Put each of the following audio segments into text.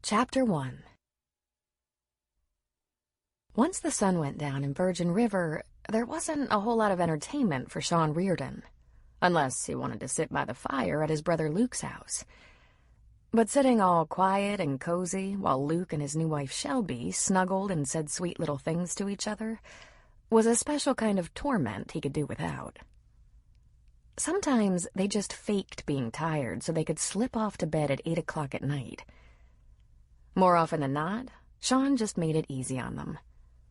Chapter 1. Once the sun went down in Virgin River, there wasn't a whole lot of entertainment for Sean Reardon, unless he wanted to sit by the fire at his brother Luke's house. But sitting all quiet and cozy while Luke and his new wife Shelby snuggled and said sweet little things to each other was a special kind of torment he could do without. Sometimes they just faked being tired so they could slip off to bed at 8 o'clock at night. More often than not, Sean just made it easy on them.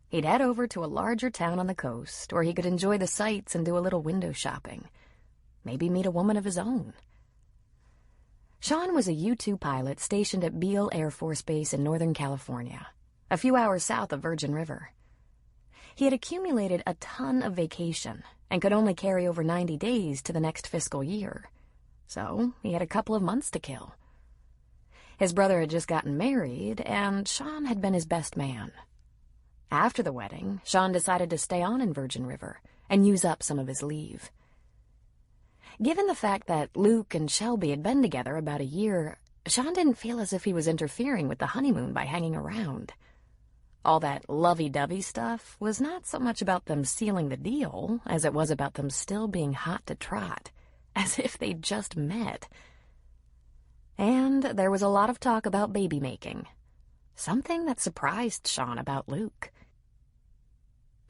He'd head over to a larger town on the coast where he could enjoy the sights and do a little window shopping. Maybe meet a woman of his own. Sean was a U-2 pilot stationed at Beale Air Force Base in Northern California, a few hours south of Virgin River. He had accumulated a ton of vacation and could only carry over 90 days to the next fiscal year. So he had a couple of months to kill. His brother had just gotten married, and Sean had been his best man. After the wedding, Sean decided to stay on in Virgin River and use up some of his leave. Given the fact that Luke and Shelby had been together about a year, Sean didn't feel as if he was interfering with the honeymoon by hanging around. All that lovey-dovey stuff was not so much about them sealing the deal as it was about them still being hot to trot, as if they'd just met. And there was a lot of talk about baby-making, something that surprised Sean about Luke.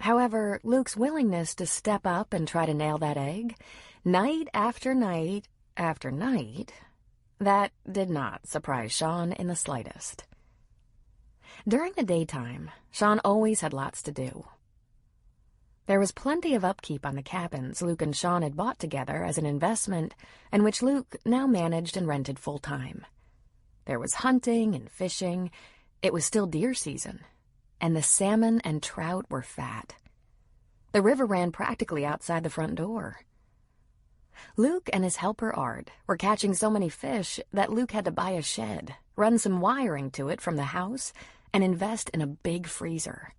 However, Luke's willingness to step up and try to nail that egg, night after night after night, that did not surprise Sean in the slightest. During the daytime, Sean always had lots to do. There was plenty of upkeep on the cabins Luke and Sean had bought together as an investment, and which Luke now managed and rented full-time. There was hunting and fishing. It was still deer season, and the salmon and trout were fat. The river ran practically outside the front door. Luke and his helper Art were catching so many fish that Luke had to buy a shed, run some wiring to it from the house, and invest in a big freezer.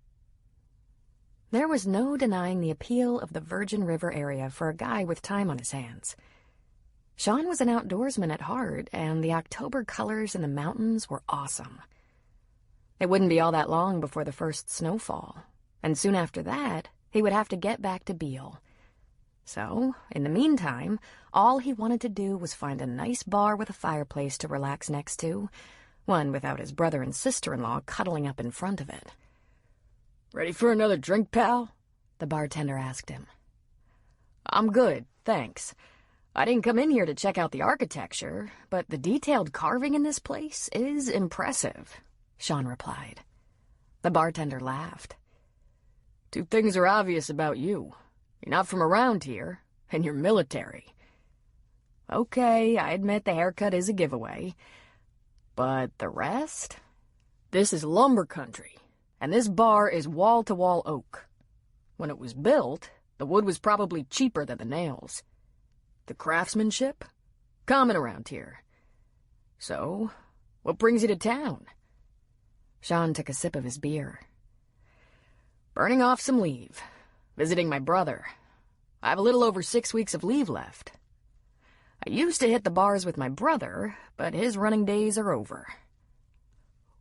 There was no denying the appeal of the Virgin River area for a guy with time on his hands. Sean was an outdoorsman at heart, and the October colors in the mountains were awesome. It wouldn't be all that long before the first snowfall, and soon after that, he would have to get back to Beale. So, in the meantime, all he wanted to do was find a nice bar with a fireplace to relax next to, one without his brother and sister-in-law cuddling up in front of it. "Ready for another drink, pal?" the bartender asked him. "I'm good, thanks. I didn't come in here to check out the architecture, but the detailed carving in this place is impressive," Sean replied. The bartender laughed. "Two things are obvious about you. You're not from around here, and you're military. Okay, I admit the haircut is a giveaway. But the rest? This is lumber country, and this bar is wall-to-wall oak. When it was built, the wood was probably cheaper than the nails. The craftsmanship? Common around here. So, what brings you to town?" Sean took a sip of his beer. "Burning off some leave. Visiting my brother. I have a little over 6 weeks of leave left. I used to hit the bars with my brother, but his running days are over."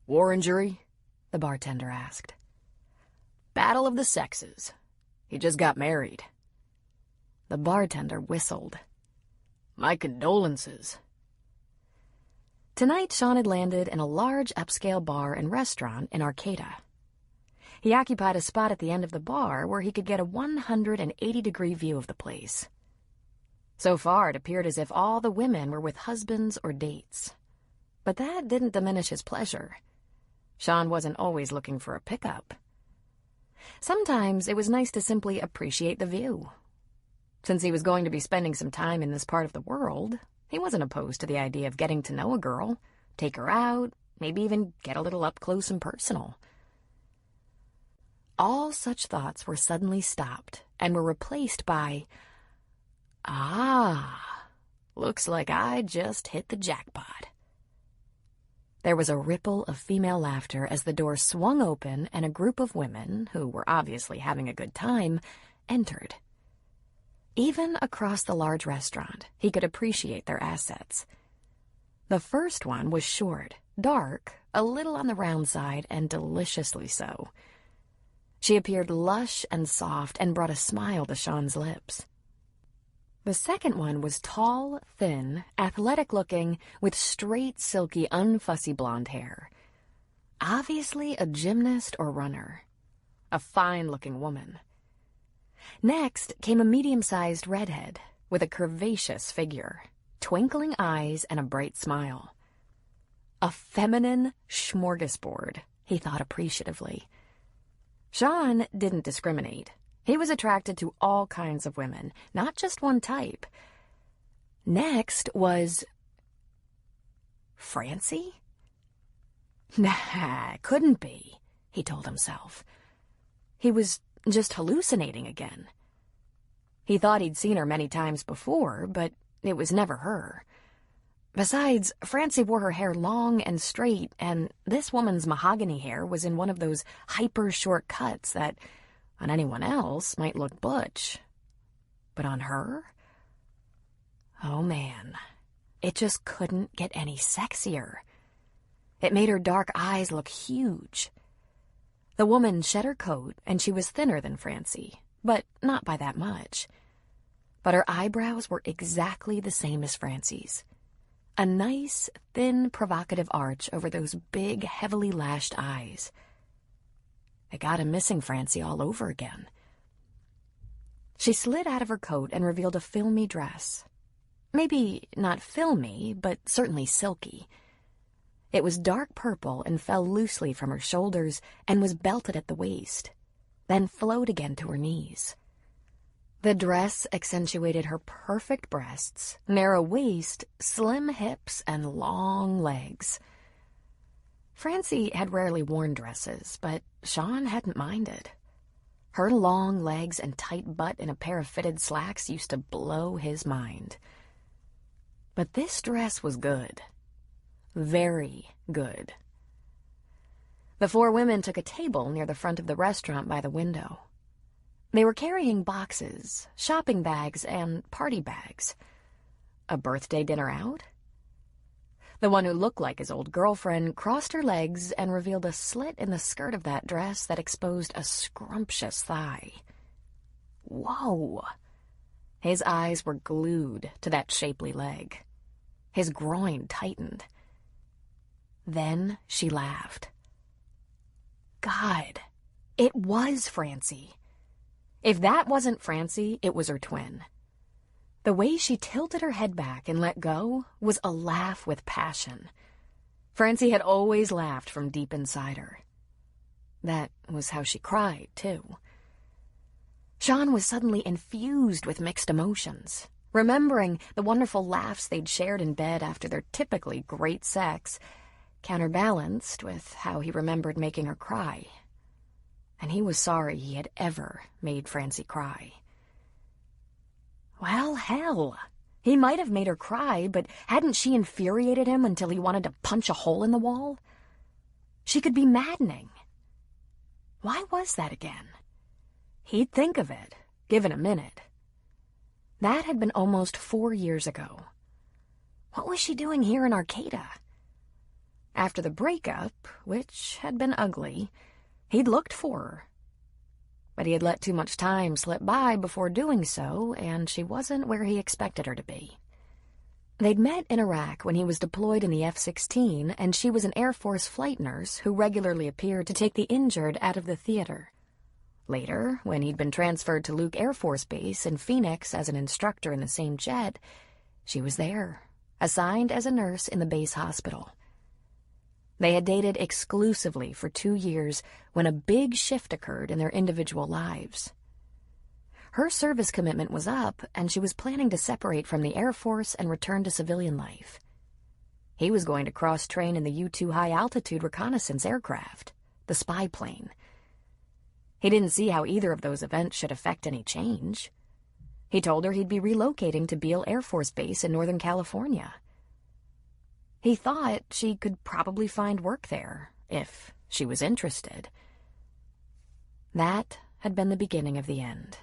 "War injury?" the bartender asked. "Battle of the sexes. He just got married." The bartender whistled. "My condolences." Tonight, Sean had landed in a large upscale bar and restaurant in Arcata. He occupied a spot at the end of the bar where he could get a 180-degree view of the place. So far, it appeared as if all the women were with husbands or dates. But that didn't diminish his pleasure. Sean wasn't always looking for a pickup. Sometimes it was nice to simply appreciate the view. Since he was going to be spending some time in this part of the world, he wasn't opposed to the idea of getting to know a girl, take her out, maybe even get a little up close and personal. All such thoughts were suddenly stopped and were replaced by, looks like I just hit the jackpot." There was a ripple of female laughter as the door swung open and a group of women, who were obviously having a good time, entered. Even across the large restaurant, he could appreciate their assets. The first one was short, dark, a little on the round side, and deliciously so. She appeared lush and soft and brought a smile to Sean's lips. The second one was tall, thin, athletic-looking, with straight, silky, unfussy blonde hair. Obviously a gymnast or runner. A fine-looking woman. Next came a medium-sized redhead with a curvaceous figure, twinkling eyes, and a bright smile. A feminine smorgasbord, he thought appreciatively. Sean didn't discriminate. He was attracted to all kinds of women, not just one type. Next was Francie? Nah, couldn't be, he told himself. He was just hallucinating again. He thought he'd seen her many times before, but it was never her. Besides, Francie wore her hair long and straight, and this woman's mahogany hair was in one of those hyper-short cuts that, on anyone else, might look butch. But on her? Oh, man. It just couldn't get any sexier. It made her dark eyes look huge. The woman shed her coat, and she was thinner than Francie, but not by that much. But her eyebrows were exactly the same as Francie's. A nice, thin, provocative arch over those big, heavily lashed eyes. It got him missing Francie all over again. She slid out of her coat and revealed a filmy dress. Maybe not filmy, but certainly silky. It was dark purple and fell loosely from her shoulders and was belted at the waist, then flowed again to her knees. The dress accentuated her perfect breasts, narrow waist, slim hips, and long legs. Francie had rarely worn dresses, but Sean hadn't minded. Her long legs and tight butt in a pair of fitted slacks used to blow his mind. But this dress was good. Very good. The four women took a table near the front of the restaurant by the window. They were carrying boxes, shopping bags, and party bags. A birthday dinner out? The one who looked like his old girlfriend crossed her legs and revealed a slit in the skirt of that dress that exposed a scrumptious thigh. Whoa! His eyes were glued to that shapely leg. His groin tightened. Then she laughed. God, it was Francie. If that wasn't Francie, it was her twin. The way she tilted her head back and let go was a laugh with passion. Francie had always laughed from deep inside her. That was how she cried, too. Sean was suddenly infused with mixed emotions, remembering the wonderful laughs they'd shared in bed after their typically great sex, counterbalanced with how he remembered making her cry. And he was sorry he had ever made Francie cry. Well, hell, he might have made her cry, but hadn't she infuriated him until he wanted to punch a hole in the wall? She could be maddening. Why was that again? He'd think of it, given a minute. That had been almost 4 years ago. What was she doing here in Arcata? After the breakup, which had been ugly, he'd looked for her. But he had let too much time slip by before doing so, and she wasn't where he expected her to be. They'd met in Iraq when he was deployed in the F-16, and she was an Air Force flight nurse who regularly appeared to take the injured out of the theater. Later, when he'd been transferred to Luke Air Force Base in Phoenix as an instructor in the same jet, she was there, assigned as a nurse in the base hospital. They had dated exclusively for 2 years when a big shift occurred in their individual lives. Her service commitment was up, and she was planning to separate from the Air Force and return to civilian life. He was going to cross-train in the U-2 high-altitude reconnaissance aircraft, the spy plane. He didn't see how either of those events should affect any change. He told her he'd be relocating to Beale Air Force Base in Northern California. He thought she could probably find work there, if she was interested. That had been the beginning of the end.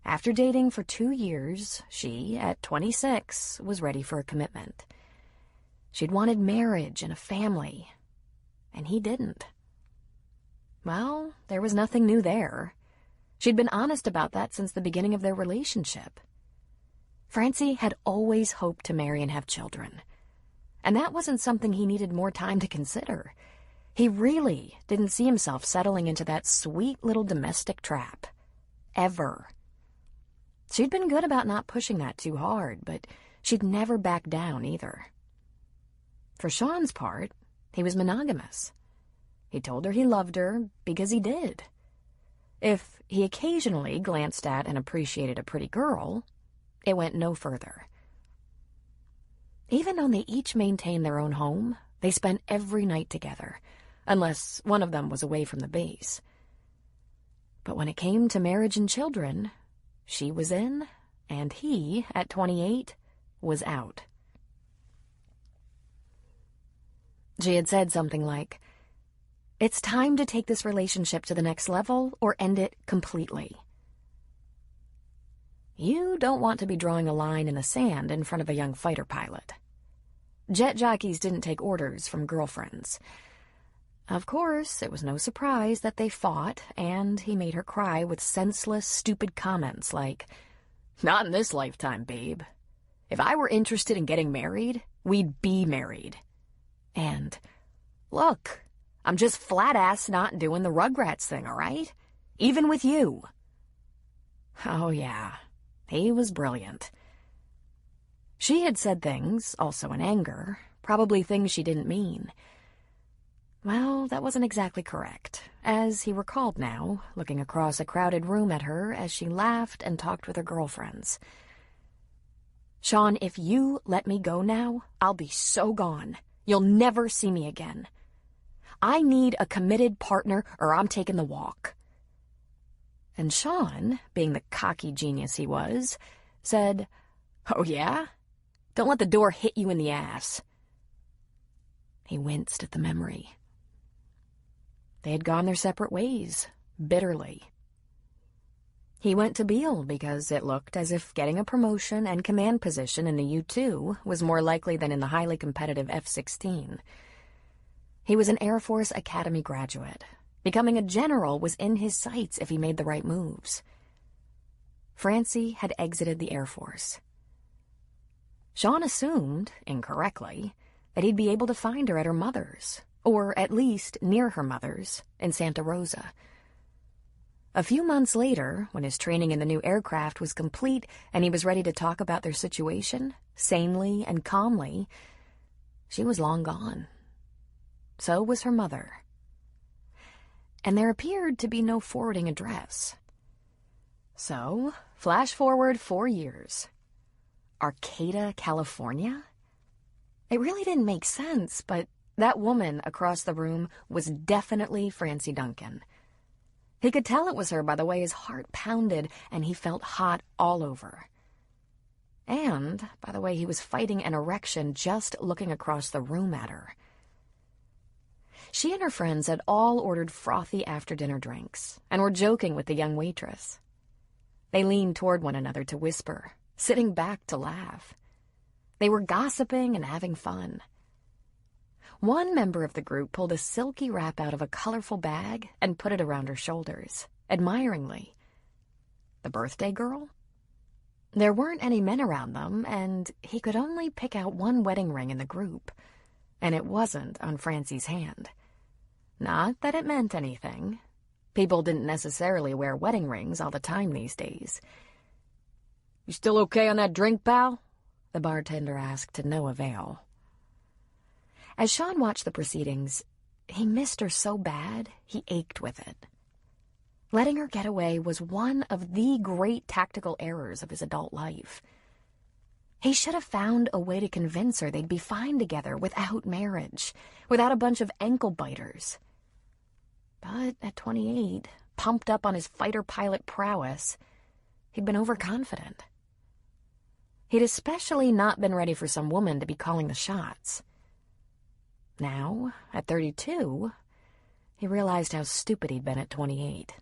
After dating for 2 years, she, at 26, was ready for a commitment. She'd wanted marriage and a family, and he didn't. Well, there was nothing new there. She'd been honest about that since the beginning of their relationship. Francie had always hoped to marry and have children, and that wasn't something he needed more time to consider. He really didn't see himself settling into that sweet little domestic trap. Ever. She'd been good about not pushing that too hard, but she'd never backed down either. For Sean's part, he was monogamous. He told her he loved her because he did. If he occasionally glanced at and appreciated a pretty girl, it went no further. Even though they each maintained their own home, they spent every night together, unless one of them was away from the base. But when it came to marriage and children, she was in, and he, at 28, was out. She had said something like, "It's time to take this relationship to the next level or end it completely." You don't want to be drawing a line in the sand in front of a young fighter pilot. Jet jockeys didn't take orders from girlfriends. Of course, it was no surprise that they fought, and he made her cry with senseless, stupid comments like, "Not in this lifetime, babe. If I were interested in getting married, we'd be married." And, "Look, I'm just flat-ass not doing the Rugrats thing, all right? Even with you." Oh, yeah, he was brilliant. She had said things, also in anger, probably things she didn't mean. Well, that wasn't exactly correct, as he recalled now, looking across a crowded room at her as she laughed and talked with her girlfriends. "Sean, if you let me go now, I'll be so gone. You'll never see me again. I need a committed partner or I'm taking the walk." And Sean, being the cocky genius he was, said, "Oh yeah? Don't let the door hit you in the ass." He winced at the memory. They had gone their separate ways, bitterly. He went to Beale because it looked as if getting a promotion and command position in the U-2 was more likely than in the highly competitive F-16. He was an Air Force Academy graduate. Becoming a general was in his sights if he made the right moves. Francie had exited the Air Force. Sean assumed, incorrectly, that he'd be able to find her at her mother's, or at least near her mother's, in Santa Rosa. A few months later, when his training in the new aircraft was complete and he was ready to talk about their situation, sanely and calmly, she was long gone. So was her mother. And there appeared to be no forwarding address. So, flash forward 4 years. Arcata, California? It really didn't make sense, but that woman across the room was definitely Francie Duncan. He could tell it was her by the way his heart pounded and he felt hot all over. And by the way he was fighting an erection just looking across the room at her. She and her friends had all ordered frothy after-dinner drinks and were joking with the young waitress. They leaned toward one another to whisper, sitting back to laugh. They were gossiping and having fun. One member of the group pulled a silky wrap out of a colorful bag and put it around her shoulders, admiringly. The birthday girl? There weren't any men around them, and he could only pick out one wedding ring in the group, and it wasn't on Francie's hand. Not that it meant anything. People didn't necessarily wear wedding rings all the time these days. "You still okay on that drink, pal?" the bartender asked to no avail. As Sean watched the proceedings, he missed her so bad he ached with it. Letting her get away was one of the great tactical errors of his adult life. He should have found a way to convince her they'd be fine together without marriage, without a bunch of ankle-biters. But at 28, pumped up on his fighter pilot prowess, he'd been overconfident. He'd especially not been ready for some woman to be calling the shots. Now, at 32, he realized how stupid he'd been at 28.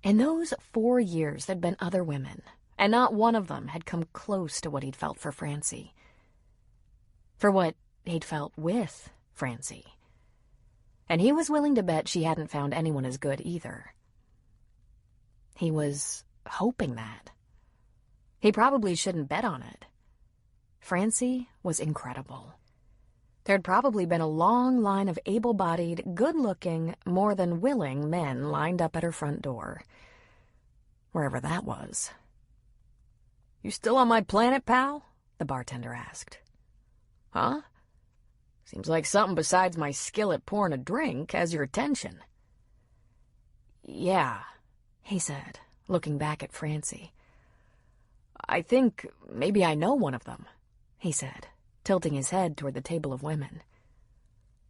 In those 4 years, there'd been other women, and not one of them had come close to what he'd felt for Francie. for what he'd felt with Francie. And he was willing to bet she hadn't found anyone as good either. He was hoping that. He probably shouldn't bet on it. Francie was incredible. There'd probably been a long line of able-bodied, good-looking, more than willing men lined up at her front door. Wherever that was. "You still on my planet, pal?" the bartender asked. "Huh? Seems like something besides my skill at pouring a drink has your attention." "Yeah," he said, looking back at Francie. "I think maybe I know one of them," he said, tilting his head toward the table of women.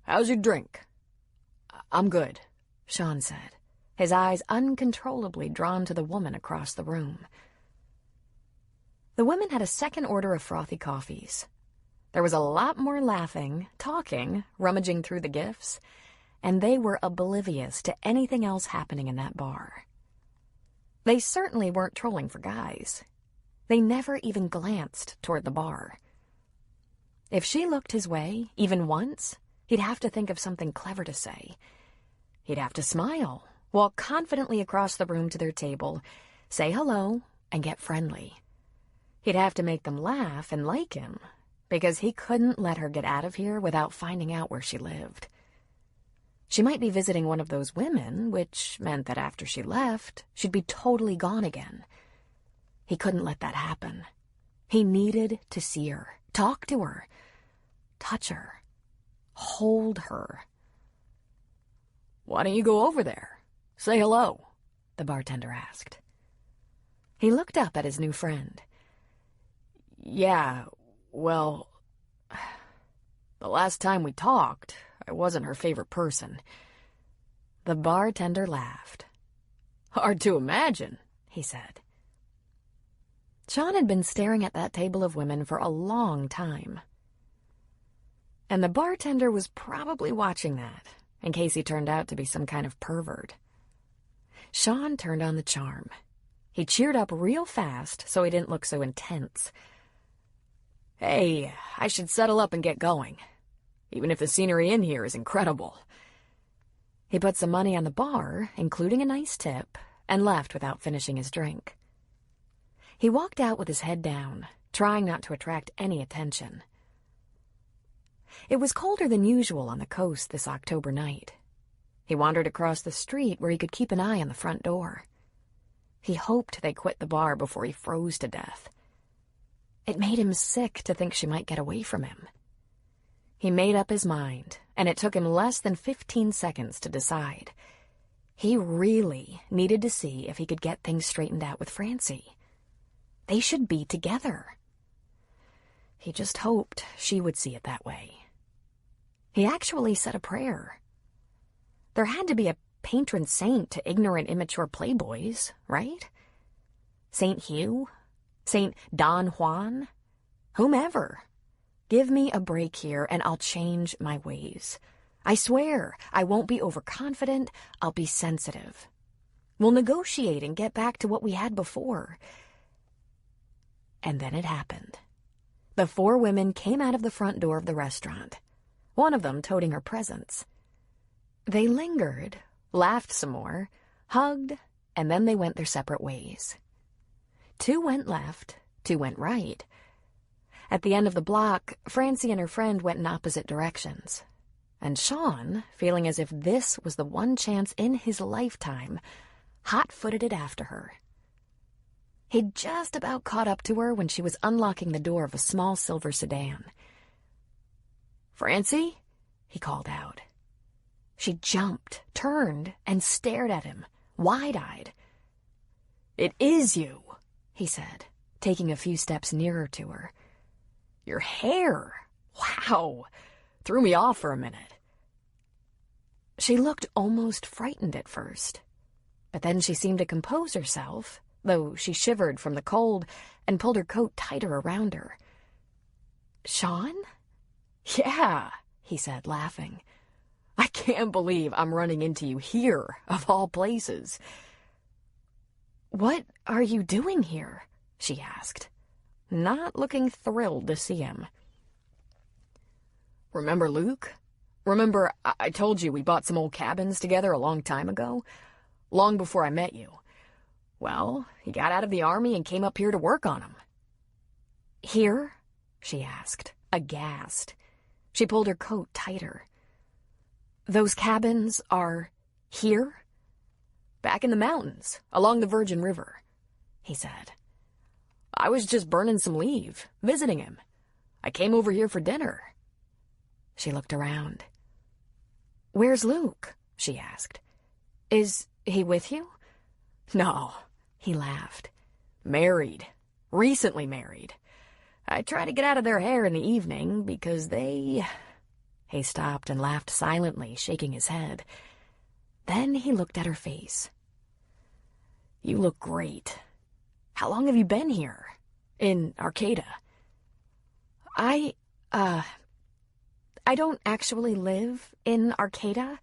"How's your drink?" "I'm good," Sean said, his eyes uncontrollably drawn to the woman across the room. The women had a second order of frothy coffees. There was a lot more laughing, talking, rummaging through the gifts, and they were oblivious to anything else happening in that bar. They certainly weren't trolling for guys. They never even glanced toward the bar. If she looked his way, even once, he'd have to think of something clever to say. He'd have to smile, walk confidently across the room to their table, say hello, and get friendly. He'd have to make them laugh and like him, because he couldn't let her get out of here without finding out where she lived. She might be visiting one of those women, which meant that after she left, she'd be totally gone again. He couldn't let that happen. He needed to see her, talk to her, touch her, hold her. "Why don't you go over there? Say hello," the bartender asked. He looked up at his new friend. "Yeah, well, the last time we talked, I wasn't her favorite person." The bartender laughed. "Hard to imagine," he said. Sean had been staring at that table of women for a long time. And the bartender was probably watching that, in case he turned out to be some kind of pervert. Sean turned on the charm. He cheered up real fast so he didn't look so intense. "Hey, I should settle up and get going, even if the scenery in here is incredible." He put some money on the bar, including a nice tip, and left without finishing his drink. He walked out with his head down, trying not to attract any attention. It was colder than usual on the coast this October night. He wandered across the street where he could keep an eye on the front door. He hoped they quit the bar before he froze to death. It made him sick to think she might get away from him. He made up his mind, and it took him less than 15 seconds to decide. He really needed to see if he could get things straightened out with Francie. They should be together. He just hoped she would see it that way. He actually said a prayer. There had to be a patron saint to ignorant, immature playboys, right? Saint Hugh? Saint Don Juan? Whomever. Give me a break here and I'll change my ways. I swear, I won't be overconfident, I'll be sensitive. We'll negotiate and get back to what we had before. And then it happened. The 4 women came out of the front door of the restaurant, one of them toting her presents. They lingered, laughed some more, hugged, and then they went their separate ways. 2 went left, 2 went right. At the end of the block, Francie and her friend went in opposite directions. And Sean, feeling as if this was the one chance in his lifetime, hot-footed it after her. He'd just about caught up to her when she was unlocking the door of a small silver sedan. "Francie?" he called out. She jumped, turned, and stared at him, wide-eyed. "It is you," he said, taking a few steps nearer to her. "Your hair. Wow. Threw me off for a minute." She looked almost frightened at first, but then she seemed to compose herself, though she shivered from the cold and pulled her coat tighter around her. "Sean?" "Yeah," he said, laughing. "I can't believe I'm running into you here, of all places." "What are you doing here?" she asked, not looking thrilled to see him. Remember Luke? Remember I told you we bought some old cabins together a long time ago? Long before I met you. Well, he got out of the army and came up here to work on them. Here? She asked, aghast. She pulled her coat tighter. Those cabins are here? Back in the mountains, along the Virgin River, he said. I was just burning some leave, visiting him. I came over here for dinner. She looked around. Where's Luke? She asked. Is he with you? No, he laughed. Married. Recently married. I try to get out of their hair in the evening because they... He stopped and laughed silently, shaking his head. Then he looked at her face. You look great. How long have you been here? In Arcata? I don't actually live in Arcata.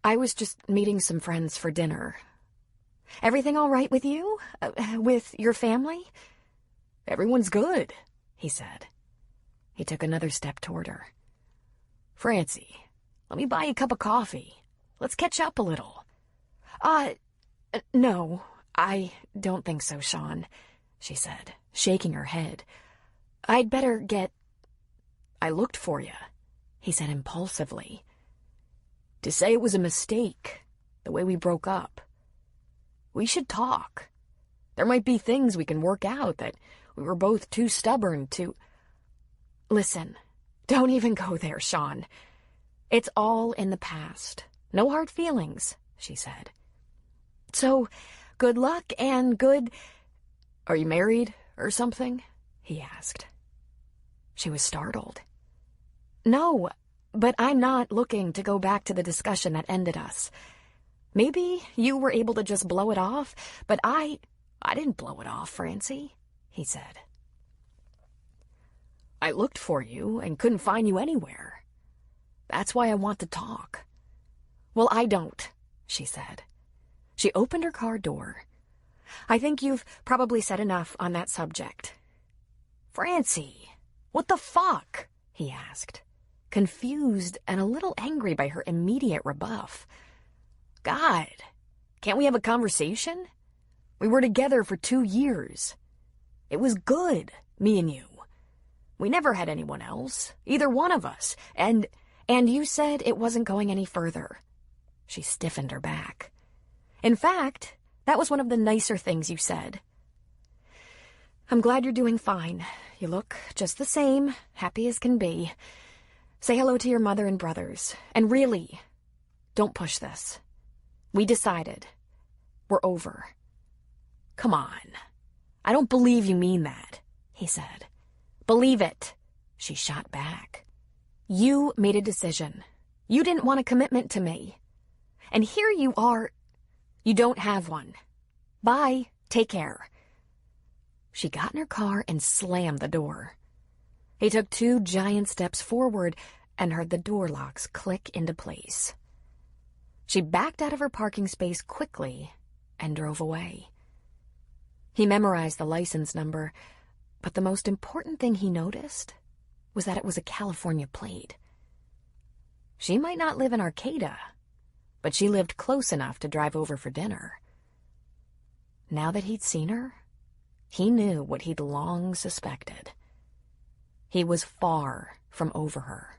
I was just meeting some friends for dinner. Everything all right with you? With your family? Everyone's good, he said. He took another step toward her. Francie, let me buy you a cup of coffee. Let's catch up a little. No, I don't think so, Sean, she said, shaking her head. I'd better get... I looked for you, he said impulsively. To say it was a mistake, the way we broke up. We should talk. There might be things we can work out that we were both too stubborn to... Listen, don't even go there, Sean. It's all in the past. No hard feelings, she said. So, good luck and good... Are you married or something? He asked. She was startled. No, but I'm not looking to go back to the discussion that ended us. Maybe you were able to just blow it off, but I didn't blow it off, Francie, he said. I looked for you and couldn't find you anywhere. That's why I want to talk. Well, I don't, she said. She opened her car door. I think you've probably said enough on that subject. Francie, what the fuck? He asked, confused and a little angry by her immediate rebuff. God, can't we have a conversation? We were together for 2 years. It was good, me and you. We never had anyone else, either one of us, and you said it wasn't going any further. She stiffened her back. In fact, that was one of the nicer things you said. I'm glad you're doing fine. You look just the same, happy as can be. Say hello to your mother and brothers. And really, don't push this. We decided. We're over. Come on. I don't believe you mean that, he said. Believe it, she shot back. You made a decision. You didn't want a commitment to me. And here you are. You don't have one. Bye. Take care. She got in her car and slammed the door. He took 2 giant steps forward and heard the door locks click into place. She backed out of her parking space quickly and drove away. He memorized the license number, but the most important thing he noticed was that it was a California plate. She might not live in Arcata, but she lived close enough to drive over for dinner. Now that he'd seen her, he knew what he'd long suspected. He was far from over her.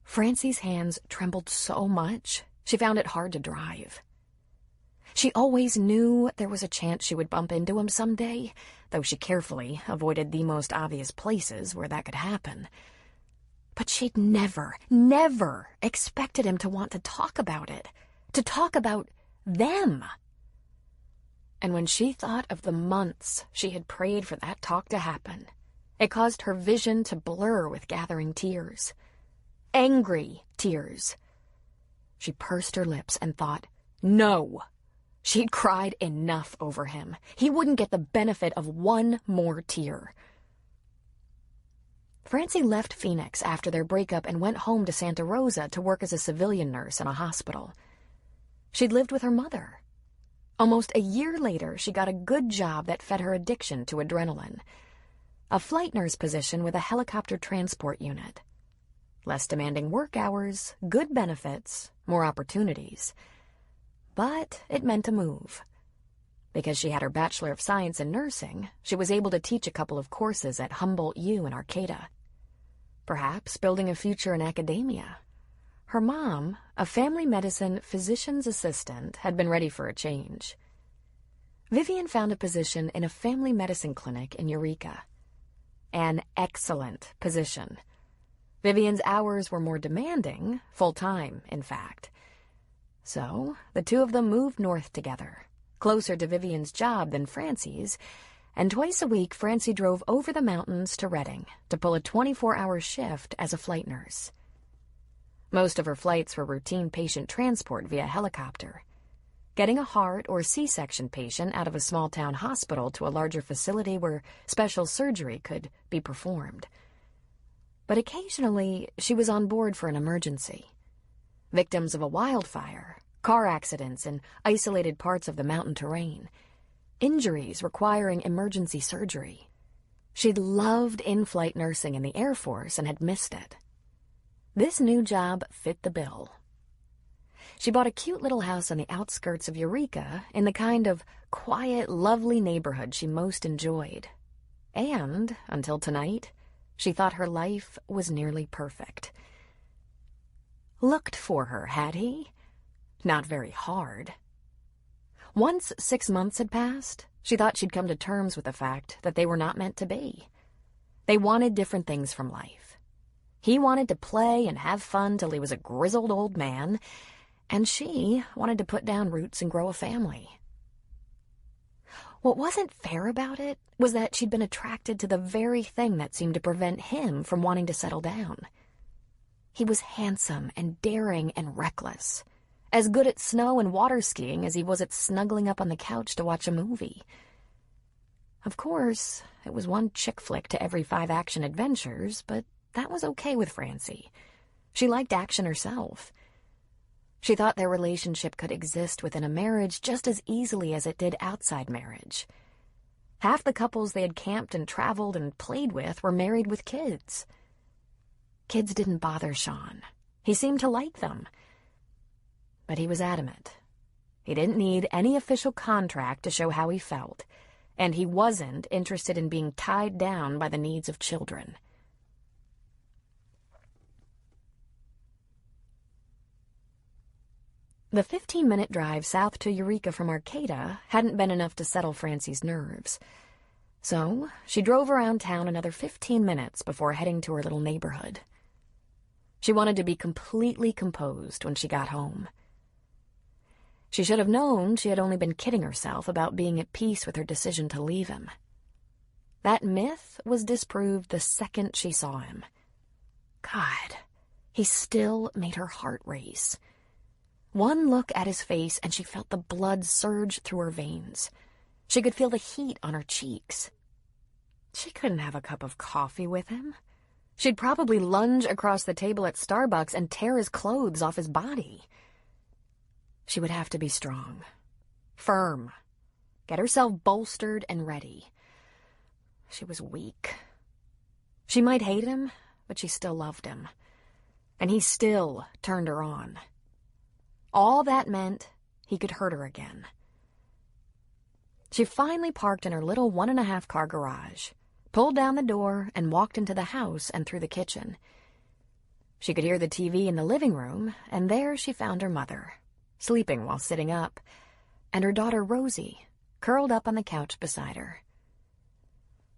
Francie's hands trembled so much, she found it hard to drive. She always knew there was a chance she would bump into him someday, though she carefully avoided the most obvious places where that could happen. But she'd never expected him to want to talk about it, to talk about them. And when she thought of the months she had prayed for that talk to happen, it caused her vision to blur with gathering tears. Angry tears. She pursed her lips and thought, no. She'd cried enough over him. He wouldn't get the benefit of one more tear. Francie left Phoenix after their breakup and went home to Santa Rosa to work as a civilian nurse in a hospital. She'd lived with her mother. Almost a year later, she got a good job that fed her addiction to adrenaline. A flight nurse position with a helicopter transport unit. Less demanding work hours, good benefits, more opportunities. But it meant a move. Because she had her Bachelor of Science in Nursing, she was able to teach a couple of courses at Humboldt U in Arcata. Perhaps building a future in academia. Her mom, a family medicine physician's assistant, had been ready for a change. Vivian found a position in a family medicine clinic in Eureka. An excellent position. Vivian's hours were more demanding, full-time, in fact. So, the two of them moved north together, closer to Vivian's job than Francie's, and twice a week Francie drove over the mountains to Redding to pull a 24-hour shift as a flight nurse. Most of her flights were routine patient transport via helicopter. Getting a heart or C-section patient out of a small-town hospital to a larger facility where special surgery could be performed. But occasionally, she was on board for an emergency. Victims of a wildfire, car accidents in isolated parts of the mountain terrain, injuries requiring emergency surgery. She'd loved in-flight nursing in the Air Force and had missed it. This new job fit the bill. She bought a cute little house on the outskirts of Eureka in the kind of quiet, lovely neighborhood she most enjoyed. And, until tonight, she thought her life was nearly perfect. Looked for her, had he? Not very hard. Once 6 months had passed, she thought she'd come to terms with the fact that they were not meant to be. They wanted different things from life. He wanted to play and have fun till he was a grizzled old man, and she wanted to put down roots and grow a family. What wasn't fair about it was that she'd been attracted to the very thing that seemed to prevent him from wanting to settle down. He was handsome and daring and reckless, as good at snow and water skiing as he was at snuggling up on the couch to watch a movie. Of course, it was one chick flick to every 5 action adventures, but that was okay with Francie. She liked action herself. She thought their relationship could exist within a marriage just as easily as it did outside marriage. Half the couples they had camped and traveled and played with were married with kids. Kids didn't bother Sean. He seemed to like them. But he was adamant. He didn't need any official contract to show how he felt, and he wasn't interested in being tied down by the needs of children. The 15-minute drive south to Eureka from Arcata hadn't been enough to settle Francie's nerves. So she drove around town another 15 minutes before heading to her little neighborhood. She wanted to be completely composed when she got home. She should have known she had only been kidding herself about being at peace with her decision to leave him. That myth was disproved the second she saw him. God, he still made her heart race. One look at his face and she felt the blood surge through her veins. She could feel the heat on her cheeks. She couldn't have a cup of coffee with him. She'd probably lunge across the table at Starbucks and tear his clothes off his body. She would have to be strong, firm, get herself bolstered and ready. She was weak. She might hate him, but she still loved him. And he still turned her on. All that meant he could hurt her again. She finally parked in her little 1.5-car garage, pulled down the door, and walked into the house and through the kitchen. She could hear the TV in the living room, and there she found her mother, sleeping while sitting up, and her daughter Rosie, curled up on the couch beside her.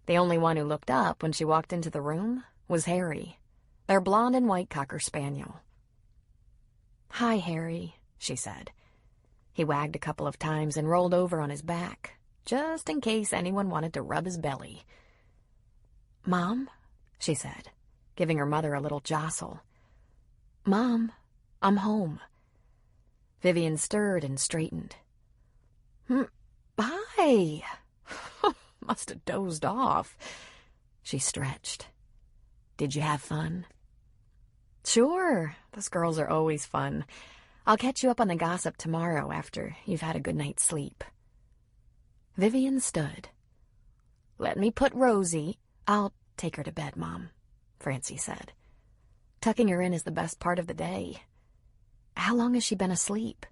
The only one who looked up when she walked into the room was Harry, their blonde and white cocker spaniel. "Hi, Harry," she said. He wagged a couple of times and rolled over on his back, just in case anyone wanted to rub his belly. "Mom," she said, giving her mother a little jostle. "Mom, I'm home." Vivian stirred and straightened. "Hi." Must have dozed off. She stretched. "Did you have fun?" "Sure. Those girls are always fun. I'll catch you up on the gossip tomorrow after you've had a good night's sleep. Vivian stood. Let me put Rosie. I'll take her to bed, Mom, Francie said. Tucking her in is the best part of the day. How long has she been asleep?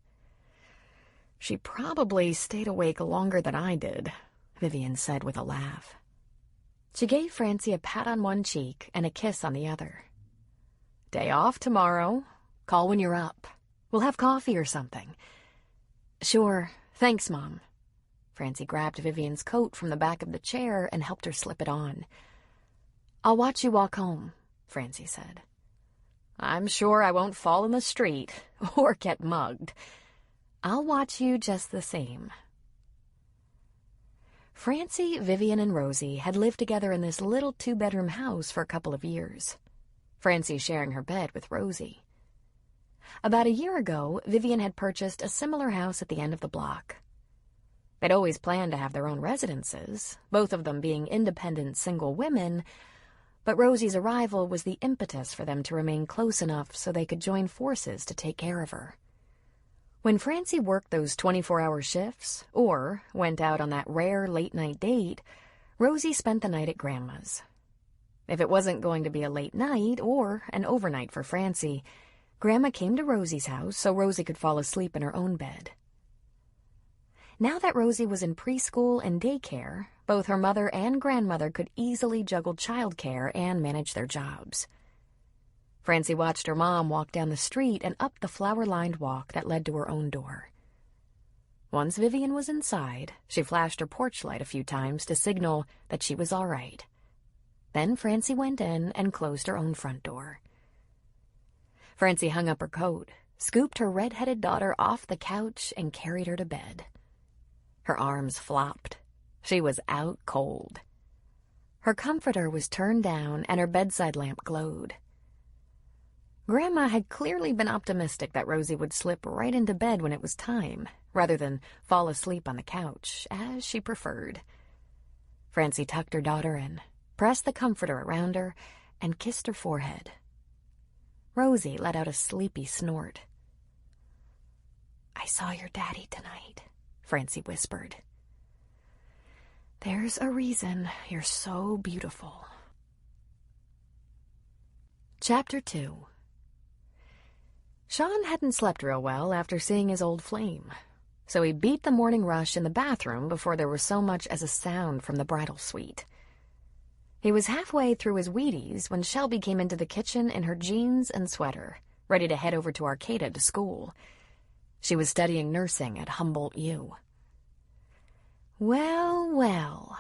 She probably stayed awake longer than I did, Vivian said with a laugh. She gave Francie a pat on one cheek and a kiss on the other. Day off tomorrow. Call when you're up. We'll have coffee or something. Sure. Thanks, Mom. Francie grabbed Vivian's coat from the back of the chair and helped her slip it on. I'll watch you walk home, Francie said. I'm sure I won't fall in the street or get mugged. I'll watch you just the same. Francie, Vivian, and Rosie had lived together in this little two-bedroom house for a couple of years, Francie sharing her bed with Rosie. About a year ago, Vivian had purchased a similar house at the end of the block. They'd always planned to have their own residences, both of them being independent single women, but Rosie's arrival was the impetus for them to remain close enough so they could join forces to take care of her. When Francie worked those 24-hour shifts, or went out on that rare late-night date, Rosie spent the night at Grandma's. If it wasn't going to be a late night or an overnight for Francie, Grandma came to Rosie's house so Rosie could fall asleep in her own bed. Now that Rosie was in preschool and daycare, both her mother and grandmother could easily juggle childcare and manage their jobs. Francie watched her mom walk down the street and up the flower-lined walk that led to her own door. Once Vivian was inside, she flashed her porch light a few times to signal that she was all right. Then Francie went in and closed her own front door. Francie hung up her coat, scooped her red-headed daughter off the couch, and carried her to bed. Her arms flopped. She was out cold. Her comforter was turned down and her bedside lamp glowed. Grandma had clearly been optimistic that Rosie would slip right into bed when it was time, rather than fall asleep on the couch, as she preferred. Francie tucked her daughter in, pressed the comforter around her, and kissed her forehead. Rosie let out a sleepy snort. I saw your daddy tonight, Francie whispered. There's a reason you're so beautiful. Chapter 2. Sean hadn't slept real well after seeing his old flame, so he beat the morning rush in the bathroom before there was so much as a sound from the bridal suite. He was halfway through his Wheaties when Shelby came into the kitchen in her jeans and sweater, ready to head over to Arcata to school. She was studying nursing at Humboldt U. Well, well,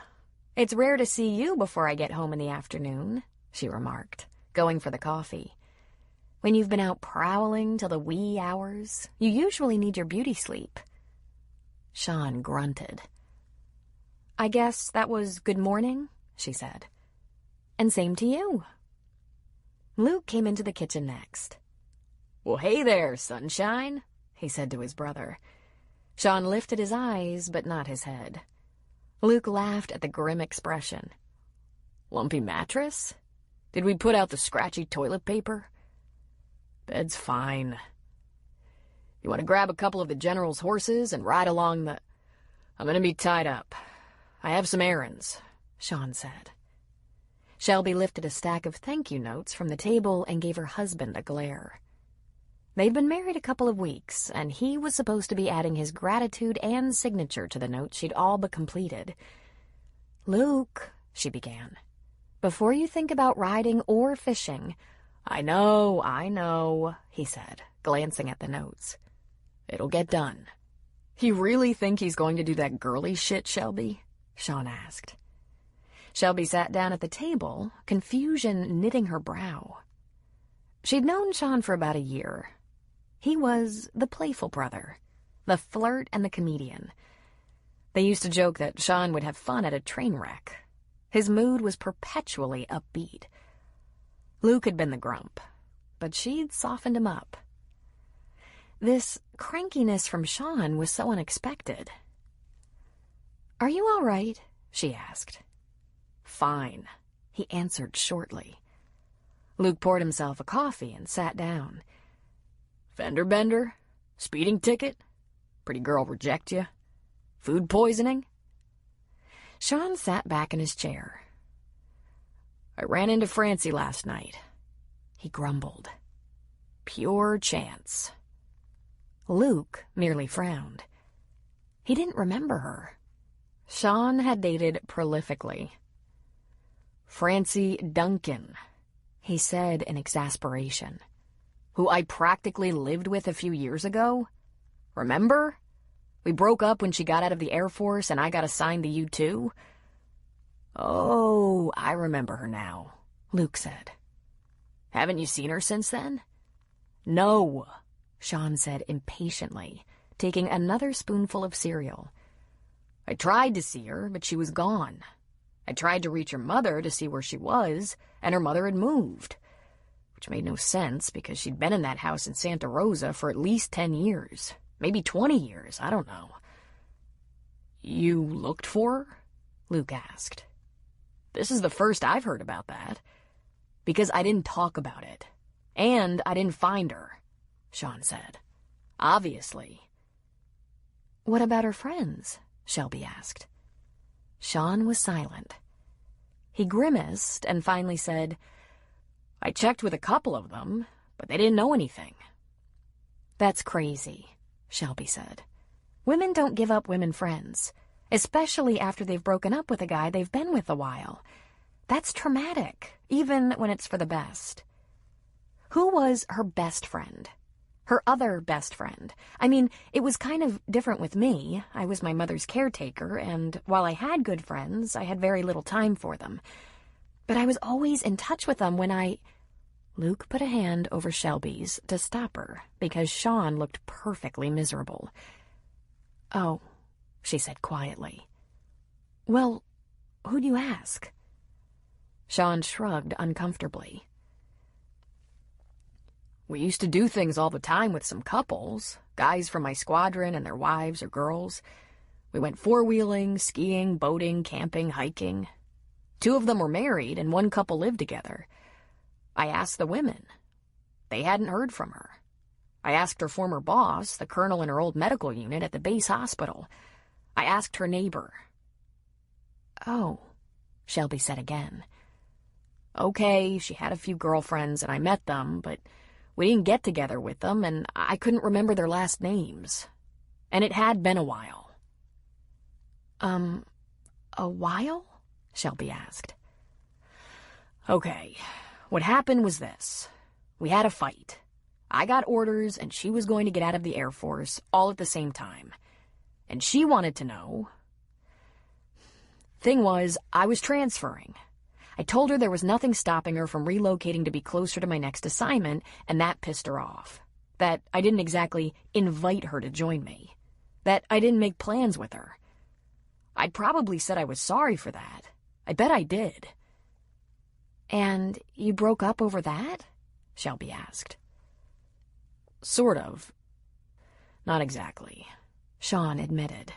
it's rare to see you before I get home in the afternoon, she remarked, going for the coffee. When you've been out prowling till the wee hours, you usually need your beauty sleep. Sean grunted. I guess that was good morning, she said. And same to you. Luke came into the kitchen next. Well, hey there, sunshine, he said to his brother. Sean lifted his eyes, but not his head. Luke laughed at the grim expression. Lumpy mattress? Did we put out the scratchy toilet paper? Bed's fine. You want to grab a couple of the General's horses and ride along the... I'm going to be tied up. I have some errands, Sean said. Shelby lifted a stack of thank-you notes from the table and gave her husband a glare. They'd been married a couple of weeks, and he was supposed to be adding his gratitude and signature to the note she'd all but completed. Luke, she began, before you think about riding or fishing... I know, he said, glancing at the notes. It'll get done. You really think he's going to do that girly shit, Shelby? Sean asked. Shelby sat down at the table, confusion knitting her brow. She'd known Sean for about a year. He was the playful brother, the flirt and the comedian. They used to joke that Sean would have fun at a train wreck. His mood was perpetually upbeat. Luke had been the grump, but she'd softened him up. This crankiness from Sean was so unexpected. Are you all right? She asked. Fine, he answered shortly. Luke poured himself a coffee and sat down. Fender bender? Speeding ticket? Pretty girl reject you? Food poisoning? Sean sat back in his chair. I ran into Francie last night, he grumbled. Pure chance. Luke merely frowned. He didn't remember her. Sean had dated prolifically. Francie Duncan, he said in exasperation. Who I practically lived with a few years ago? Remember? We broke up when she got out of the Air Force and I got assigned to U2. Oh, I remember her now, Luke said. Haven't you seen her since then? No, Sean said impatiently, taking another spoonful of cereal. I tried to see her, but she was gone. I tried to reach her mother to see where she was, and her mother had moved. Which made no sense, because she'd been in that house in Santa Rosa for at least 10 years. Maybe 20 years, I don't know. You looked for her? Luke asked. This is the first I've heard about that. Because I didn't talk about it. And I didn't find her, Sean said. Obviously. What about her friends? Shelby asked. Sean was silent. He grimaced and finally said, I checked with a couple of them, but they didn't know anything. That's crazy, Shelby said. Women don't give up women friends, especially after they've broken up with a guy they've been with a while. That's traumatic, even when it's for the best. Who was her best friend? Her other best friend. I mean, it was kind of different with me. I was my mother's caretaker, and while I had good friends, I had very little time for them. But I was always in touch with them when I... Luke put a hand over Shelby's to stop her, because Sean looked perfectly miserable. Oh, she said quietly. Well, who'd you ask? Sean shrugged uncomfortably. We used to do things all the time with some couples, guys from my squadron and their wives or girls. We went four-wheeling, skiing, boating, camping, hiking. 2 of them were married and 1 couple lived together. I asked the women. They hadn't heard from her. I asked her former boss, the colonel in her old medical unit at the base hospital. I asked her neighbor. Oh, Shelby said again. Okay, she had a few girlfriends and I met them, but we didn't get together with them and I couldn't remember their last names. And it had been a while. A while? Shelby asked. Okay, what happened was this. We had a fight. I got orders and she was going to get out of the Air Force all at the same time. And she wanted to know. Thing was, I was transferring. I told her there was nothing stopping her from relocating to be closer to my next assignment, and that pissed her off. That I didn't exactly invite her to join me. That I didn't make plans with her. I'd probably said I was sorry for that. I bet I did. And you broke up over that? Shelby asked. Sort of. Not exactly, Sean admitted.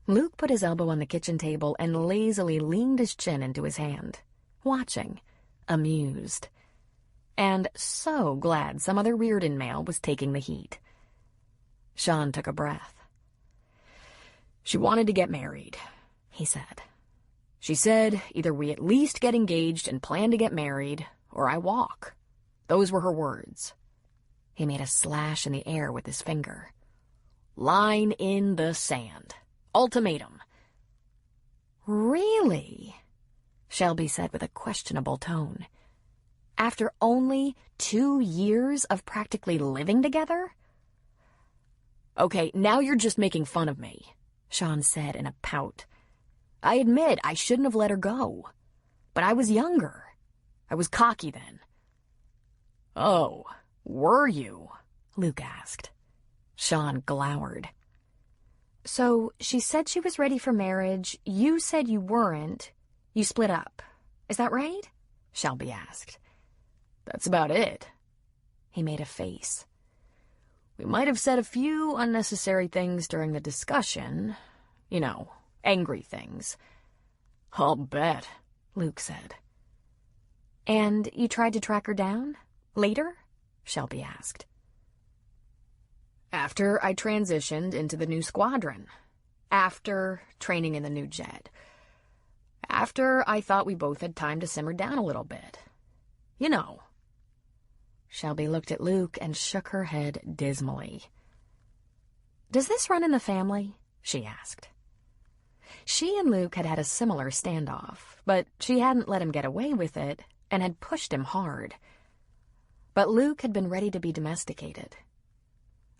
Luke put his elbow on the kitchen table and lazily leaned his chin into his hand, watching, amused. And so glad some other Reardon male was taking the heat. Sean took a breath. She wanted to get married, he said. She said, either we at least get engaged and plan to get married, or I walk. Those were her words. He made a slash in the air with his finger. Line in the sand. Ultimatum. Really? Shelby said with a questionable tone. After only 2 years of practically living together? Okay, now you're just making fun of me, Sean said in a pout. I admit I shouldn't have let her go. But I was younger. I was cocky then. Oh, were you? Luke asked. Sean glowered. So she said she was ready for marriage. You said you weren't. You split up. Is that right? Shelby asked. That's about it. He made a face. We might have said a few unnecessary things during the discussion. You know, angry things. I'll bet, Luke said. And you tried to track her down? Later? Shelby asked. After I transitioned into the new squadron. After training in the new jet. After I thought we both had time to simmer down a little bit. You know. Shelby looked at Luke and shook her head dismally. "Does this run in the family?" she asked. She and Luke had had a similar standoff, but she hadn't let him get away with it and had pushed him hard. But Luke had been ready to be domesticated.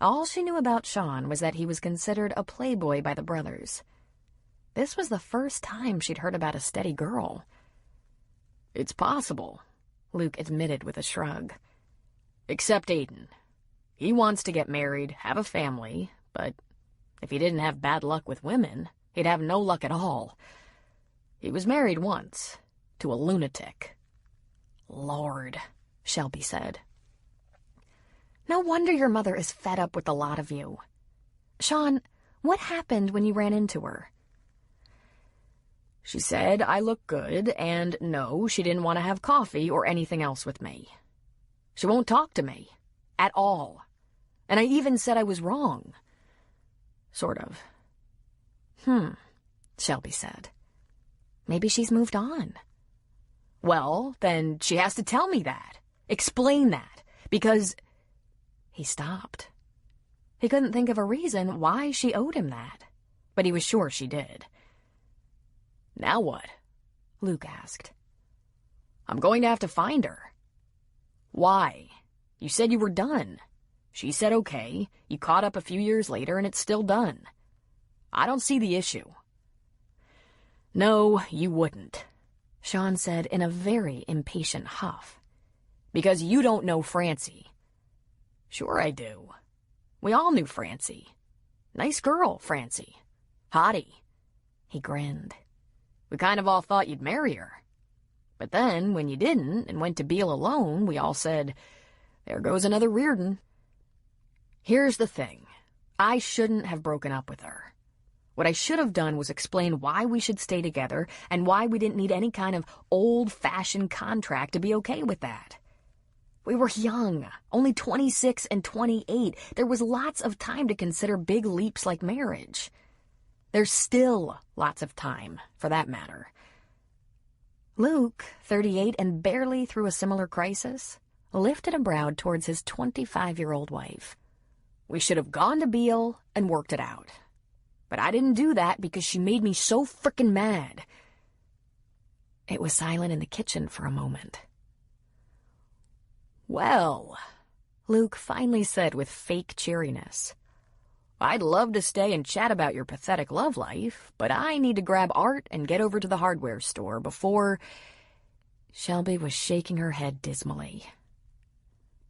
All she knew about Sean was that he was considered a playboy by the brothers. This was the first time she'd heard about a steady girl. "It's possible," Luke admitted with a shrug. "Except Aiden. He wants to get married, have a family, but if he didn't have bad luck with women, he'd have no luck at all. He was married once, to a lunatic." "Lord," Shelby said. "No wonder your mother is fed up with the lot of you. Sean, what happened when you ran into her?" "She said I looked good, and no, she didn't want to have coffee or anything else with me. She won't talk to me. At all. And I even said I was wrong. Sort of." Shelby said. "Maybe she's moved on." "Well, then she has to tell me that. Explain that. Because—" He stopped. He couldn't think of a reason why she owed him that, but he was sure she did. "Now what?" Luke asked. "I'm going to have to find her." "Why? You said you were done. She said okay, you caught up a few years later, and it's still done. I don't see the issue." "No, you wouldn't," Sean said in a very impatient huff. "Because you don't know Francie." "Sure I do. We all knew Francie. Nice girl, Francie. Hottie." He grinned. "We kind of all thought you'd marry her. But then, when you didn't and went to Beale alone, we all said, 'There goes another Reardon.' Here's the thing. I shouldn't have broken up with her. What I should have done was explain why we should stay together and why we didn't need any kind of old-fashioned contract to be okay with that. We were young, only 26 and 28. There was lots of time to consider big leaps like marriage. There's still lots of time, for that matter." Luke, 38 and barely through a similar crisis, lifted a brow towards his 25-year-old wife. "We should have gone to Beale and worked it out. But I didn't do that because she made me so frickin' mad." It was silent in the kitchen for a moment. "Well," Luke finally said with fake cheeriness, "I'd love to stay and chat about your pathetic love life, but I need to grab Art and get over to the hardware store before—" Shelby was shaking her head dismally.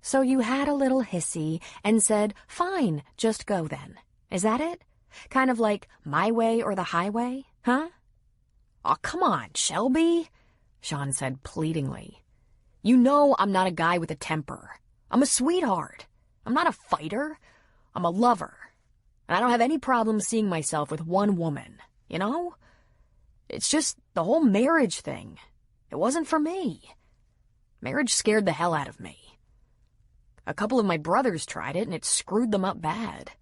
"So you had a little hissy and said, 'Fine, just go then.' Is that it? Kind of like my way or the highway, huh?" "Oh, come on, Shelby," Sean said pleadingly. "You know I'm not a guy with a temper. I'm a sweetheart. I'm not a fighter. I'm a lover. And I don't have any problem seeing myself with one woman, you know? It's just the whole marriage thing. It wasn't for me. Marriage scared the hell out of me. A couple of my brothers tried it, and it screwed them up bad.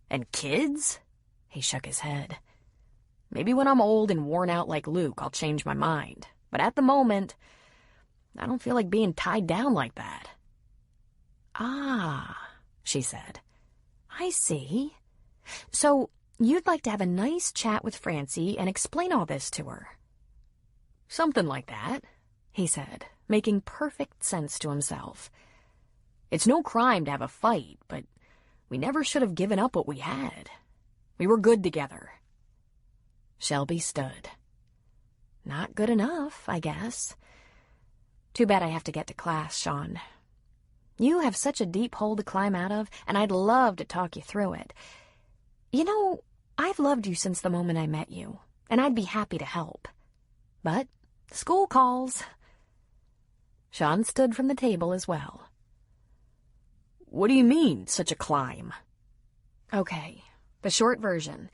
And kids?" He shook his head. "Maybe when I'm old and worn out like Luke, I'll change my mind. But at the moment, I don't feel like being tied down like that." "Ah," she said. "I see. So you'd like to have a nice chat with Francie and explain all this to her." "Something like that," he said, making perfect sense to himself. "It's no crime to have a fight, but we never should have given up what we had. We were good together." Shelby stood. "Not good enough, I guess. Too bad I have to get to class, Sean. You have such a deep hole to climb out of, and I'd love to talk you through it. You know, I've loved you since the moment I met you, and I'd be happy to help. But school calls." Sean stood from the table as well. "What do you mean, such a climb?" "Okay, the short version.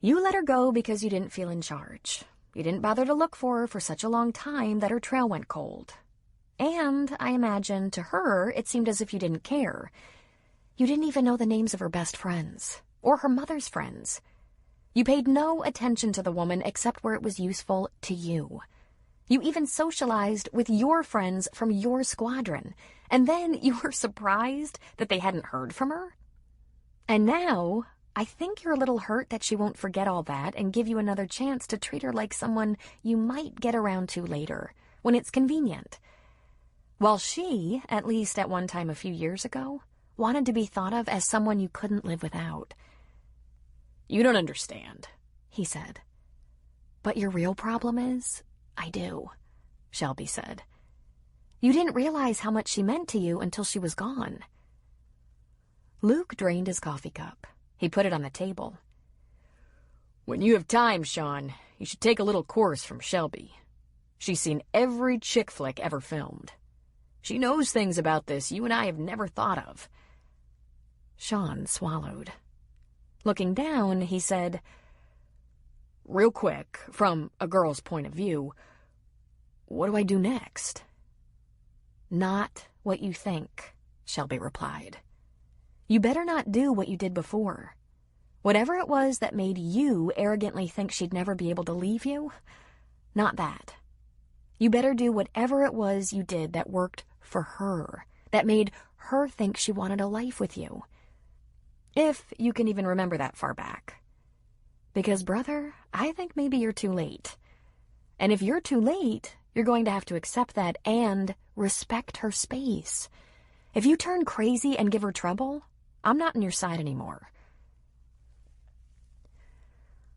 You let her go because you didn't feel in charge. You didn't bother to look for her for such a long time that her trail went cold. And, I imagine, to her, it seemed as if you didn't care. You didn't even know the names of her best friends, or her mother's friends. You paid no attention to the woman except where it was useful to you. You even socialized with your friends from your squadron, and then you were surprised that they hadn't heard from her? And now, I think you're a little hurt that she won't forget all that and give you another chance to treat her like someone you might get around to later, when it's convenient. While she, at least at one time a few years ago, wanted to be thought of as someone you couldn't live without. You don't understand, he said. But your real problem is, I do, Shelby said. You didn't realize how much she meant to you until she was gone. Luke drained his coffee cup. He put it on the table. When you have time, Sean, you should take a little course from Shelby. She's seen every chick flick ever filmed. She knows things about this you and I have never thought of. Sean swallowed. Looking down, he said, Real quick, from a girl's point of view, what do I do next? Not what you think, Shelby replied. You better not do what you did before. Whatever it was that made you arrogantly think she'd never be able to leave you, not that. You better do whatever it was you did that worked for her, that made her think she wanted a life with you. If you can even remember that far back. Because, brother, I think maybe you're too late. And if you're too late, you're going to have to accept that and respect her space. If you turn crazy and give her trouble, I'm not on your side anymore.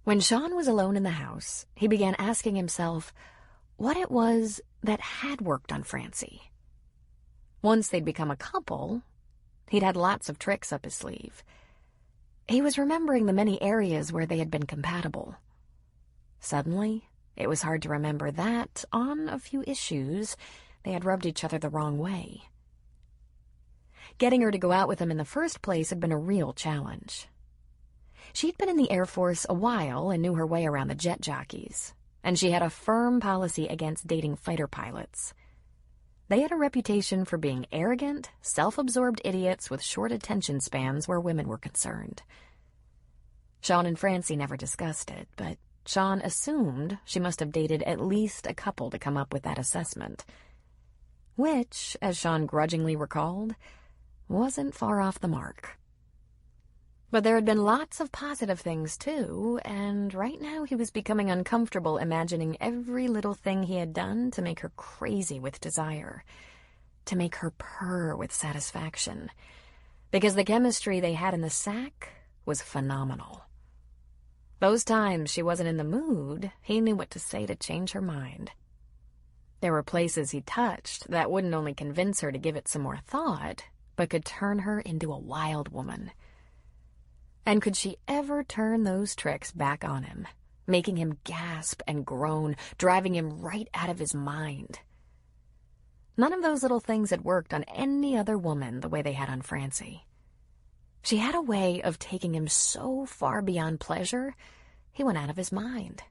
When Sean was alone in the house, he began asking himself what it was that had worked on Francie. Once they'd become a couple, he'd had lots of tricks up his sleeve. He was remembering the many areas where they had been compatible. Suddenly, it was hard to remember that, on a few issues, they had rubbed each other the wrong way. Getting her to go out with him in the first place had been a real challenge. She'd been in the Air Force a while and knew her way around the jet jockeys, and she had a firm policy against dating fighter pilots. They had a reputation for being arrogant, self-absorbed idiots with short attention spans where women were concerned. Sean and Francie never discussed it, but Sean assumed she must have dated at least a couple to come up with that assessment, which, as Sean grudgingly recalled, wasn't far off the mark. But there had been lots of positive things, too, and right now he was becoming uncomfortable imagining every little thing he had done to make her crazy with desire, to make her purr with satisfaction, because the chemistry they had in the sack was phenomenal. Those times she wasn't in the mood, he knew what to say to change her mind. There were places he touched that wouldn't only convince her to give it some more thought, but could turn her into a wild woman. And could she ever turn those tricks back on him, making him gasp and groan, driving him right out of his mind? None of those little things had worked on any other woman the way they had on Francie. She had a way of taking him so far beyond pleasure, he went out of his mind.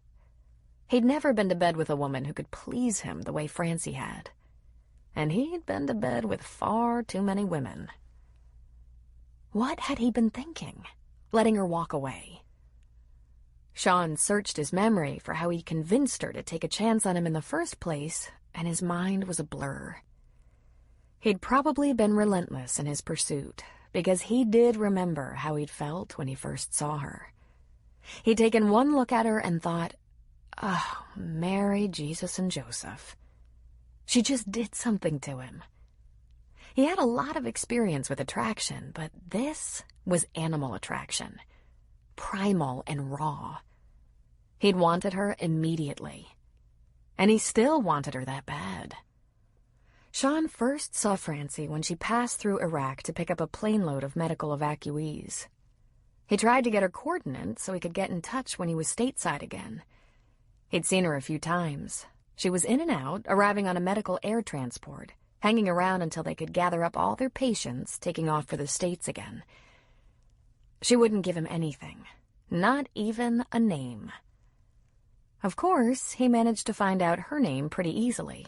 He'd never been to bed with a woman who could please him the way Francie had. And he'd been to bed with far too many women. What had he been thinking, letting her walk away? Sean searched his memory for how he'd convinced her to take a chance on him in the first place, and his mind was a blur. He'd probably been relentless in his pursuit, because he did remember how he'd felt when he first saw her. He'd taken one look at her and thought, oh, Mary, Jesus, and Joseph. She just did something to him. He had a lot of experience with attraction, but this was animal attraction, primal and raw. He'd wanted her immediately, and he still wanted her that bad. Sean first saw Francie when she passed through Iraq to pick up a plane load of medical evacuees. He tried to get her coordinates so he could get in touch when he was stateside again. He'd seen her a few times. She was in and out, arriving on a medical air transport, hanging around until they could gather up all their patients, taking off for the States again. She wouldn't give him anything, not even a name. Of course, he managed to find out her name pretty easily,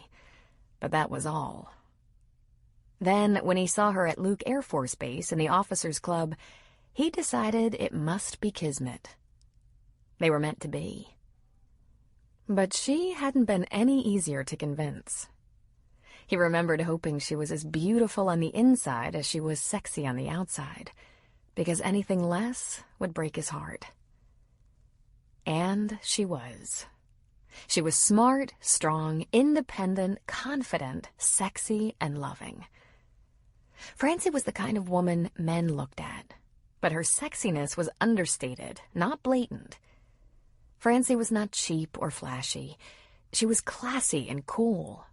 but that was all. Then, when he saw her at Luke Air Force Base in the Officers Club, he decided it must be kismet. They were meant to be. But she hadn't been any easier to convince. He remembered hoping she was as beautiful on the inside as she was sexy on the outside, because anything less would break his heart. And she was. She was smart, strong, independent, confident, sexy, and loving. Francie was the kind of woman men looked at, but her sexiness was understated, not blatant. Francie was not cheap or flashy. She was classy and cool.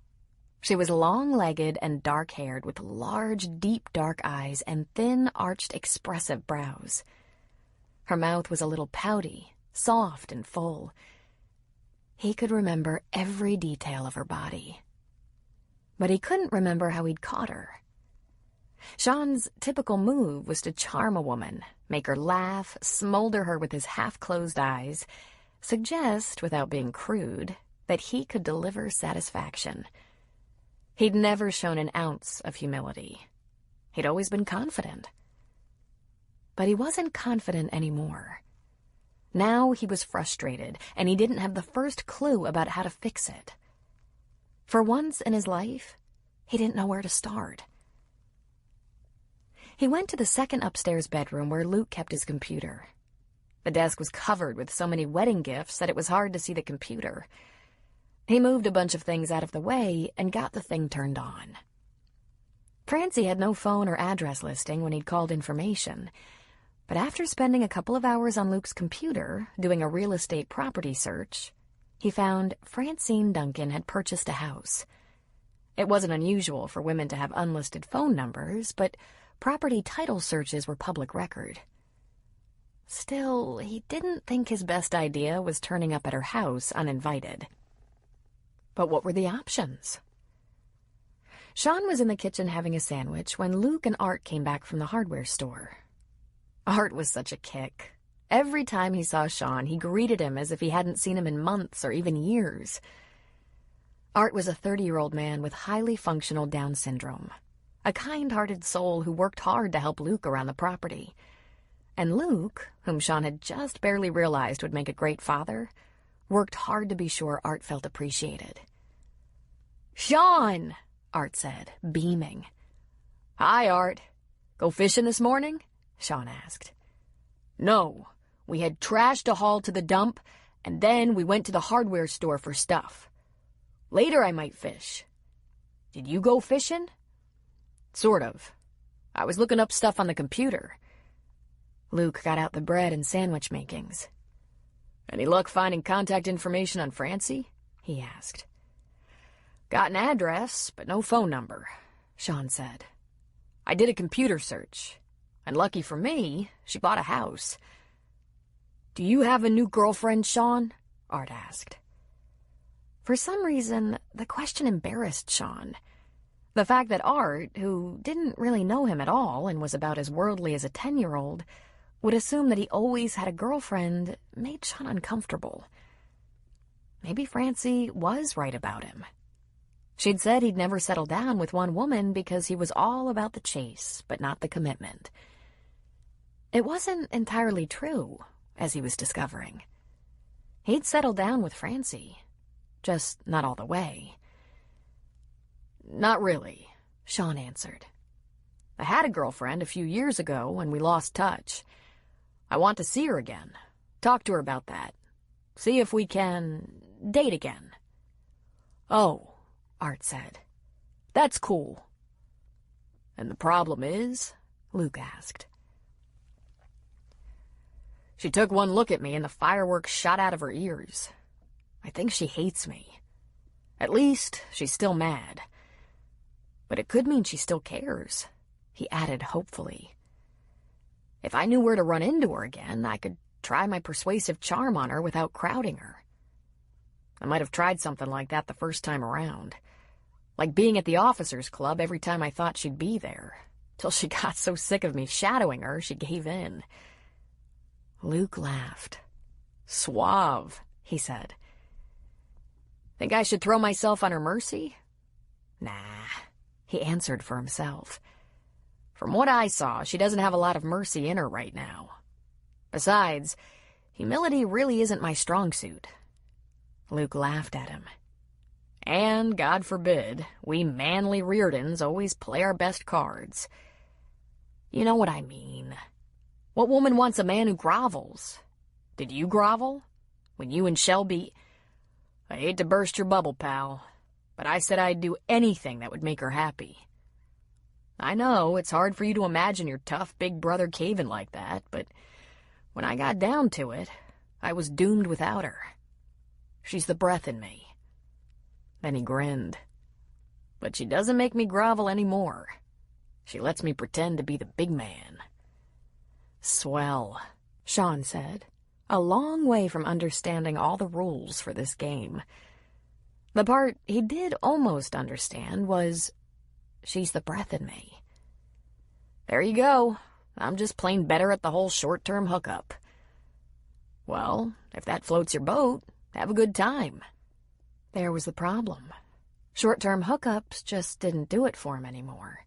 She was long-legged and dark-haired with large, deep dark eyes and thin, arched, expressive brows. Her mouth was a little pouty, soft and full. He could remember every detail of her body. But he couldn't remember how he'd caught her. Sean's typical move was to charm a woman, make her laugh, smolder her with his half-closed eyes, suggest, without being crude, that he could deliver satisfaction. He'd never shown an ounce of humility. He'd always been confident. But he wasn't confident anymore. Now he was frustrated, and he didn't have the first clue about how to fix it. For once in his life, he didn't know where to start. He went to the second upstairs bedroom where Luke kept his computer. The desk was covered with so many wedding gifts that it was hard to see the computer. He moved a bunch of things out of the way and got the thing turned on. Francie had no phone or address listing when he'd called information, but after spending a couple of hours on Luke's computer doing a real estate property search, he found Francine Duncan had purchased a house. It wasn't unusual for women to have unlisted phone numbers, but property title searches were public record. Still, he didn't think his best idea was turning up at her house uninvited. But what were the options? Sean was in the kitchen having a sandwich when Luke and Art came back from the hardware store. Art was such a kick. Every time he saw Sean, he greeted him as if he hadn't seen him in months or even years. Art was a 30-year-old man with highly functional Down syndrome, a kind-hearted soul who worked hard to help Luke around the property. And Luke, whom Sean had just barely realized would make a great father, worked hard to be sure Art felt appreciated. "Sean!" Art said, beaming. "Hi, Art. Go fishing this morning?" Sean asked. "No. We had trash to haul to the dump, and then we went to the hardware store for stuff. Later I might fish. Did you go fishing?" "Sort of. I was looking up stuff on the computer." Luke got out the bread and sandwich makings. "Any luck finding contact information on Francie?" he asked. "Got an address, but no phone number," Sean said. "I did a computer search, and lucky for me, she bought a house." "Do you have a new girlfriend, Sean?" Art asked. For some reason, the question embarrassed Sean. The fact that Art, who didn't really know him at all and was about as worldly as a 10-year-old, would assume that he always had a girlfriend made Sean uncomfortable. Maybe Francie was right about him. She'd said he'd never settle down with one woman because he was all about the chase, but not the commitment. It wasn't entirely true, as he was discovering. He'd settled down with Francie, just not all the way. "Not really," Sean answered. "I had a girlfriend a few years ago when we lost touch. I want to see her again, talk to her about that, see if we can date again." "Oh," Art said. "That's cool." "And the problem is?" Luke asked. "She took one look at me and the fireworks shot out of her ears. I think she hates me. At least, she's still mad. But it could mean she still cares," he added hopefully. "If I knew where to run into her again, I could try my persuasive charm on her without crowding her. I might have tried something like that the first time around, like being at the Officers Club every time I thought she'd be there, till she got so sick of me shadowing her she gave in." Luke laughed. "Suave," he said. "Think I should throw myself on her mercy?" "Nah," he answered for himself. From what I saw, she doesn't have a lot of mercy in her right now. Besides, humility really isn't my strong suit. Luke laughed at him. And, God forbid, we manly Reardons always play our best cards. You know what I mean. What woman wants a man who grovels? Did you grovel? When you and Shelby... I hate to burst your bubble, pal, but I said I'd do anything that would make her happy. I know, it's hard for you to imagine your tough big brother caving like that, but when I got down to it, I was doomed without her. She's the breath in me. Then he grinned. But she doesn't make me grovel anymore. She lets me pretend to be the big man. Swell, Sean said, a long way from understanding all the rules for this game. The part he did almost understand was, she's the breath in me. There you go. I'm just plain better at the whole short-term hookup. Well, if that floats your boat, have a good time. There was the problem. Short-term hookups just didn't do it for him anymore.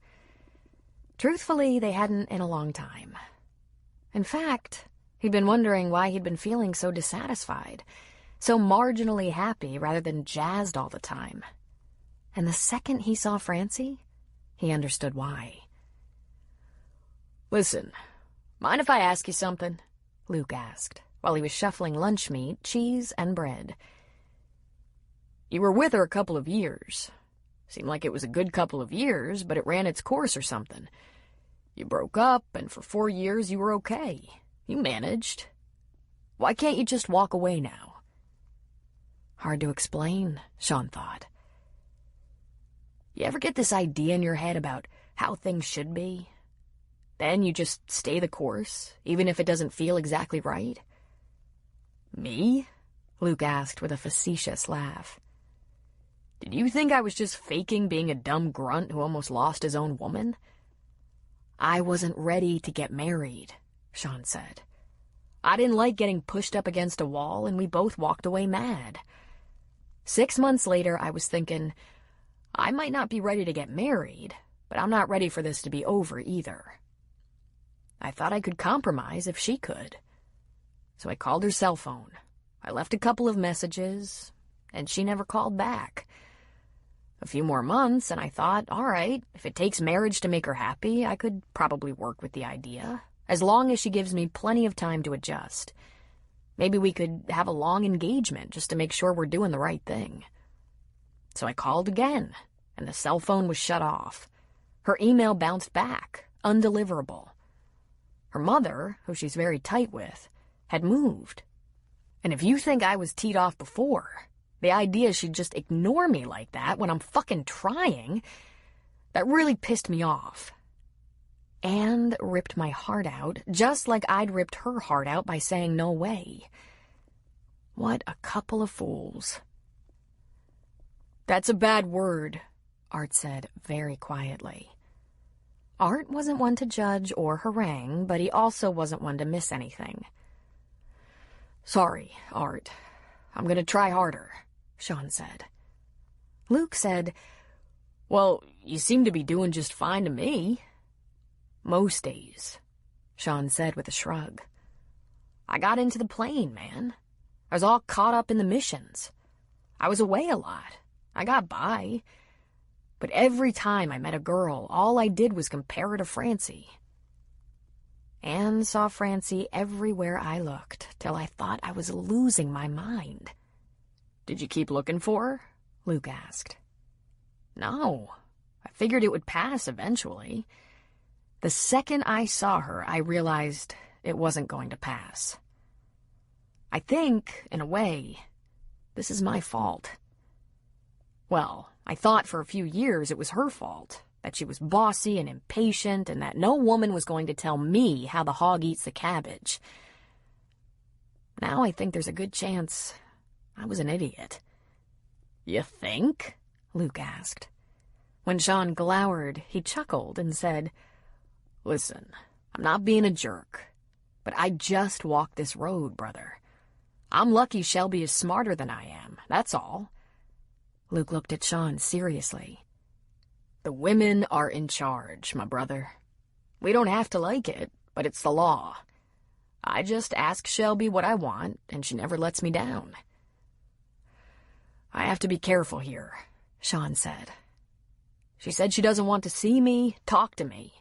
Truthfully, they hadn't in a long time. In fact, he'd been wondering why he'd been feeling so dissatisfied, so marginally happy rather than jazzed all the time. And the second he saw Francie, he understood why. Listen, mind if I ask you something? Luke asked, while he was shuffling lunch meat, cheese, and bread. You were with her a couple of years. Seemed like it was a good couple of years, but it ran its course or something. You broke up, and for 4 years you were okay. You managed. Why can't you just walk away now? Hard to explain, Sean thought. You ever get this idea in your head about how things should be? Then you just stay the course, even if it doesn't feel exactly right? Me? Luke asked with a facetious laugh. Did you think I was just faking being a dumb grunt who almost lost his own woman? I wasn't ready to get married, Sean said. I didn't like getting pushed up against a wall, and we both walked away mad. 6 months later, I was thinking, I might not be ready to get married, but I'm not ready for this to be over either. I thought I could compromise if she could. So I called her cell phone. I left a couple of messages, and she never called back. A few more months, and I thought, all right, if it takes marriage to make her happy, I could probably work with the idea, as long as she gives me plenty of time to adjust. Maybe we could have a long engagement just to make sure we're doing the right thing. So I called again, and the cell phone was shut off. Her email bounced back, undeliverable. Her mother, who she's very tight with, had moved. And if you think I was teed off before, the idea she'd just ignore me like that when I'm fucking trying, that really pissed me off. And ripped my heart out, just like I'd ripped her heart out by saying no way. What a couple of fools. That's a bad word, Art said very quietly. Art wasn't one to judge or harangue, but he also wasn't one to miss anything. Sorry, Art. I'm gonna try harder, Sean said. Luke said, Well, you seem to be doing just fine to me. Most days, Sean said with a shrug. I got into the plane, man. I was all caught up in the missions. I was away a lot. I got by. But every time I met a girl, all I did was compare her to Francie. And saw Francie everywhere I looked, till I thought I was losing my mind. Did you keep looking for her? Luke asked. No. I figured it would pass eventually. The second I saw her, I realized it wasn't going to pass. I think, in a way, this is my fault. Well, I thought for a few years it was her fault, that she was bossy and impatient, and that no woman was going to tell me how the hog eats the cabbage. Now I think there's a good chance I was an idiot. You think? Luke asked. When Sean glowered, he chuckled and said, Listen, I'm not being a jerk, but I just walked this road, brother. I'm lucky Shelby is smarter than I am, that's all. Luke looked at Sean seriously. The women are in charge, my brother. We don't have to like it, but it's the law. I just ask Shelby what I want, and she never lets me down. I have to be careful here, Sean said. She said she doesn't want to see me, talk to me.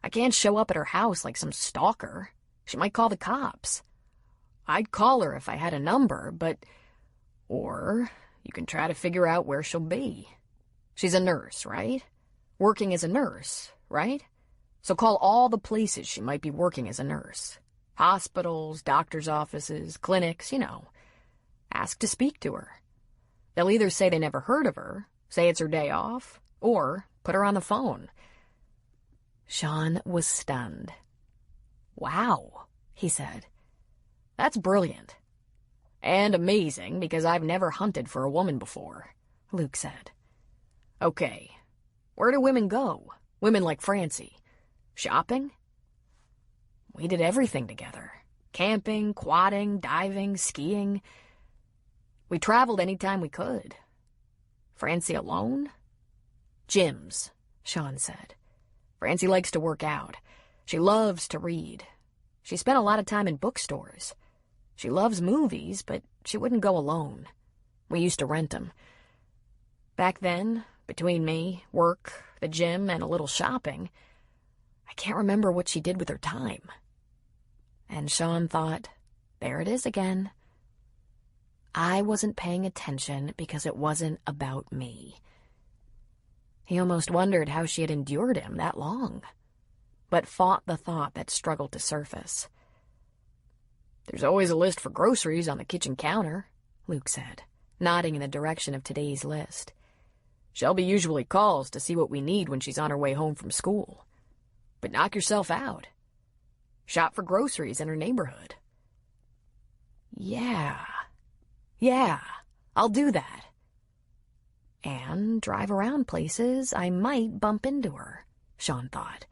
I can't show up at her house like some stalker. She might call the cops. I'd call her if I had a number, but... Or you can try to figure out where she'll be. She's a nurse, right? Working as a nurse, right? So call all the places she might be working as a nurse. Hospitals, doctor's offices, clinics, you know. Ask to speak to her. They'll either say they never heard of her, say it's her day off, or put her on the phone. Sean was stunned. Wow, he said. That's brilliant. And amazing, because I've never hunted for a woman before, Luke said. Okay, where do women go? Women like Francie. Shopping? We did everything together. Camping, quadding, diving, skiing. We traveled anytime we could. Francie alone? Gyms, Sean said. Francie likes to work out. She loves to read. She spent a lot of time in bookstores. She loves movies, but she wouldn't go alone. We used to rent them. Back then, between me, work, the gym, and a little shopping, I can't remember what she did with her time. And Sean thought, there it is again. I wasn't paying attention because it wasn't about me. He almost wondered how she had endured him that long, but fought the thought that struggled to surface. There's always a list for groceries on the kitchen counter, Luke said, nodding in the direction of today's list. Shelby usually calls to see what we need when she's on her way home from school. But knock yourself out. Shop for groceries in her neighborhood. Yeah, I'll do that. And drive around places I might bump into her, Sean thought.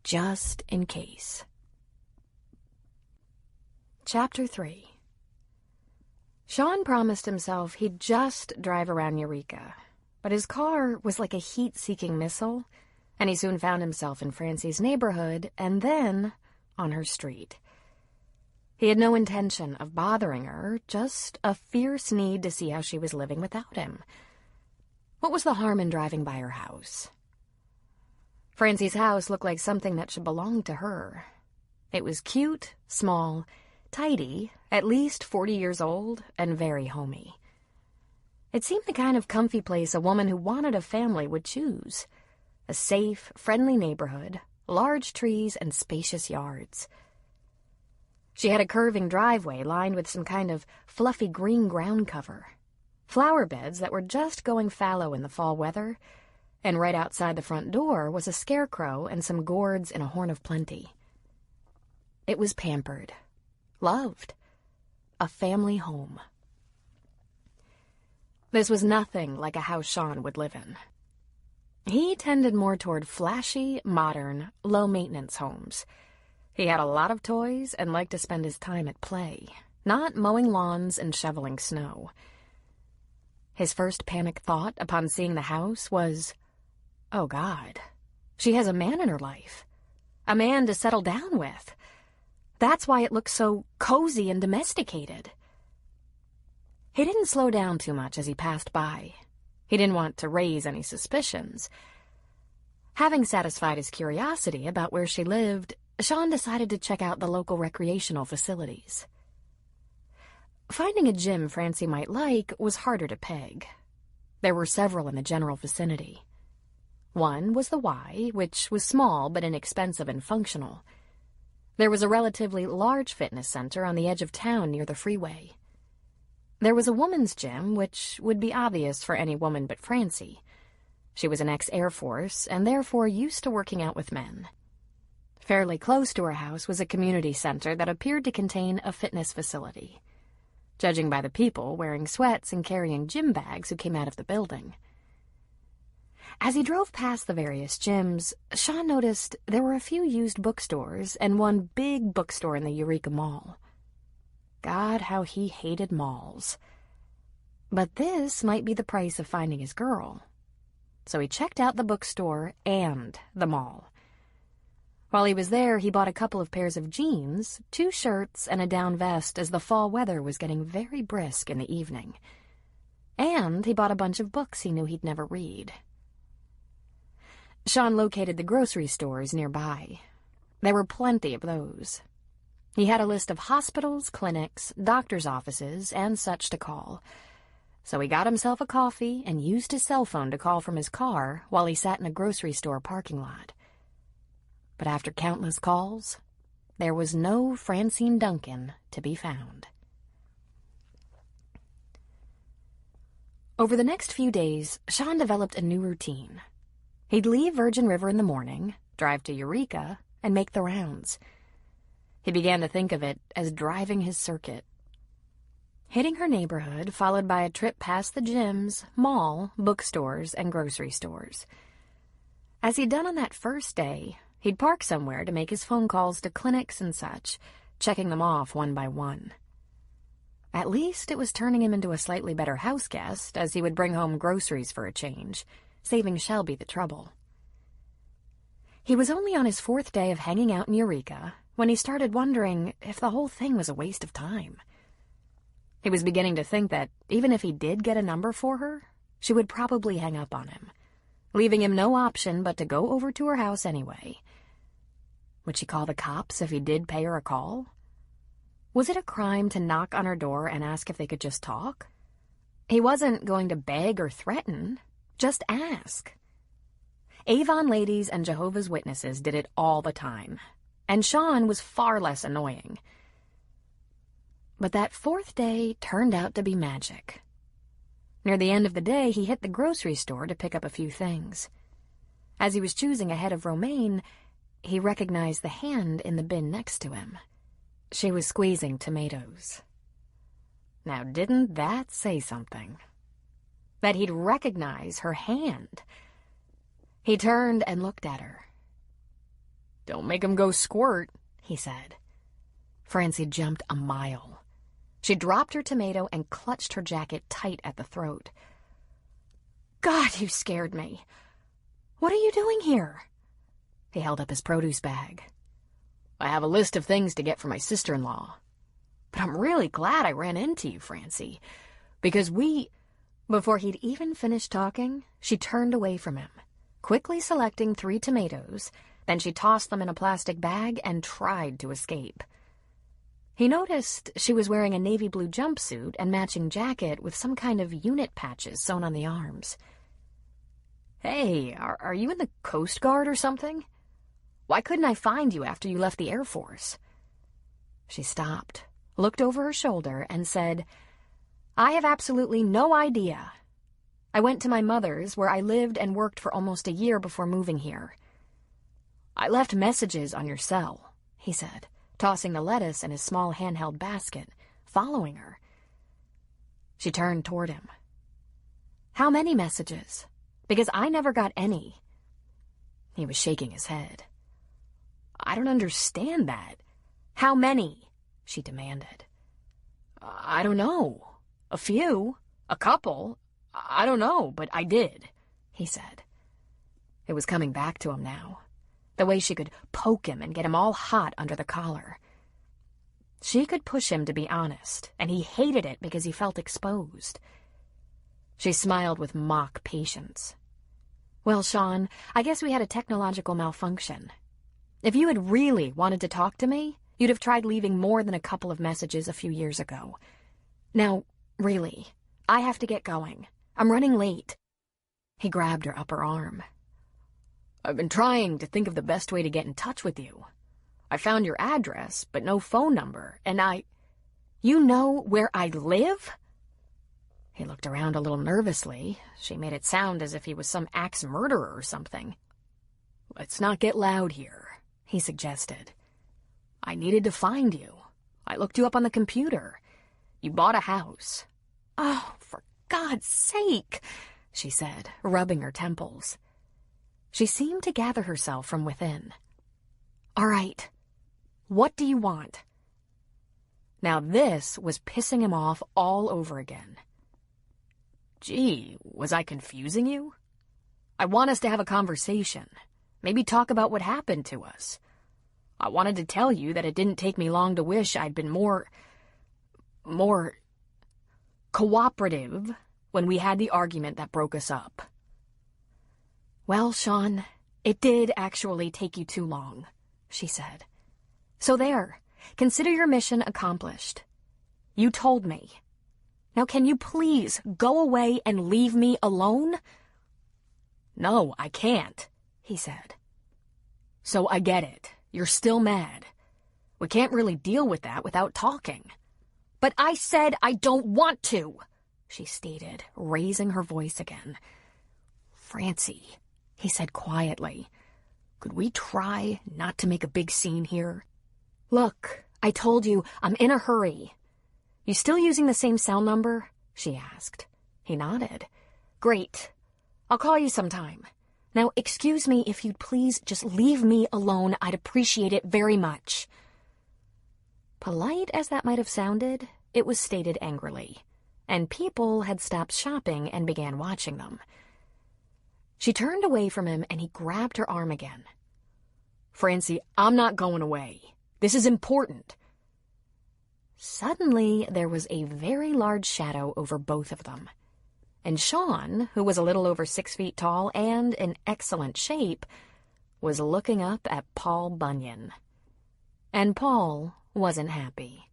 Just in case. Chapter 3. Sean promised himself he'd just drive around Eureka, but his car was like a heat-seeking missile, and he soon found himself in Francie's neighborhood and then on her street. He had no intention of bothering her, just a fierce need to see how she was living without him. What was the harm in driving by her house? Francie's house looked like something that should belong to her. It was cute, small, tidy, at least 40 years old, and very homey. It seemed the kind of comfy place a woman who wanted a family would choose. A safe, friendly neighborhood, large trees, and spacious yards. She had a curving driveway lined with some kind of fluffy green ground cover, flower beds that were just going fallow in the fall weather, and right outside the front door was a scarecrow and some gourds in a horn of plenty. It was pampered, loved, a family home. This was nothing like a house Sean would live in. He tended more toward flashy, modern, low-maintenance homes. He had a lot of toys and liked to spend his time at play, not mowing lawns and shoveling snow. His first panic thought upon seeing the house was, oh God, she has a man in her life. A man to settle down with. That's why it looks so cozy and domesticated. He didn't slow down too much as he passed by. He didn't want to raise any suspicions. Having satisfied his curiosity about where she lived, Sean decided to check out the local recreational facilities. Finding a gym Francie might like was harder to peg. There were several in the general vicinity. One was the Y, which was small but inexpensive and functional. There was a relatively large fitness center on the edge of town near the freeway. There was a woman's gym, which would be obvious for any woman but Francie. She was an ex-Air Force and therefore used to working out with men. Fairly close to her house was a community center that appeared to contain a fitness facility, judging by the people wearing sweats and carrying gym bags who came out of the building. As he drove past the various gyms, Sean noticed there were a few used bookstores and one big bookstore in the Eureka Mall. God, how he hated malls. But this might be the price of finding his girl. so he checked out the bookstore and the mall. While he was there, he bought a couple of pairs of jeans, 2 shirts, and a down vest as the fall weather was getting very brisk in the evening. And he bought a bunch of books he knew he'd never read. Sean located the grocery stores nearby. There were plenty of those. He had a list of hospitals, clinics, doctors' offices, and such to call. So he got himself a coffee and used his cell phone to call from his car while he sat in a grocery store parking lot. But after countless calls, there was no Francine Duncan to be found. Over the next few days, Sean developed a new routine. He'd leave Virgin River in the morning, drive to Eureka, and make the rounds. He began to think of it as driving his circuit. Hitting her neighborhood, followed by a trip past the gyms, mall, bookstores, and grocery stores. As he'd done on that first day, he'd park somewhere to make his phone calls to clinics and such, checking them off one by one. At least it was turning him into a slightly better house guest, as he would bring home groceries for a change, saving Shelby the trouble. He was only on his 4th day of hanging out in Eureka when he started wondering if the whole thing was a waste of time. He was beginning to think that even if he did get a number for her, she would probably hang up on him, leaving him no option but to go over to her house anyway. Would she call the cops if he did pay her a call? Was it a crime to knock on her door and ask if they could just talk? He wasn't going to beg or threaten, just ask. Avon ladies and Jehovah's Witnesses did it all the time, and Sean was far less annoying. But that 4th day turned out to be magic. Near the end of the day, he hit the grocery store to pick up a few things. As he was choosing ahead of Romaine, he recognized the hand in the bin next to him. She was squeezing tomatoes. Now, didn't that say something? That he'd recognize her hand. He turned and looked at her. "Don't make him go squirt," he said. Francie jumped a mile. She dropped her tomato and clutched her jacket tight at the throat. "God, you scared me. What are you doing here?" He held up his produce bag. "I have a list of things to get for my sister-in-law. But I'm really glad I ran into you, Francie, because Before he'd even finished talking, she turned away from him, quickly selecting 3 tomatoes. Then she tossed them in a plastic bag and tried to escape. He noticed she was wearing a navy blue jumpsuit and matching jacket with some kind of unit patches sewn on the arms. "Hey, are you in the Coast Guard or something? Why couldn't I find you after you left the Air Force?" She stopped, looked over her shoulder, and said, "I have absolutely no idea. I went to my mother's, where I lived and worked for almost a year before moving here." "I left messages on your cell," he said, tossing the lettuce in his small handheld basket, following her. She turned toward him. "How many messages? Because I never got any." He was shaking his head. "I don't understand that." "How many?" she demanded. "I don't know. A few. A couple. I don't know, but I did," he said. It was coming back to him now. The way she could poke him and get him all hot under the collar. She could push him to be honest, and he hated it because he felt exposed. She smiled with mock patience. "Well, Sean, I guess we had a technological malfunction. If you had really wanted to talk to me, you'd have tried leaving more than a couple of messages a few years ago. Now, really, I have to get going. I'm running late." He grabbed her upper arm. "I've been trying to think of the best way to get in touch with you. I found your address, but no phone number, and You know where I live?" He looked around a little nervously. She made it sound as if he was some axe murderer or something. "Let's not get loud here," he suggested. "I needed to find you. I looked you up on the computer. You bought a house." "Oh, for God's sake," she said, rubbing her temples. She seemed to gather herself from within. "All right. What do you want?" Now this was pissing him off all over again. "Gee, was I confusing you?" I want us to have a conversation. Maybe talk about what happened to us. I wanted to tell you that it didn't take me long to wish I'd been more cooperative when we had the argument that broke us up. Well, Sean, it did actually take you too long, she said. So there, consider your mission accomplished. You told me. Now can you please go away and leave me alone? No, I can't, he said. So I get it. You're still mad. We can't really deal with that without talking. But I said I don't want to, she stated, raising her voice again. Francie, he said quietly, could we try not to make a big scene here? Look, I told you I'm in a hurry. You still using the same cell number? She asked. He nodded. Great. I'll call you sometime. Now, excuse me if you'd please just leave me alone. I'd appreciate it very much. Polite as that might have sounded, it was stated angrily, and people had stopped shopping and began watching them. She turned away from him, and he grabbed her arm again. Francie, I'm not going away. This is important. Suddenly, there was a very large shadow over both of them. And Sean, who was a little over 6 feet tall and in excellent shape, was looking up at Paul Bunyan. And Paul wasn't happy.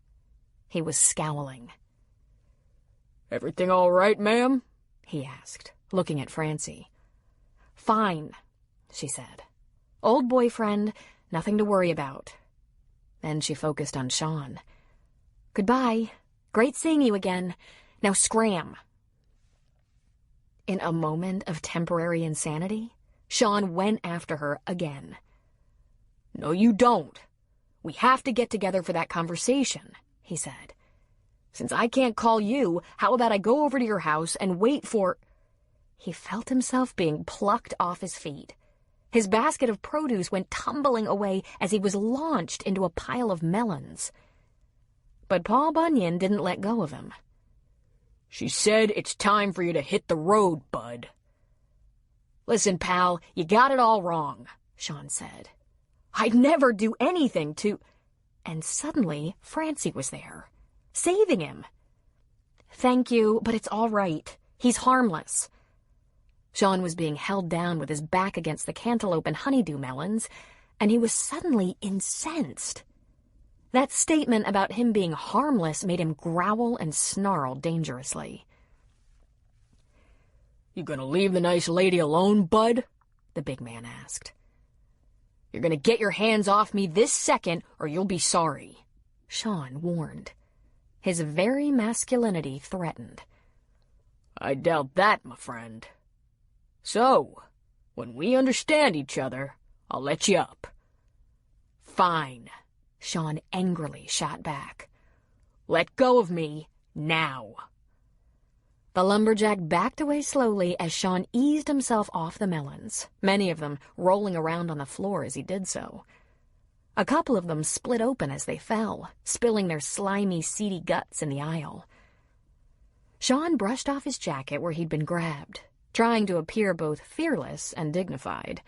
He was scowling. Everything all right, ma'am? He asked, looking at Francie. Fine, she said. Old boyfriend, nothing to worry about. Then she focused on Sean. Goodbye. Great seeing you again. Now scram. In a moment of temporary insanity, Sean went after her again. No, you don't. We have to get together for that conversation, he said. Since I can't call you, how about I go over to your house and wait for... He felt himself being plucked off his feet. His basket of produce went tumbling away as he was launched into a pile of melons. But Paul Bunyan didn't let go of him. She said it's time for you to hit the road, bud. Listen, pal, you got it all wrong, Sean said. I'd never do anything to... And suddenly, Francie was there, saving him. Thank you, but it's all right. He's harmless. Sean was being held down with his back against the cantaloupe and honeydew melons, and he was suddenly incensed. That statement about him being harmless made him growl and snarl dangerously. You gonna leave the nice lady alone, bud? The big man asked. You're gonna get your hands off me this second, or you'll be sorry, Sean warned. His very masculinity threatened. I doubt that, my friend. So, when we understand each other, I'll let you up. Fine, Sean angrily shot back. Let go of me, now. The lumberjack backed away slowly as Sean eased himself off the melons, many of them rolling around on the floor as he did so. A couple of them split open as they fell, spilling their slimy, seedy guts in the aisle. Sean brushed off his jacket where he'd been grabbed, trying to appear both fearless and dignified.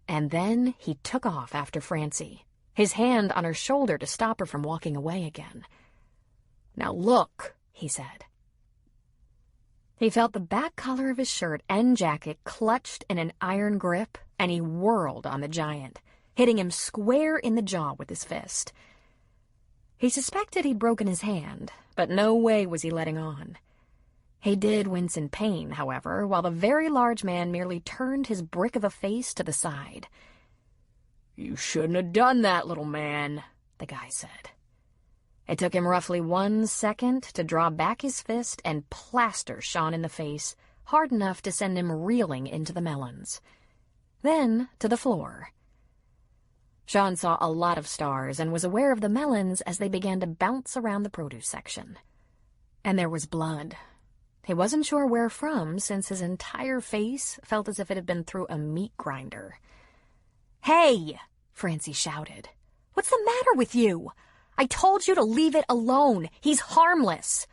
And then he took off after Francie, his hand on her shoulder to stop her from walking away again. Now look, he said. He felt the back collar of his shirt and jacket clutched in an iron grip, and he whirled on the giant, hitting him square in the jaw with his fist. He suspected he'd broken his hand, but no way was he letting on. He did wince in pain, however, while the very large man merely turned his brick of a face to the side. You shouldn't have done that, little man, the guy said. It took him roughly 1 second to draw back his fist and plaster Sean in the face, hard enough to send him reeling into the melons. Then to the floor. Sean saw a lot of stars and was aware of the melons as they began to bounce around the produce section. And there was blood. He wasn't sure where from, since his entire face felt as if it had been through a meat grinder. "Hey!" Francie shouted. "What's the matter with you? I told you to leave it alone. He's harmless."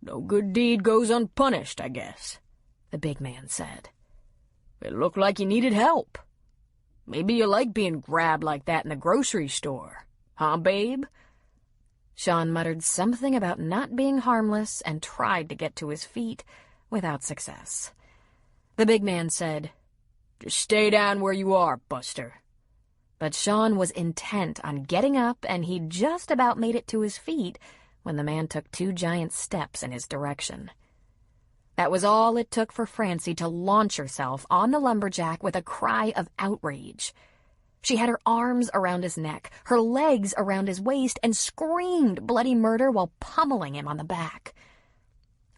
No good deed goes unpunished, I guess, the big man said. It looked like you needed help. Maybe you like being grabbed like that in the grocery store. Huh, babe?" Sean muttered something about not being harmless and tried to get to his feet without success. The big man said, "Just stay down where you are, Buster." But Sean was intent on getting up, and he'd just about made it to his feet when the man took 2 giant steps in his direction. That was all it took for Francie to launch herself on the lumberjack with a cry of outrage. She had her arms around his neck, her legs around his waist, and screamed bloody murder while pummeling him on the back.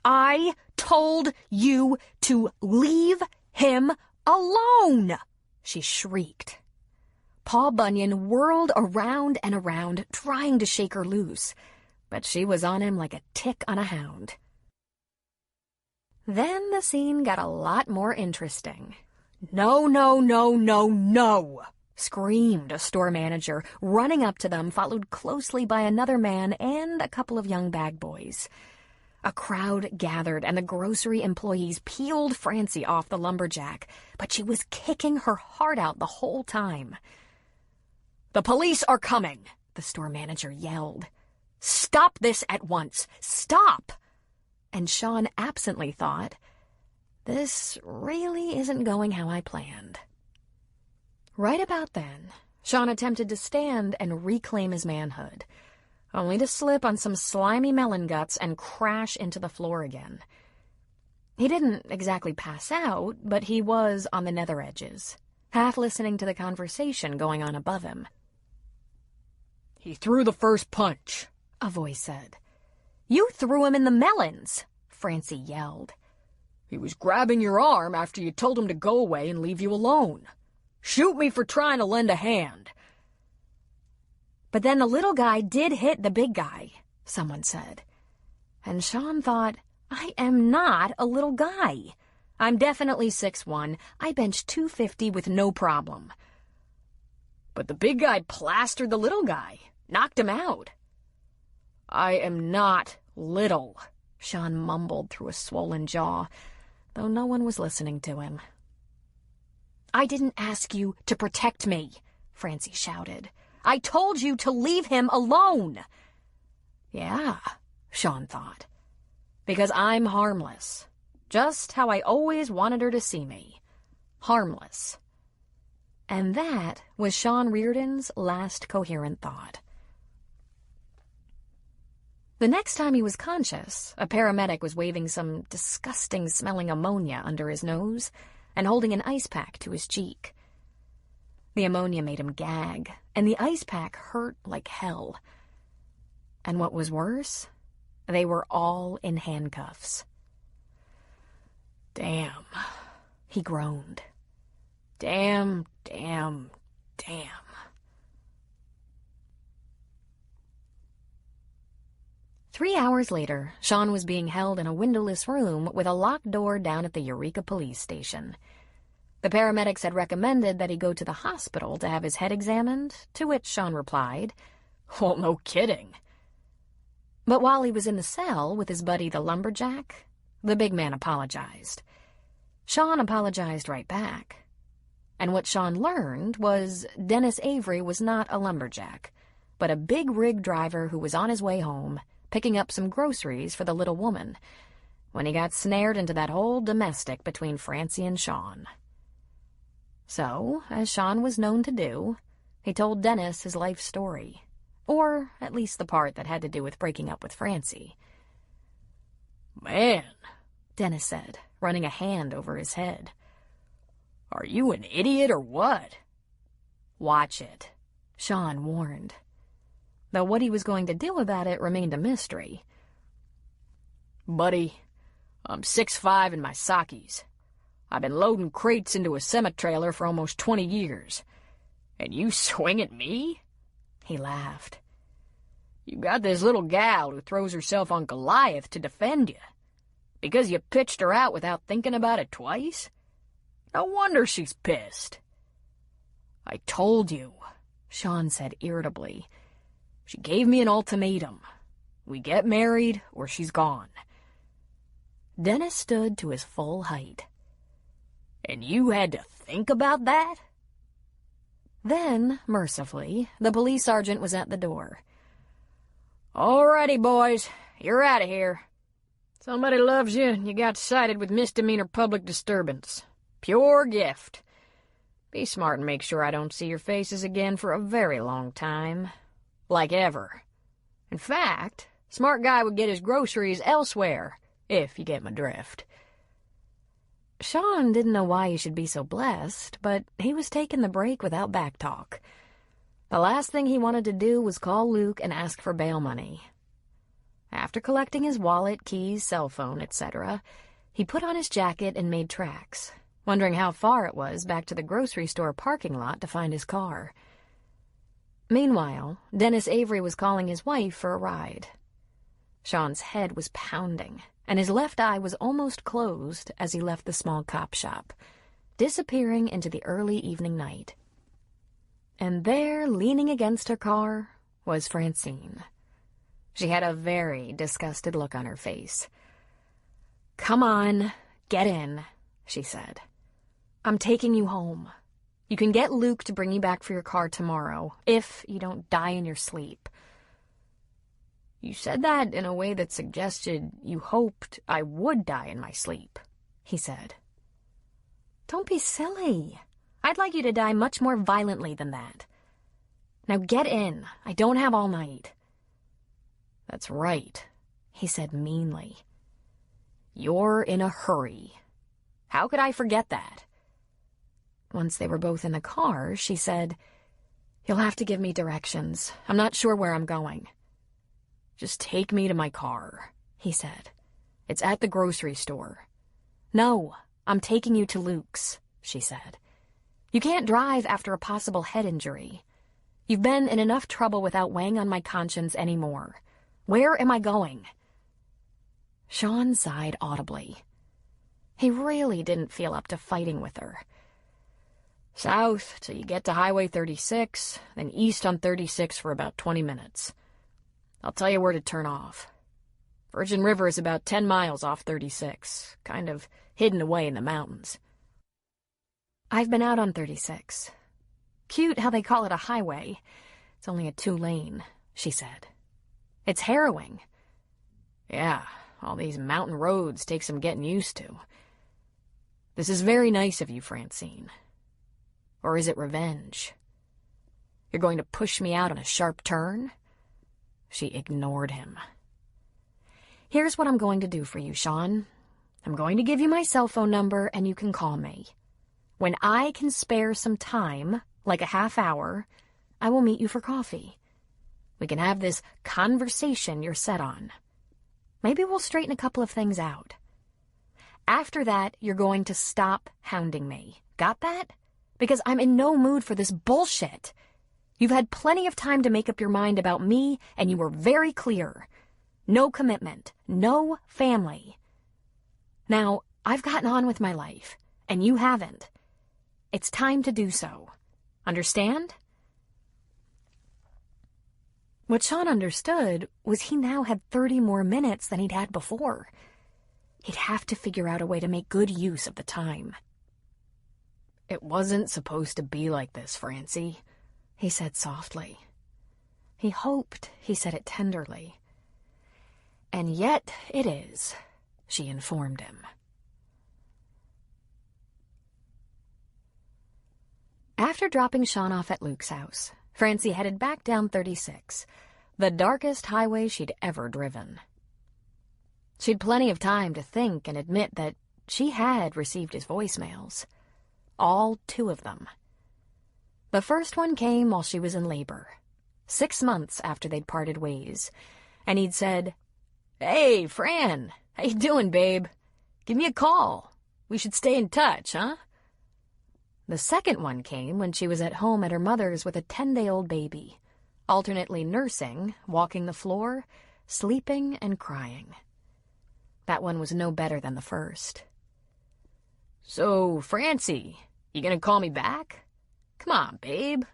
"I told you to leave him alone!" she shrieked. Paul Bunyan whirled around and around, trying to shake her loose, but she was on him like a tick on a hound. Then the scene got a lot more interesting. "No, no, no, no, no!" screamed a store manager, running up to them, followed closely by another man and a couple of young bag boys. A crowd gathered, and the grocery employees peeled Francie off the lumberjack, but she was kicking her heart out the whole time. "The police are coming," the store manager yelled. "Stop this at once! Stop!" And Sean absently thought, this really isn't going how I planned. Right about then, Sean attempted to stand and reclaim his manhood, only to slip on some slimy melon guts and crash into the floor again. He didn't exactly pass out, but he was on the nether edges, half listening to the conversation going on above him. "He threw the first punch," a voice said. "You threw him in the melons," Francie yelled. "He was grabbing your arm after you told him to go away and leave you alone. Shoot me for trying to lend a hand." "But then the little guy did hit the big guy," someone said. And Sean thought, I am not a little guy. I'm definitely 6'1". I bench 250 with no problem. "But the big guy plastered the little guy, knocked him out." "I am not little," Sean mumbled through a swollen jaw, though no one was listening to him. "I didn't ask you to protect me," Francie shouted. "I told you to leave him alone." Yeah, Sean thought, because I'm harmless, just how I always wanted her to see me. Harmless. And that was Sean Reardon's last coherent thought. The next time he was conscious, a paramedic was waving some disgusting-smelling ammonia under his nose and holding an ice pack to his cheek. The ammonia made him gag, and the ice pack hurt like hell. And what was worse, they were all in handcuffs. "Damn," he groaned. "Damn, damn, damn." Three hours later, Sean was being held in a windowless room with a locked door down at the Eureka police station. The paramedics had recommended that he go to the hospital to have his head examined, to which Sean replied, "Well, no kidding." But while he was in the cell with his buddy the lumberjack, the big man apologized. Sean apologized right back. And what Sean learned was Dennis Avery was not a lumberjack, but a big rig driver who was on his way home, picking up some groceries for the little woman, when he got snared into that whole domestic between Francie and Sean. So, as Sean was known to do, he told Dennis his life story, or at least the part that had to do with breaking up with Francie. "Man," Dennis said, running a hand over his head. "Are you an idiot or what?" "Watch it," Sean warned, though what he was going to do about it remained a mystery. "Buddy, I'm 6'5" in my sockies. I've been loading crates into a semi-trailer for almost 20 years. And you swing at me?" He laughed. "You got this little gal who throws herself on Goliath to defend you. Because you pitched her out without thinking about it twice? No wonder she's pissed." "I told you," Sean said irritably. "She gave me an ultimatum. We get married or she's gone." Dennis stood to his full height. And you had to think about that? Then, mercifully, the police sergeant was at the door. Alrighty, boys, you're out of here. Somebody loves you, and you got cited with misdemeanor public disturbance. Pure gift. Be smart and make sure I don't see your faces again for a very long time. Like ever. In fact, smart guy would get his groceries elsewhere, if you get my drift. Sean didn't know why he should be so blessed, but he was taking the break without backtalk. The last thing he wanted to do was call Luke and ask for bail money. After collecting his wallet, keys, cell phone, etc., he put on his jacket and made tracks, wondering how far it was back to the grocery store parking lot to find his car. Meanwhile, Dennis Avery was calling his wife for a ride. Sean's head was pounding, and his left eye was almost closed as he left the small cop shop, disappearing into the early evening night. And there, leaning against her car, was Francine. She had a very disgusted look on her face. "Come on, get in," she said. "I'm taking you home. You can get Luke to bring you back for your car tomorrow, if you don't die in your sleep." You said that in a way that suggested you hoped I would die in my sleep, he said. "Don't be silly. I'd like you to die much more violently than that. Now get in. I don't have all night." "That's right," he said meanly. "You're in a hurry. How could I forget that?" Once they were both in the car, she said, "You'll have to give me directions. I'm not sure where I'm going." "Just take me to my car," he said. "It's at the grocery store." "No, I'm taking you to Luke's," she said. "You can't drive after a possible head injury. You've been in enough trouble without weighing on my conscience anymore. Where am I going?" Sean sighed audibly. He really didn't feel up to fighting with her. "South till you get to Highway 36, then east on 36 for about 20 minutes. I'll tell you where to turn off. Virgin River is about 10 miles off 36, kind of hidden away in the mountains." "I've been out on 36. Cute how they call it a highway. It's only a 2-lane, she said. It's harrowing." "Yeah, all these mountain roads take some getting used to. This is very nice of you, Francine. Or is it revenge? You're going to push me out on a sharp turn?" She ignored him. "Here's what I'm going to do for you, Sean. I'm going to give you my cell phone number and you can call me. When I can spare some time, like a half hour, I will meet you for coffee. We can have this conversation you're set on. Maybe we'll straighten a couple of things out. After that, you're going to stop hounding me. Got that? Because I'm in no mood for this bullshit. You've had plenty of time to make up your mind about me, and you were very clear. No commitment. No family. Now, I've gotten on with my life, and you haven't. It's time to do so. Understand?" What Sean understood was he now had 30 more minutes than he'd had before. He'd have to figure out a way to make good use of the time. "It wasn't supposed to be like this, Francie," he said softly. He hoped he said it tenderly. "And yet it is," she informed him. After dropping Sean off at Luke's house, Francie headed back down 36, the darkest highway she'd ever driven. She'd plenty of time to think and admit that she had received his voicemails. All 2 of them. The first one came while she was in labor, 6 months after they'd parted ways, and he'd said, "Hey, Fran, how you doing, babe? Give me a call. We should stay in touch, huh?" The second one came when she was at home at her mother's with a 10-day-old baby, alternately nursing, walking the floor, sleeping, and crying. That one was no better than the first. "So, Francie, you gonna call me back? Come on, babe.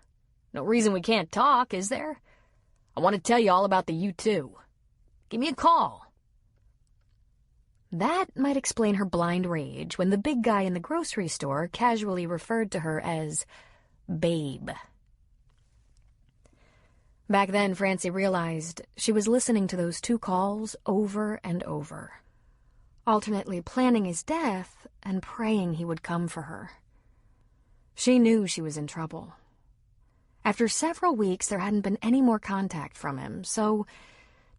No reason we can't talk, is there? I want to tell you all about the U2. Give me a call." That might explain her blind rage when the big guy in the grocery store casually referred to her as Babe. Back then, Francie realized she was listening to those two calls over and over, alternately planning his death and praying he would come for her. She knew she was in trouble. After several weeks, there hadn't been any more contact from him, so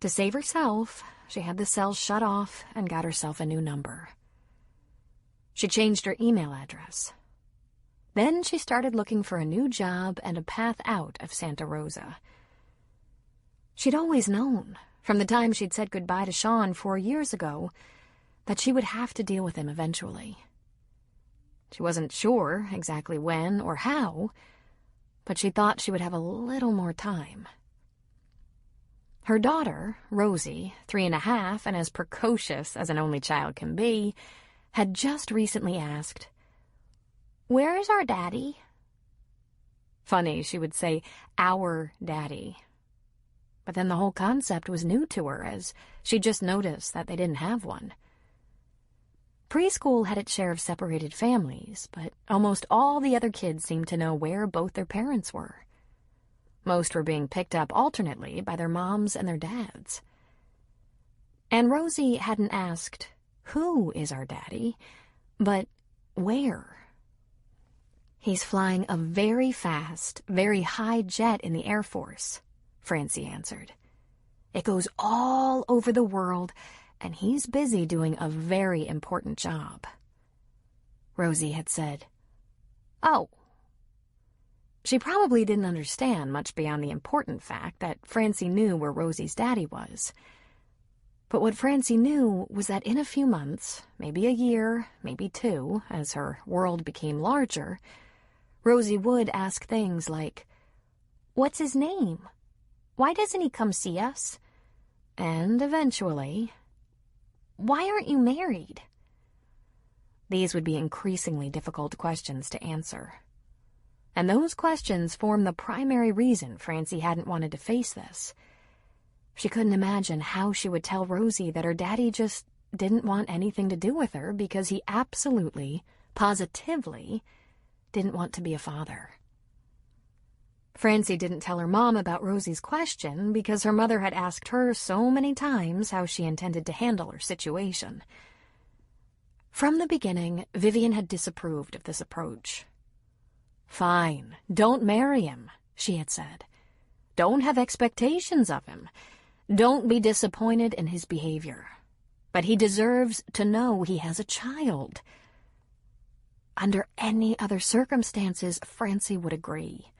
to save herself, she had the cell shut off and got herself a new number. She changed her email address. Then she started looking for a new job and a path out of Santa Rosa. She'd always known, from the time she'd said goodbye to Sean 4 years ago, that she would have to deal with him eventually. She wasn't sure exactly when or how, but she thought she would have a little more time. Her daughter, Rosie, 3.5 and as precocious as an only child can be, had just recently asked, "Where's our daddy?" Funny, she would say, "our daddy." But then the whole concept was new to her, as she just noticed that they didn't have one. Preschool had its share of separated families, but almost all the other kids seemed to know where both their parents were. Most were being picked up alternately by their moms and their dads. And Rosie hadn't asked, "Who is our daddy?" but "Where?" "He's flying a very fast, very high jet in the Air Force," Francie answered. "It goes all over the world, and he's busy doing a very important job." Rosie had said, "Oh." She probably didn't understand much beyond the important fact that Francie knew where Rosie's daddy was. But what Francie knew was that in a few months, maybe a year, maybe 2, as her world became larger, Rosie would ask things like, "What's his name? Why doesn't he come see us?" And eventually, "Why aren't you married?" These would be increasingly difficult questions to answer. And those questions formed the primary reason Francie hadn't wanted to face this. She couldn't imagine how she would tell Rosie that her daddy just didn't want anything to do with her because he absolutely, positively, didn't want to be a father. Francie didn't tell her mom about Rosie's question because her mother had asked her so many times how she intended to handle her situation. From the beginning, Vivian had disapproved of this approach. "Fine, don't marry him," she had said. "Don't have expectations of him. Don't be disappointed in his behavior. But he deserves to know he has a child." Under any other circumstances, Francie would agree.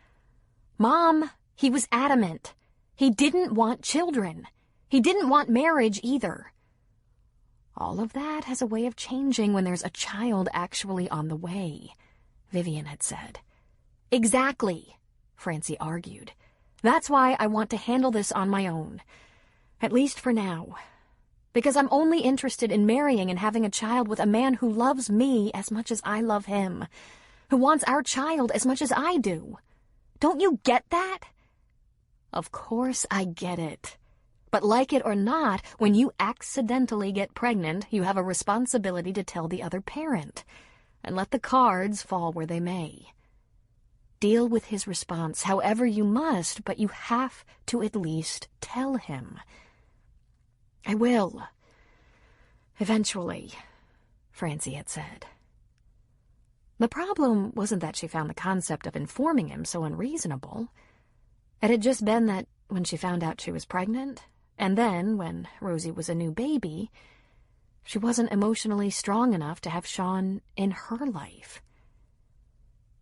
"Mom, he was adamant. He didn't want children. He didn't want marriage either." "All of that has a way of changing when there's a child actually on the way," Vivian had said. "Exactly," Francie argued. "That's why I want to handle this on my own. At least for now. Because I'm only interested in marrying and having a child with a man who loves me as much as I love him, who wants our child as much as I do. Don't you get that?" "Of course I get it. But like it or not, when you accidentally get pregnant, you have a responsibility to tell the other parent, and let the cards fall where they may. Deal with his response however you must, but you have to at least tell him." "I will. Eventually," Francie had said. The problem wasn't that she found the concept of informing him so unreasonable. It had just been that when she found out she was pregnant, and then when Rosie was a new baby, she wasn't emotionally strong enough to have Sean in her life.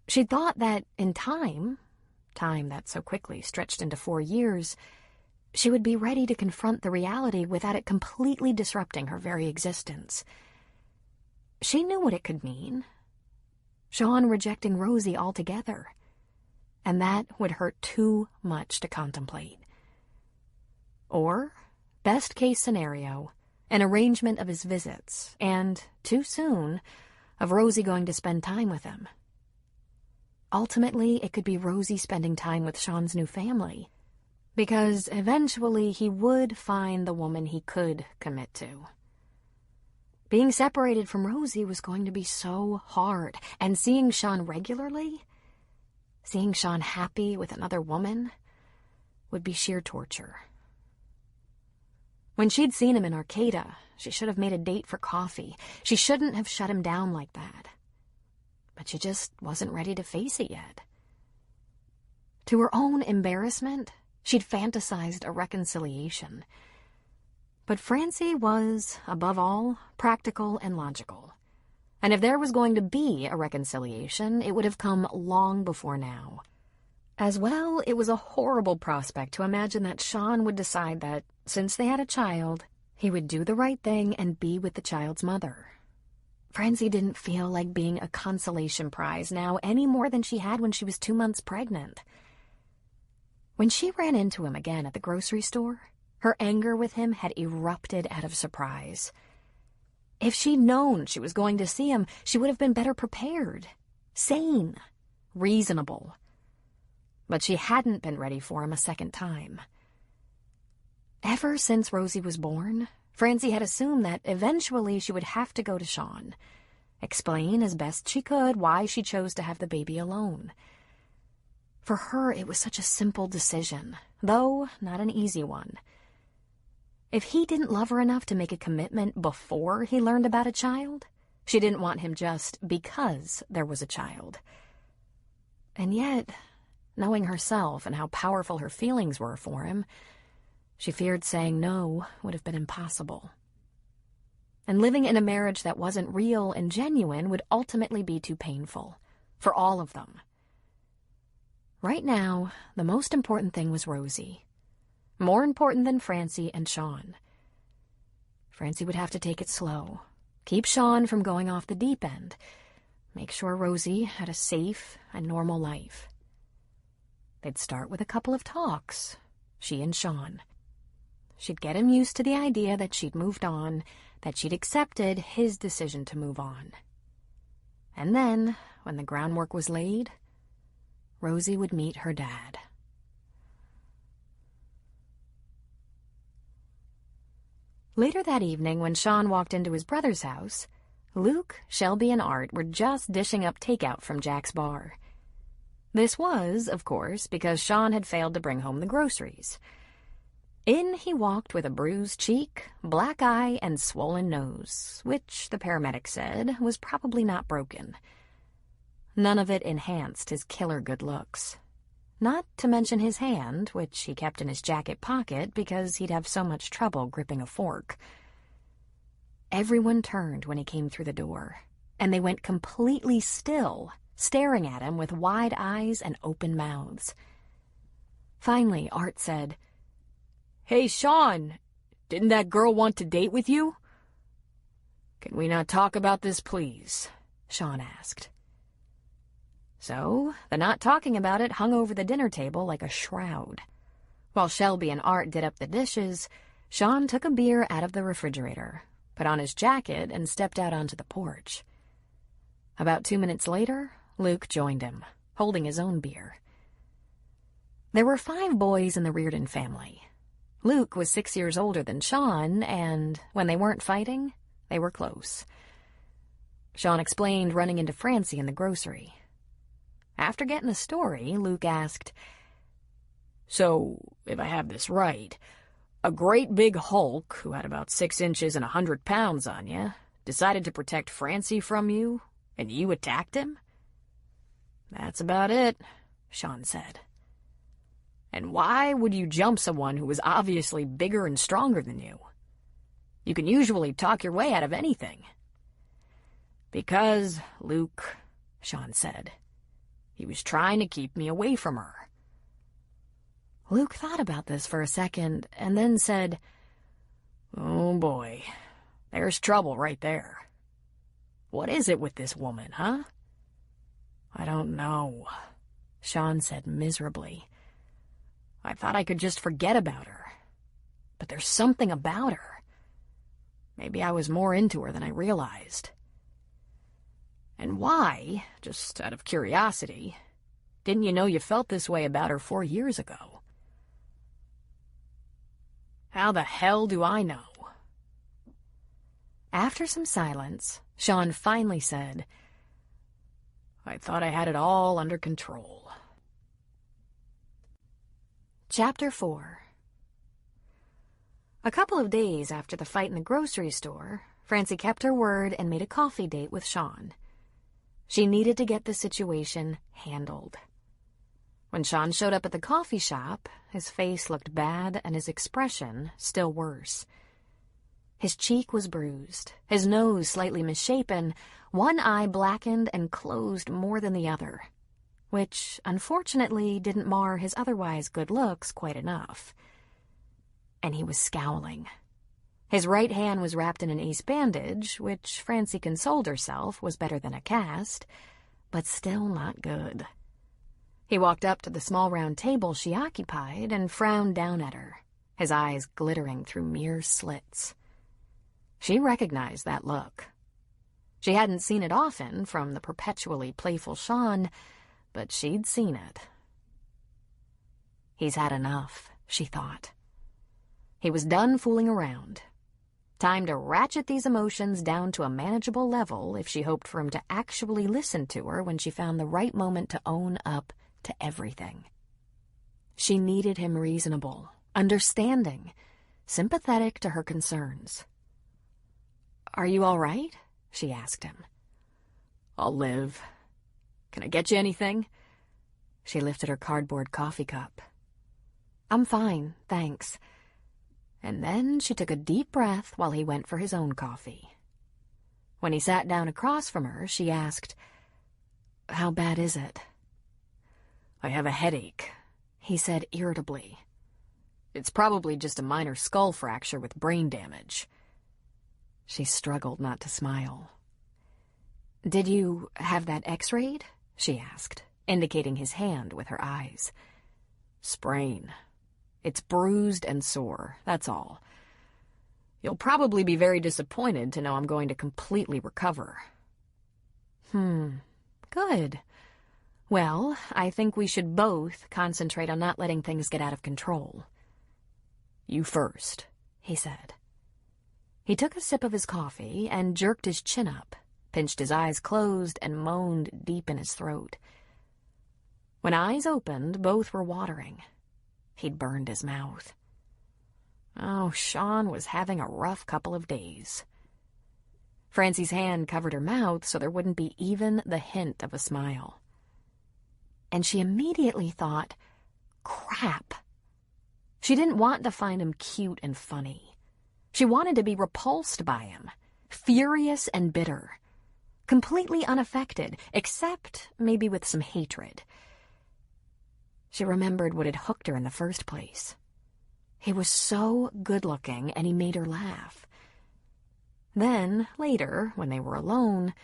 She'd thought that in time that so quickly stretched into 4 years, she would be ready to confront the reality without it completely disrupting her very existence. She knew what it could mean. Sean rejecting Rosie altogether. And that would hurt too much to contemplate. Or, best case scenario, an arrangement of his visits, and, too soon, of Rosie going to spend time with him. Ultimately, it could be Rosie spending time with Sean's new family, because eventually he would find the woman he could commit to. Being separated from Rosie was going to be so hard, and seeing Sean regularly, seeing Sean happy with another woman, would be sheer torture. When she'd seen him in Arcata, she should have made a date for coffee. She shouldn't have shut him down like that. But she just wasn't ready to face it yet. To her own embarrassment, she'd fantasized a reconciliation. But Francie was, above all, practical and logical. And if there was going to be a reconciliation, it would have come long before now. As well, it was a horrible prospect to imagine that Sean would decide that, since they had a child, he would do the right thing and be with the child's mother. Francie didn't feel like being a consolation prize now any more than she had when she was 2 months pregnant. When she ran into him again at the grocery store, her anger with him had erupted out of surprise. If she'd known she was going to see him, she would have been better prepared, sane, reasonable. But she hadn't been ready for him a second time. Ever since Rosie was born, Francie had assumed that eventually she would have to go to Sean, explain as best she could why she chose to have the baby alone. For her, it was such a simple decision, though not an easy one. If he didn't love her enough to make a commitment before he learned about a child, she didn't want him just because there was a child. And yet, knowing herself and how powerful her feelings were for him, she feared saying no would have been impossible. And living in a marriage that wasn't real and genuine would ultimately be too painful, for all of them. Right now, the most important thing was Rosie. More important than Francie and Sean. Francie would have to take it slow, keep Sean from going off the deep end, make sure Rosie had a safe and normal life. They'd start with a couple of talks, she and Sean. She'd get him used to the idea that she'd moved on, that she'd accepted his decision to move on. And then, when the groundwork was laid, Rosie would meet her dad. Later that evening, when Sean walked into his brother's house, Luke, Shelby, and Art were just dishing up takeout from Jack's bar. This was, of course, because Sean had failed to bring home the groceries. In he walked with a bruised cheek, black eye, and swollen nose, which, the paramedic said, was probably not broken. None of it enhanced his killer good looks. Not to mention his hand, which he kept in his jacket pocket because he'd have so much trouble gripping a fork. Everyone turned when he came through the door, and they went completely still, staring at him with wide eyes and open mouths. Finally, Art said, "Hey, Sean, didn't that girl want to date with you?" "Can we not talk about this, please?" Sean asked. So, the not talking about it hung over the dinner table like a shroud. While Shelby and Art did up the dishes, Sean took a beer out of the refrigerator, put on his jacket, and stepped out onto the porch. About 2 minutes later, Luke joined him, holding his own beer. There were 5 boys in the Reardon family. Luke was 6 years older than Sean, and when they weren't fighting, they were close. Sean explained running into Francie in the grocery. After getting the story, Luke asked, "So, if I have this right, a great big Hulk, who had about 6 inches and 100 pounds on you, decided to protect Francie from you, and you attacked him?" "That's about it," Sean said. "And why would you jump someone who was obviously bigger and stronger than you? You can usually talk your way out of anything." "Because, Luke," Sean said, "he was trying to keep me away from her." Luke thought about this for a second, and then said, "Oh boy, there's trouble right there. What is it with this woman, huh?" "I don't know," Sean said miserably. "I thought I could just forget about her. But there's something about her. Maybe I was more into her than I realized." "And why, just out of curiosity, didn't you know you felt this way about her 4 years ago?" "How the hell do I know?" After some silence, Sean finally said, "I thought I had it all under control." Chapter 4. A couple of days after the fight in the grocery store, Francie kept her word and made a coffee date with Sean. She needed to get the situation handled. When Sean showed up at the coffee shop, his face looked bad and his expression still worse. His cheek was bruised, his nose slightly misshapen, one eye blackened and closed more than the other, which, unfortunately, didn't mar his otherwise good looks quite enough. And he was scowling. His right hand was wrapped in an ace bandage, which Francie consoled herself was better than a cast, but still not good. He walked up to the small round table she occupied and frowned down at her, his eyes glittering through mere slits. She recognized that look. She hadn't seen it often from the perpetually playful Sean, but she'd seen it. He's had enough, she thought. He was done fooling around. Time to ratchet these emotions down to a manageable level if she hoped for him to actually listen to her when she found the right moment to own up to everything. She needed him reasonable, understanding, sympathetic to her concerns. "Are you all right?" she asked him. "I'll live. Can I get you anything?" She lifted her cardboard coffee cup. "I'm fine, thanks." And then she took a deep breath while he went for his own coffee. When he sat down across from her, she asked, "How bad is it?" "I have a headache," he said irritably. "It's probably just a minor skull fracture with brain damage." She struggled not to smile. "Did you have that x-rayed?" she asked, indicating his hand with her eyes. "Sprain. It's bruised and sore, that's all. You'll probably be very disappointed to know I'm going to completely recover." Good. Well, I think we should both concentrate on not letting things get out of control." "You first," he said. He took a sip of his coffee and jerked his chin up, pinched his eyes closed, and moaned deep in his throat. When eyes opened, both were watering. He'd burned his mouth. Oh, Sean was having a rough couple of days. Francie's hand covered her mouth so there wouldn't be even the hint of a smile. And she immediately thought, crap. She didn't want to find him cute and funny. She wanted to be repulsed by him, furious and bitter, completely unaffected, except maybe with some hatred. She remembered what had hooked her in the first place. He was so good-looking, and he made her laugh. Then, later, when they were alone,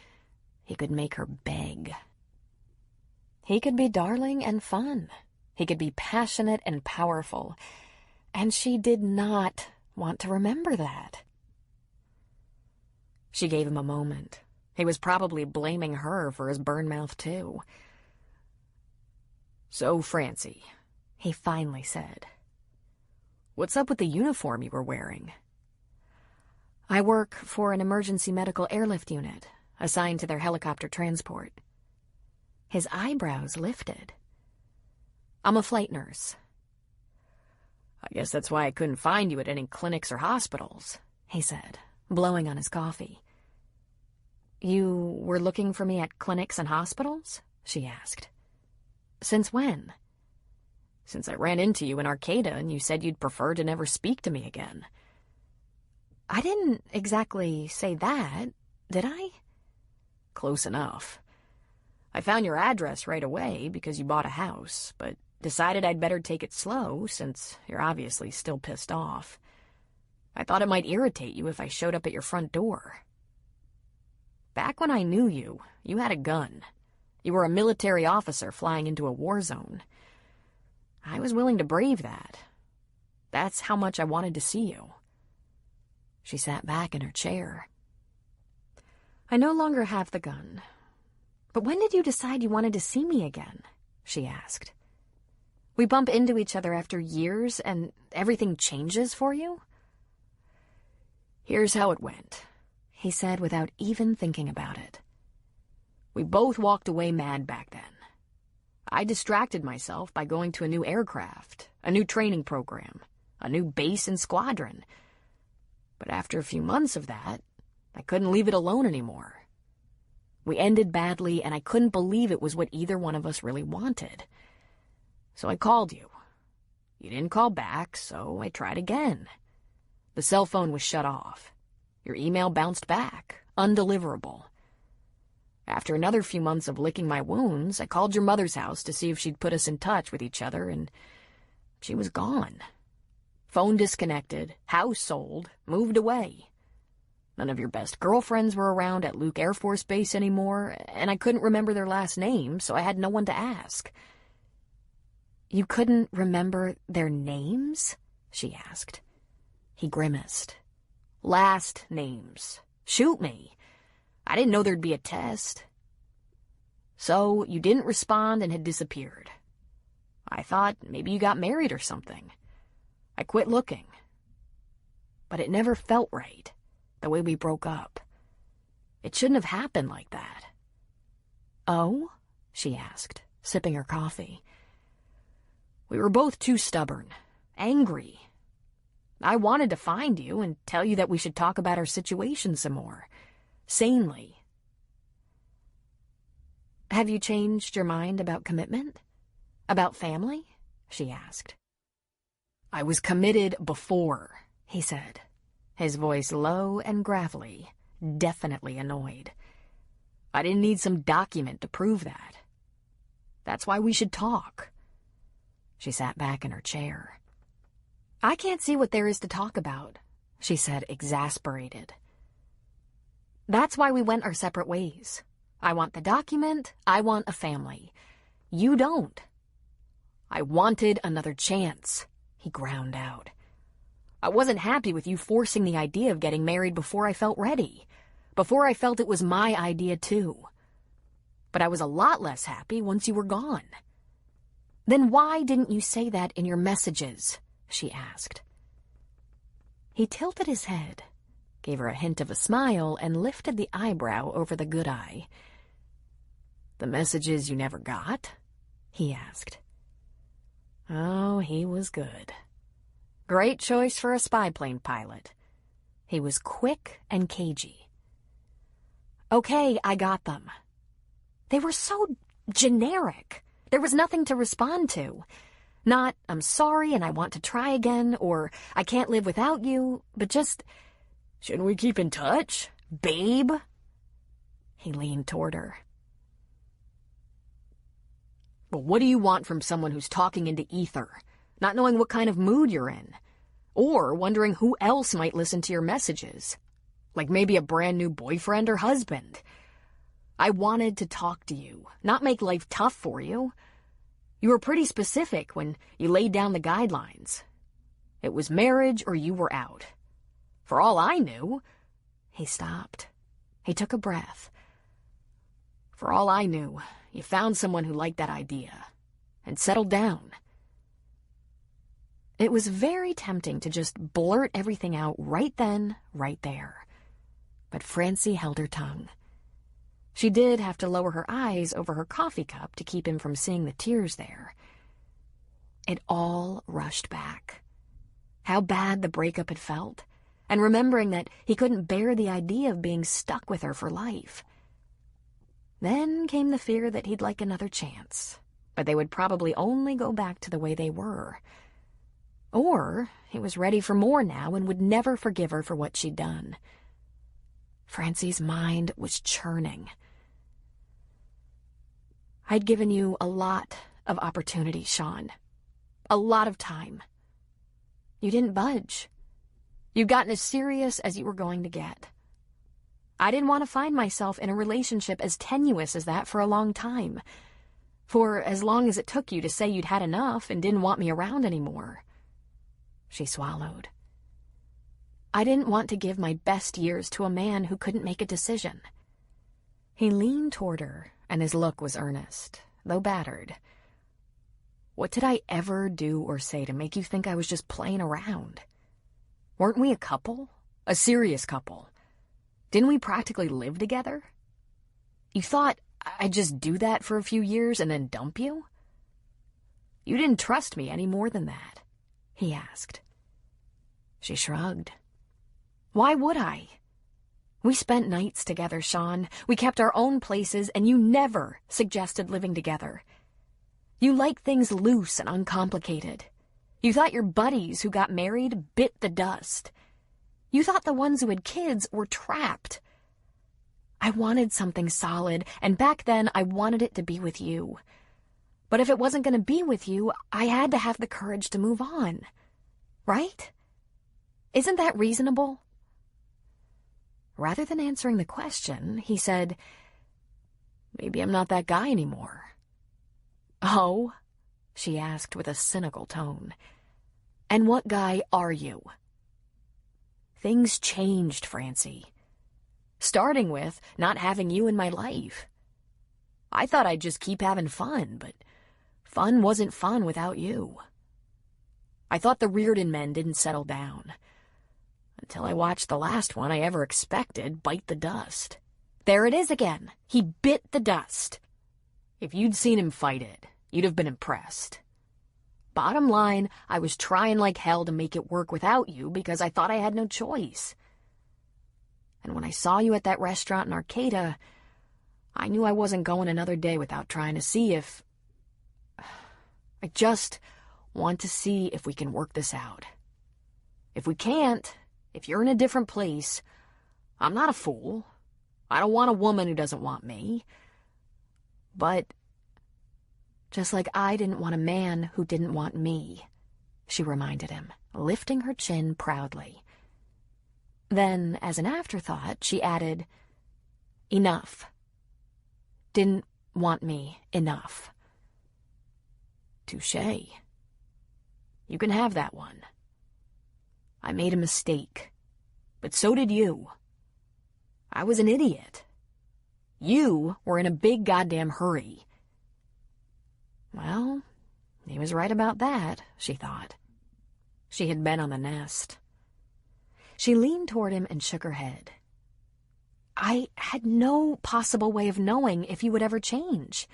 he could make her beg. He could be darling and fun. He could be passionate and powerful. And she did not want to remember that. She gave him a moment. He was probably blaming her for his burn mouth, too. "So, Francie," he finally said, "what's up with the uniform you were wearing?" "I work for an emergency medical airlift unit, assigned to their helicopter transport." His eyebrows lifted. "I'm a flight nurse." "I guess that's why I couldn't find you at any clinics or hospitals," he said, blowing on his coffee. "You were looking for me at clinics and hospitals?" she asked. "Since when?" "Since I ran into you in Arcata and you said you'd prefer to never speak to me again." "I didn't exactly say that, did I?" "Close enough. I found your address right away because you bought a house, but decided I'd better take it slow since you're obviously still pissed off. I thought it might irritate you if I showed up at your front door. Back when I knew you, you had a gun. You were a military officer flying into a war zone. I was willing to brave that. That's how much I wanted to see you." She sat back in her chair. "I no longer have the gun. But when did you decide you wanted to see me again?" she asked. "We bump into each other after years and everything changes for you?" "Here's how it went," he said without even thinking about it. We both walked away mad back then. I distracted myself by going to a new aircraft, a new training program, a new base and squadron. But after a few months of that, I couldn't leave it alone anymore. We ended badly, and I couldn't believe it was what either one of us really wanted. So I called you. You didn't call back, so I tried again. The cell phone was shut off. Your email bounced back, undeliverable. After another few months of licking my wounds, I called your mother's house to see if she'd put us in touch with each other, and she was gone. Phone disconnected, house sold, moved away. None of your best girlfriends were around at Luke Air Force Base anymore, and I couldn't remember their last names, so I had no one to ask. You couldn't remember their names? She asked. He grimaced. Last names. Shoot me. I didn't know there'd be a test. So you didn't respond and had disappeared. I thought maybe you got married or something. I quit looking. But it never felt right, the way we broke up. It shouldn't have happened like that. Oh? She asked, sipping her coffee. We were both too stubborn, angry. I wanted to find you and tell you that we should talk about our situation some more. Sanely. Have you changed your mind about commitment? About family? She asked. I was committed before, he said, his voice low and gravelly, definitely annoyed. I didn't need some document to prove that. That's why we should talk. She sat back in her chair. I can't see what there is to talk about, she said, exasperated. That's why we went our separate ways. I want the document, I want a family. You don't. I wanted another chance, he ground out. I wasn't happy with you forcing the idea of getting married before I felt ready, before I felt it was my idea too. But I was a lot less happy once you were gone. Then why didn't you say that in your messages? She asked. He tilted his head, gave her a hint of a smile, and lifted the eyebrow over the good eye. The messages you never got? He asked. Oh, he was good. Great choice for a spy plane pilot. He was quick and cagey. Okay, I got them. They were so generic. There was nothing to respond to. Not, I'm sorry and I want to try again, or I can't live without you, but just, shouldn't we keep in touch, babe? He leaned toward her. But what do you want from someone who's talking into ether, not knowing what kind of mood you're in, or wondering who else might listen to your messages, like maybe a brand new boyfriend or husband? I wanted to talk to you, not make life tough for you. You were pretty specific when you laid down the guidelines. It was marriage or you were out. For all I knew... He stopped. He took a breath. For all I knew, you found someone who liked that idea, and settled down. It was very tempting to just blurt everything out right then, right there. But Francie held her tongue. She did have to lower her eyes over her coffee cup to keep him from seeing the tears there. It all rushed back. How bad the breakup had felt, and remembering that he couldn't bear the idea of being stuck with her for life. Then came the fear that he'd like another chance, but they would probably only go back to the way they were. Or he was ready for more now and would never forgive her for what she'd done. Francie's mind was churning. I'd given you a lot of opportunity, Sean. A lot of time. You didn't budge. You'd gotten as serious as you were going to get. I didn't want to find myself in a relationship as tenuous as that for a long time. For as long as it took you to say you'd had enough and didn't want me around anymore. She swallowed. I didn't want to give my best years to a man who couldn't make a decision. He leaned toward her, and his look was earnest, though battered. What did I ever do or say to make you think I was just playing around? Weren't we a couple? A serious couple? Didn't we practically live together? You thought I'd just do that for a few years and then dump you? You didn't trust me any more than that, he asked. She shrugged. Why would I? We spent nights together, Sean. We kept our own places, and you never suggested living together. You like things loose and uncomplicated. You thought your buddies who got married bit the dust. You thought the ones who had kids were trapped. I wanted something solid, and back then I wanted it to be with you. But if it wasn't going to be with you, I had to have the courage to move on. Right? Isn't that reasonable? Rather than answering the question, he said, Maybe I'm not that guy anymore. Oh? She asked with a cynical tone. And what guy are you? Things changed, Francie. Starting with not having you in my life. I thought I'd just keep having fun, but fun wasn't fun without you. I thought the Reardon men didn't settle down. Until I watched the last one I ever expected bite the dust. There it is again. He bit the dust. If you'd seen him fight it, you'd have been impressed. Bottom line, I was trying like hell to make it work without you because I thought I had no choice. And when I saw you at that restaurant in Arcata, I knew I wasn't going another day without trying to see if... I just want to see if we can work this out. If we can't, if you're in a different place, I'm not a fool. I don't want a woman who doesn't want me. But just like I didn't want a man who didn't want me, she reminded him, lifting her chin proudly. Then, as an afterthought, she added, Enough. Didn't want me enough. Touché. You can have that one. I made a mistake, but so did you. I was an idiot. You were in a big goddamn hurry. Well, he was right about that, she thought. She had been on the nest. She leaned toward him and shook her head. I had no possible way of knowing if you would ever change.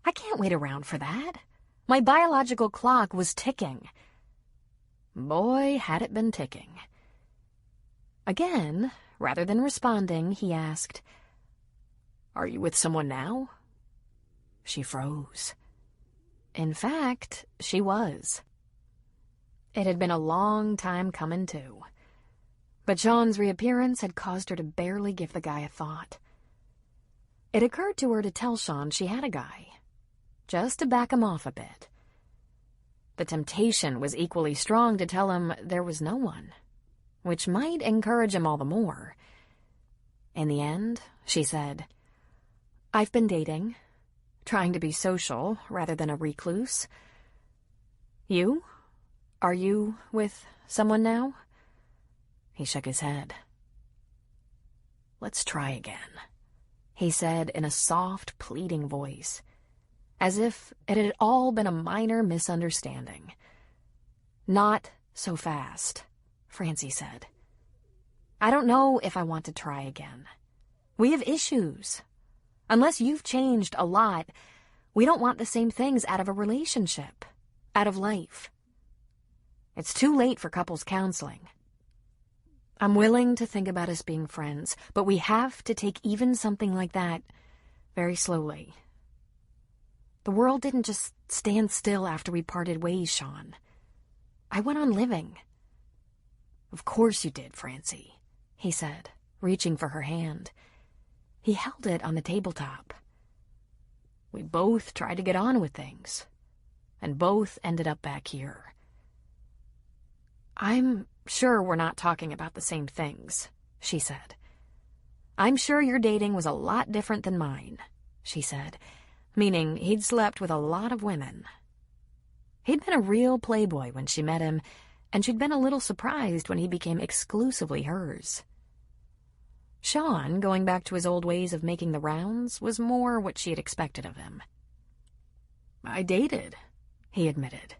I can't wait around for that. My biological clock was ticking. Boy, had it been ticking. Again, rather than responding, he asked, Are you with someone now? She froze. In fact, she was. It had been a long time coming, too. But Sean's reappearance had caused her to barely give the guy a thought. It occurred to her to tell Sean she had a guy, just to back him off a bit. The temptation was equally strong to tell him there was no one, which might encourage him all the more. In the end, she said, I've been dating, trying to be social rather than a recluse. You? Are you with someone now? He shook his head. Let's try again, he said in a soft, pleading voice, as if it had all been a minor misunderstanding. Not so fast, Francie said. I don't know if I want to try again. We have issues. Unless you've changed a lot, we don't want the same things out of a relationship, out of life. It's too late for couples counseling. I'm willing to think about us being friends, but we have to take even something like that very slowly. The world didn't just stand still after we parted ways, Sean. I went on living. Of course you did, Francie, he said, reaching for her hand. He held it on the tabletop. We both tried to get on with things, and both ended up back here. I'm sure we're not talking about the same things, she said. I'm sure your dating was a lot different than mine, she said, meaning he'd slept with a lot of women. He'd been a real playboy when she met him, and she'd been a little surprised when he became exclusively hers. Sean, going back to his old ways of making the rounds, was more what she had expected of him. I dated, he admitted.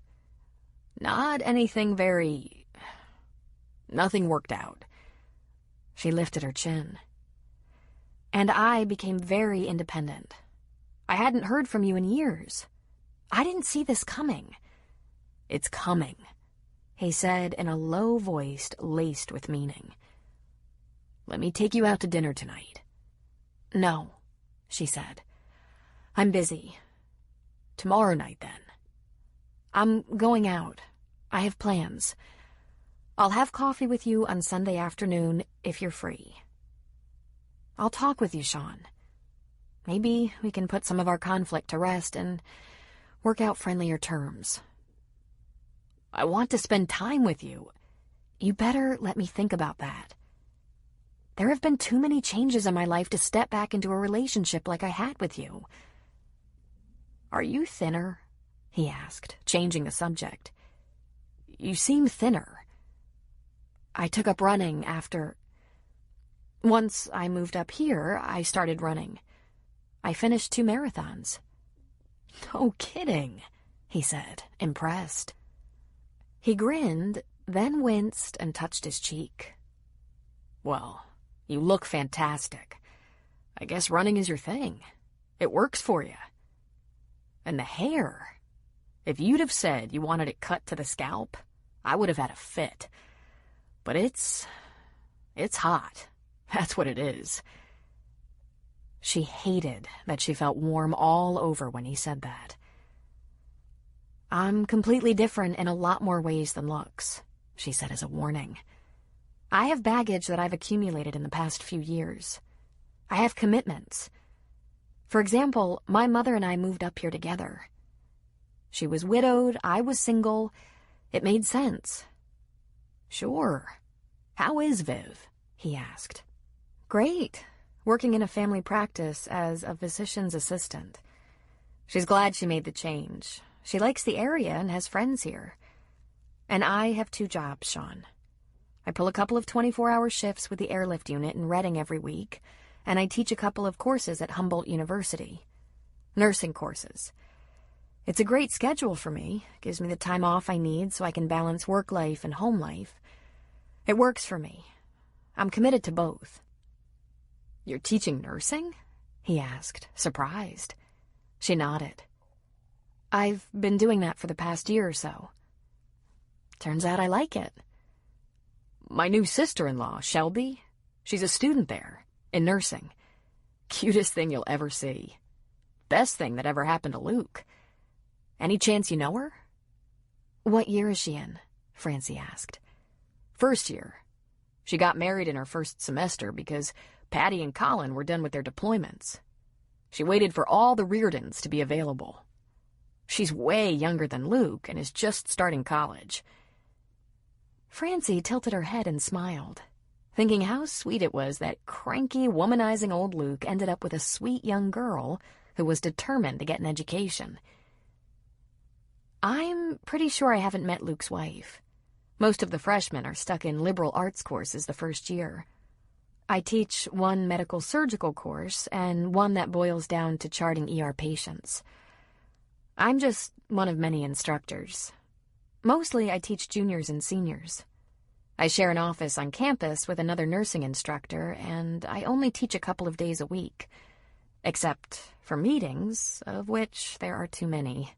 Not anything very... Nothing worked out. She lifted her chin. And I became very independent. I hadn't heard from you in years. I didn't see this coming. It's coming, he said in a low voice laced with meaning. Let me take you out to dinner tonight. No, she said. I'm busy. Tomorrow night, then. I'm going out. I have plans. I'll have coffee with you on Sunday afternoon if you're free. I'll talk with you, Sean. Maybe we can put some of our conflict to rest and work out friendlier terms. I want to spend time with you. You better let me think about that. There have been too many changes in my life to step back into a relationship like I had with you. Are you thinner? He asked, changing the subject. You seem thinner. I took up running after... Once I moved up here, I started running. I finished 2 marathons. No kidding, he said, impressed. He grinned, then winced and touched his cheek. Well, you look fantastic. I guess running is your thing. It works for you. And the hair. If you'd have said you wanted it cut to the scalp, I would have had a fit. But it's hot. That's what it is. She hated that she felt warm all over when he said that. I'm completely different in a lot more ways than looks, she said as a warning. I have baggage that I've accumulated in the past few years. I have commitments. For example, my mother and I moved up here together. She was widowed, I was single. It made sense. Sure. How is Viv? He asked. Great. Working in a family practice as a physician's assistant. She's glad she made the change. She likes the area and has friends here. And I have 2 jobs, Sean. I pull a couple of 24-hour shifts with the airlift unit in Reading every week, and I teach a couple of courses at Humboldt University. Nursing courses. It's a great schedule for me. Gives me the time off I need so I can balance work life and home life. It works for me. I'm committed to both. You're teaching nursing? He asked, surprised. She nodded. I've been doing that for the past year or so. Turns out I like it. My new sister-in-law, Shelby, she's a student there, in nursing. Cutest thing you'll ever see. Best thing that ever happened to Luke. Any chance you know her? What year is she in? Francie asked. First year. She got married in her first semester because Patty and Colin were done with their deployments. She waited for all the Reardons to be available. She's way younger than Luke and is just starting college. Francie tilted her head and smiled, thinking how sweet it was that cranky, womanizing old Luke ended up with a sweet young girl who was determined to get an education. I'm pretty sure I haven't met Luke's wife. Most of the freshmen are stuck in liberal arts courses the first year. I teach one medical surgical course and one that boils down to charting ER patients. I'm just one of many instructors. Mostly I teach juniors and seniors. I share an office on campus with another nursing instructor, and I only teach a couple of days a week. Except for meetings, of which there are too many.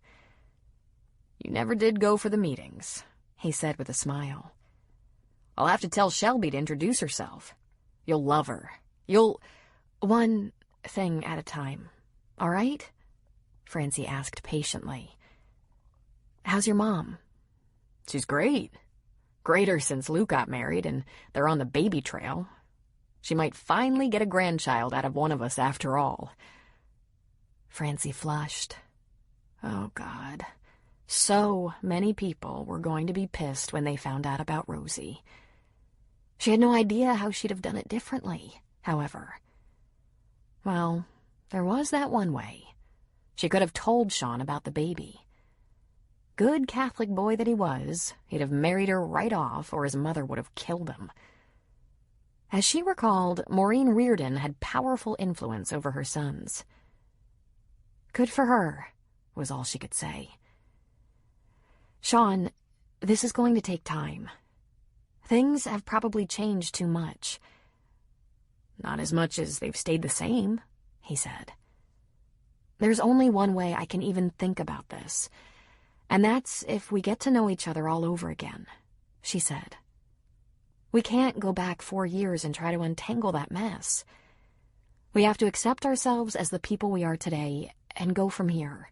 You never did go for the meetings, he said with a smile. I'll have to tell Shelby to introduce herself. You'll love her. One thing at a time, all right? Francie asked patiently. How's your mom? She's great. Greater since Luke got married and they're on the baby trail. She might finally get a grandchild out of one of us after all. Francie flushed. Oh, God. So many people were going to be pissed when they found out about Rosie. She had no idea how she'd have done it differently, however. Well, there was that one way. She could have told Sean about the baby. Good Catholic boy that he was, he'd have married her right off, or his mother would have killed him. As she recalled, Maureen Reardon had powerful influence over her sons. Good for her, was all she could say. Sean, this is going to take time. Things have probably changed too much. Not as much as they've stayed the same, he said. There's only one way I can even think about this, and that's if we get to know each other all over again, she said. We can't go back 4 years and try to untangle that mess. We have to accept ourselves as the people we are today and go from here.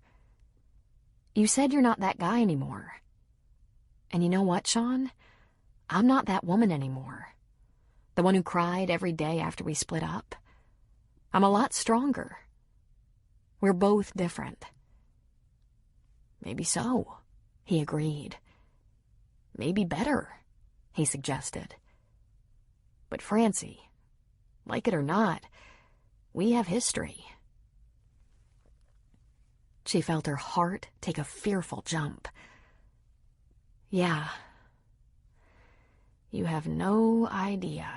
You said you're not that guy anymore. And you know what, Sean? I'm not that woman anymore. The one who cried every day after we split up. I'm a lot stronger. We're both different. Maybe so, he agreed. Maybe better, he suggested. But Francie, like it or not, we have history. She felt her heart take a fearful jump. Yeah. You have no idea.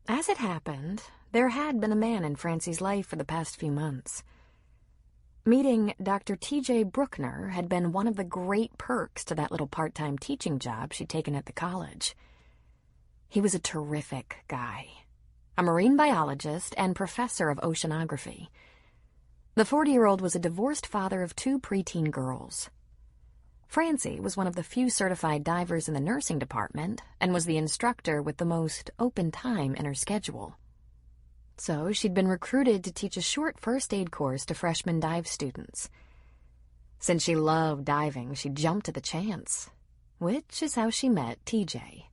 As it happened, there had been a man in Francie's life for the past few months. Meeting Dr. T.J. Bruckner had been one of the great perks to that little part-time teaching job she'd taken at the college. He was a terrific guy, a marine biologist and professor of oceanography. The 40-year-old was a divorced father of 2 preteen girls. Francie was one of the few certified divers in the nursing department and was the instructor with the most open time in her schedule. So she'd been recruited to teach a short first aid course to freshman dive students. Since she loved diving, she jumped at the chance, which is how she met TJ.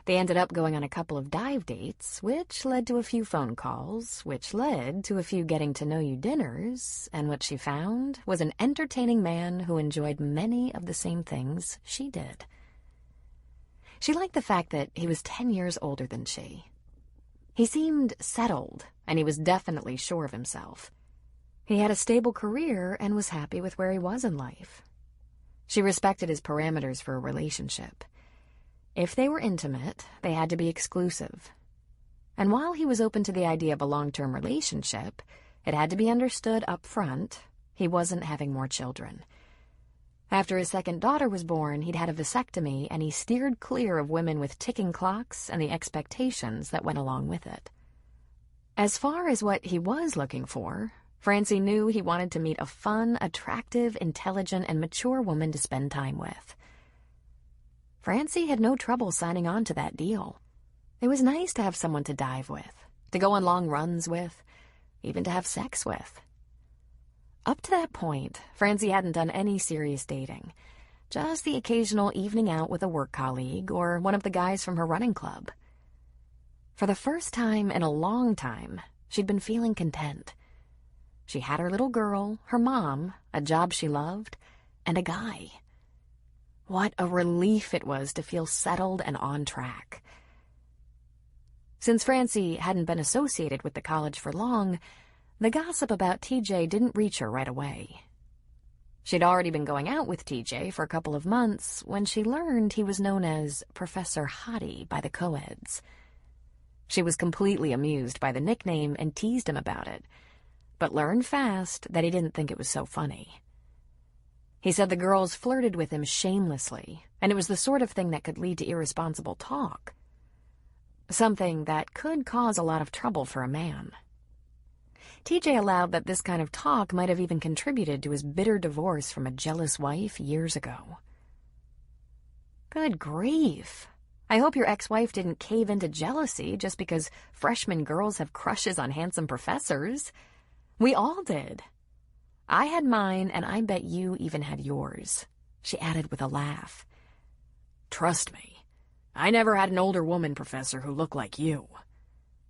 They ended up going on a couple of dive dates, which led to a few phone calls, which led to a few getting-to-know-you dinners, and what she found was an entertaining man who enjoyed many of the same things she did. She liked the fact that he was 10 years older than she. He seemed settled, and he was definitely sure of himself. He had a stable career and was happy with where he was in life. She respected his parameters for a relationship. If they were intimate, they had to be exclusive. And while he was open to the idea of a long-term relationship, it had to be understood up front he wasn't having more children. After his second daughter was born, he'd had a vasectomy, and he steered clear of women with ticking clocks and the expectations that went along with it. As far as what he was looking for, Francie knew he wanted to meet a fun, attractive, intelligent, and mature woman to spend time with. Francie had no trouble signing on to that deal. It was nice to have someone to dive with, to go on long runs with, even to have sex with. Up to that point, Francie hadn't done any serious dating, just the occasional evening out with a work colleague or one of the guys from her running club. For the first time in a long time, she'd been feeling content. She had her little girl, her mom, a job she loved, and a guy. What a relief it was to feel settled and on track. Since Francie hadn't been associated with the college for long, the gossip about TJ didn't reach her right away. She'd already been going out with TJ for a couple of months when she learned he was known as Professor Hottie by the co-eds. She was completely amused by the nickname and teased him about it, but learned fast that he didn't think it was so funny. He said the girls flirted with him shamelessly, and it was the sort of thing that could lead to irresponsible talk. Something that could cause a lot of trouble for a man. TJ allowed that this kind of talk might have even contributed to his bitter divorce from a jealous wife years ago. Good grief. I hope your ex-wife didn't cave into jealousy just because freshman girls have crushes on handsome professors. We all did. I had mine, and I bet you even had yours, she added with a laugh. Trust me, I never had an older woman professor who looked like you,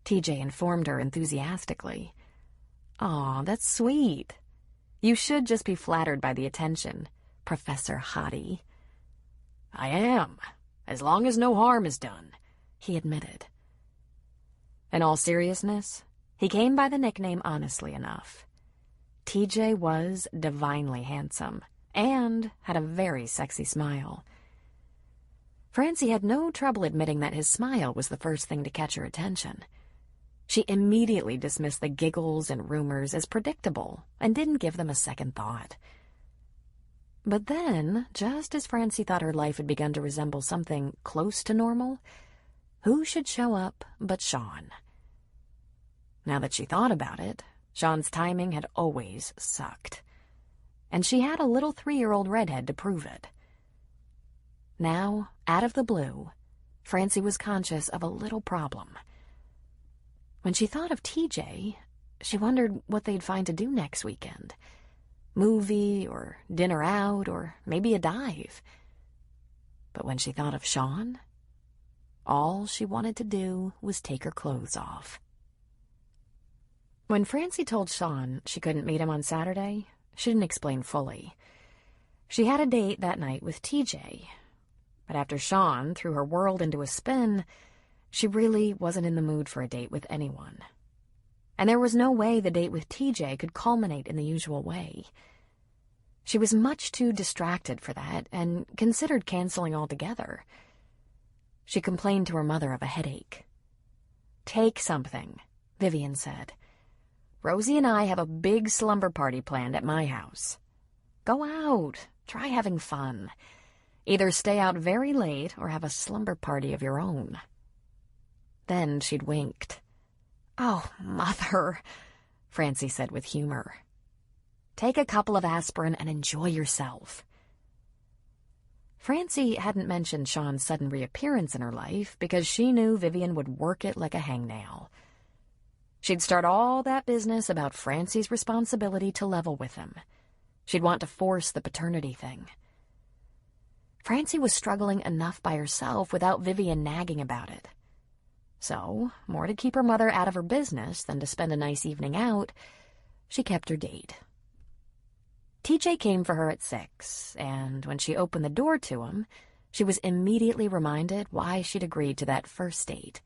TJ informed her enthusiastically. Aw, that's sweet. You should just be flattered by the attention, Professor Hottie. I am, as long as no harm is done, he admitted. In all seriousness, he came by the nickname honestly enough. TJ was divinely handsome and had a very sexy smile. Francie had no trouble admitting that his smile was the first thing to catch her attention. She immediately dismissed the giggles and rumors as predictable and didn't give them a second thought. But then, just as Francie thought her life had begun to resemble something close to normal, Who should show up but Sean? Now that she thought about it, Sean's timing had always sucked. And she had a little 3-year-old redhead to prove it. Now, out of the blue, Francie was conscious of a little problem. When she thought of TJ, she wondered what they'd find to do next weekend. Movie, or dinner out, or maybe a dive. But when she thought of Sean, all she wanted to do was take her clothes off. When Francie told Sean she couldn't meet him on Saturday, she didn't explain fully. She had a date that night with TJ, but after Sean threw her world into a spin, she really wasn't in the mood for a date with anyone. And there was no way the date with TJ could culminate in the usual way. She was much too distracted for that and considered canceling altogether. She complained to her mother of a headache. "Take something," Vivian said. "Rosie and I have a big slumber party planned at my house. Go out, try having fun. Either stay out very late or have a slumber party of your own." Then she'd winked. "Oh, Mother," Francie said with humor. "Take a couple of aspirin and enjoy yourself." Francie hadn't mentioned Sean's sudden reappearance in her life because she knew Vivian would work it like a hangnail. She'd start all that business about Francie's responsibility to level with him. She'd want to force the paternity thing. Francie was struggling enough by herself without Vivian nagging about it. So, more to keep her mother out of her business than to spend a nice evening out, she kept her date. TJ came for her at 6, and when she opened the door to him, she was immediately reminded why she'd agreed to that first date.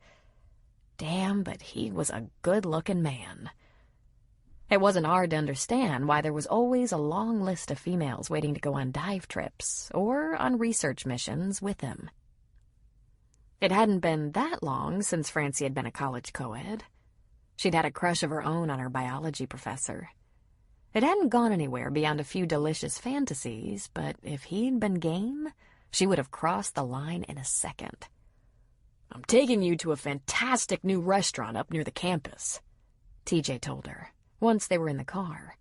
Damn, but he was a good-looking man. It wasn't hard to understand why there was always a long list of females waiting to go on dive trips or on research missions with him. It hadn't been that long since Francie had been a college co-ed. She'd had a crush of her own on her biology professor. It hadn't gone anywhere beyond a few delicious fantasies, but if he'd been game, she would have crossed the line in a second. "I'm taking you to a fantastic new restaurant up near the campus," TJ told her, once they were in the car.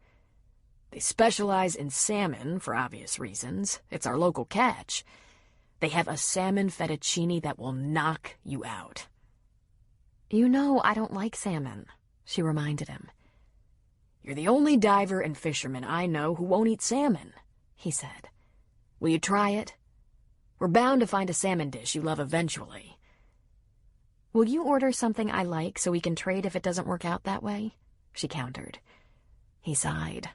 "They specialize in salmon, for obvious reasons. It's our local catch. They have a salmon fettuccine that will knock you out." "You know I don't like salmon," she reminded him. "You're the only diver and fisherman I know who won't eat salmon," he said. "Will you try it? We're bound to find a salmon dish you love eventually." "Will you order something I like so we can trade if it doesn't work out that way?" she countered. He sighed.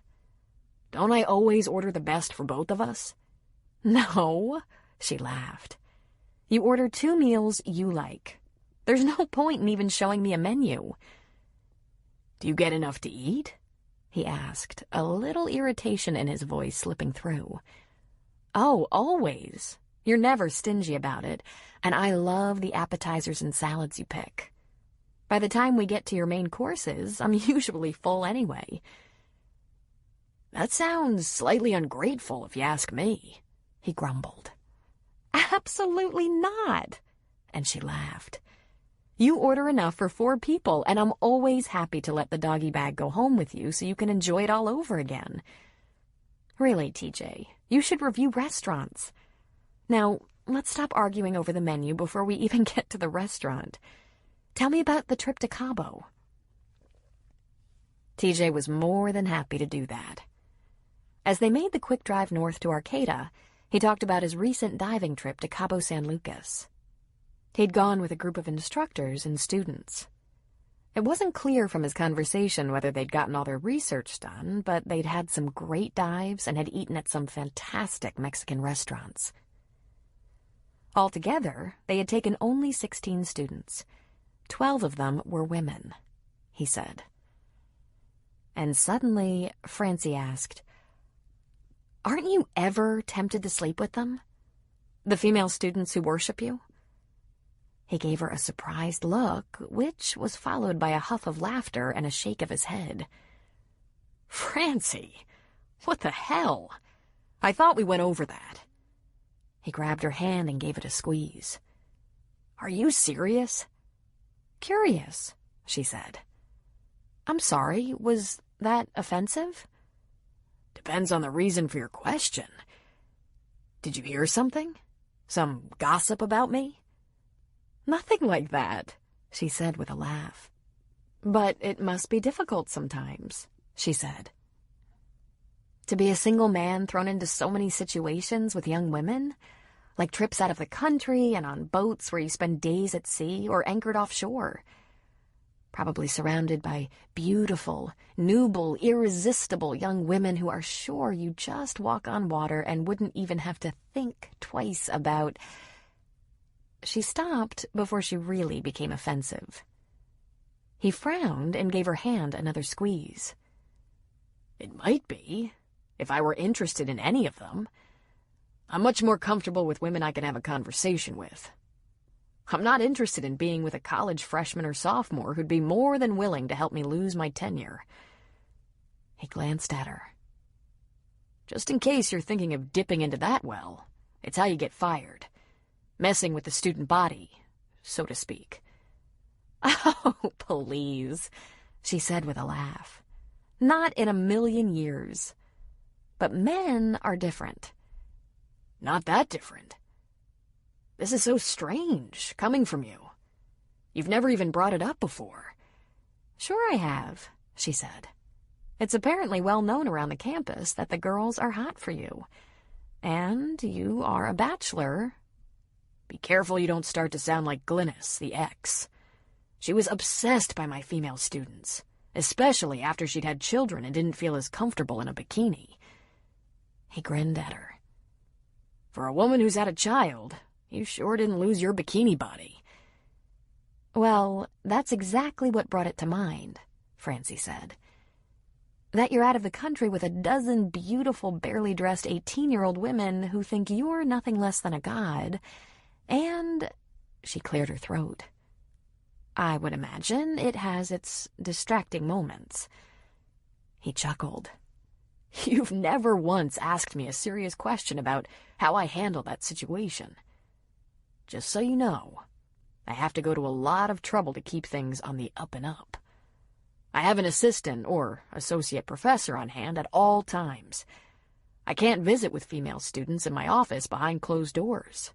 "Don't I always order the best for both of us?" "No," she laughed. "You order 2 meals you like. There's no point in even showing me a menu." "Do you get enough to eat?" he asked, a little irritation in his voice slipping through. "Oh, always. You're never stingy about it, and I love the appetizers and salads you pick. By the time we get to your main courses, I'm usually full anyway." "That sounds slightly ungrateful, if you ask me," he grumbled. "Absolutely not," and she laughed. "You order enough for 4 people, and I'm always happy to let the doggy bag go home with you so you can enjoy it all over again. Really, TJ, you should review restaurants. Now, let's stop arguing over the menu before we even get to the restaurant. Tell me about the trip to Cabo." TJ was more than happy to do that. As they made the quick drive north to Arcata, he talked about his recent diving trip to Cabo San Lucas. He'd gone with a group of instructors and students. It wasn't clear from his conversation whether they'd gotten all their research done, but they'd had some great dives and had eaten at some fantastic Mexican restaurants. Altogether, they had taken only 16 students. 12 of them were women, he said. And suddenly, Francie asked, "Aren't you ever tempted to sleep with them? The female students who worship you?" He gave her a surprised look, which was followed by a huff of laughter and a shake of his head. "Francie, what the hell? I thought we went over that." He grabbed her hand and gave it a squeeze. Are you serious? Curious, she said. I'm sorry, was that offensive? Depends on the reason for your question. Did you hear something? Some gossip about me? Nothing like that, she said with a laugh. But it must be difficult sometimes, she said. To be a single man thrown into so many situations with young women, like trips out of the country and on boats where you spend days at sea or anchored offshore. Probably surrounded by beautiful, nuble, irresistible young women who are sure you just walk on water and wouldn't even have to think twice about... She stopped before she really became offensive. He frowned and gave her hand another squeeze. It might be, if I were interested in any of them. I'm much more comfortable with women I can have a conversation with. I'm not interested in being with a college freshman or sophomore who'd be more than willing to help me lose my tenure. He glanced at her. Just in case you're thinking of dipping into that well, it's how you get fired. Messing with the student body, so to speak. Oh, please, she said with a laugh. Not in a million years. But men are different. Not that different. This is so strange, coming from you. You've never even brought it up before. Sure I have, she said. It's apparently well known around the campus that the girls are hot for you. And you are a bachelor. Be careful you don't start to sound like Glynis, the ex. She was obsessed by my female students, especially after she'd had children and didn't feel as comfortable in a bikini. He grinned at her. For a woman who's had a child, you sure didn't lose your bikini body. Well, that's exactly what brought it to mind, Francie said. That you're out of the country with a dozen beautiful, barely dressed 18-year-old women who think you're nothing less than a god, and... She cleared her throat. I would imagine it has its distracting moments. He chuckled. You've never once asked me a serious question about how I handle that situation. Just so you know, I have to go to a lot of trouble to keep things on the up and up. I have an assistant or associate professor on hand at all times. I can't visit with female students in my office behind closed doors.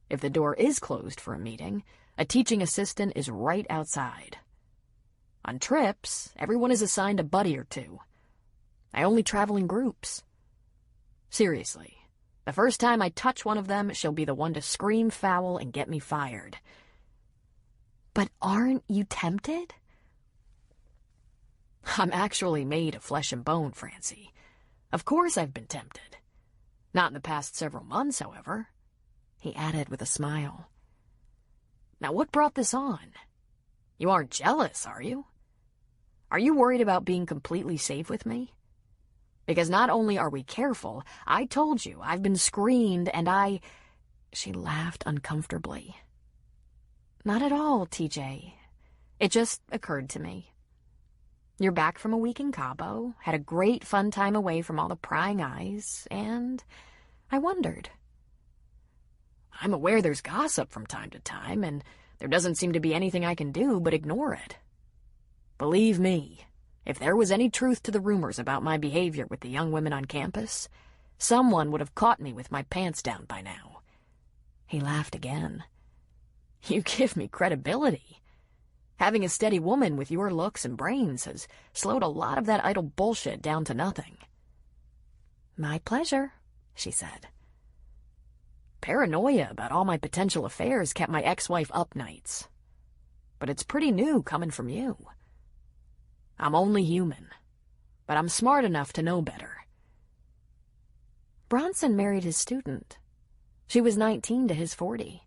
If the door is closed for a meeting, a teaching assistant is right outside. On trips, everyone is assigned a buddy or two. I only travel in groups. Seriously, the first time I touch one of them, she'll be the one to scream foul and get me fired. But aren't you tempted? I'm actually made of flesh and bone, Francie. Of course I've been tempted. Not in the past several months, however, he added with a smile. Now, what brought this on? You aren't jealous, are you? Are you worried about being completely safe with me? Because not only are we careful, I told you I've been screened and I... She laughed uncomfortably. Not at all, TJ. It just occurred to me. You're back from a week in Cabo, had a great fun time away from all the prying eyes, and I wondered. I'm aware there's gossip from time to time, and there doesn't seem to be anything I can do but ignore it. Believe me, if there was any truth to the rumors about my behavior with the young women on campus, someone would have caught me with my pants down by now. He laughed again. You give me credibility. Having a steady woman with your looks and brains has slowed a lot of that idle bullshit down to nothing. My pleasure, she said. Paranoia about all my potential affairs kept my ex-wife up nights. But it's pretty new coming from you. I'm only human, but I'm smart enough to know better. Bronson married his student. She was 19 to his 40,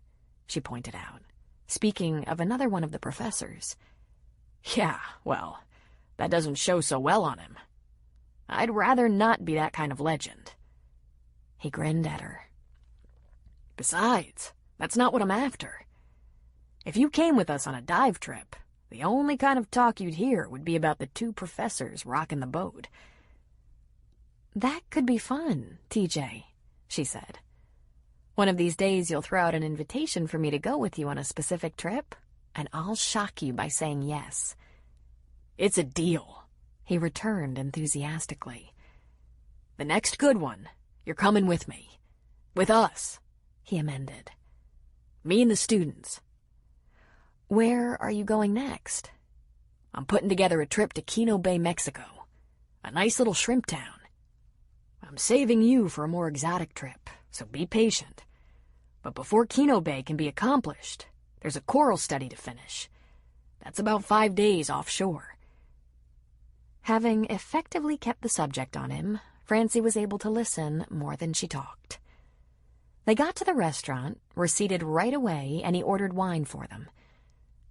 she pointed out, speaking of another one of the professors. Yeah, well, that doesn't show so well on him. I'd rather not be that kind of legend. He grinned at her. Besides, that's not what I'm after. If you came with us on a dive trip, the only kind of talk you'd hear would be about the two professors rocking the boat. That could be fun, TJ, she said. One of these days you'll throw out an invitation for me to go with you on a specific trip, and I'll shock you by saying yes." "It's a deal," he returned enthusiastically. "The next good one, you're coming with me. With us," he amended. "Me and the students." "Where are you going next?" "I'm putting together a trip to Quino Bay, Mexico. A nice little shrimp town. I'm saving you for a more exotic trip, so be patient. But before Quino Bay can be accomplished, there's a coral study to finish. That's about 5 days offshore." Having effectively kept the subject on him, Francie was able to listen more than she talked. They got to the restaurant, were seated right away, and he ordered wine for them.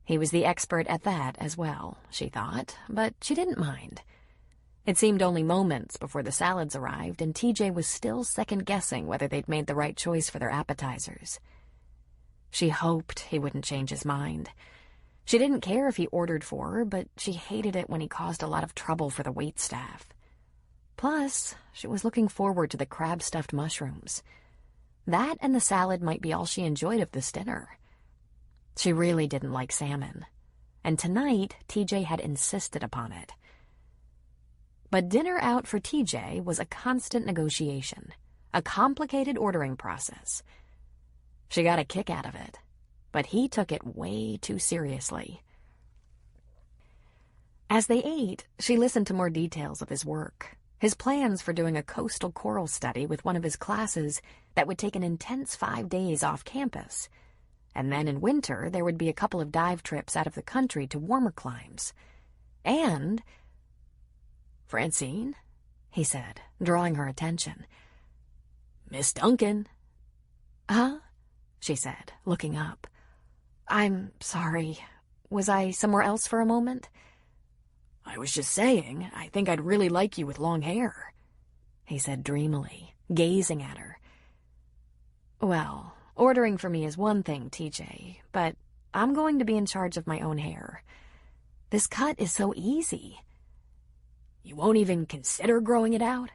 He was the expert at that as well, she thought, but she didn't mind. It seemed only moments before the salads arrived, and TJ was still second-guessing whether they'd made the right choice for their appetizers. She hoped he wouldn't change his mind. She didn't care if he ordered for her, but she hated it when he caused a lot of trouble for the waitstaff. Plus, she was looking forward to the crab-stuffed mushrooms. That and the salad might be all she enjoyed of this dinner. She really didn't like salmon, and tonight TJ had insisted upon it. But dinner out for TJ was a constant negotiation, a complicated ordering process. She got a kick out of it, but he took it way too seriously. As they ate, she listened to more details of his work, his plans for doing a coastal coral study with one of his classes that would take an intense 5 days off campus. And then in winter, there would be a couple of dive trips out of the country to warmer climes. And... "Francine," he said, drawing her attention. "Miss Duncan." "Huh?" she said, looking up. "I'm sorry. Was I somewhere else for a moment?" "I was just saying, I think I'd really like you with long hair," he said dreamily, gazing at her. "Well, ordering for me is one thing, TJ, but I'm going to be in charge of my own hair. This cut is so easy." "You won't even consider growing it out?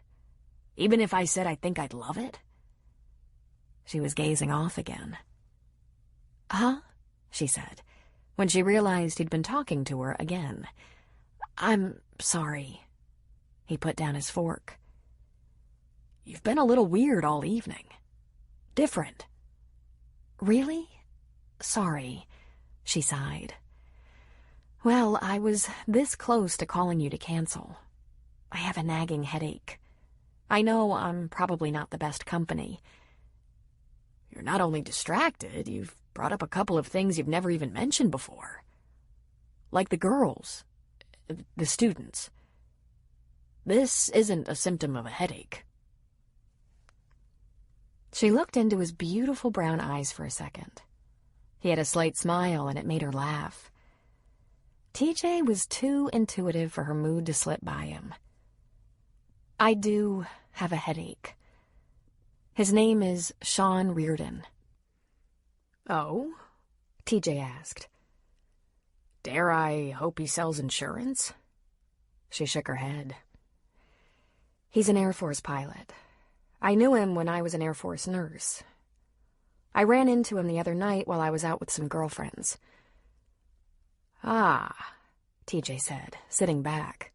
Even if I said I think I'd love it?" She was gazing off again. "Huh?" she said, when she realized he'd been talking to her again. "I'm sorry." He put down his fork. "You've been a little weird all evening. Different." "Really? Sorry," she sighed. "Well, I was this close to calling you to cancel. I have a nagging headache. I know I'm probably not the best company." "You're not only distracted, you've brought up a couple of things you've never even mentioned before. Like the girls, the students. This isn't a symptom of a headache." She looked into his beautiful brown eyes for a second. He had a slight smile, and it made her laugh. TJ was too intuitive for her mood to slip by him. "I do have a headache. His name is Sean Reardon." "Oh?" TJ asked. "Dare I hope he sells insurance?" She shook her head. "He's an Air Force pilot. I knew him when I was an Air Force nurse. I ran into him the other night while I was out with some girlfriends." "Ah," TJ said, sitting back.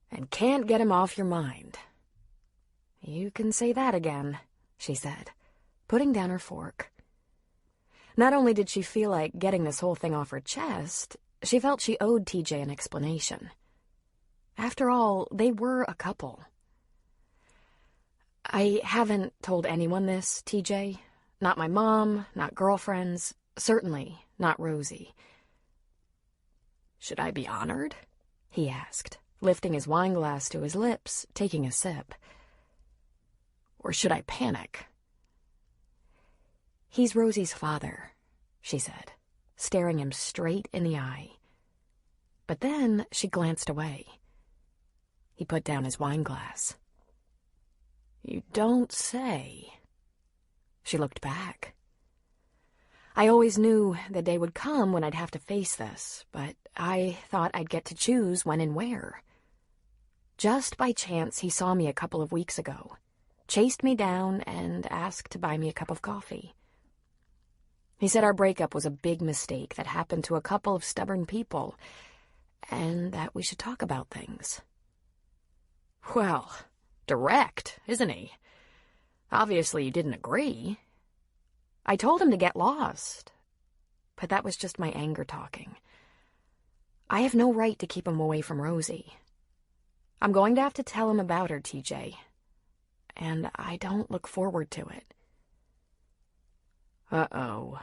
"And can't get him off your mind." "You can say that again," she said, putting down her fork. Not only did she feel like getting this whole thing off her chest, she felt she owed TJ an explanation. After all, they were a couple. "I haven't told anyone this, TJ. Not my mom, not girlfriends, certainly not Rosie." "Should I be honored?" he asked, lifting his wineglass to his lips, taking a sip. "Or should I panic?" "He's Rosie's father," she said, staring him straight in the eye. But then she glanced away. He put down his wineglass. "You don't say." She looked back. "I always knew the day would come when I'd have to face this, but I thought I'd get to choose when and where. Just by chance, he saw me a couple of weeks ago. chased me down and asked to buy me a cup of coffee. He said our breakup was a big mistake that happened to a couple of stubborn people, and that we should talk about things. Well, direct, isn't he? Obviously you didn't agree. I told him to get lost, but that was just my anger talking. I have no right to keep him away from Rosie. I'm going to have to tell him about her, TJ, and I don't look forward to it. Uh-oh.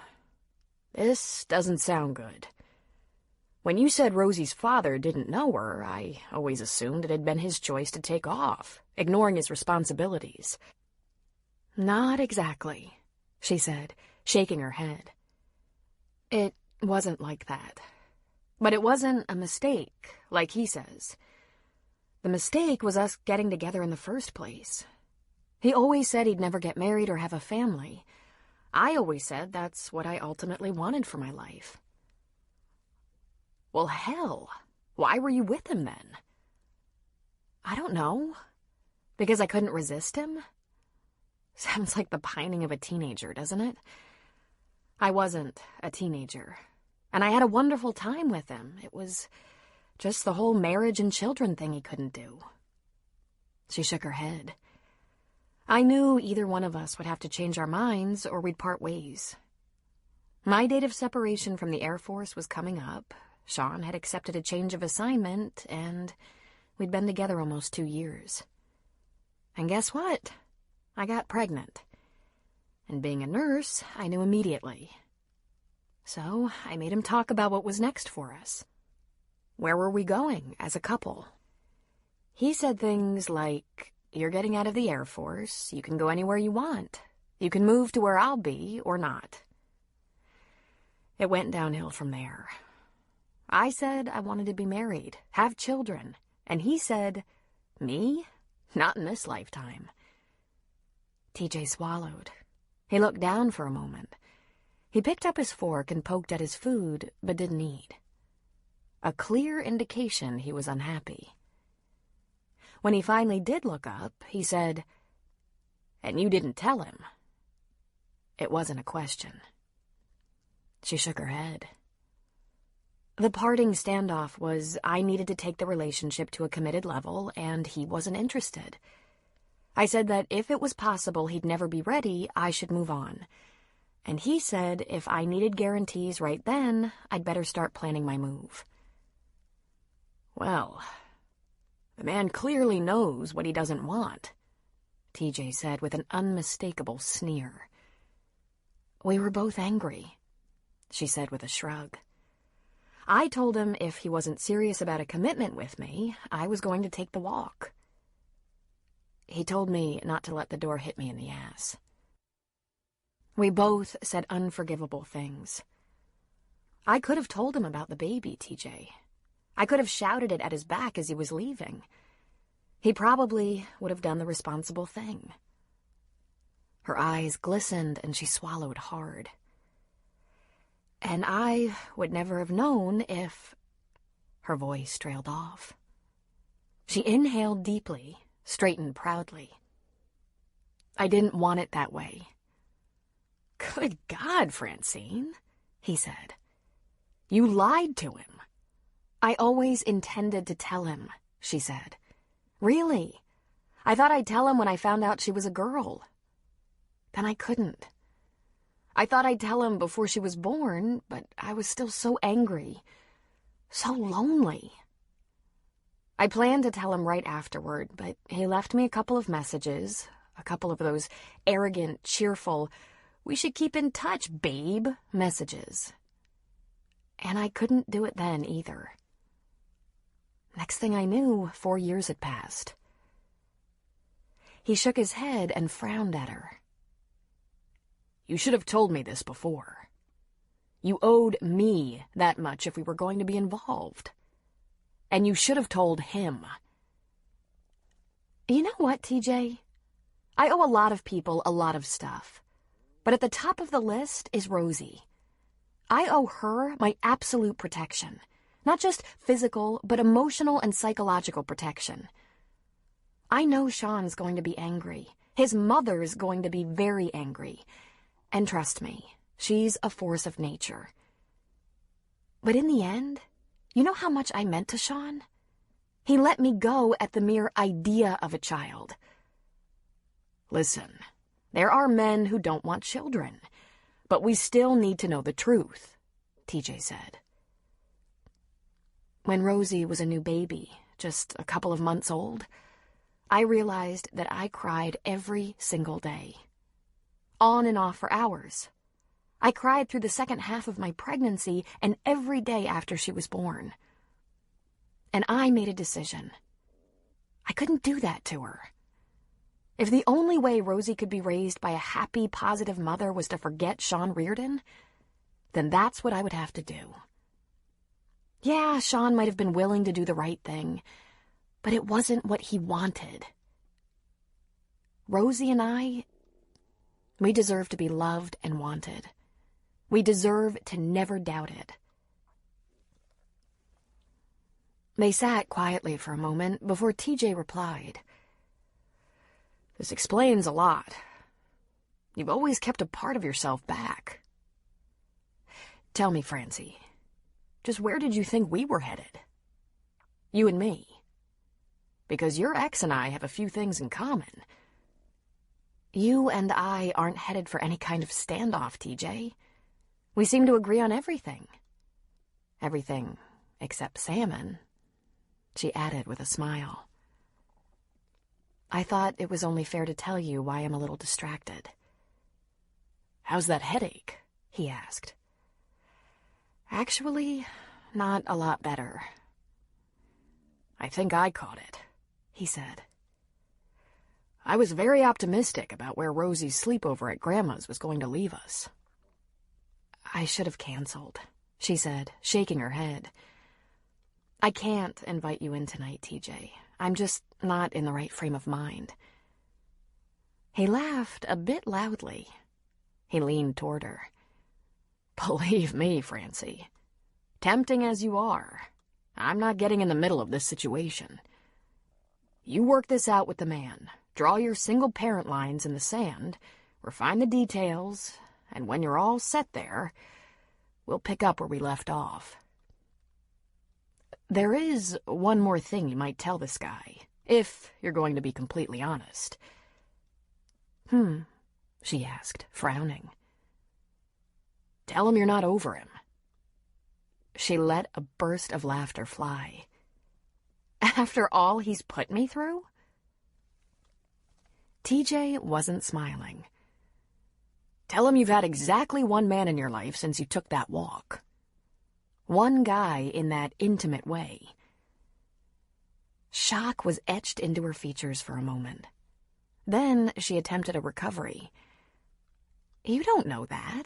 This doesn't sound good. When you said Rosie's father didn't know her, I always assumed it had been his choice to take off, ignoring his responsibilities. Not exactly, she said, shaking her head. It wasn't like that. But it wasn't a mistake, like he says. The mistake was us getting together in the first place. He always said he'd never get married or have a family. I always said that's what I ultimately wanted for my life. Well, hell, why were you with him then? I don't know. Because I couldn't resist him? Sounds like the pining of a teenager, doesn't it? I wasn't a teenager, and I had a wonderful time with him. It was just the whole marriage and children thing he couldn't do. She shook her head. I knew either one of us would have to change our minds or we'd part ways. My date of separation from the Air Force was coming up. Sean had accepted a change of assignment, and we'd been together almost 2 years. And guess what? I got pregnant. And being a nurse, I knew immediately. So I made him talk about what was next for us. Where were we going as a couple? He said things like, "You're getting out of the Air Force. You can go anywhere you want. You can move to where I'll be or not." It went downhill from there. I said I wanted to be married, have children, and he said, "Me? Not in this lifetime." TJ swallowed. He looked down for a moment. He picked up his fork and poked at his food, but didn't eat. A clear indication he was unhappy. When he finally did look up, he said, "And you didn't tell him?" It wasn't a question. She shook her head. The parting standoff was I needed to take the relationship to a committed level, and he wasn't interested. I said that if it was possible he'd never be ready, I should move on. And he said if I needed guarantees right then, I'd better start planning my move. Well, the man clearly knows what he doesn't want, TJ said with an unmistakable sneer. We were both angry, she said with a shrug. I told him if he wasn't serious about a commitment with me, I was going to take the walk. He told me not to let the door hit me in the ass. We both said unforgivable things. I could have told him about the baby, TJ. I could have shouted it at his back as he was leaving. He probably would have done the responsible thing. Her eyes glistened and she swallowed hard. And I would never have known if... Her voice trailed off. She inhaled deeply, straightened proudly. I didn't want it that way. Good God, Francine, he said. You lied to him. I always intended to tell him, she said. Really. I thought I'd tell him when I found out she was a girl. Then I couldn't. I thought I'd tell him before she was born, but I was still so angry, so lonely. I planned to tell him right afterward, but he left me a couple of messages, a couple of those arrogant, cheerful, "We should keep in touch, babe," messages. And I couldn't do it then either. Next thing I knew, 4 years had passed. He shook his head and frowned at her. You should have told me this before. You owed me that much if we were going to be involved. And you should have told him. You know what, TJ? I owe a lot of people a lot of stuff. But at the top of the list is Rosie. I owe her my absolute protection. Not just physical, but emotional and psychological protection. I know Sean's going to be angry, His mother's going to be very angry. And trust me, she's a force of nature. But in the end, you know how much I meant to Sean? He let me go at the mere idea of a child. Listen, there are men who don't want children, but we still need to know the truth, TJ said. When Rosie was a new baby, just a couple of months old, I realized that I cried every single day. On and off for hours. I cried through the second half of my pregnancy and every day after she was born. And I made a decision. I couldn't do that to her. If the only way Rosie could be raised by a happy, positive mother was to forget Sean Reardon, then that's what I would have to do. Yeah, Sean might have been willing to do the right thing, but it wasn't what he wanted. Rosie and I, we deserve to be loved and wanted. We deserve to never doubt it. They sat quietly for a moment before TJ replied. This explains a lot. You've always kept a part of yourself back. Tell me, Francie, just where did you think we were headed? You and me. Because your ex and I have a few things in common. You and I aren't headed for any kind of standoff, TJ. We seem to agree on everything. Everything except salmon, she added with a smile. I thought it was only fair to tell you why I'm a little distracted. How's that headache? He asked. Actually, not a lot better. I think I caught it, he said. I was very optimistic about where Rosie's sleepover at Grandma's was going to leave us. I should have canceled, she said, shaking her head. I can't invite you in tonight, TJ. I'm just not in the right frame of mind. He laughed a bit loudly. He leaned toward her. Believe me, Francie, tempting as you are, I'm not getting in the middle of this situation. You work this out with the man, draw your single-parent lines in the sand, refine the details, and when you're all set there, we'll pick up where we left off. There is one more thing you might tell this guy, if you're going to be completely honest. She asked, frowning. Tell him you're not over him. She let a burst of laughter fly. After all he's put me through? TJ wasn't smiling. Tell him you've had exactly one man in your life since you took that walk. One guy in that intimate way. Shock was etched into her features for a moment. Then she attempted a recovery. You don't know that.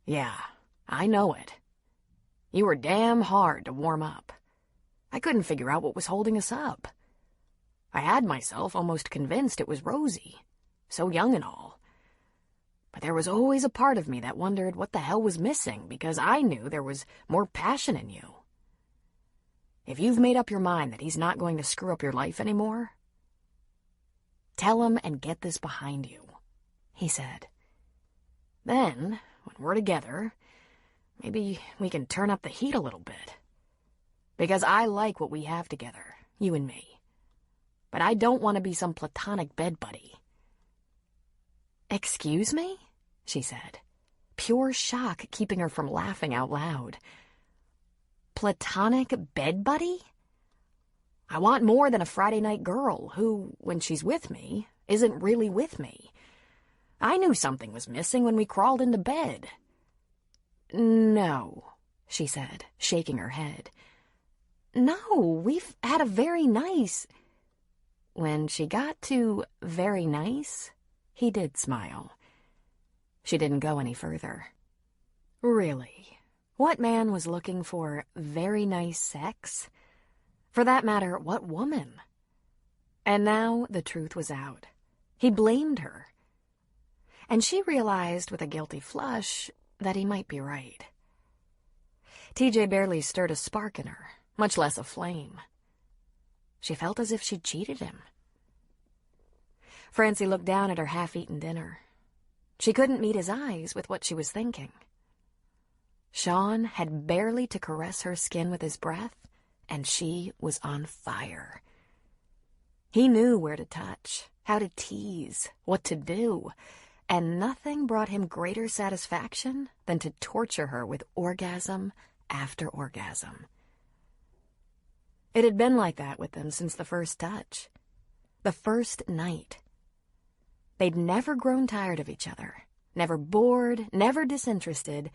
Yeah, I know it. You were damn hard to warm up. I couldn't figure out what was holding us up. I had myself almost convinced it was Rosie, so young and all. But there was always a part of me that wondered what the hell was missing, because I knew there was more passion in you. If you've made up your mind that he's not going to screw up your life anymore, tell him and get this behind you, he said. Then, when we're together, maybe we can turn up the heat a little bit. Because I like what we have together, you and me. But I don't want to be some platonic bed buddy. Excuse me? She said, pure shock keeping her from laughing out loud. Platonic bed buddy? I want more than a Friday night girl who, when she's with me, isn't really with me. I knew something was missing when we crawled into bed. No, she said, shaking her head. No, we've had a very nice... When she got to very nice, he did smile. She didn't go any further. Really, what man was looking for very nice sex? For that matter, what woman? And now the truth was out. He blamed her. And she realized with a guilty flush that he might be right. TJ barely stirred a spark in her, much less a flame. She felt as if she'd cheated him. Francie looked down at her half-eaten dinner. She couldn't meet his eyes with what she was thinking. Sean had barely to caress her skin with his breath, and she was on fire. He knew where to touch, how to tease, what to do, and nothing brought him greater satisfaction than to torture her with orgasm after orgasm. It had been like that with them since the first touch, the first night. They'd never grown tired of each other, never bored, never disinterested,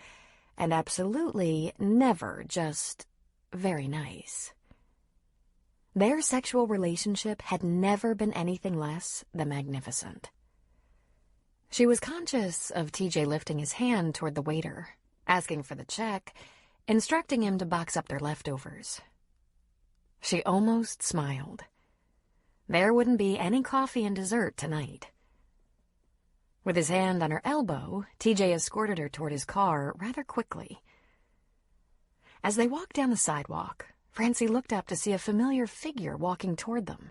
and absolutely never just very nice. Their sexual relationship had never been anything less than magnificent. She was conscious of TJ lifting his hand toward the waiter, asking for the check, instructing him to box up their leftovers. She almost smiled. There wouldn't be any coffee and dessert tonight. With his hand on her elbow, TJ escorted her toward his car rather quickly. As they walked down the sidewalk, Francie looked up to see a familiar figure walking toward them.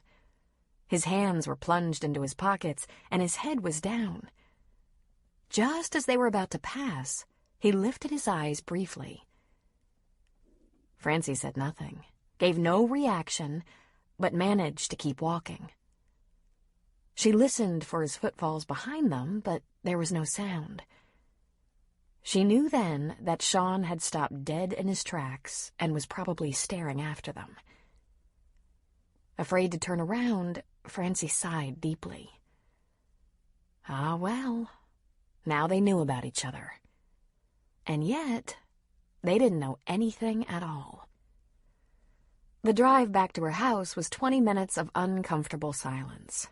His hands were plunged into his pockets, and his head was down. Just as they were about to pass, he lifted his eyes briefly. Francie said nothing, gave no reaction, but managed to keep walking. She listened for his footfalls behind them, but there was no sound. She knew then that Sean had stopped dead in his tracks and was probably staring after them. Afraid to turn around, Francie sighed deeply. Ah, well, now they knew about each other. And yet, they didn't know anything at all. The drive back to her house was 20 minutes of uncomfortable silence.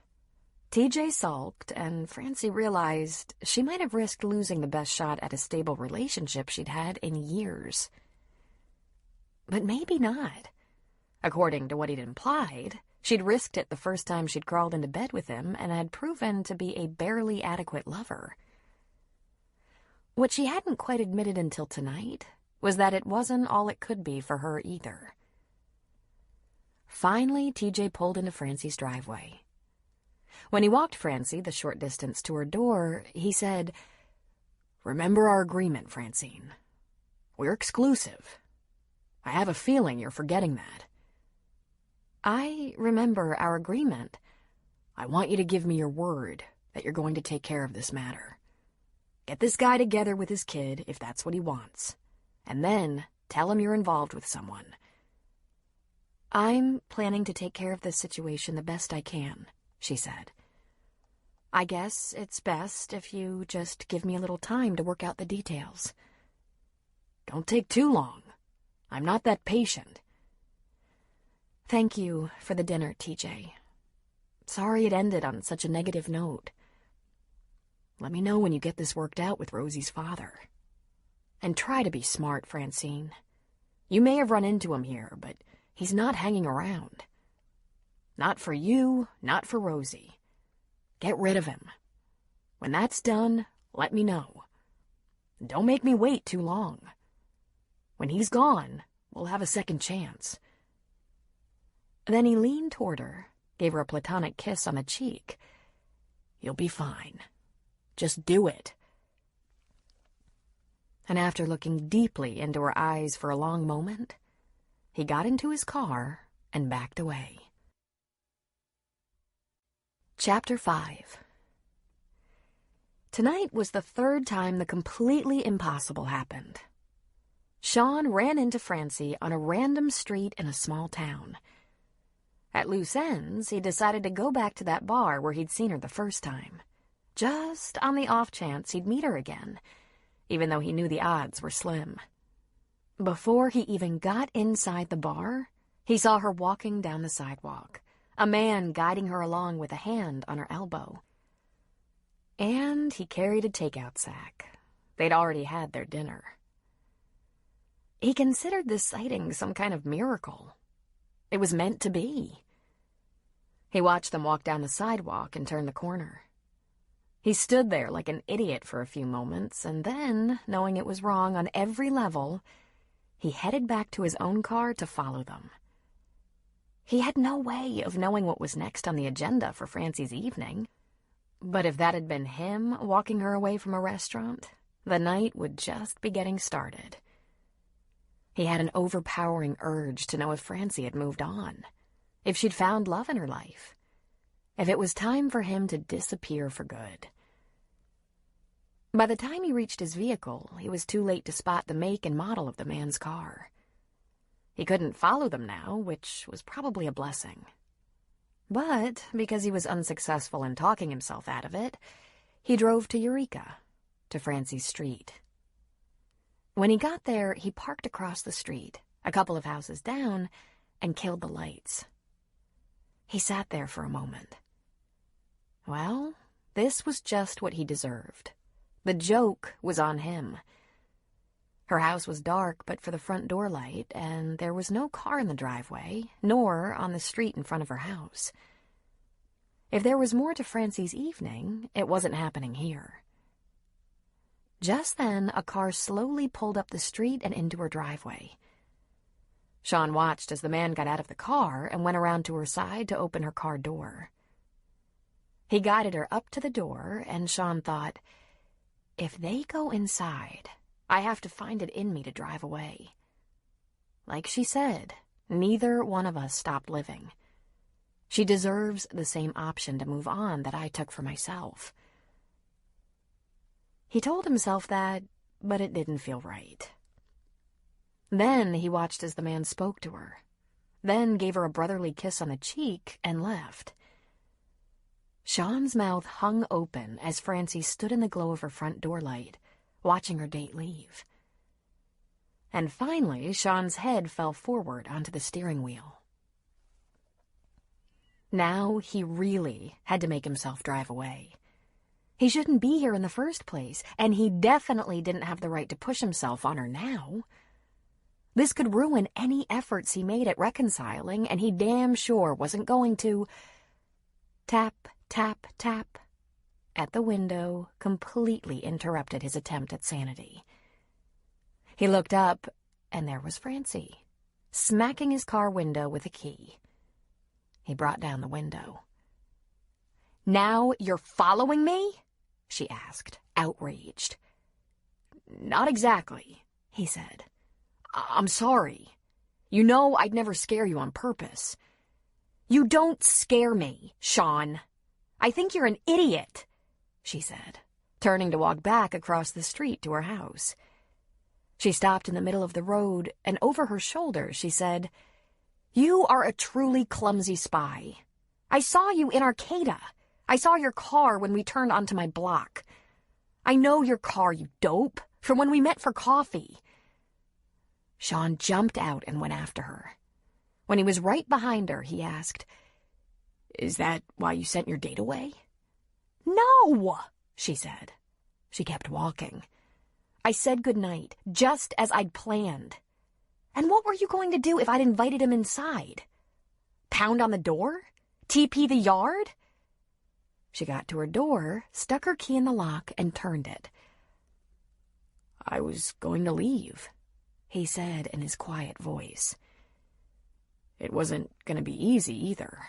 TJ sulked, and Francie realized she might have risked losing the best shot at a stable relationship she'd had in years. But maybe not. According to what he'd implied, she'd risked it the first time she'd crawled into bed with him and had proven to be a barely adequate lover. What she hadn't quite admitted until tonight was that it wasn't all it could be for her either. Finally, TJ pulled into Francie's driveway. When he walked Francie the short distance to her door, he said, "Remember our agreement, Francine. We're exclusive. I have a feeling you're forgetting that." "I remember our agreement." "I want you to give me your word that you're going to take care of this matter. Get this guy together with his kid if that's what he wants, and then tell him you're involved with someone." "I'm planning to take care of this situation the best I can," she said. "I guess it's best if you just give me a little time to work out the details." "Don't take too long. I'm not that patient." "Thank you for the dinner, TJ. Sorry it ended on such a negative note. Let me know when you get this worked out with Rosie's father. And try to be smart, Francine. You may have run into him here, but he's not hanging around. Not for you, not for Rosie. Get rid of him. When that's done, let me know. Don't make me wait too long. When he's gone, we'll have a second chance." Then he leaned toward her, gave her a platonic kiss on the cheek. "You'll be fine. Just do it." And after looking deeply into her eyes for a long moment, he got into his car and backed away. Chapter 5. Tonight was the third time the completely impossible happened. Sean ran into Francie on a random street in a small town. At loose ends, he decided to go back to that bar where he'd seen her the first time, just on the off chance he'd meet her again, even though he knew the odds were slim. Before he even got inside the bar, he saw her walking down the sidewalk, a man guiding her along with a hand on her elbow. And he carried a takeout sack. They'd already had their dinner. He considered this sighting some kind of miracle. It was meant to be. He watched them walk down the sidewalk and turn the corner. He stood there like an idiot for a few moments, and then, knowing it was wrong on every level, he headed back to his own car to follow them. He had no way of knowing what was next on the agenda for Francie's evening, But if that had been him walking her away from a restaurant, the night would just be getting started. He had an overpowering urge to know if Francie had moved on, if she'd found love in her life, if it was time for him to disappear for good. By the time he reached his vehicle, he was too late to spot the make and model of the man's car. He couldn't follow them now, which was probably a blessing. But, because he was unsuccessful in talking himself out of it, he drove to Eureka, to Francie's street. When he got there, he parked across the street, a couple of houses down, and killed the lights. He sat there for a moment. Well, this was just what he deserved. The joke was on him. Her house was dark but for the front door light, and there was no car in the driveway, nor on the street in front of her house. If there was more to Francie's evening, it wasn't happening here. Just then, a car slowly pulled up the street and into her driveway. Sean watched as the man got out of the car and went around to her side to open her car door. He guided her up to the door, and Sean thought, if they go inside, I have to find it in me to drive away. Like she said, neither one of us stopped living. She deserves the same option to move on that I took for myself. He told himself that, but it didn't feel right. Then he watched as the man spoke to her, then gave her a brotherly kiss on the cheek and left. Sean's mouth hung open as Francie stood in the glow of her front door light, watching her date leave. And finally, Sean's head fell forward onto the steering wheel. Now he really had to make himself drive away. He shouldn't be here in the first place, and he definitely didn't have the right to push himself on her now. This could ruin any efforts he made at reconciling, and he damn sure wasn't going to. Tap, tap, tap. At the window, completely interrupted his attempt at sanity. He looked up, and there was Francie, smacking his car window with a key. He brought down the window. "Now you're following me?" she asked, outraged. "Not exactly," he said. "I'm sorry. You know I'd never scare you on purpose." "You don't scare me, Sean. I think you're an idiot," she said, turning to walk back across the street to her house. She stopped in the middle of the road, and over her shoulder she said, "You are a truly clumsy spy. I saw you in Arcata. I saw your car when we turned onto my block. I know your car, you dope, from when we met for coffee." Sean jumped out and went after her. When he was right behind her, he asked, "Is that why you sent your date away?" "No," she said. She kept walking. "I said goodnight, just as I'd planned. And what were you going to do if I'd invited him inside? Pound on the door? TP the yard?" She got to her door, stuck her key in the lock, and turned it. "I was going to leave," he said in his quiet voice. "It wasn't going to be easy either.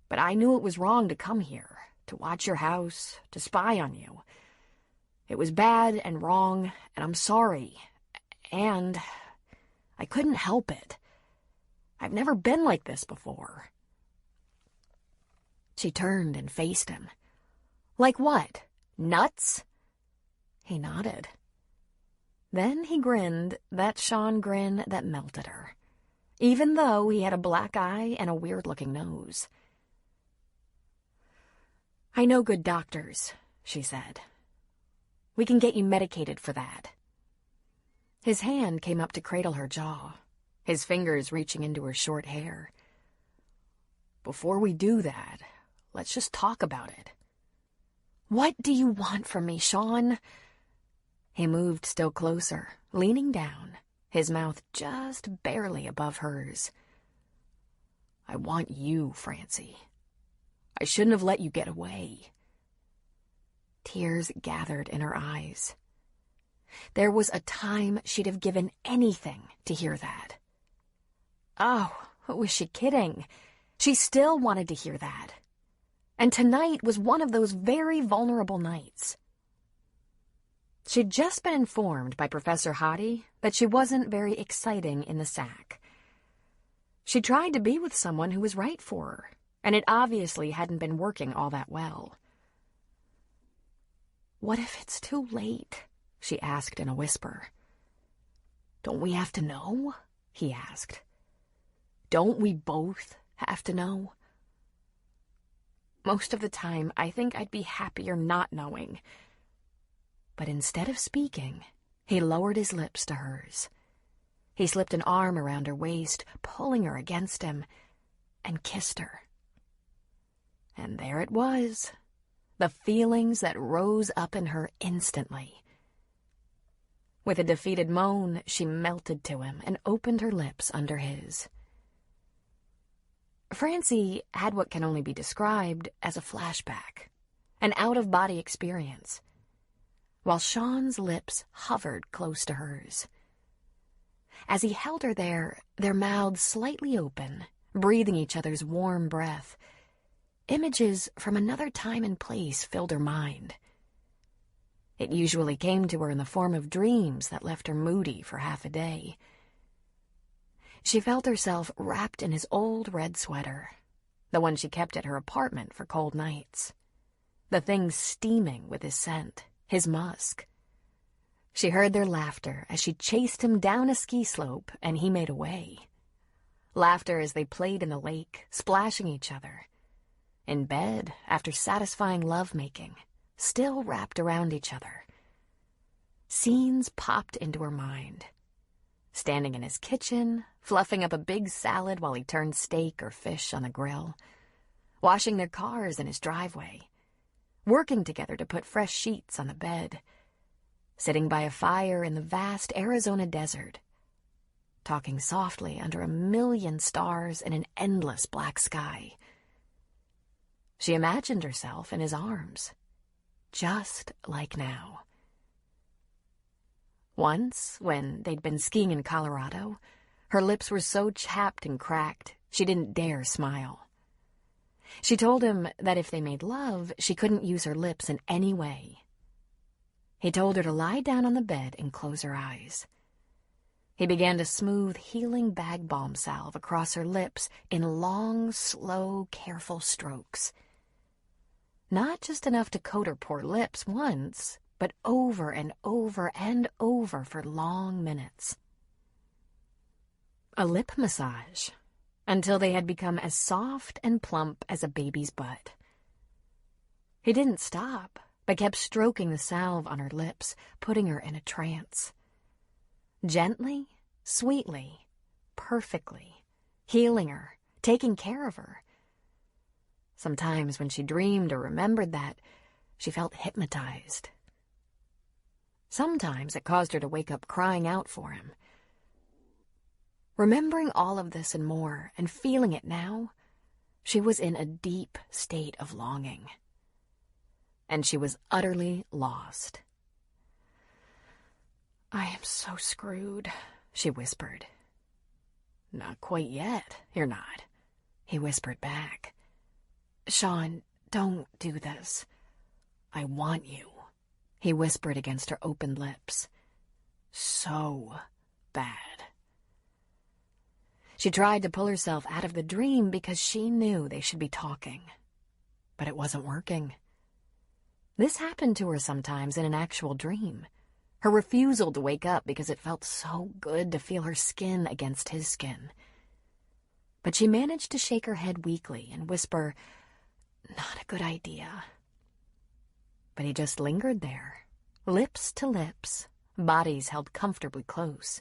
But I knew it was wrong to come here, to watch your house, to spy on you. It was bad and wrong, and I'm sorry. And I couldn't help it. I've never been like this before." She turned and faced him. "Like what? Nuts?" He nodded. Then he grinned, that Sean grin that melted her, even though he had a black eye and a weird-looking nose. "I know good doctors," she said. "We can get you medicated for that." His hand came up to cradle her jaw, his fingers reaching into her short hair. "Before we do that, let's just talk about it." "What do you want from me, Sean?" He moved still closer, leaning down, his mouth just barely above hers. "I want you, Francie. I shouldn't have let you get away." Tears gathered in her eyes. There was a time she'd have given anything to hear that. Oh, was she kidding? She still wanted to hear that. And tonight was one of those very vulnerable nights. She'd just been informed by Professor Hottie that she wasn't very exciting in the sack. She tried to be with someone who was right for her, and it obviously hadn't been working all that well. "What if it's too late?" she asked in a whisper. "Don't we have to know?" he asked. "Don't we both have to know?" "Most of the time, I think I'd be happier not knowing." But instead of speaking, he lowered his lips to hers. He slipped an arm around her waist, pulling her against him, and kissed her. And there it was, the feelings that rose up in her instantly. With a defeated moan, she melted to him and opened her lips under his. Francie had what can only be described as a flashback, an out-of-body experience, while Sean's lips hovered close to hers. As he held her there, their mouths slightly open, breathing each other's warm breath, images from another time and place filled her mind. It usually came to her in the form of dreams that left her moody for half a day. She felt herself wrapped in his old red sweater, the one she kept at her apartment for cold nights, the thing steaming with his scent, his musk. She heard their laughter as she chased him down a ski slope and he made away. Laughter as they played in the lake, splashing each other. In bed, after satisfying lovemaking, still wrapped around each other. Scenes popped into her mind. Standing in his kitchen, fluffing up a big salad while he turned steak or fish on the grill. Washing their cars in his driveway. Working together to put fresh sheets on the bed. Sitting by a fire in the vast Arizona desert. Talking softly under a million stars in an endless black sky. She imagined herself in his arms, just like now. Once, when they'd been skiing in Colorado, her lips were so chapped and cracked she didn't dare smile. She told him that if they made love, she couldn't use her lips in any way. He told her to lie down on the bed and close her eyes. He began to smooth healing bag balm salve across her lips in long, slow, careful strokes. Not just enough to coat her poor lips once, but over and over and over for long minutes. A lip massage, until they had become as soft and plump as a baby's butt. He didn't stop, but kept stroking the salve on her lips, putting her in a trance. Gently, sweetly, perfectly, healing her, taking care of her. Sometimes when she dreamed or remembered that, she felt hypnotized. Sometimes it caused her to wake up crying out for him. Remembering all of this and more, and feeling it now, she was in a deep state of longing. And she was utterly lost. "I am so screwed," she whispered. "Not quite yet, you're not," he whispered back. "Sean, don't do this. I want you," he whispered against her open lips. "So bad." She tried to pull herself out of the dream because she knew they should be talking. But it wasn't working. This happened to her sometimes in an actual dream. Her refusal to wake up because it felt so good to feel her skin against his skin. But she managed to shake her head weakly and whisper, "Not a good idea." But he just lingered there, lips to lips, bodies held comfortably close.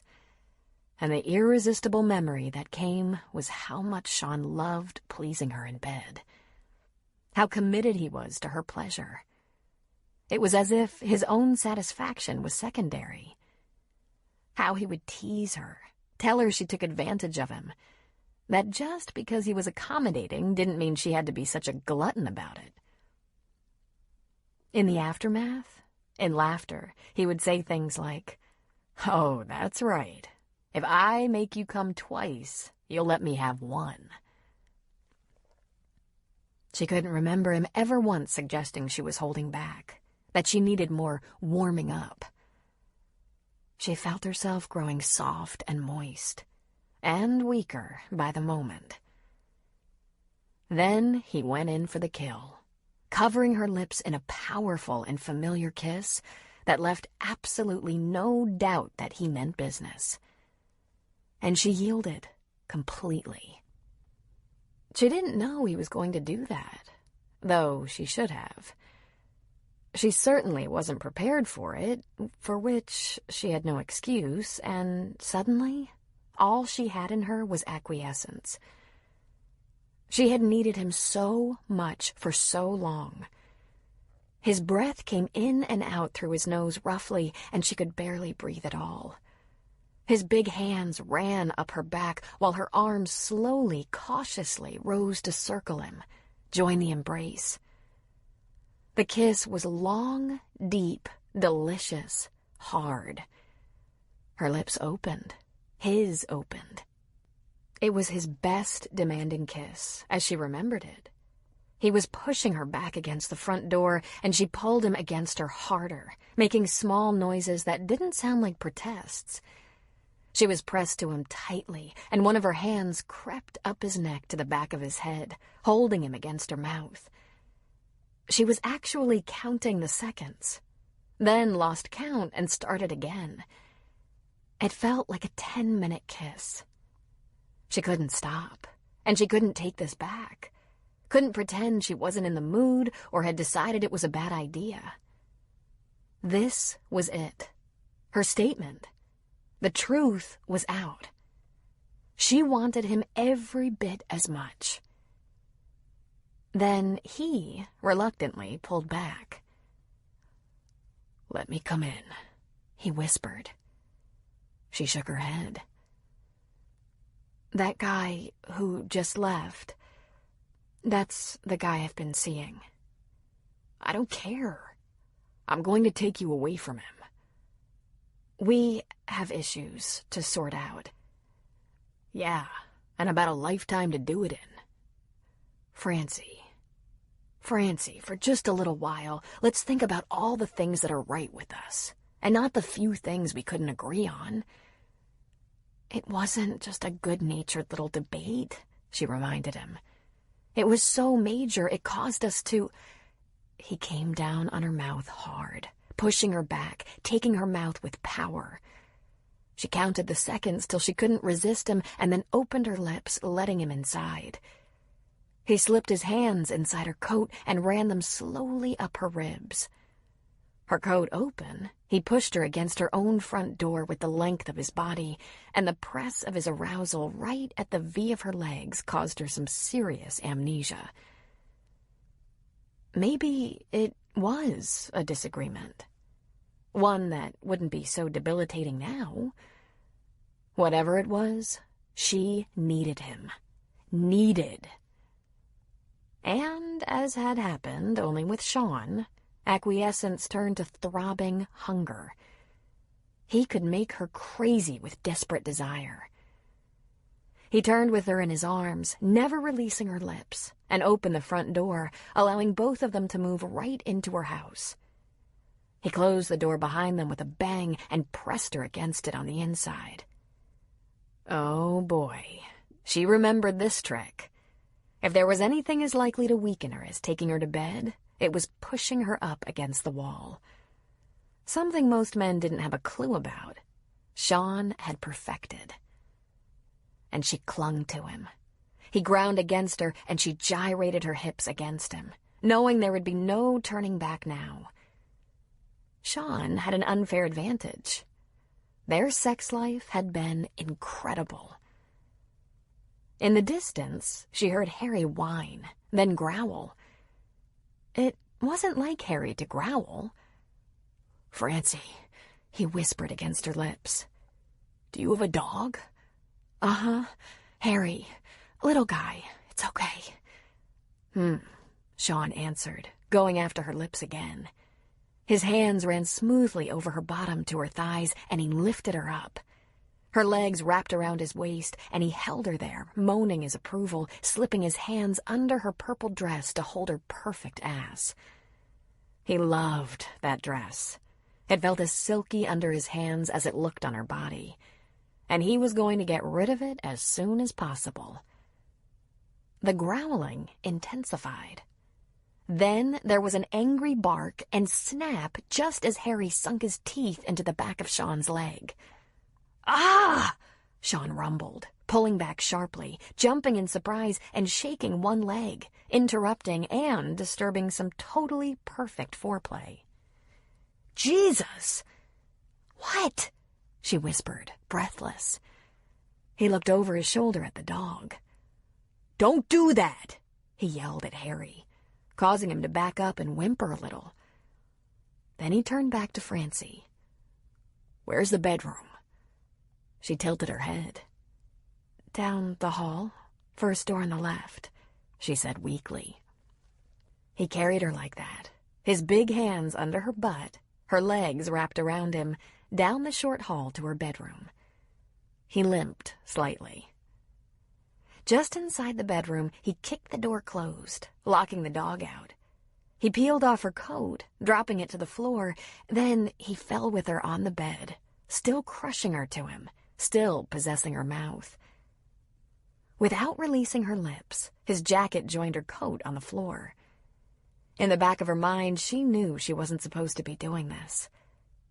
And the irresistible memory that came was how much Sean loved pleasing her in bed. How committed he was to her pleasure. It was as if his own satisfaction was secondary. How he would tease her, tell her she took advantage of him. That just because he was accommodating didn't mean she had to be such a glutton about it. In the aftermath, in laughter, he would say things like, "Oh, that's right. If I make you come twice, you'll let me have one." She couldn't remember him ever once suggesting she was holding back, that she needed more warming up. She felt herself growing soft and moist, and weaker by the moment. Then he went in for the kill, covering her lips in a powerful and familiar kiss that left absolutely no doubt that he meant business. And she yielded completely. She didn't know he was going to do that, though she should have. She certainly wasn't prepared for it, for which she had no excuse, and suddenly, all she had in her was acquiescence. She had needed him so much for so long. His breath came in and out through his nose roughly, and she could barely breathe at all. His big hands ran up her back, while her arms slowly, cautiously rose to circle him, join the embrace. The kiss was long, deep, delicious, hard. Her lips opened. His opened. It was his best demanding kiss, as she remembered it. He was pushing her back against the front door, and she pulled him against her harder, making small noises that didn't sound like protests. She was pressed to him tightly, and one of her hands crept up his neck to the back of his head, holding him against her mouth. She was actually counting the seconds, then lost count and started again. It felt like a 10-minute kiss. She couldn't stop, and she couldn't take this back. Couldn't pretend she wasn't in the mood or had decided it was a bad idea. This was it. Her statement. The truth was out. She wanted him every bit as much. Then he reluctantly pulled back. "Let me come in," he whispered. She shook her head. "That guy who just left, that's the guy I've been seeing." "I don't care. I'm going to take you away from him." "We have issues to sort out." "Yeah, and about a lifetime to do it in." Francie, for just a little while, let's think about all the things that are right with us, and not the few things we couldn't agree on." "It wasn't just a good-natured little debate," she reminded him. "It was so major it caused us to—" He came down on her mouth hard, pushing her back, taking her mouth with power. She counted the seconds till she couldn't resist him and then opened her lips, letting him inside. He slipped his hands inside her coat and ran them slowly up her ribs. Her coat open, he pushed her against her own front door with the length of his body, and the press of his arousal right at the V of her legs caused her some serious amnesia. Maybe it was a disagreement. One that wouldn't be so debilitating now. Whatever it was, she needed him. Needed. And, as had happened only with Sean, acquiescence turned to throbbing hunger. He could make her crazy with desperate desire. He turned with her in his arms, never releasing her lips, and opened the front door, allowing both of them to move right into her house. He closed the door behind them with a bang and pressed her against it on the inside. Oh boy, she remembered this trick. If there was anything as likely to weaken her as taking her to bed, it was pushing her up against the wall. Something most men didn't have a clue about. Sean had perfected. And she clung to him. He ground against her, and she gyrated her hips against him, knowing there would be no turning back now. Sean had an unfair advantage. Their sex life had been incredible. In the distance, she heard Harry whine, then growl. It wasn't like Harry to growl. "Francie," he whispered against her lips. "Do you have a dog?" "Uh-huh. Harry. Little guy. It's okay." Sean answered, going after her lips again. His hands ran smoothly over her bottom to her thighs, and he lifted her up. Her legs wrapped around his waist, and he held her there, moaning his approval, slipping his hands under her purple dress to hold her perfect ass. He loved that dress. It felt as silky under his hands as it looked on her body, and he was going to get rid of it as soon as possible. The growling intensified. Then there was an angry bark and snap just as Harry sunk his teeth into the back of Sean's leg. "Ah!" Sean rumbled, pulling back sharply, jumping in surprise and shaking one leg, interrupting and disturbing some totally perfect foreplay. "Jesus!" "What?" she whispered, breathless. He looked over his shoulder at the dog. "Don't do that!" he yelled at Harry, causing him to back up and whimper a little. Then he turned back to Francie. "Where's the bedroom?" She tilted her head. "Down the hall, first door on the left," she said weakly. He carried her like that, his big hands under her butt, her legs wrapped around him, down the short hall to her bedroom. He limped slightly. Just inside the bedroom, he kicked the door closed, locking the dog out. He peeled off her coat, dropping it to the floor. Then he fell with her on the bed, still crushing her to him, still possessing her mouth. Without releasing her lips, his jacket joined her coat on the floor. In the back of her mind, she knew she wasn't supposed to be doing this.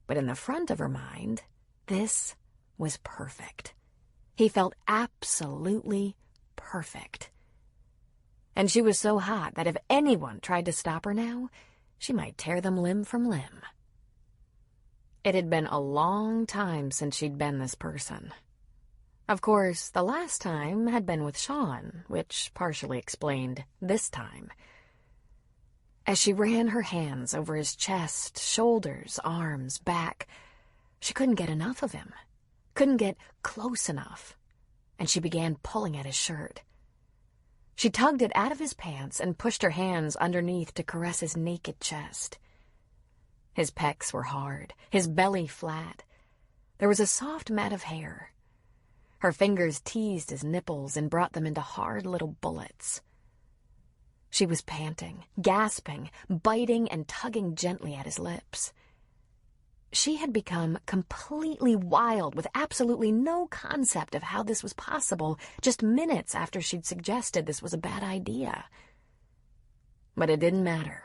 But in the front of her mind, this was perfect. He felt absolutely perfect. And she was so hot that if anyone tried to stop her now, she might tear them limb from limb. It had been a long time since she'd been this person. Of course, the last time had been with Sean, which partially explained this time. As she ran her hands over his chest, shoulders, arms, back, she couldn't get enough of him, couldn't get close enough, and she began pulling at his shirt. She tugged it out of his pants and pushed her hands underneath to caress his naked chest. His pecs were hard, his belly flat. There was a soft mat of hair. Her fingers teased his nipples and brought them into hard little bullets. She was panting, gasping, biting and tugging gently at his lips. She had become completely wild with absolutely no concept of how this was possible just minutes after she'd suggested this was a bad idea. But it didn't matter.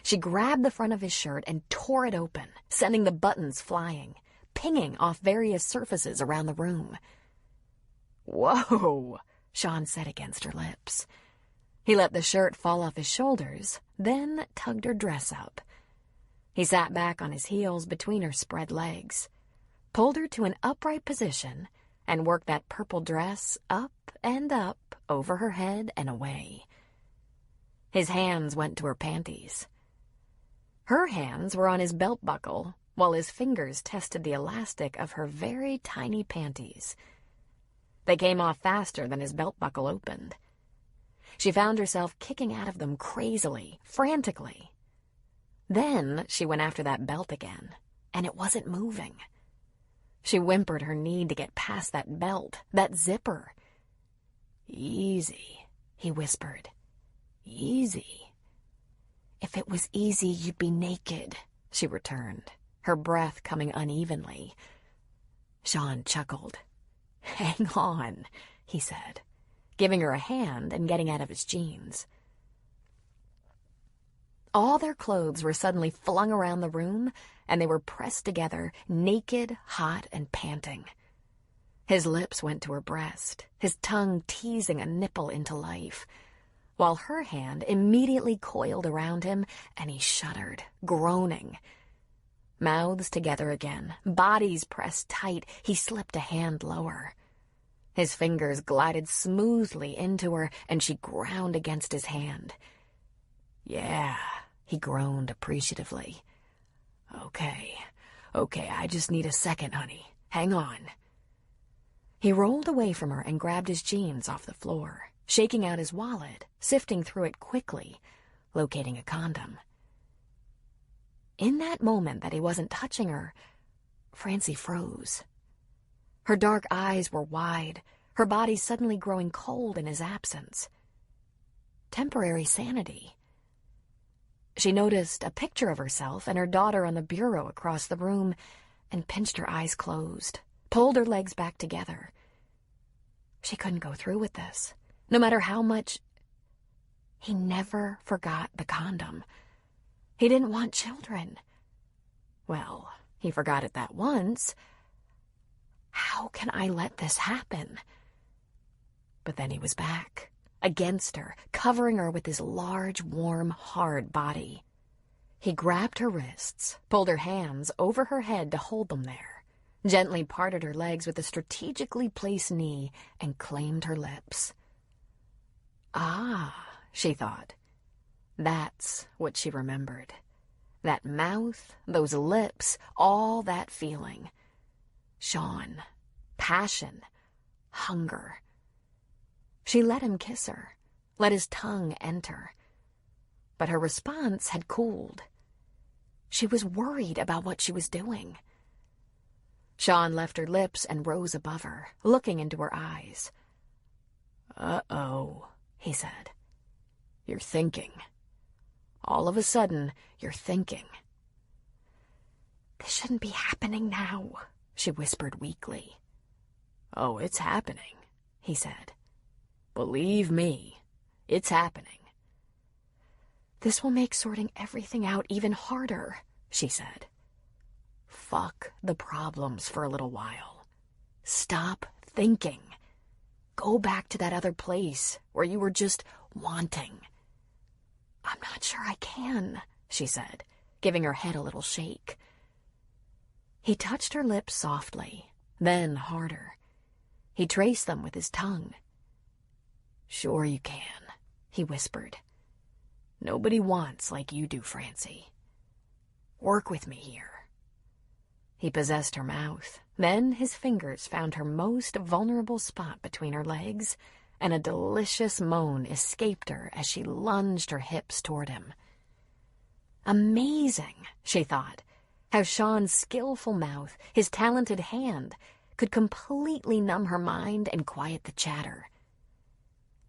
She grabbed the front of his shirt and tore it open, sending the buttons flying, pinging off various surfaces around the room. "Whoa," Sean said against her lips. He let the shirt fall off his shoulders, then tugged her dress up. He sat back on his heels between her spread legs, pulled her to an upright position, and worked that purple dress up and up over her head and away. His hands went to her panties. Her hands were on his belt buckle, while his fingers tested the elastic of her very tiny panties. They came off faster than his belt buckle opened. She found herself kicking out of them crazily, frantically. Then she went after that belt again, and it wasn't moving. She whimpered her need to get past that belt, that zipper. "Easy," he whispered. "Easy." "If it was easy, you'd be naked," she returned, her breath coming unevenly. Sean chuckled. "Hang on," he said, giving her a hand and getting out of his jeans. All their clothes were suddenly flung around the room, and they were pressed together, naked, hot, and panting. His lips went to her breast, his tongue teasing a nipple into life, while her hand immediately coiled around him, and he shuddered, groaning. Mouths together again, bodies pressed tight, he slipped a hand lower. His fingers glided smoothly into her, and she ground against his hand. "Yeah," he groaned appreciatively. Okay, I just need a second, honey. Hang on." He rolled away from her and grabbed his jeans off the floor, shaking out his wallet, sifting through it quickly, locating a condom. In that moment that he wasn't touching her, Francie froze. Her dark eyes were wide, her body suddenly growing cold in his absence. Temporary sanity. She noticed a picture of herself and her daughter on the bureau across the room and pinched her eyes closed, pulled her legs back together. She couldn't go through with this, no matter how much. He never forgot the condom. He didn't want children. Well, he forgot it that once. How can I let this happen? But then he was back, against her, covering her with his large, warm, hard body. He grabbed her wrists, pulled her hands over her head to hold them there, gently parted her legs with a strategically placed knee, and claimed her lips. Ah, she thought. That's what she remembered. That mouth, those lips, all that feeling. Sean, passion, hunger. She let him kiss her, let his tongue enter. But her response had cooled. She was worried about what she was doing. Sean left her lips and rose above her, looking into her eyes. "Uh-oh," he said. "You're thinking. All of a sudden, you're thinking." "This shouldn't be happening now," she whispered weakly. "Oh, it's happening," he said. "Believe me, it's happening." "This will make sorting everything out even harder," she said. Fuck the problems for a little while. Stop thinking. Go back to that other place where you were just wanting. "I'm not sure I can," she said, giving her head a little shake. He touched her lips softly, then harder. He traced them with his tongue. "Sure you can," he whispered. "Nobody wants like you do, Francie. Work with me here." He possessed her mouth. Then his fingers found her most vulnerable spot between her legs, and a delicious moan escaped her as she lunged her hips toward him. Amazing, she thought, how Sean's skillful mouth, his talented hand, could completely numb her mind and quiet the chatter.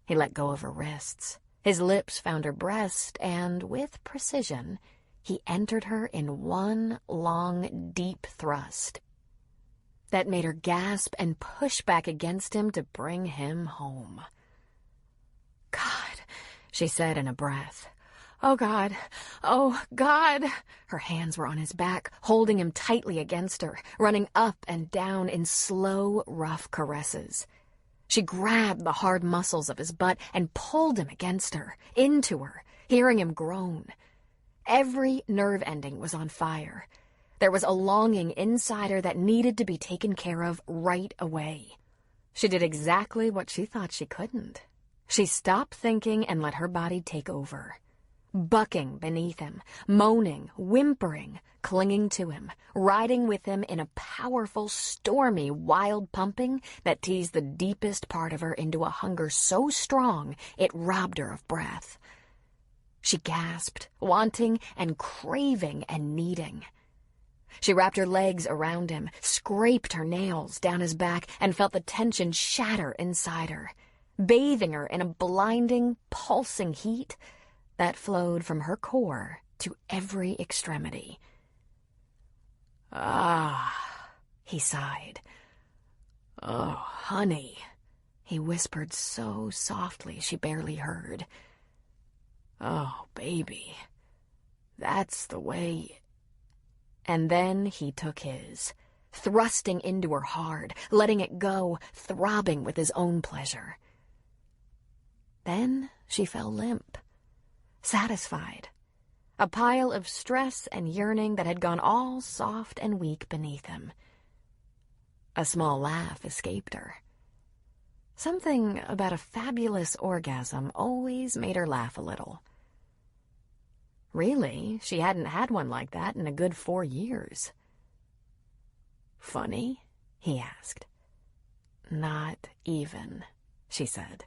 He let go of her wrists. His lips found her breast, and with precision, he entered her in one long, deep thrust that made her gasp and push back against him to bring him home. "God," she said in a breath. "Oh, God. Oh, God." Her hands were on his back, holding him tightly against her, running up and down in slow, rough caresses. She grabbed the hard muscles of his butt and pulled him against her, into her, hearing him groan. Every nerve ending was on fire. There was a longing inside her that needed to be taken care of right away. She did exactly what she thought she couldn't. She stopped thinking and let her body take over. Bucking beneath him, moaning, whimpering, clinging to him, riding with him in a powerful, stormy, wild pumping that teased the deepest part of her into a hunger so strong it robbed her of breath. She gasped, wanting and craving and needing. She wrapped her legs around him, scraped her nails down his back, and felt the tension shatter inside her, bathing her in a blinding, pulsing heat that flowed from her core to every extremity. "Ah," he sighed. "Oh, honey," he whispered so softly she barely heard. "Oh, baby, that's the way." And then he took his, thrusting into her hard, letting it go, throbbing with his own pleasure. Then she fell limp, satisfied, a pile of stress and yearning that had gone all soft and weak beneath him. A small laugh escaped her. Something about a fabulous orgasm always made her laugh a little. Really, she hadn't had one like that in a good 4 years. "Funny?" he asked. "Not even," she said.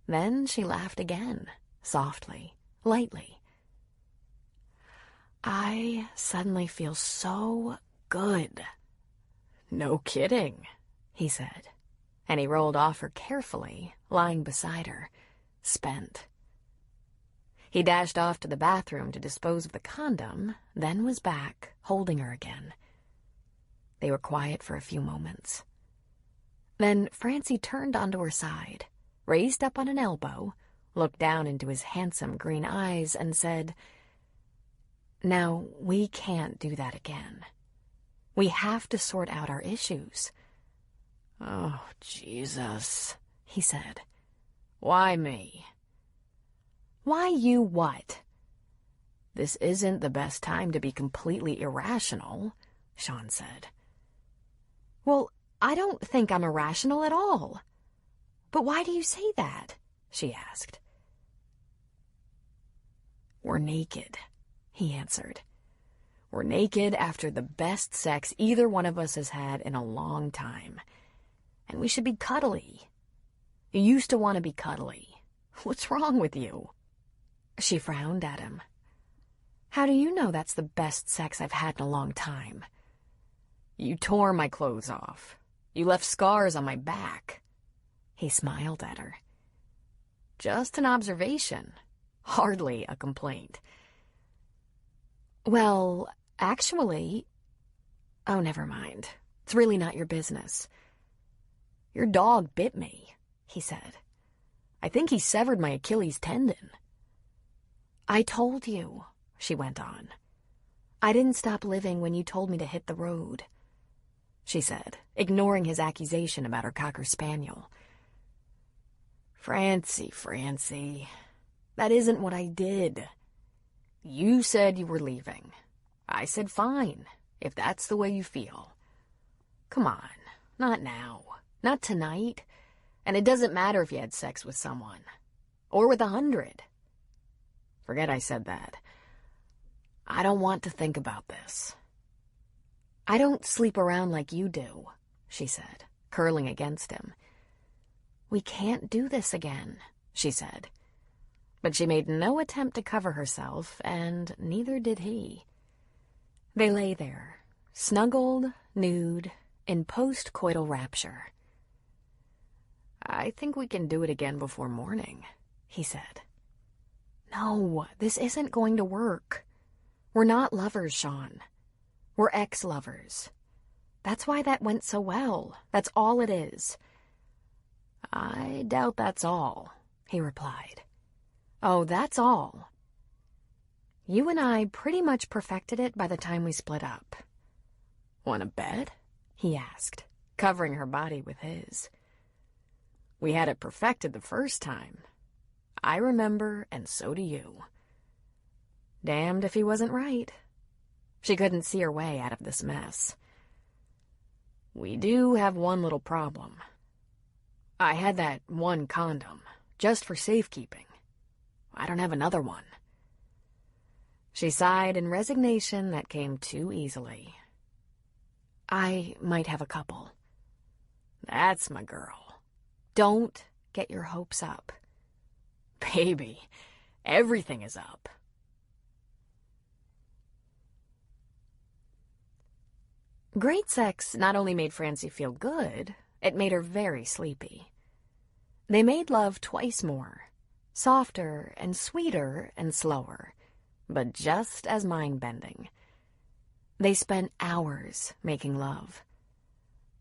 Then she laughed again, softly, lightly. "I suddenly feel so good." No kidding, he said, and he rolled off her carefully, lying beside her, spent. He dashed off to the bathroom to dispose of the condom, then was back, holding her again. They were quiet for a few moments. Then Francie turned onto her side, raised up on an elbow, looked down into his handsome green eyes, and said, "Now, we can't do that again. We have to sort out our issues." "Oh, Jesus," he said. "Why me?" "Why you what?" "This isn't the best time to be completely irrational," Sean said. "Well, I don't think I'm irrational at all. But why do you say that?" she asked. "We're naked," he answered. "We're naked after the best sex either one of us has had in a long time. And we should be cuddly. You used to want to be cuddly. What's wrong with you?" She frowned at him. "How do you know that's the best sex I've had in a long time?" "You tore my clothes off. You left scars on my back." He smiled at her. "Just an observation. Hardly a complaint." "Well, actually..." "Oh, never mind. It's really not your business." "Your dog bit me," he said. "I think he severed my Achilles tendon." "I told you," she went on. "I didn't stop living when you told me to hit the road," she said, ignoring his accusation about her Cocker Spaniel. Francie, that isn't what I did. You said you were leaving. I said fine, if that's the way you feel. Come on, not now, not tonight. And it doesn't matter if you had sex with someone. Or with 100. Forget I said that. I don't want to think about this." "I don't sleep around like you do," she said, curling against him. "We can't do this again," she said. But she made no attempt to cover herself, and neither did he. They lay there, snuggled, nude, in post-coital rapture. "I think we can do it again before morning," he said. "No, this isn't going to work. We're not lovers, Sean. We're ex-lovers. That's why that went so well. That's all it is." "I doubt that's all," he replied. "Oh, that's all. You and I pretty much perfected it by the time we split up." "Want to bet?" he asked, covering her body with his. "We had it perfected the first time. I remember, and so do you." Damned if he wasn't right. She couldn't see her way out of this mess. "We do have one little problem. I had that one condom, just for safekeeping. I don't have another one." She sighed in resignation that came too easily. "I might have a couple." "That's my girl." "Don't get your hopes up." "Baby, everything is up." Great sex not only made Francie feel good, it made her very sleepy. They made love twice more, softer and sweeter and slower, but just as mind-bending. They spent hours making love.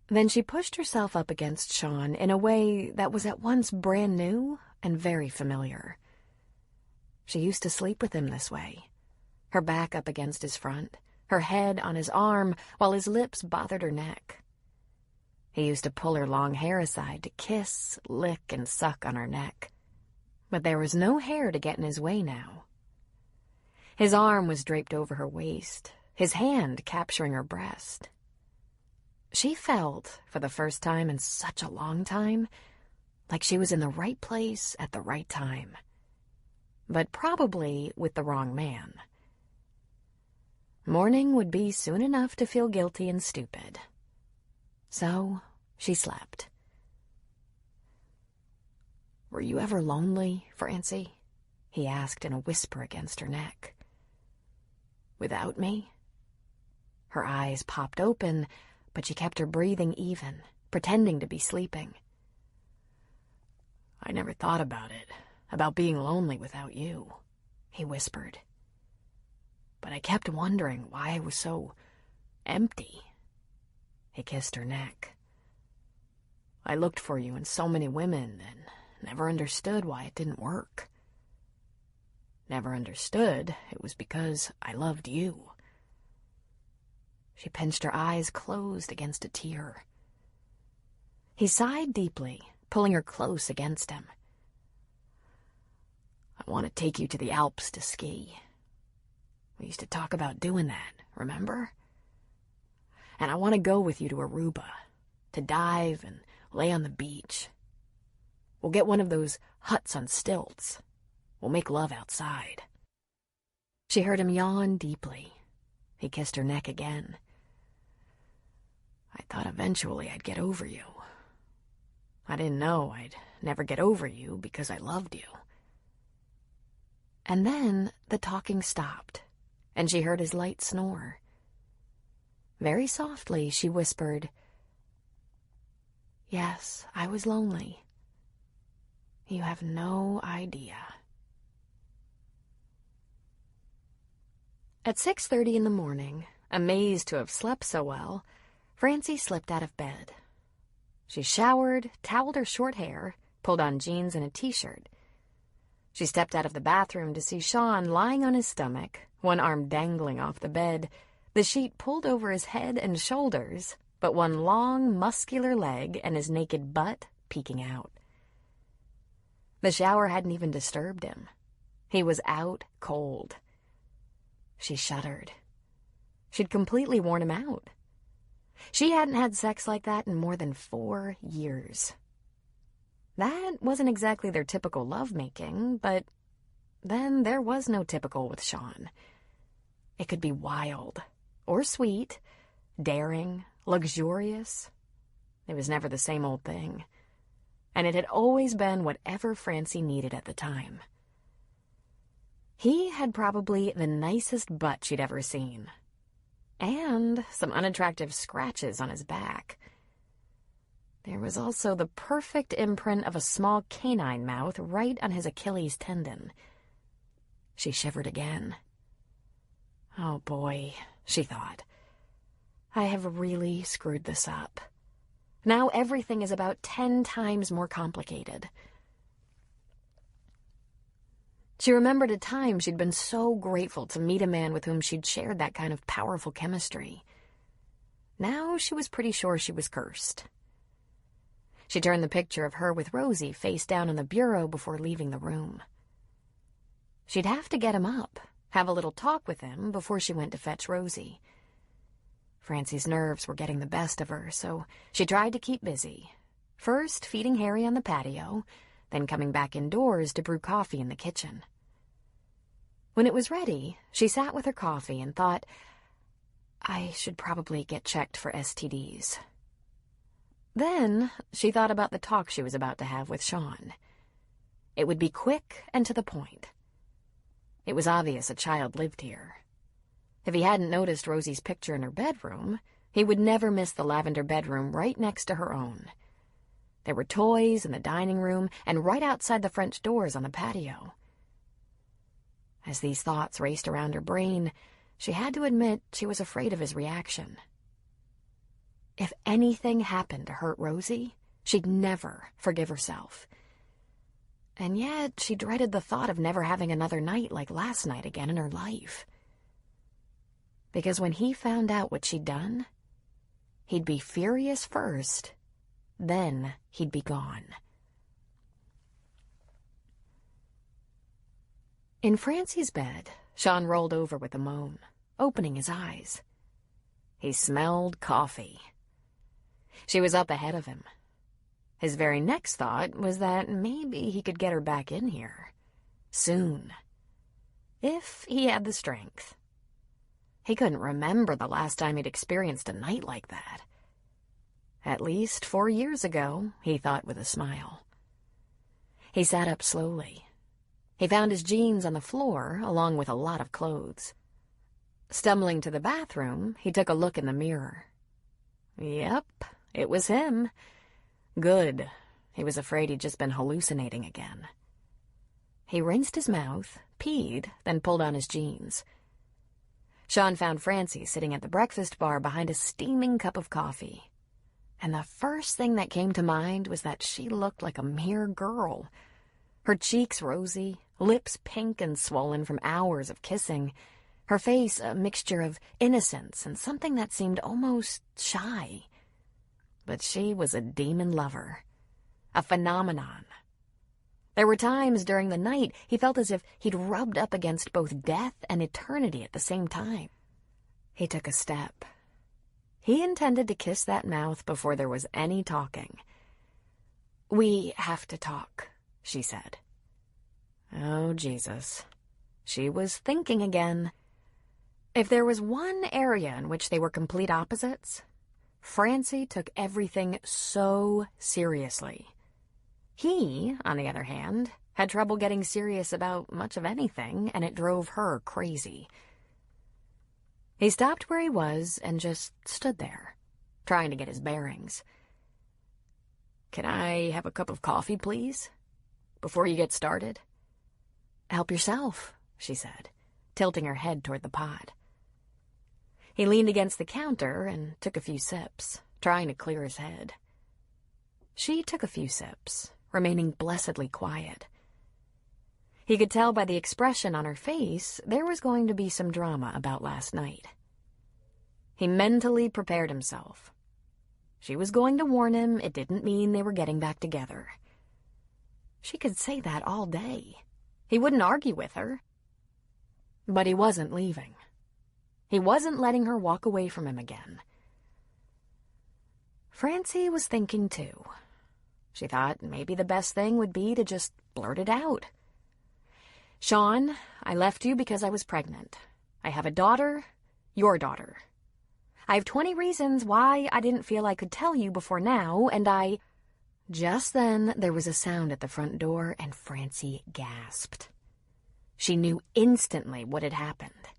Then she pushed herself up against Sean in a way that was at once brand new and very familiar. She used to sleep with him this way, her back up against his front, her head on his arm while his lips bothered her neck. He used to pull her long hair aside to kiss, lick, and suck on her neck. But there was no hair to get in his way now. His arm was draped over her waist, his hand capturing her breast. She felt, for the first time in such a long time, like she was in the right place at the right time. But probably with the wrong man. Morning would be soon enough to feel guilty and stupid. So she slept. "Were you ever lonely, Francie?" he asked in a whisper against her neck. "Without me?" Her eyes popped open, but she kept her breathing even, pretending to be sleeping. "I never thought about it, about being lonely without you," he whispered. "But I kept wondering why I was so empty." He kissed her neck. "I looked for you in so many women and never understood why it didn't work. Never understood it was because I loved you." She pinched her eyes closed against a tear. He sighed deeply, pulling her close against him. "I want to take you to the Alps to ski. We used to talk about doing that, remember? And I want to go with you to Aruba, to dive and lay on the beach. We'll get one of those huts on stilts. We'll make love outside." She heard him yawn deeply. He kissed her neck again. "I thought eventually I'd get over you. I didn't know I'd never get over you because I loved you." And then the talking stopped, and she heard his light snore. Very softly, she whispered, "Yes, I was lonely. You have no idea." At 6:30 in the morning, amazed to have slept so well, Francie slipped out of bed. She showered, toweled her short hair, pulled on jeans and a t-shirt. She stepped out of the bathroom to see Sean lying on his stomach, one arm dangling off the bed, the sheet pulled over his head and shoulders, but one long, muscular leg and his naked butt peeking out. The shower hadn't even disturbed him. He was out cold. She shuddered. She'd completely worn him out. She hadn't had sex like that in more than 4 years. That wasn't exactly their typical lovemaking, but then there was no typical with Sean. It could be wild, or sweet, daring, luxurious. It was never the same old thing. And it had always been whatever Francie needed at the time. He had probably the nicest butt she'd ever seen. And some unattractive scratches on his back. There was also the perfect imprint of a small canine mouth right on his Achilles tendon. She shivered again. Oh boy, she thought. I have really screwed this up. Now everything is about 10 times more complicated. She remembered a time she'd been so grateful to meet a man with whom she'd shared that kind of powerful chemistry. Now she was pretty sure she was cursed. She turned the picture of her with Rosie face down on the bureau before leaving the room. She'd have to get him up, have a little talk with him before she went to fetch Rosie. Francie's nerves were getting the best of her, so she tried to keep busy. First feeding Harry on the patio, then coming back indoors to brew coffee in the kitchen. When it was ready, she sat with her coffee and thought, I should probably get checked for STDs. Then she thought about the talk she was about to have with Sean. It would be quick and to the point. It was obvious a child lived here. If he hadn't noticed Rosie's picture in her bedroom, he would never miss the lavender bedroom right next to her own. There were toys in the dining room and right outside the French doors on the patio. As these thoughts raced around her brain, she had to admit she was afraid of his reaction. If anything happened to hurt Rosie, she'd never forgive herself. And yet she dreaded the thought of never having another night like last night again in her life. Because when he found out what she'd done, he'd be furious first, then he'd be gone. In Francie's bed, Sean rolled over with a moan, opening his eyes. He smelled coffee. She was up ahead of him. His very next thought was that maybe he could get her back in here. Soon. If he had the strength. He couldn't remember the last time he'd experienced a night like that. At least 4 years ago, he thought with a smile. He sat up slowly. He found his jeans on the floor, along with a lot of clothes. Stumbling to the bathroom, he took a look in the mirror. Yep, it was him. Good. He was afraid he'd just been hallucinating again. He rinsed his mouth, peed, then pulled on his jeans. Sean found Francie sitting at the breakfast bar behind a steaming cup of coffee. And the first thing that came to mind was that she looked like a mere girl. Her cheeks rosy, lips pink and swollen from hours of kissing, her face a mixture of innocence and something that seemed almost shy. But she was a demon lover, a phenomenon. There were times during the night he felt as if he'd rubbed up against both death and eternity at the same time. He took a step. He intended to kiss that mouth before there was any talking. "We have to talk," she said. Oh, Jesus. She was thinking again. If there was one area in which they were complete opposites, Francie took everything so seriously. He, on the other hand, had trouble getting serious about much of anything, and it drove her crazy. He stopped where he was and just stood there, trying to get his bearings. "Can I have a cup of coffee, please? Before you get started?" "Help yourself," she said, tilting her head toward the pot. He leaned against the counter and took a few sips, trying to clear his head. She took a few sips, remaining blessedly quiet. He could tell by the expression on her face there was going to be some drama about last night. He mentally prepared himself. She was going to warn him it didn't mean they were getting back together. She could say that all day. He wouldn't argue with her. But he wasn't leaving. He wasn't letting her walk away from him again. Francie was thinking too. She thought maybe the best thing would be to just blurt it out. "Sean, I left you because I was pregnant. I have a daughter, your daughter. I have 20 reasons why I didn't feel I could tell you before now, and I—" Just then there was a sound at the front door, and Francie gasped. She knew instantly what had happened.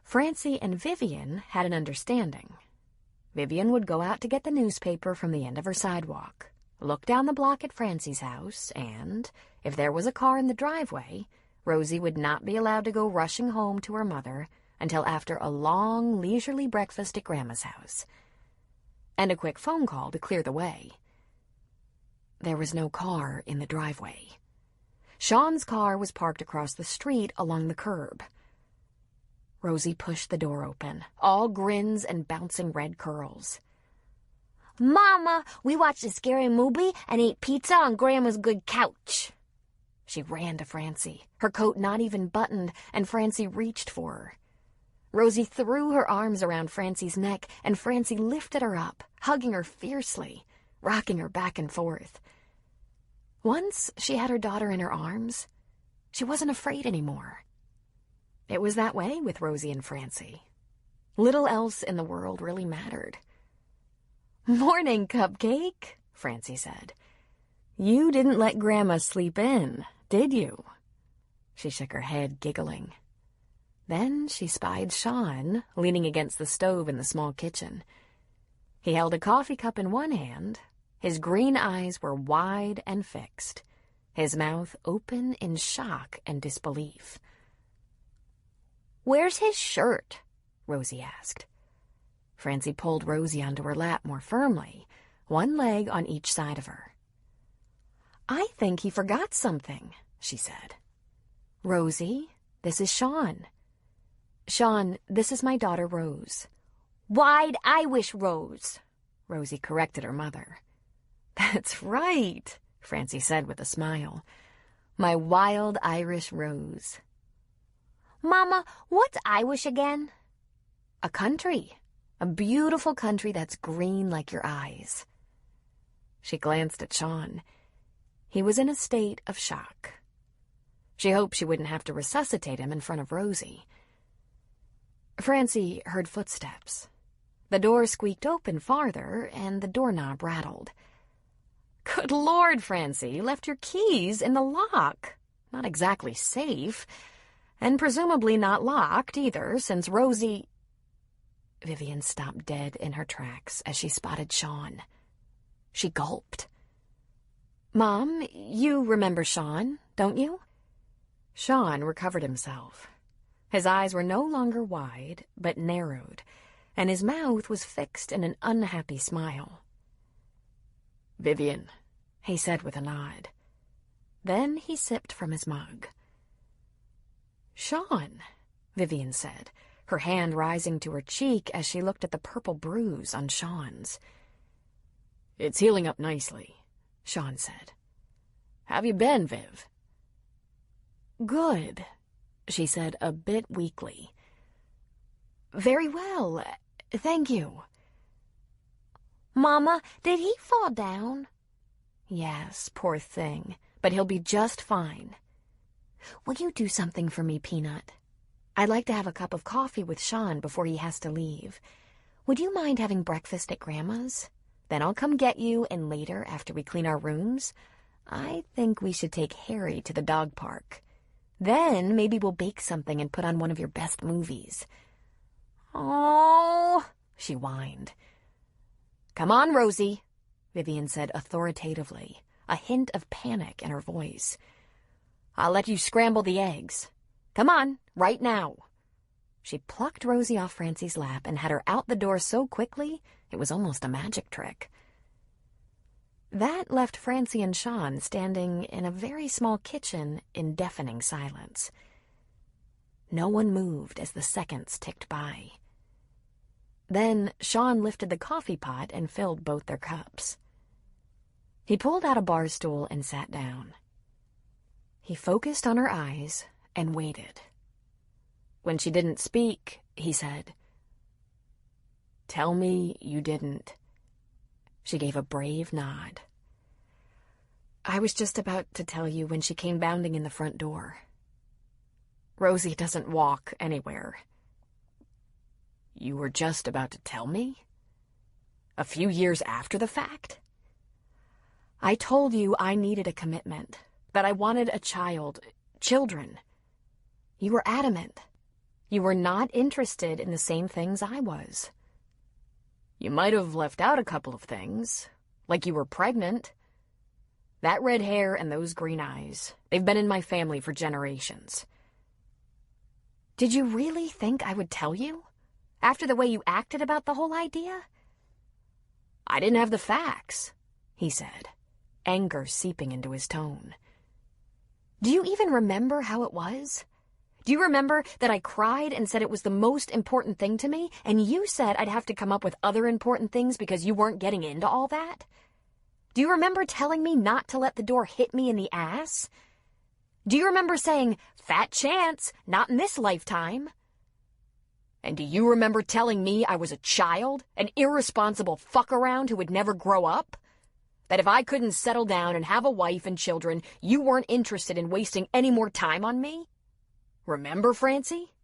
Francie and Vivian had an understanding. Vivian would go out to get the newspaper from the end of her sidewalk, look down the block at Francie's house, and, if there was a car in the driveway, Rosie would not be allowed to go rushing home to her mother until after a long, leisurely breakfast at Grandma's house, and a quick phone call to clear the way. There was no car in the driveway. Sean's car was parked across the street along the curb. Rosie pushed the door open, all grins and bouncing red curls. "Mama, we watched a scary movie and ate pizza on Grandma's good couch." She ran to Francie, her coat not even buttoned, and Francie reached for her. Rosie threw her arms around Francie's neck, and Francie lifted her up, hugging her fiercely, rocking her back and forth. Once she had her daughter in her arms, she wasn't afraid anymore. It was that way with Rosie and Francie. Little else in the world really mattered. "Morning, Cupcake," Francie said. "You didn't let Grandma sleep in, did you?" She shook her head, giggling. Then she spied Sean leaning against the stove in the small kitchen. He held a coffee cup in one hand. His green eyes were wide and fixed, his mouth open in shock and disbelief. "Where's his shirt?" Rosie asked. Francie pulled Rosie onto her lap more firmly, one leg on each side of her. "I think he forgot something," she said. "Rosie, this is Sean. Sean, this is my daughter, Rose." "Wide Irish Rose," Rosie corrected her mother. "That's right," Francie said with a smile. "My wild Irish Rose." "Mama, what's Irish again?" "A country. A beautiful country that's green like your eyes." She glanced at Sean. He was in a state of shock. She hoped she wouldn't have to resuscitate him in front of Rosie. Francie heard footsteps. The door squeaked open farther, and the doorknob rattled. "Good Lord, Francie, you left your keys in the lock. Not exactly safe. And presumably not locked, either, since Rosie—" Vivian stopped dead in her tracks as she spotted Sean. She gulped. "Mom, you remember Sean, don't you?" Sean recovered himself. His eyes were no longer wide, but narrowed, and his mouth was fixed in an unhappy smile. "Vivian," he said with a nod. Then he sipped from his mug. "Sean," Vivian said, her hand rising to her cheek as she looked at the purple bruise on Sean's. "It's healing up nicely," Sean said. "How've you been, Viv?" "Good," she said a bit weakly. "Very well, thank you." Mama, did he fall down? "Yes, poor thing, but he'll be just fine. Will you do something for me, Peanut? I'd like to have a cup of coffee with Sean before he has to leave. Would you mind having breakfast at Grandma's? Then I'll come get you, and later, after we clean our rooms, I think we should take Harry to the dog park. Then maybe we'll bake something and put on one of your best movies." Oh, she whined. "Come on, Rosie," Vivian said authoritatively, a hint of panic in her voice. "I'll let you scramble the eggs. Come on, right now." She plucked Rosie off Francie's lap and had her out the door so quickly it was almost a magic trick. That left Francie and Sean standing in a very small kitchen in deafening silence. No one moved as the seconds ticked by. Then Sean lifted the coffee pot and filled both their cups. He pulled out a bar stool and sat down. He focused on her eyes and waited. When she didn't speak, he said, "Tell me you didn't." She gave a brave nod. "I was just about to tell you when she came bounding in the front door. Rosie doesn't walk anywhere." "You were just about to tell me? A few years after the fact?" "I told you I needed a commitment, that I wanted a child, children. You were adamant. You were not interested in the same things I was." "You might have left out a couple of things, like you were pregnant. That red hair and those green eyes, they've been in my family for generations." "Did you really think I would tell you? After the way you acted about the whole idea?" "I didn't have the facts," he said, anger seeping into his tone. "Do you even remember how it was? Do you remember that I cried and said it was the most important thing to me, and you said I'd have to come up with other important things because you weren't getting into all that? Do you remember telling me not to let the door hit me in the ass? Do you remember saying, 'Fat chance, not in this lifetime'? And do you remember telling me I was a child, an irresponsible fuck-around who would never grow up? That if I couldn't settle down and have a wife and children, you weren't interested in wasting any more time on me? Remember, Francie?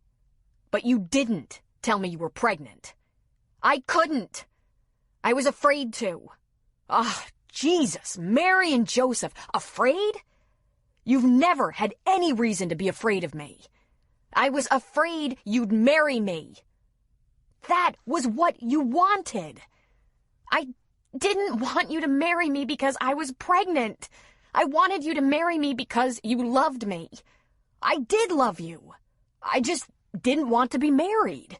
But you didn't tell me you were pregnant. I couldn't. I was afraid to. Ah, Jesus, Mary and Joseph, afraid? You've never had any reason to be afraid of me. I was afraid you'd marry me. That was what you wanted. I didn't want you to marry me because I was pregnant. I wanted you to marry me because you loved me. I did love you. I just didn't want to be married.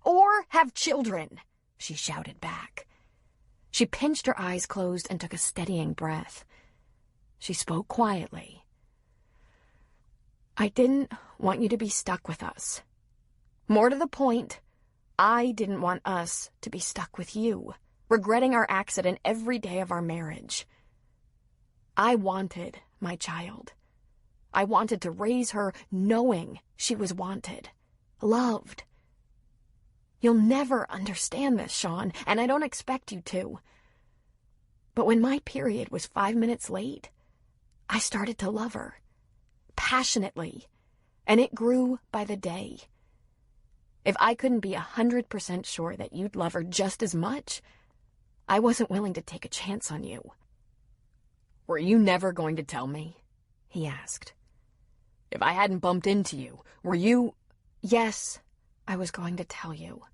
Or have children," she shouted back. She pinched her eyes closed and took a steadying breath. She spoke quietly. "I didn't want you to be stuck with us. More to the point, I didn't want us to be stuck with you, regretting our accident every day of our marriage. I wanted my child. I wanted to raise her knowing she was wanted, loved. You'll never understand this, Sean, and I don't expect you to. But when my period was 5 minutes late, I started to love her, passionately, and it grew by the day. If I couldn't be 100% sure that you'd love her just as much, I wasn't willing to take a chance on you." "Were you never going to tell me?" he asked. "If I hadn't bumped into you, were you—" "Yes, I was going to tell you.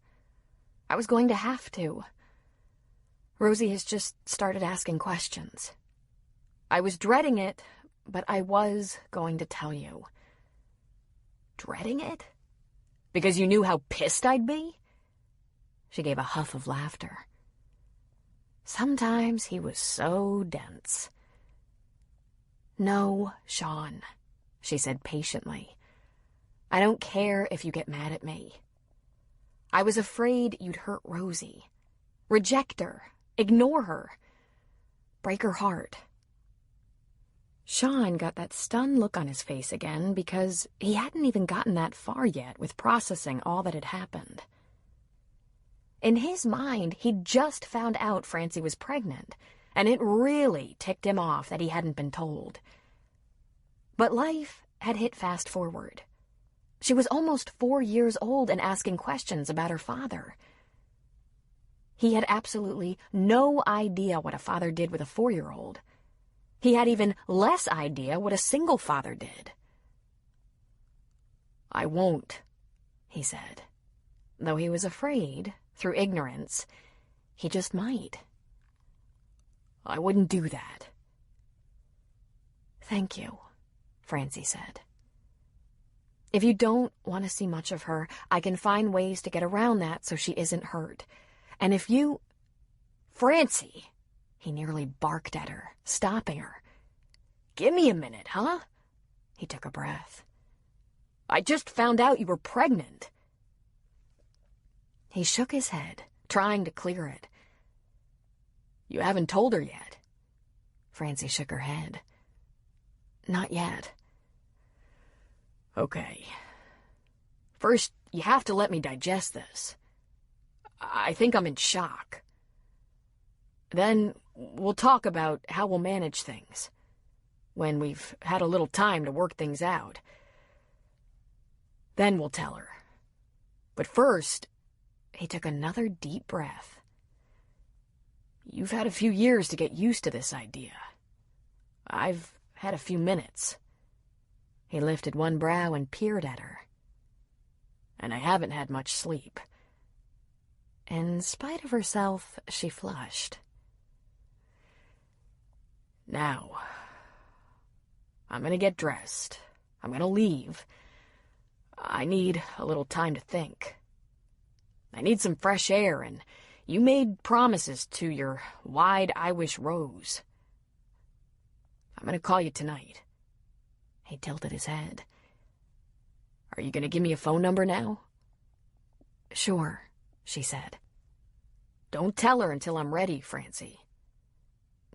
I was going to have to. Rosie has just started asking questions. I was dreading it, but I was going to tell you. Dreading it? Because you knew how pissed I'd be? She gave a huff of laughter. Sometimes he was so dense. No, Sean, she said patiently. I don't care if you get mad at me. I was afraid you'd hurt Rosie. Reject her. Ignore her. Break her heart. Sean got that stunned look on his face again because he hadn't even gotten that far yet with processing all that had happened. In his mind, he'd just found out Francie was pregnant, and it really ticked him off that he hadn't been told. But life had hit fast forward. She was almost 4 years old and asking questions about her father. He had absolutely no idea what a father did with a 4-year-old. He had even less idea what a single father did. I won't, he said, though he was afraid, through ignorance, he just might. I wouldn't do that. Thank you, Francie said. If you don't want to see much of her, I can find ways to get around that so she isn't hurt. And if you... Francie! He nearly barked at her, stopping her. Give me a minute, huh? He took a breath. I just found out you were pregnant. He shook his head, trying to clear it. You haven't told her yet? Francie shook her head. Not yet. Okay. First, you have to let me digest this. I think I'm in shock. Then we'll talk about how we'll manage things, when we've had a little time to work things out. Then we'll tell her. But first... He took another deep breath. You've had a few years to get used to this idea. I've had a few minutes. He lifted one brow and peered at her. And I haven't had much sleep. In spite of herself, she flushed. Now, I'm gonna get dressed. I'm gonna leave. I need a little time to think. I need some fresh air, and you made promises to your wide Irish rose. I'm gonna call you tonight. He tilted his head. Are you gonna give me a phone number now? Sure, she said. Don't tell her until I'm ready, Francie.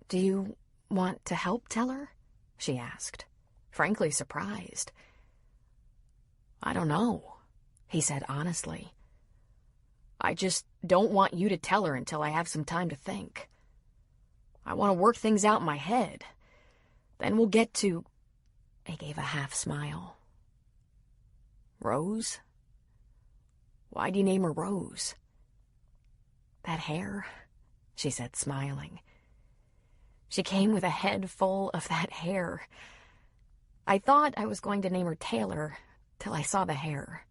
Do you want to help tell her? She asked, frankly surprised. I don't know, he said honestly. I just don't want you to tell her until I have some time to think. I want to work things out in my head. Then we'll get to... He gave a half smile. Rose? Why do you name her Rose? That hair, she said, smiling. She came with a head full of that hair. I thought I was going to name her Taylor till I saw the hair.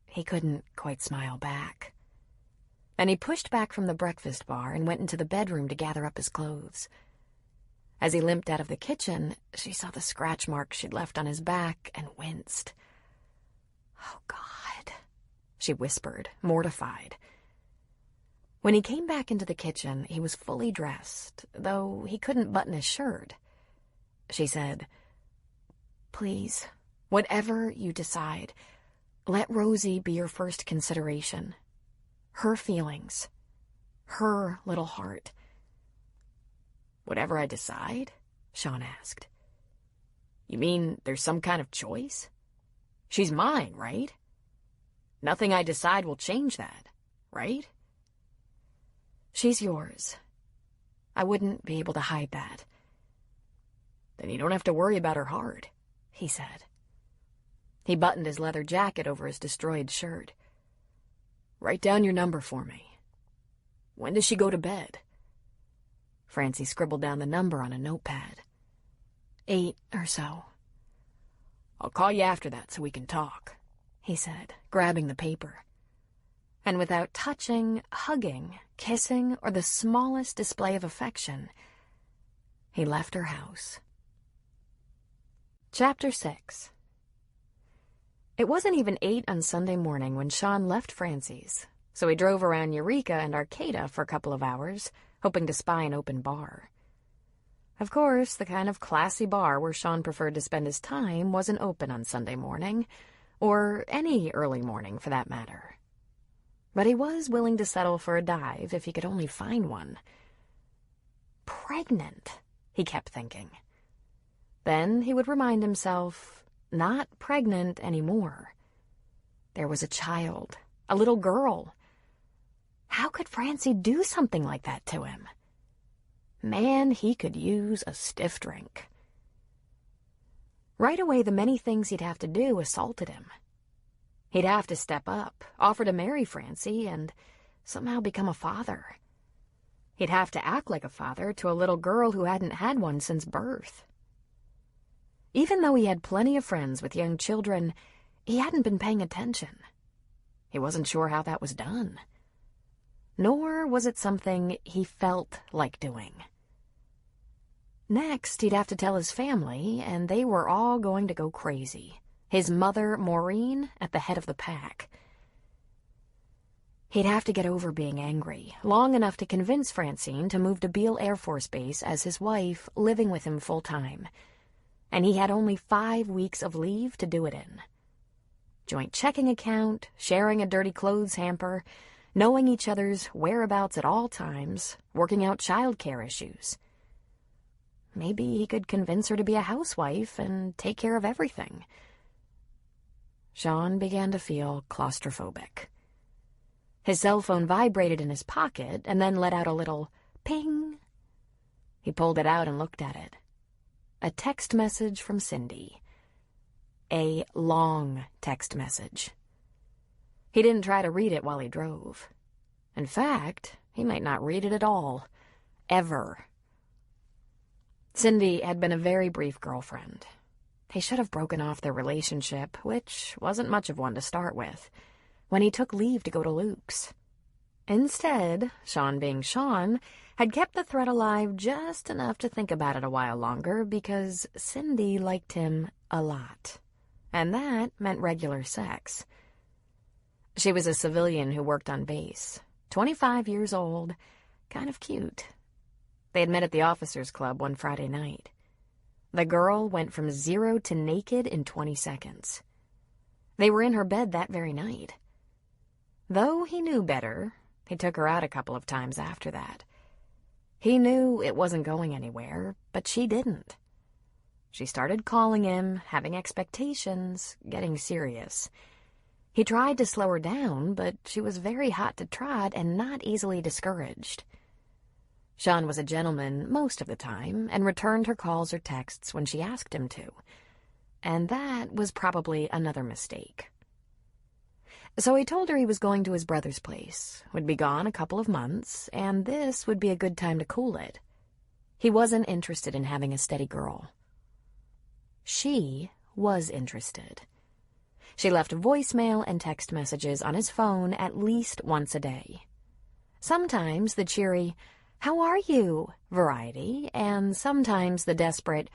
He couldn't quite smile back. Then he pushed back from the breakfast bar and went into the bedroom to gather up his clothes. As he limped out of the kitchen, she saw the scratch marks she'd left on his back and winced. Oh, God, she whispered, mortified. When he came back into the kitchen, he was fully dressed, though he couldn't button his shirt. She said, "Please, whatever you decide, let Rosie be your first consideration. Her feelings. Her little heart." Whatever I decide? Sean asked. You mean there's some kind of choice? She's mine, right? Nothing I decide will change that, right? She's yours. I wouldn't be able to hide that. Then you don't have to worry about her heart, he said. He buttoned his leather jacket over his destroyed shirt. Write down your number for me. When does she go to bed? Francie scribbled down the number on a notepad. 8 or so. I'll call you after that so we can talk, he said, grabbing the paper. And without touching, hugging, kissing, or the smallest display of affection, he left her house. Chapter 6. It wasn't even 8 on Sunday morning when Sean left Francie's, so he drove around Eureka and Arcata for a couple of hours, hoping to spy an open bar. Of course, the kind of classy bar where Sean preferred to spend his time wasn't open on Sunday morning, or any early morning for that matter. But he was willing to settle for a dive if he could only find one. Pregnant, he kept thinking. Then he would remind himself, not pregnant anymore. There was a child, a little girl. How could Francie do something like that to him? Man, he could use a stiff drink. Right away, the many things he'd have to do assaulted him. He'd have to step up, offer to marry Francie, and somehow become a father. He'd have to act like a father to a little girl who hadn't had one since birth. Even though he had plenty of friends with young children, he hadn't been paying attention. He wasn't sure how that was done. Nor was it something he felt like doing. Next, he'd have to tell his family, and they were all going to go crazy. His mother, Maureen, at the head of the pack. He'd have to get over being angry, long enough to convince Francine to move to Beale Air Force Base as his wife, living with him full-time. And he had only 5 weeks of leave to do it in. Joint checking account, sharing a dirty clothes hamper, knowing each other's whereabouts at all times, working out childcare issues. Maybe he could convince her to be a housewife and take care of everything. Sean began to feel claustrophobic. His cell phone vibrated in his pocket and then let out a little ping. He pulled it out and looked at it. A text message from Cindy. A long text message. He didn't try to read it while he drove. In fact, he might not read it at all. Ever. Cindy had been a very brief girlfriend. He should have broken off their relationship, which wasn't much of one to start with, when he took leave to go to Luke's. Instead, Sean being Sean, had kept the thread alive just enough to think about it a while longer because Cindy liked him a lot, and that meant regular sex. She was a civilian who worked on base, 25 years old, kind of cute. They had met at the officers' club one Friday night. The girl went from 0 to naked in 20 seconds. They were in her bed that very night. Though he knew better, he took her out a couple of times after that. He knew it wasn't going anywhere, but she didn't. She started calling him, having expectations, getting serious. He tried to slow her down, but she was very hot to trot and not easily discouraged. Sean was a gentleman most of the time and returned her calls or texts when she asked him to. And that was probably another mistake. So he told her he was going to his brother's place, would be gone a couple of months, and this would be a good time to cool it. He wasn't interested in having a steady girl. She was interested. She left voicemail and text messages on his phone at least once a day. Sometimes the cheery, "How are you?" variety, and sometimes the desperate,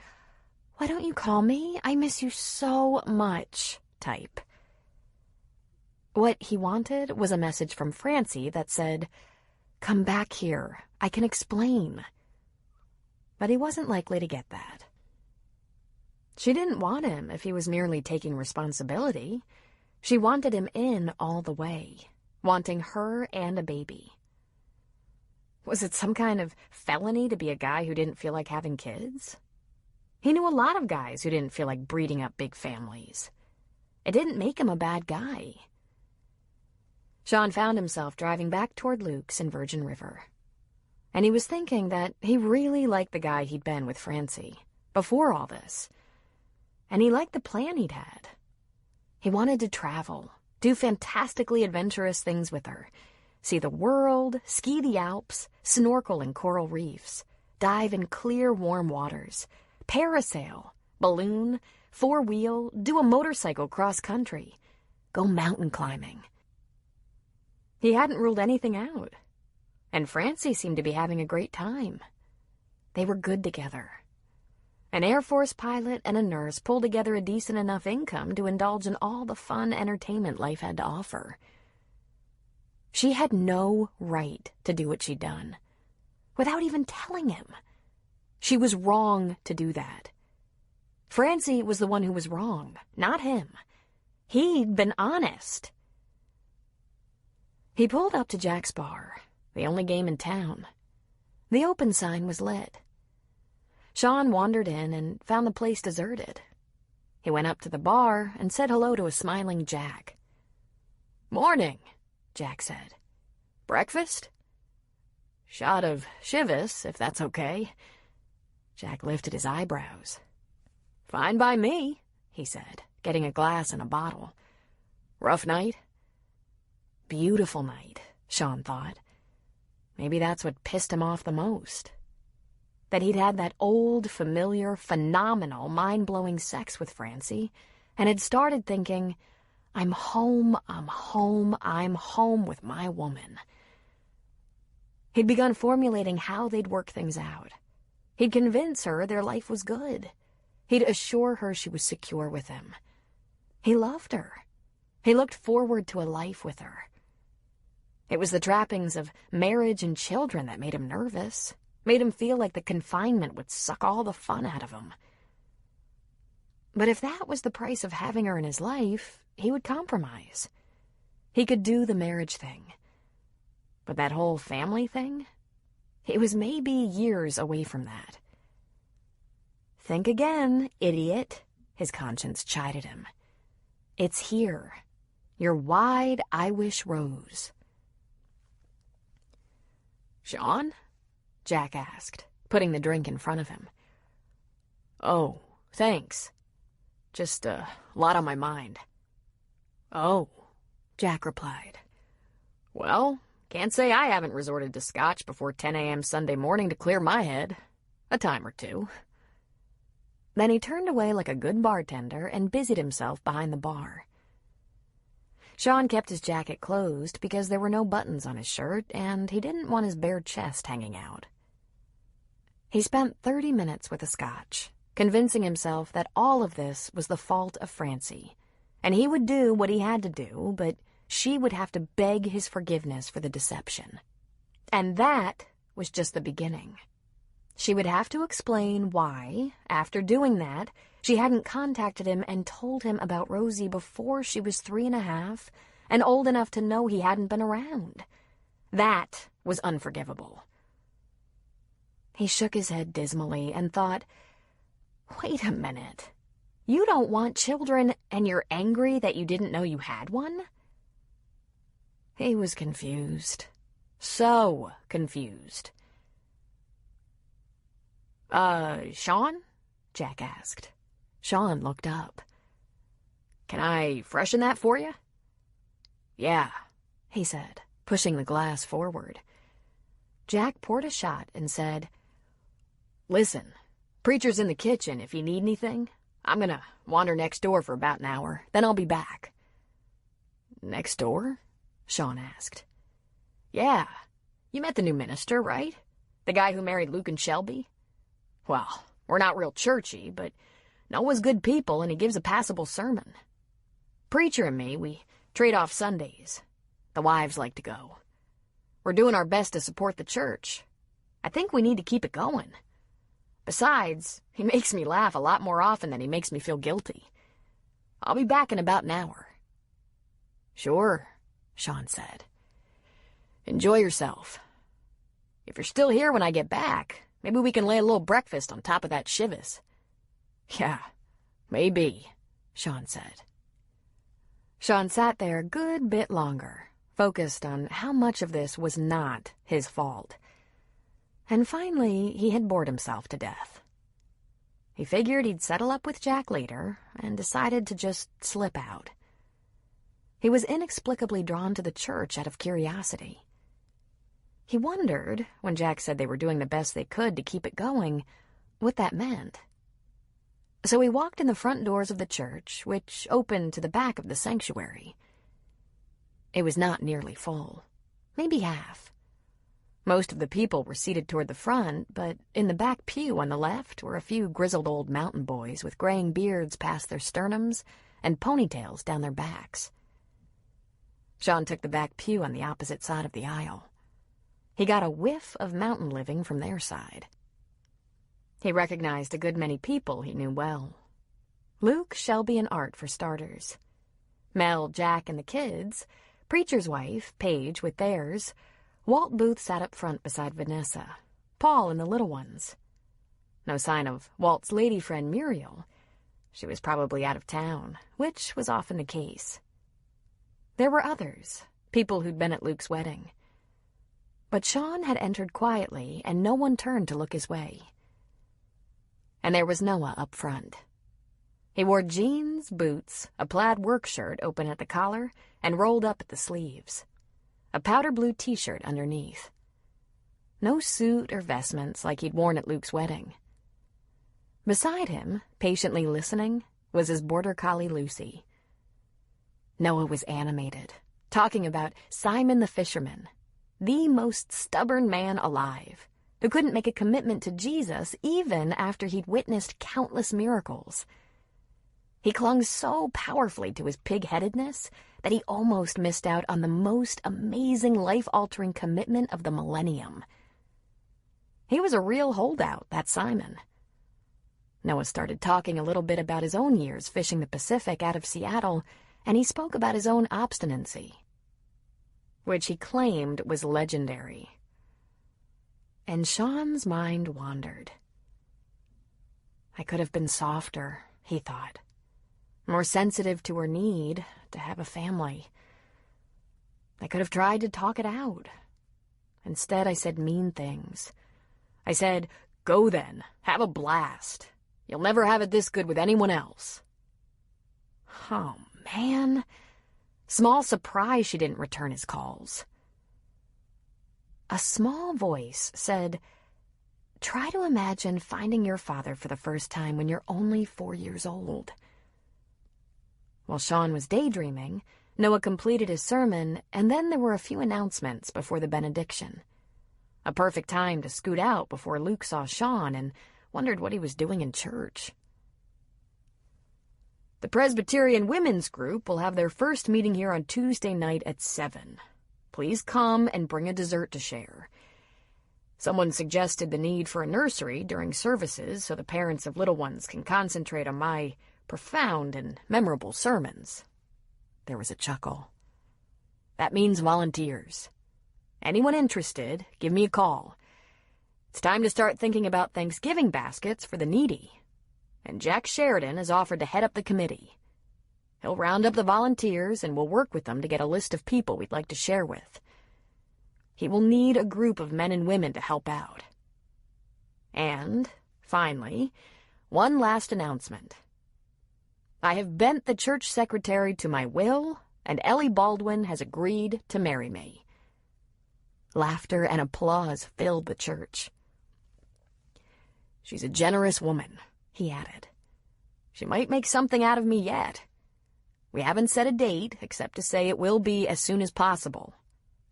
"Why don't you call me? I miss you so much" type. What he wanted was a message from Francie that said, "Come back here. I can explain." But he wasn't likely to get that. She didn't want him if he was merely taking responsibility. She wanted him in all the way, wanting her and a baby. Was it some kind of felony to be a guy who didn't feel like having kids? He knew a lot of guys who didn't feel like breeding up big families. It didn't make him a bad guy. Sean found himself driving back toward Luke's in Virgin River. And he was thinking that he really liked the guy he'd been with Francie, before all this. And he liked the plan he'd had. He wanted to travel, do fantastically adventurous things with her, see the world, ski the Alps, snorkel in coral reefs, dive in clear, warm waters, parasail, balloon, four-wheel, do a motorcycle cross-country, go mountain climbing. He hadn't ruled anything out. And Francie seemed to be having a great time. They were good together. An Air Force pilot and a nurse pulled together a decent enough income to indulge in all the fun entertainment life had to offer. She had no right to do what she'd done, without even telling him. She was wrong to do that. Francie was the one who was wrong, not him. He'd been honest. He pulled up to Jack's bar, the only game in town. The open sign was lit. Sean wandered in and found the place deserted. He went up to the bar and said hello to a smiling Jack. "Morning," Jack said. "Breakfast?" "Shot of Chivas, if that's okay." Jack lifted his eyebrows. "Fine by me," he said, getting a glass and a bottle. "Rough night?" Beautiful night, Sean thought. Maybe that's what pissed him off the most. That he'd had that old, familiar, phenomenal, mind-blowing sex with Francie, and had started thinking, I'm home with my woman. He'd begun formulating how they'd work things out. He'd convince her their life was good. He'd assure her she was secure with him. He loved her. He looked forward to a life with her. It was the trappings of marriage and children that made him nervous, made him feel like the confinement would suck all the fun out of him. But if that was the price of having her in his life, he would compromise. He could do the marriage thing. But that whole family thing? He was maybe years away from that. Think again, idiot, his conscience chided him. It's here. Your wide, I wish rose. "Sean?" Jack asked, putting the drink in front of him. "Oh, thanks. Just a lot on my mind." "Oh," Jack replied. "Well, can't say I haven't resorted to scotch before 10 a.m. Sunday morning to clear my head. A time or two." Then he turned away like a good bartender and busied himself behind the bar. Sean kept his jacket closed because there were no buttons on his shirt, and he didn't want his bare chest hanging out. He spent 30 minutes with the scotch, convincing himself that all of this was the fault of Francie, and he would do what he had to do, but she would have to beg his forgiveness for the deception. And that was just the beginning. She would have to explain why, after doing that, she hadn't contacted him and told him about Rosie before she was 3.5 and old enough to know he hadn't been around. That was unforgivable. He shook his head dismally and thought, wait a minute. You don't want children and you're angry that you didn't know you had one? He was confused. So confused. Sean?" Jack asked. Sean looked up. "Can I freshen that for you?" "Yeah," he said, pushing the glass forward. Jack poured a shot and said, "Listen, preacher's in the kitchen if you need anything. I'm gonna wander next door for about an hour, then I'll be back." "Next door?" Sean asked. "Yeah. You met the new minister, right? The guy who married Luke and Shelby? Well, we're not real churchy, but Noah's good people and he gives a passable sermon. Preacher and me, we trade off Sundays. The wives like to go. We're doing our best to support the church. I think we need to keep it going. Besides, he makes me laugh a lot more often than he makes me feel guilty. I'll be back in about an hour." "Sure," Sean said. "Enjoy yourself. If you're still here when I get back, maybe we can lay a little breakfast on top of that Chivas." "Yeah, maybe," Sean said. Sean sat there a good bit longer, focused on how much of this was not his fault. And finally, he had bored himself to death. He figured he'd settle up with Jack later and decided to just slip out. He was inexplicably drawn to the church out of curiosity. He wondered, when Jack said they were doing the best they could to keep it going, what that meant. So he walked in the front doors of the church, which opened to the back of the sanctuary. It was not nearly full. maybe half. Most of the people were seated toward the front, but in the back pew on the left were a few grizzled old mountain boys with graying beards past their sternums and ponytails down their backs. Sean took the back pew on the opposite side of the aisle. He got a whiff of mountain living from their side. He recognized a good many people he knew well. Luke, Shelby, and Art for starters. Mel, Jack, and the kids, Preacher's wife, Paige, with theirs. Walt Booth sat up front beside Vanessa, Paul and the little ones. No sign of Walt's lady friend Muriel. She was probably out of town, which was often the case. There were others, people who'd been at Luke's wedding. But Sean had entered quietly, and no one turned to look his way. And there was Noah up front. He wore jeans, boots, a plaid work shirt open at the collar and rolled up at the sleeves, a powder blue t-shirt underneath. No suit or vestments like he'd worn at Luke's wedding. Beside him, patiently listening, was his border collie Lucy. Noah was animated, talking about Simon the fisherman, the most stubborn man alive, who couldn't make a commitment to Jesus even after he'd witnessed countless miracles. He clung so powerfully to his pig-headedness that he almost missed out on the most amazing life-altering commitment of the millennium. He was a real holdout, that Simon. Noah started talking a little bit about his own years fishing the Pacific out of Seattle, and he spoke about his own obstinacy, which he claimed was legendary. And Sean's mind wandered. I could have been softer, he thought. More sensitive to her need to have a family. I could have tried to talk it out. Instead, I said mean things. I said, "Go then, have a blast. You'll never have it this good with anyone else." Oh, man. Small surprise she didn't return his calls. A small voice said, "Try to imagine finding your father for the first time when you're only 4 years old." While Sean was daydreaming, Noah completed his sermon, and then there were a few announcements before the benediction. A perfect time to scoot out before Luke saw Sean and wondered what he was doing in church. The Presbyterian Women's Group will have their first meeting here on Tuesday night at 7. Please come and bring a dessert to share. Someone suggested the need for a nursery during services so the parents of little ones can concentrate on my profound and memorable sermons. There was a chuckle. That means volunteers. Anyone interested, give me a call. It's time to start thinking about Thanksgiving baskets for the needy. And Jack Sheridan has offered to head up the committee. He'll round up the volunteers and we'll work with them to get a list of people we'd like to share with. He will need a group of men and women to help out. And, finally, one last announcement. I have bent the church secretary to my will, and Ellie Baldwin has agreed to marry me. Laughter and applause filled the church. She's a generous woman, he added. She might make something out of me yet. We haven't set a date, except to say it will be as soon as possible.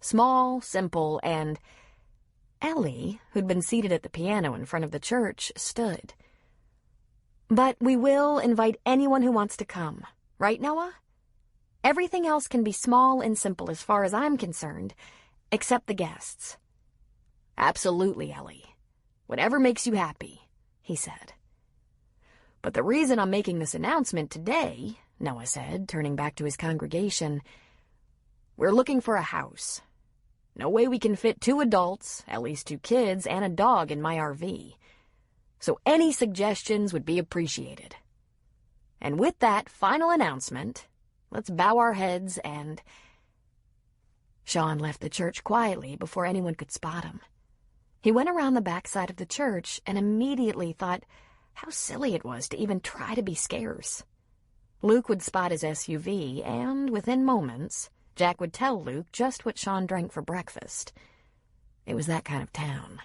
Small, simple, and... Ellie, who'd been seated at the piano in front of the church, stood. But we will invite anyone who wants to come. Right, Noah? Everything else can be small and simple as far as I'm concerned, except the guests. Absolutely, Ellie. Whatever makes you happy, he said. But the reason I'm making this announcement today, Noah said, turning back to his congregation, we're looking for a house. No way we can fit 2 adults, at least 2 kids, and a dog in my RV. So any suggestions would be appreciated. And with that final announcement, let's bow our heads and... Sean left the church quietly before anyone could spot him. He went around the back side of the church and immediately thought how silly it was to even try to be scarce. Luke would spot his SUV, and within moments, Jack would tell Luke just what Sean drank for breakfast. It was that kind of town.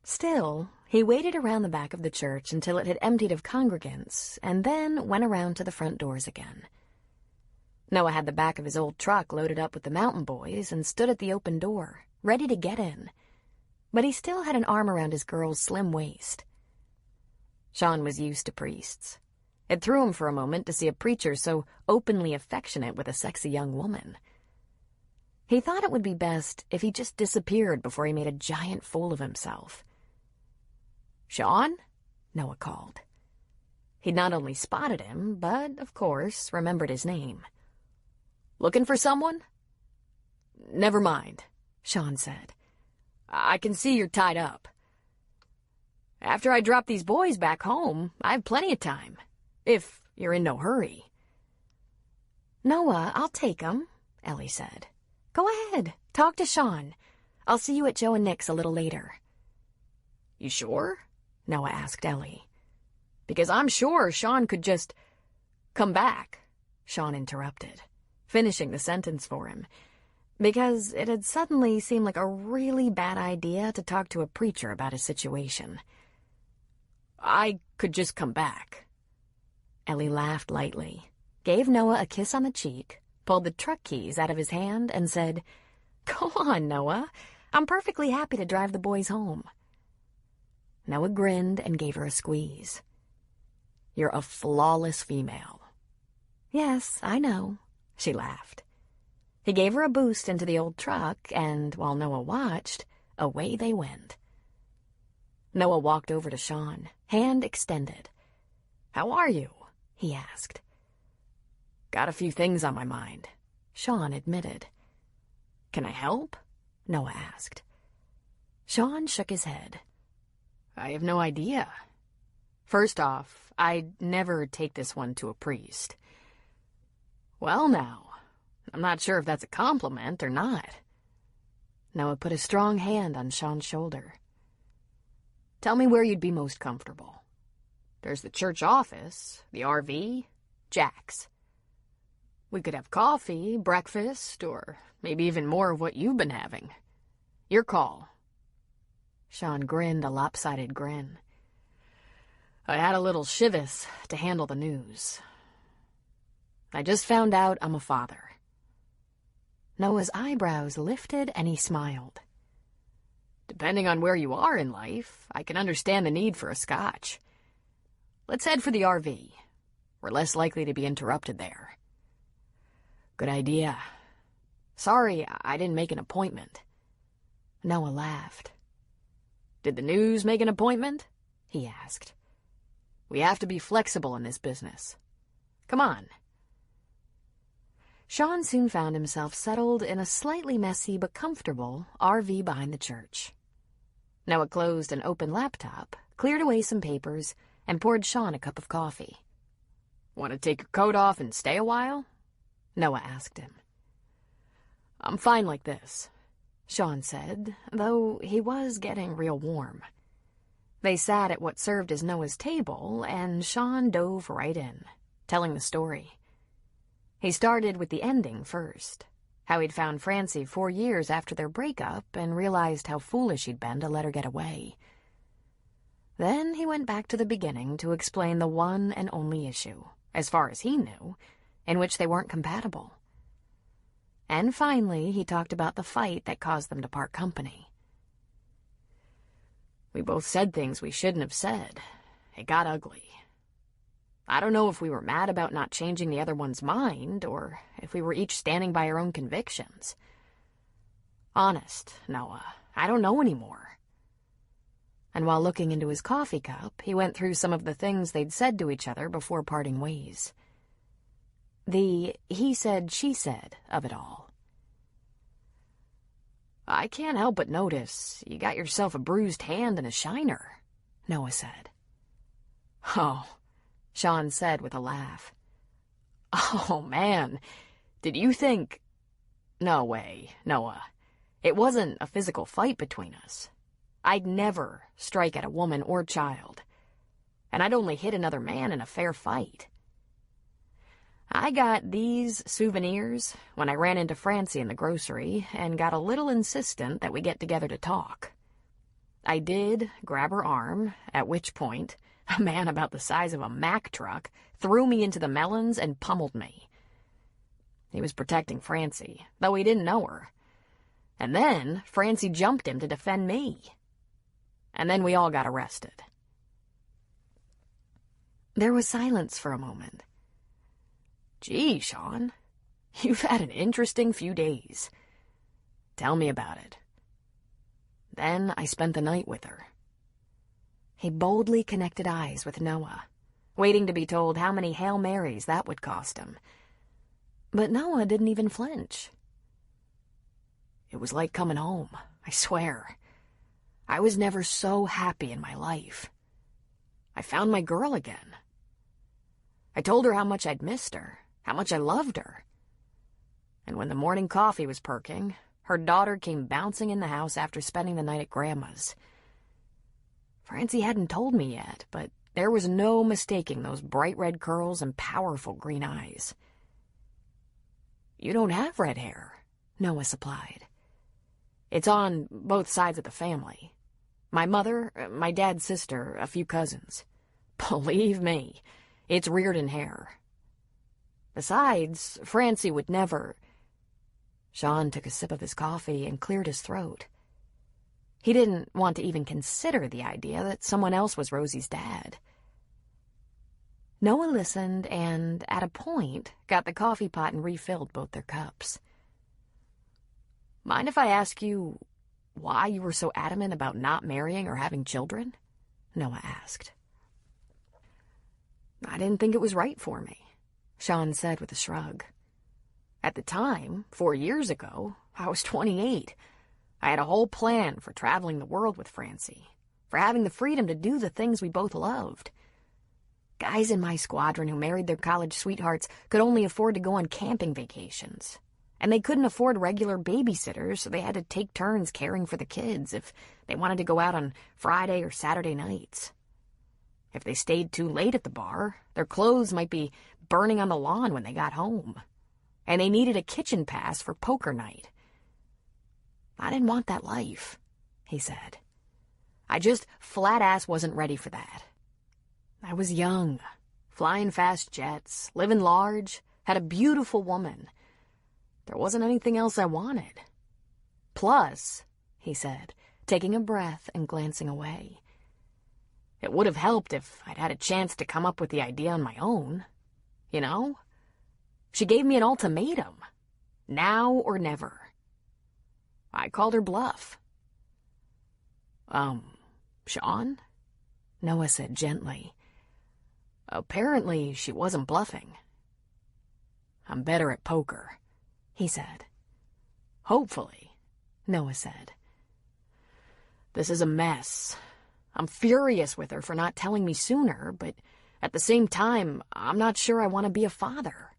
Still, he waited around the back of the church until it had emptied of congregants, and then went around to the front doors again. Noah had the back of his old truck loaded up with the mountain boys and stood at the open door, ready to get in. But he still had an arm around his girl's slim waist. Sean was used to priests. It threw him for a moment to see a preacher so openly affectionate with a sexy young woman. He thought it would be best if he just disappeared before he made a giant fool of himself. "Sean?" Noah called. He'd not only spotted him, but, of course, remembered his name. "Looking for someone?" "Never mind," Sean said. "I can see you're tied up. After I drop these boys back home, I have plenty of time, if you're in no hurry." "Noah, I'll take 'em," Ellie said. "Go ahead, talk to Sean. I'll see you at Joe and Nick's a little later." "You sure?" Noah asked Ellie. "Because I'm sure Sean could just—" "Come back," Sean interrupted, finishing the sentence for him, because it had suddenly seemed like a really bad idea to talk to a preacher about his situation. "I could just come back." Ellie laughed lightly, gave Noah a kiss on the cheek, pulled the truck keys out of his hand, and said, "Go on, Noah. I'm perfectly happy to drive the boys home." Noah grinned and gave her a squeeze. "You're a flawless female." "Yes, I know," she laughed. He gave her a boost into the old truck, and while Noah watched, away they went. Noah walked over to Sean, hand extended. "How are you?" he asked. "Got a few things on my mind," Sean admitted. "Can I help?" Noah asked. Sean shook his head. "I have no idea. First off, I'd never take this one to a priest." "Well, now, I'm not sure if that's a compliment or not." Noah put a strong hand on Sean's shoulder. "Tell me where you'd be most comfortable. There's the church office, the RV, Jack's. We could have coffee, breakfast, or maybe even more of what you've been having. Your call." Sean grinned a lopsided grin. "I had a little shivvus to handle the news. I just found out I'm a father." Noah's eyebrows lifted and he smiled. "Depending on where you are in life, I can understand the need for a scotch. Let's head for the RV. We're less likely to be interrupted there." "Good idea. Sorry, I didn't make an appointment." Noah laughed. "Did the news make an appointment?" he asked. "We have to be flexible in this business. Come on." Sean soon found himself settled in a slightly messy but comfortable RV behind the church. Noah closed an open laptop, cleared away some papers, and poured Sean a cup of coffee. "Want to take your coat off and stay a while?" Noah asked him. "I'm fine like this," Sean said, though he was getting real warm. They sat at what served as Noah's table, and Sean dove right in, telling the story. He started with the ending first, how he'd found Francie 4 years after their breakup and realized how foolish he'd been to let her get away. Then he went back to the beginning to explain the one and only issue, as far as he knew, in which they weren't compatible. And finally, he talked about the fight that caused them to part company. "We both said things we shouldn't have said. It got ugly. I don't know if we were mad about not changing the other one's mind, or if we were each standing by our own convictions. Honest, Noah, I don't know anymore." And while looking into his coffee cup, he went through some of the things they'd said to each other before parting ways. The he said, she said of it all. "I can't help but notice you got yourself a bruised hand and a shiner," Noah said. "Oh," Sean said with a laugh. "Oh, man, did you think—" "No way, Noah. It wasn't a physical fight between us. I'd never strike at a woman or child. And I'd only hit another man in a fair fight. I got these souvenirs when I ran into Francie in the grocery and got a little insistent that we get together to talk. I did grab her arm, at which point a man about the size of a Mack truck threw me into the melons and pummeled me. He was protecting Francie, though he didn't know her. And then Francie jumped him to defend me. And then we all got arrested. There was silence for a moment. Gee, Sean, you've had an interesting few days. Tell me about it. Then I spent the night with her. He boldly connected eyes with Noah, waiting to be told how many Hail Marys that would cost him. But Noah didn't even flinch. It was like coming home, I swear. I was never so happy in my life. I found my girl again. I told her how much I'd missed her, how much I loved her. And when the morning coffee was perking, her daughter came bouncing in the house after spending the night at Grandma's. Francie hadn't told me yet, but there was no mistaking those bright red curls and powerful green eyes. You don't have red hair, Noah supplied. It's on both sides of the family. My mother, my dad's sister, a few cousins. Believe me, it's Reardon hair. Besides, Francie would never... Sean took a sip of his coffee and cleared his throat. He didn't want to even consider the idea that someone else was Rosie's dad. Noah listened and, at a point, got the coffee pot and refilled both their cups. Mind if I ask you why you were so adamant about not marrying or having children? Noah asked. I didn't think it was right for me, Sean said with a shrug. At the time, 4 years ago, I was 28. I had a whole plan for traveling the world with Francie, for having the freedom to do the things we both loved. Guys in my squadron who married their college sweethearts could only afford to go on camping vacations. And they couldn't afford regular babysitters, so they had to take turns caring for the kids if they wanted to go out on Friday or Saturday nights. If they stayed too late at the bar, their clothes might be burning on the lawn when they got home. And they needed a kitchen pass for poker night. I didn't want that life, he said. I just flat-ass wasn't ready for that. I was young, flying fast jets, living large, had a beautiful woman. There wasn't anything else I wanted. Plus, he said, taking a breath and glancing away, it would have helped if I'd had a chance to come up with the idea on my own. You know? She gave me an ultimatum. Now or never. I called her bluff. Sean? Noah said gently. Apparently she wasn't bluffing. I'm better at poker, he said. Hopefully, Noah said. This is a mess. I'm furious with her for not telling me sooner, but at the same time, I'm not sure I want to be a father.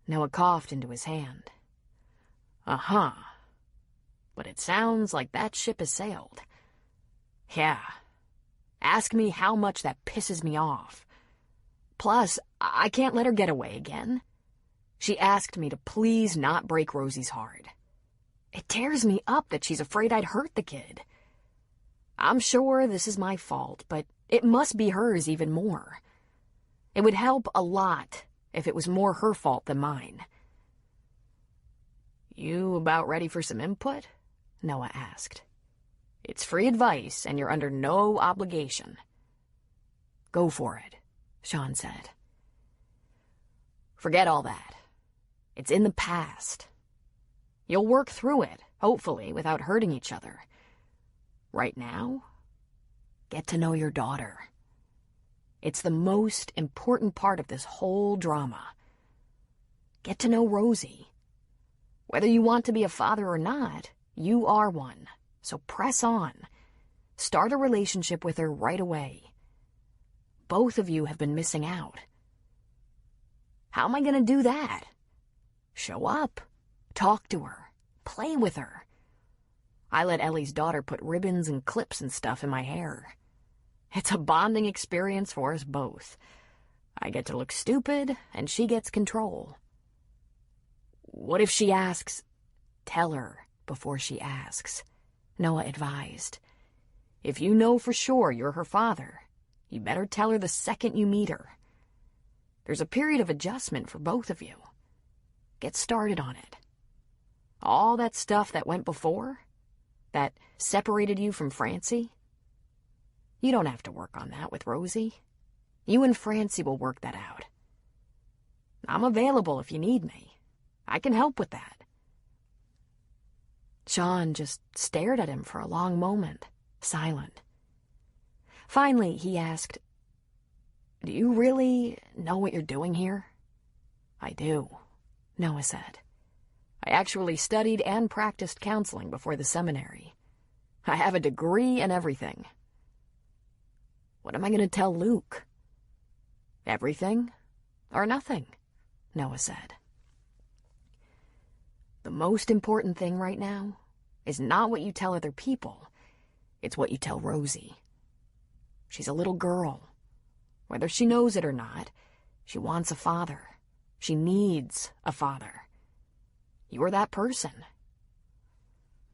Noah coughed into his hand. Uh-huh. But it sounds like that ship has sailed. Yeah. Ask me how much that pisses me off. Plus, I can't let her get away again. She asked me to please not break Rosie's heart. It tears me up that she's afraid I'd hurt the kid. I'm sure this is my fault, but it must be hers even more. It would help a lot if it was more her fault than mine. You about ready for some input? Noah asked. It's free advice, and you're under no obligation. Go for it, Sean said. Forget all that. It's in the past. You'll work through it, hopefully, without hurting each other. Right now, get to know your daughter. It's the most important part of this whole drama. Get to know Rosie. Whether you want to be a father or not, you are one. So press on. Start a relationship with her right away. Both of you have been missing out. How am I going to do that? Show up. Talk to her. Play with her. I let Ellie's daughter put ribbons and clips and stuff in my hair. It's a bonding experience for us both. I get to look stupid, and she gets control. What if she asks? Tell her before she asks, Noah advised. If you know for sure you're her father, you better tell her the second you meet her. There's a period of adjustment for both of you. get started on it. All that stuff that went before, that separated you from Francie, you don't have to work on that with Rosie. You and Francie will work that out. I'm available if you need me. I can help with that. Sean just stared at him for a long moment, silent. Finally, he asked, "Do you really know what you're doing here?" "I do," Noah said. "I actually studied and practiced counseling before the seminary. I have a degree and everything." "What am I going to tell Luke?" "Everything or nothing," Noah said. "The most important thing right now is not what you tell other people, it's what you tell Rosie. She's a little girl. Whether she knows it or not, she wants a father. She needs a father. You are that person.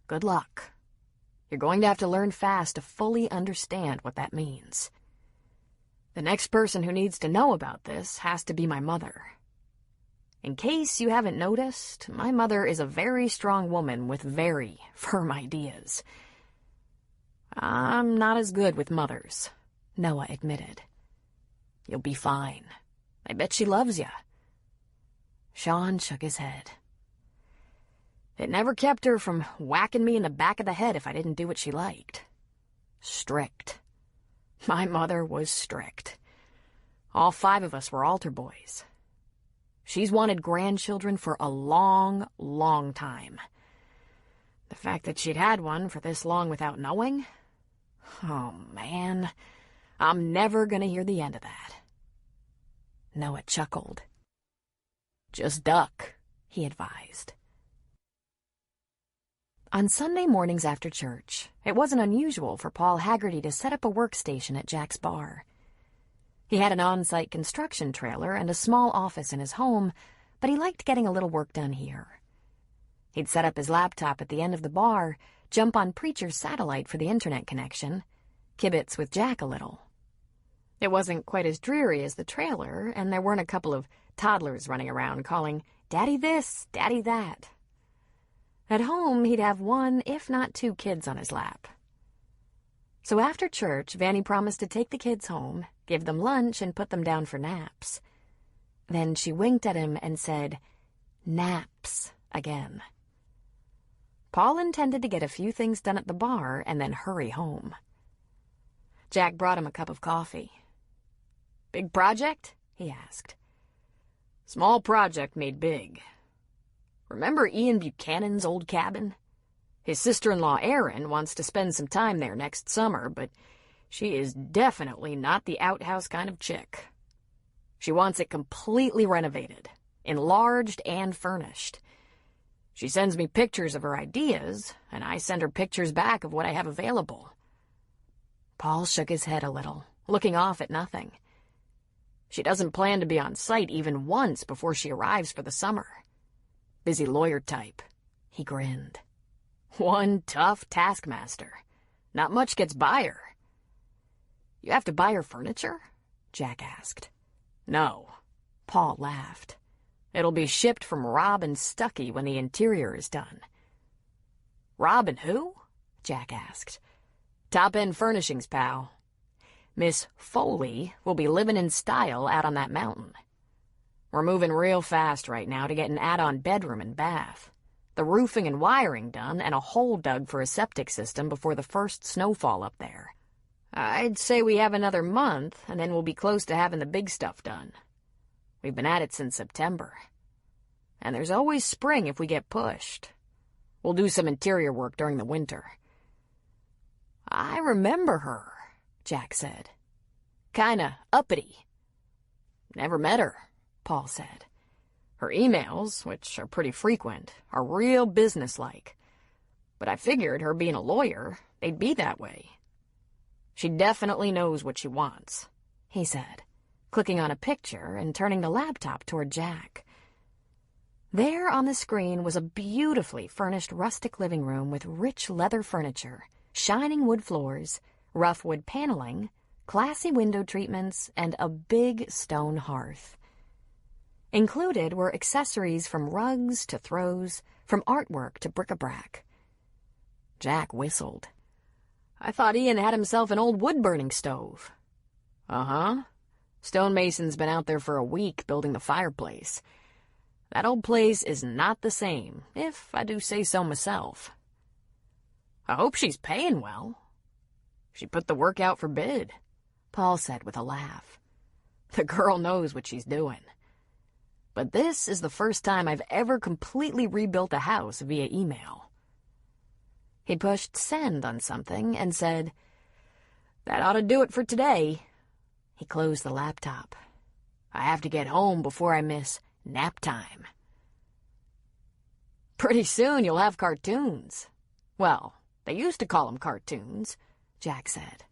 Good luck. You're going to have to learn fast to fully understand what that means. The next person who needs to know about this has to be my mother. In case you haven't noticed, my mother is a very strong woman with very firm ideas. I'm not as good with mothers," Noah admitted. "You'll be fine. I bet she loves you." Sean shook his head. "It never kept her from whacking me in the back of the head if I didn't do what she liked. Strict. My mother was strict. All 5 of us were altar boys. She's wanted grandchildren for a long, long time. The fact that she'd had one for this long without knowing? Oh, man. I'm never going to hear the end of that." Noah chuckled. "Just duck," he advised. On Sunday mornings after church, it wasn't unusual for Paul Haggerty to set up a workstation at Jack's bar. He had an on-site construction trailer and a small office in his home, but he liked getting a little work done here. He'd set up his laptop at the end of the bar, jump on Preacher's satellite for the internet connection, kibitz with Jack a little. It wasn't quite as dreary as the trailer, and there weren't a couple of toddlers running around calling, "Daddy this, Daddy that." At home, he'd have 1, if not 2 kids on his lap. So after church, Vanny promised to take the kids home, give them lunch, and put them down for naps. Then she winked at him and said, "Naps," again. Paul intended to get a few things done at the bar and then hurry home. Jack brought him a cup of coffee. "Big project?" he asked. "Small project made big. Remember Ian Buchanan's old cabin? His sister-in-law Erin wants to spend some time there next summer, but she is definitely not the outhouse kind of chick. She wants it completely renovated, enlarged and furnished. She sends me pictures of her ideas, and I send her pictures back of what I have available." Paul shook his head a little, looking off at nothing. "She doesn't plan to be on site even once before she arrives for the summer. Busy lawyer type." He grinned. "One tough taskmaster. Not much gets by her." "You have to buy her furniture?" Jack asked. "No." Paul laughed. "It'll be shipped from Robyn Stuckey when the interior is done." "Robyn who?" Jack asked. "Top-end furnishings, pal. Miss Foley will be living in style out on that mountain. We're moving real fast right now to get an add-on bedroom and bath, the roofing and wiring done, and a hole dug for a septic system before the first snowfall up there. I'd say we have another month, and then we'll be close to having the big stuff done. We've been at it since September. And there's always spring if we get pushed. We'll do some interior work during the winter." "I remember her," Jack said. "Kinda uppity." "Never met her," Paul said. "Her emails, which are pretty frequent, are real businesslike. But I figured her being a lawyer, they'd be that way. She definitely knows what she wants," he said, clicking on a picture and turning the laptop toward Jack. There on the screen was a beautifully furnished rustic living room with rich leather furniture, shining wood floors, rough wood paneling, classy window treatments, and a big stone hearth. Included were accessories from rugs to throws, from artwork to bric-a-brac. Jack whistled. I thought Ian had himself an old wood-burning stove. Uh-huh. Stonemason's been out there for a week building the fireplace. That old place is not the same, if I do say so myself. I hope she's paying well. She put the work out for bid, Paul said with a laugh. The girl knows what she's doing. But this is the first time I've ever completely rebuilt a house via email. He pushed send on something and said, That ought to do it for today. He closed the laptop. I have to get home before I miss nap time. Pretty soon you'll have cartoons. Well, they used to call them cartoons, Jack said.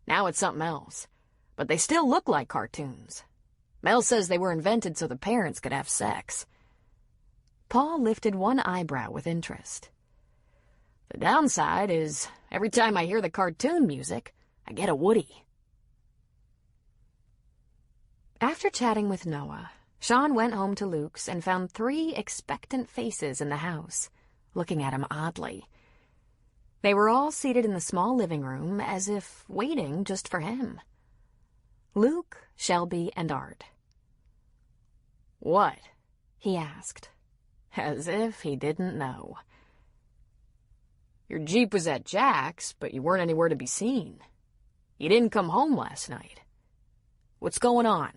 Now it's something else, but they still look like cartoons. Mel says they were invented so the parents could have sex. Paul lifted one eyebrow with interest. The downside is every time I hear the cartoon music, I get a Woody. After chatting with Noah, Sean went home to Luke's and found 3 expectant faces in the house, looking at him oddly. They were all seated in the small living room as if waiting just for him. Luke, Shelby, and Art. What? He asked, as if he didn't know. Your Jeep was at Jack's, but you weren't anywhere to be seen. You didn't come home last night. What's going on?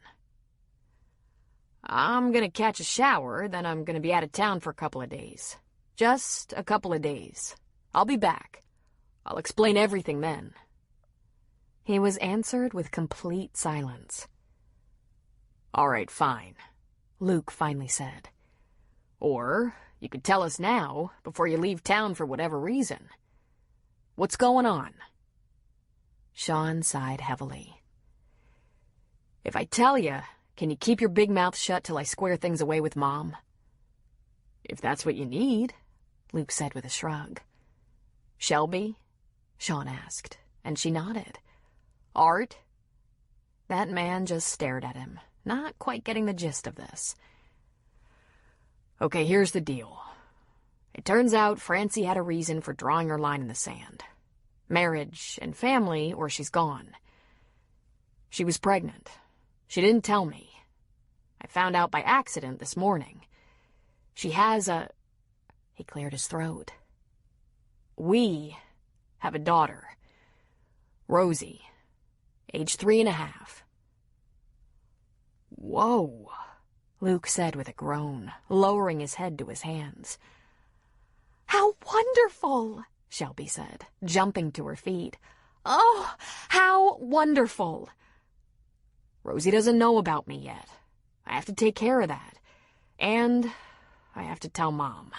I'm gonna catch a shower, then I'm gonna be out of town for a couple of days. Just a couple of days. I'll be back. I'll explain everything then. He was answered with complete silence. All right, fine, Luke finally said. Or you could tell us now, before you leave town for whatever reason. What's going on? Sean sighed heavily. If I tell you, can you keep your big mouth shut till I square things away with Mom? If that's what you need, Luke said with a shrug. Shelby? Sean asked, and she nodded. Art? That man just stared at him, not quite getting the gist of this. Okay, here's the deal. It turns out Francie had a reason for drawing her line in the sand. Marriage and family, or she's gone. She was pregnant. She didn't tell me. I found out by accident this morning. She has a... He cleared his throat. We have a daughter. Rosie. Age 3.5. Whoa, Luke said with a groan, lowering his head to his hands. How wonderful, Shelby said, jumping to her feet. Oh, how wonderful. Rosie doesn't know about me yet. I have to take care of that. And I have to tell Mom.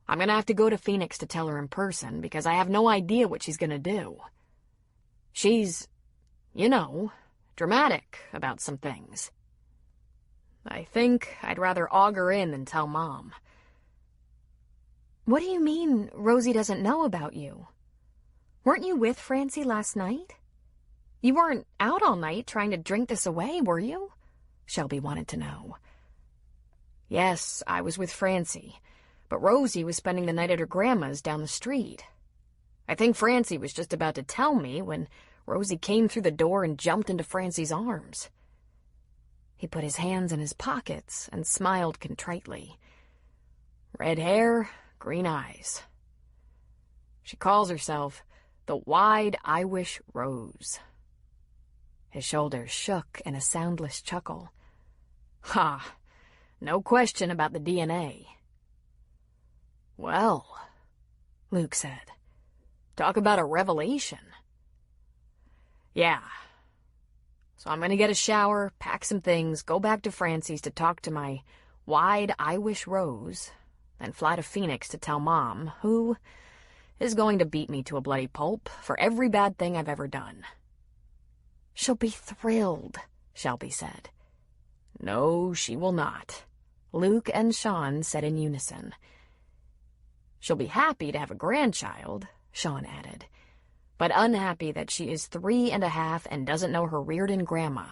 I'm gonna have to go to Phoenix to tell her in person because I have no idea what she's gonna do. She's, you know, dramatic about some things. I think I'd rather auger in than tell Mom. What do you mean Rosie doesn't know about you? Weren't you with Francie last night? You weren't out all night trying to drink this away, were you? Shelby wanted to know. Yes, I was with Francie, but Rosie was spending the night at her grandma's down the street. I think Francie was just about to tell me when Rosie came through the door and jumped into Francie's arms. He put his hands in his pockets and smiled contritely. Red hair, green eyes. She calls herself the Wide Irish Rose. His shoulders shook in a soundless chuckle. Ha! No question about the DNA. Well, Luke said. Talk about a revelation. Yeah. So I'm gonna get a shower, pack some things, go back to Francie's to talk to my Wide Irish Rose, then fly to Phoenix to tell Mom, who is going to beat me to a bloody pulp for every bad thing I've ever done. She'll be thrilled, Shelby said. No, she will not, Luke and Sean said in unison. She'll be happy to have a grandchild, Sean added, but unhappy that she is 3.5 and doesn't know her Reardon grandma.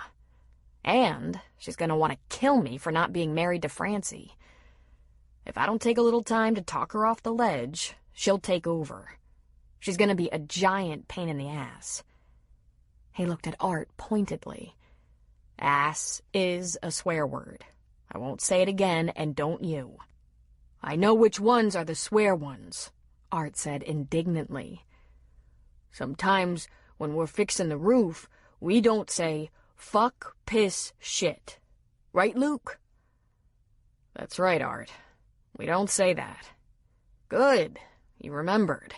And she's going to want to kill me for not being married to Francie. If I don't take a little time to talk her off the ledge, she'll take over. She's going to be a giant pain in the ass. He looked at Art pointedly. Ass is a swear word. I won't say it again, and don't you. I know which ones are the swear ones, Art said indignantly. Sometimes when we're fixing the roof, we don't say, fuck, piss, shit. Right, Luke? That's right, Art. We don't say that. Good. You remembered.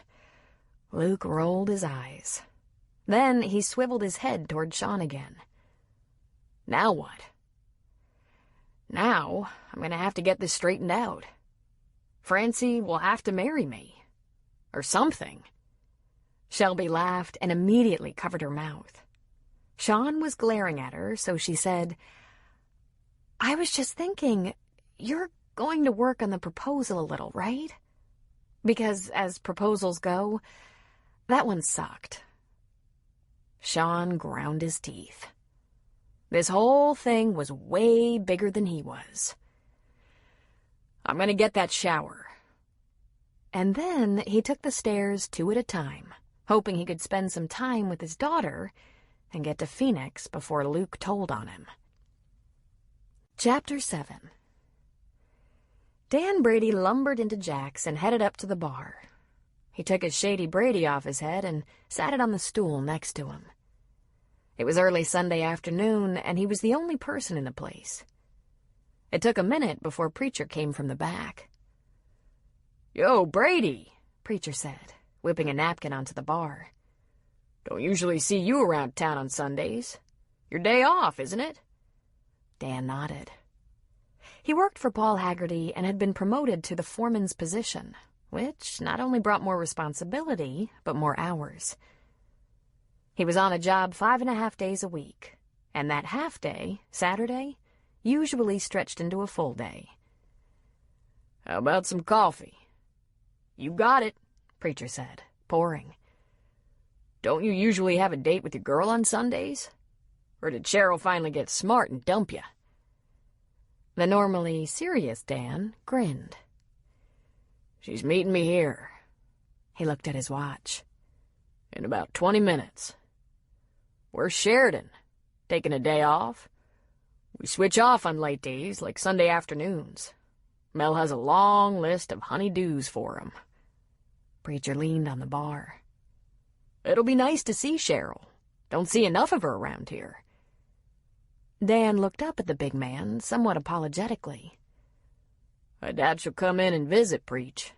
Luke rolled his eyes. Then he swiveled his head toward Sean again. Now what? Now I'm going to have to get this straightened out. Francie will have to marry me. Or something. Shelby laughed and immediately covered her mouth. Sean was glaring at her, so she said, I was just thinking, you're going to work on the proposal a little, right? Because as proposals go, that one sucked. Sean ground his teeth. This whole thing was way bigger than he was. I'm going to get that shower. And then he took the stairs 2 at a time, hoping he could spend some time with his daughter and get to Phoenix before Luke told on him. Chapter 7. Dan Brady lumbered into Jack's and headed up to the bar. He took his shady Brady off his head and sat it on the stool next to him. It was early Sunday afternoon, and he was the only person in the place. It took a minute before Preacher came from the back. Yo, Brady, Preacher said, whipping a napkin onto the bar. Don't usually see you around town on Sundays. Your day off, isn't it? Dan nodded. He worked for Paul Haggerty and had been promoted to the foreman's position, which not only brought more responsibility, but more hours. He was on a job 5.5 days a week, and that half day, Saturday, usually stretched into a full day. How about some coffee? You got it, Preacher said, pouring. Don't you usually have a date with your girl on Sundays? Or did Cheryl finally get smart and dump you? The normally serious Dan grinned. She's meeting me here. He looked at his watch. In about 20 minutes. Where's Sheridan? Taking a day off? We switch off on late days, like Sunday afternoons. Mel has a long list of honey-dos for him. Preacher leaned on the bar. It'll be nice to see Cheryl. Don't see enough of her around here. Dan looked up at the big man, somewhat apologetically. I doubt she'll come in and visit, Preach.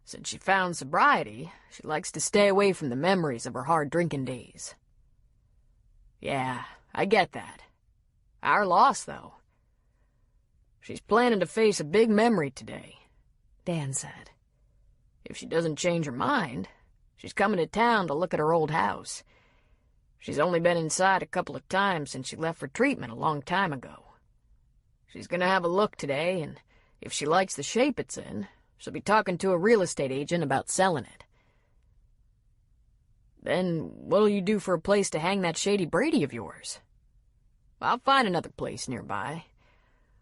Since she found sobriety, she likes to stay away from the memories of her hard drinking days. Yeah, I get that. Our loss, though. She's planning to face a big memory today, Dan said. If she doesn't change her mind, she's coming to town to look at her old house. She's only been inside a couple of times since she left for treatment a long time ago. She's gonna have a look today, and if she likes the shape it's in, she'll be talking to a real estate agent about selling it. Then what'll you do for a place to hang that shady Brady of yours? I'll find another place nearby.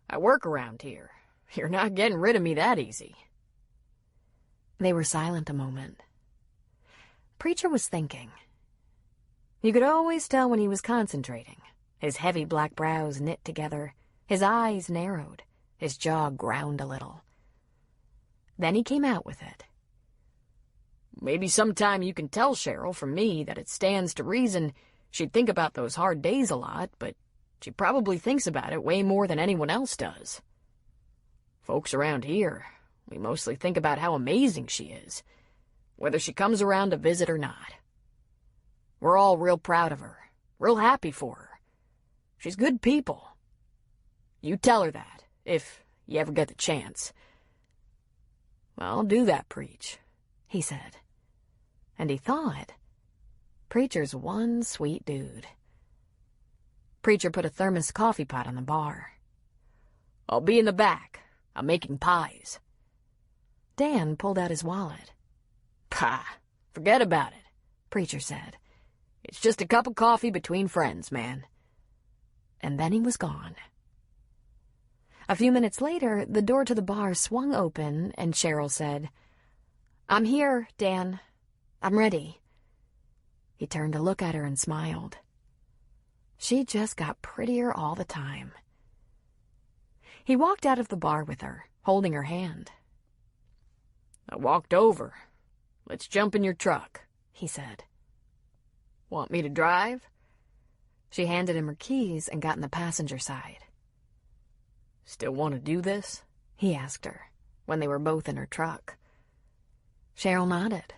I work around here. You're not getting rid of me that easy. They were silent a moment. Preacher was thinking. You could always tell when he was concentrating. His heavy black brows knit together, his eyes narrowed, his jaw ground a little. Then he came out with it. Maybe sometime you can tell Cheryl from me that it stands to reason she'd think about those hard days a lot, but she probably thinks about it way more than anyone else does. Folks around here, we mostly think about how amazing she is, whether she comes around to visit or not. We're all real proud of her, real happy for her. She's good people. You tell her that, if you ever get the chance. I'll do that, Preach, he said. And he thought, Preacher's one sweet dude. Preacher put a thermos coffee pot on the bar. I'll be in the back. I'm making pies. Dan pulled out his wallet. Pah, forget about it, Preacher said. It's just a cup of coffee between friends, man. and then he was gone. A few minutes later, the door to the bar swung open, and Cheryl said, "I'm here, Dan. I'm ready." He turned to look at her and smiled. She just got prettier all the time. He walked out of the bar with her, holding her hand. "I walked over. Let's jump in your truck," he said. "Want me to drive?" She handed him her keys and got in the passenger side. "Still want to do this?" he asked her, when they were both in her truck. Cheryl nodded.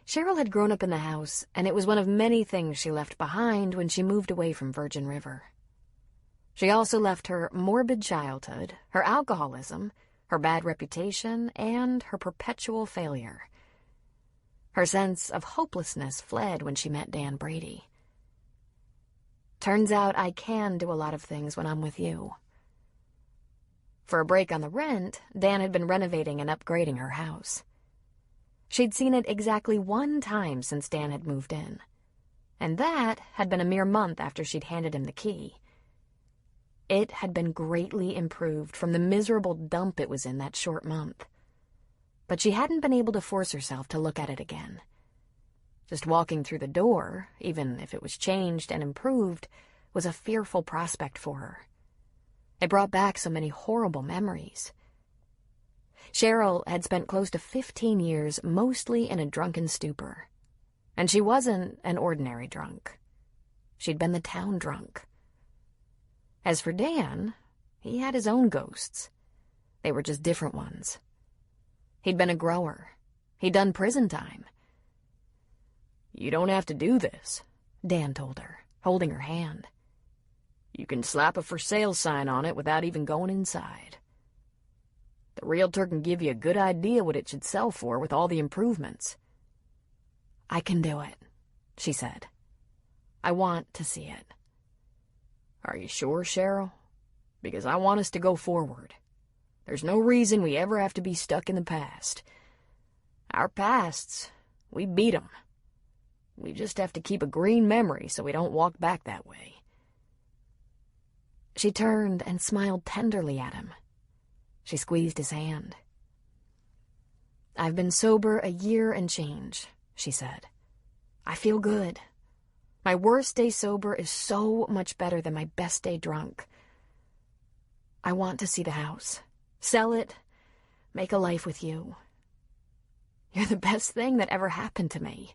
Cheryl had grown up in the house, and it was one of many things she left behind when she moved away from Virgin River. She also left her morbid childhood, her alcoholism, her bad reputation, and her perpetual failure. Her sense of hopelessness fled when she met Dan Brady. "Turns out I can do a lot of things when I'm with you." For a break on the rent, Dan had been renovating and upgrading her house. She'd seen it exactly one time since Dan had moved in, and that had been a mere month after she'd handed him the key. It had been greatly improved from the miserable dump it was in that short month, but she hadn't been able to force herself to look at it again. Just walking through the door, even if it was changed and improved, was a fearful prospect for her. It brought back so many horrible memories. Cheryl had spent close to 15 years mostly in a drunken stupor. And she wasn't an ordinary drunk. She'd been the town drunk. As for Dan, he had his own ghosts. They were just different ones. He'd been a grower. He'd done prison time. "You don't have to do this," Dan told her, holding her hand. "You can slap a for sale sign on it without even going inside. The realtor can give you a good idea what it should sell for with all the improvements." "I can do it," she said. "I want to see it." "Are you sure, Cheryl? Because I want us to go forward. There's no reason we ever have to be stuck in the past. Our pasts, we beat 'em. We just have to keep a green memory so we don't walk back that way." She turned and smiled tenderly at him. She squeezed his hand. "I've been sober a year and change," she said. "I feel good. My worst day sober is so much better than my best day drunk. I want to see the house, sell it, make a life with you. You're the best thing that ever happened to me."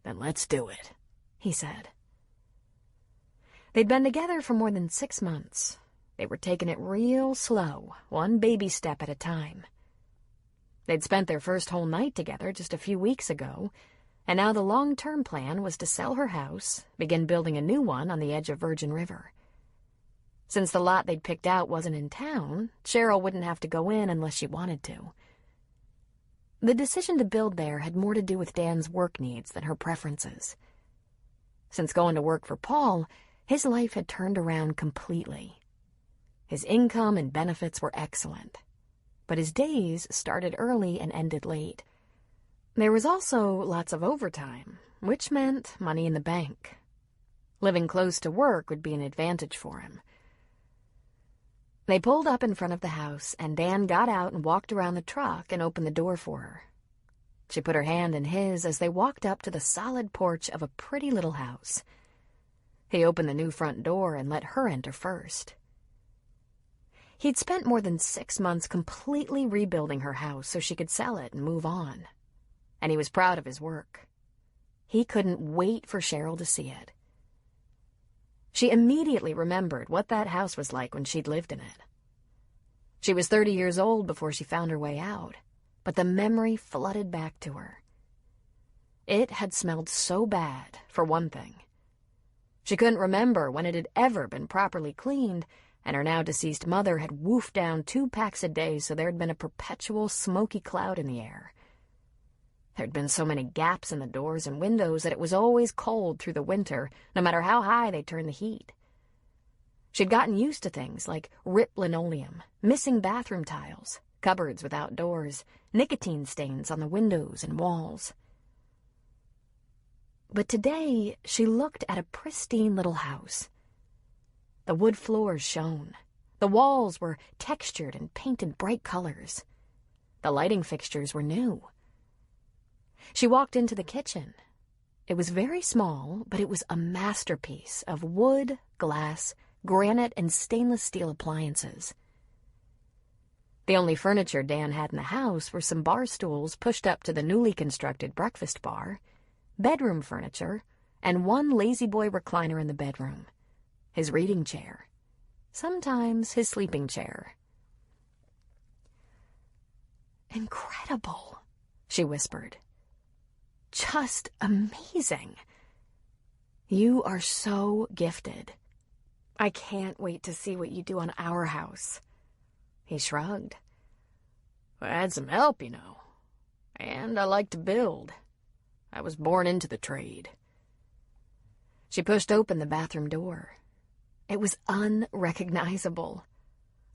"Then let's do it," he said. They'd been together for more than 6 months. They were taking it real slow, one baby step at a time. They'd spent their first whole night together just a few weeks ago, and now the long-term plan was to sell her house, begin building a new one on the edge of Virgin River. Since the lot they'd picked out wasn't in town, Cheryl wouldn't have to go in unless she wanted to. The decision to build there had more to do with Dan's work needs than her preferences. Since going to work for Paul, his life had turned around completely. His income and benefits were excellent, but his days started early and ended late. There was also lots of overtime, which meant money in the bank. Living close to work would be an advantage for him. They pulled up in front of the house, and Dan got out and walked around the truck and opened the door for her. She put her hand in his as they walked up to the solid porch of a pretty little house. He opened the new front door and let her enter first. He'd spent more than 6 months completely rebuilding her house so she could sell it and move on, and he was proud of his work. He couldn't wait for Cheryl to see it. She immediately remembered what that house was like when she'd lived in it. She was 30 years old before she found her way out, but the memory flooded back to her. It had smelled so bad, for one thing. She couldn't remember when it had ever been properly cleaned, and her now-deceased mother had woofed down 2 packs a day, so there had been a perpetual smoky cloud in the air. There'd been so many gaps in the doors and windows that it was always cold through the winter, no matter how high they turned the heat. She'd gotten used to things like ripped linoleum, missing bathroom tiles, cupboards without doors, nicotine stains on the windows and walls. But today she looked at a pristine little house. The wood floors shone. The walls were textured and painted bright colors. The lighting fixtures were new. She walked into the kitchen. It was very small, but it was a masterpiece of wood, glass, granite, and stainless steel appliances. The only furniture Dan had in the house were some bar stools pushed up to the newly constructed breakfast bar, bedroom furniture, and one lazy-boy recliner in the bedroom, his reading chair, sometimes his sleeping chair. "Incredible," she whispered. "Just amazing. You are so gifted. I can't wait to see what you do on our house." He shrugged. "I had some help, you know. And I like to build. I was born into the trade." She pushed open the bathroom door. It was unrecognizable.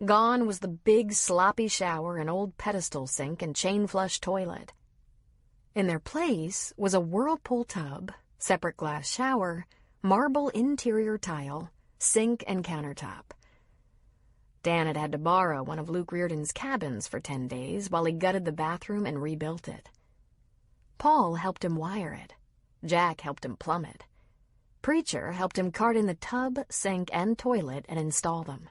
Gone was the big, sloppy shower, an old pedestal sink, and chain-flush toilet. In their place was a whirlpool tub, separate glass shower, marble interior tile, sink, and countertop. Dan had had to borrow one of Luke Reardon's cabins for 10 days while he gutted the bathroom and rebuilt it. Paul helped him wire it. Jack helped him plumb it. Preacher helped him cart in the tub, sink, and toilet and install them.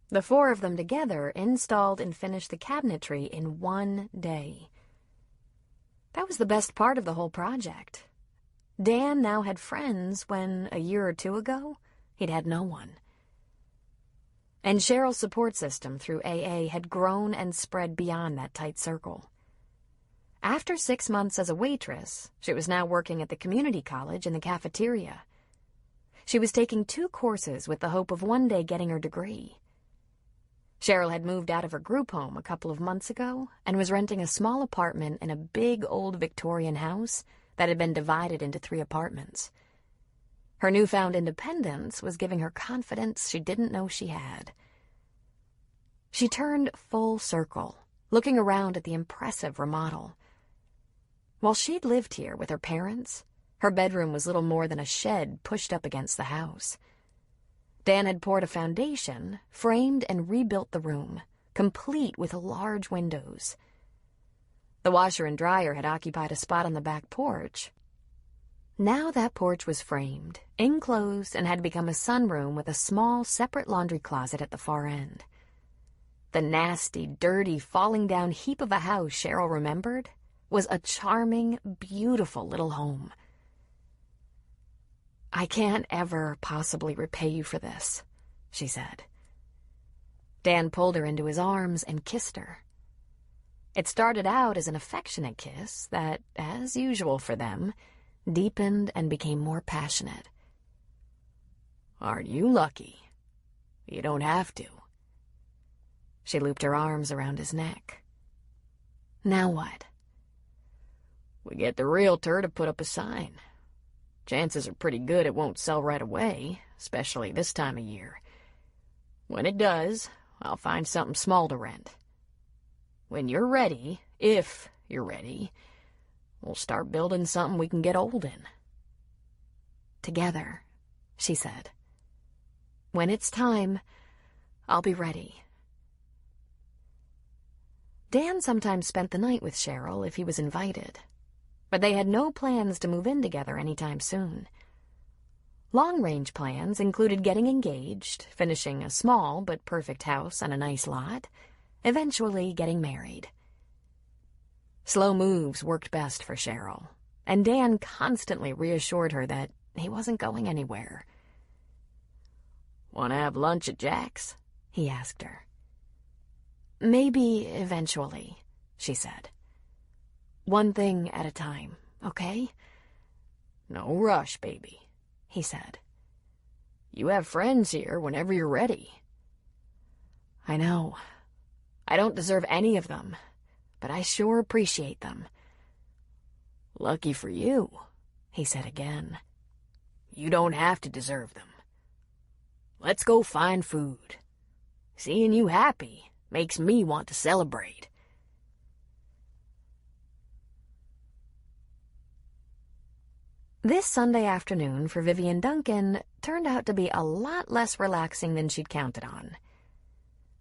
The 4 of them together installed and finished the cabinetry in 1 day. That was the best part of the whole project. Dan now had friends when, a year or 2 ago, he'd had no one. And Cheryl's support system through AA had grown and spread beyond that tight circle. After 6 months as a waitress, she was now working at the community college in the cafeteria. She was taking 2 courses with the hope of one day getting her degree. Cheryl had moved out of her group home a couple of months ago and was renting a small apartment in a big old Victorian house that had been divided into 3 apartments. Her newfound independence was giving her confidence she didn't know she had. She turned full circle, looking around at the impressive remodel. While she'd lived here with her parents, her bedroom was little more than a shed pushed up against the house. Dan had poured a foundation, framed and rebuilt the room, complete with large windows. The washer and dryer had occupied a spot on the back porch. Now that porch was framed, enclosed, and had become a sunroom with a small, separate laundry closet at the far end. The nasty, dirty, falling-down heap of a house Cheryl remembered was a charming, beautiful little home. "I can't ever possibly repay you for this," she said. Dan pulled her into his arms and kissed her. It started out as an affectionate kiss that, as usual for them, deepened and became more passionate. "Aren't you lucky? You don't have to." She looped her arms around his neck. "Now what?" "We get the realtor to put up a sign. Chances are pretty good it won't sell right away, especially this time of year. When it does, I'll find something small to rent. When you're ready, if you're ready, we'll start building something we can get old in." "Together," she said. "When it's time, I'll be ready." Dan sometimes spent the night with Cheryl if he was invited, but they had no plans to move in together anytime soon. Long-range plans included getting engaged, finishing a small but perfect house on a nice lot, eventually getting married. Slow moves worked best for Cheryl, and Dan constantly reassured her that he wasn't going anywhere. "Want to have lunch at Jack's?" he asked her. "Maybe eventually," she said. "One thing at a time, okay?" "No rush, baby," he said. "You have friends here whenever you're ready." "I know. I don't deserve any of them, but I sure appreciate them." "Lucky for you," he said again. "You don't have to deserve them. Let's go find food. Seeing you happy makes me want to celebrate." This Sunday afternoon for Vivian Duncan turned out to be a lot less relaxing than she'd counted on.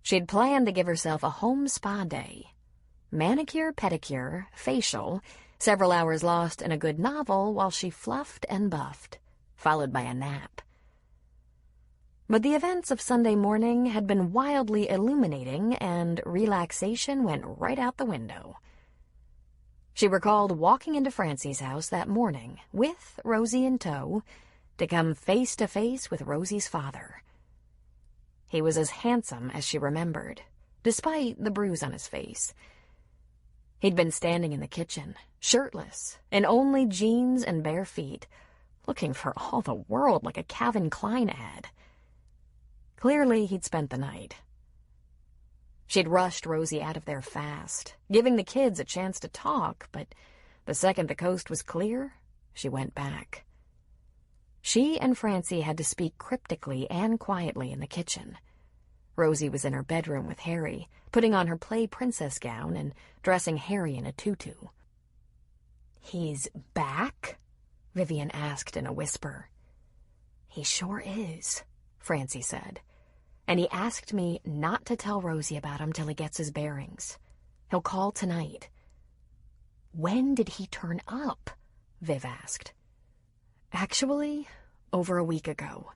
She'd planned to give herself a home spa day. Manicure, pedicure, facial, several hours lost in a good novel while she fluffed and buffed, followed by a nap. But the events of Sunday morning had been wildly illuminating, and relaxation went right out the window. She recalled walking into Francie's house that morning, with Rosie in tow, to come face to face with Rosie's father. He was as handsome as she remembered, despite the bruise on his face. He'd been standing in the kitchen, shirtless, in only jeans and bare feet, looking for all the world like a Calvin Klein ad. Clearly, he'd spent the night. She'd rushed Rosie out of there fast, giving the kids a chance to talk, but the second the coast was clear, she went back. She and Francie had to speak cryptically and quietly in the kitchen. Rosie was in her bedroom with Harry, putting on her play princess gown and dressing Harry in a tutu. "He's back?" Vivian asked in a whisper. "He sure is," Francie said. "And he asked me not to tell Rosie about him till he gets his bearings. He'll call tonight." "When did he turn up?" Viv asked. "Actually, over a week ago.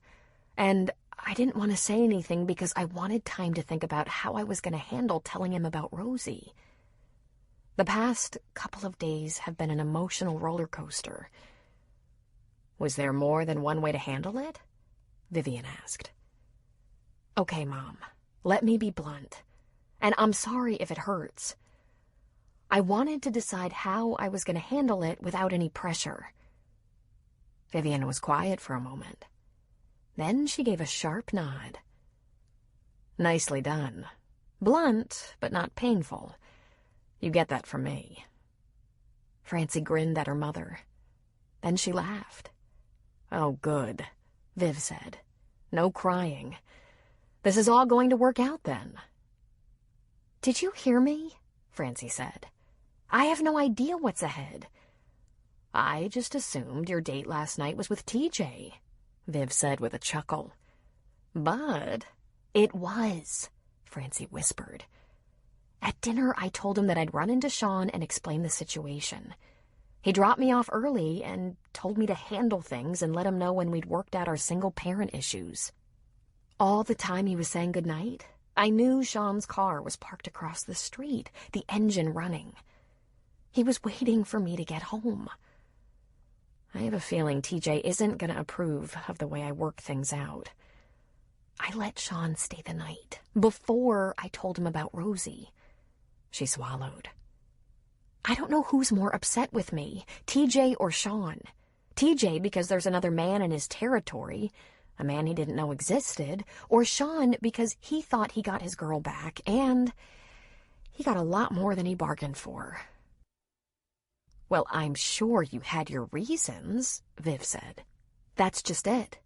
And I didn't want to say anything because I wanted time to think about how I was going to handle telling him about Rosie. The past couple of days have been an emotional roller coaster." "Was there more than one way to handle it?" Vivian asked. "Okay, Mom, let me be blunt. And I'm sorry if it hurts. I wanted to decide how I was going to handle it without any pressure." Vivian was quiet for a moment. Then she gave a sharp nod. "Nicely done. Blunt, but not painful. You get that from me." Francie grinned at her mother. Then she laughed. "Oh, good," Viv said. "No crying. This is all going to work out, then." "Did you hear me?" Francie said. "I have no idea what's ahead." "I just assumed your date last night was with TJ," Viv said with a chuckle. "But "It was," Francie whispered. "At dinner, I told him that I'd run into Sean and explain the situation. He dropped me off early and told me to handle things and let him know when we'd worked out our single-parent issues. All the time he was saying goodnight, I knew Sean's car was parked across the street, the engine running. He was waiting for me to get home. I have a feeling TJ isn't going to approve of the way I work things out. I let Sean stay the night, before I told him about Rosie." She swallowed. "I don't know who's more upset with me, TJ or Sean. TJ because there's another man in his territory, a man he didn't know existed, or Sean because he thought he got his girl back, and he got a lot more than he bargained for." "Well, I'm sure you had your reasons," Viv said. "That's just it.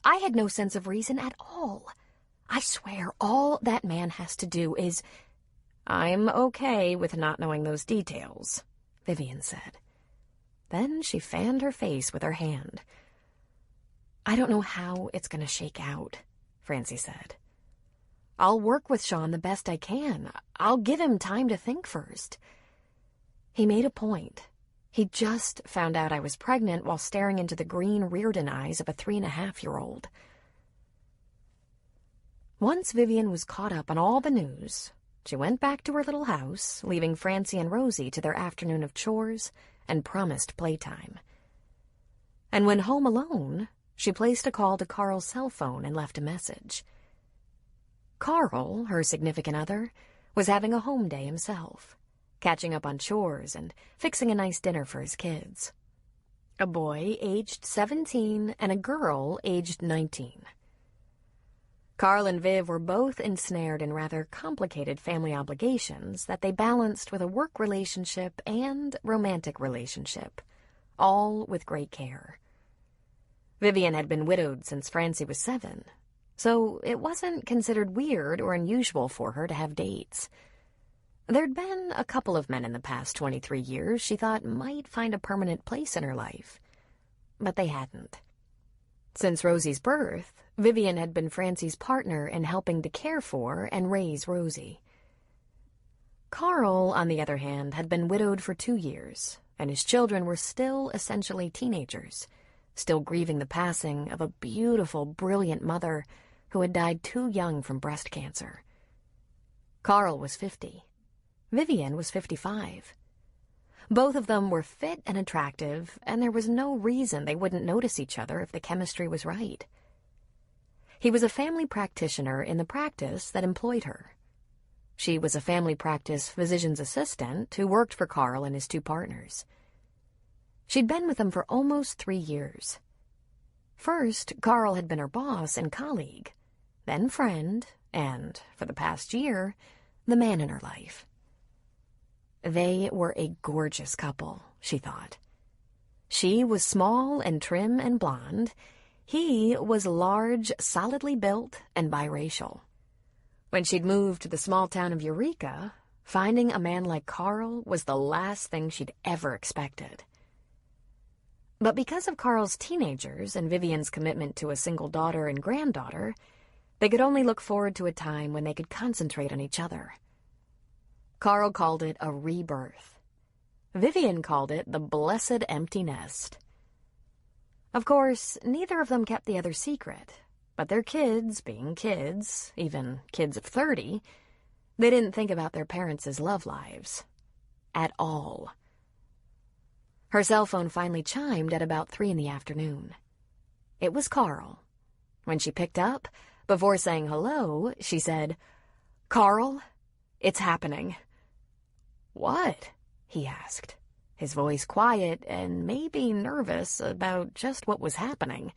I had no sense of reason at all. I swear all that man has to do is—" "I'm okay with not knowing those details," Vivian said. Then she fanned her face with her hand. "I don't know how it's going to shake out," Francie said. "I'll work with Sean the best I can. I'll give him time to think first. He made a point. He just found out I was pregnant while staring into the green Reardon eyes of a 3.5-year-old. Once Vivian was caught up on all the news, she went back to her little house, leaving Francie and Rosie to their afternoon of chores and promised playtime. And when home alone, she placed a call to Carl's cell phone and left a message. Carl, her significant other, was having a home day himself, catching up on chores and fixing a nice dinner for his kids. A boy aged 17 and a girl aged 19. Carl and Viv were both ensnared in rather complicated family obligations that they balanced with a work relationship and romantic relationship, all with great care. Vivian had been widowed since Francie was 7, so it wasn't considered weird or unusual for her to have dates. There'd been a couple of men in the past 23 years she thought might find a permanent place in her life. but they hadn't. Since Rosie's birth, Vivian had been Francie's partner in helping to care for and raise Rosie. Carl, on the other hand, had been widowed for 2 years, and his children were still essentially teenagers, still grieving the passing of a beautiful, brilliant mother who had died too young from breast cancer. Carl was 50. Vivian was 55. Both of them were fit and attractive, and there was no reason they wouldn't notice each other if the chemistry was right. He was a family practitioner in the practice that employed her. She was a family practice physician's assistant who worked for Carl and his 2 partners. She'd been with them for almost 3 years. First, Carl had been her boss and colleague, then friend, and, for the past year, the man in her life. They were a gorgeous couple, she thought. She was small and trim and blonde. He was large, solidly built, and biracial. When she'd moved to the small town of Eureka, finding a man like Carl was the last thing she'd ever expected. But because of Carl's teenagers and Vivian's commitment to a single daughter and granddaughter, they could only look forward to a time when they could concentrate on each other. Carl called it a rebirth. Vivian called it the blessed empty nest. Of course, neither of them kept the other secret, but their kids, being kids, even kids of 30, they didn't think about their parents' love lives. At all. Her cell phone finally chimed at about 3 in the afternoon. It was Carl. When she picked up, before saying hello, she said, "Carl, it's happening." "What?" he asked, his voice quiet and maybe nervous about just what was happening.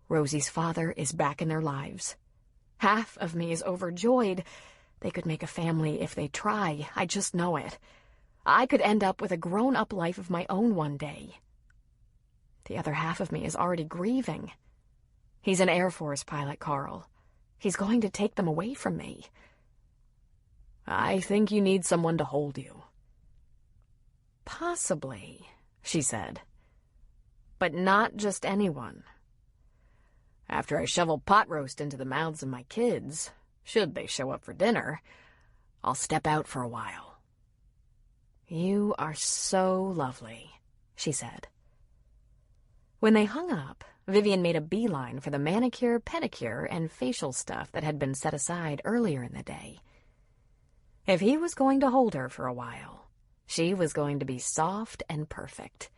"Rosie's father is back in their lives. Half of me is overjoyed. They could make a family if they try. I just know it. I could end up with a grown-up life of my own one day. The other half of me is already grieving. He's an Air Force pilot, Carl. He's going to take them away from me. I think you need someone to hold you." "Possibly," she said. "But not just anyone. After I shovel pot roast into the mouths of my kids, should they show up for dinner, I'll step out for a while." "You are so lovely," she said. When they hung up, Vivian made a beeline for the manicure, pedicure, and facial stuff that had been set aside earlier in the day. If he was going to hold her for a while, she was going to be soft and perfect.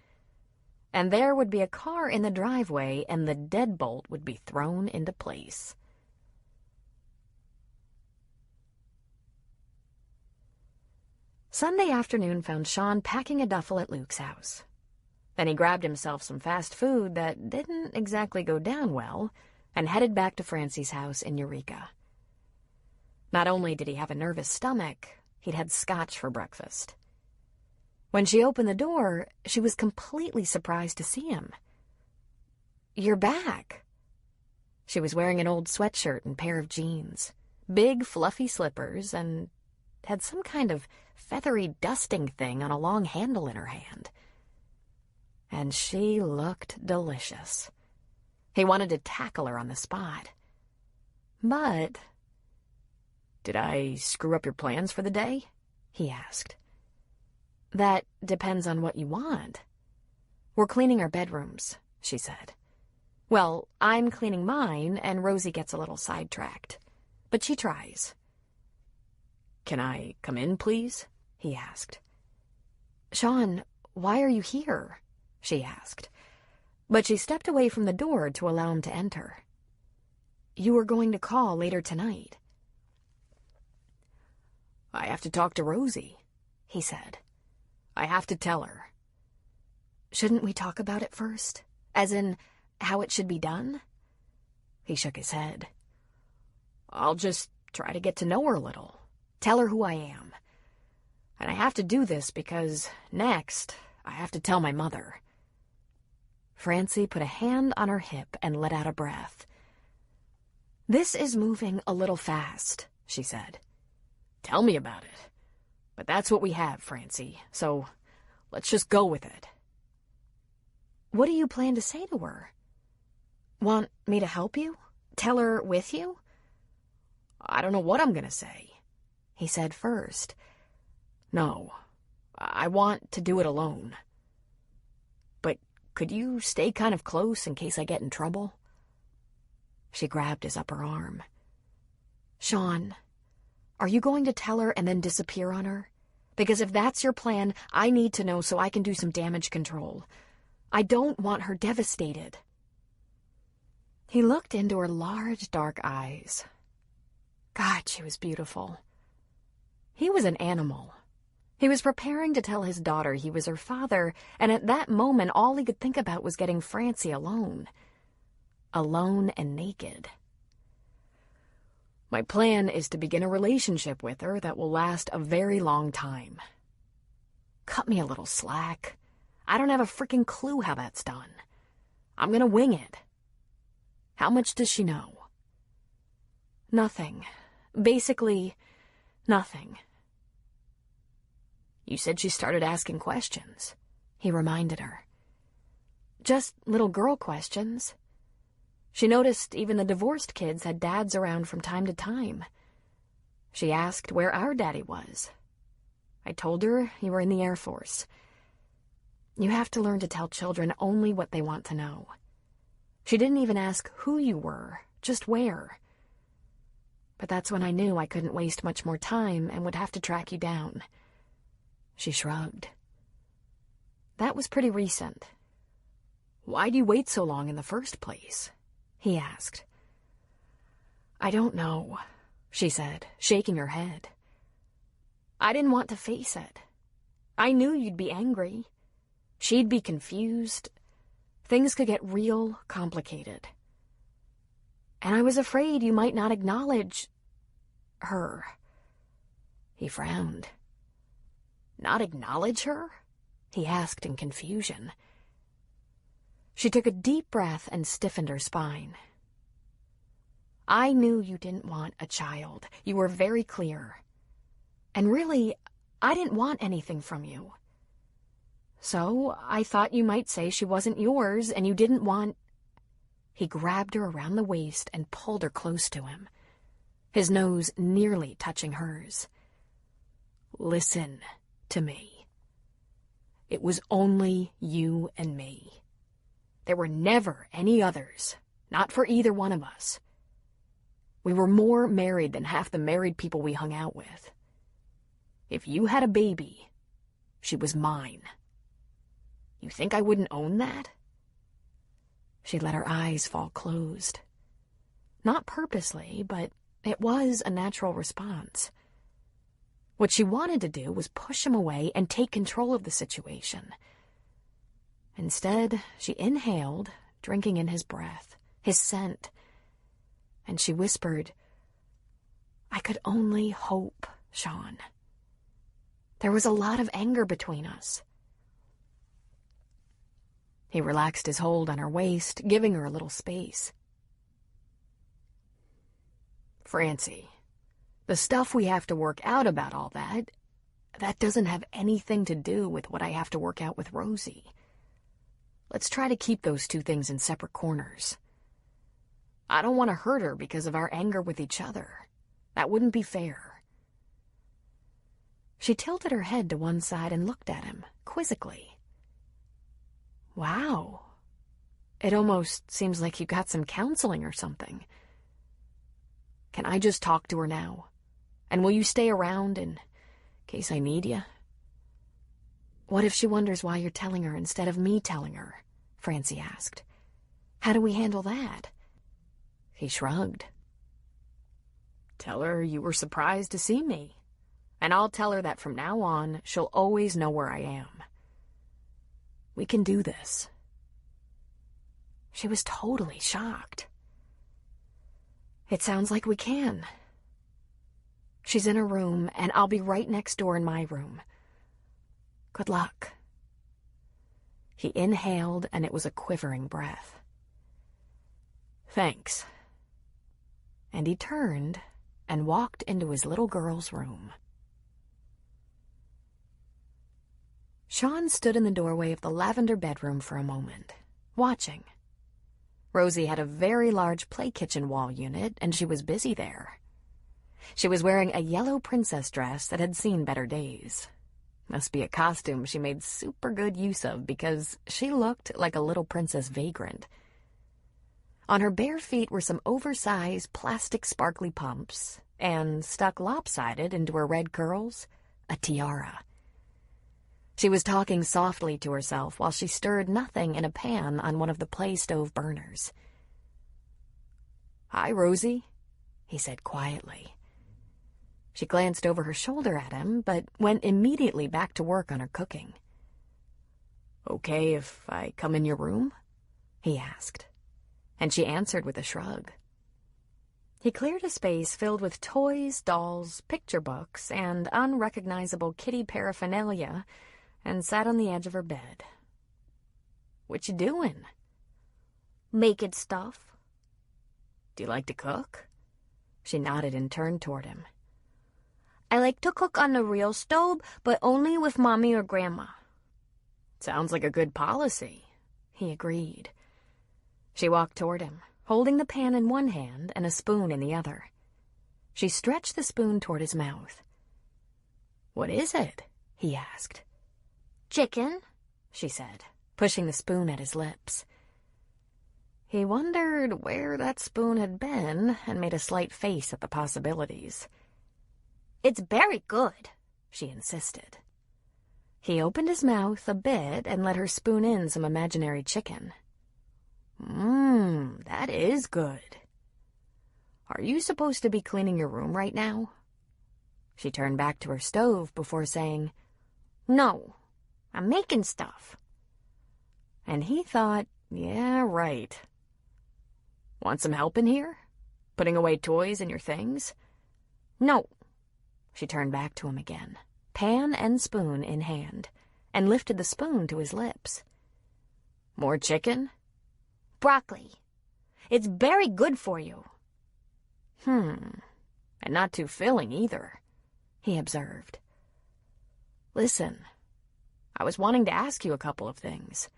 And there would be a car in the driveway, and the deadbolt would be thrown into place. Sunday afternoon found Sean packing a duffel at Luke's house. Then he grabbed himself some fast food that didn't exactly go down well and headed back to Francie's house in Eureka. Not only did he have a nervous stomach, he'd had scotch for breakfast. When she opened the door, she was completely surprised to see him. "You're back." She was wearing an old sweatshirt and pair of jeans, big fluffy slippers, and had some kind of feathery dusting thing on a long handle in her hand. And she looked delicious. He wanted to tackle her on the spot. But... "Did I screw up your plans for the day?" he asked. "That depends on what you want." "We're cleaning our bedrooms," she said. "Well, I'm cleaning mine, and Rosie gets a little sidetracked. But she tries." "Can I come in, please?" he asked. "Sean, why are you here?" she asked. But she stepped away from the door to allow him to enter. "You were going to call later tonight." "I have to talk to Rosie," he said. "I have to tell her." "Shouldn't we talk about it first? As in, how it should be done?" He shook his head. "I'll just try to get to know her a little. Tell her who I am. And I have to do this because, next, I have to tell my mother." Francie put a hand on her hip and let out a breath. "This is moving a little fast," she said. "Tell me about it. But that's what we have, Francie, so let's just go with it." What do you plan to say to her? Want me to help you? Tell her with you? I don't know what I'm gonna say, he said first. No, I want to do it alone. But could you stay kind of close in case I get in trouble? She grabbed his upper arm. Sean, are you going to tell her and then disappear on her? Because if that's your plan, I need to know so I can do some damage control. I don't want her devastated. He looked into her large, dark eyes. God, she was beautiful. He was an animal. He was preparing to tell his daughter he was her father, and at that moment all he could think about was getting Francie alone. Alone and naked. My plan is to begin a relationship with her that will last a very long time. Cut me a little slack. I don't have a freaking clue how that's done. I'm gonna wing it. How much does she know? Nothing. Basically, nothing. You said she started asking questions, he reminded her. Just little girl questions. She noticed even the divorced kids had dads around from time to time. She asked where our daddy was. I told her you were in the Air Force. You have to learn to tell children only what they want to know. She didn't even ask who you were, just where. But that's when I knew I couldn't waste much more time and would have to track you down. She shrugged. That was pretty recent. Why'd you wait so long in the first place? He asked. I don't know, she said, shaking her head. I didn't want to face it. I knew you'd be angry. She'd be confused. Things could get real complicated. And I was afraid you might not acknowledge her. He frowned. Not acknowledge her? He asked in confusion. She took a deep breath and stiffened her spine. I knew you didn't want a child. You were very clear. And really, I didn't want anything from you. So I thought you might say she wasn't yours and you didn't want... He grabbed her around the waist and pulled her close to him, his nose nearly touching hers. Listen to me. It was only you and me. There were never any others, not for either one of us. We were more married than half the married people we hung out with. If you had a baby, she was mine. You think I wouldn't own that? She let her eyes fall closed. Not purposely, but it was a natural response. What she wanted to do was push him away and take control of the situation. Instead, she inhaled, drinking in his breath, his scent, and she whispered, I could only hope, Sean. There was a lot of anger between us. He relaxed his hold on her waist, giving her a little space. Francie, the stuff we have to work out about all that doesn't have anything to do with what I have to work out with Rosie. Let's try to keep those two things in separate corners. I don't want to hurt her because of our anger with each other. That wouldn't be fair. She tilted her head to one side and looked at him, quizzically. Wow. It almost seems like you got some counseling or something. Can I just talk to her now? And will you stay around in case I need you? What if she wonders why you're telling her instead of me telling her? Francie asked. How do we handle that? He shrugged. Tell her you were surprised to see me. And I'll tell her that from now on, she'll always know where I am. We can do this. She was totally shocked. It sounds like we can. She's in her room, and I'll be right next door in my room. Good luck. He inhaled, and it was a quivering breath. Thanks. And he turned and walked into his little girl's room. Sean stood in the doorway of the lavender bedroom for a moment, watching. Rosie had a very large play kitchen wall unit, and she was busy there. She was wearing a yellow princess dress that had seen better days. Must be a costume she made super good use of because she looked like a little princess vagrant. On her bare feet were some oversized plastic sparkly pumps, and stuck lopsided into her red curls, a tiara. She was talking softly to herself while she stirred nothing in a pan on one of the play stove burners. "Hi, Rosie," he said quietly. She glanced over her shoulder at him, but went immediately back to work on her cooking. "Okay if I come in your room?" he asked, and she answered with a shrug. He cleared a space filled with toys, dolls, picture books, and unrecognizable kitty paraphernalia, and sat on the edge of her bed. "What you doing?" "Making stuff." "Do you like to cook?" She nodded and turned toward him. "I like to cook on the real stove, but only with Mommy or Grandma." "Sounds like a good policy," he agreed. She walked toward him, holding the pan in one hand and a spoon in the other. She stretched the spoon toward his mouth. "What is it?" he asked. "Chicken," she said, pushing the spoon at his lips. He wondered where that spoon had been and made a slight face at the possibilities. "It's very good," she insisted. He opened his mouth a bit and let her spoon in some imaginary chicken. That is good. Are you supposed to be cleaning your room right now?" She turned back to her stove before saying, "No, I'm making stuff." And he thought, yeah, right. "Want some help in here? Putting away toys and your things?" "No." She turned back to him again, pan and spoon in hand, and lifted the spoon to his lips. "More chicken?" "Broccoli. It's very good for you." And not too filling either," he observed. "Listen, I was wanting to ask you a couple of things,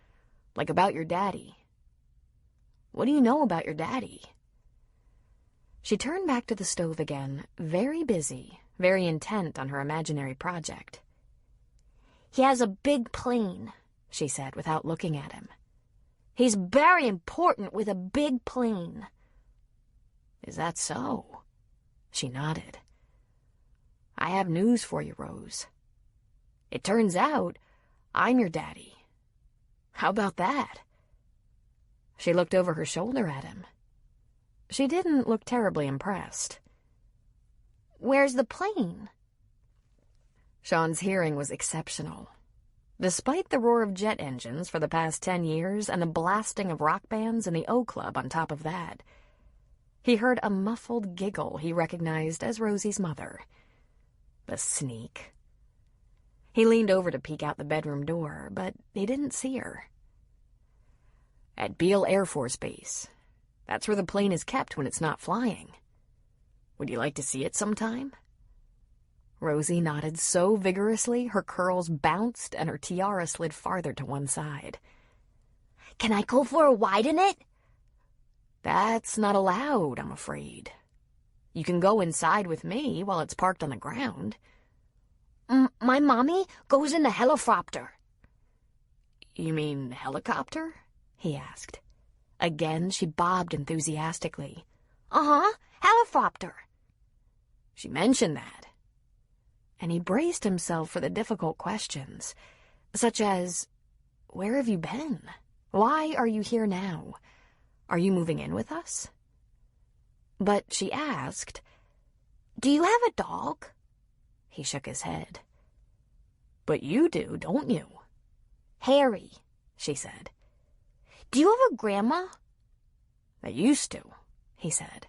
like about your daddy. What do you know about your daddy?" She turned back to the stove again, very busy, very intent on her imaginary project. "He has a big plane," she said without looking at him. "He's very important with a big plane." "Is that so?" She nodded. "I have news for you, Rose. It turns out I'm your daddy. How about that?" She looked over her shoulder at him. She didn't look terribly impressed. "Where's the plane?" Sean's hearing was exceptional. Despite the roar of jet engines for the past 10 years and the blasting of rock bands in the O Club on top of that, he heard a muffled giggle he recognized as Rosie's mother. The sneak. He leaned over to peek out the bedroom door, but he didn't see her. "At Beale Air Force Base. That's where the plane is kept when it's not flying. Would you like to see it sometime?" Rosie nodded so vigorously her curls bounced and her tiara slid farther to one side. "Can I go for a ride in it?" "That's not allowed, I'm afraid. You can go inside with me while it's parked on the ground." My mommy goes in the helicopter." "You mean helicopter?" he asked. Again she bobbed enthusiastically. "Uh-huh, helicopter." "She mentioned that." And he braced himself for the difficult questions, such as, where have you been? Why are you here now? Are you moving in with us? But she asked, "Do you have a dog?" He shook his head. "But you do, don't you?" "Harry," she said. "Do you have a grandma?" "I used to," he said.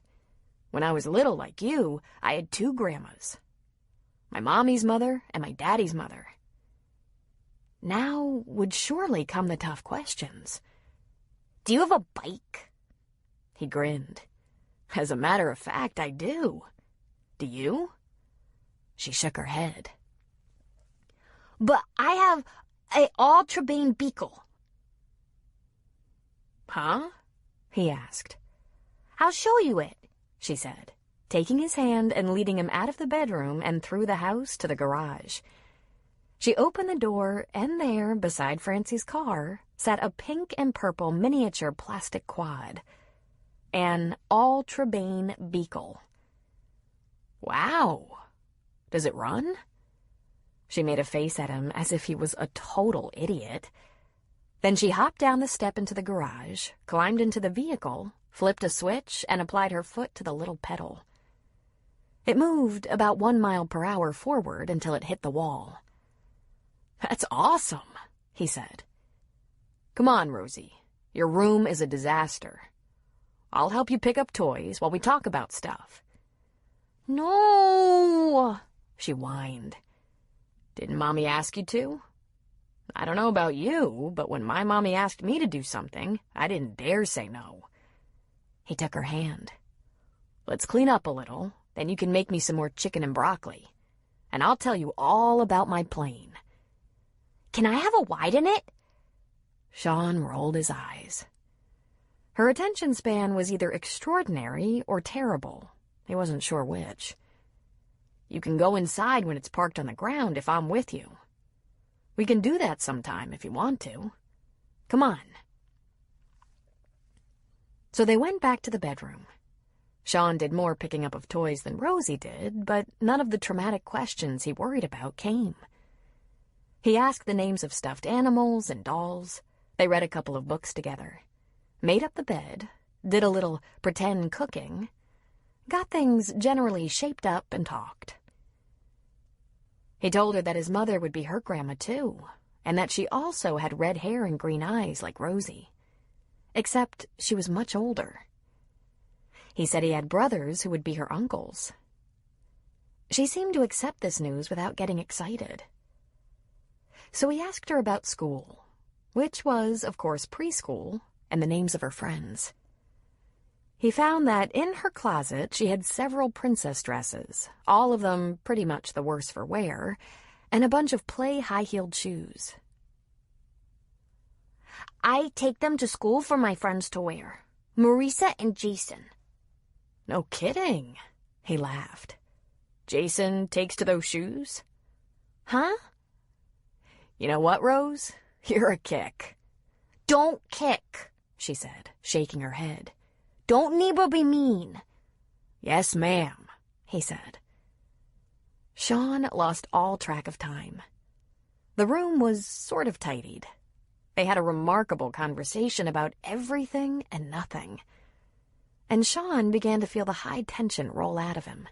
"When I was little like you, I had 2 grandmas. My mommy's mother and my daddy's mother." Now would surely come the tough questions. "Do you have a bike?" He grinned. "As a matter of fact, I do. Do you?" She shook her head. "But I have a all-trabane beagle. Huh? He asked. I'll show you it, she said, taking his hand and leading him out of the bedroom and through the house to the garage. She opened the door, and there, beside Francie's car, sat a pink and purple miniature plastic quad. An all-trabane beagle. Wow. Does it run? She made a face at him as if he was a total idiot. Then she hopped down the step into the garage, climbed into the vehicle, flipped a switch, and applied her foot to the little pedal. It moved about 1 mile per hour forward until it hit the wall. "That's awesome," he said. "Come on, Rosie. Your room is a disaster. I'll help you pick up toys while we talk about stuff." No, she whined. "Didn't Mommy ask you to? I don't know about you, but when my mommy asked me to do something, I didn't dare say no." He took her hand. "Let's clean up a little, then you can make me some more chicken and broccoli. And I'll tell you all about my plane." Can I have a wide in it? Sean rolled his eyes. Her attention span was either extraordinary or terrible. He wasn't sure which. "You can go inside when it's parked on the ground if I'm with you. We can do that sometime if you want to. Come on." So they went back to the bedroom. Sean did more picking up of toys than Rosie did, but none of the traumatic questions he worried about came. He asked the names of stuffed animals and dolls. They read a couple of books together, made up the bed, did a little pretend cooking, got things generally shaped up and talked. He told her that his mother would be her grandma too, and that she also had red hair and green eyes like Rosie, except she was much older. He said he had brothers who would be her uncles. She seemed to accept this news without getting excited. So he asked her about school, which was, of course, preschool, and the names of her friends. He found that in her closet she had several princess dresses, all of them pretty much the worse for wear, and a bunch of play high-heeled shoes. I take them to school for my friends to wear. Marisa and Jason. "No kidding," he laughed. "Jason takes to those shoes?" Huh? "You know what, Rose? You're a kick." Don't kick, she said, shaking her head. Don't never be mean. "Yes, ma'am," he said. Sean lost all track of time. The room was sort of tidied. They had a remarkable conversation about everything and nothing. And Sean began to feel the high tension roll out of him.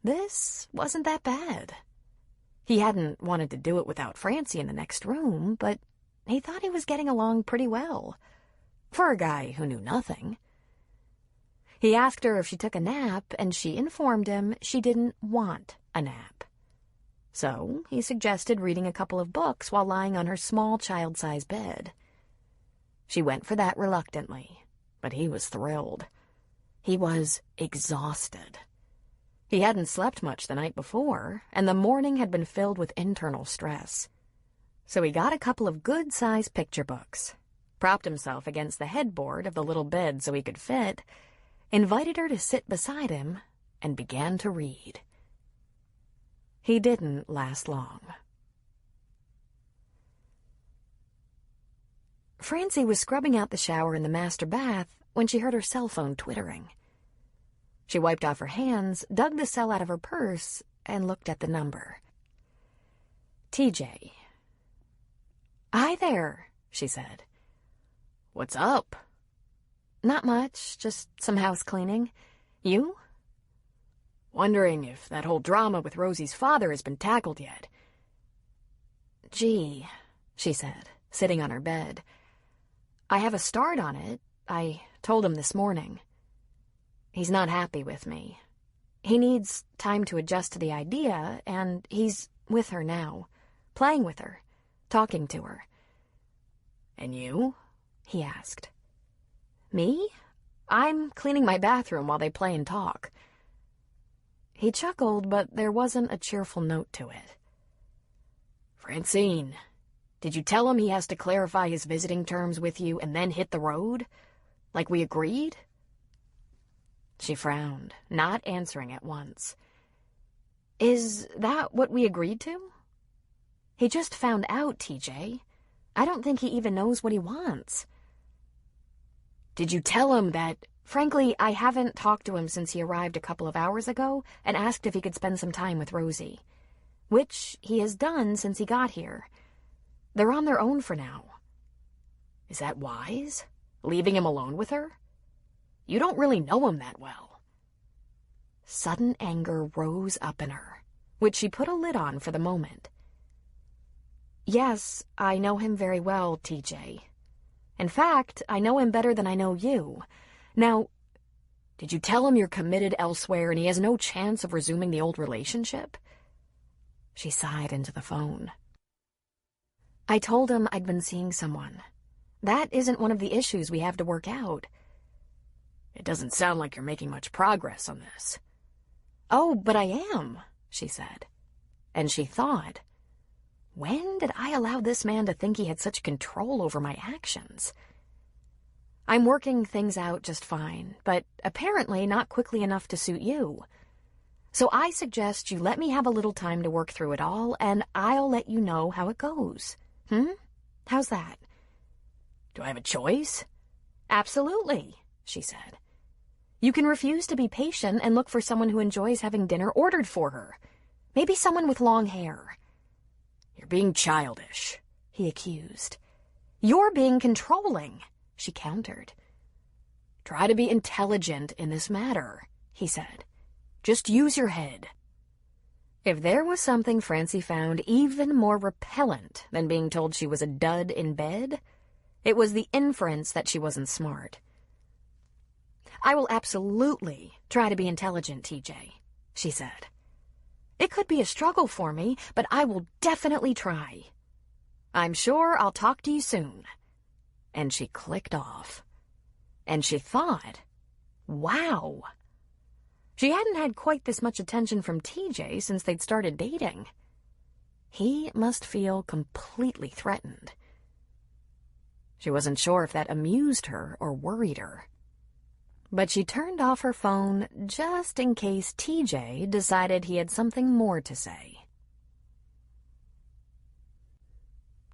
This wasn't that bad. He hadn't wanted to do it without Francie in the next room, but he thought he was getting along pretty well, for a guy who knew nothing. He asked her if she took a nap, and she informed him she didn't want a nap. So he suggested reading a couple of books while lying on her small child-sized bed. She went for that reluctantly, but he was thrilled. He was exhausted. He hadn't slept much the night before, and the morning had been filled with internal stress. So he got a couple of good-sized picture books, propped himself against the headboard of the little bed so he could fit, invited her to sit beside him, and began to read. He didn't last long. Francie was scrubbing out the shower in the master bath when she heard her cell phone twittering. She wiped off her hands, dug the cell out of her purse, and looked at the number. TJ. "Hi there," she said. "What's up?" "Not much, just some house cleaning. You?" "Wondering if that whole drama with Rosie's father has been tackled yet." "Gee," she said, sitting on her bed. "I have a start on it. I told him this morning. He's not happy with me. He needs time to adjust to the idea, and he's with her now, playing with her, talking to her." "And you?" he asked. "Me? I'm cleaning my bathroom while they play and talk." He chuckled, but there wasn't a cheerful note to it. "Francine, Did you tell him he has to clarify his visiting terms with you and then hit the road? Like we agreed?" She frowned, not answering at once. "Is that what we agreed to? He just found out, TJ. I don't think he even knows what he wants." "Did you tell him that—" "Frankly, I haven't talked to him since he arrived a couple of hours ago and asked if he could spend some time with Rosie. Which he has done since he got here. They're on their own for now." "Is that wise? Leaving him alone with her? You don't really know him that well." Sudden anger rose up in her, which she put a lid on for the moment. "Yes, I know him very well, TJ. In fact, I know him better than I know you. Now, did you tell him you're committed elsewhere and he has no chance of resuming the old relationship?" She sighed into the phone. "I told him I'd been seeing someone. That isn't one of the issues we have to work out." "It doesn't sound like you're making much progress on this." "Oh, but I am," she said. And she thought, when did I allow this man to think he had such control over my actions? "I'm working things out just fine, but apparently not quickly enough to suit you. So I suggest you let me have a little time to work through it all, and I'll let you know how it goes. How's that?" "Do I have a choice?" "Absolutely," she said. "You can refuse to be patient and look for someone who enjoys having dinner ordered for her. Maybe someone with long hair." "You're being childish," he accused. "You're being controlling," she countered. "Try to be intelligent in this matter," he said. "Just use your head." If there was something Francie found even more repellent than being told she was a dud in bed, it was the inference that she wasn't smart. "I will absolutely try to be intelligent, TJ," she said. "It could be a struggle for me, but I will definitely try. I'm sure I'll talk to you soon." And she clicked off. And she thought, wow. She hadn't had quite this much attention from TJ since they'd started dating. He must feel completely threatened. She wasn't sure if that amused her or worried her. But she turned off her phone just in case TJ decided he had something more to say.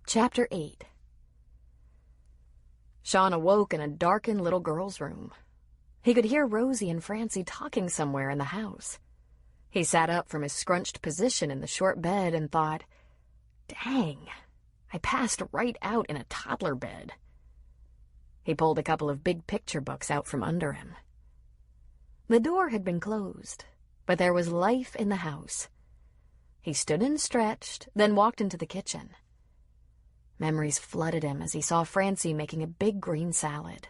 Chapter 8. Sean awoke in a darkened little girl's room. He could hear Rosie and Francie talking somewhere in the house. He sat up from his scrunched position in the short bed and thought, dang, I passed right out in a toddler bed. He pulled a couple of big picture books out from under him. The door had been closed, but there was life in the house. He stood and stretched, then walked into the kitchen. Memories flooded him as he saw Francie making a big green salad.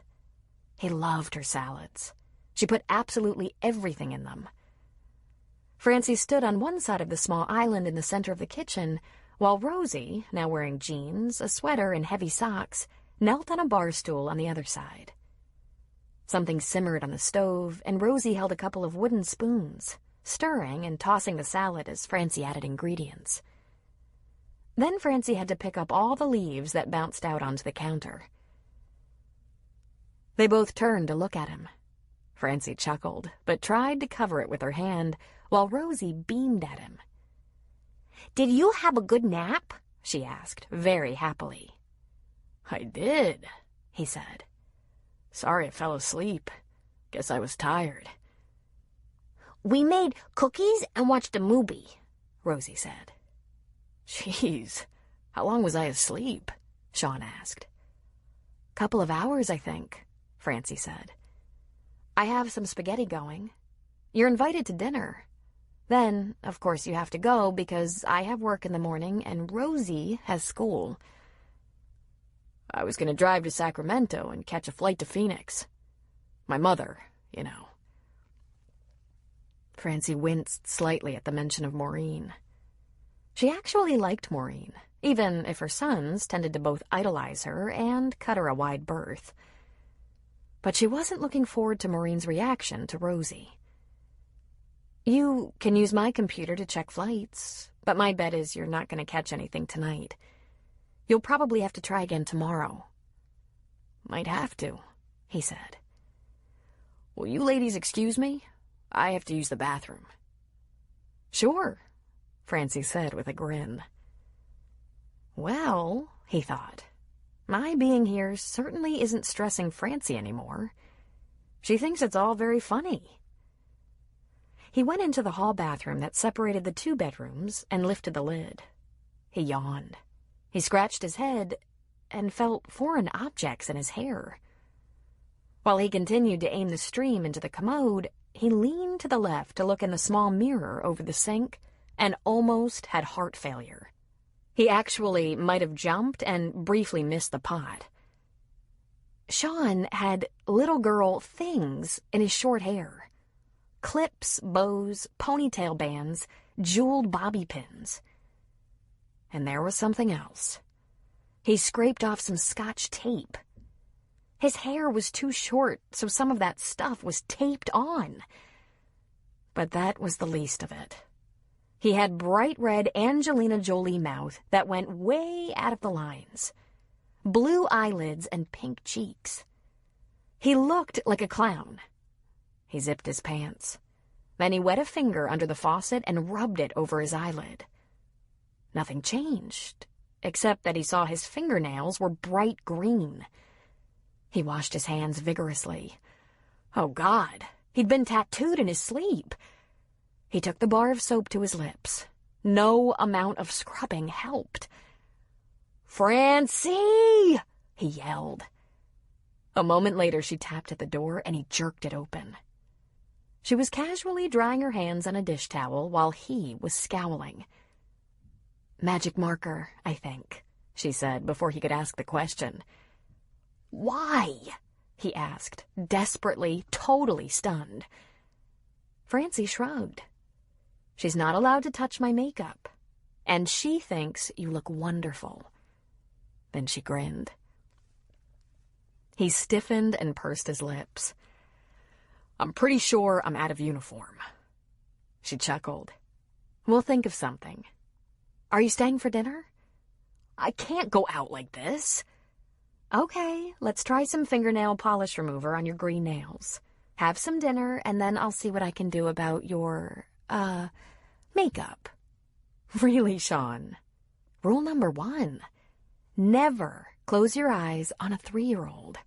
He loved her salads. She put absolutely everything in them. Francie stood on one side of the small island in the center of the kitchen, while Rosie, now wearing jeans, a sweater, and heavy socks, knelt on a bar stool on the other side. Something simmered on the stove, and Rosie held a couple of wooden spoons, stirring and tossing the salad as Francie added ingredients. Then Francie had to pick up all the leaves that bounced out onto the counter. They both turned to look at him. Francie chuckled, but tried to cover it with her hand, while Rosie beamed at him. "Did you have a good nap?" she asked, very happily. "I did," he said. "Sorry I fell asleep. Guess I was tired." "We made cookies and watched a movie," Rosie said. "Jeez, how long was I asleep?" Sean asked. "Couple of hours, I think," Francie said. "I have some spaghetti going. You're invited to dinner. Then, of course, you have to go because I have work in the morning and Rosie has school." "I was going to drive to Sacramento and catch a flight to Phoenix. My mother, you know." Francie winced slightly at the mention of Maureen. She actually liked Maureen, even if her sons tended to both idolize her and cut her a wide berth. But she wasn't looking forward to Maureen's reaction to Rosie. "You can use my computer to check flights, but my bet is you're not going to catch anything tonight. You'll probably have to try again tomorrow." "Might have to," he said. "Will you ladies excuse me? I have to use the bathroom." "Sure," Francie said with a grin. Well, he thought, my being here certainly isn't stressing Francie anymore. She thinks it's all very funny. He went into the hall bathroom that separated the 2 bedrooms and lifted the lid. He yawned. He scratched his head and felt foreign objects in his hair. While he continued to aim the stream into the commode, he leaned to the left to look in the small mirror over the sink and almost had heart failure. He actually might have jumped and briefly missed the pot. Sean had little girl things in his short hair. Clips, bows, ponytail bands, jeweled bobby pins. And there was something else. He scraped off some Scotch tape. His hair was too short, so some of that stuff was taped on. But that was the least of it. He had bright red Angelina Jolie mouth that went way out of the lines, blue eyelids and pink cheeks. He looked like a clown. He zipped his pants. Then he wet a finger under the faucet and rubbed it over his eyelid. Nothing changed, except that he saw his fingernails were bright green. He washed his hands vigorously. Oh, God, he'd been tattooed in his sleep. He took the bar of soap to his lips. No amount of scrubbing helped. "Francie!" he yelled. A moment later, she tapped at the door, and he jerked it open. She was casually drying her hands on a dish towel while he was scowling. "Magic marker, I think," she said before he could ask the question. "Why?" he asked, desperately, totally stunned. Francie shrugged. "She's not allowed to touch my makeup, and she thinks you look wonderful." Then she grinned. He stiffened and pursed his lips. "I'm pretty sure I'm out of uniform." She chuckled. "We'll think of something. Are you staying for dinner?" "I can't go out like this." "Okay, let's try some fingernail polish remover on your green nails. Have some dinner, and then I'll see what I can do about your, makeup." Really, Sean. Rule number 1. Never close your eyes on a 3-year-old.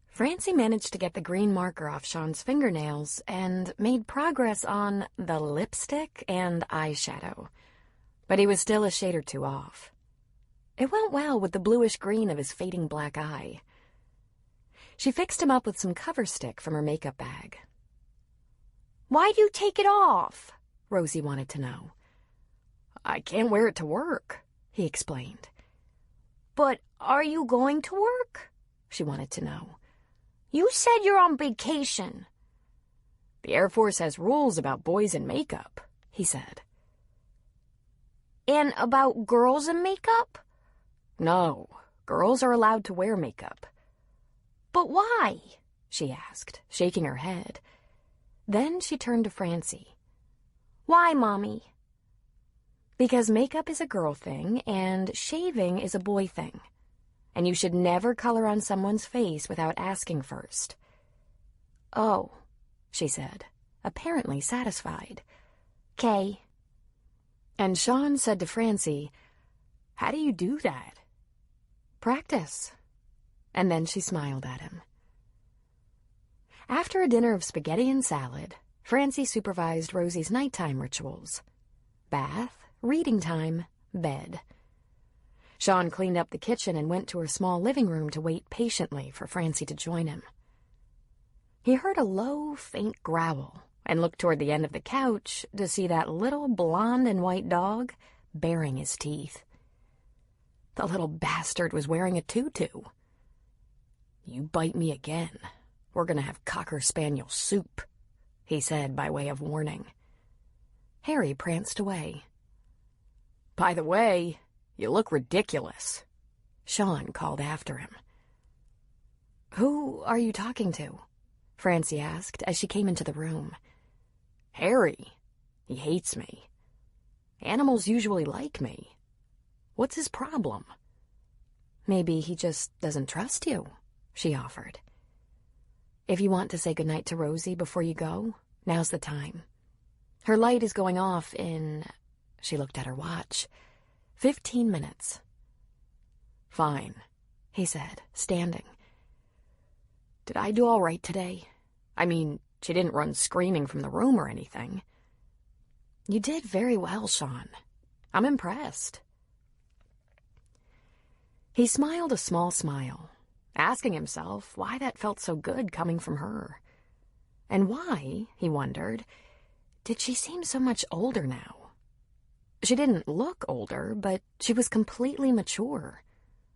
Francie managed to get the green marker off Sean's fingernails and made progress on the lipstick and eyeshadow. But he was still a shade or 2 off. It went well with the bluish-green of his fading black eye. She fixed him up with some cover stick from her makeup bag. "Why'd you take it off?" Rosie wanted to know. "I can't wear it to work," he explained. "But are you going to work?" she wanted to know. "You said you're on vacation." "The Air Force has rules about boys in makeup," he said. "And about girls in makeup?" "No, girls are allowed to wear makeup." "But why?" she asked, shaking her head. Then she turned to Francie. "Why, Mommy?" "Because makeup is a girl thing and shaving is a boy thing. And you should never color on someone's face without asking first." "Oh," she said, apparently satisfied. "'Kay." And Sean said to Francie, "How do you do that?" "Practice." And then she smiled at him. After a dinner of spaghetti and salad, Francie supervised Rosie's nighttime rituals. Bath, reading time, bed. Sean cleaned up the kitchen and went to her small living room to wait patiently for Francie to join him. He heard a low, faint growl and looked toward the end of the couch to see that little blonde and white dog baring his teeth. The little bastard was wearing a tutu. "You bite me again, we're going to have Cocker Spaniel soup," he said by way of warning. Harry pranced away. "By the way, you look ridiculous," Sean called after him. "Who are you talking to?" Francie asked as she came into the room. "Harry. He hates me. Animals usually like me, What's his problem? Maybe he just doesn't trust you, she offered. If you want to say goodnight to Rosie before you go, now's the time. Her light is going off in, she looked at her watch, 15 minutes. Fine, he said, standing. Did I do all right today? I mean, she didn't run screaming from the room or anything. You did very well, Sean. I'm impressed. He smiled a small smile, asking himself why that felt so good coming from her. And why, he wondered, did she seem so much older now? She didn't look older, but she was completely mature,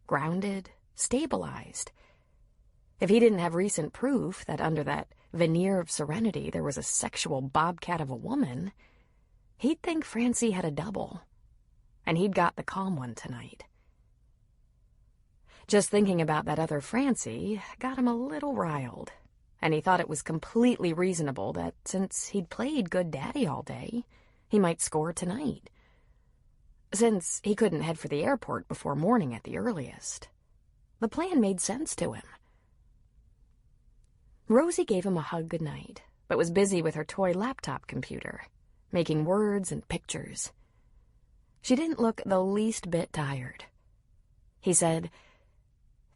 grounded, stabilized. If he didn't have recent proof that under that veneer of serenity there was a sexual bobcat of a woman, he'd think Francie had a double, and he'd got the calm one tonight. Just thinking about that other Francie got him a little riled, and he thought it was completely reasonable that since he'd played good daddy all day, he might score tonight. Since he couldn't head for the airport before morning at the earliest, the plan made sense to him. Rosie gave him a hug goodnight, but was busy with her toy laptop computer, making words and pictures. She didn't look the least bit tired. He said,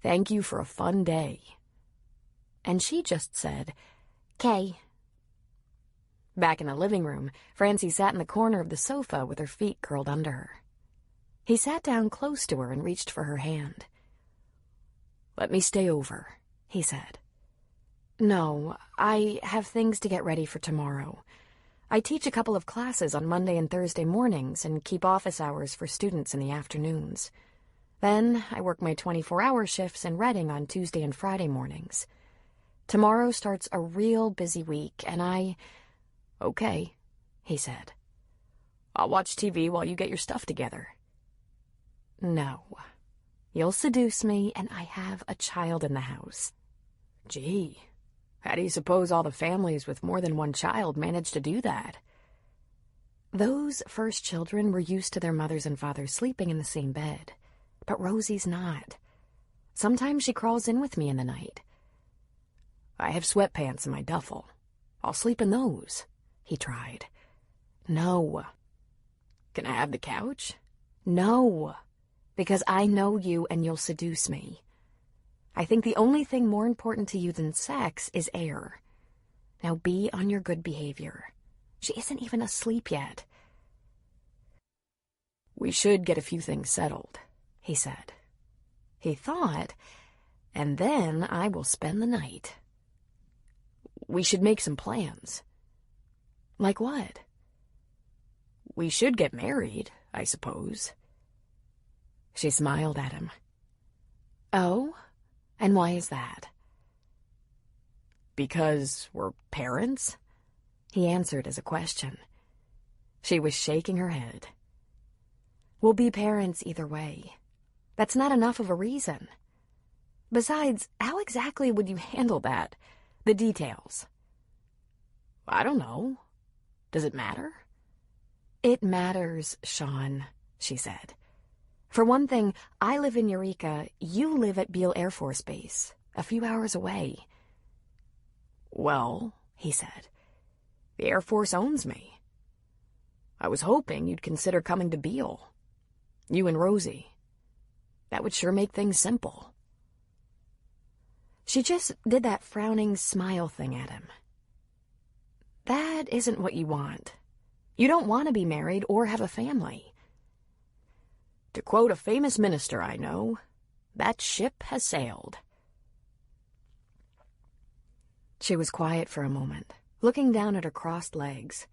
"Thank you for a fun day." And she just said, "Kay." Back in the living room, Francie sat in the corner of the sofa with her feet curled under her. He sat down close to her and reached for her hand. "Let me stay over," he said. "No, I have things to get ready for tomorrow. I teach a couple of classes on Monday and Thursday mornings and keep office hours for students in the afternoons. Then I work my 24-hour shifts in Reading on Tuesday and Friday mornings. Tomorrow starts a real busy week, and I—" "Okay," he said. "I'll watch TV while you get your stuff together." "No. You'll seduce me, and I have a child in the house." "Gee, how do you suppose all the families with more than one child manage to do that?" Those first children were used to their mothers and fathers sleeping in the same bed, but Rosie's not. Sometimes she crawls in with me in the night. "I have sweatpants in my duffel. I'll sleep in those," he tried. "No." "Can I have the couch?" "No, because I know you and you'll seduce me. I think the only thing more important to you than sex is air. Now be on your good behavior. She isn't even asleep yet." "We should get a few things settled," he said. He thought, "And then I will spend the night." "We should make some plans." "Like what?" "We should get married, I suppose." She smiled at him. "Oh? And why is that?" "Because we're parents?" he answered as a question. She was shaking her head. "We'll be parents either way. That's not enough of a reason. Besides, how exactly would you handle that? The details?" "I don't know. Does it matter?" "It matters, Sean," she said. "For one thing, I live in Eureka. You live at Beale Air Force Base, a few hours away." "Well," he said, "the Air Force owns me. I was hoping you'd consider coming to Beale. You and Rosie. That would sure make things simple." She just did that frowning smile thing at him. "That isn't what you want. You don't want to be married or have a family. To quote a famous minister I know, that ship has sailed." She was quiet for a moment, looking down at her crossed legs.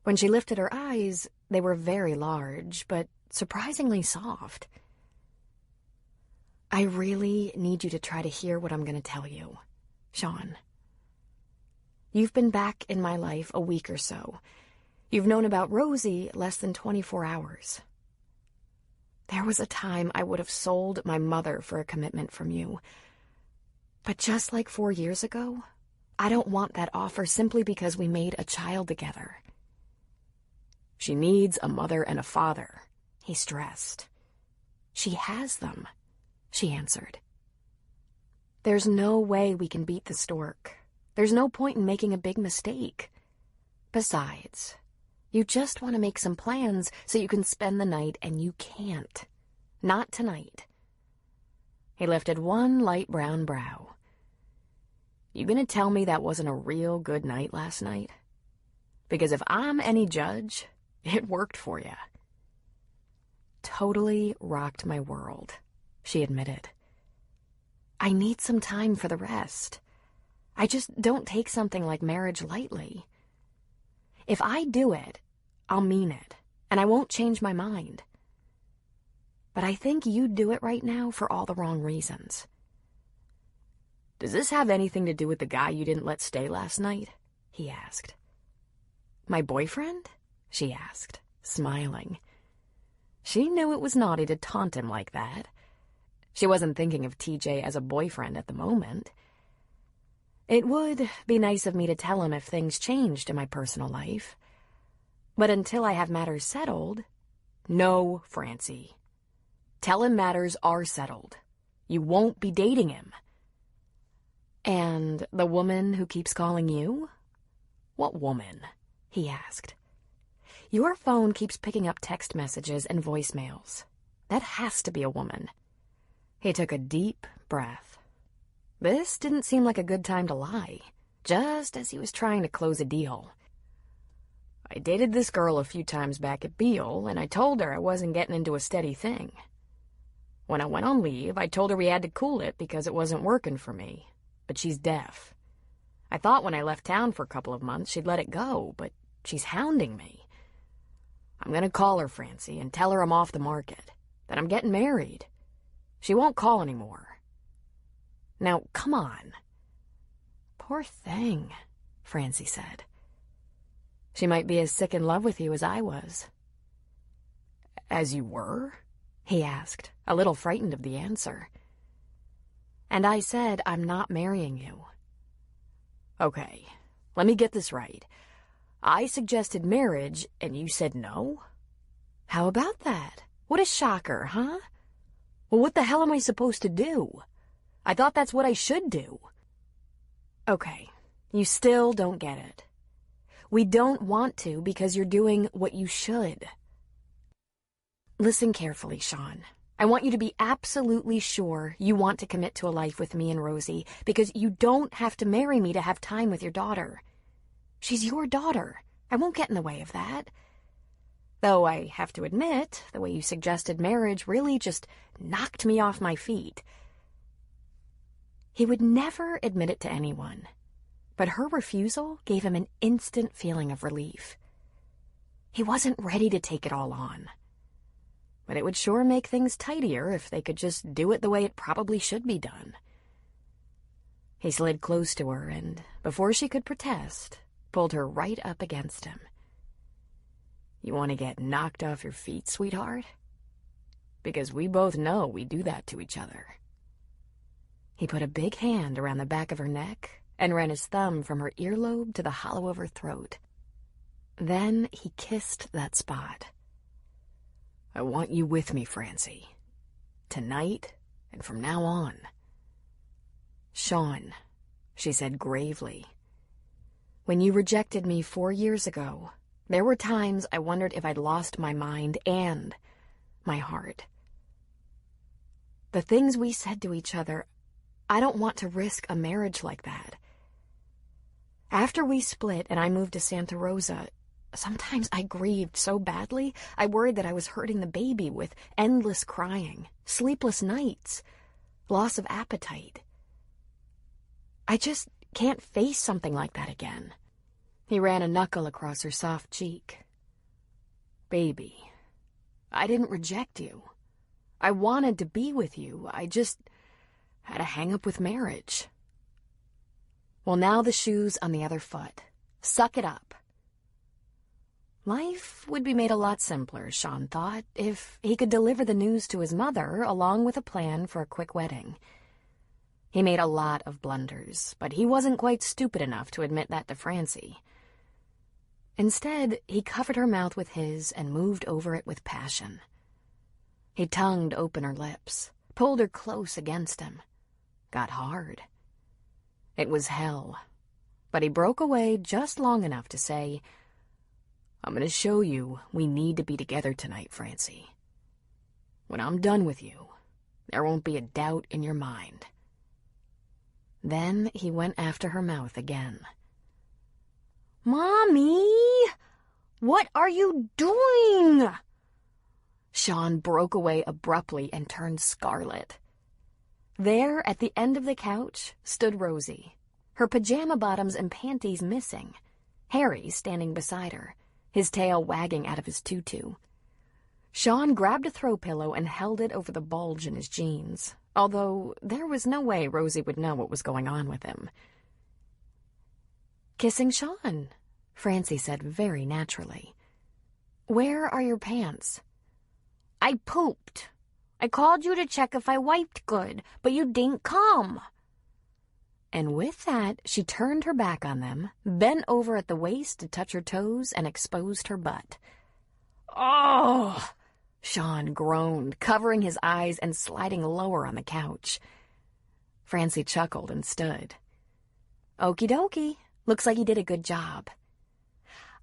When she lifted her eyes, they were very large, but surprisingly soft. "I really need you to try to hear what I'm going to tell you, Sean. You've been back in my life a week or so. You've known about Rosie less than 24 hours. There was a time I would have sold my mother for a commitment from you. But just like 4 years ago, I don't want that offer simply because we made a child together." "She needs a mother and a father," he stressed. She has them, she answered. There's no way we can beat the stork. There's no point in making a big mistake. Besides, you just want to make some plans so you can spend the night, and you can't. Not tonight. He lifted one light brown brow. You gonna tell me that wasn't a real good night last night? Because if I'm any judge, it worked for you. Totally rocked my world, she admitted. I need some time for the rest. I just don't take something like marriage lightly. If I do it, I'll mean it, and I won't change my mind. But I think you'd do it right now for all the wrong reasons. Does this have anything to do with the guy you didn't let stay last night? He asked. My boyfriend? She asked, smiling. She knew it was naughty to taunt him like that. She wasn't thinking of TJ as a boyfriend at the moment. It would be nice of me to tell him if things changed in my personal life. But until I have matters settled... No, Francie. Tell him matters are settled. You won't be dating him. And the woman who keeps calling you? What woman? He asked. Your phone keeps picking up text messages and voicemails. That has to be a woman. He took a deep breath. This didn't seem like a good time to lie, just as he was trying to close a deal. I dated this girl a few times back at Beale, and I told her I wasn't getting into a steady thing. When I went on leave, I told her we had to cool it because it wasn't working for me, but she's deaf. I thought when I left town for a couple of months she'd let it go, but she's hounding me. I'm gonna call her, Francie, and tell her I'm off the market, that I'm getting married. She won't call anymore. Now, come on. Poor thing, Francie said. She might be as sick in love with you as I was. As you were? He asked, a little frightened of the answer. And I said I'm not marrying you. Okay, let me get this right. I suggested marriage, and you said no? How about that? What a shocker, huh? Well, what the hell am I supposed to do? I thought that's what I should do. Okay, you still don't get it. We don't want to because you're doing what you should. Listen carefully, Sean. I want you to be absolutely sure you want to commit to a life with me and Rosie because you don't have to marry me to have time with your daughter. She's your daughter. I won't get in the way of that. Though I have to admit, the way you suggested marriage really just knocked me off my feet. He would never admit it to anyone, but her refusal gave him an instant feeling of relief. He wasn't ready to take it all on, but it would sure make things tidier if they could just do it the way it probably should be done. He slid close to her and, before she could protest, pulled her right up against him. You want to get knocked off your feet, sweetheart? Because we both know we do that to each other. He put a big hand around the back of her neck and ran his thumb from her earlobe to the hollow of her throat. Then he kissed that spot. I want you with me, Francie. Tonight and from now on. Sean, she said gravely, when you rejected me 4 years ago, there were times I wondered if I'd lost my mind and my heart. The things we said to each other, I don't want to risk a marriage like that. After we split and I moved to Santa Rosa, sometimes I grieved so badly, I worried that I was hurting the baby with endless crying, sleepless nights, loss of appetite. I just can't face something like that again. He ran a knuckle across her soft cheek. Baby, I didn't reject you. I wanted to be with you. I just had a hang-up with marriage. Well, now the shoe's on the other foot. Suck it up. Life would be made a lot simpler, Sean thought, if he could deliver the news to his mother along with a plan for a quick wedding. He made a lot of blunders, but he wasn't quite stupid enough to admit that to Francie. Instead, he covered her mouth with his and moved over it with passion. He tongued open her lips, pulled her close against him, got hard. It was hell, but he broke away just long enough to say, "I'm going to show you we need to be together tonight, Francie. When I'm done with you, there won't be a doubt in your mind." Then he went after her mouth again. Mommy! What are you doing? Sean broke away abruptly and turned scarlet. There, at the end of the couch, stood Rosie, her pajama bottoms and panties missing, Harry standing beside her, his tail wagging out of his tutu. Sean grabbed a throw pillow and held it over the bulge in his jeans, although there was no way Rosie would know what was going on with him. "Kissing Sean," Francie said very naturally. "Where are your pants?" I pooped. I called you to check if I wiped good, but you didn't come. And with that, she turned her back on them, bent over at the waist to touch her toes, and exposed her butt. "Oh!" Sean groaned, covering his eyes and sliding lower on the couch. Francie chuckled and stood. "Okie dokie. Looks like you did a good job."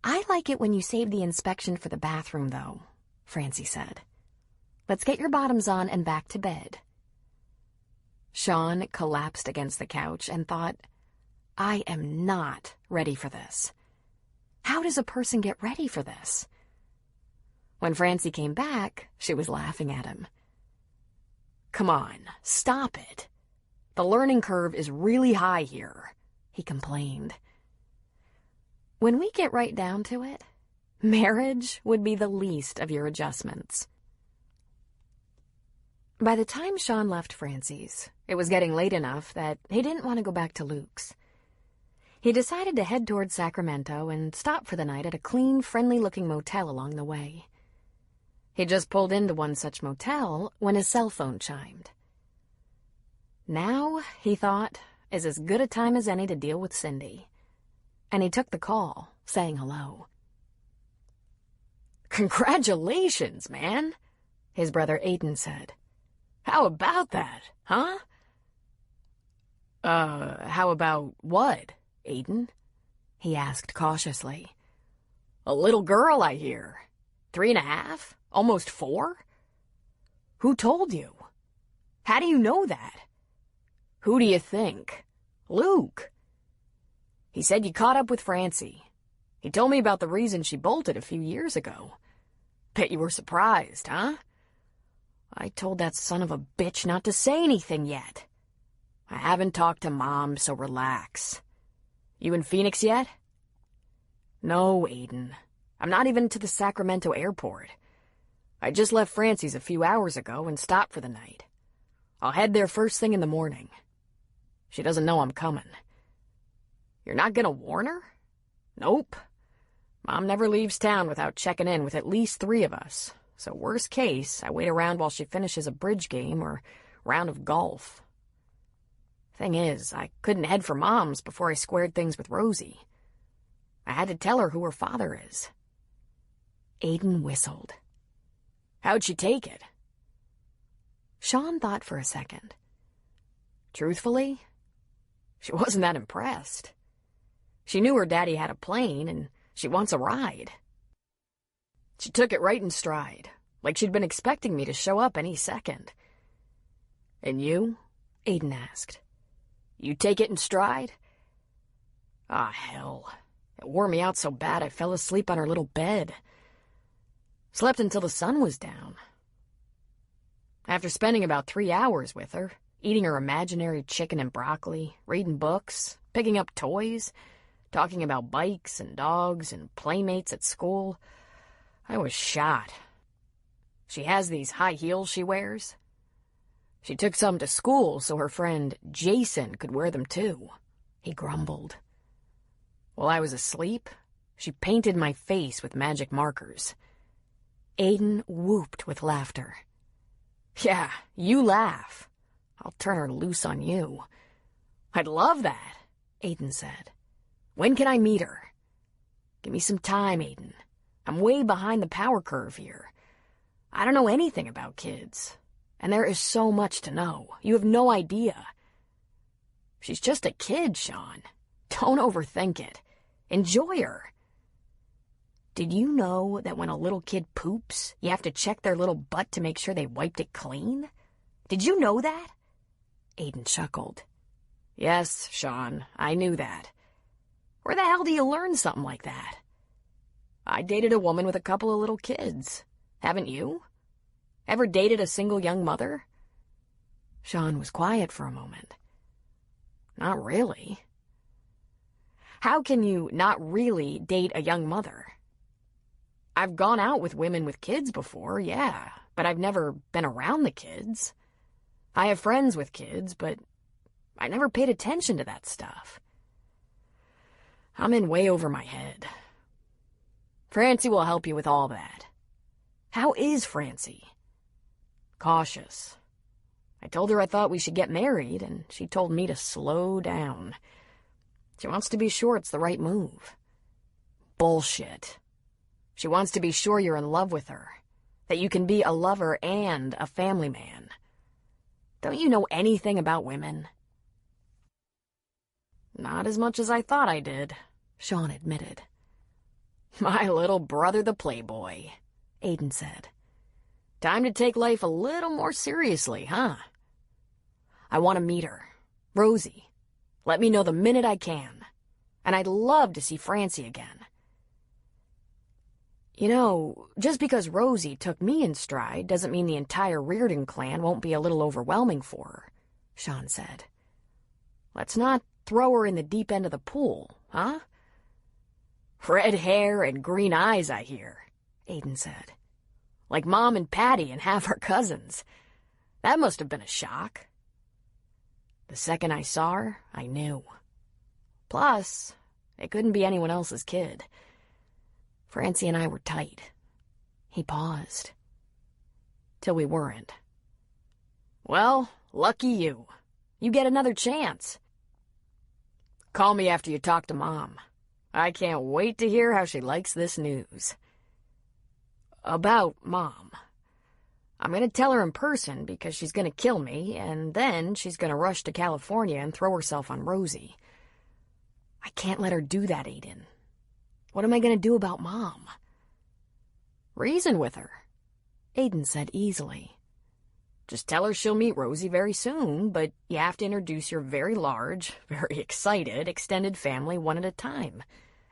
"I like it when you save the inspection for the bathroom, though," Francie said. "Let's get your bottoms on and back to bed." Sean collapsed against the couch and thought, "I am not ready for this. How does a person get ready for this?" When Francie came back, she was laughing at him. "Come on, stop it. The learning curve is really high here," he complained. "When we get right down to it, marriage would be the least of your adjustments." By the time Sean left Francie's, it was getting late enough that he didn't want to go back to Luke's. He decided to head toward Sacramento and stop for the night at a clean, friendly-looking motel along the way. He just pulled into one such motel when his cell phone chimed. Now, he thought, is as good a time as any to deal with Cindy. And he took the call, saying hello. "Congratulations, man," his brother Aiden said. "How about that, huh?" How about what, Aiden?" he asked cautiously. "A little girl, I hear. 3.5? Almost 4? Who told you? How do you know that? Who do you think? Luke. He said you caught up with Francie. He told me about the reason she bolted a few years ago. Bet you were surprised, huh? I told that son of a bitch not to say anything yet. I haven't talked to Mom, so relax. You in Phoenix yet?" "No, Aiden. I'm not even to the Sacramento airport. I just left Francie's a few hours ago and stopped for the night. I'll head there first thing in the morning. She doesn't know I'm coming." "You're not gonna warn her?" "Nope. Mom never leaves town without checking in with at least 3 of us. So worst case, I wait around while she finishes a bridge game or round of golf. Thing is, I couldn't head for Mom's before I squared things with Rosie. I had to tell her who her father is." Aiden whistled. "How'd she take it?" Sean thought for a second. Truthfully, she wasn't that impressed. She knew her daddy had a plane, and she wants a ride. She took it right in stride, like she'd been expecting me to show up any second. "And you?" Aiden asked. "You take it in stride?" "Ah, hell. It wore me out so bad I fell asleep on her little bed. Slept until the sun was down. After spending about 3 hours with her, eating her imaginary chicken and broccoli, reading books, picking up toys, talking about bikes and dogs and playmates at school, I was shot. She has these high heels she wears. She took some to school so her friend Jason could wear them too," he grumbled. "While I was asleep, she painted my face with magic markers." Aiden whooped with laughter. "Yeah, you laugh. I'll turn her loose on you." "I'd love that," Aiden said. "When can I meet her?" "Give me some time, Aiden. I'm way behind the power curve here. I don't know anything about kids, and there is so much to know. You have no idea. She's just a kid, Sean. Don't overthink it. Enjoy her. Did you know that when a little kid poops, you have to check their little butt to make sure they wiped it clean? Did you know that? Aiden chuckled. Yes, Sean, I knew that. Where the hell do you learn something like that? I dated a woman with a couple of little kids. Haven't you? Ever dated a single young mother? Sean was quiet for a moment. Not really. How can you not really date a young mother? I've gone out with women with kids before, yeah, but I've never been around the kids. I have friends with kids, but I never paid attention to that stuff. I'm in way over my head. Francie will help you with all that. How is Francie? Cautious. I told her I thought we should get married, and she told me to slow down. She wants to be sure it's the right move. Bullshit. She wants to be sure you're in love with her, that you can be a lover and a family man. Don't you know anything about women? Not as much as I thought I did, Sean admitted. My little brother the playboy, Aiden said. Time to take life a little more seriously, huh? I want to meet her. Rosie. Let me know the minute I can. And I'd love to see Francie again. You know, just because Rosie took me in stride doesn't mean the entire Reardon clan won't be a little overwhelming for her, Sean said. Let's not throw her in the deep end of the pool, huh? Red hair and green eyes, I hear, Aiden said. Like Mom and Patty and half her cousins. That must have been a shock. The second I saw her, I knew. Plus, it couldn't be anyone else's kid. Francie and I were tight. He paused. Till we weren't. Well, lucky you. You get another chance. Call me after you talk to Mom. I can't wait to hear how she likes this news. About Mom. I'm going to tell her in person because she's going to kill me, and then she's going to rush to California and throw herself on Rosie. I can't let her do that, Aiden. What am I going to do about Mom? Reason with her, Aiden said easily. Just tell her she'll meet Rosie very soon, but you have to introduce your very large, very excited, extended family one at a time,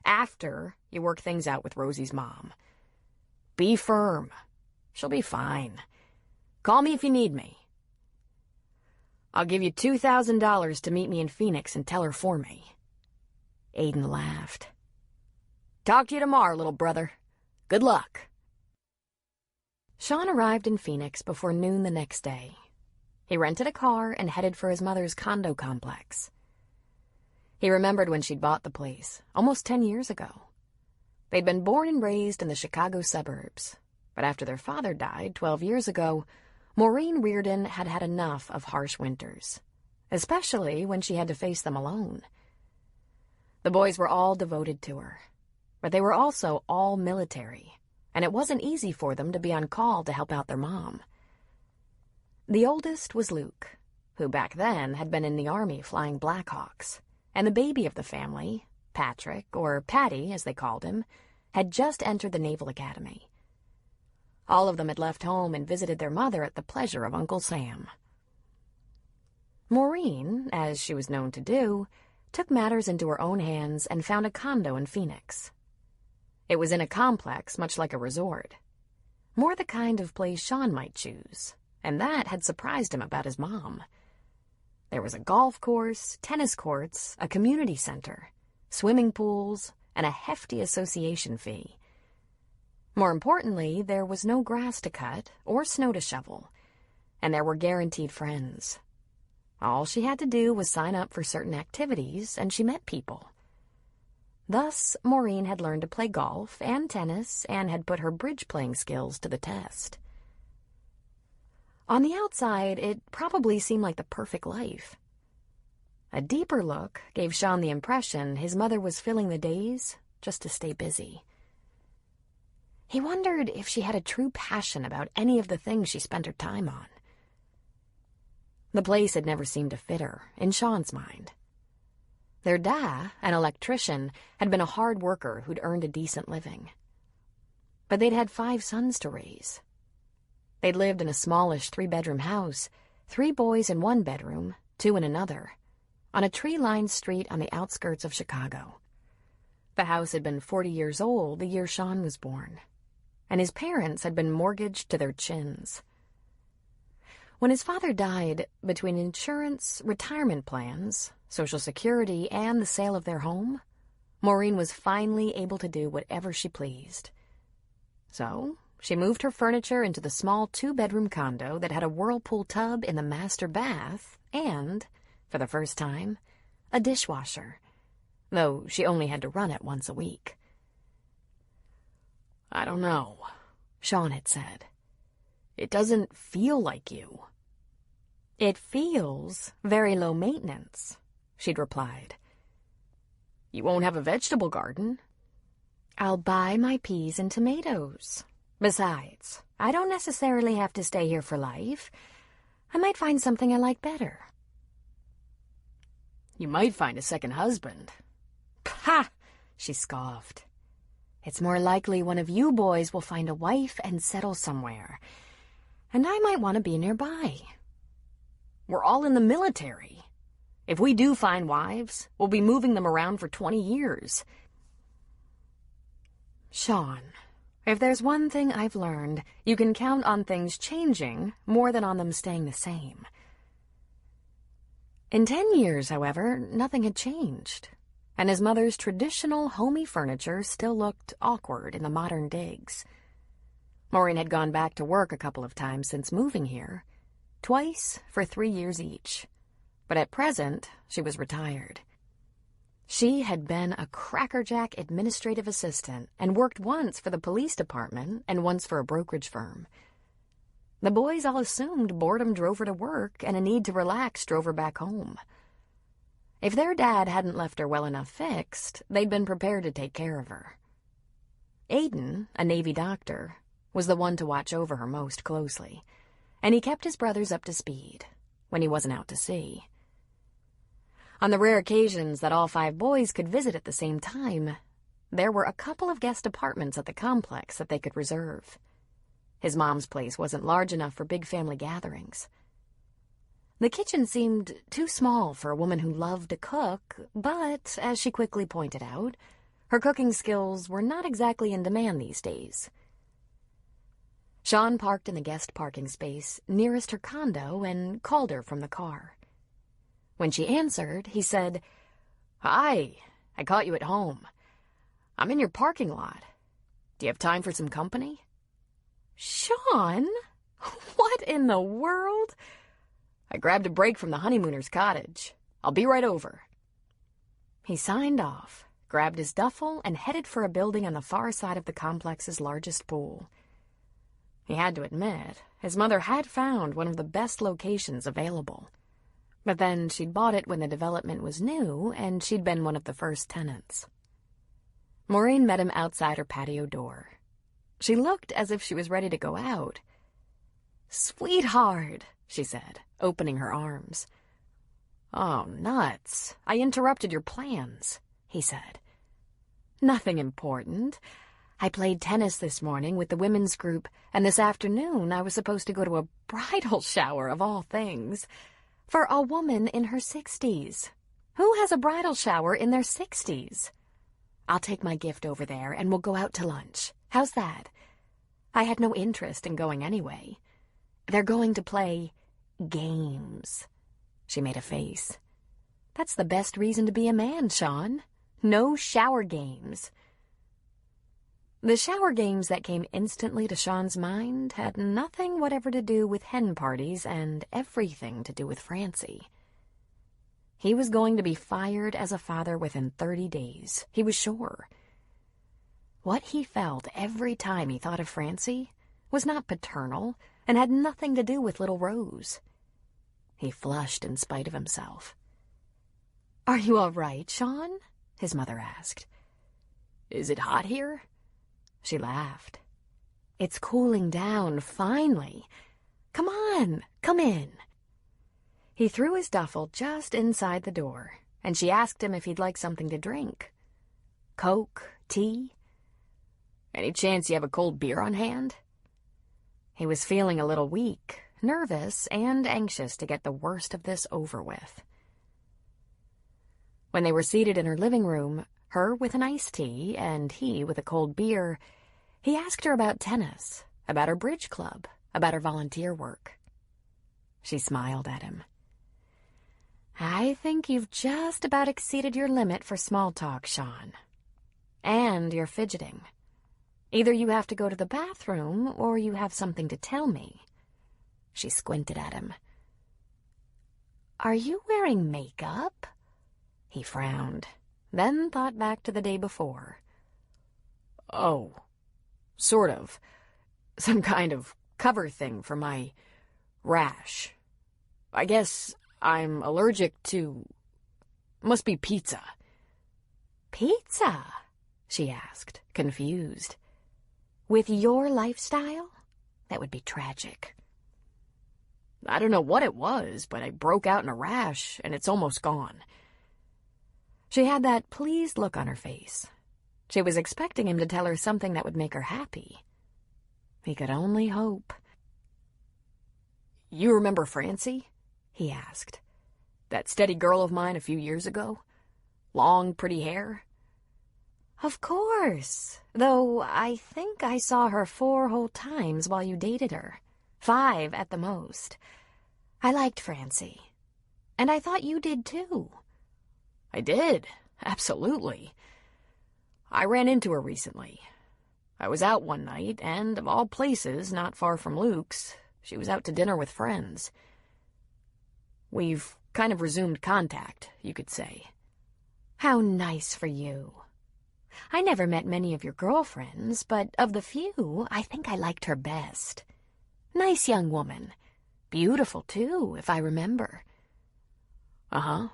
after you work things out with Rosie's mom. Be firm. She'll be fine. Call me if you need me. I'll give you $2,000 to meet me in Phoenix and tell her for me. Aiden laughed. Talk to you tomorrow, little brother. Good luck. Sean arrived in Phoenix before noon the next day. He rented a car and headed for his mother's condo complex. He remembered when she'd bought the place, almost 10 years ago. They'd been born and raised in the Chicago suburbs, but after their father died 12 years ago, Maureen Reardon had had enough of harsh winters, especially when she had to face them alone. The boys were all devoted to her, but they were also all military, and it wasn't easy for them to be on call to help out their mom. The oldest was Luke, who back then had been in the Army flying Blackhawks, and the baby of the family, Patrick, or Patty as they called him, had just entered the Naval Academy. All of them had left home and visited their mother at the pleasure of Uncle Sam. Maureen, as she was known to do, took matters into her own hands and found a condo in Phoenix. It was in a complex much like a resort, more the kind of place Sean might choose, and that had surprised him about his mom. There was a golf course, tennis courts, a community center, swimming pools, and a hefty association fee. More importantly, there was no grass to cut or snow to shovel, and there were guaranteed friends. All she had to do was sign up for certain activities, and she met people. Thus, Maureen had learned to play golf and tennis and had put her bridge-playing skills to the test. On the outside, it probably seemed like the perfect life. A deeper look gave Sean the impression his mother was filling the days just to stay busy. He wondered if she had a true passion about any of the things she spent her time on. The place had never seemed to fit her, in Sean's mind. Their dad, an electrician, had been a hard worker who'd earned a decent living. But they'd had 5 sons to raise. They'd lived in a smallish 3-bedroom house, 3 boys in 1 bedroom, 2 in another, on a tree-lined street on the outskirts of Chicago. The house had been 40 years old the year Sean was born, and his parents had been mortgaged to their chins. When his father died, between insurance, retirement plans, Social Security, and the sale of their home, Maureen was finally able to do whatever she pleased. So she moved her furniture into the small 2-bedroom condo that had a whirlpool tub in the master bath and, for the first time, a dishwasher, though she only had to run it once a week. "I don't know," Sean had said. "It doesn't feel like you." "It feels very low maintenance," she'd replied. "You won't have a vegetable garden?" "I'll buy my peas and tomatoes. Besides, I don't necessarily have to stay here for life. I might find something I like better." "You might find a second husband." "Pah!" she scoffed. "It's more likely one of you boys will find a wife and settle somewhere. And I might want to be nearby." "We're all in the military. If we do find wives, we'll be moving them around for 20 years. "Sean, if there's one thing I've learned, you can count on things changing more than on them staying the same." In 10 years, however, nothing had changed, and his mother's traditional homey furniture still looked awkward in the modern digs. Maureen had gone back to work a couple of times since moving here, twice for 3 years each, but at present she was retired. She had been a crackerjack administrative assistant and worked once for the police department and once for a brokerage firm. The boys all assumed boredom drove her to work and a need to relax drove her back home. If their dad hadn't left her well enough fixed, they'd been prepared to take care of her. Aiden, a Navy doctor, was the one to watch over her most closely, and he kept his brothers up to speed when he wasn't out to sea. On the rare occasions that all 5 boys could visit at the same time, there were a couple of guest apartments at the complex that they could reserve. His mom's place wasn't large enough for big family gatherings. The kitchen seemed too small for a woman who loved to cook, but, as she quickly pointed out, her cooking skills were not exactly in demand these days. Sean parked in the guest parking space nearest her condo and called her from the car. When she answered, he said, "Hi, I caught you at home. I'm in your parking lot. Do you have time for some company?" "Sean, what in the world?" "I grabbed a break from the honeymooners' cottage. I'll be right over." He signed off, grabbed his duffel, and headed for a building on the far side of the complex's largest pool. He had to admit, his mother had found one of the best locations available. But then she'd bought it when the development was new, and she'd been one of the first tenants. Maureen met him outside her patio door. She looked as if she was ready to go out. "Sweetheart," she said, opening her arms. "Oh, nuts. I interrupted your plans," he said. "Nothing important. I played tennis this morning with the women's group, and this afternoon I was supposed to go to a bridal shower of all things. For a woman in her 60s. Who has a bridal shower in their 60s? I'll take my gift over there and we'll go out to lunch. How's that? I had no interest in going anyway. They're going to play games." She made a face. "That's the best reason to be a man, Sean. No shower games." The shower games that came instantly to Sean's mind had nothing whatever to do with hen parties and everything to do with Francie. He was going to be fired as a father within 30 days, he was sure. What he felt every time he thought of Francie was not paternal and had nothing to do with little Rose. He flushed in spite of himself. "Are you all right, Sean?" his mother asked. "Is it hot here?" She laughed. It's cooling down, finally. Come on, come in. He threw his duffel just inside the door, and she asked him if he'd like something to drink. Coke, tea? Any chance you have a cold beer on hand? He was feeling a little weak, nervous, and anxious to get the worst of this over with. When they were seated in her living room, her with an iced tea and he with a cold beer, he asked her about tennis, about her bridge club, about her volunteer work. She smiled at him. I think you've just about exceeded your limit for small talk, Sean. And you're fidgeting. Either you have to go to the bathroom or you have something to tell me. She squinted at him. Are you wearing makeup? He frowned, then thought back to the day before. Oh, sort of. Some kind of cover thing for my rash. I guess I'm allergic to... must be pizza. Pizza? She asked, confused. With your lifestyle? That would be tragic. I don't know what it was, but I broke out in a rash, and it's almost gone. She had that pleased look on her face. She was expecting him to tell her something that would make her happy. He could only hope. You remember Francie? He asked. That steady girl of mine a few years ago? Long, pretty hair? Of course, though I think I saw her 4 whole times while you dated her. 5 at the most. I liked Francie. And I thought you did too. I did, absolutely. I ran into her recently. I was out one night, and of all places, not far from Luke's, she was out to dinner with friends. We've kind of resumed contact, you could say. How nice for you. I never met many of your girlfriends, but of the few, I think I liked her best. Nice young woman. Beautiful, too, if I remember. Uh-huh.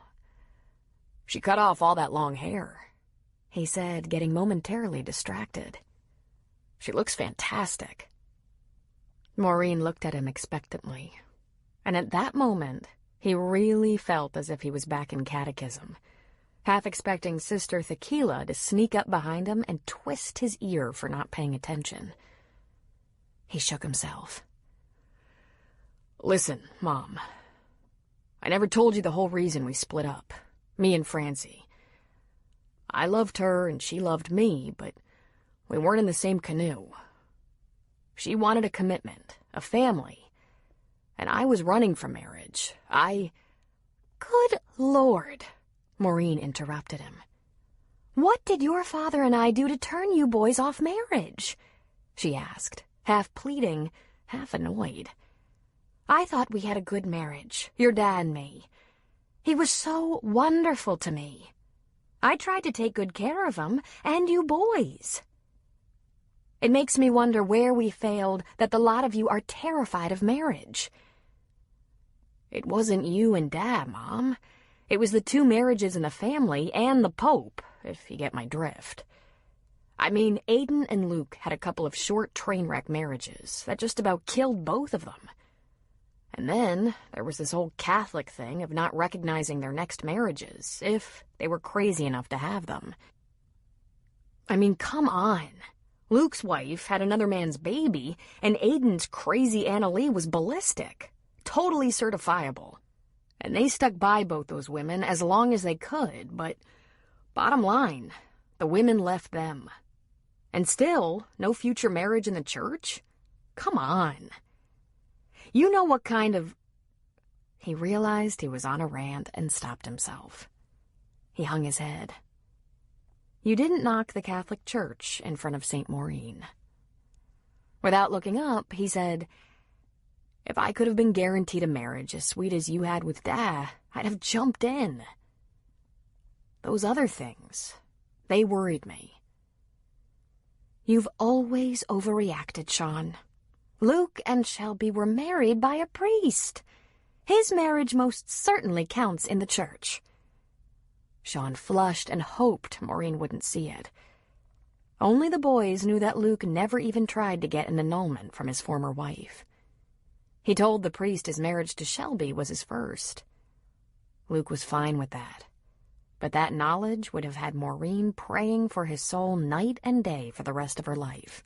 She cut off all that long hair, he said, getting momentarily distracted. She looks fantastic. Maureen looked at him expectantly, and at that moment, he really felt as if he was back in catechism, half expecting Sister Tequila to sneak up behind him and twist his ear for not paying attention. He shook himself. Listen, Mom. I never told you the whole reason we split up, me and Francie. I loved her and she loved me, but we weren't in the same canoe. She wanted a commitment, a family, and I was running from marriage. Good Lord, Maureen interrupted him. What did your father and I do to turn you boys off marriage? She asked, half pleading, half annoyed. I thought we had a good marriage, your dad and me. He was so wonderful to me. I tried to take good care of him, and you boys. It makes me wonder where we failed that the lot of you are terrified of marriage. It wasn't you and Dad, Mom. It was the 2 marriages in the family and the Pope, if you get my drift. I mean, Aiden and Luke had a couple of short train wreck marriages that just about killed both of them. And then there was this whole Catholic thing of not recognizing their next marriages, if they were crazy enough to have them. I mean, come on. Luke's wife had another man's baby, and Aiden's crazy Anna Lee was ballistic, totally certifiable. And they stuck by both those women as long as they could, but bottom line, the women left them. And still, no future marriage in the church? Come on. You know what kind of... He realized he was on a rant and stopped himself. He hung his head. You didn't knock the Catholic Church in front of St. Maureen. Without looking up, he said, If I could have been guaranteed a marriage as sweet as you had with Dad, I'd have jumped in. Those other things, they worried me. You've always overreacted, Sean. Luke and Shelby were married by a priest. His marriage most certainly counts in the church. Sean flushed and hoped Maureen wouldn't see it. Only the boys knew that Luke never even tried to get an annulment from his former wife. He told the priest his marriage to Shelby was his first. Luke was fine with that, but that knowledge would have had Maureen praying for his soul night and day for the rest of her life.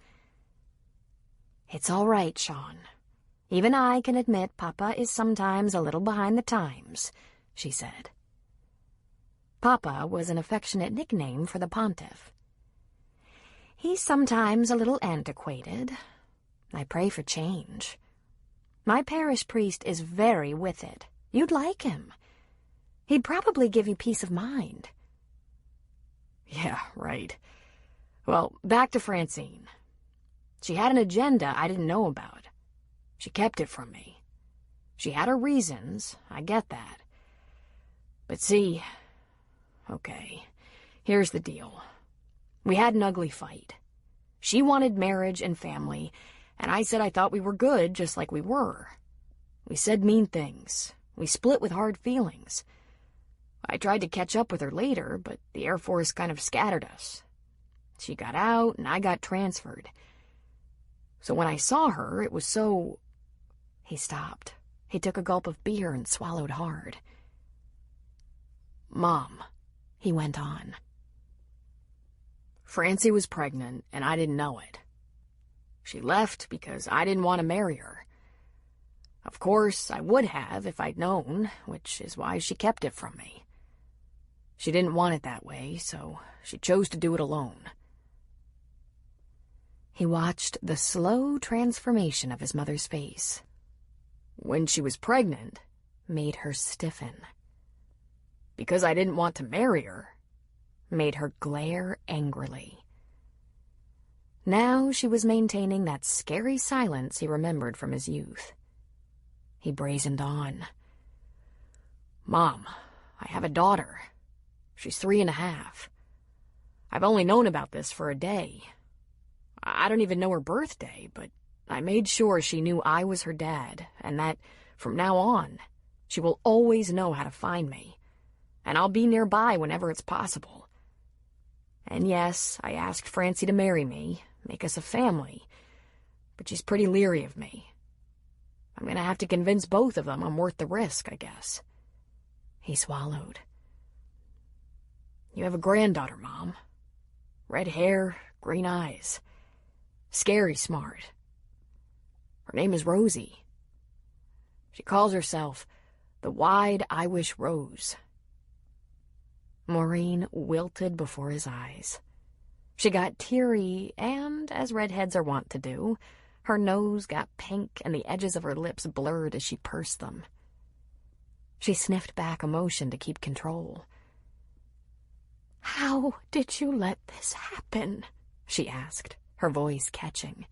"It's all right, Sean. Even I can admit Papa is sometimes a little behind the times," she said. Papa was an affectionate nickname for the pontiff. "He's sometimes a little antiquated. I pray for change. My parish priest is very with it. You'd like him. He'd probably give you peace of mind." Yeah, right. Well, back to Francine. She had an agenda I didn't know about. She kept it from me. She had her reasons, I get that. But see, okay, here's the deal. We had an ugly fight. She wanted marriage and family, and I said I thought we were good just like we were. We said mean things. We split with hard feelings. I tried to catch up with her later, but the Air Force kind of scattered us. She got out, and I got transferred. So when I saw her, it was so... He stopped. He took a gulp of beer and swallowed hard. "Mom," he went on. "Francie was pregnant, and I didn't know it. She left because I didn't want to marry her. Of course, I would have if I'd known, which is why she kept it from me. She didn't want it that way, so she chose to do it alone." He watched the slow transformation of his mother's face. "When she was pregnant," made her stiffen. "Because I didn't want to marry her," made her glare angrily. Now she was maintaining that scary silence he remembered from his youth. He brazened on. "Mom, I have a daughter. She's 3.5. I've only known about this for a day. I don't even know her birthday, but I made sure she knew I was her dad, and that, from now on, she will always know how to find me, and I'll be nearby whenever it's possible. And yes, I asked Francie to marry me, make us a family, but she's pretty leery of me. I'm gonna have to convince both of them I'm worth the risk, I guess." He swallowed. "You have a granddaughter, Mom. Red hair, green eyes. Scary smart. Her name is Rosie. She calls herself the Wide Irish Rose." Maureen wilted before his eyes. She got teary, and, as redheads are wont to do, her nose got pink and the edges of her lips blurred as she pursed them. She sniffed back emotion to keep control. "How did you let this happen?" she asked, her voice catching.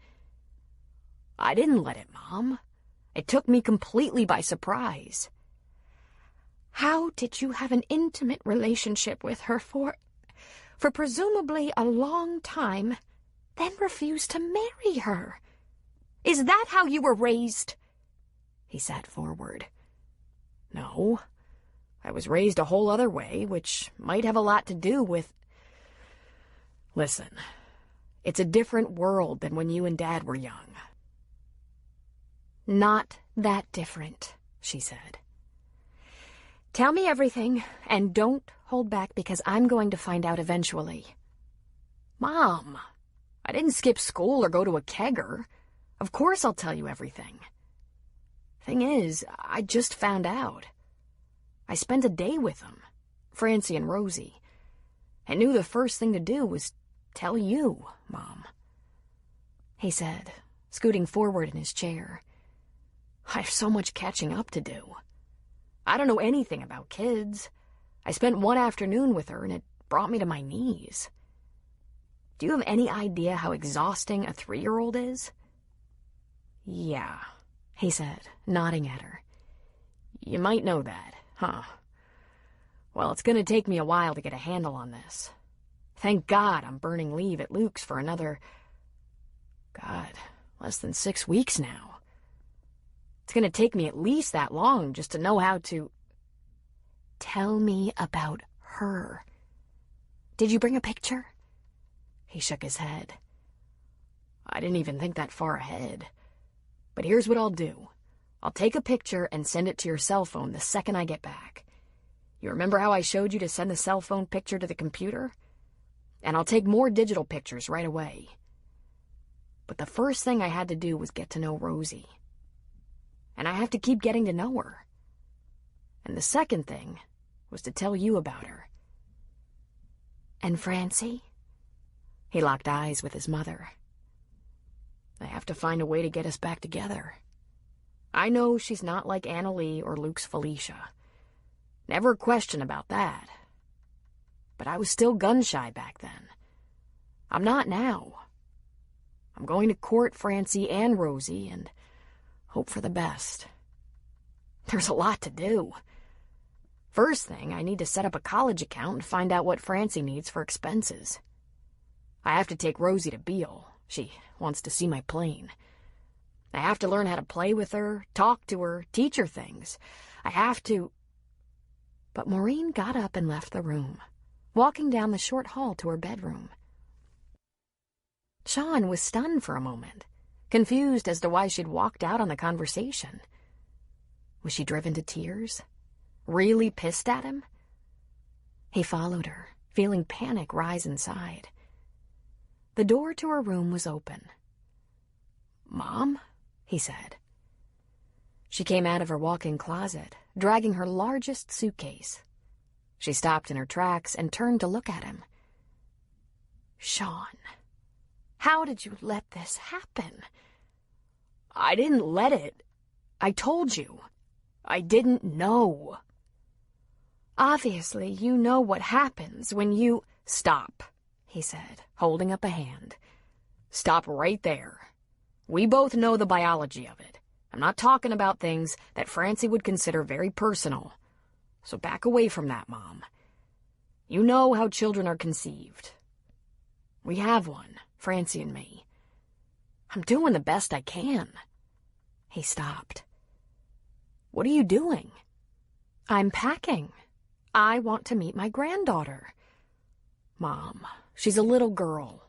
"I didn't let it, Mom. It took me completely by surprise." "How did you have an intimate relationship with her for presumably a long time, then refuse to marry her? Is that how you were raised?" He sat forward. "No. I was raised a whole other way, which might have a lot to do with... Listen, it's a different world than when you and Dad were young." "Not that different," she said. "Tell me everything, and don't hold back because I'm going to find out eventually." "Mom, I didn't skip school or go to a kegger. Of course I'll tell you everything. Thing is, I just found out. I spent a day with them, Francie and Rosie, and knew the first thing to do was tell you, Mom," he said, scooting forward in his chair. "I have so much catching up to do. I don't know anything about kids. I spent one afternoon with her, and it brought me to my knees. Do you have any idea how exhausting a 3-year-old is?" "Yeah," he said, nodding at her. "You might know that, huh? Well, it's gonna take me a while to get a handle on this. Thank God I'm burning leave at Luke's for another... God, less than 6 weeks now. It's gonna take me at least that long just to know how to..." "Tell me about her. Did you bring a picture?" He shook his head. I didn't even think that far ahead. But here's what I'll do. I'll take a picture and send it to your cell phone the second I get back. You remember how I showed you to send the cell phone picture to the computer? And I'll take more digital pictures right away. But the first thing I had to do was get to know Rosie. And I have to keep getting to know her. And the second thing was to tell you about her. And Francie? He locked eyes with his mother. I have to find a way to get us back together. I know she's not like Annalee or Luke's Felicia. Never a question about that. But I was still gun-shy back then. I'm not now. I'm going to court Francie and Rosie and hope for the best. There's a lot to do. First thing, I need to set up a college account and find out what Francie needs for expenses. I have to take Rosie to Beale. She wants to see my plane. I have to learn how to play with her, talk to her, teach her things. I have to... But Maureen got up and left the room, walking down the short hall to her bedroom. Sean was stunned for a moment, confused as to why she'd walked out on the conversation. Was she driven to tears? Really pissed at him? He followed her, feeling panic rise inside. The door to her room was open. "Mom?" he said. She came out of her walk-in closet, dragging her largest suitcase. She stopped in her tracks and turned to look at him. Sean, how did you let this happen? I didn't let it. I told you. I didn't know. Obviously, you know what happens when you... Stop, he said, holding up a hand. Stop right there. We both know the biology of it. I'm not talking about things that Francie would consider very personal. So back away from that, Mom. You know how children are conceived. We have one, Francie and me. I'm doing the best I can. He stopped. What are you doing? I'm packing. I want to meet my granddaughter. Mom, she's a little girl.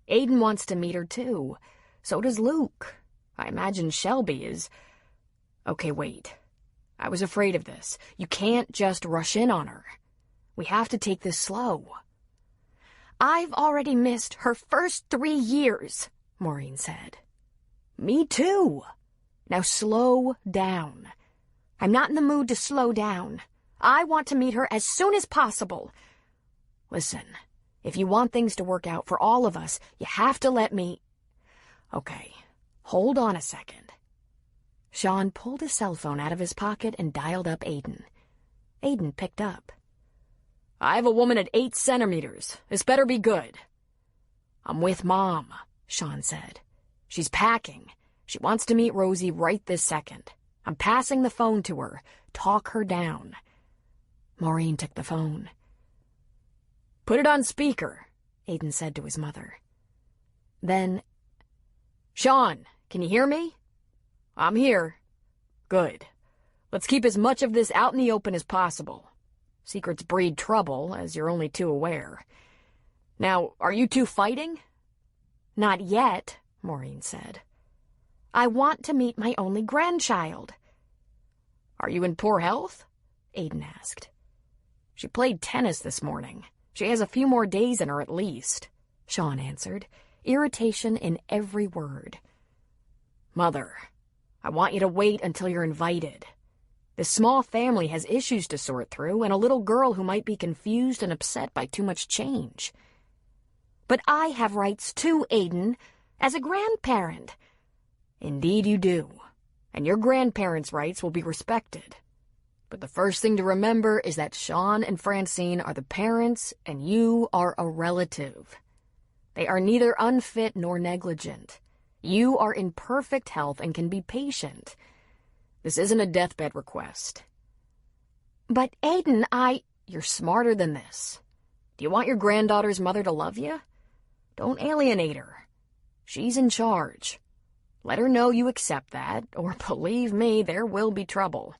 Aiden wants to meet her too. So does Luke. I imagine Shelby is... Okay, wait. I was afraid of this. You can't just rush in on her. We have to take this slow. I've already missed her first 3 years, Maureen said. Me too. Now slow down. I'm not in the mood to slow down. I want to meet her as soon as possible. Listen, if you want things to work out for all of us, you have to let me... Okay, hold on a second. Sean pulled his cell phone out of his pocket and dialed up Aiden. Aiden picked up. I have a woman at 8 centimeters. This better be good. I'm with Mom, Sean said. She's packing. She wants to meet Rosie right this second. I'm passing the phone to her. Talk her down. Maureen took the phone. Put it on speaker, Aiden said to his mother. Then, Sean, can you hear me? I'm here. Good. Let's keep as much of this out in the open as possible. Secrets breed trouble, as you're only too aware. Now, are you two fighting? Not yet, Maureen said. I want to meet my only grandchild. Are you in poor health? Aiden asked. She played tennis this morning. She has a few more days in her at least, Sean answered, irritation in every word. Mother, I want you to wait until you're invited. This small family has issues to sort through and a little girl who might be confused and upset by too much change. But I have rights too, Aiden, as a grandparent. Indeed you do, and your grandparents' rights will be respected. But the first thing to remember is that Sean and Francine are the parents and you are a relative. They are neither unfit nor negligent. You are in perfect health and can be patient. This isn't a deathbed request. But Aiden, You're smarter than this. Do you want your granddaughter's mother to love you? Don't alienate her. She's in charge. Let her know you accept that, or believe me, there will be trouble.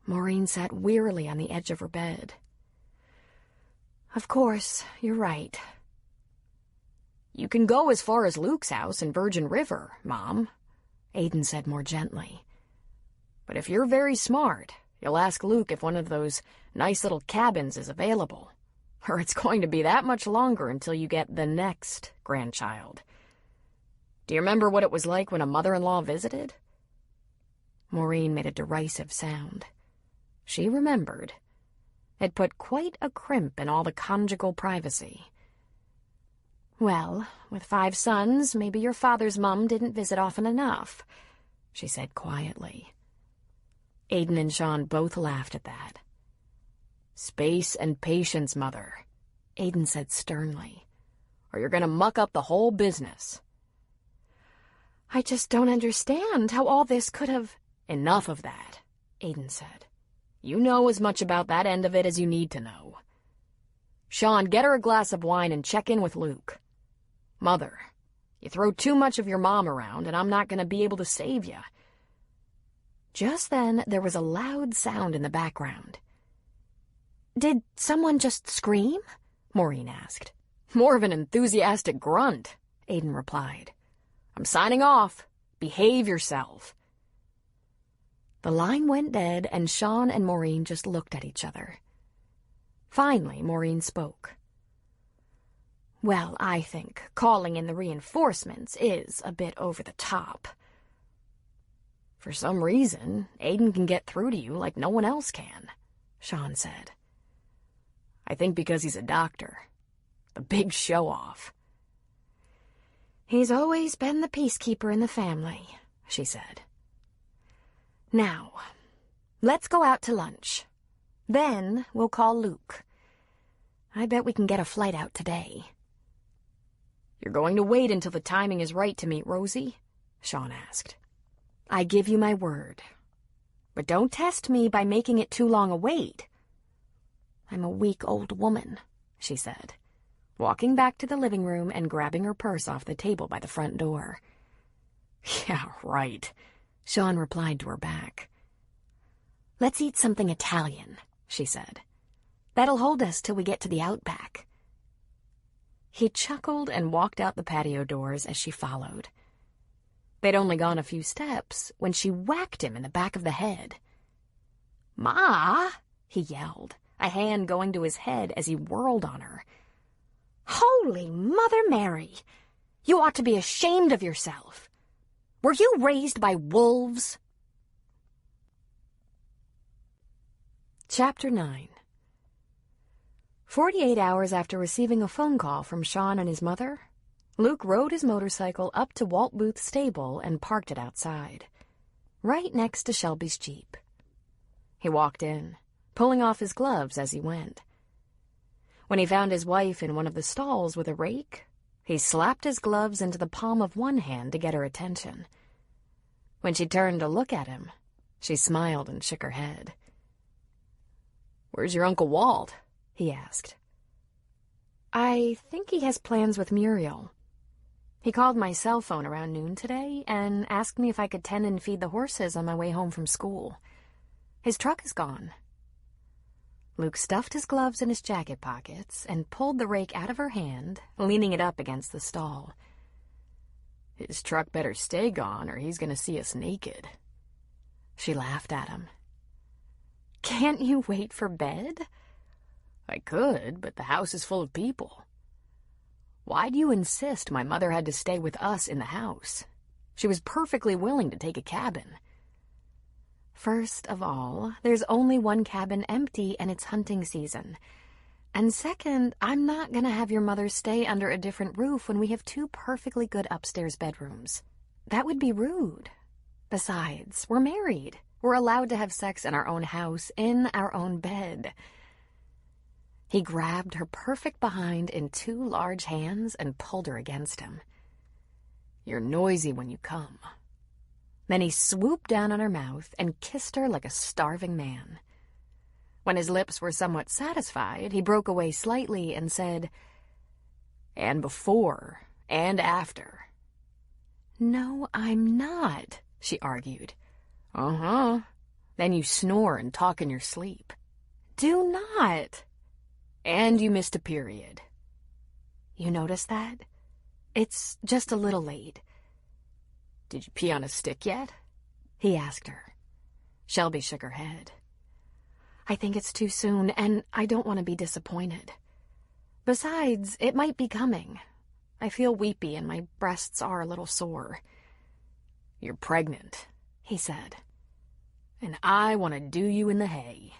Maureen sat wearily on the edge of her bed. Of course, you're right. You can go as far as Luke's house in Virgin River, Mom, Aiden said more gently. But if you're very smart, you'll ask Luke if one of those nice little cabins is available, or it's going to be that much longer until you get the next grandchild. Do you remember what it was like when a mother-in-law visited? Maureen made a derisive sound. She remembered. It put quite a crimp in all the conjugal privacy. Well, with 5 sons, maybe your father's mum didn't visit often enough, she said quietly. Aiden and Sean both laughed at that. Space and patience, Mother, Aiden said sternly, or you're going to muck up the whole business. I just don't understand how all this could have... Enough of that, Aiden said. You know as much about that end of it as you need to know. Sean, get her a glass of wine and check in with Luke. Mother, you throw too much of your mom around and I'm not going to be able to save you. Just then, there was a loud sound in the background. Did someone just scream? Maureen asked. More of an enthusiastic grunt, Aiden replied. I'm signing off. Behave yourself. The line went dead, and Sean and Maureen just looked at each other. Finally, Maureen spoke. Well, I think calling in the reinforcements is a bit over the top. For some reason, Aiden can get through to you like no one else can, Sean said. I think because he's a doctor. The big show-off. He's always been the peacekeeper in the family, she said. Now, let's go out to lunch. Then we'll call Luke. I bet we can get a flight out today. You're going to wait until the timing is right to meet Rosie? Sean asked. I give you my word. But don't test me by making it too long a wait. I'm a weak old woman, she said, walking back to the living room and grabbing her purse off the table by the front door. Yeah, right, Sean replied to her back. Let's eat something Italian, she said. That'll hold us till we get to the outback. He chuckled and walked out the patio doors as she followed. They'd only gone a few steps when she whacked him in the back of the head. Ma, he yelled, a hand going to his head as he whirled on her. Holy Mother Mary! You ought to be ashamed of yourself. Were you raised by wolves? Chapter 9. 48 hours after receiving a phone call from Sean and his mother, Luke rode his motorcycle up to Walt Booth's stable and parked it outside, right next to Shelby's Jeep. He walked in, pulling off his gloves as he went. When he found his wife in one of the stalls with a rake, he slapped his gloves into the palm of one hand to get her attention. When she turned to look at him, she smiled and shook her head. "Where's your Uncle Walt?" he asked. "I think he has plans with Muriel. He called my cell phone around noon today and asked me if I could tend and feed the horses on my way home from school. His truck is gone." Luke stuffed his gloves in his jacket pockets and pulled the rake out of her hand, leaning it up against the stall. "His truck better stay gone or he's going to see us naked." She laughed at him. "Can't you wait for bed?" "I could, but the house is full of people. Why do you insist my mother had to stay with us in the house? She was perfectly willing to take a cabin." "First of all, there's only one cabin empty and it's hunting season. And second, I'm not going to have your mother stay under a different roof when we have 2 perfectly good upstairs bedrooms. That would be rude. Besides, we're married. We're allowed to have sex in our own house, in our own bed." He grabbed her perfect behind in 2 large hands and pulled her against him. "You're noisy when you come." Then he swooped down on her mouth and kissed her like a starving man. When his lips were somewhat satisfied, he broke away slightly and said, "And before and after." "No, I'm not," she argued. "Uh-huh. Then you snore and talk in your sleep." "Do not." "And you missed a period." "You noticed that?" It's just a little late." "Did you pee on a stick yet?" he asked her. Shelby shook her head. "I think it's too soon, and I don't want to be disappointed. Besides, it might be coming. I feel weepy and my breasts are a little sore." "You're pregnant," he said. "and I want to do you in the hay.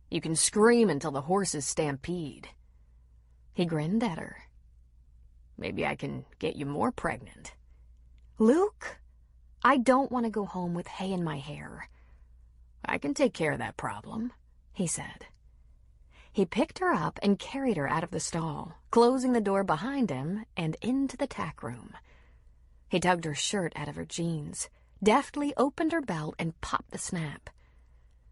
You can scream until the horses stampede." He grinned at her. "Maybe I can get you more pregnant." "Luke, I don't want to go home with hay in my hair." "I can take care of that problem," he said. He picked her up and carried her out of the stall, closing the door behind him and into the tack room. He tugged her shirt out of her jeans, deftly opened her belt and popped the snap.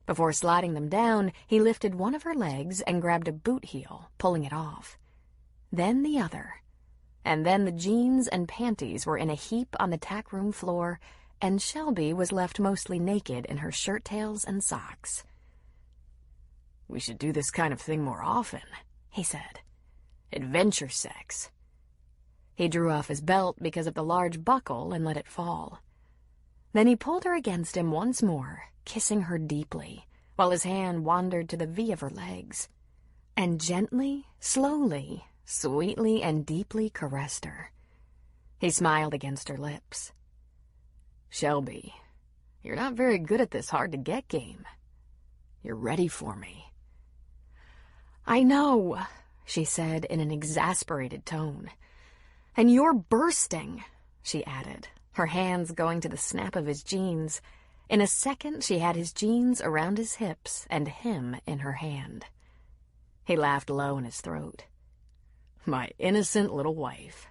Before sliding them down, he lifted one of her legs and grabbed a boot heel, pulling it off. Then the other. And then the jeans and panties were in a heap on the tack room floor, and Shelby was left mostly naked in her shirt tails and socks. "We should do this kind of thing more often," he said. "Adventure sex." He drew off his belt because of the large buckle and let it fall. Then he pulled her against him once more, kissing her deeply, while his hand wandered to the V of her legs, and gently, slowly, sweetly and deeply caressed her. He smiled against her lips. "Shelby, you're not very good at this hard-to-get game. You're ready for me." "I know," she said in an exasperated tone. "And you're bursting," she added, her hands going to the snap of his jeans. In a second, she had his jeans around his hips and him in her hand. He laughed low in his throat. "My innocent little wife.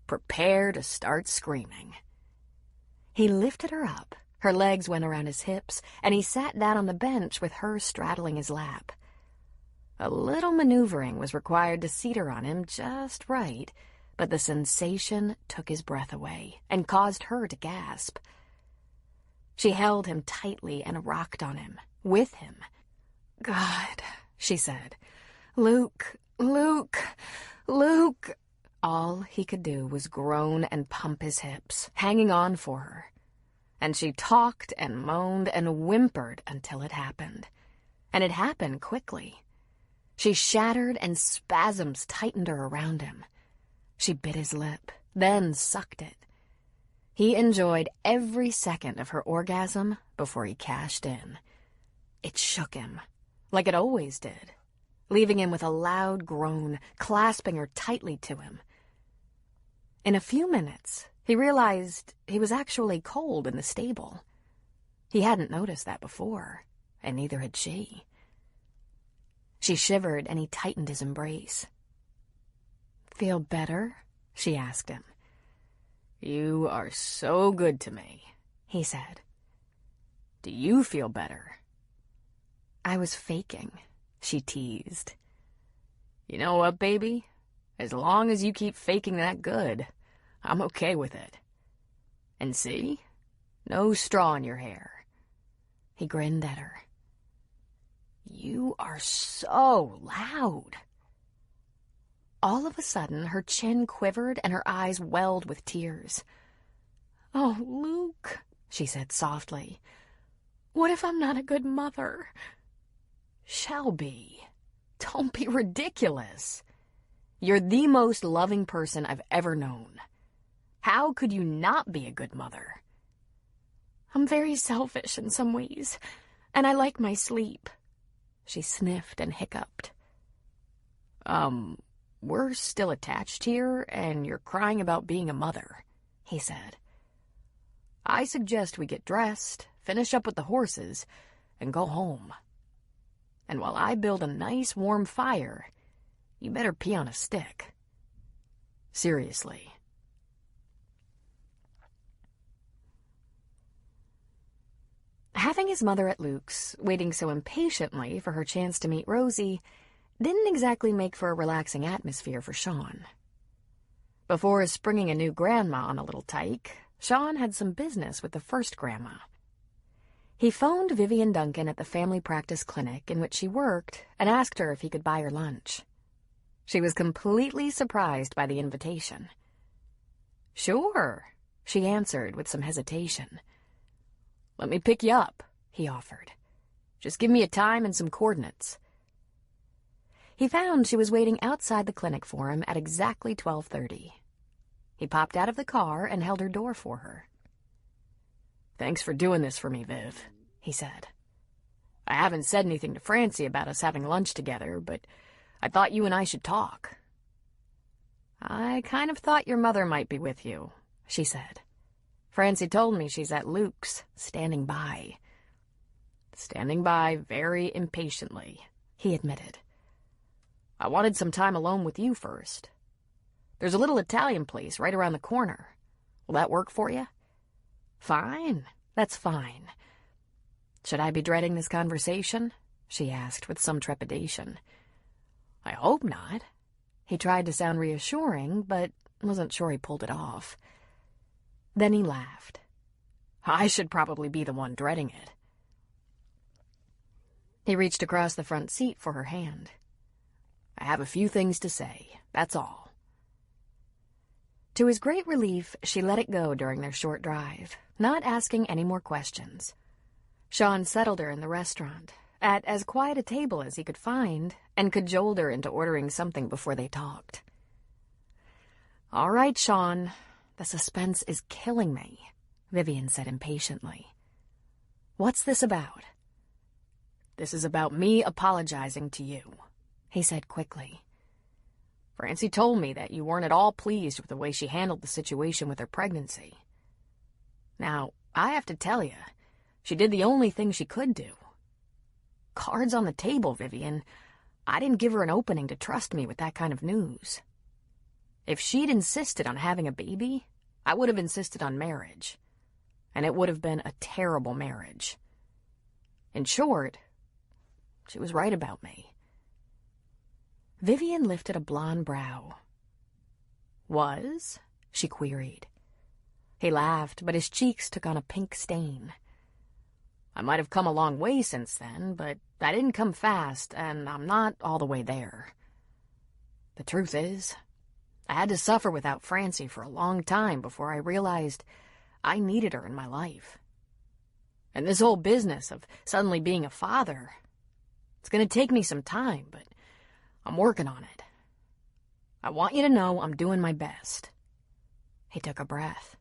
Prepare to start screaming." He lifted her up, her legs went around his hips, and he sat down on the bench with her straddling his lap. A little maneuvering was required to seat her on him just right, but the sensation took his breath away and caused her to gasp. She held him tightly and rocked on him, with him. "God," she said. "Luke, Luke, Luke." All he could do was groan and pump his hips, hanging on for her. And she talked and moaned and whimpered until it happened. And it happened quickly. She shattered and spasms tightened her around him. She bit his lip, then sucked it. He enjoyed every second of her orgasm before he cashed in. It shook him, like it always did, leaving him with a loud groan, clasping her tightly to him. In a few minutes, he realized he was actually cold in the stable. He hadn't noticed that before, and neither had she. She shivered, and he tightened his embrace. "Feel better?" she asked him. "You are so good to me," he said. "Do you feel better?" "I was faking," she teased. "You know what, baby? As long as you keep faking that good, I'm okay with it. And see? No straw in your hair." He grinned at her. "You are so loud." All of a sudden, her chin quivered and her eyes welled with tears. "Oh, Luke," she said softly. "What if I'm not a good mother?" "Shelby, don't be ridiculous. You're the most loving person I've ever known. How could you not be a good mother?" "I'm very selfish in some ways, and I like my sleep." She sniffed and hiccuped. We're still attached here, and you're crying about being a mother," he said. "I suggest we get dressed, finish up with the horses, and go home. And while I build a nice warm fire, you better pee on a stick. Seriously." Having his mother at Luke's, waiting so impatiently for her chance to meet Rosie, didn't exactly make for a relaxing atmosphere for Sean. Before springing a new grandma on the little tyke, Sean had some business with the first grandma. He phoned Vivian Duncan at the family practice clinic in which she worked and asked her if he could buy her lunch. She was completely surprised by the invitation. "Sure," she answered with some hesitation. "Let me pick you up," he offered. "Just give me a time and some coordinates." He found she was waiting outside the clinic for him at exactly 12:30. He popped out of the car and held her door for her. "Thanks for doing this for me, Viv," he said. "I haven't said anything to Francie about us having lunch together, but I thought you and I should talk." "I kind of thought your mother might be with you," she said. "Francie told me she's at Luke's, standing by." "Standing by very impatiently," he admitted. "I wanted some time alone with you first. There's a little Italian place right around the corner. Will that work for you?" "Fine. That's fine." "Should I be dreading this conversation?" she asked with some trepidation. "I hope not." He tried to sound reassuring, but wasn't sure he pulled it off. Then he laughed. "I should probably be the one dreading it." He reached across the front seat for her hand. "I have a few things to say, that's all." To his great relief, she let it go during their short drive, not asking any more questions. Sean settled her in the restaurant, at as quiet a table as he could find, and cajoled her into ordering something before they talked. "All right, Sean, the suspense is killing me," Vivian said impatiently. "What's this about?" "This is about me apologizing to you," he said quickly. "Francie told me that you weren't at all pleased with the way she handled the situation with her pregnancy. Now, I have to tell you, she did the only thing she could do. Cards on the table, Vivian. I didn't give her an opening to trust me with that kind of news. If she'd insisted on having a baby, I would have insisted on marriage. And it would have been a terrible marriage. In short, she was right about me." Vivian lifted a blonde brow. "Was?" she queried. He laughed, but his cheeks took on a pink stain. "I might have come a long way since then, but I didn't come fast, and I'm not all the way there. The truth is, I had to suffer without Francie for a long time before I realized I needed her in my life. And this whole business of suddenly being a father, it's going to take me some time, but I'm working on it. I want you to know I'm doing my best." He took a breath.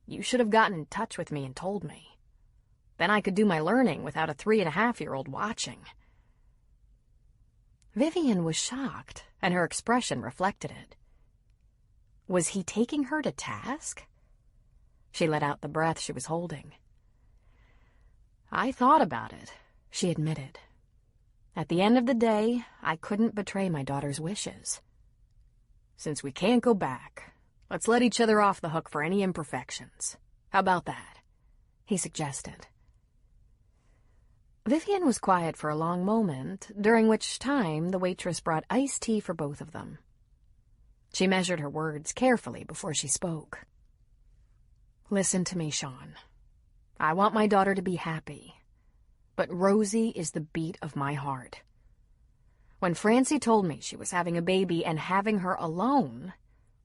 "You should have gotten in touch with me and told me. Then I could do my learning without a 3.5-year-old watching." Vivian was shocked, and her expression reflected it. Was he taking her to task? She let out the breath she was holding. "I thought about it," she admitted. "At the end of the day, I couldn't betray my daughter's wishes. Since we can't go back, let's let each other off the hook for any imperfections. How about that?" he suggested. Vivian was quiet for a long moment, during which time the waitress brought iced tea for both of them. She measured her words carefully before she spoke. "Listen to me, Sean. I want my daughter to be happy. But Rosie is the beat of my heart. When Francie told me she was having a baby and having her alone,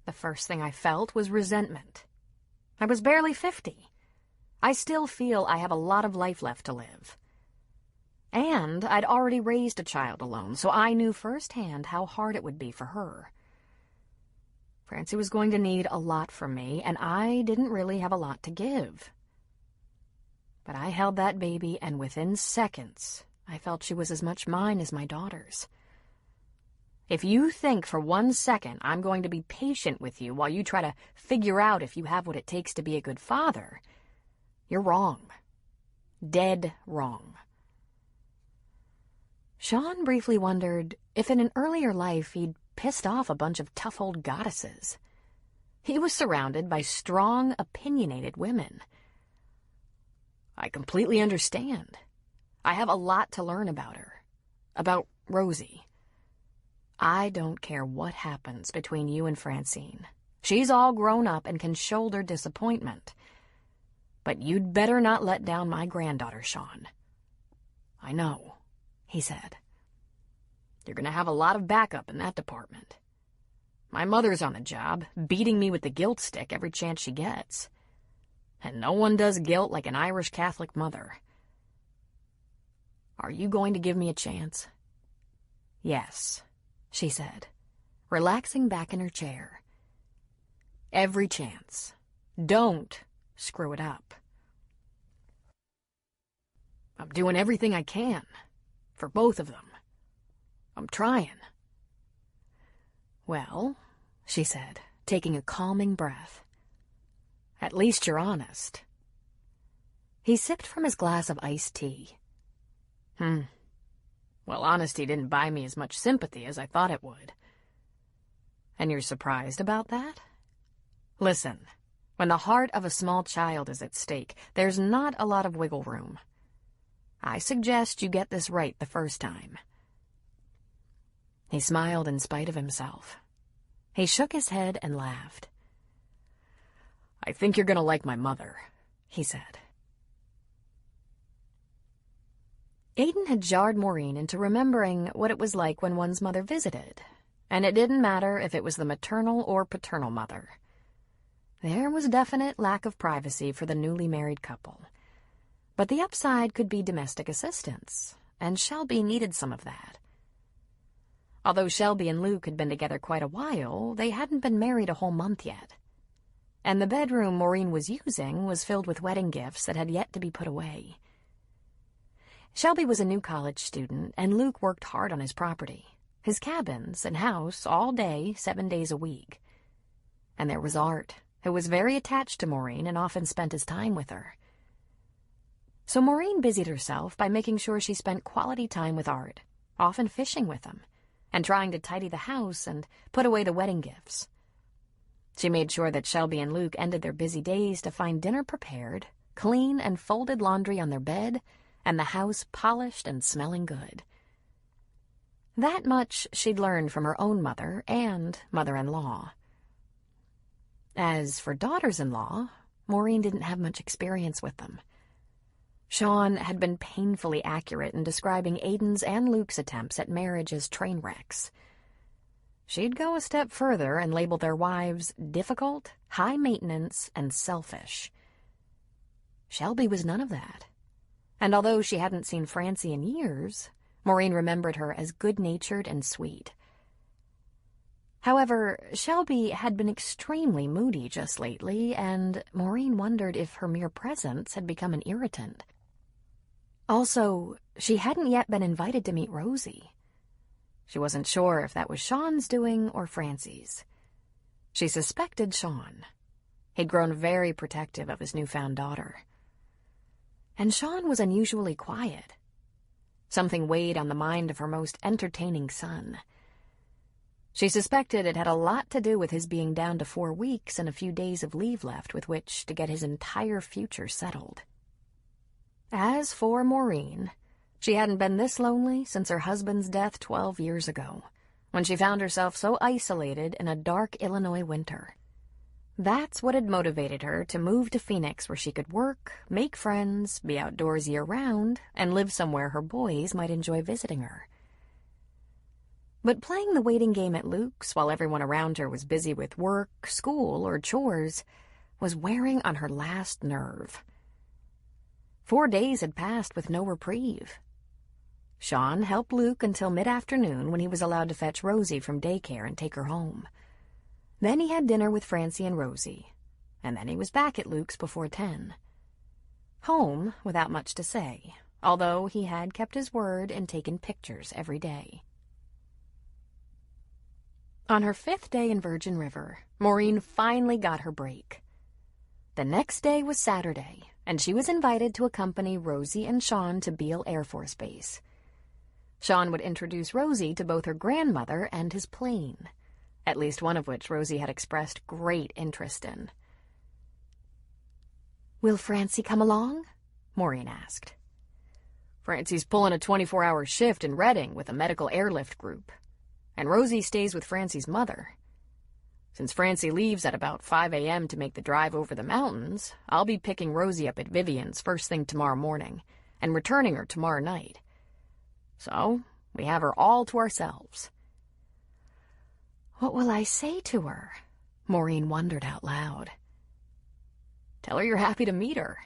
the first thing I felt was resentment. I was barely 50. I still feel I have a lot of life left to live. And I'd already raised a child alone, so I knew firsthand how hard it would be for her. Francie was going to need a lot from me, and I didn't really have a lot to give. But I held that baby, and within seconds, I felt she was as much mine as my daughter's. If you think for 1 second I'm going to be patient with you while you try to figure out if you have what it takes to be a good father, you're wrong. Dead wrong." Sean briefly wondered if in an earlier life he'd pissed off a bunch of tough old goddesses. He was surrounded by strong, opinionated women. "I completely understand. I have a lot to learn about her. About Rosie. I don't care what happens between you and Francine. She's all grown up and can shoulder disappointment. But you'd better not let down my granddaughter, Sean." "I know," he said. "You're going to have a lot of backup in that department. My mother's on the job, beating me with the guilt stick every chance she gets. And no one does guilt like an Irish Catholic mother. Are you going to give me a chance? Yes, she said, relaxing back in her chair. Every chance. Don't screw it up. I'm doing everything I can, for both of them. I'm trying. Well, she said, taking a calming breath. At least you're honest. He sipped from his glass of iced tea. Well, honesty didn't buy me as much sympathy as I thought it would. And you're surprised about that? Listen, when the heart of a small child is at stake, there's not a lot of wiggle room. I suggest you get this right the first time. He smiled in spite of himself. He shook his head and laughed. I think you're going to like my mother, he said. Aiden had jarred Maureen into remembering what it was like when one's mother visited, and it didn't matter if it was the maternal or paternal mother. There was definite lack of privacy for the newly married couple. But the upside could be domestic assistance, and Shelby needed some of that. Although Shelby and Luke had been together quite a while, they hadn't been married a whole month yet. And the bedroom Maureen was using was filled with wedding gifts that had yet to be put away. Shelby was a new college student, and Luke worked hard on his property, his cabins and house all day, 7 days a week. And there was Art, who was very attached to Maureen and often spent his time with her. So Maureen busied herself by making sure she spent quality time with Art, often fishing with him, and trying to tidy the house and put away the wedding gifts. She made sure that Shelby and Luke ended their busy days to find dinner prepared, clean and folded laundry on their bed, and the house polished and smelling good. That much she'd learned from her own mother and mother-in-law. As for daughters-in-law, Maureen didn't have much experience with them. Sean had been painfully accurate in describing Aiden's and Luke's attempts at marriage as train wrecks. She'd go a step further and label their wives difficult, high-maintenance, and selfish. Shelby was none of that. And although she hadn't seen Francie in years, Maureen remembered her as good-natured and sweet. However, Shelby had been extremely moody just lately, and Maureen wondered if her mere presence had become an irritant. Also, she hadn't yet been invited to meet Rosie. She wasn't sure if that was Sean's doing or Francie's. She suspected Sean. He'd grown very protective of his newfound daughter. And Sean was unusually quiet. Something weighed on the mind of her most entertaining son. She suspected it had a lot to do with his being down to 4 weeks and a few days of leave left with which to get his entire future settled. As for Maureen, she hadn't been this lonely since her husband's death 12 years ago, when she found herself so isolated in a dark Illinois winter. That's what had motivated her to move to Phoenix, where she could work, make friends, be outdoors year-round, and live somewhere her boys might enjoy visiting her. But playing the waiting game at Luke's while everyone around her was busy with work, school, or chores was wearing on her last nerve. 4 days had passed with no reprieve. Sean helped Luke until mid-afternoon when he was allowed to fetch Rosie from daycare and take her home. Then he had dinner with Francie and Rosie, and then he was back at Luke's before 10. Home without much to say, although he had kept his word and taken pictures every day. On her 5th day in Virgin River, Maureen finally got her break. The next day was Saturday, and she was invited to accompany Rosie and Sean to Beale Air Force Base. Sean would introduce Rosie to both her grandmother and his plane, at least one of which Rosie had expressed great interest in. "Will Francie come along?" Maureen asked. Francie's pulling a 24-hour shift in Reading with a medical airlift group, and Rosie stays with Francie's mother. Since Francie leaves at about 5 a.m. to make the drive over the mountains, I'll be picking Rosie up at Vivian's first thing tomorrow morning and returning her tomorrow night. So we have her all to ourselves. What will I say to her? Maureen wondered out loud. Tell her you're happy to meet her.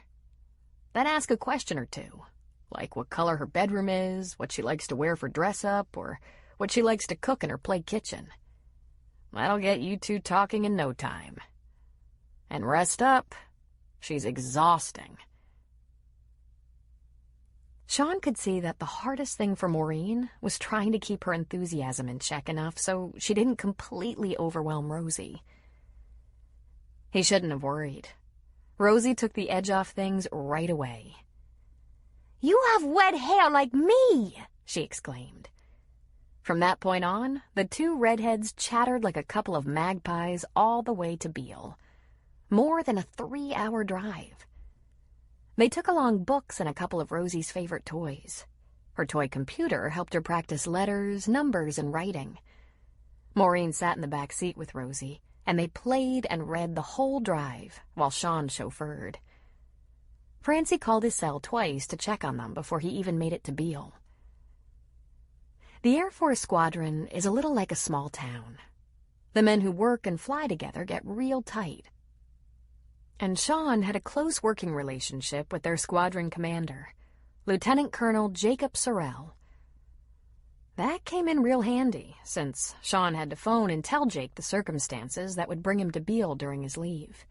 Then ask a question or two, like what color her bedroom is, what she likes to wear for dress-up, or what she likes to cook in her play kitchen. That'll get you two talking in no time. And rest up. She's exhausting. Sean could see that the hardest thing for Maureen was trying to keep her enthusiasm in check enough so she didn't completely overwhelm Rosie. He shouldn't have worried. Rosie took the edge off things right away. "You have wet hair like me!" she exclaimed. From that point on, the two redheads chattered like a couple of magpies all the way to Beale. More than a 3-hour drive. They took along books and a couple of Rosie's favorite toys. Her toy computer helped her practice letters, numbers, and writing. Maureen sat in the back seat with Rosie, and they played and read the whole drive while Sean chauffeured. Francie called his cell twice to check on them before he even made it to Beale. The Air Force Squadron is a little like a small town. The men who work and fly together get real tight. And Sean had a close working relationship with their squadron commander, Lieutenant Colonel Jacob Sorrell. That came in real handy, since Sean had to phone and tell Jake the circumstances that would bring him to Beale during his leave.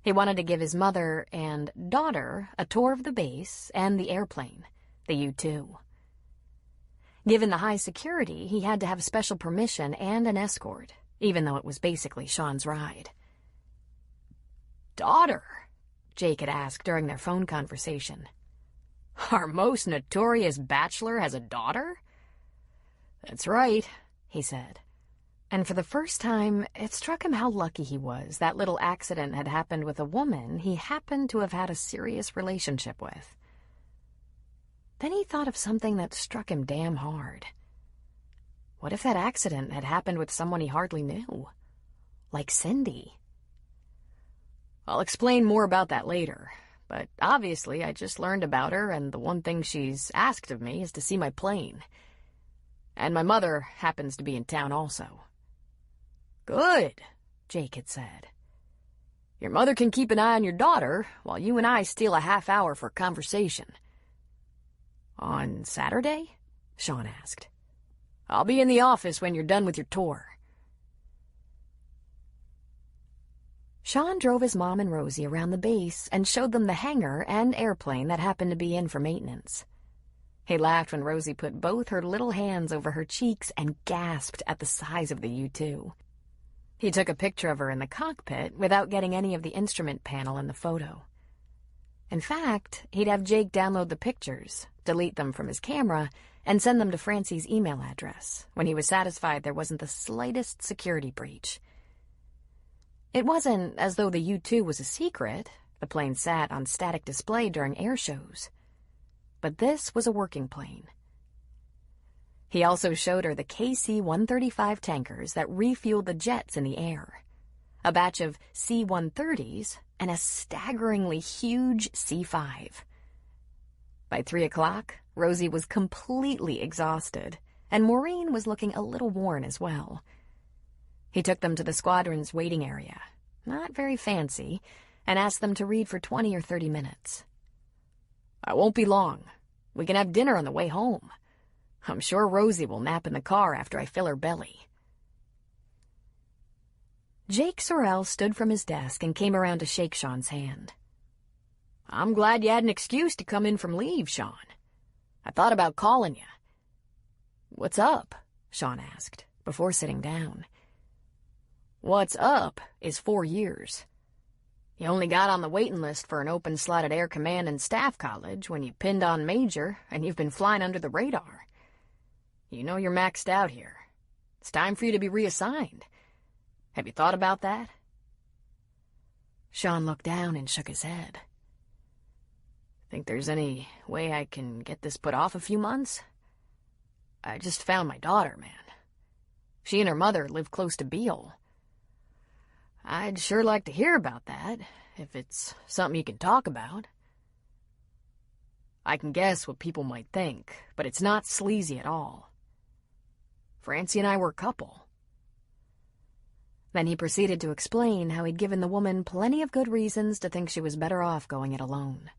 He wanted to give his mother and daughter a tour of the base and the airplane, the U-2. Given the high security, he had to have special permission and an escort, even though it was basically Sean's ride. "Daughter?" Jake had asked during their phone conversation. "Our most notorious bachelor has a daughter?" "That's right," he said. And for the first time, it struck him how lucky he was that little accident had happened with a woman he happened to have had a serious relationship with. Then he thought of something that struck him damn hard. What if that accident had happened with someone he hardly knew? Like Cindy. "I'll explain more about that later, but obviously I just learned about her, and the one thing she's asked of me is to see my plane. And my mother happens to be in town also." "Good," Jake had said. "Your mother can keep an eye on your daughter while you and I steal a half hour for conversation." "On Saturday?" Sean asked. "I'll be in the office when you're done with your tour." Sean drove his mom and Rosie around the base and showed them the hangar and airplane that happened to be in for maintenance. He laughed when Rosie put both her little hands over her cheeks and gasped at the size of the U-2. He took a picture of her in the cockpit without getting any of the instrument panel in the photo. In fact, he'd have Jake download the pictures, delete them from his camera, and send them to Francie's email address when he was satisfied there wasn't the slightest security breach. It wasn't as though the U-2 was a secret. The plane sat on static display during air shows. But this was a working plane. He also showed her the KC-135 tankers that refueled the jets in the air, a batch of C-130s, and a staggeringly huge C-5. By 3 o'clock, Rosie was completely exhausted, and Maureen was looking a little worn as well. He took them to the squadron's waiting area, not very fancy, and asked them to read for 20 or 30 minutes. "I won't be long. We can have dinner on the way home. I'm sure Rosie will nap in the car after I fill her belly." Jake Sorrell stood from his desk and came around to shake Sean's hand. "I'm glad you had an excuse to come in from leave, Sean. I thought about calling you." "What's up?" Sean asked, before sitting down. "What's up is 4 years. You only got on the waiting list for an open slot at Air Command and Staff College when you pinned on Major, and you've been flying under the radar. You know you're maxed out here. It's time for you to be reassigned. Have you thought about that?" Sean looked down and shook his head. "Think there's any way I can get this put off a few months? I just found my daughter, man. She and her mother live close to Beale. I'd sure like to hear about that, if it's something you can talk about. I can guess what people might think, but it's not sleazy at all. Francie and I were a couple. Then he proceeded to explain how he'd given the woman plenty of good reasons to think she was better off going it alone.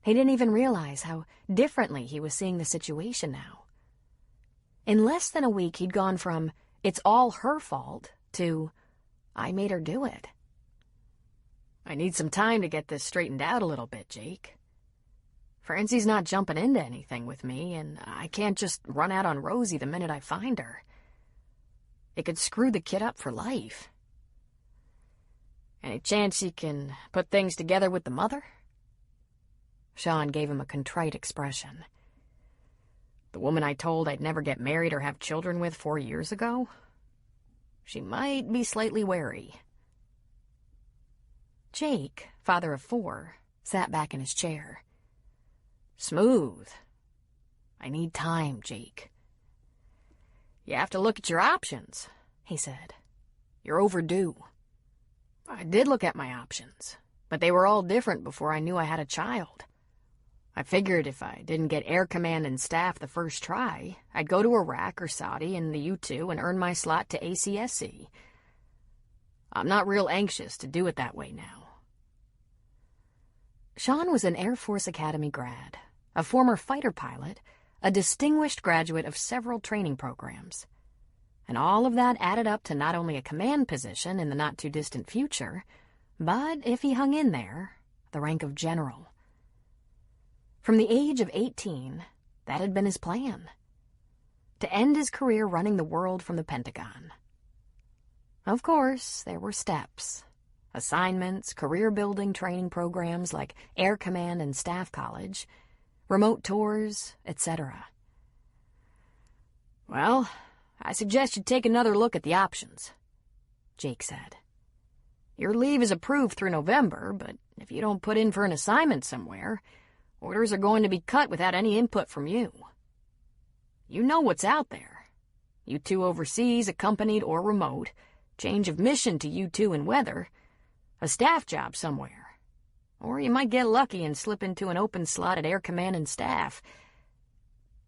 He didn't even realize how differently he was seeing the situation now. In less than a week, he'd gone from, "It's all her fault," to, "I made her do it." I need some time to get this straightened out a little bit, Jake. Francie's not jumping into anything with me, and I can't just run out on Rosie the minute I find her. It could screw the kid up for life. Any chance you can put things together with the mother? Sean gave him a contrite expression. The woman I told I'd never get married or have children with 4 years ago? She might be slightly wary. Jake, father of 4, sat back in his chair. Smooth. I need time, Jake. You have to look at your options, he said. You're overdue. I did look at my options, but they were all different before I knew I had a child. I figured if I didn't get air command and staff the first try, I'd go to Iraq or Saudi in the U-2 and earn my slot to ACSC. I'm not real anxious to do it that way now. Sean was an Air Force Academy grad, a former fighter pilot, a distinguished graduate of several training programs. And all of that added up to not only a command position in the not-too-distant future, but, if he hung in there, the rank of general. From the age of 18, that had been his plan. To end his career running the world from the Pentagon. Of course, there were steps. Assignments, career-building training programs like Air Command and Staff College, remote tours, etc. Well, I suggest you take another look at the options, Jake said. Your leave is approved through November, but if you don't put in for an assignment somewhere, orders are going to be cut without any input from you. You know what's out there. U-2 overseas, accompanied or remote, change of mission to U-2 and weather, a staff job somewhere. Or you might get lucky and slip into an open slot at Air Command and Staff.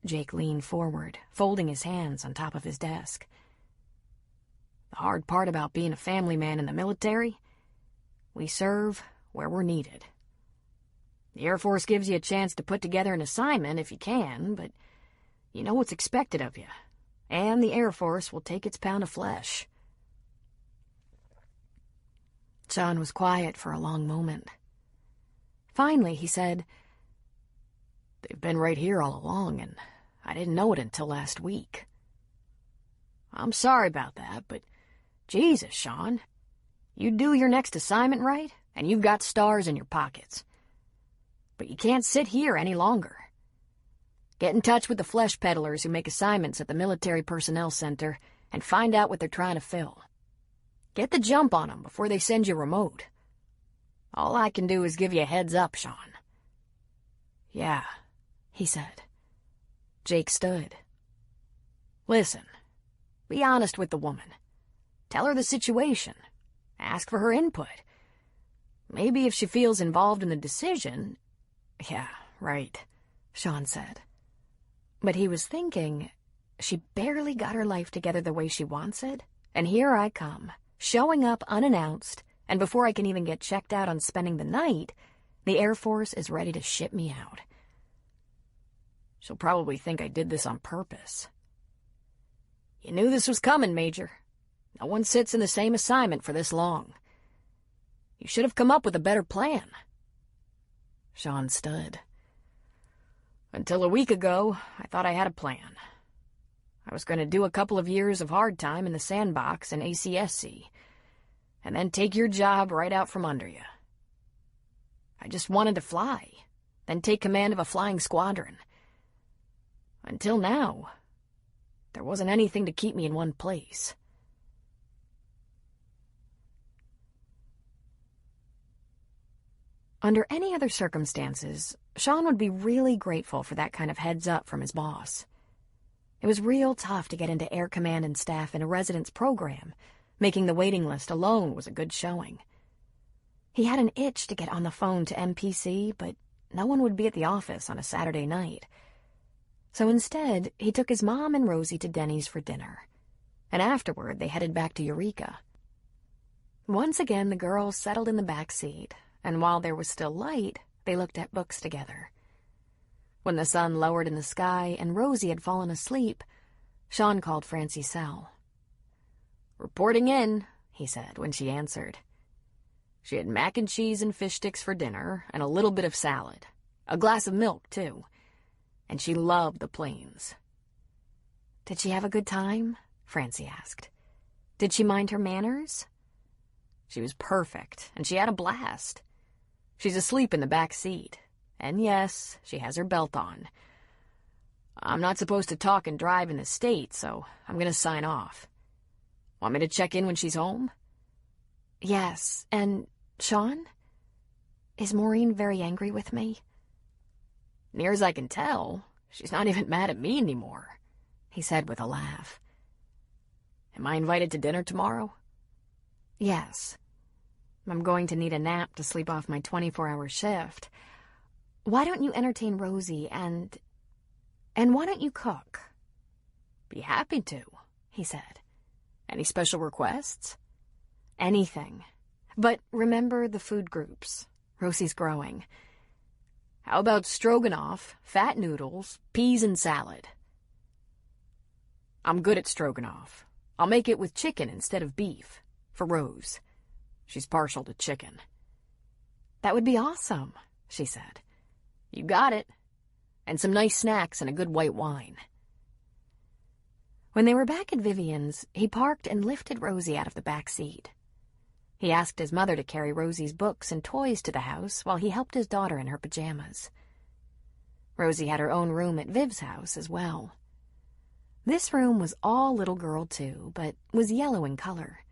Jake leaned forward, folding his hands on top of his desk. The hard part about being a family man in the military? We serve where we're needed. The Air Force gives you a chance to put together an assignment if you can, but you know what's expected of you, and the Air Force will take its pound of flesh. Sean was quiet for a long moment. Finally, he said, They've been right here all along, and I didn't know it until last week. I'm sorry about that, but Jesus, Sean, you do your next assignment right, and you've got stars in your pockets. But you can't sit here any longer. Get in touch with the flesh peddlers who make assignments at the Military Personnel Center and find out what they're trying to fill. Get the jump on them before they send you remote. All I can do is give you a heads up, Sean. Yeah, he said. Jake stood. Listen, be honest with the woman. Tell her the situation. Ask for her input. Maybe if she feels involved in the decision... Yeah, right, Sean said. But he was thinking, she barely got her life together the way she wants it, and here I come, showing up unannounced, and before I can even get checked out on spending the night, the Air Force is ready to ship me out. She'll probably think I did this on purpose. You knew this was coming, Major. No one sits in the same assignment for this long. You should have come up with a better plan. Sean stood. Until a week ago, I thought I had a plan. I was going to do a couple of years of hard time in the sandbox and ACSC, and then take your job right out from under you. I just wanted to fly, then take command of a flying squadron. Until now, there wasn't anything to keep me in one place. Under any other circumstances, Sean would be really grateful for that kind of heads-up from his boss. It was real tough to get into Air Command and Staff in a residence program. Making the waiting list alone was a good showing. He had an itch to get on the phone to MPC, but no one would be at the office on a Saturday night. So instead, he took his mom and Rosie to Denny's for dinner. And afterward, they headed back to Eureka, Once again, the girls settled in the back seat, and while there was still light, they looked at books together. When the sun lowered in the sky and Rosie had fallen asleep, Sean called Francie's cell. "Reporting in," he said when she answered. She had mac and cheese and fish sticks for dinner and a little bit of salad. A glass of milk, too. And she loved the plains. "Did she have a good time?" Francie asked. "Did she mind her manners?" She was perfect, and she had a blast. She's asleep in the back seat. And yes, she has her belt on. I'm not supposed to talk and drive in the state, so I'm going to sign off. Want me to check in when she's home? Yes, and Sean? Is Maureen very angry with me? Near as I can tell, she's not even mad at me anymore, he said with a laugh. Am I invited to dinner tomorrow? Yes. I'm going to need a nap to sleep off my 24-hour shift. Why don't you entertain Rosie and why don't you cook? Be happy to, he said. Any special requests? Anything. But remember the food groups. Rosie's growing. How about stroganoff, fat noodles, peas and salad? I'm good at stroganoff. I'll make it with chicken instead of beef. For Rose. She's partial to chicken. That would be awesome, she said. You got it. And some nice snacks and a good white wine. When they were back at Vivian's, he parked and lifted Rosie out of the back seat. He asked his mother to carry Rosie's books and toys to the house while he helped his daughter in her pajamas. Rosie had her own room at Viv's house as well. This room was all little girl too, but was yellow in color.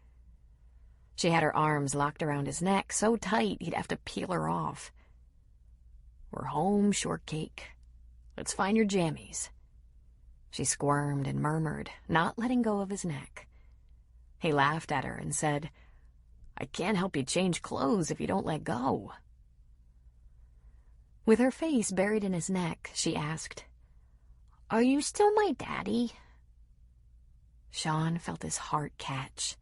She had her arms locked around his neck so tight he'd have to peel her off. We're home, shortcake. Let's find your jammies. She squirmed and murmured, not letting go of his neck. He laughed at her and said, I can't help you change clothes if you don't let go. With her face buried in his neck, she asked, Are you still my daddy? Sean felt his heart catch.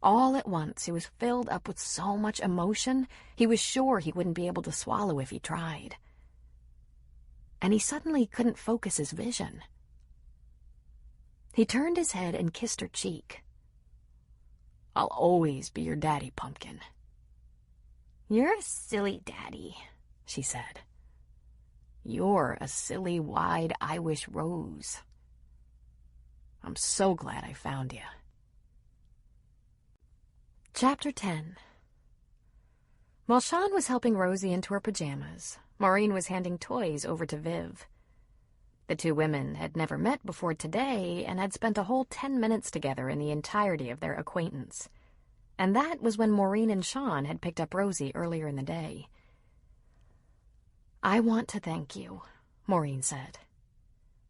All at once, he was filled up with so much emotion, he was sure he wouldn't be able to swallow if he tried. And he suddenly couldn't focus his vision. He turned his head and kissed her cheek. I'll always be your daddy, Pumpkin. You're a silly daddy, she said. You're a silly, wide, I wish rose. I'm so glad I found you. Chapter 10. While Sean was helping Rosie into her pajamas, Maureen was handing toys over to Viv. The two women had never met before today and had spent a whole 10 minutes together in the entirety of their acquaintance. And that was when Maureen and Sean had picked up Rosie earlier in the day. I want to thank you, Maureen said.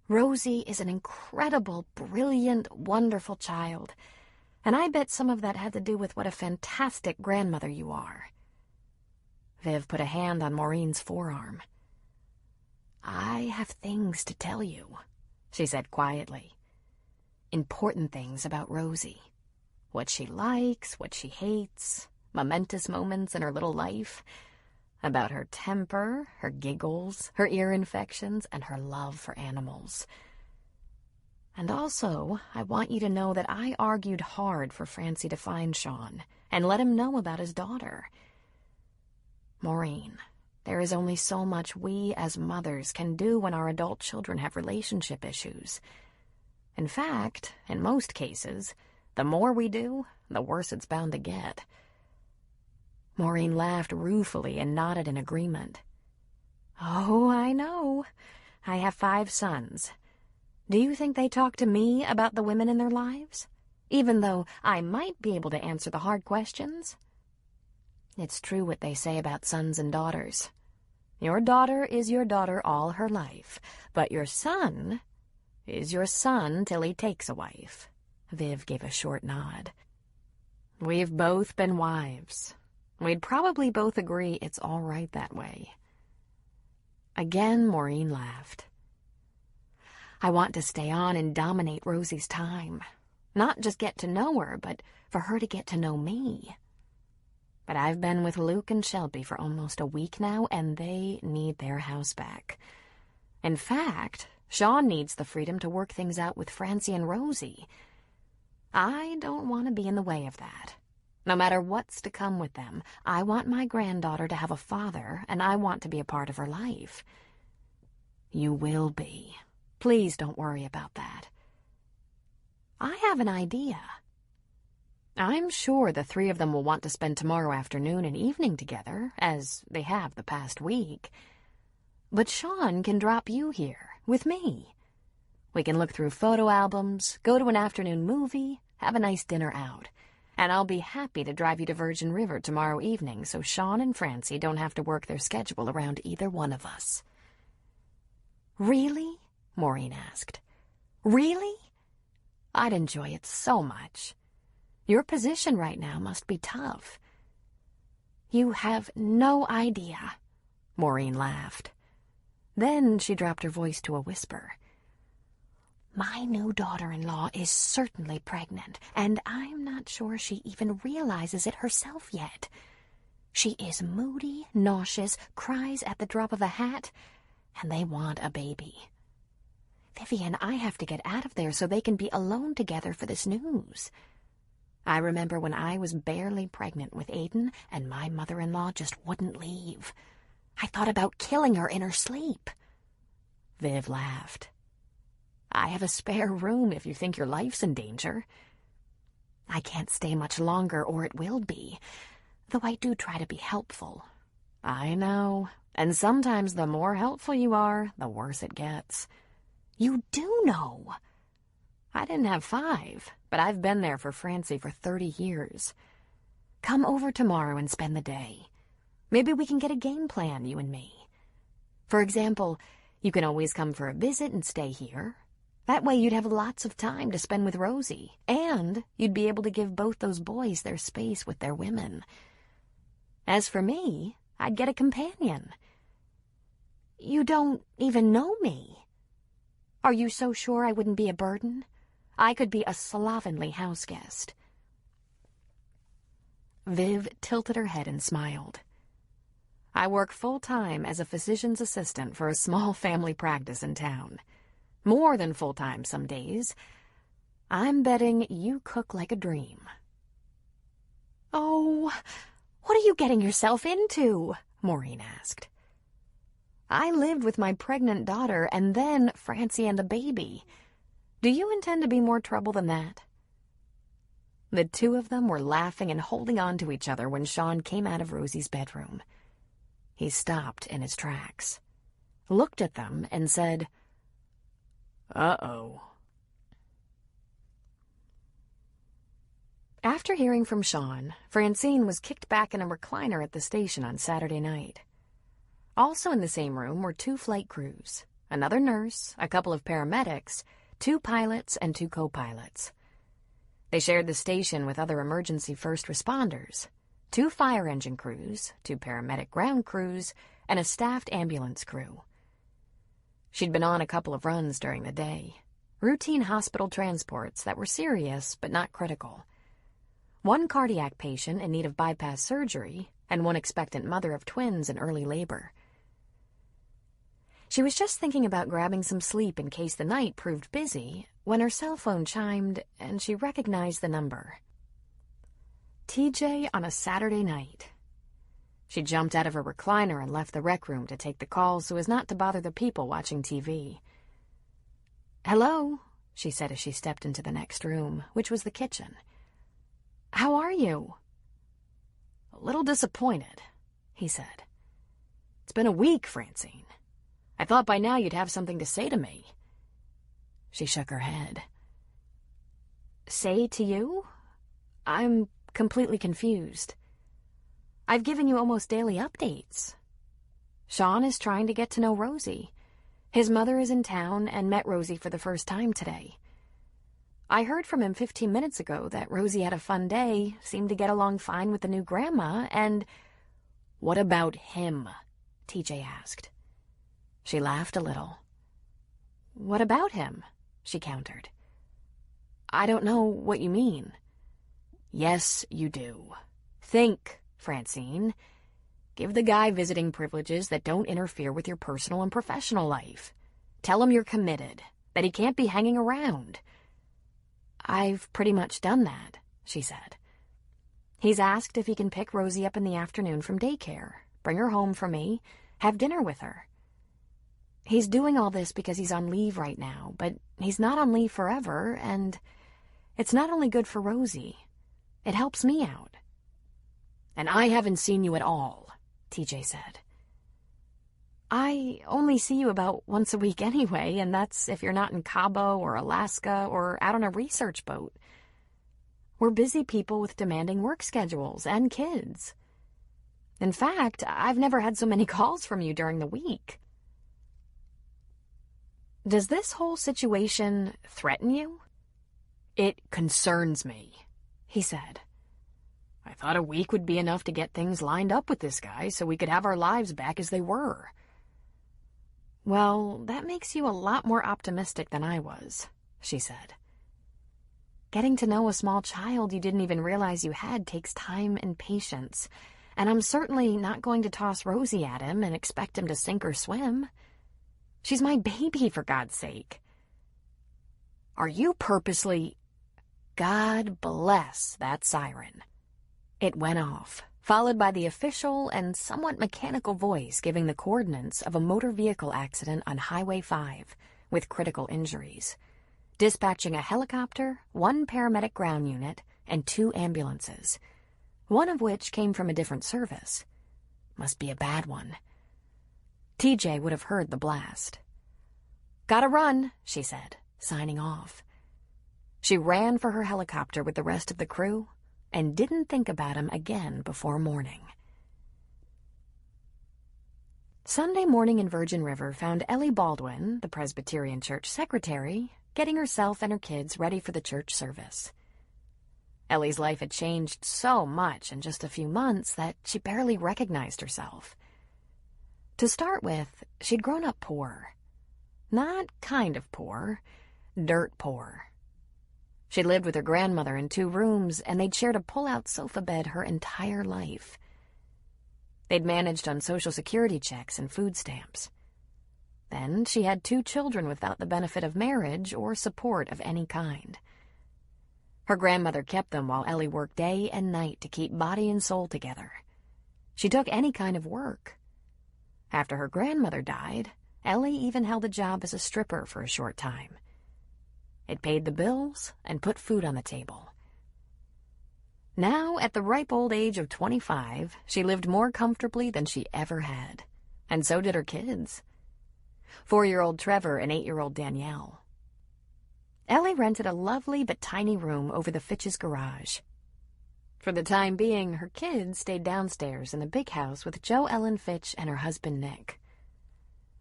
Rosie is an incredible, brilliant, wonderful child, and I bet some of that had to do with what a fantastic grandmother you are. Viv put a hand on Maureen's forearm. I have things to tell you, she said quietly. Important things about Rosie. What she likes, what she hates, momentous moments in her little life. About her temper, her giggles, her ear infections, and her love for animals. And also, I want you to know that I argued hard for Francie to find Sean and let him know about his daughter. Maureen, there is only so much we as mothers can do when our adult children have relationship issues. In fact, in most cases, the more we do, the worse it's bound to get. Maureen laughed ruefully and nodded in agreement. Oh, I know. I have 5 sons. Do you think they talk to me about the women in their lives? Even though I might be able to answer the hard questions? It's true what they say about sons and daughters. Your daughter is your daughter all her life, but your son is your son till he takes a wife. Viv gave a short nod. We've both been wives. We'd probably both agree it's all right that way. Again, Maureen laughed. I want to stay on and dominate Rosie's time. Not just get to know her, but for her to get to know me. But I've been with Luke and Shelby for almost a week now, and they need their house back. In fact, Sean needs the freedom to work things out with Francie and Rosie. I don't want to be in the way of that. No matter what's to come with them, I want my granddaughter to have a father, and I want to be a part of her life. You will be. Please don't worry about that. I have an idea. I'm sure the three of them will want to spend tomorrow afternoon and evening together, as they have the past week. But Sean can drop you here, with me. We can look through photo albums, go to an afternoon movie, have a nice dinner out. And I'll be happy to drive you to Virgin River tomorrow evening so Sean and Francie don't have to work their schedule around either one of us. Really? Maureen asked. Really? I'd enjoy it so much. Your position right now must be tough. You have no idea, Maureen laughed. Then she dropped her voice to a whisper. My new daughter-in-law is certainly pregnant, and I'm not sure she even realizes it herself yet. She is moody, nauseous, cries at the drop of a hat, and they want a baby. Vivian, I have to get out of there so they can be alone together for this news. I remember when I was barely pregnant with Aiden, and my mother-in-law just wouldn't leave. I thought about killing her in her sleep. Viv laughed. I have a spare room if you think your life's in danger. I can't stay much longer, or it will be, though I do try to be helpful. I know, and sometimes the more helpful you are, the worse it gets. You do know. I didn't have 5, but I've been there for Francie for 30 years. Come over tomorrow and spend the day. Maybe we can get a game plan, you and me. For example, you can always come for a visit and stay here. That way you'd have lots of time to spend with Rosie, and you'd be able to give both those boys their space with their women. As for me, I'd get a companion. You don't even know me. Are you so sure I wouldn't be a burden? I could be a slovenly houseguest. Viv tilted her head and smiled. I work full-time as a physician's assistant for a small family practice in town. More than full-time some days. I'm betting you cook like a dream. Oh, what are you getting yourself into? Maureen asked. I lived with my pregnant daughter and then Francie and a baby. Do you intend to be more trouble than that? The two of them were laughing and holding on to each other when Sean came out of Rosie's bedroom. He stopped in his tracks, looked at them, and said, Uh-oh. After hearing from Sean, Francine was kicked back in a recliner at the station on Saturday night. Also in the same room were 2 flight crews, another nurse, a couple of paramedics, 2 pilots, and 2 co-pilots. They shared the station with other emergency first responders, 2 fire engine crews, 2 paramedic ground crews, and a staffed ambulance crew. She'd been on a couple of runs during the day, routine hospital transports that were serious but not critical. 1 cardiac patient in need of bypass surgery, and 1 expectant mother of twins in early labor. She was just thinking about grabbing some sleep in case the night proved busy when her cell phone chimed and she recognized the number. TJ on a Saturday night. She jumped out of her recliner and left the rec room to take the call so as not to bother the people watching TV. Hello, she said as she stepped into the next room, which was the kitchen. How are you? A little disappointed, he said. It's been a week, Francine. I thought by now you'd have something to say to me. She shook her head. Say to you? I'm completely confused. I've given you almost daily updates. Sean is trying to get to know Rosie. His mother is in town and met Rosie for the first time today. I heard from him 15 minutes ago that Rosie had a fun day, seemed to get along fine with the new grandma, and... What about him? TJ asked. She laughed a little. What about him? She countered. I don't know what you mean. Yes, you do. Think, Francine. Give the guy visiting privileges that don't interfere with your personal and professional life. Tell him you're committed, that he can't be hanging around. I've pretty much done that, she said. He's asked if he can pick Rosie up in the afternoon from daycare, bring her home for me, have dinner with her. He's doing all this because he's on leave right now, but he's not on leave forever, and it's not only good for Rosie. It helps me out. And I haven't seen you at all, TJ said. I only see you about once a week anyway, and that's if you're not in Cabo or Alaska or out on a research boat. We're busy people with demanding work schedules and kids. In fact, I've never had so many calls from you during the week. Does this whole situation threaten you? It concerns me, he said. I thought a week would be enough to get things lined up with this guy so we could have our lives back as they were. Well, that makes you a lot more optimistic than I was, she said. Getting to know a small child you didn't even realize you had takes time and patience, and I'm certainly not going to toss Rosie at him and expect him to sink or swim. She's my baby, for God's sake. Are you purposely... God bless that siren. It went off, followed by the official and somewhat mechanical voice giving the coordinates of a motor vehicle accident on Highway 5 with critical injuries, dispatching a helicopter, 1 paramedic ground unit, and 2 ambulances, one of which came from a different service. Must be a bad one. TJ would have heard the blast. Gotta run, she said, signing off. She ran for her helicopter with the rest of the crew and didn't think about him again before morning. Sunday morning in Virgin River found Ellie Baldwin, the Presbyterian Church secretary, getting herself and her kids ready for the church service. Ellie's life had changed so much in just a few months that she barely recognized herself. To start with, she'd grown up poor. Not kind of poor, dirt poor. She'd lived with her grandmother in 2 rooms, and they'd shared a pull-out sofa bed her entire life. They'd managed on Social Security checks and food stamps. Then she had 2 children without the benefit of marriage or support of any kind. Her grandmother kept them while Ellie worked day and night to keep body and soul together. She took any kind of work. After her grandmother died, Ellie even held a job as a stripper for a short time. It paid the bills and put food on the table. Now, at the ripe old age of 25, she lived more comfortably than she ever had, and so did her kids. 4-year-old Trevor and 8-year-old Danielle. Ellie rented a lovely but tiny room over the Fitch's garage. For the time being, her kids stayed downstairs in the big house with Jo Ellen Fitch and her husband Nick.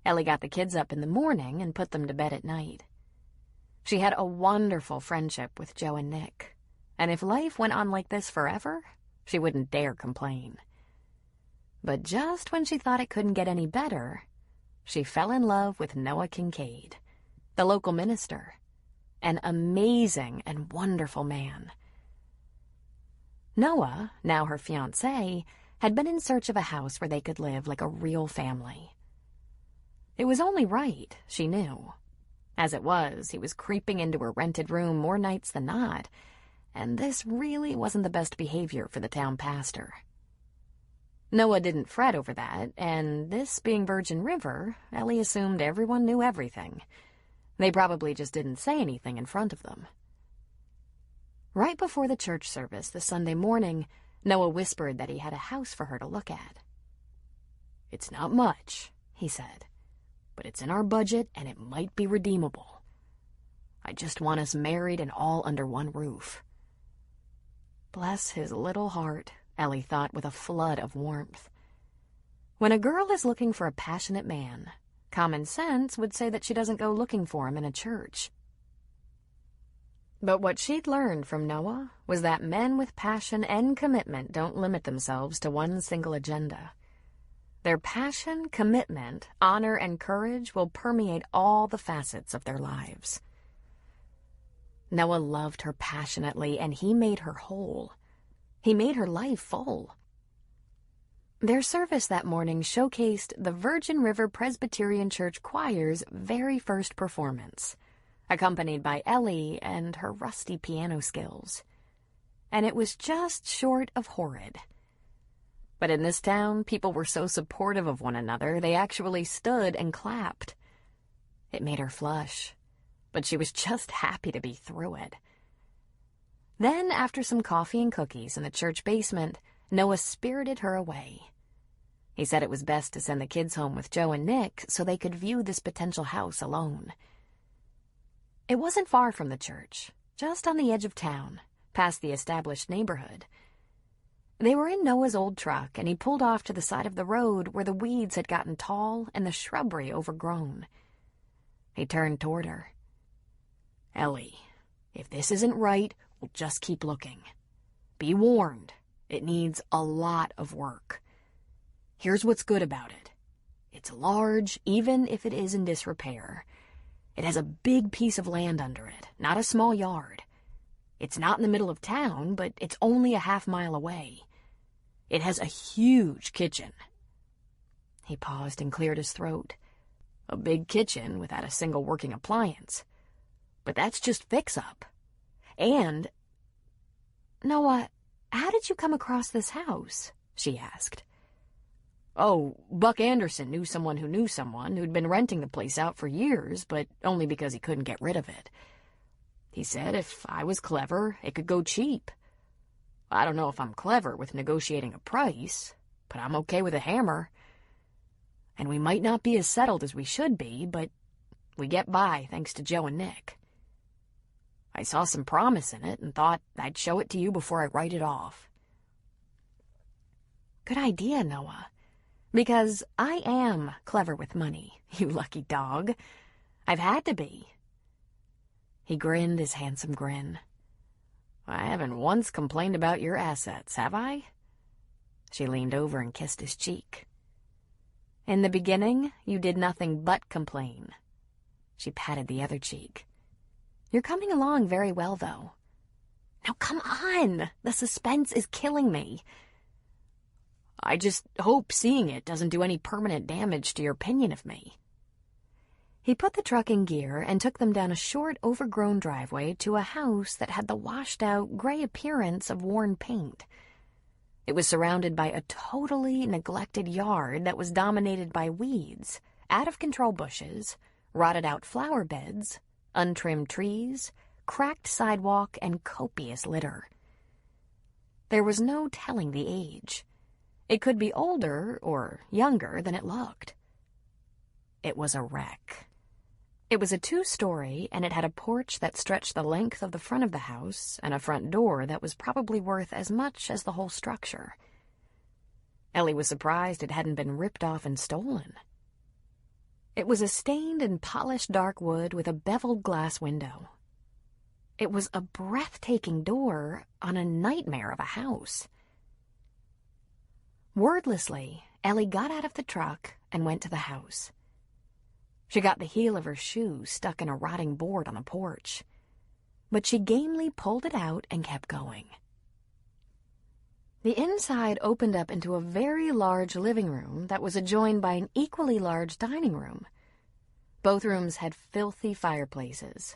Ellie got the kids up in the morning and put them to bed at night. She had a wonderful friendship with Jo and Nick, and if life went on like this forever, she wouldn't dare complain. But just when she thought it couldn't get any better, she fell in love with Noah Kincaid, the local minister, an amazing and wonderful man. Noah, now her fiancé, had been in search of a house where they could live like a real family. It was only right, she knew. As it was, he was creeping into her rented room more nights than not, and this really wasn't the best behavior for the town pastor. Noah didn't fret over that, and this being Virgin River, Ellie assumed everyone knew everything. They probably just didn't say anything in front of them. Right before the church service the Sunday morning, Noah whispered that he had a house for her to look at. "It's not much," he said, "but it's in our budget and it might be redeemable. I just want us married and all under one roof." Bless his little heart, Ellie thought with a flood of warmth. When a girl is looking for a passionate man, common sense would say that she doesn't go looking for him in a church. But what she'd learned from Noah was that men with passion and commitment don't limit themselves to one single agenda. Their passion, commitment, honor, and courage will permeate all the facets of their lives. Noah loved her passionately, and he made her whole. He made her life full. Their service that morning showcased the Virgin River Presbyterian Church Choir's very first performance, accompanied by Ellie and her rusty piano skills. And it was just short of horrid. But in this town, people were so supportive of one another, they actually stood and clapped. It made her flush, but she was just happy to be through it. Then, after some coffee and cookies in the church basement, Noah spirited her away. He said it was best to send the kids home with Joe and Nick so they could view this potential house alone. It wasn't far from the church, just on the edge of town, past the established neighborhood. They were in Noah's old truck, and he pulled off to the side of the road where the weeds had gotten tall and the shrubbery overgrown. He turned toward her. "Ellie, if this isn't right, we'll just keep looking. Be warned, it needs a lot of work. Here's what's good about it. It's large, even if it is in disrepair. It has a big piece of land under it, not a small yard. It's not in the middle of town, but it's only a half-mile away. It has a huge kitchen." He paused and cleared his throat. "A big kitchen without a single working appliance. But that's just fix-up. And—" "Noah, how did you come across this house?" she asked. "Oh, Buck Anderson knew someone who'd been renting the place out for years, but only because he couldn't get rid of it. He said if I was clever, it could go cheap. I don't know if I'm clever with negotiating a price, but I'm okay with a hammer. And we might not be as settled as we should be, but we get by thanks to Joe and Nick. I saw some promise in it and thought I'd show it to you before I write it off." "Good idea, Noah. Because I am clever with money, you lucky dog. I've had to be." He grinned his handsome grin. "I haven't once complained about your assets, have I?" She leaned over and kissed his cheek. "In the beginning, you did nothing but complain." She patted the other cheek. "You're coming along very well, though. Now come on! The suspense is killing me." "I just hope seeing it doesn't do any permanent damage to your opinion of me." He put the truck in gear and took them down a short, overgrown driveway to a house that had the washed-out, gray appearance of worn paint. It was surrounded by a totally neglected yard that was dominated by weeds, out-of-control bushes, rotted-out flower beds, untrimmed trees, cracked sidewalk, and copious litter. There was no telling the age. It could be older or younger than it looked. It was a wreck. It was a 2-story, and it had a porch that stretched the length of the front of the house and a front door that was probably worth as much as the whole structure. Ellie was surprised it hadn't been ripped off and stolen. It was a stained and polished dark wood with a beveled glass window. It was a breathtaking door on a nightmare of a house. Wordlessly, Ellie got out of the truck and went to the house. She got the heel of her shoe stuck in a rotting board on the porch, but she gamely pulled it out and kept going. The inside opened up into a very large living room that was adjoined by an equally large dining room. Both rooms had filthy fireplaces,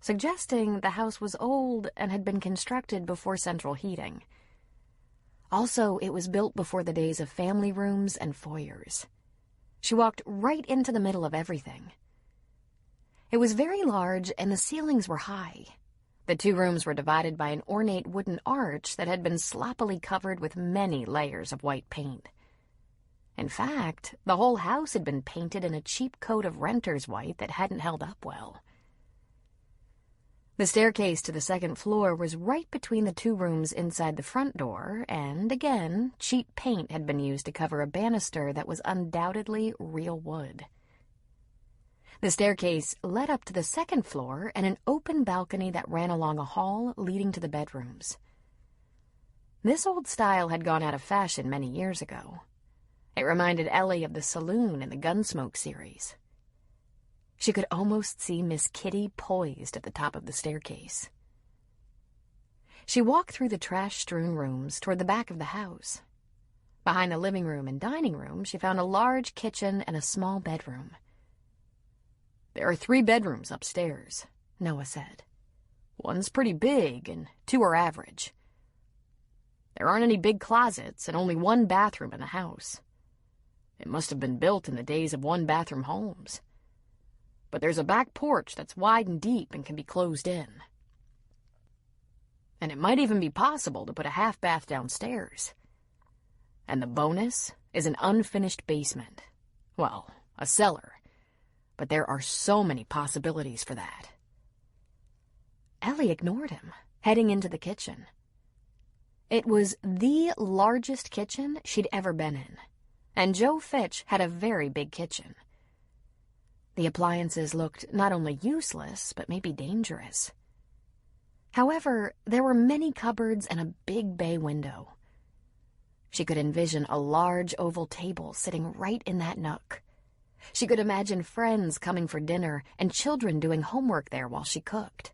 suggesting the house was old and had been constructed before central heating. Also, it was built before the days of family rooms and foyers. She walked right into the middle of everything. It was very large, and the ceilings were high. The 2 rooms were divided by an ornate wooden arch that had been sloppily covered with many layers of white paint. In fact, the whole house had been painted in a cheap coat of renter's white that hadn't held up well. The staircase to the second floor was right between the 2 rooms inside the front door, and, again, cheap paint had been used to cover a banister that was undoubtedly real wood. The staircase led up to the second floor and an open balcony that ran along a hall leading to the bedrooms. This old style had gone out of fashion many years ago. It reminded Ellie of the saloon in the Gunsmoke series. She could almost see Miss Kitty poised at the top of the staircase. She walked through the trash-strewn rooms toward the back of the house. Behind the living room and dining room, she found a large kitchen and a small bedroom. "There are 3 bedrooms upstairs," Noah said. "One's pretty big, and 2 are average. There aren't any big closets, and only 1 bathroom in the house. It must have been built in the days of 1-bathroom homes. But there's a back porch that's wide and deep and can be closed in. And it might even be possible to put a half-bath downstairs. And the bonus is an unfinished basement. Well, a cellar. But there are so many possibilities for that." Ellie ignored him, heading into the kitchen. It was the largest kitchen she'd ever been in, and Joe Fitch had a very big kitchen. The appliances looked not only useless, but maybe dangerous. However, there were many cupboards and a big bay window. She could envision a large oval table sitting right in that nook. She could imagine friends coming for dinner and children doing homework there while she cooked.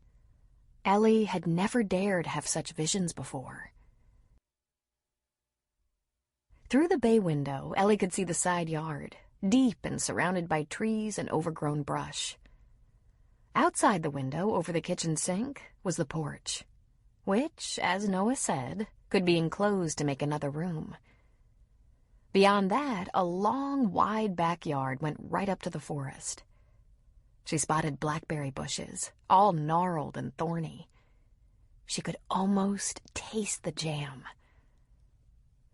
Ellie had never dared have such visions before. Through the bay window, Ellie could see the side yard, deep and surrounded by trees and overgrown brush. Outside the window, over the kitchen sink, was the porch, which, as Noah said, could be enclosed to make another room. Beyond that, a long, wide backyard went right up to the forest. She spotted blackberry bushes, all gnarled and thorny. She could almost taste the jam.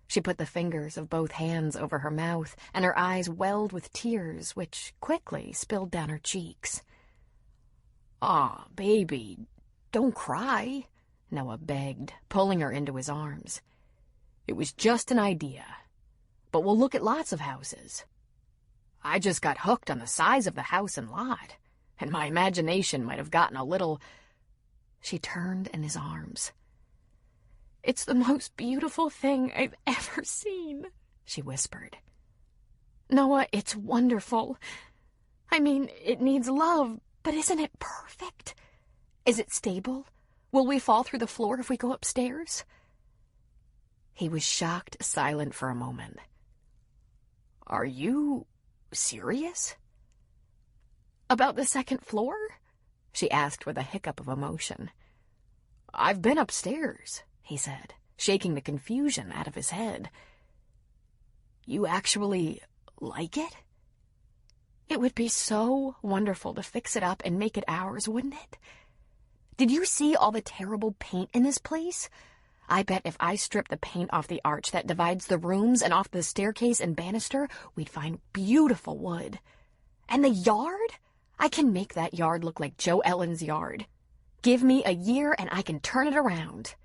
She put the fingers of both hands over her mouth, and her eyes welled with tears, which quickly spilled down her cheeks. "Aw, baby, don't cry," Noah begged, pulling her into his arms. "It was just an idea. But we'll look at lots of houses. I just got hooked on the size of the house and lot, and my imagination might have gotten a little—" She turned in his arms. "It's the most beautiful thing I've ever seen," she whispered. "Noah, it's wonderful. I mean, it needs love, but isn't it perfect? Is it stable? Will we fall through the floor if we go upstairs?" He was shocked silent for a moment. "Are you serious?" "About the second floor?" she asked with a hiccup of emotion. "I've been upstairs," he said, shaking the confusion out of his head. "You actually like it?" "It would be so wonderful to fix it up and make it ours, wouldn't it? Did you see all the terrible paint in this place? I bet if I stripped the paint off the arch that divides the rooms and off the staircase and banister, we'd find beautiful wood. And the yard? I can make that yard look like Joe Ellen's yard. Give me a year and I can turn it around."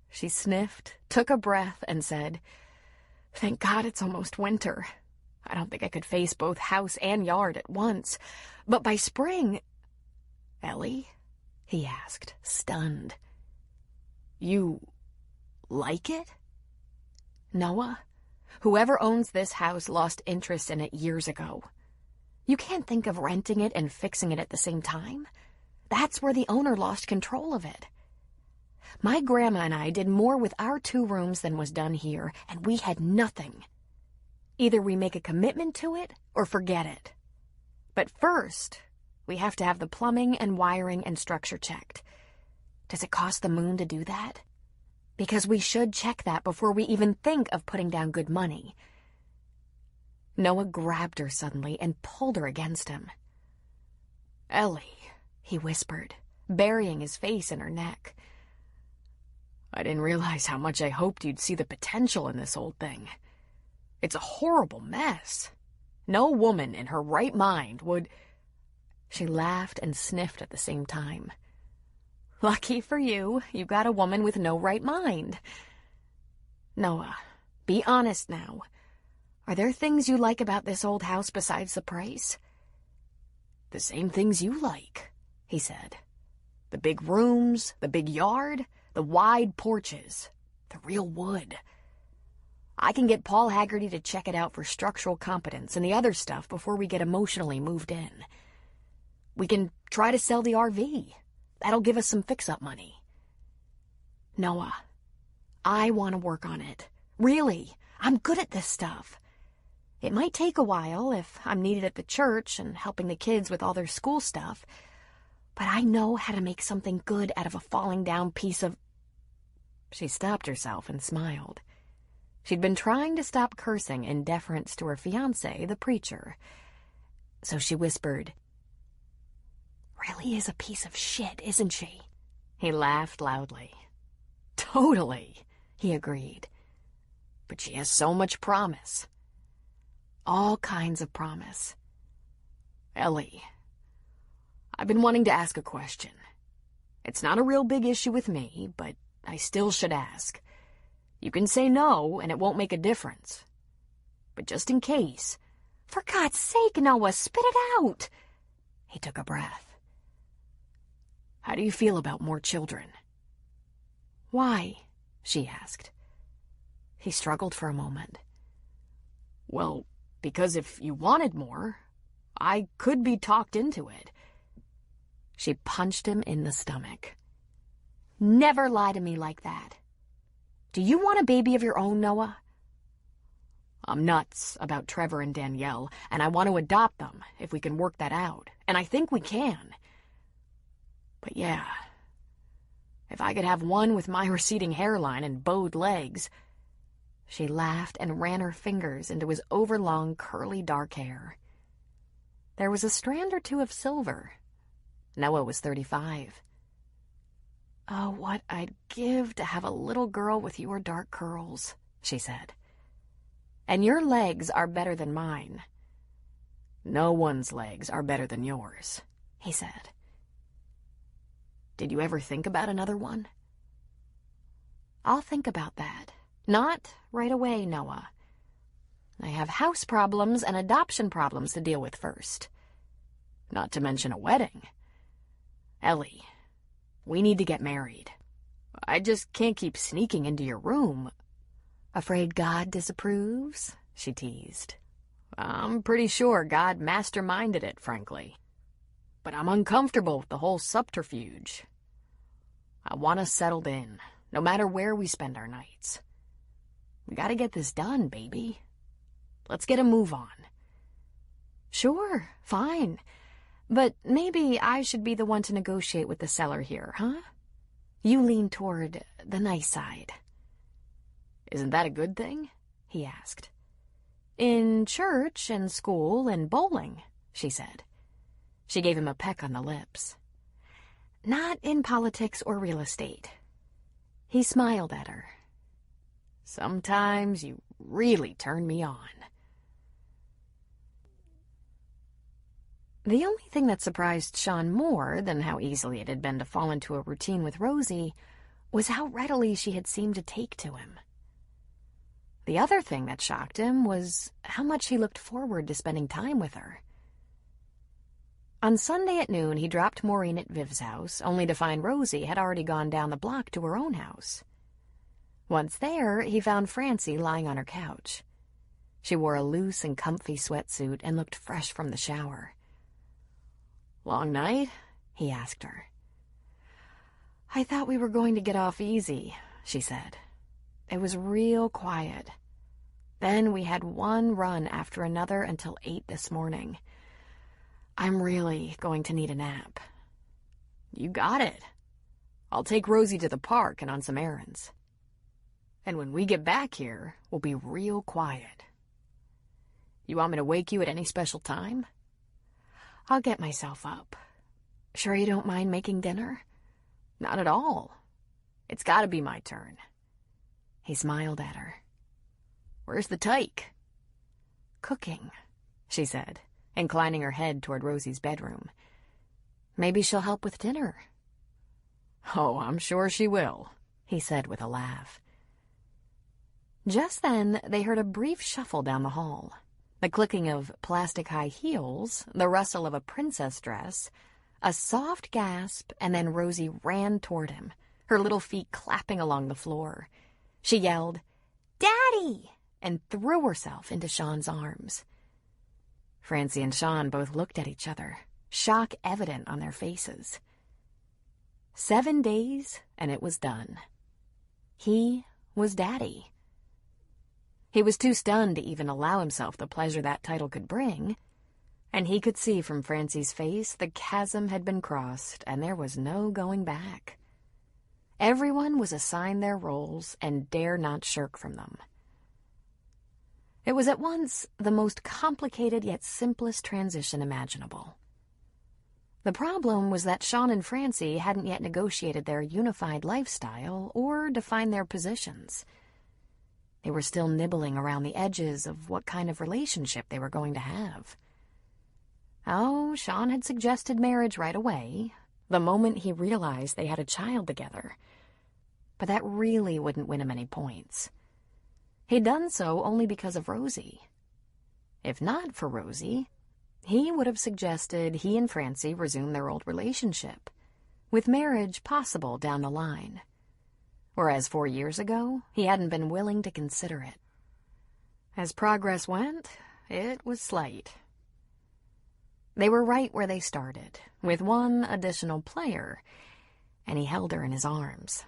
She sniffed, took a breath, and said, "Thank God it's almost winter. I don't think I could face both house and yard at once. But by spring—" "Ellie?" he asked, stunned. "You like it?" "Noah, whoever owns this house lost interest in it years ago. You can't think of renting it and fixing it at the same time. That's where the owner lost control of it. My grandma and I did more with our 2 rooms than was done here, and we had nothing. Either we make a commitment to it or forget it. But first, we have to have the plumbing and wiring and structure checked. Does it cost the moon to do that? Because we should check that before we even think of putting down good money." Noah grabbed her suddenly and pulled her against him. "Ellie," he whispered, burying his face in her neck. "I didn't realize how much I hoped you'd see the potential in this old thing. It's a horrible mess. No woman in her right mind would—" She laughed and sniffed at the same time. "Lucky for you, you got a woman with no right mind. Noah, be honest now. Are there things you like about this old house besides the price?" "The same things you like," he said. "The big rooms, the big yard, the wide porches, the real wood. I can get Paul Haggerty to check it out for structural competence and the other stuff before we get emotionally moved in. We can try to sell the RV. That'll give us some fix-up money. Noah, I want to work on it. Really, I'm good at this stuff. It might take a while if I'm needed at the church and helping the kids with all their school stuff, but I know how to make something good out of a falling down piece of... She stopped herself and smiled. She'd been trying to stop cursing in deference to her fiancé, the preacher. So she whispered, "Really is a piece of shit, isn't she?" He laughed loudly. "Totally," he agreed. "But she has so much promise. All kinds of promise. Ellie, I've been wanting to ask a question. It's not a real big issue with me, but I still should ask. You can say no, and it won't make a difference. But just in case..." "For God's sake, Noah, spit it out!" He took a breath. "How do you feel about more children?" "Why?" she asked. He struggled for a moment. "Well, because if you wanted more, I could be talked into it." She punched him in the stomach. "Never lie to me like that. Do you want a baby of your own, Noah?" "I'm nuts about Trevor and Danielle, and I want to adopt them if we can work that out, and I think we can. But yeah, if I could have one with my receding hairline and bowed legs..." She laughed and ran her fingers into his overlong, curly dark hair. There was a strand or two of silver. Noah was 35. "Oh, what I'd give to have a little girl with your dark curls," she said. "And your legs are better than mine." "No one's legs are better than yours," he said. "Did you ever think about another one?" "I'll think about that. Not right away, Noah. I have house problems and adoption problems to deal with first. Not to mention a wedding. Ellie, we need to get married. I just can't keep sneaking into your room." "Afraid God disapproves?" she teased. "I'm pretty sure God masterminded it, frankly. But I'm uncomfortable with the whole subterfuge. I want us settled in, no matter where we spend our nights. We gotta get this done, baby. Let's get a move on." "Sure, fine. But maybe I should be the one to negotiate with the seller here, huh? You lean toward the nice side." "Isn't that a good thing?" he asked. "In church and school and bowling," she said. She gave him a peck on the lips. "Not in politics or real estate." He smiled at her. "Sometimes you really turn me on." The only thing that surprised Sean more than how easily it had been to fall into a routine with Rosie was how readily she had seemed to take to him. The other thing that shocked him was how much he looked forward to spending time with her. On Sunday at noon, he dropped Maureen at Viv's house, only to find Rosie had already gone down the block to her own house. Once there, he found Francie lying on her couch. She wore a loose and comfy sweatsuit and looked fresh from the shower. "Long night?" he asked her. "I thought we were going to get off easy," she said. "It was real quiet. Then we had one run after another until 8 this morning. I'm really going to need a nap." "You got it. I'll take Rosie to the park and on some errands. And when we get back here, we'll be real quiet. You want me to wake you at any special time?" "I'll get myself up. Sure you don't mind making dinner?" "Not at all. It's got to be my turn." He smiled at her. "Where's the tyke?" "Cooking," she said, inclining her head toward Rosie's bedroom. "Maybe she'll help with dinner." "Oh, I'm sure she will," he said with a laugh. Just then, they heard a brief shuffle down the hall. The clicking of plastic high heels, the rustle of a princess dress, a soft gasp, and then Rosie ran toward him, her little feet clapping along the floor. She yelled, "Daddy!" and threw herself into Sean's arms. Francie and Sean both looked at each other, shock evident on their faces. 7 days, and it was done. He was Daddy. He was too stunned to even allow himself the pleasure that title could bring, and he could see from Francie's face the chasm had been crossed, and there was no going back. Everyone was assigned their roles and dare not shirk from them. It was at once the most complicated yet simplest transition imaginable. The problem was that Sean and Francie hadn't yet negotiated their unified lifestyle or defined their positions. They were still nibbling around the edges of what kind of relationship they were going to have. Oh, Sean had suggested marriage right away, the moment he realized they had a child together. But that really wouldn't win him any points. He'd done so only because of Rosie. If not for Rosie, he would have suggested he and Francie resume their old relationship, with marriage possible down the line. Whereas 4 years ago, he hadn't been willing to consider it. As progress went, it was slight. They were right where they started, with one additional player, and he held her in his arms.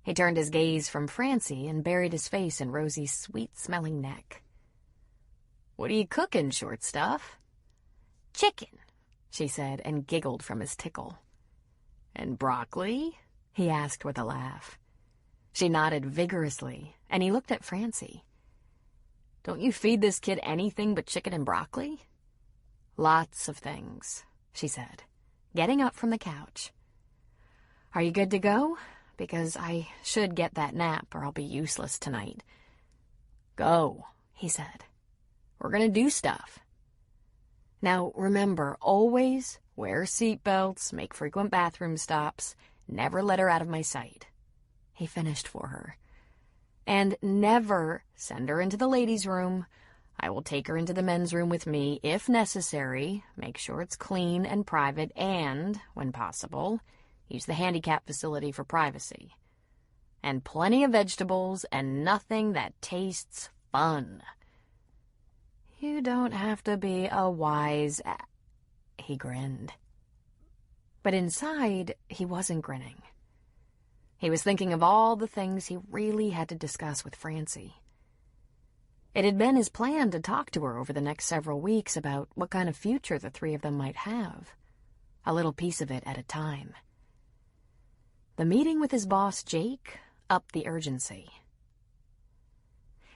He turned his gaze from Francie and buried his face in Rosie's sweet-smelling neck. "What are you cooking, short stuff?" "Chicken," she said, and giggled from his tickle. "And broccoli?" he asked with a laugh. She nodded vigorously, and he looked at Francie. "Don't you feed this kid anything but chicken and broccoli?" "Lots of things," she said, getting up from the couch. "Are you good to go? Because I should get that nap or I'll be useless tonight." "Go," he said. "We're gonna do stuff. Now, remember, always wear seatbelts, make frequent bathroom stops, never let her out of my sight," he finished for her. "And never send her into the ladies' room. I will take her into the men's room with me, if necessary. Make sure it's clean and private, and, when possible, use the handicap facility for privacy. And plenty of vegetables, and nothing that tastes fun." "You don't have to be a wise he grinned. But inside, he wasn't grinning. He was thinking of all the things he really had to discuss with Francie. It had been his plan to talk to her over the next several weeks about what kind of future the three of them might have, a little piece of it at a time. The meeting with his boss, Jake, upped the urgency.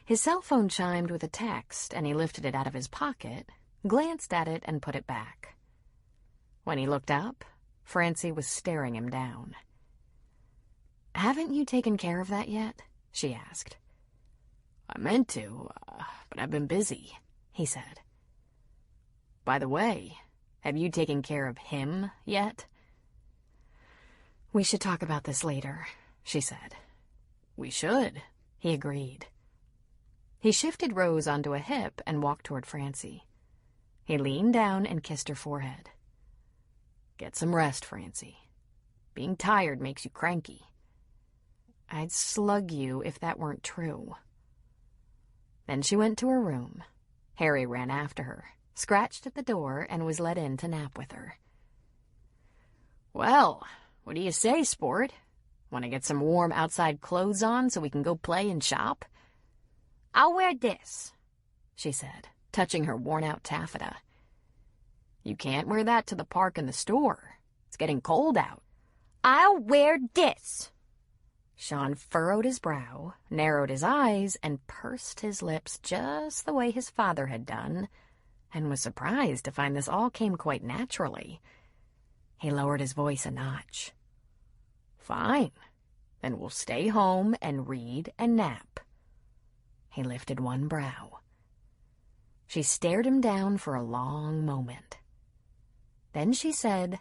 His cell phone chimed with a text, and he lifted it out of his pocket, glanced at it, and put it back. When he looked up, Francie was staring him down. "Haven't you taken care of that yet?" she asked. "I meant to, but I've been busy," he said. "By the way, have you taken care of him yet?" "We should talk about this later," she said. "We should," he agreed. He shifted Rose onto a hip and walked toward Francie. He leaned down and kissed her forehead. "Get some rest, Francie. Being tired makes you cranky." "I'd slug you if that weren't true." Then she went to her room. Harry ran after her, scratched at the door, and was let in to nap with her. "Well, what do you say, sport? Want to get some warm outside clothes on so we can go play and shop?" "I'll wear this," she said, touching her worn-out taffeta. "You can't wear that to the park and the store. It's getting cold out." "I'll wear this." Sean furrowed his brow, narrowed his eyes, and pursed his lips just the way his father had done, and was surprised to find this all came quite naturally. He lowered his voice a notch. "Fine. Then we'll stay home and read and nap." He lifted one brow. She stared him down for a long moment. Then she said,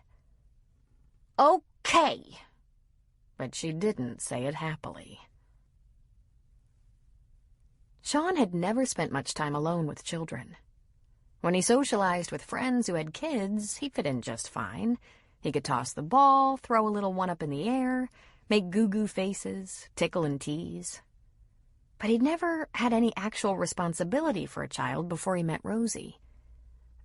"Okay." But she didn't say it happily. Sean had never spent much time alone with children. When he socialized with friends who had kids, he fit in just fine. He could toss the ball, throw a little one up in the air, make goo-goo faces, tickle and tease. But he'd never had any actual responsibility for a child before he met Rosie.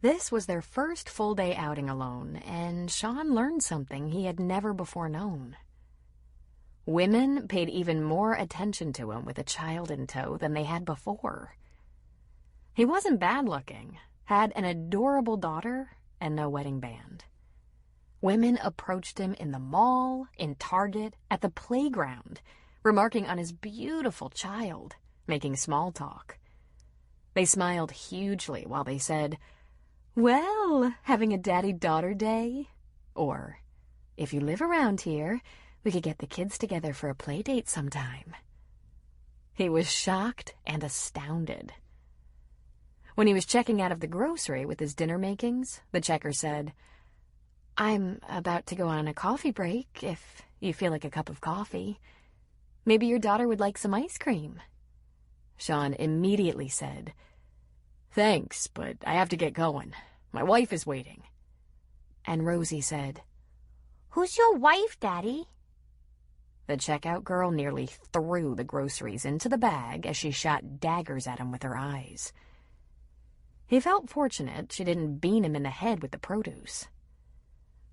This was their first full-day outing alone, and Sean learned something he had never before known. Women paid even more attention to him with a child in tow than they had before. He wasn't bad-looking, had an adorable daughter, and no wedding band. Women approached him in the mall, in Target, at the playground, remarking on his beautiful child, making small talk. They smiled hugely while they said, "Well, having a daddy-daughter day?" Or, "If you live around here, we could get the kids together for a play date sometime." He was shocked and astounded. When he was checking out of the grocery with his dinner makings, the checker said, "I'm about to go on a coffee break, if you feel like a cup of coffee. Maybe your daughter would like some ice cream." Sean immediately said, "Thanks, but I have to get going. My wife is waiting." And Rosie said, "Who's your wife, Daddy?" The checkout girl nearly threw the groceries into the bag as she shot daggers at him with her eyes. He felt fortunate she didn't bean him in the head with the produce.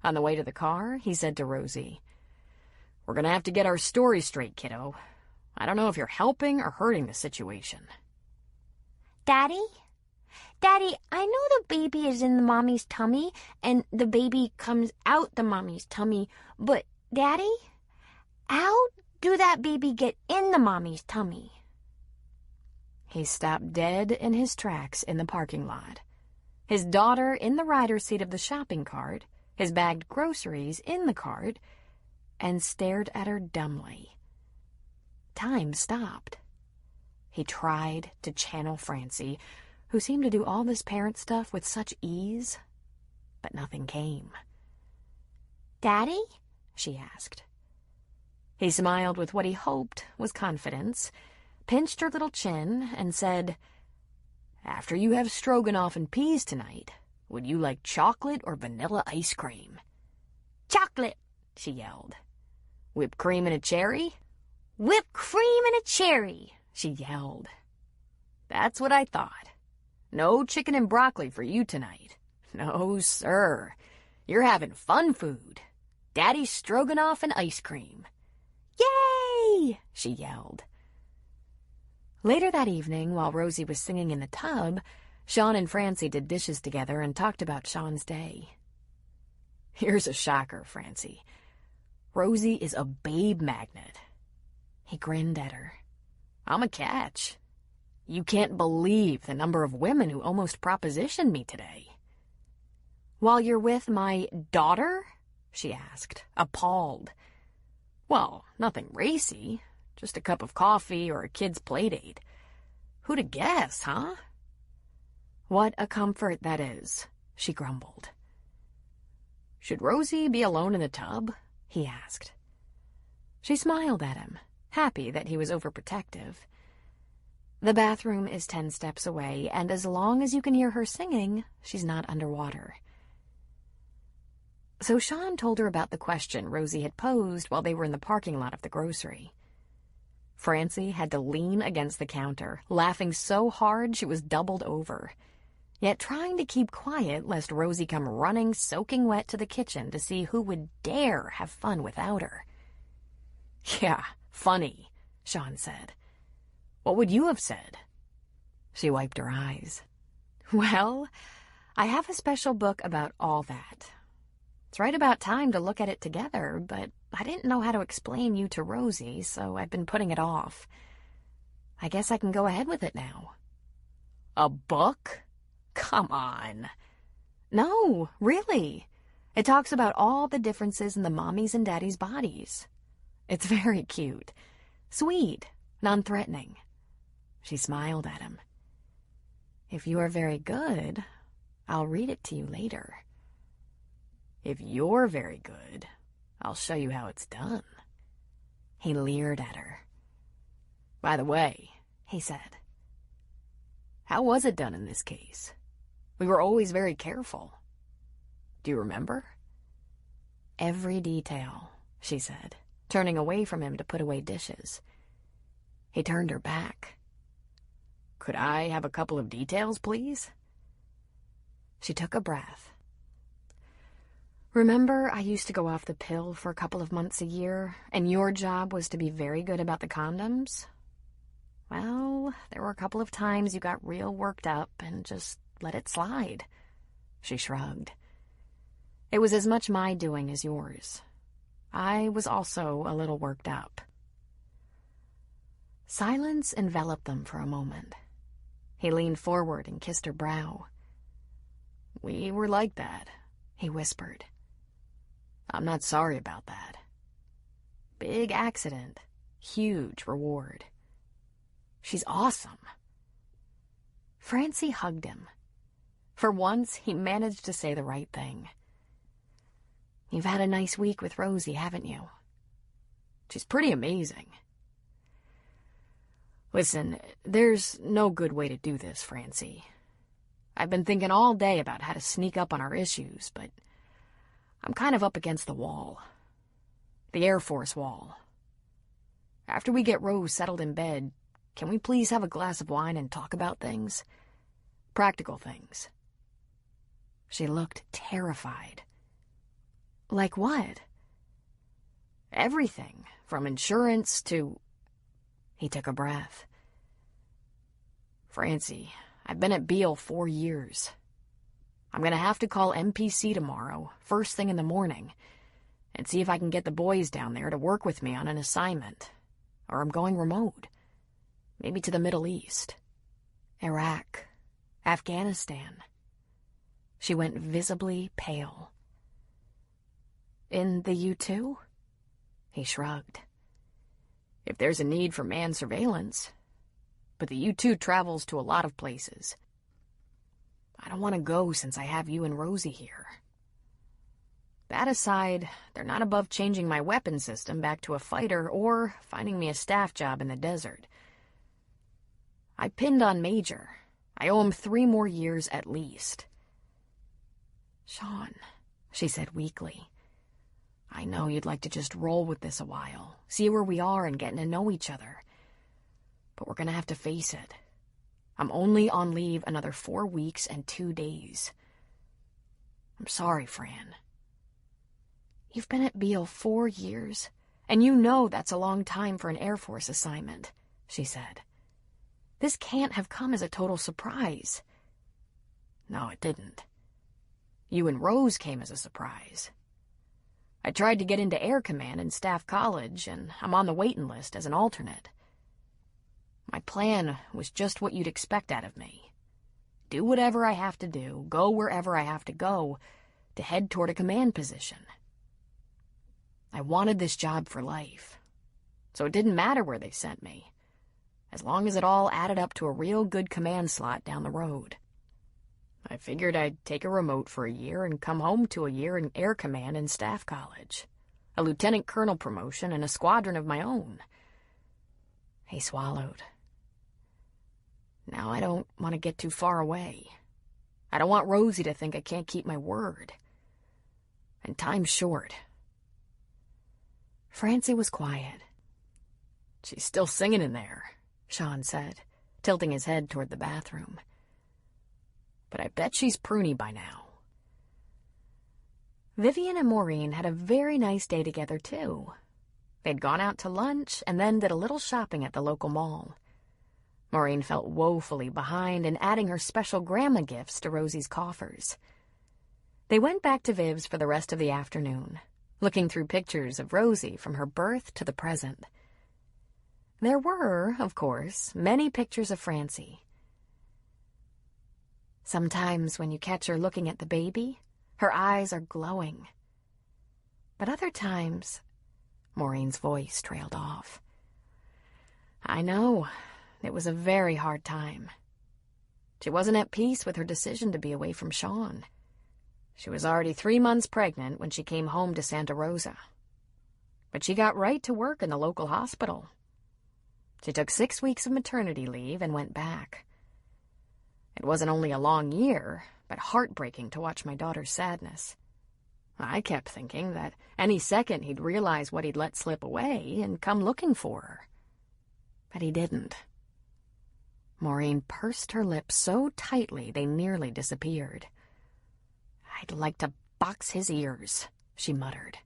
On the way to the car, he said to Rosie, "We're gonna have to get our story straight, kiddo. I don't know if you're helping or hurting the situation." "Daddy? Daddy, I know the baby is in the mommy's tummy, and the baby comes out the mommy's tummy, but, Daddy, how do that baby get in the mommy's tummy?" He stopped dead in his tracks in the parking lot, his daughter in the rider's seat of the shopping cart, his bagged groceries in the cart, and stared at her dumbly. Time stopped. He tried to channel Francie, who seemed to do all this parent stuff with such ease, but nothing came. "Daddy?" she asked. He smiled with what he hoped was confidence, pinched her little chin, and said, "After you have stroganoff and peas tonight, would you like chocolate or vanilla ice cream?" "Chocolate!" she yelled. "Whipped cream and a cherry?" "Whipped cream and a cherry!" she yelled. "That's what I thought. No chicken and broccoli for you tonight. No, sir. You're having fun food. Daddy's stroganoff and ice cream." "Yay!" she yelled. Later that evening, while Rosie was singing in the tub, Sean and Francie did dishes together and talked about Sean's day. "Here's a shocker, Francie. Rosie is a babe magnet." He grinned at her. "I'm a catch. You can't believe the number of women who almost propositioned me today." "While you're with my daughter?" she asked, appalled. "Well, nothing racy. Just a cup of coffee or a kid's play date. Who'd have guessed, huh?" "What a comfort that is," she grumbled. "Should Rosie be alone in the tub?" he asked. She smiled at him, happy that he was overprotective. "The bathroom is 10 steps away, and as long as you can hear her singing, she's not underwater." So Sean told her about the question Rosie had posed while they were in the parking lot of the grocery. Francie had to lean against the counter, laughing so hard she was doubled over, yet trying to keep quiet lest Rosie come running soaking wet to the kitchen to see who would dare have fun without her. "Yeah, funny," Sean said. "What would you have said?" She wiped her eyes. "Well, I have a special book about all that. It's right about time to look at it together, but I didn't know how to explain you to Rosie, so I've been putting it off. I guess I can go ahead with it now." "A book? Come on." "No, really. It talks about all the differences in the mommies and daddies' bodies. It's very cute, sweet, non-threatening." She smiled at him. "If you are very good, I'll read it to you later." "If you're very good, I'll show you how it's done." He leered at her. "By the way," he said, "how was it done in this case? We were always very careful. Do you remember?" "Every detail," she said, turning away from him to put away dishes. He turned her back. "Could I have a couple of details, please?" She took a breath. Remember, I used to go off the pill for a couple of months a year, and your job was to be very good about the condoms? Well, there were a couple of times you got real worked up and just let it slide. She shrugged. It was as much my doing as yours. I was also a little worked up. Silence enveloped them for a moment. He leaned forward and kissed her brow. We were like that, he whispered. I'm not sorry about that. Big accident, huge reward. She's awesome. Francie hugged him. For once, he managed to say the right thing. You've had a nice week with Rosie, haven't you? She's pretty amazing. Listen, there's no good way to do this, Francie. I've been thinking all day about how to sneak up on our issues, but I'm kind of up against the wall. The Air Force wall. After we get Rose settled in bed, can we please have a glass of wine and talk about things? Practical things. She looked terrified. Like what? Everything, from insurance to... He took a breath. Francie, I've been at Beale 4 years. I'm going to have to call MPC tomorrow, first thing in the morning, and see if I can get the boys down there to work with me on an assignment. Or I'm going remote. Maybe to the Middle East. Iraq. Afghanistan. She went visibly pale. In the U-2? He shrugged. If there's a need for manned surveillance. But the U-2 travels to a lot of places. I don't want to go since I have you and Rosie here. That aside, they're not above changing my weapon system back to a fighter or finding me a staff job in the desert. I pinned on Major. I owe him 3 more years at least. Sean, she said weakly, I know you'd like to just roll with this a while, see where we are and getting to know each other. But we're going to have to face it. I'm only on leave another 4 weeks and 2 days. I'm sorry, Fran. You've been at Beale 4 years, and you know that's a long time for an Air Force assignment, she said. This can't have come as a total surprise. No, it didn't. You and Rose came as a surprise. I tried to get into Air Command in Staff College, and I'm on the waiting list as an alternate. My plan was just what you'd expect out of me. Do whatever I have to do, go wherever I have to go, to head toward a command position. I wanted this job for life, so it didn't matter where they sent me, as long as it all added up to a real good command slot down the road. I figured I'd take a remote for a year and come home to a year in Air Command and Staff College, a lieutenant colonel promotion and a squadron of my own. He swallowed. Now I don't want to get too far away. I don't want Rosie to think I can't keep my word. And time's short. Francie was quiet. She's still singing in there, Sean said, tilting his head toward the bathroom. But I bet she's pruny by now. Vivian and Maureen had a very nice day together, too. They'd gone out to lunch and then did a little shopping at the local mall. Maureen felt woefully behind in adding her special grandma gifts to Rosie's coffers. They went back to Viv's for the rest of the afternoon, looking through pictures of Rosie from her birth to the present. There were, of course, many pictures of Francie. Sometimes when you catch her looking at the baby, her eyes are glowing. But other times, Maureen's voice trailed off. I know. It was a very hard time. She wasn't at peace with her decision to be away from Sean. She was already 3 months pregnant when she came home to Santa Rosa. But she got right to work in the local hospital. She took 6 weeks of maternity leave and went back. It wasn't only a long year, but heartbreaking to watch my daughter's sadness. I kept thinking that any second he'd realize what he'd let slip away and come looking for her. But he didn't. Maureen pursed her lips so tightly they nearly disappeared. "I'd like to box his ears," she muttered.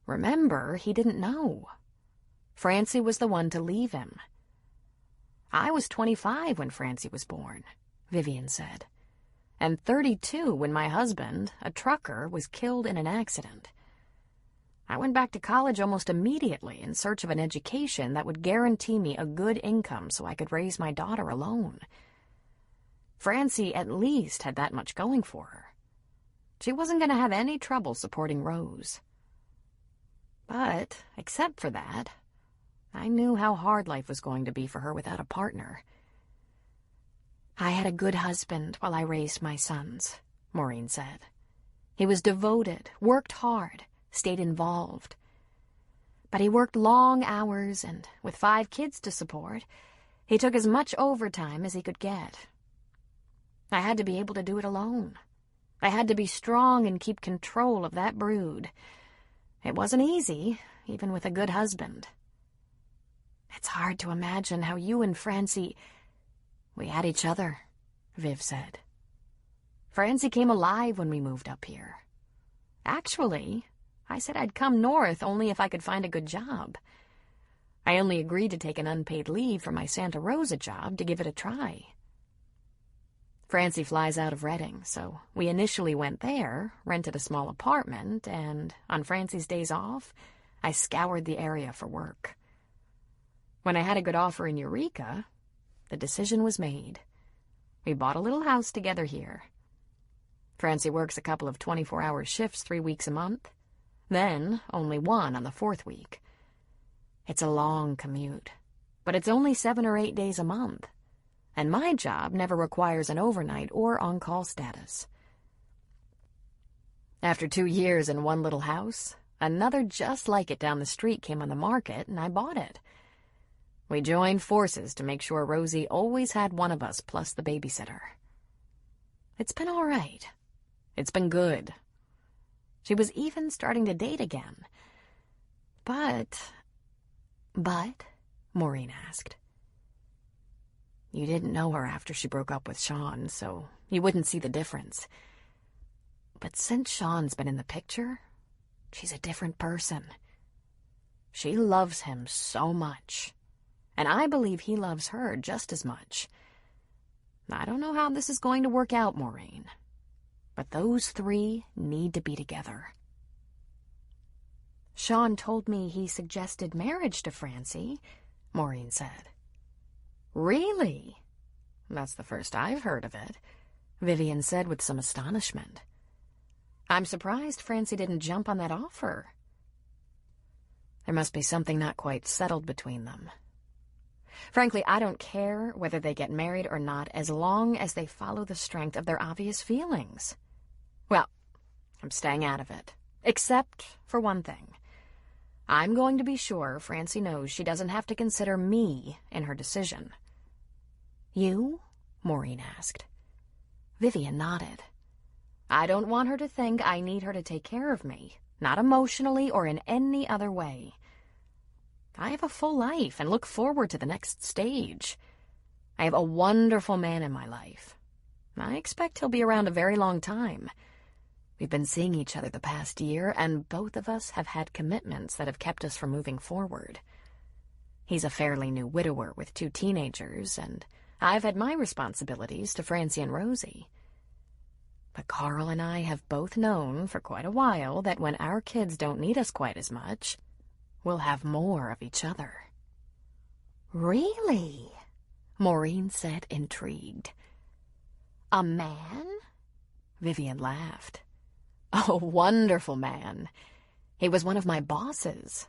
Remember, he didn't know. Francie was the one to leave him. "I was 25 when Francie was born," Vivian said, "and 32 when my husband, a trucker, was killed in an accident. I went back to college almost immediately in search of an education that would guarantee me a good income so I could raise my daughter alone. Francie at least had that much going for her. She wasn't going to have any trouble supporting Rose. But, except for that, I knew how hard life was going to be for her without a partner." "I had a good husband while I raised my sons," Maureen said. "He was devoted, worked hard, stayed involved. But he worked long hours, and with 5 kids to support, he took as much overtime as he could get. I had to be able to do it alone. I had to be strong and keep control of that brood. It wasn't easy, even with a good husband. It's hard to imagine how you and Francie—" "We had each other," Viv said. "Francie came alive when we moved up here. Actually, I said I'd come north only if I could find a good job. I only agreed to take an unpaid leave for my Santa Rosa job to give it a try. Francie flies out of Redding, so we initially went there, rented a small apartment, and, on Francie's days off, I scoured the area for work. When I had a good offer in Eureka, the decision was made. We bought a little house together here. Francie works a couple of 24-hour shifts 3 weeks a month, then only 1 on the 4th week. It's a long commute, but it's only 7 or 8 days a month, and my job never requires an overnight or on-call status. After 2 years in one little house, another just like it down the street came on the market, and I bought it. We joined forces to make sure Rosie always had one of us plus the babysitter. It's been all right. It's been good. She was even starting to date again. But, Maureen asked. "You didn't know her after she broke up with Sean, so you wouldn't see the difference. But since Sean's been in the picture, she's a different person. She loves him so much, and I believe he loves her just as much. I don't know how this is going to work out, Maureen, but those 3 need to be together." "Sean told me he suggested marriage to Francie," Maureen said. "Really? That's the first I've heard of it," Vivian said with some astonishment. "I'm surprised Francie didn't jump on that offer." "There must be something not quite settled between them. Frankly, I don't care whether they get married or not as long as they follow the strength of their obvious feelings. Well, I'm staying out of it, except for one thing. I'm going to be sure Francie knows she doesn't have to consider me in her decision." "You?" Maureen asked. Vivian nodded. "I don't want her to think I need her to take care of me, not emotionally or in any other way. I have a full life and look forward to the next stage. I have a wonderful man in my life. I expect he'll be around a very long time. We've been seeing each other the past year, and both of us have had commitments that have kept us from moving forward. He's a fairly new widower with 2 teenagers, and I've had my responsibilities to Francie and Rosie. But Carl and I have both known for quite a while that when our kids don't need us quite as much, we'll have more of each other." "Really?" Maureen said, intrigued. "A man?" Vivian laughed. "A wonderful man. He was one of my bosses.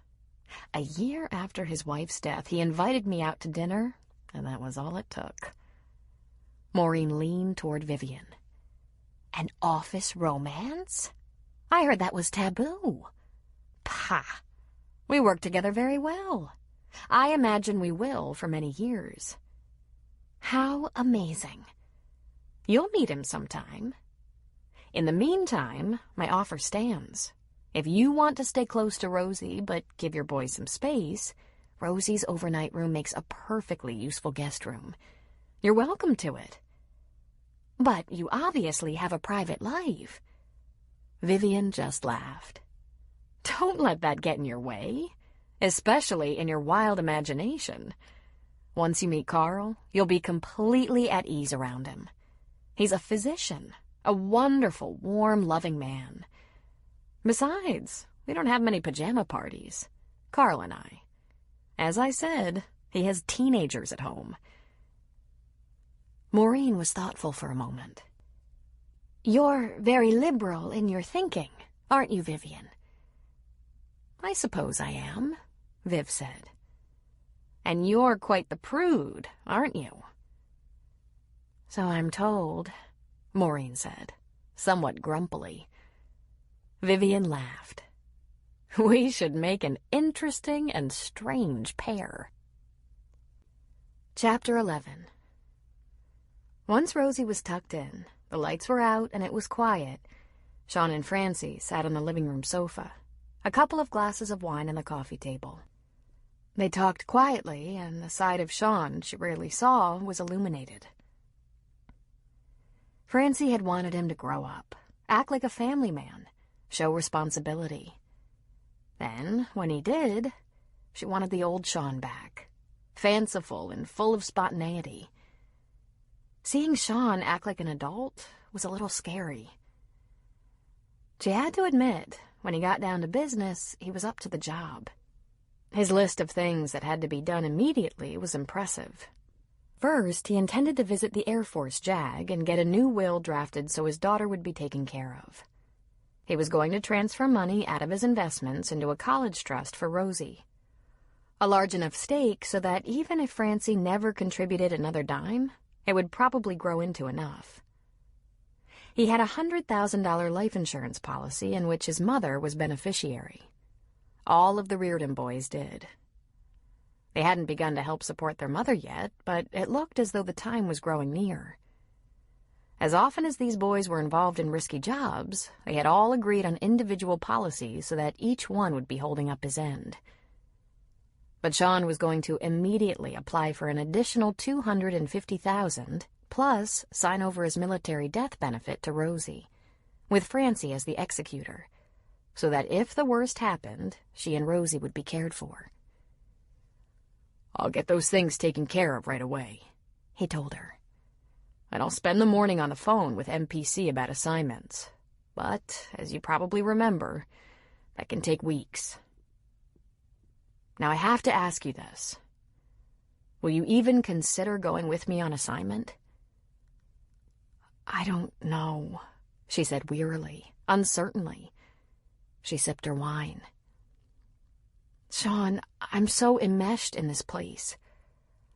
A year after his wife's death, he invited me out to dinner, and that was all it took." Maureen leaned toward Vivian. "An office romance? I heard that was taboo." "Pah! We work together very well. I imagine we will for many years." "How amazing. You'll meet him sometime. In the meantime, my offer stands. If you want to stay close to Rosie but give your boys some space, Rosie's overnight room makes a perfectly useful guest room. You're welcome to it." "But you obviously have a private life," Vivian just laughed. Don't let that get in your way, especially in your wild imagination. Once you meet Carl, you'll be completely at ease around him. He's a physician, a wonderful, warm, loving man. Besides, we don't have many pajama parties, Carl and I. As I said, he has teenagers at home. Maureen was thoughtful for a moment. You're very liberal in your thinking, aren't you, Vivian? I suppose I am, Viv said. And you're quite the prude, aren't you? So I'm told, Maureen said, somewhat grumpily. Vivian laughed. We should make an interesting and strange pair. Chapter 11. Once Rosie was tucked in, the lights were out and it was quiet. Sean and Francie sat on the living room sofa, a couple of glasses of wine on the coffee table. They talked quietly, and the side of Sean she rarely saw was illuminated. Francie had wanted him to grow up, act like a family man, show responsibility. Then, when he did, she wanted the old Sean back, fanciful and full of spontaneity. Seeing Sean act like an adult was a little scary. She had to admit, when he got down to business, he was up to the job. His list of things that had to be done immediately was impressive. First, he intended to visit the Air Force JAG and get a new will drafted so his daughter would be taken care of. He was going to transfer money out of his investments into a college trust for Rosie. A large enough stake so that even if Francie never contributed another dime, it would probably grow into enough. He had a $100,000 life insurance policy in which his mother was beneficiary. All of the Reardon boys did. They hadn't begun to help support their mother yet, but it looked as though the time was growing near. As often as these boys were involved in risky jobs, they had all agreed on individual policies so that each one would be holding up his end. But Sean was going to immediately apply for an additional $250,000, plus sign over his military death benefit to Rosie, with Francie as the executor, so that if the worst happened, she and Rosie would be cared for. "I'll get those things taken care of right away," he told her. "And I'll spend the morning on the phone with MPC about assignments. But, as you probably remember, that can take weeks. Now I have to ask you this. Will you even consider going with me on assignment?" "I don't know," she said wearily, uncertainly. She sipped her wine. "Sean, I'm so enmeshed in this place.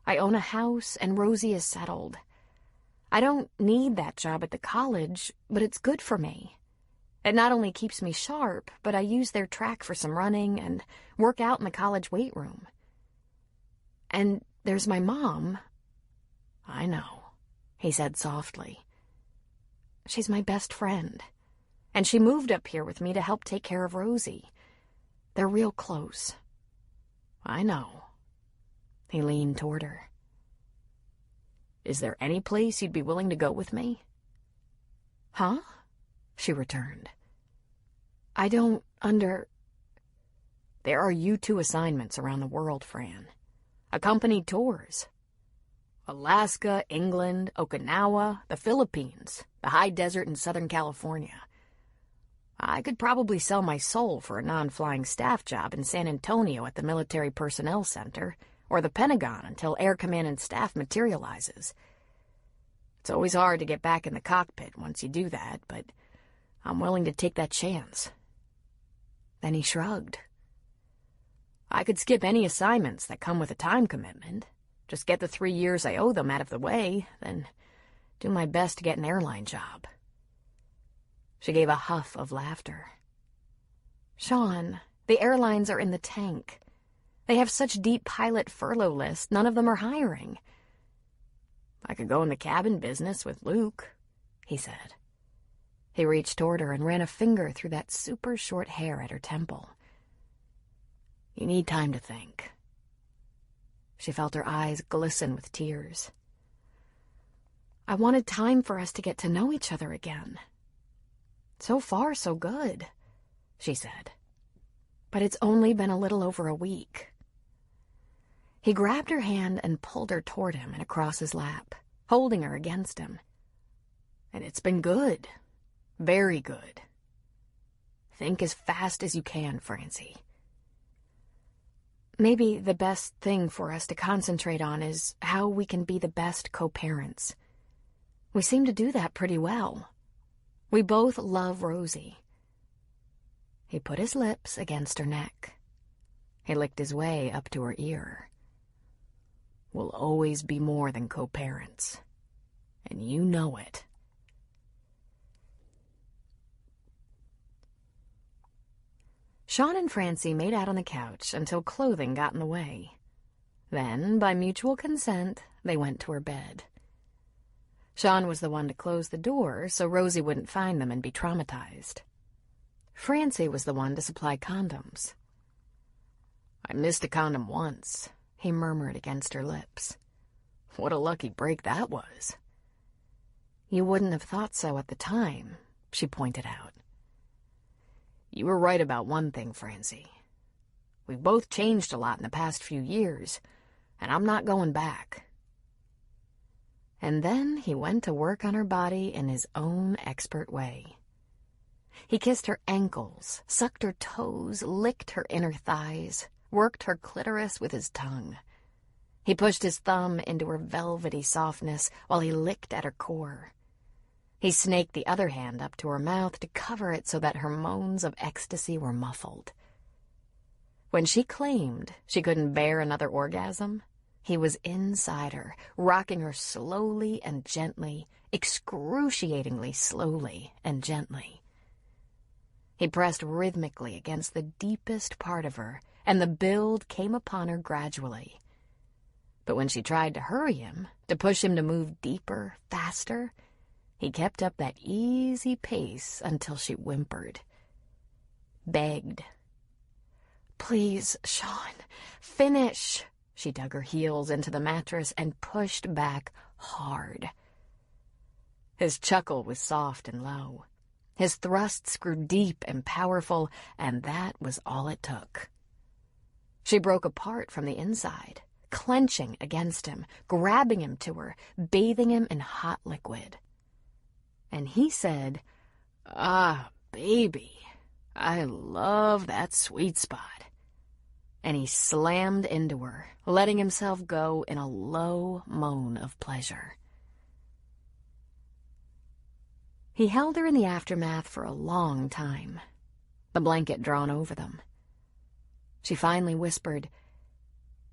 I own a house and Rosie is settled. I don't need that job at the college, but it's good for me. It not only keeps me sharp, but I use their track for some running and work out in the college weight room. And there's my mom." "I know," he said softly. "She's my best friend, and she moved up here with me to help take care of Rosie. They're real close." "I know." He leaned toward her. "Is there any place you'd be willing to go with me?" "Huh?" she returned. "I don't There are U-2 assignments around the world, Fran. Accompanied tours. Alaska, England, Okinawa, the Philippines, the high desert in Southern California. I could probably sell my soul for a non-flying staff job in San Antonio at the Military Personnel Center or the Pentagon until Air Command and Staff materializes. It's always hard to get back in the cockpit once you do that, but I'm willing to take that chance." Then he shrugged. "I could skip any assignments that come with a time commitment. Just get the 3 years I owe them out of the way, then do my best to get an airline job." She gave a huff of laughter. "Sean, the airlines are in the tank. They have such deep pilot furlough lists, none of them are hiring." "I could go in the cabin business with Luke," he said. He reached toward her and ran a finger through that super short hair at her temple. "You need time to think." She felt her eyes glisten with tears. "I wanted time for us to get to know each other again." So far, so good, she said. But it's only been a little over a week. He grabbed her hand and pulled her toward him and across his lap, holding her against him. And it's been good. Very good. Think as fast as you can, Francie. Maybe the best thing for us to concentrate on is how we can be the best co-parents. We seem to do that pretty well. We both love Rosie. He put his lips against her neck. He licked his way up to her ear. We'll always be more than co-parents. And you know it. Sean and Francie made out on the couch until clothing got in the way. Then, by mutual consent, they went to her bed. Sean was the one to close the door so Rosie wouldn't find them and be traumatized. Francie was the one to supply condoms. I missed a condom once, he murmured against her lips. What a lucky break that was. You wouldn't have thought so at the time, she pointed out. You were right about one thing, Francie. We've both changed a lot in the past few years, and I'm not going back. And then he went to work on her body in his own expert way. He kissed her ankles, sucked her toes, licked her inner thighs, worked her clitoris with his tongue. He pushed his thumb into her velvety softness while he licked at her core. He snaked the other hand up to her mouth to cover it so that her moans of ecstasy were muffled. When she claimed she couldn't bear another orgasm, he was inside her, rocking her slowly and gently, excruciatingly slowly and gently. He pressed rhythmically against the deepest part of her, and the build came upon her gradually. But when she tried to hurry him, to push him to move deeper, faster, he kept up that easy pace until she whimpered, begged. Please, Sean, finish. She dug her heels into the mattress and pushed back hard. His chuckle was soft and low. His thrusts grew deep and powerful, and that was all it took. She broke apart from the inside, clenching against him, grabbing him to her, bathing him in hot liquid. And he said, Ah, baby, I love that sweet spot. And he slammed into her, letting himself go in a low moan of pleasure. He held her in the aftermath for a long time, the blanket drawn over them. She finally whispered,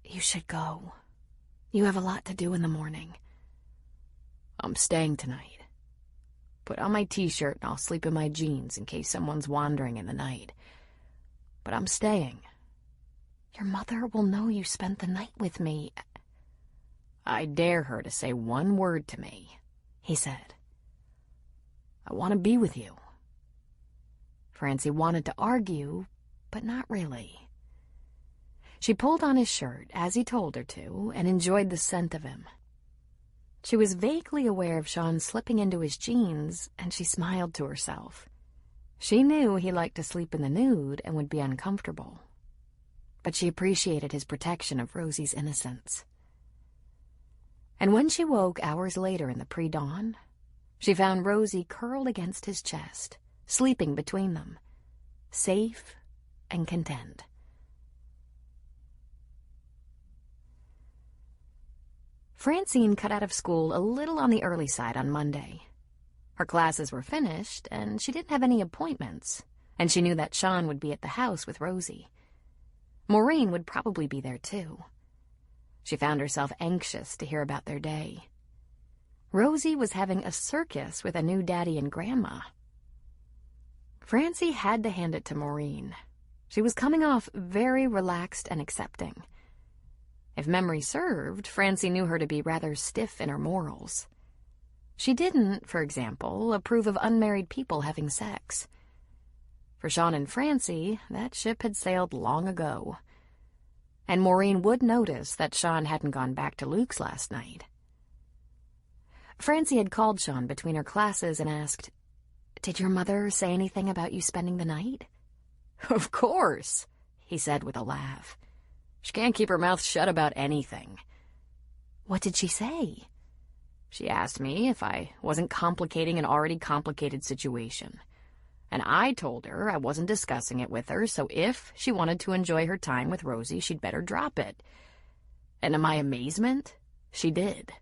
You should go. You have a lot to do in the morning. I'm staying tonight. Put on my t-shirt and I'll sleep in my jeans in case someone's wandering in the night. But I'm staying. Your mother will know you spent the night with me. I dare her to say one word to me, he said. I want to be with you. Francie wanted to argue, but not really. She pulled on his shirt, as he told her to, and enjoyed the scent of him. She was vaguely aware of Sean slipping into his jeans, and she smiled to herself. She knew he liked to sleep in the nude and would be uncomfortable. But she appreciated his protection of Rosie's innocence. And when she woke hours later in the pre-dawn, she found Rosie curled against his chest, sleeping between them, safe and content. Francine cut out of school a little on the early side on Monday. Her classes were finished, and she didn't have any appointments, and she knew that Sean would be at the house with Rosie. Maureen would probably be there, too. She found herself anxious to hear about their day. Rosie was having a circus with a new daddy and grandma. Francie had to hand it to Maureen. She was coming off very relaxed and accepting. If memory served, Francie knew her to be rather stiff in her morals. She didn't, for example, approve of unmarried people having sex. For Sean and Francie, that ship had sailed long ago. And Maureen would notice that Sean hadn't gone back to Luke's last night. Francie had called Sean between her classes and asked, Did your mother say anything about you spending the night? Of course, he said with a laugh. She can't keep her mouth shut about anything. What did she say? She asked me if I wasn't complicating an already complicated situation. And I told her I wasn't discussing it with her, so if she wanted to enjoy her time with Rosie, she'd better drop it. And to my amazement, she did.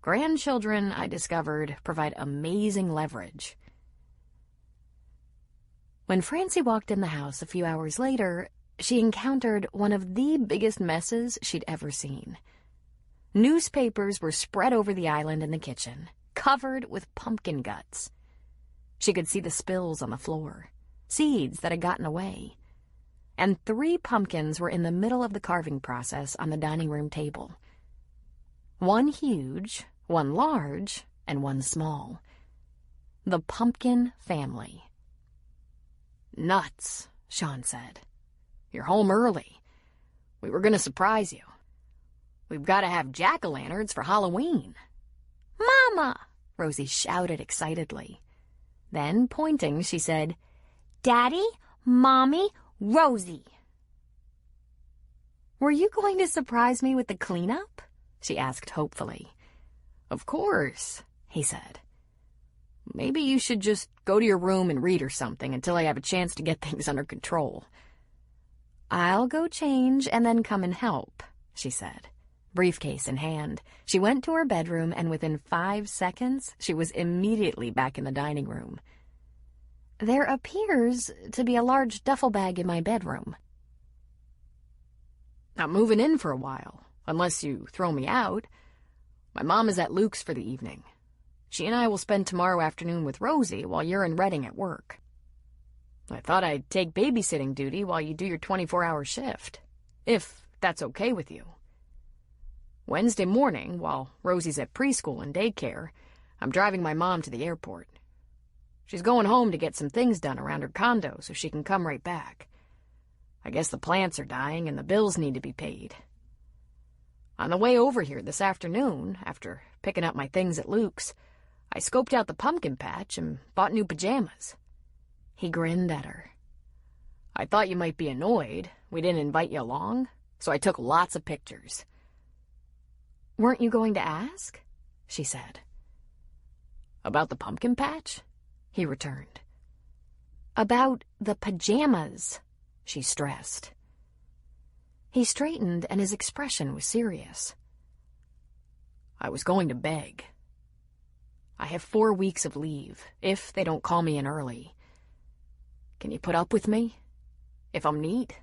Grandchildren, I discovered, provide amazing leverage. When Francie walked in the house a few hours later, she encountered one of the biggest messes she'd ever seen. Newspapers were spread over the island in the kitchen, covered with pumpkin guts. She could see the spills on the floor, seeds that had gotten away. And 3 pumpkins were in the middle of the carving process on the dining room table. One huge, one large, and one small. The pumpkin family. Nuts, Sean said. You're home early. We were going to surprise you. We've got to have jack-o'-lanterns for Halloween. Mama! Rosie shouted excitedly. Then, pointing, she said, Daddy, Mommy, Rosie. Were you going to surprise me with the cleanup? She asked hopefully. Of course, he said. Maybe you should just go to your room and read or something until I have a chance to get things under control. I'll go change and then come and help, she said. Briefcase in hand, she went to her bedroom, and within 5 seconds, she was immediately back in the dining room. There appears to be a large duffel bag in my bedroom. I'm moving in for a while, unless you throw me out. My mom is at Luke's for the evening. She and I will spend tomorrow afternoon with Rosie while you're in Reading at work. I thought I'd take babysitting duty while you do your 24-hour shift, if that's okay with you. Wednesday morning, while Rosie's at preschool and daycare, I'm driving my mom to the airport. She's going home to get some things done around her condo so she can come right back. I guess the plants are dying and the bills need to be paid. On the way over here this afternoon, after picking up my things at Luke's, I scoped out the pumpkin patch and bought new pajamas. He grinned at her. I thought you might be annoyed. We didn't invite you along, so I took lots of pictures. Weren't you going to ask? She said. About the pumpkin patch? He returned. About the pajamas, she stressed. He straightened, and his expression was serious. I was going to beg. I have 4 weeks of leave, if they don't call me in early. Can you put up with me? If I'm neat?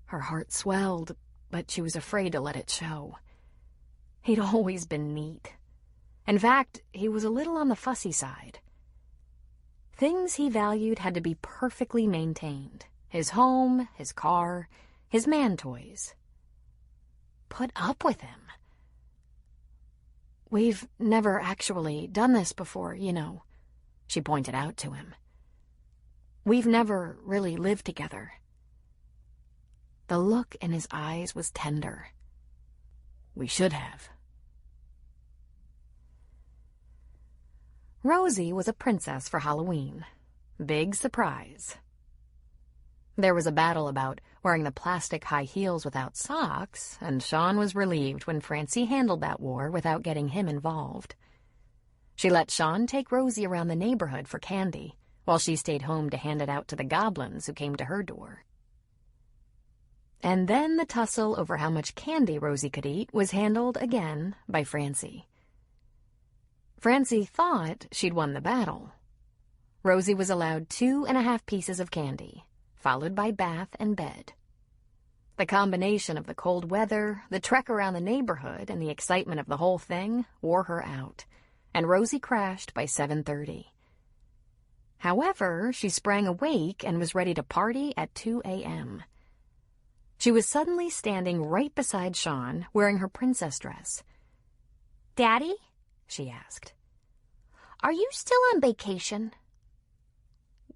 Her heart swelled, but she was afraid to let it show. He'd always been neat. In fact, he was a little on the fussy side. Things he valued had to be perfectly maintained. His home, his car, his man toys. Put up with him. We've never actually done this before, you know, she pointed out to him. We've never really lived together. The look in his eyes was tender. We should have. Rosie was a princess for Halloween. Big surprise. There was a battle about wearing the plastic high heels without socks, and Sean was relieved when Francie handled that war without getting him involved. She let Sean take Rosie around the neighborhood for candy, while she stayed home to hand it out to the goblins who came to her door. And then the tussle over how much candy Rosie could eat was handled again by Francie. Francie thought she'd won the battle. Rosie was allowed 2.5 pieces of candy, followed by bath and bed. The combination of the cold weather, the trek around the neighborhood, and the excitement of the whole thing wore her out, and Rosie crashed by 7:30. However, she sprang awake and was ready to party at 2 a.m. She was suddenly standing right beside Sean, wearing her princess dress. Daddy? She asked. Are you still on vacation?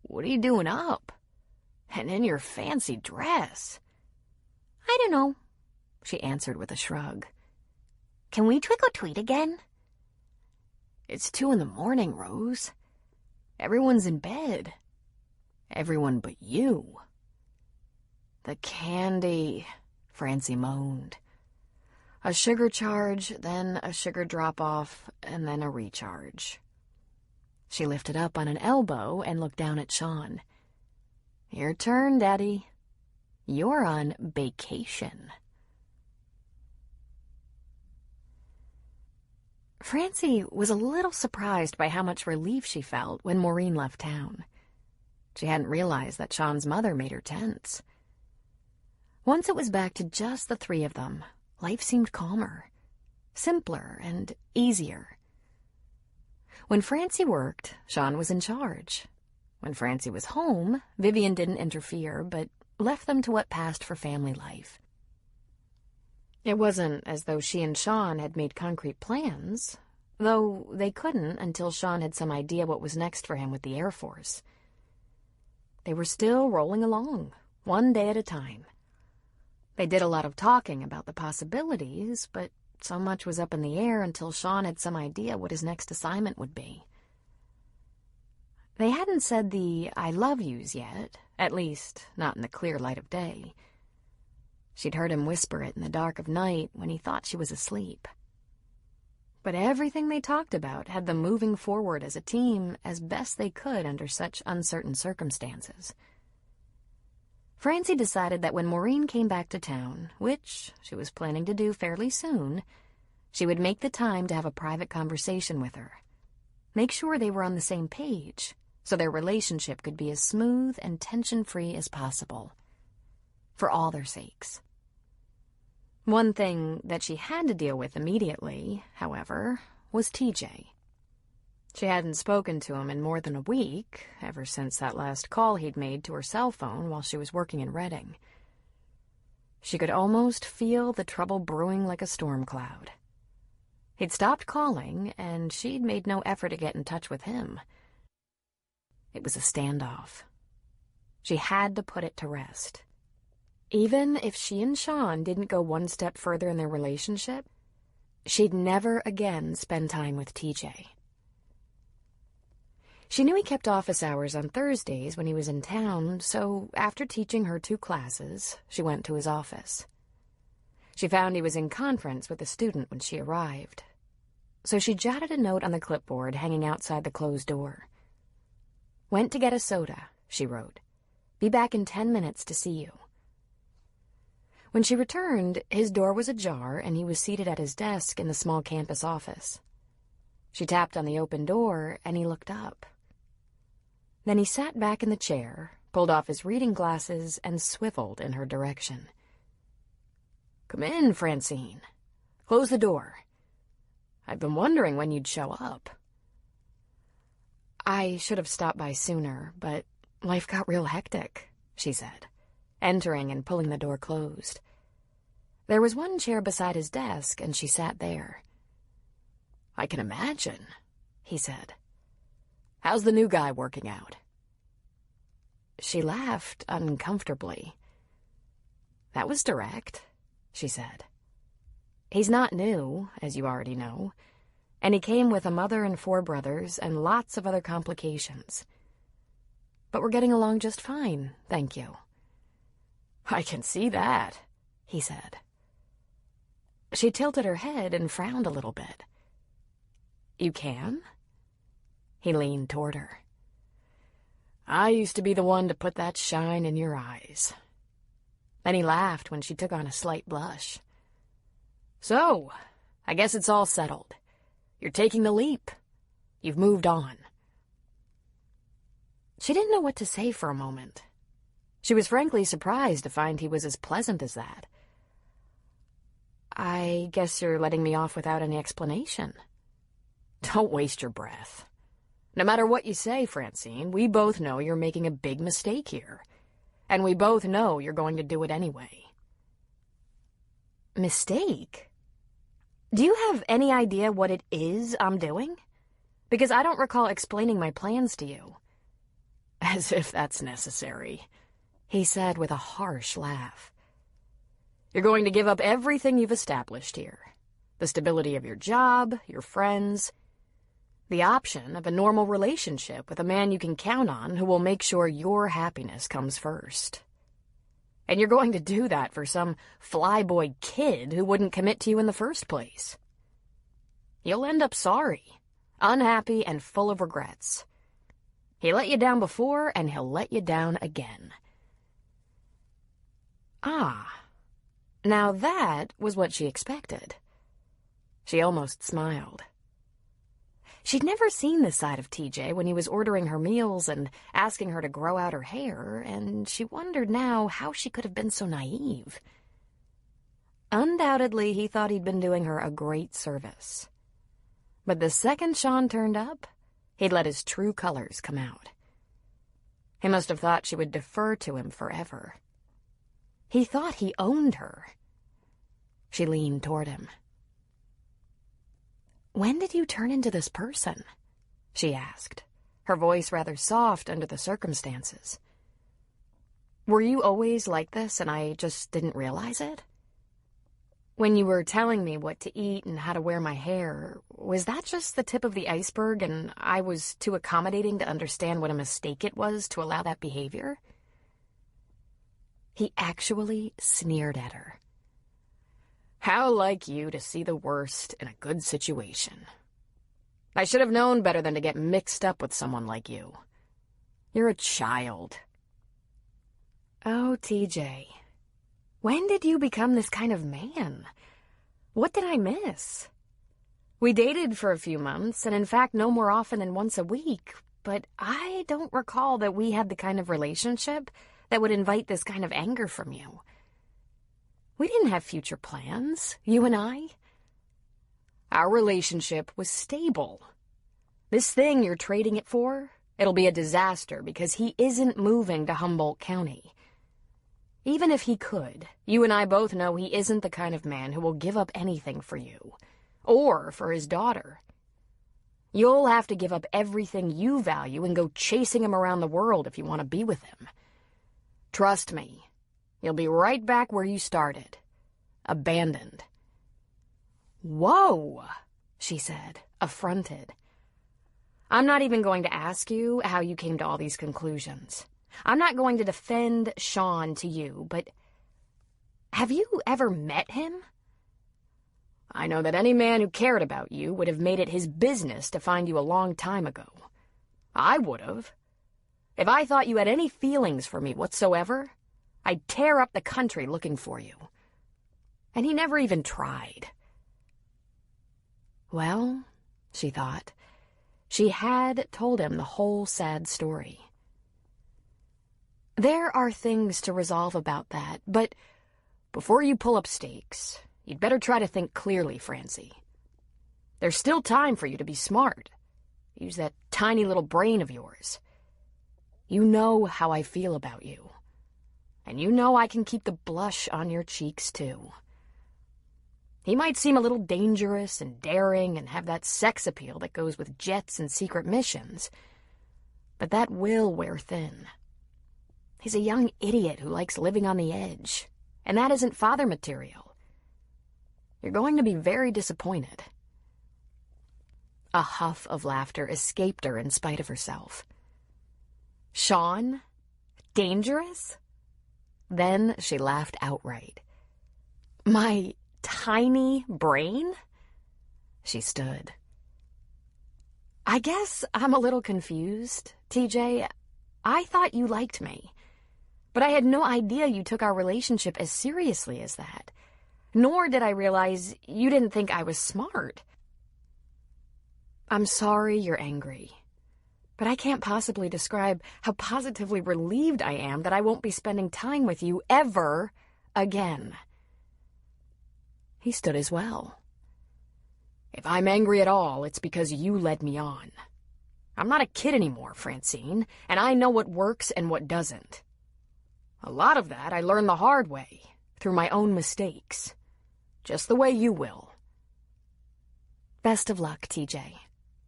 What are you doing up? And in your fancy dress? I don't know, she answered with a shrug. Can we trick-or-treat again? It's 2 in the morning, Rose. Everyone's in bed. Everyone but you. The candy, Francie moaned. A sugar charge, then a sugar drop-off, and then a recharge. She lifted up on an elbow and looked down at Sean. Your turn, Daddy. You're on vacation. Francie was a little surprised by how much relief she felt when Maureen left town. She hadn't realized that Sean's mother made her tense. Once it was back to just the three of them, life seemed calmer, simpler, and easier. When Francie worked, Sean was in charge. When Francie was home, Vivian didn't interfere, but left them to what passed for family life. It wasn't as though she and Sean had made concrete plans, though they couldn't until Sean had some idea what was next for him with the Air Force. They were still rolling along, one day at a time. They did a lot of talking about the possibilities, but so much was up in the air until Sean had some idea what his next assignment would be. They hadn't said the I love yous yet, at least not in the clear light of day. She'd heard him whisper it in the dark of night when he thought she was asleep. But everything they talked about had them moving forward as a team as best they could under such uncertain circumstances. Francie decided that when Maureen came back to town, which she was planning to do fairly soon, she would make the time to have a private conversation with her. Make sure they were on the same page, so their relationship could be as smooth and tension-free as possible. For all their sakes. One thing that she had to deal with immediately, however, was TJ. She hadn't spoken to him in more than a week, ever since that last call he'd made to her cell phone while she was working in Reading. She could almost feel the trouble brewing like a storm cloud. He'd stopped calling, and she'd made no effort to get in touch with him. It was a standoff. She had to put it to rest. Even if she and Sean didn't go one step further in their relationship, she'd never again spend time with TJ. She knew he kept office hours on Thursdays when he was in town, so after teaching her 2 classes, she went to his office. She found he was in conference with a student when she arrived, so she jotted a note on the clipboard hanging outside the closed door. Went to get a soda, she wrote. Be back in 10 minutes to see you. When she returned, his door was ajar and he was seated at his desk in the small campus office. She tapped on the open door and he looked up. Then he sat back in the chair, pulled off his reading glasses, and swiveled in her direction. Come in, Francine. Close the door. I've been wondering when you'd show up. I should have stopped by sooner, but life got real hectic, she said, entering and pulling the door closed. There was one chair beside his desk, and she sat there. I can imagine, he said. How's the new guy working out? She laughed uncomfortably. That was direct, she said. He's not new, as you already know, and he came with a mother and 4 brothers and lots of other complications. But we're getting along just fine, thank you. I can see that, he said. She tilted her head and frowned a little bit. You can? He leaned toward her. I used to be the one to put that shine in your eyes. Then he laughed when she took on a slight blush. So, I guess it's all settled. You're taking the leap. You've moved on. She didn't know what to say for a moment. She was frankly surprised to find he was as pleasant as that. I guess you're letting me off without any explanation. Don't waste your breath. No matter what you say, Francine, we both know you're making a big mistake here. And we both know you're going to do it anyway. Mistake? Do you have any idea what it is I'm doing? Because I don't recall explaining my plans to you. As if that's necessary, he said with a harsh laugh. You're going to give up everything you've established here. The stability of your job, your friends. The option of a normal relationship with a man you can count on who will make sure your happiness comes first. And you're going to do that for some flyboy kid who wouldn't commit to you in the first place. You'll end up sorry, unhappy, and full of regrets. He let you down before, and he'll let you down again. Ah, now that was what she expected. She almost smiled. She'd never seen this side of TJ when he was ordering her meals and asking her to grow out her hair, and she wondered now how she could have been so naive. Undoubtedly, he thought he'd been doing her a great service. But the second Sean turned up, he'd let his true colors come out. He must have thought she would defer to him forever. He thought he owned her. She leaned toward him. "When did you turn into this person?" she asked, her voice rather soft under the circumstances. "Were you always like this and I just didn't realize it? When you were telling me what to eat and how to wear my hair, was that just the tip of the iceberg and I was too accommodating to understand what a mistake it was to allow that behavior?" He actually sneered at her. "How like you to see the worst in a good situation. I should have known better than to get mixed up with someone like you. You're a child." "Oh, TJ, when did you become this kind of man? What did I miss? We dated for a few months, and in fact no more often than once a week, but I don't recall that we had the kind of relationship that would invite this kind of anger from you. We didn't have future plans, you and I. Our relationship was stable. This thing you're trading it for, it'll be a disaster because he isn't moving to Humboldt County. Even if he could, you and I both know he isn't the kind of man who will give up anything for you, or for his daughter. You'll have to give up everything you value and go chasing him around the world if you want to be with him. Trust me. You'll be right back where you started. Abandoned." "Whoa," she said, affronted. "I'm not even going to ask you how you came to all these conclusions. I'm not going to defend Sean to you, but have you ever met him? I know that any man who cared about you would have made it his business to find you a long time ago. I would have. If I thought you had any feelings for me whatsoever, I'd tear up the country looking for you. And he never even tried." Well, she thought, she had told him the whole sad story. There are things to resolve about that, but before you pull up stakes, you'd better try to think clearly, Francie. There's still time for you to be smart. Use that tiny little brain of yours. You know how I feel about you. And you know I can keep the blush on your cheeks, too. He might seem a little dangerous and daring and have that sex appeal that goes with jets and secret missions, but that will wear thin. He's a young idiot who likes living on the edge, and that isn't father material. You're going to be very disappointed." A huff of laughter escaped her in spite of herself. Sean? Dangerous? Then she laughed outright. "My tiny brain?" She stood. "I guess I'm a little confused, TJ. I thought you liked me, but I had no idea you took our relationship as seriously as that. Nor did I realize you didn't think I was smart. I'm sorry you're angry, but I can't possibly describe how positively relieved I am that I won't be spending time with you ever again." He stood as well. "If I'm angry at all, it's because you led me on. I'm not a kid anymore, Francine, and I know what works and what doesn't. A lot of that I learned the hard way, through my own mistakes. Just the way you will." "Best of luck, TJ,"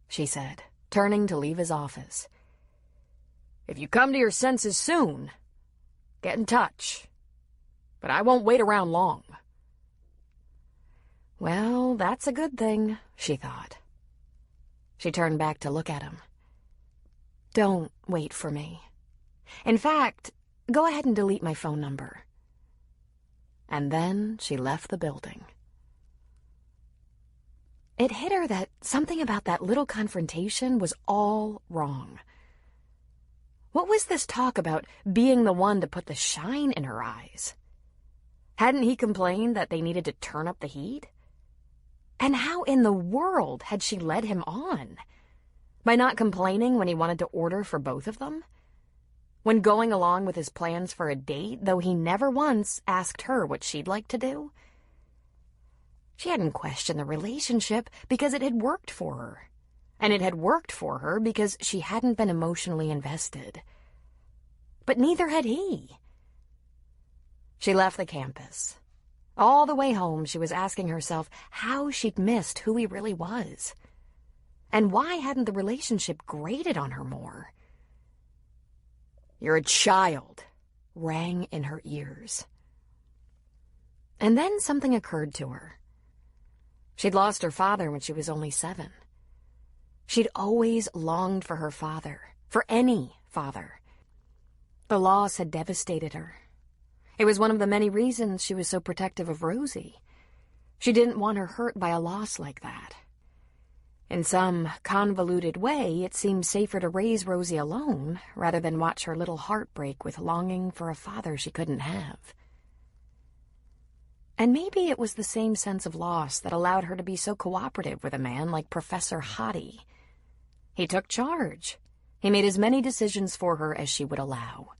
she said, turning to leave his office. "If you come to your senses soon, get in touch. But I won't wait around long." Well, that's a good thing, she thought. She turned back to look at him. "Don't wait for me. In fact, go ahead and delete my phone number." And then she left the building. It hit her that something about that little confrontation was all wrong. What was this talk about being the one to put the shine in her eyes? Hadn't he complained that they needed to turn up the heat? And how in the world had she led him on? By not complaining when he wanted to order for both of them? When going along with his plans for a date, though he never once asked her what she'd like to do? She hadn't questioned the relationship because it had worked for her. And it had worked for her because she hadn't been emotionally invested. But neither had he. She left the campus. All the way home, she was asking herself how she'd missed who he really was. And why hadn't the relationship grated on her more? "You're a child," rang in her ears. And then something occurred to her. She'd lost her father when she was only 7. She'd always longed for her father, for any father. The loss had devastated her. It was one of the many reasons she was so protective of Rosie. She didn't want her hurt by a loss like that. In some convoluted way, it seemed safer to raise Rosie alone rather than watch her little heart break with longing for a father she couldn't have. And maybe it was the same sense of loss that allowed her to be so cooperative with a man like Professor Hottie. He took charge. He made as many decisions for her as she would allow.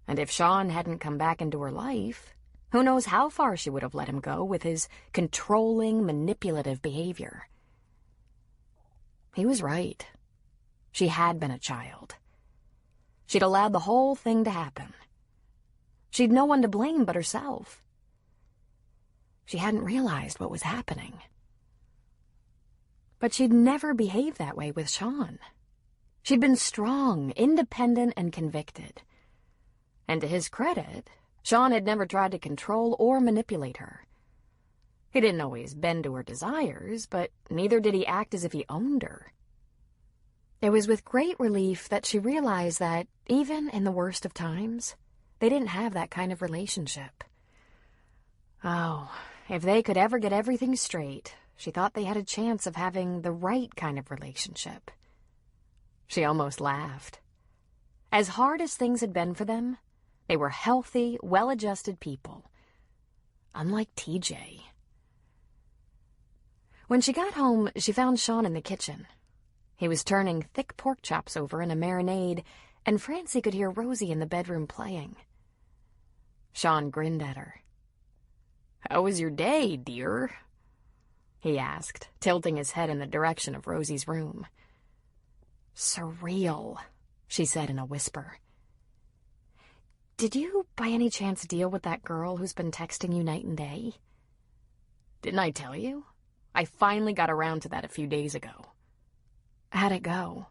And if Sean hadn't come back into her life, who knows how far she would have let him go with his controlling, manipulative behavior. He was right. She had been a child. She'd allowed the whole thing to happen. She'd no one to blame but herself. She hadn't realized what was happening. But she'd never behaved that way with Sean. She'd been strong, independent, and convicted. And to his credit, Sean had never tried to control or manipulate her. He didn't always bend to her desires, but neither did he act as if he owned her. It was with great relief that she realized that, even in the worst of times, they didn't have that kind of relationship. Oh, if they could ever get everything straight, she thought they had a chance of having the right kind of relationship. She almost laughed. As hard as things had been for them, they were healthy, well-adjusted people. Unlike TJ. When she got home, she found Sean in the kitchen. He was turning thick pork chops over in a marinade, and Francie could hear Rosie in the bedroom playing. Sean grinned at her. "How was your day, dear?" he asked, tilting his head in the direction of Rosie's room. "Surreal," she said in a whisper. "Did you, by any chance, deal with that girl who's been texting you night and day?" "Didn't I tell you? I finally got around to that a few days ago." "How'd it go?"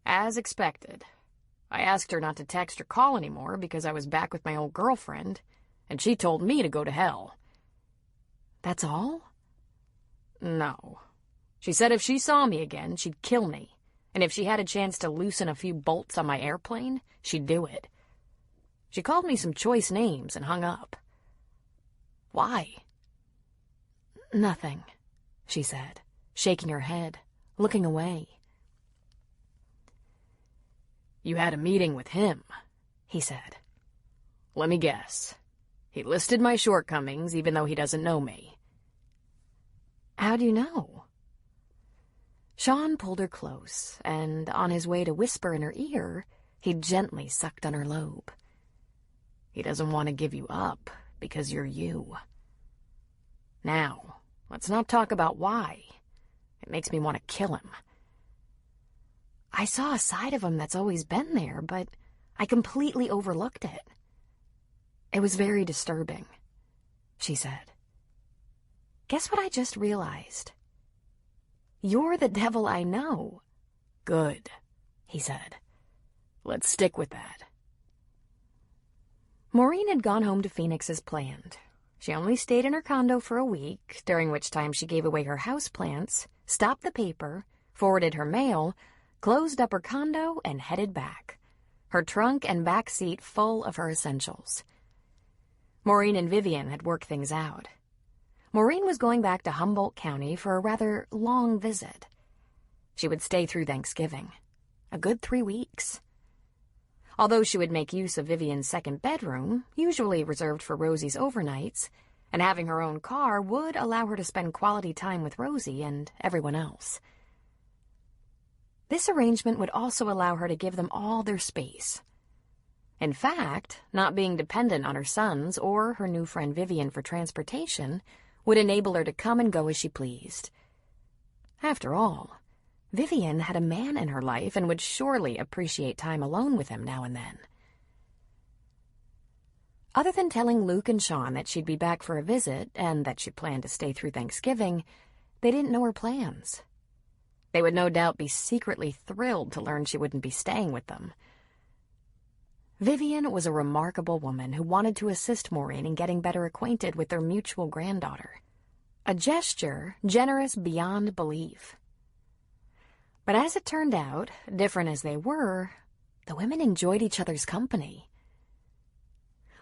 "As expected. I asked her not to text or call anymore because I was back with my old girlfriend, and she told me to go to hell." "That's all?" "No. She said if she saw me again, she'd kill me, and if she had a chance to loosen a few bolts on my airplane, she'd do it. She called me some choice names and hung up." "Why?" "Nothing," she said, shaking her head, looking away. "You had a meeting with him," he said. "Let me guess. He listed my shortcomings even though he doesn't know me." "How do you know?" Sean pulled her close, and on his way to whisper in her ear, he gently sucked on her lobe. "He doesn't want to give you up because you're you. Now, let's not talk about why. It makes me want to kill him." "I saw a side of him that's always been there, but I completely overlooked it." "It was very disturbing," she said. "Guess what I just realized? You're the devil I know." "Good," he said. "Let's stick with that." Maureen had gone home to Phoenix as planned. She only stayed in her condo for a week, during which time she gave away her houseplants, stopped the paper, forwarded her mail, closed up her condo, and headed back, her trunk and back seat full of her essentials. Maureen and Vivian had worked things out. Maureen was going back to Humboldt County for a rather long visit. She would stay through Thanksgiving, a good 3 weeks. Although she would make use of Vivian's second bedroom, usually reserved for Rosie's overnights, and having her own car would allow her to spend quality time with Rosie and everyone else. This arrangement would also allow her to give them all their space. In fact, not being dependent on her sons or her new friend Vivian for transportation would enable her to come and go as she pleased. After all, Vivian had a man in her life and would surely appreciate time alone with him now and then. Other than telling Luke and Sean that she'd be back for a visit and that she planned to stay through Thanksgiving, they didn't know her plans. They would no doubt be secretly thrilled to learn she wouldn't be staying with them. Vivian was a remarkable woman who wanted to assist Maureen in getting better acquainted with their mutual granddaughter. A gesture generous beyond belief. But as it turned out, different as they were, the women enjoyed each other's company.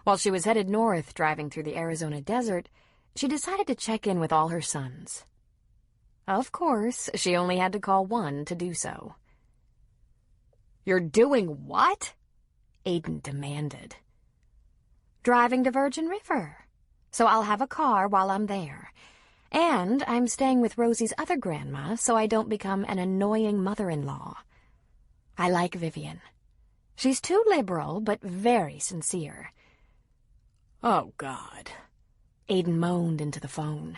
While she was headed north, driving through the Arizona desert, she decided to check in with all her sons. Of course, she only had to call one to do so. "You're doing what?" Aiden demanded. "Driving to Virgin River. So I'll have a car while I'm there. And I'm staying with Rosie's other grandma so I don't become an annoying mother-in-law. I like Vivian. She's too liberal, but very sincere." "Oh, God," Aiden moaned into the phone.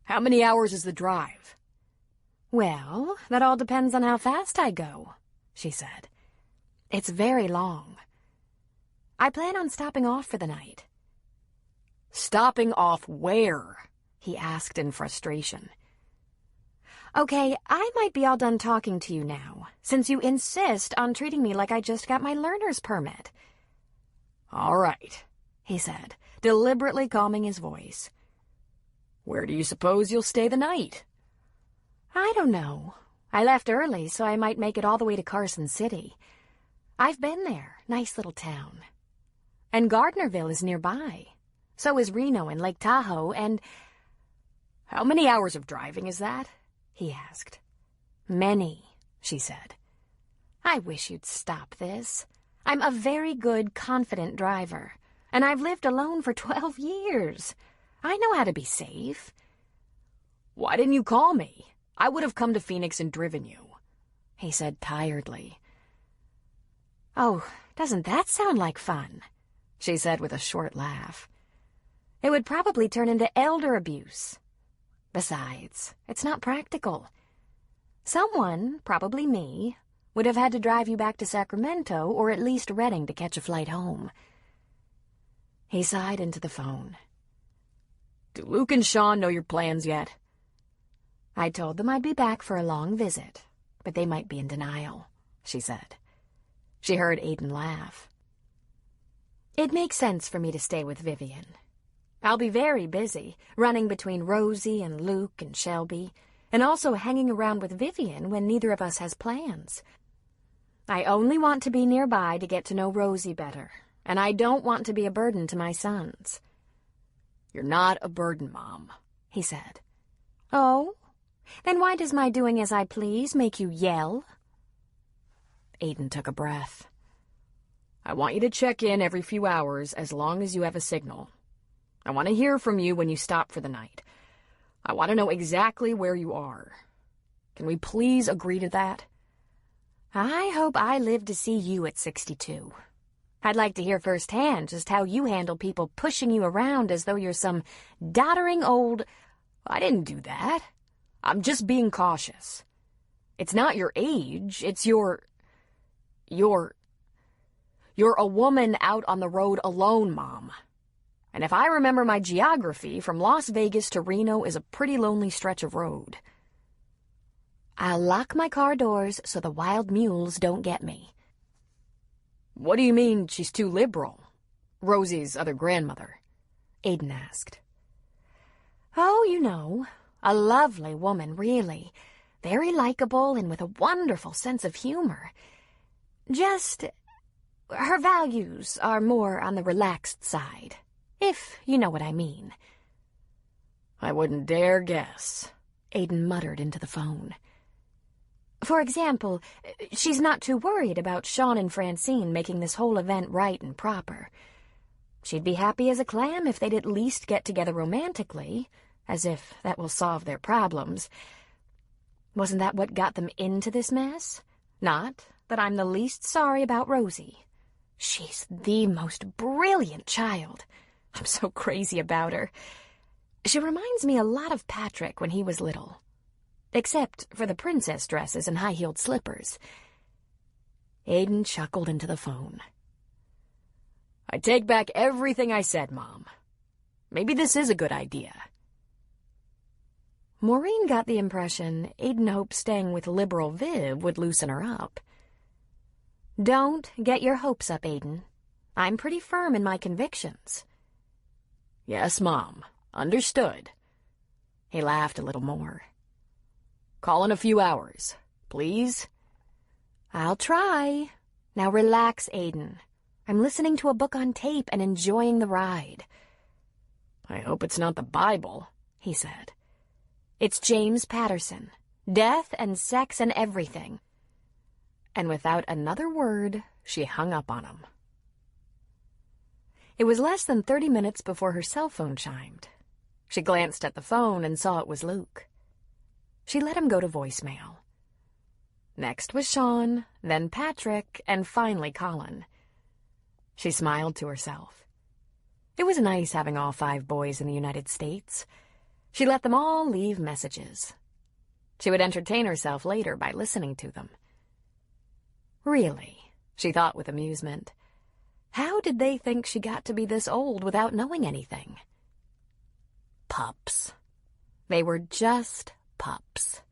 "How many hours is the drive?" "Well, that all depends on how fast I go," she said. "It's very long. I plan on stopping off for the night." "Stopping off where?" he asked in frustration. "Okay, I might be all done talking to you now, since you insist on treating me like I just got my learner's permit." "All right," he said, deliberately calming his voice. "Where do you suppose you'll stay the night?" "I don't know. I left early, so I might make it all the way to Carson City. I've been there. Nice little town. And Gardnerville is nearby. So is Reno and Lake Tahoe, and—" "How many hours of driving is that?" he asked. "Many," she said. "I wish you'd stop this. I'm a very good, confident driver, and I've lived alone for 12 years. I know how to be safe." "Why didn't you call me? I would have come to Phoenix and driven you," he said tiredly. "Oh, doesn't that sound like fun?" she said with a short laugh. "It would probably turn into elder abuse. Besides, it's not practical. Someone, probably me, would have had to drive you back to Sacramento or at least Redding to catch a flight home." He sighed into the phone. "Do Luke and Sean know your plans yet?" "I told them I'd be back for a long visit, but they might be in denial," she said. She heard Aiden laugh. "It makes sense for me to stay with Vivian. I'll be very busy, running between Rosie and Luke and Shelby, and also hanging around with Vivian when neither of us has plans. I only want to be nearby to get to know Rosie better, and I don't want to be a burden to my sons." "You're not a burden, Mom," he said. "Oh? Then why does my doing as I please make you yell?" Aiden took a breath. "I want you to check in every few hours as long as you have a signal. I want to hear from you when you stop for the night. I want to know exactly where you are. Can we please agree to that?" "I hope I live to see you at 62. I'd like to hear firsthand just how you handle people pushing you around as though you're some doddering old—" "I didn't do that. I'm just being cautious. It's not your age, it's You're a woman out on the road alone, Mom. And if I remember my geography, from Las Vegas to Reno is a pretty lonely stretch of road." "I'll lock my car doors so the wild mules don't get me." "What do you mean she's too liberal? Rosie's other grandmother?" Aiden asked. "Oh, you know, a lovely woman, really, very likable and with a wonderful sense of humor. Just, her values are more on the relaxed side, if you know what I mean." "I wouldn't dare guess," Aiden muttered into the phone. "For example, she's not too worried about Sean and Francine making this whole event right and proper. She'd be happy as a clam if they'd at least get together romantically, as if that will solve their problems. Wasn't that what got them into this mess? Not that I'm the least sorry about Rosie. She's the most brilliant child. I'm so crazy about her. She reminds me a lot of Patrick when he was little, except for the princess dresses and high-heeled slippers." Aiden chuckled into the phone. "I take back everything I said, Mom. Maybe this is a good idea." Maureen got the impression Aiden hoped staying with liberal Viv would loosen her up. "Don't get your hopes up, Aiden. I'm pretty firm in my convictions." "Yes, Mom. Understood." He laughed a little more. "Call in a few hours, please." "I'll try. Now relax, Aiden. I'm listening to a book on tape and enjoying the ride." "I hope it's not the Bible," he said. "It's James Patterson. Death and sex and everything." And without another word, she hung up on him. It was less than 30 minutes before her cell phone chimed. She glanced at the phone and saw it was Luke. She let him go to voicemail. Next was Sean, then Patrick, and finally Colin. She smiled to herself. It was nice having all 5 boys in the United States. She let them all leave messages. She would entertain herself later by listening to them. Really, she thought with amusement, how did they think she got to be this old without knowing anything? Pups. They were just pups.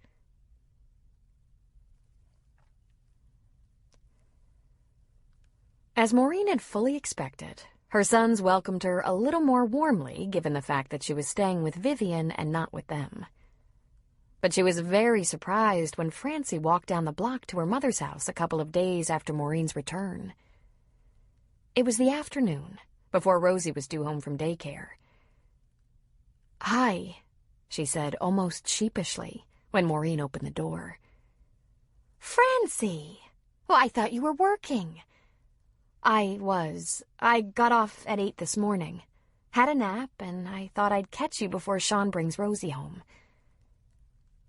As Maureen had fully expected, her sons welcomed her a little more warmly given the fact that she was staying with Vivian and not with them. But she was very surprised when Francie walked down the block to her mother's house a couple of days after Maureen's return. It was the afternoon, before Rosie was due home from daycare. "Hi," she said almost sheepishly when Maureen opened the door. "Francie! Well, I thought you were working." "I was. I got off at 8 this morning. Had a nap, and I thought I'd catch you before Sean brings Rosie home.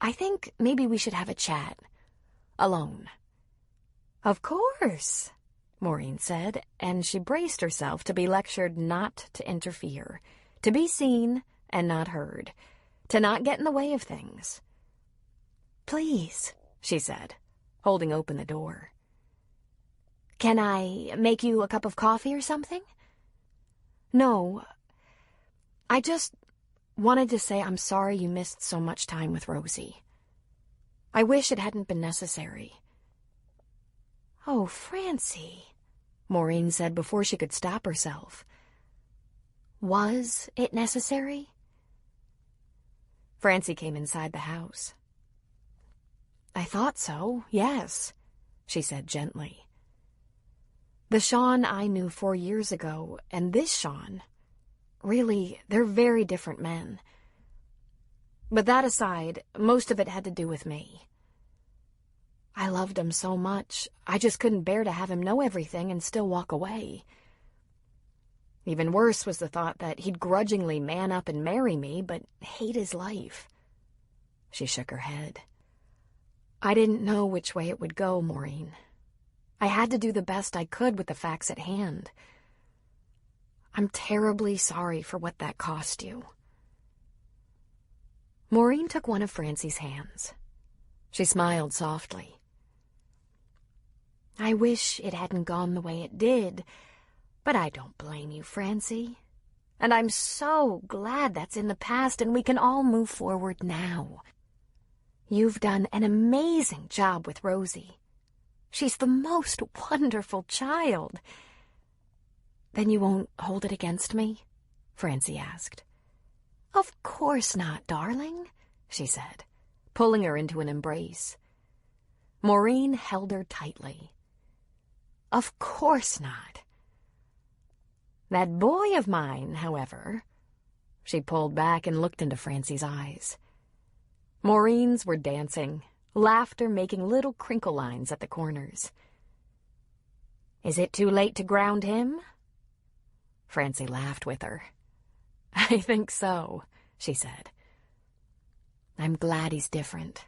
I think maybe we should have a chat. Alone." "Of course," Maureen said, and she braced herself to be lectured not to interfere, to be seen and not heard, to not get in the way of things. "Please," she said, holding open the door. "Can I make you a cup of coffee or something?" "No. I just wanted to say I'm sorry you missed so much time with Rosie. I wish it hadn't been necessary." "Oh, Francie," Maureen said before she could stop herself. "Was it necessary?" Francie came inside the house. "I thought so, yes," she said gently. "The Sean I knew 4 years ago and this Sean, really, they're very different men. But that aside, most of it had to do with me. I loved him so much, I just couldn't bear to have him know everything and still walk away. Even worse was the thought that he'd grudgingly man up and marry me, but hate his life." She shook her head. "I didn't know which way it would go, Maureen. I had to do the best I could with the facts at hand. I'm terribly sorry for what that cost you." Maureen took one of Francie's hands. She smiled softly. "I wish it hadn't gone the way it did, but I don't blame you, Francie. And I'm so glad that's in the past and we can all move forward now. You've done an amazing job with Rosie. She's the most wonderful child." "Then you won't hold it against me?" Francie asked. "Of course not, darling," she said. pulling her into an embrace. Maureen held her tightly. Of course not. That boy of mine, however... She pulled back and looked into Francie's eyes. Maureen's were dancing, laughter making little crinkle lines at the corners. Is it too late to ground him? Francie laughed with her. I think so, she said. I'm glad he's different.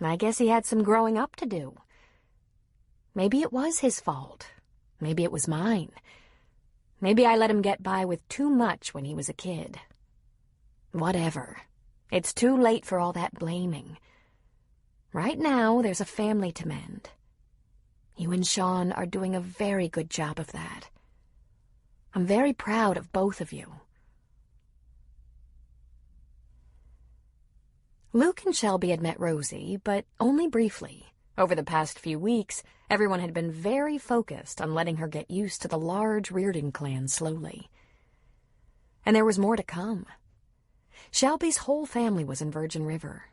I guess he had some growing up to do. Maybe it was his fault. Maybe it was mine. Maybe I let him get by with too much when he was a kid. Whatever. It's too late for all that blaming. Right now, there's a family to mend. You and Sean are doing a very good job of that. I'm very proud of both of you. Luke and Shelby had met Rosie, but only briefly. Over the past few weeks, everyone had been very focused on letting her get used to the large Reardon clan slowly. And there was more to come. Shelby's whole family was in Virgin River.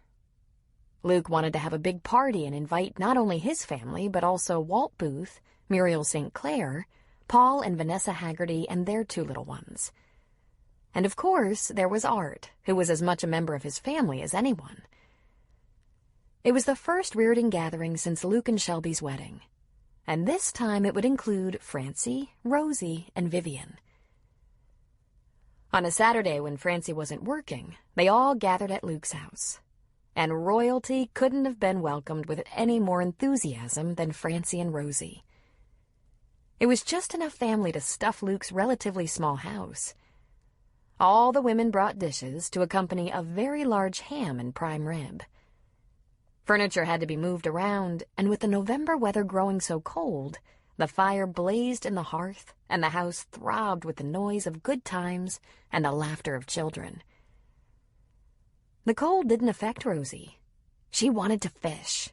Luke wanted to have a big party and invite not only his family, but also Walt Booth, Muriel St. Clair, Paul and Vanessa Haggerty, and their 2 little ones. And of course, there was Art, who was as much a member of his family as anyone. It was the first Reardon gathering since Luke and Shelby's wedding, and this time it would include Francie, Rosie, and Vivian. On a Saturday when Francie wasn't working, they all gathered at Luke's house, and royalty couldn't have been welcomed with any more enthusiasm than Francie and Rosie. It was just enough family to stuff Luke's relatively small house. All the women brought dishes to accompany a very large ham and prime rib. Furniture had to be moved around, and with the November weather growing so cold, the fire blazed in the hearth, and the house throbbed with the noise of good times and the laughter of children. The cold didn't affect Rosie. She wanted to fish,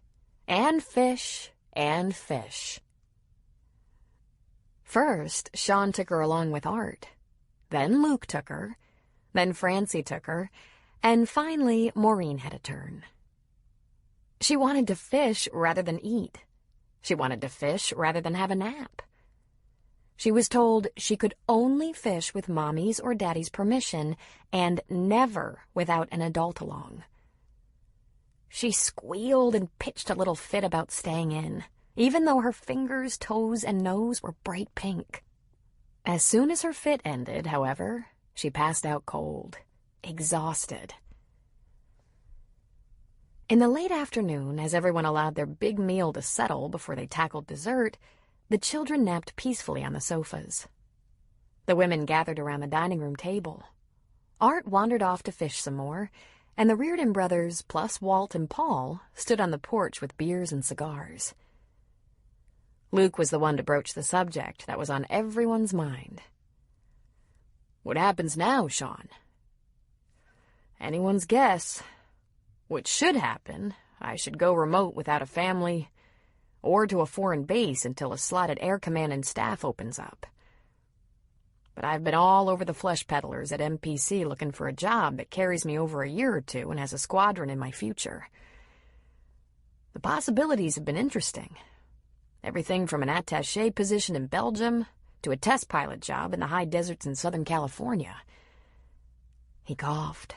and fish, and fish. First, Sean took her along with Art. Then Luke took her. Then Francie took her. And finally, Maureen had a turn. She wanted to fish rather than eat. She wanted to fish rather than have a nap. She was told she could only fish with Mommy's or Daddy's permission and never without an adult along. She squealed and pitched a little fit about staying in, even though her fingers, toes, and nose were bright pink. As soon as her fit ended, however, she passed out cold, exhausted. In the late afternoon, as everyone allowed their big meal to settle before they tackled dessert, the children napped peacefully on the sofas. The women gathered around the dining room table. Art wandered off to fish some more, and the Reardon brothers, plus Walt and Paul, stood on the porch with beers and cigars. Luke was the one to broach the subject that was on everyone's mind. What happens now, Sean? Anyone's guess. What should happen, I should go remote without a family, or to a foreign base until a slot at Air Command and Staff opens up. But I've been all over the flesh peddlers at MPC looking for a job that carries me over a year or two and has a squadron in my future. The possibilities have been interesting. Everything from an attaché position in Belgium to a test pilot job in the high deserts in Southern California. He coughed.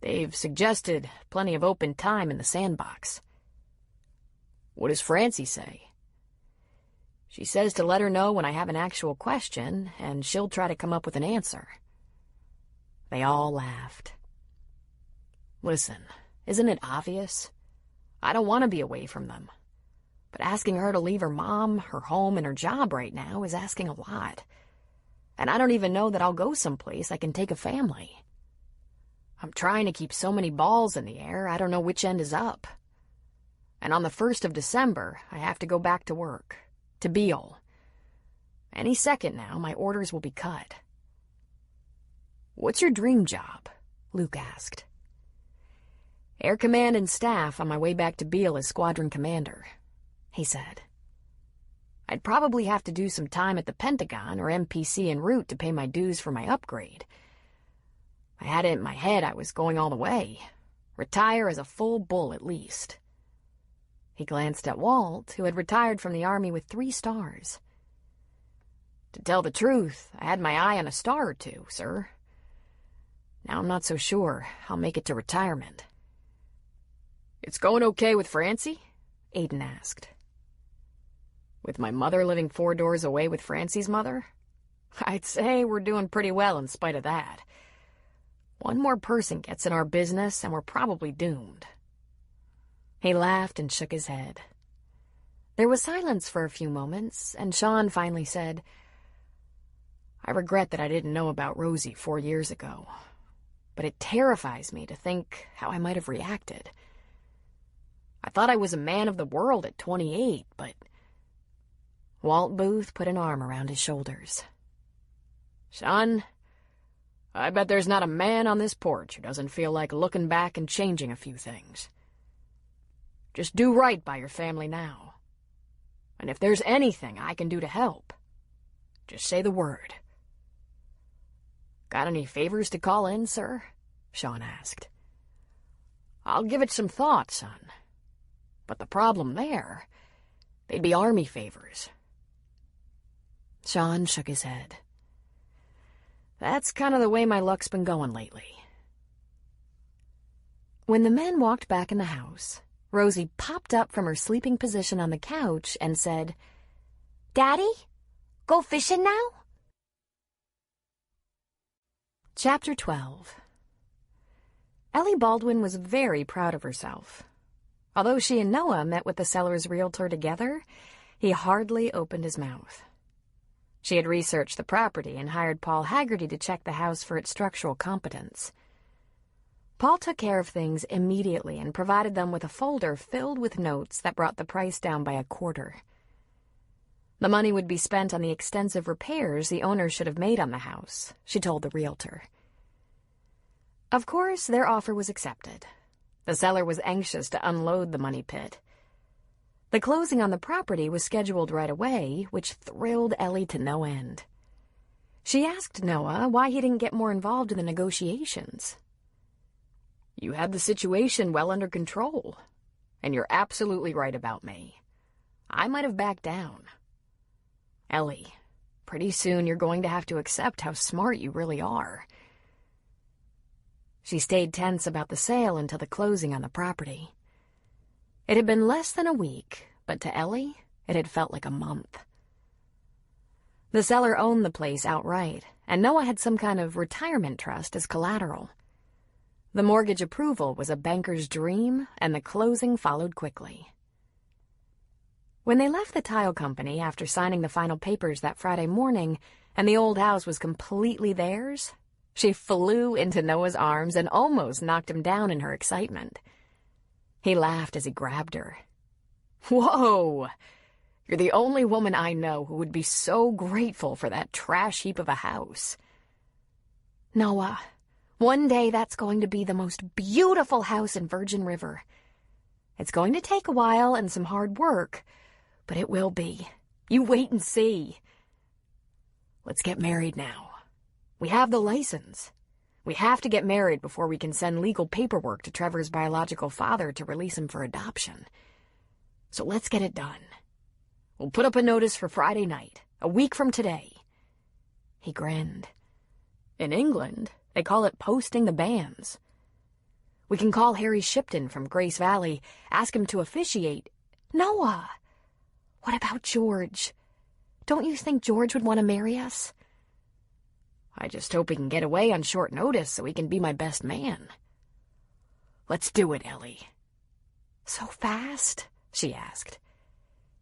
They've suggested plenty of open time in the sandbox. What does Francie say? She says to let her know when I have an actual question, and she'll try to come up with an answer. They all laughed. Listen, isn't it obvious? I don't want to be away from them. But asking her to leave her mom, her home, and her job right now is asking a lot. And I don't even know that I'll go someplace I can take a family. I'm trying to keep so many balls in the air, I don't know which end is up. And on the 1st of December, I have to go back to work, to Beale. Any second now, my orders will be cut. What's your dream job? Luke asked. Air Command and Staff on my way back to Beale as Squadron Commander, he said. I'd probably have to do some time at the Pentagon or MPC en route to pay my dues for my upgrade. I had it in my head I was going all the way, Retire as a full bull at least. He glanced at Walt, who had retired from the army with 3 stars. To tell the truth, I had my eye on a star or 2, sir. Now I'm not so sure I'll make it to retirement. It's going okay with Francie? Aiden asked. With my mother living 4 doors away with Francie's mother? I'd say we're doing pretty well in spite of that. One more person gets in our business and we're probably doomed. He laughed and shook his head. There was silence for a few moments, and Sean finally said, I regret that I didn't know about Rosie 4 years ago, but it terrifies me to think how I might have reacted. I thought I was a man of the world at 28, but... Walt Booth put an arm around his shoulders. Son, I bet there's not a man on this porch who doesn't feel like looking back and changing a few things. Just do right by your family now. And if there's anything I can do to help, just say the word. Got any favors to call in, sir? Sean asked. I'll give it some thought, son. But the problem there, they'd be army favors. Sean shook his head. That's kind of the way my luck's been going lately. When the men walked back in the house, Rosie popped up from her sleeping position on the couch and said, Daddy, go fishing now? Chapter 12. Ellie Baldwin was very proud of herself. Although she and Noah met with the seller's realtor together, he hardly opened his mouth. She had researched the property and hired Paul Haggerty to check the house for its structural competence. Paul took care of things immediately and provided them with a folder filled with notes that brought the price down by 1/4. The money would be spent on the extensive repairs the owner should have made on the house, she told the realtor. Of course, their offer was accepted. The seller was anxious to unload the money pit. The closing on the property was scheduled right away, which thrilled Ellie to no end. She asked Noah why he didn't get more involved in the negotiations. You had the situation well under control, and you're absolutely right about me. I might have backed down. Ellie, pretty soon you're going to have to accept how smart you really are. She stayed tense about the sale until the closing on the property. It had been less than a week, but to Ellie, it had felt like a month. The seller owned the place outright, and Noah had some kind of retirement trust as collateral. The mortgage approval was a banker's dream, and the closing followed quickly. When they left the tile company after signing the final papers that Friday morning, and the old house was completely theirs, she flew into Noah's arms and almost knocked him down in her excitement. He laughed as he grabbed her. Whoa! You're the only woman I know who would be so grateful for that trash heap of a house. Noah, one day that's going to be the most beautiful house in Virgin River. It's going to take a while and some hard work, but it will be. You wait and see. Let's get married now. We have the license. We have to get married before we can send legal paperwork to Trevor's biological father to release him for adoption. So let's get it done. We'll put up a notice for Friday night, a week from today. He grinned. In England, they call it posting the banns. We can call Harry Shipton from Grace Valley, ask him to officiate. Noah, what about George? Don't you think George would want to marry us? I just hope he can get away on short notice so he can be my best man. Let's do it, Ellie. So fast? She asked.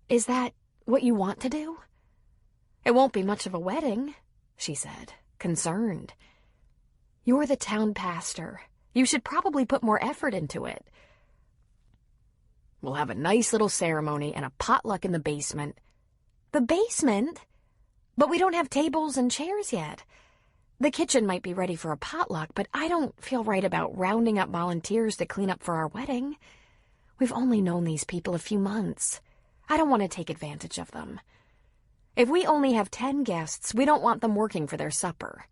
Is that what you want to do? It won't be much of a wedding, she said, concerned. You're the town pastor. You should probably put more effort into it. We'll have a nice little ceremony and a potluck in the basement. The basement? But we don't have tables and chairs yet. The kitchen might be ready for a potluck, but I don't feel right about rounding up volunteers to clean up for our wedding. We've only known these people a few months. I don't want to take advantage of them. If we only have 10 guests, we don't want them working for their supper.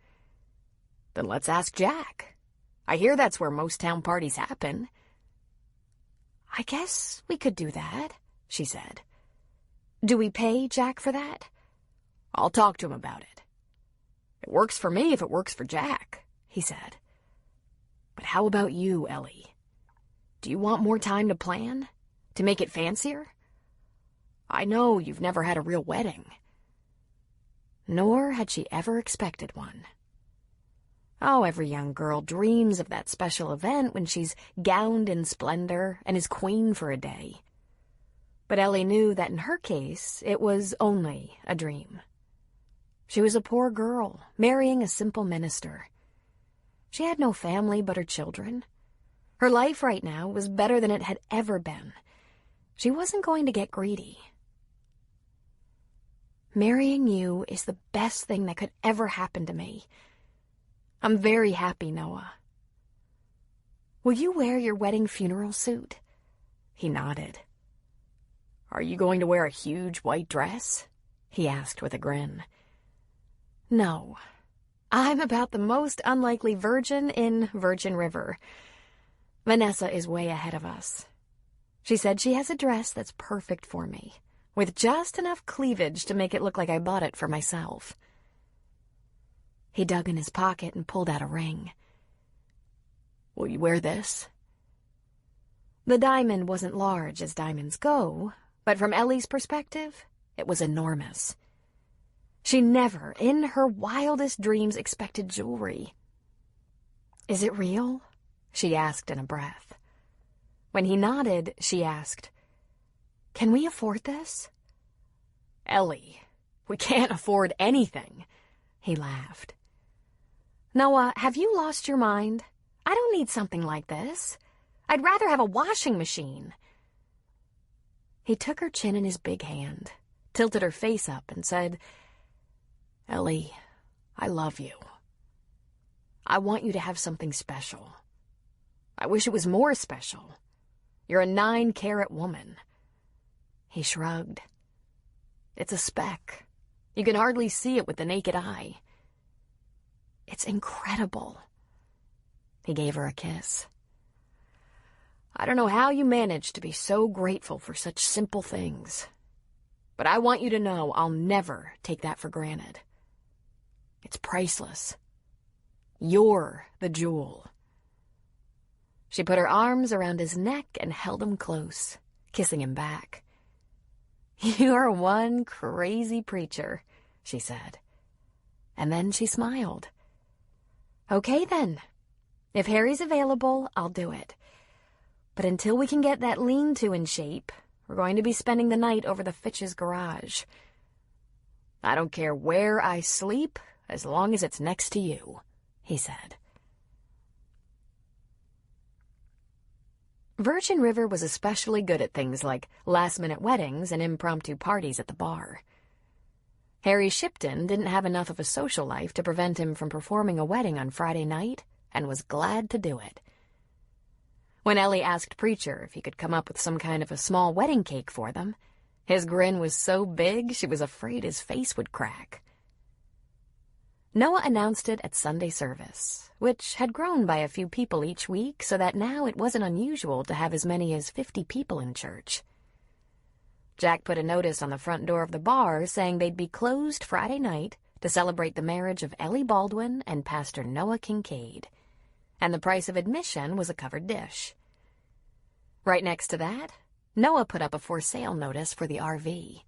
Then let's ask Jack. I hear that's where most town parties happen." "I guess we could do that," she said. "Do we pay Jack for that?" "I'll talk to him about it. It works for me if it works for Jack," he said. "But how about you, Ellie? Do you want more time to plan? To make it fancier? I know you've never had a real wedding." Nor had she ever expected one. Oh, every young girl dreams of that special event when she's gowned in splendor and is queen for a day. But Ellie knew that in her case, it was only a dream. She was a poor girl, marrying a simple minister. She had no family but her children. Her life right now was better than it had ever been. She wasn't going to get greedy. "Marrying you is the best thing that could ever happen to me. I'm very happy, Noah. Will you wear your wedding funeral suit?" He nodded. "Are you going to wear a huge white dress?" he asked with a grin. "No. I'm about the most unlikely virgin in Virgin River. Vanessa is way ahead of us. She said she has a dress that's perfect for me, with just enough cleavage to make it look like I bought it for myself." He dug in his pocket and pulled out a ring. "Will you wear this?" The diamond wasn't large as diamonds go, but from Ellie's perspective, it was enormous. She never, in her wildest dreams, expected jewelry. "Is it real?" she asked in a breath. When he nodded, she asked, "Can we afford this?" "Ellie, we can't afford anything," he laughed. "Noah, have you lost your mind? I don't need something like this. I'd rather have a washing machine." He took her chin in his big hand, tilted her face up, and said, "Ellie, I love you. I want you to have something special. I wish it was more special. You're a 9-carat woman." He shrugged. "It's a speck. You can hardly see it with the naked eye." "It's incredible." He gave her a kiss. "I don't know how you manage to be so grateful for such simple things. But I want you to know I'll never take that for granted. It's priceless. You're the jewel." She put her arms around his neck and held him close, kissing him back. "You're one crazy preacher," she said. And then she smiled. "Okay, then. If Harry's available, I'll do it. But until we can get that lean-to in shape, we're going to be spending the night over the Fitch's garage." "I don't care where I sleep, as long as it's next to you," he said. Virgin River was especially good at things like last-minute weddings and impromptu parties at the bar. Harry Shipton didn't have enough of a social life to prevent him from performing a wedding on Friday night, and was glad to do it. When Ellie asked Preacher if he could come up with some kind of a small wedding cake for them, his grin was so big she was afraid his face would crack. Noah announced it at Sunday service, which had grown by a few people each week so that now it wasn't unusual to have as many as 50 people in church. Jack put a notice on the front door of the bar saying they'd be closed Friday night to celebrate the marriage of Ellie Baldwin and Pastor Noah Kincaid, and the price of admission was a covered dish. Right next to that, Noah put up a for sale notice for the RV.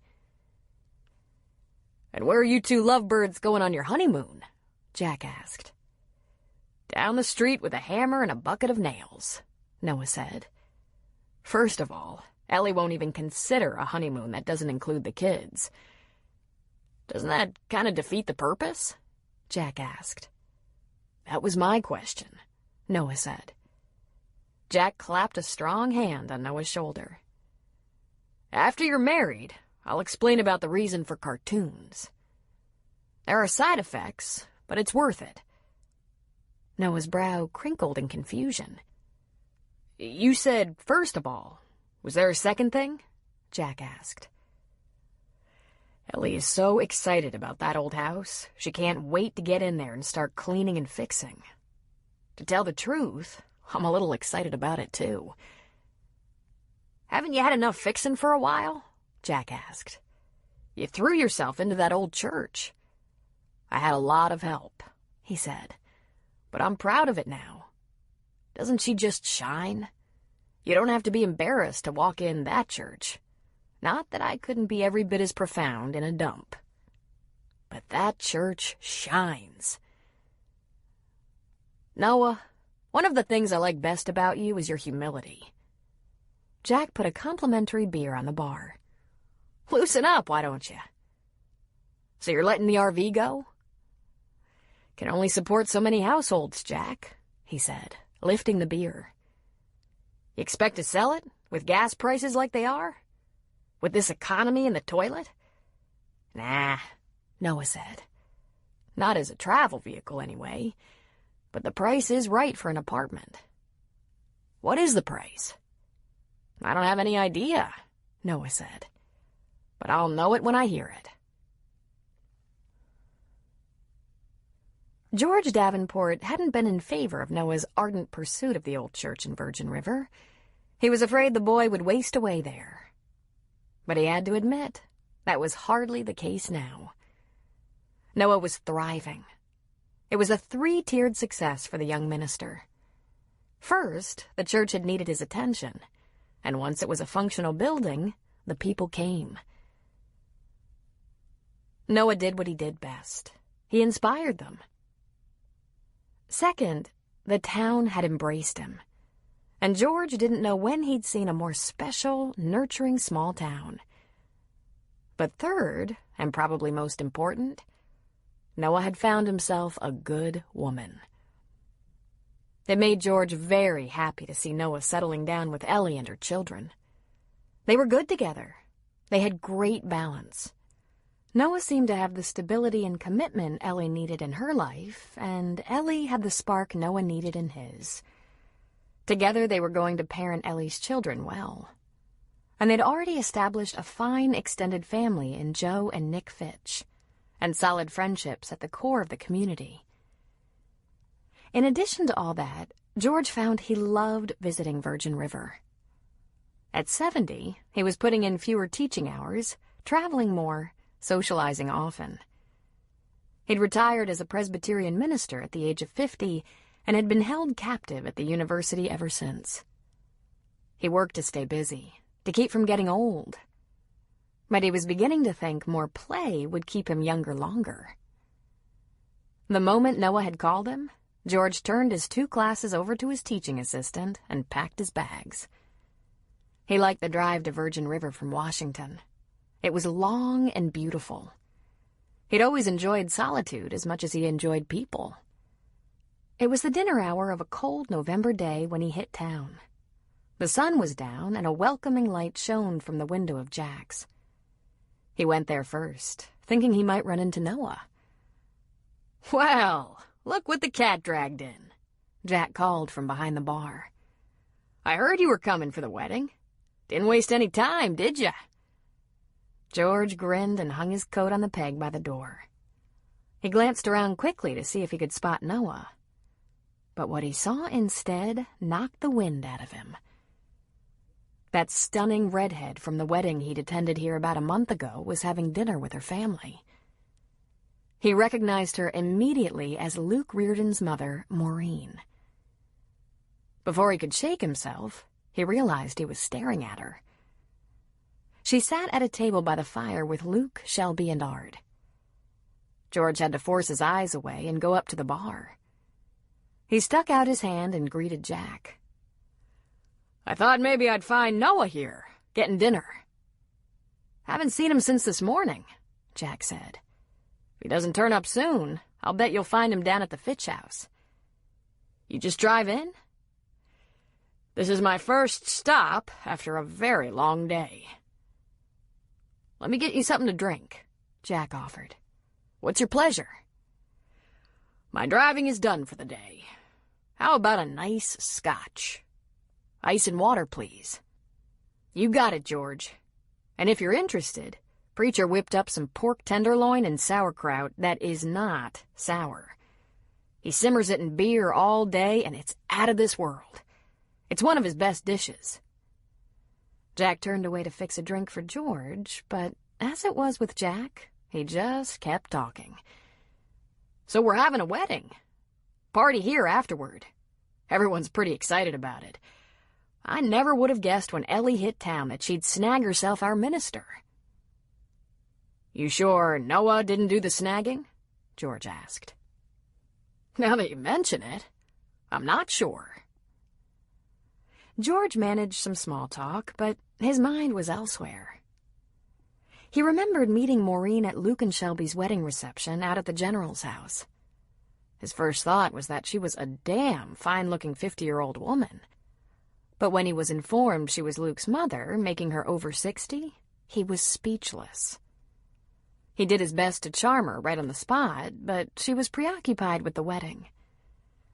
"And where are you two lovebirds going on your honeymoon?" Jack asked. "Down the street with a hammer and a bucket of nails," Noah said. "First of all, Ellie won't even consider a honeymoon that doesn't include the kids." "Doesn't that kind of defeat the purpose?" Jack asked. "That was my question," Noah said. Jack clapped a strong hand on Noah's shoulder. "After you're married, I'll explain about the reason for cartoons. There are side effects, but it's worth it." Noah's brow crinkled in confusion. "You said, first of all. Was there a second thing?" Jack asked. "Ellie is so excited about that old house, she can't wait to get in there and start cleaning and fixing. To tell the truth, I'm a little excited about it, too. Haven't you had enough fixing for a while? Jack asked. You threw yourself into that old church. I had a lot of help, he said, but I'm proud of it now. Doesn't she just shine? You don't have to be embarrassed to walk in that church. Not that I couldn't be every bit as profound in a dump. But that church shines. Noah, one of the things I like best about you is your humility. Jack put a complimentary beer on the bar. Loosen up, why don't you? So you're letting the RV go? Can only support so many households, Jack, he said, lifting the beer. You expect to sell it, with gas prices like they are? With this economy in the toilet? Nah, Noah said. Not as a travel vehicle, anyway. But the price is right for an apartment. What is the price? I don't have any idea, Noah said. But I'll know it when I hear it. George Davenport hadn't been in favor of Noah's ardent pursuit of the old church in Virgin River. He was afraid the boy would waste away there. But he had to admit, that was hardly the case now. Noah was thriving. It was a 3-tiered success for the young minister. First, the church had needed his attention, and once it was a functional building, the people came. Noah did what he did best. He inspired them. Second, the town had embraced him, and George didn't know when he'd seen a more special, nurturing small town. But third, and probably most important, Noah had found himself a good woman. It made George very happy to see Noah settling down with Ellie and her children. They were good together. They had great balance. Noah seemed to have the stability and commitment Ellie needed in her life, and Ellie had the spark Noah needed in his. Together they were going to parent Ellie's children well. And they'd already established a fine extended family in Joe and Nick Fitch, and solid friendships at the core of the community. In addition to all that, George found he loved visiting Virgin River. At 70, he was putting in fewer teaching hours, traveling more, socializing often. He'd retired as a Presbyterian minister at the age of 50 and had been held captive at the university ever since. He worked to stay busy, to keep from getting old. But he was beginning to think more play would keep him younger longer. The moment Noah had called him, George turned his 2 classes over to his teaching assistant and packed his bags. He liked the drive to Virgin River from Washington. It was long and beautiful. He'd always enjoyed solitude as much as he enjoyed people. It was the dinner hour of a cold November day when he hit town. The sun was down and a welcoming light shone from the window of Jack's. He went there first, thinking he might run into Noah. "Well, look what the cat dragged in," Jack called from behind the bar. "I heard you were coming for the wedding. Didn't waste any time, did ya?" George grinned and hung his coat on the peg by the door. He glanced around quickly to see if he could spot Noah. But what he saw instead knocked the wind out of him. That stunning redhead from the wedding he'd attended here about a month ago was having dinner with her family. He recognized her immediately as Luke Reardon's mother, Maureen. Before he could shake himself, he realized he was staring at her. She sat at a table by the fire with Luke, Shelby, and Ard. George had to force his eyes away and go up to the bar. He stuck out his hand and greeted Jack. "I thought maybe I'd find Noah here, getting dinner." "Haven't seen him since this morning," Jack said. "If he doesn't turn up soon, I'll bet you'll find him down at the Fitch house. You just drive in?" "This is my first stop after a very long day." "Let me get you something to drink," Jack offered. "What's your pleasure?" "My driving is done for the day. How about a nice scotch? Ice and water, please." "You got it, George. And if you're interested, Preacher whipped up some pork tenderloin and sauerkraut that is not sour. He simmers it in beer all day, and it's out of this world. It's one of his best dishes." Jack turned away to fix a drink for George, but as it was with Jack, he just kept talking. "So we're having a wedding. Party here afterward. Everyone's pretty excited about it. I never would have guessed when Ellie hit town that she'd snag herself our minister." "You sure Noah didn't do the snagging?" George asked. "Now that you mention it, I'm not sure." George managed some small talk, but his mind was elsewhere. He remembered meeting Maureen at Luke and Shelby's wedding reception out at the General's house. His first thought was that she was a damn fine-looking 50-year-old woman. But when he was informed she was Luke's mother, making her over 60, he was speechless. He did his best to charm her right on the spot, but she was preoccupied with the wedding.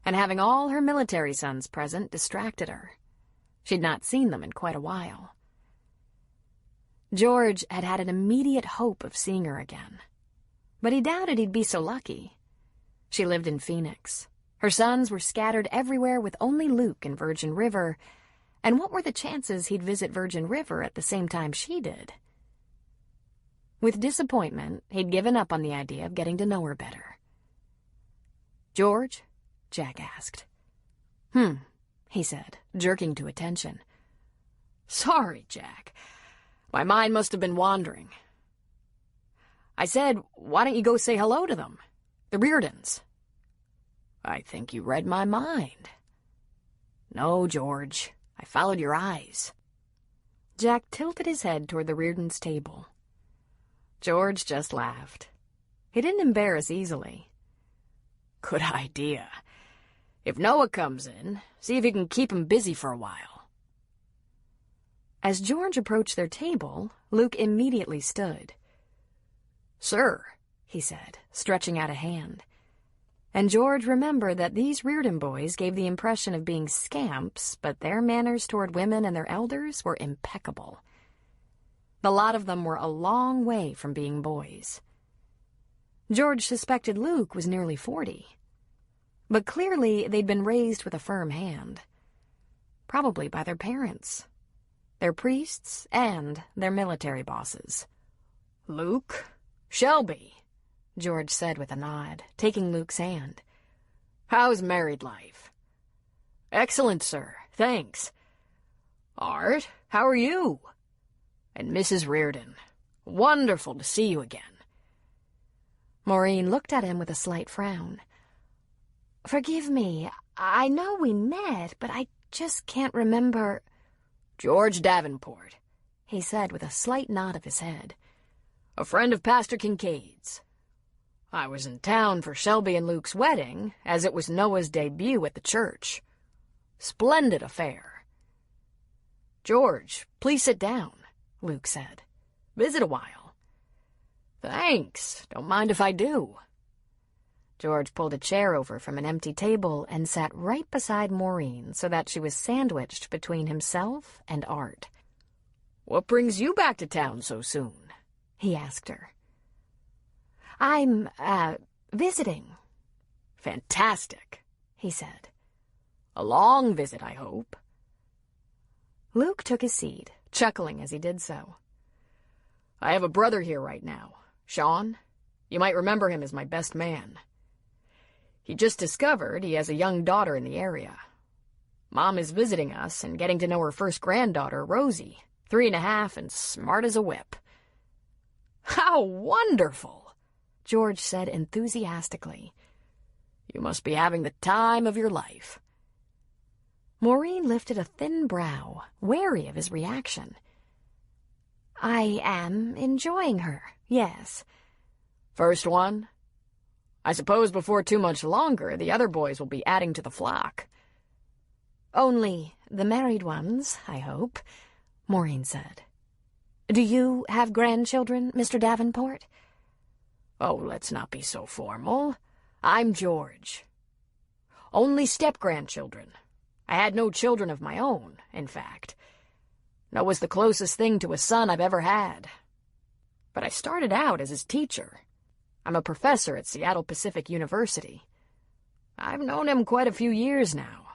And having all her military sons present distracted her. She'd not seen them in quite a while. George had had an immediate hope of seeing her again. But he doubted he'd be so lucky. She lived in Phoenix. Her sons were scattered everywhere with only Luke in Virgin River, and what were the chances he'd visit Virgin River at the same time she did? With disappointment, he'd given up on the idea of getting to know her better. "George?" Jack asked. He said, jerking to attention. "Sorry, Jack. My mind must have been wandering. I said, why don't you go say hello to them? The Reardons." "I think you read my mind." "No, George. I followed your eyes." Jack tilted his head toward the Reardons' table. George just laughed. He didn't embarrass easily. "Good idea. If Noah comes in, see if you can keep him busy for a while." As George approached their table, Luke immediately stood. "Sir," he said, stretching out a hand. And George remembered that these Reardon boys gave the impression of being scamps, but their manners toward women and their elders were impeccable. The lot of them were a long way from being boys. George suspected Luke was nearly 40. But clearly they'd been raised with a firm hand. Probably by their parents, their priests, and their military bosses. "Luke, Shelby," George said with a nod, taking Luke's hand. "How's married life?" "Excellent, sir, thanks." "Art, how are you?" "And Mrs. Reardon, wonderful to see you again." Maureen looked at him with a slight frown. "Forgive me, I know we met, but I just can't remember—" "George Davenport," he said with a slight nod of his head. "A friend of Pastor Kincaid's. I was in town for Shelby and Luke's wedding, as it was Noah's debut at the church. Splendid affair." "George, please sit down," Luke said. "Visit a while." "Thanks, don't mind if I do." George pulled a chair over from an empty table and sat right beside Maureen so that she was sandwiched between himself and Art. "What brings you back to town so soon?" he asked her. "I'm, visiting." "Fantastic," he said. "A long visit, I hope." Luke took his seat, chuckling as he did so. "I have a brother here right now, Sean. You might remember him as my best man. He just discovered he has a young daughter in the area. Mom is visiting us and getting to know her first granddaughter, Rosie, 3.5 and smart as a whip." "How wonderful!" George said enthusiastically. "You must be having the time of your life." Maureen lifted a thin brow, wary of his reaction. "I am enjoying her, yes." "First one? I suppose before too much longer, the other boys will be adding to the flock." "Only the married ones, I hope," Maureen said. "Do you have grandchildren, Mr. Davenport?" "Oh, let's not be so formal. I'm George. Only step-grandchildren. I had no children of my own, in fact. Noah's the closest thing to a son I've ever had. But I started out as his teacher. I'm a professor at Seattle Pacific University. I've known him quite a few years now.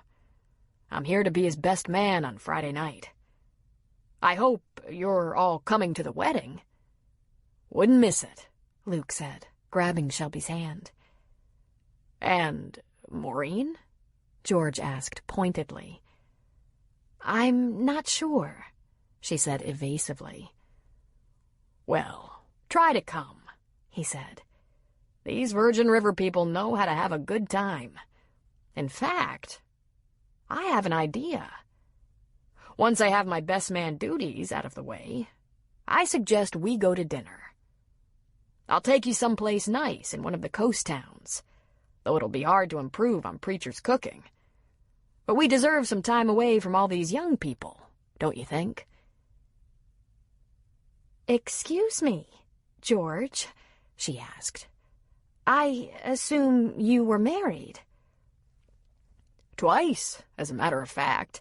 I'm here to be his best man on Friday night. I hope you're all coming to the wedding. Wouldn't miss it, Luke said, grabbing Shelby's hand. And Maureen? George asked pointedly. I'm not sure, she said evasively. Well, try to come, he said. These Virgin River people know how to have a good time. In fact, I have an idea. Once I have my best man duties out of the way, I suggest we go to dinner. I'll take you someplace nice in one of the coast towns, though it'll be hard to improve on Preacher's cooking. But we deserve some time away from all these young people, don't you think? Excuse me, George, she asked. I assume you were married. Twice, as a matter of fact.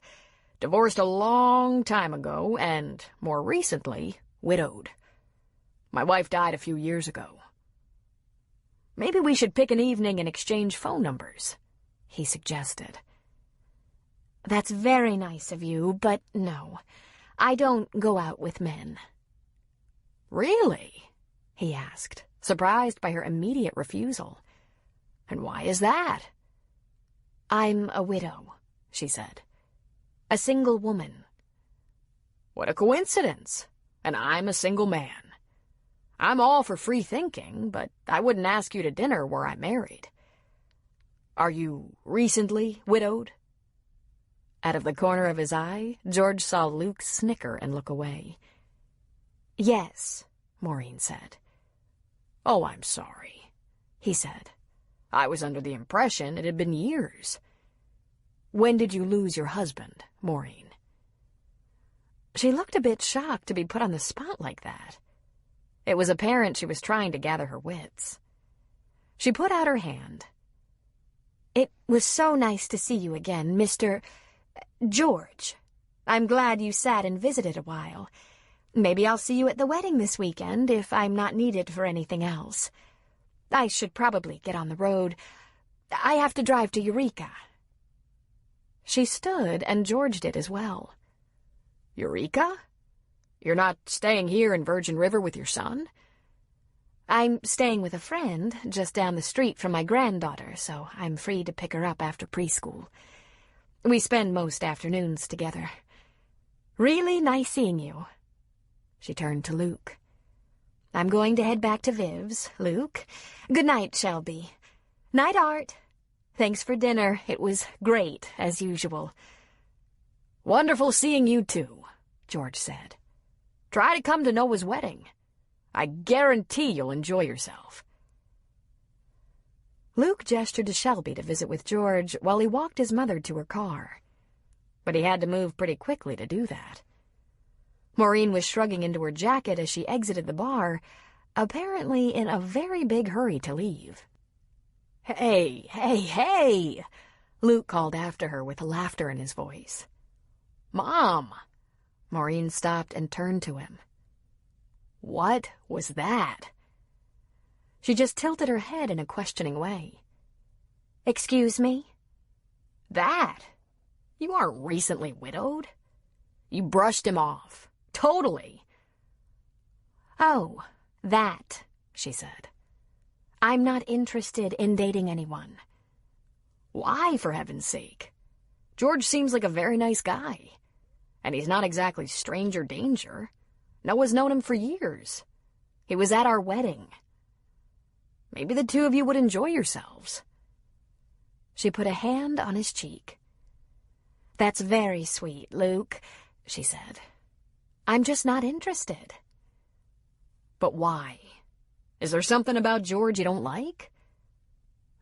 Divorced a long time ago, and, more recently, widowed. My wife died a few years ago. Maybe we should pick an evening and exchange phone numbers, he suggested. That's very nice of you, but no, I don't go out with men. Really? He asked, surprised by her immediate refusal. And why is that? I'm a widow, she said. A single woman. What a coincidence. And I'm a single man. I'm all for free thinking, but I wouldn't ask you to dinner were I married. Are you recently widowed? Out of the corner of his eye, George saw Luke snicker and look away. Yes, Maureen said. Oh, I'm sorry, he said. I was under the impression it had been years. When did you lose your husband, Maureen? She looked a bit shocked to be put on the spot like that. It was apparent she was trying to gather her wits. She put out her hand. It was so nice to see you again, Mr. George. I'm glad you sat and visited a while. Maybe I'll see you at the wedding this weekend if I'm not needed for anything else. I should probably get on the road. I have to drive to Eureka. She stood, and George did as well. Eureka? You're not staying here in Virgin River with your son? I'm staying with a friend just down the street from my granddaughter, so I'm free to pick her up after preschool. We spend most afternoons together. Really nice seeing you. She turned to Luke. I'm going to head back to Viv's, Luke. Good night, Shelby. Night, Art. Thanks for dinner. It was great, as usual. Wonderful seeing you, too, George said. Try to come to Noah's wedding. I guarantee you'll enjoy yourself. Luke gestured to Shelby to visit with George while he walked his mother to her car. But he had to move pretty quickly to do that. Maureen was shrugging into her jacket as she exited the bar, apparently in a very big hurry to leave. Hey, hey, hey! Luke called after her with laughter in his voice. Mom! Maureen stopped and turned to him. What was that? She just tilted her head in a questioning way. Excuse me? That? You aren't recently widowed? You brushed him off. Totally. Oh, that, she said. I'm not interested in dating anyone. Why, for heaven's sake? George seems like a very nice guy. And he's not exactly stranger danger. Noah's known him for years. He was at our wedding. Maybe the two of you would enjoy yourselves. She put a hand on his cheek. That's very sweet, Luke, she said. I'm just not interested. But why? Is there something about George you don't like?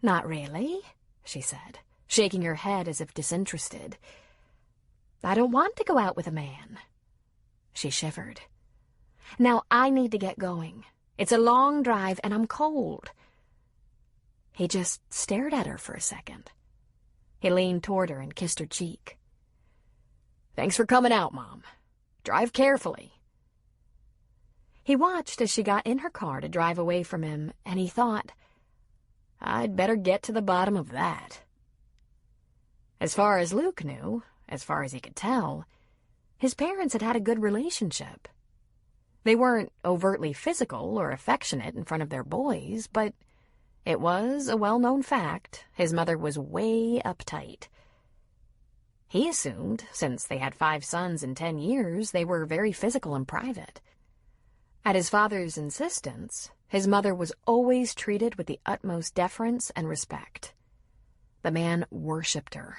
Not really, she said, shaking her head as if disinterested. I don't want to go out with a man. She shivered. Now I need to get going. It's a long drive and I'm cold. He just stared at her for a second. He leaned toward her and kissed her cheek. Thanks for coming out, Mom. Drive carefully. He watched as she got in her car to drive away from him, and he thought, I'd better get to the bottom of that. As far as Luke knew, as far as he could tell, his parents had had a good relationship. They weren't overtly physical or affectionate in front of their boys, but it was a well-known fact his mother was way uptight. He assumed, since they had 5 sons in 10 years, they were very physical and private. At his father's insistence, his mother was always treated with the utmost deference and respect. The man worshipped her.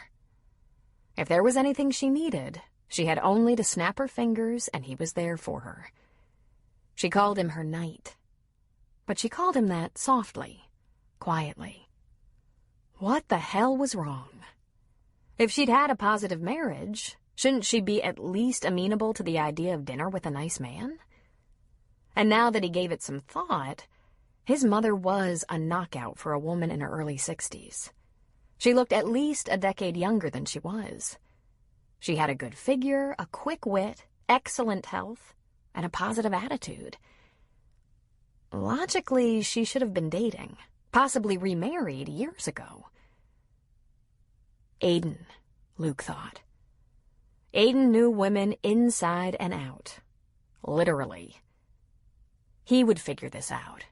If there was anything she needed, she had only to snap her fingers and he was there for her. She called him her knight, but she called him that softly, quietly. What the hell was wrong? If she'd had a positive marriage, shouldn't she be at least amenable to the idea of dinner with a nice man? And now that he gave it some thought, his mother was a knockout for a woman in her early 60s. She looked at least a decade younger than she was. She had a good figure, a quick wit, excellent health, and a positive attitude. Logically, she should have been dating, possibly remarried years ago. Aiden, Luke thought. Aiden knew women inside and out. Literally. He would figure this out.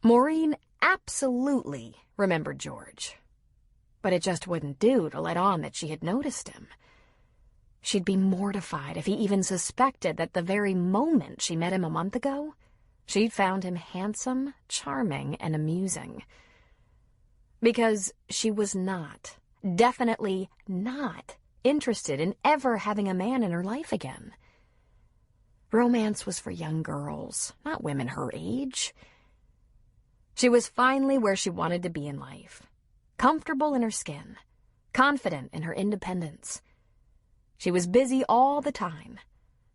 Maureen absolutely remembered George. But it just wouldn't do to let on that she had noticed him. She'd be mortified if he even suspected that the very moment she met him a month ago, she'd found him handsome, charming, and amusing. Because she was not, definitely not, interested in ever having a man in her life again. Romance was for young girls, not women her age. She was finally where she wanted to be in life. Comfortable in her skin, confident in her independence. She was busy all the time,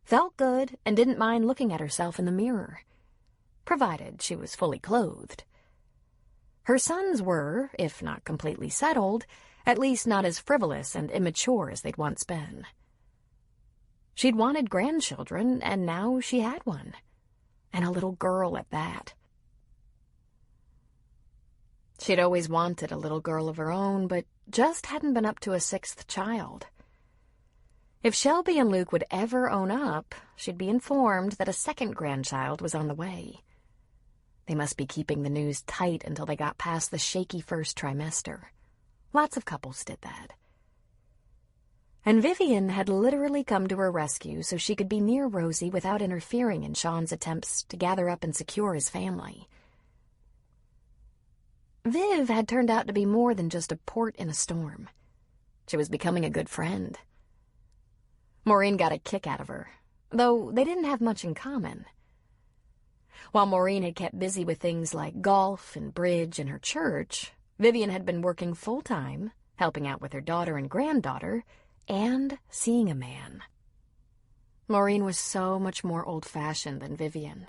felt good, and didn't mind looking at herself in the mirror, provided she was fully clothed. Her sons were, if not completely settled, at least not as frivolous and immature as they'd once been. She'd wanted grandchildren, and now she had one, and a little girl at that. She'd always wanted a little girl of her own, but just hadn't been up to a 6th child. If Shelby and Luke would ever own up, she'd be informed that a 2nd grandchild was on the way. They must be keeping the news tight until they got past the shaky 1st trimester. Lots of couples did that. And Vivian had literally come to her rescue so she could be near Rosie without interfering in Sean's attempts to gather up and secure his family. Viv had turned out to be more than just a port in a storm. She was becoming a good friend. Maureen got a kick out of her, though they didn't have much in common. While Maureen had kept busy with things like golf and bridge and her church, Vivian had been working full-time, helping out with her daughter and granddaughter, and seeing a man. Maureen was so much more old-fashioned than Vivian.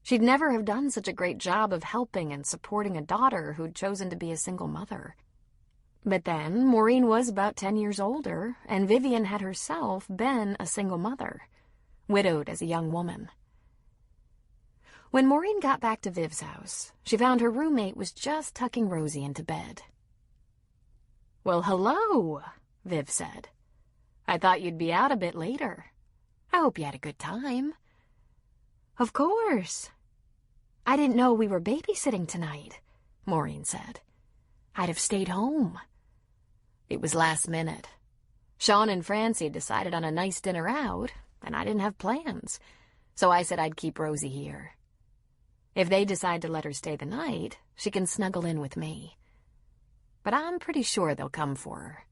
She'd never have done such a great job of helping and supporting a daughter who'd chosen to be a single mother. But then, Maureen was about 10 years older, and Vivian had herself been a single mother, widowed as a young woman. When Maureen got back to Viv's house, she found her roommate was just tucking Rosie into bed. "Well, hello," Viv said. "I thought you'd be out a bit later. I hope you had a good time." "Of course. I didn't know we were babysitting tonight," Maureen said. "I'd have stayed home." It was last minute. Sean and Francie decided on a nice dinner out, and I didn't have plans, so I said I'd keep Rosie here. If they decide to let her stay the night, she can snuggle in with me. But I'm pretty sure they'll come for her.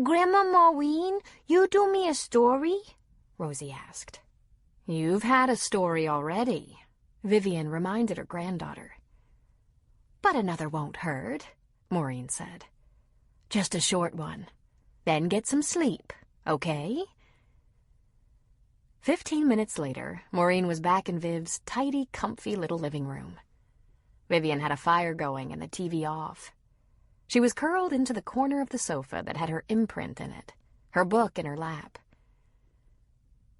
"Grandma Maureen, you do me a story?" Rosie asked. "You've had a story already," Vivian reminded her granddaughter. "But another won't hurt," Maureen said. "Just a short one. Then get some sleep, okay?" 15 minutes later, Maureen was back in Viv's tidy, comfy little living room. Vivian had a fire going and the TV off. She was curled into the corner of the sofa that had her imprint in it, her book in her lap.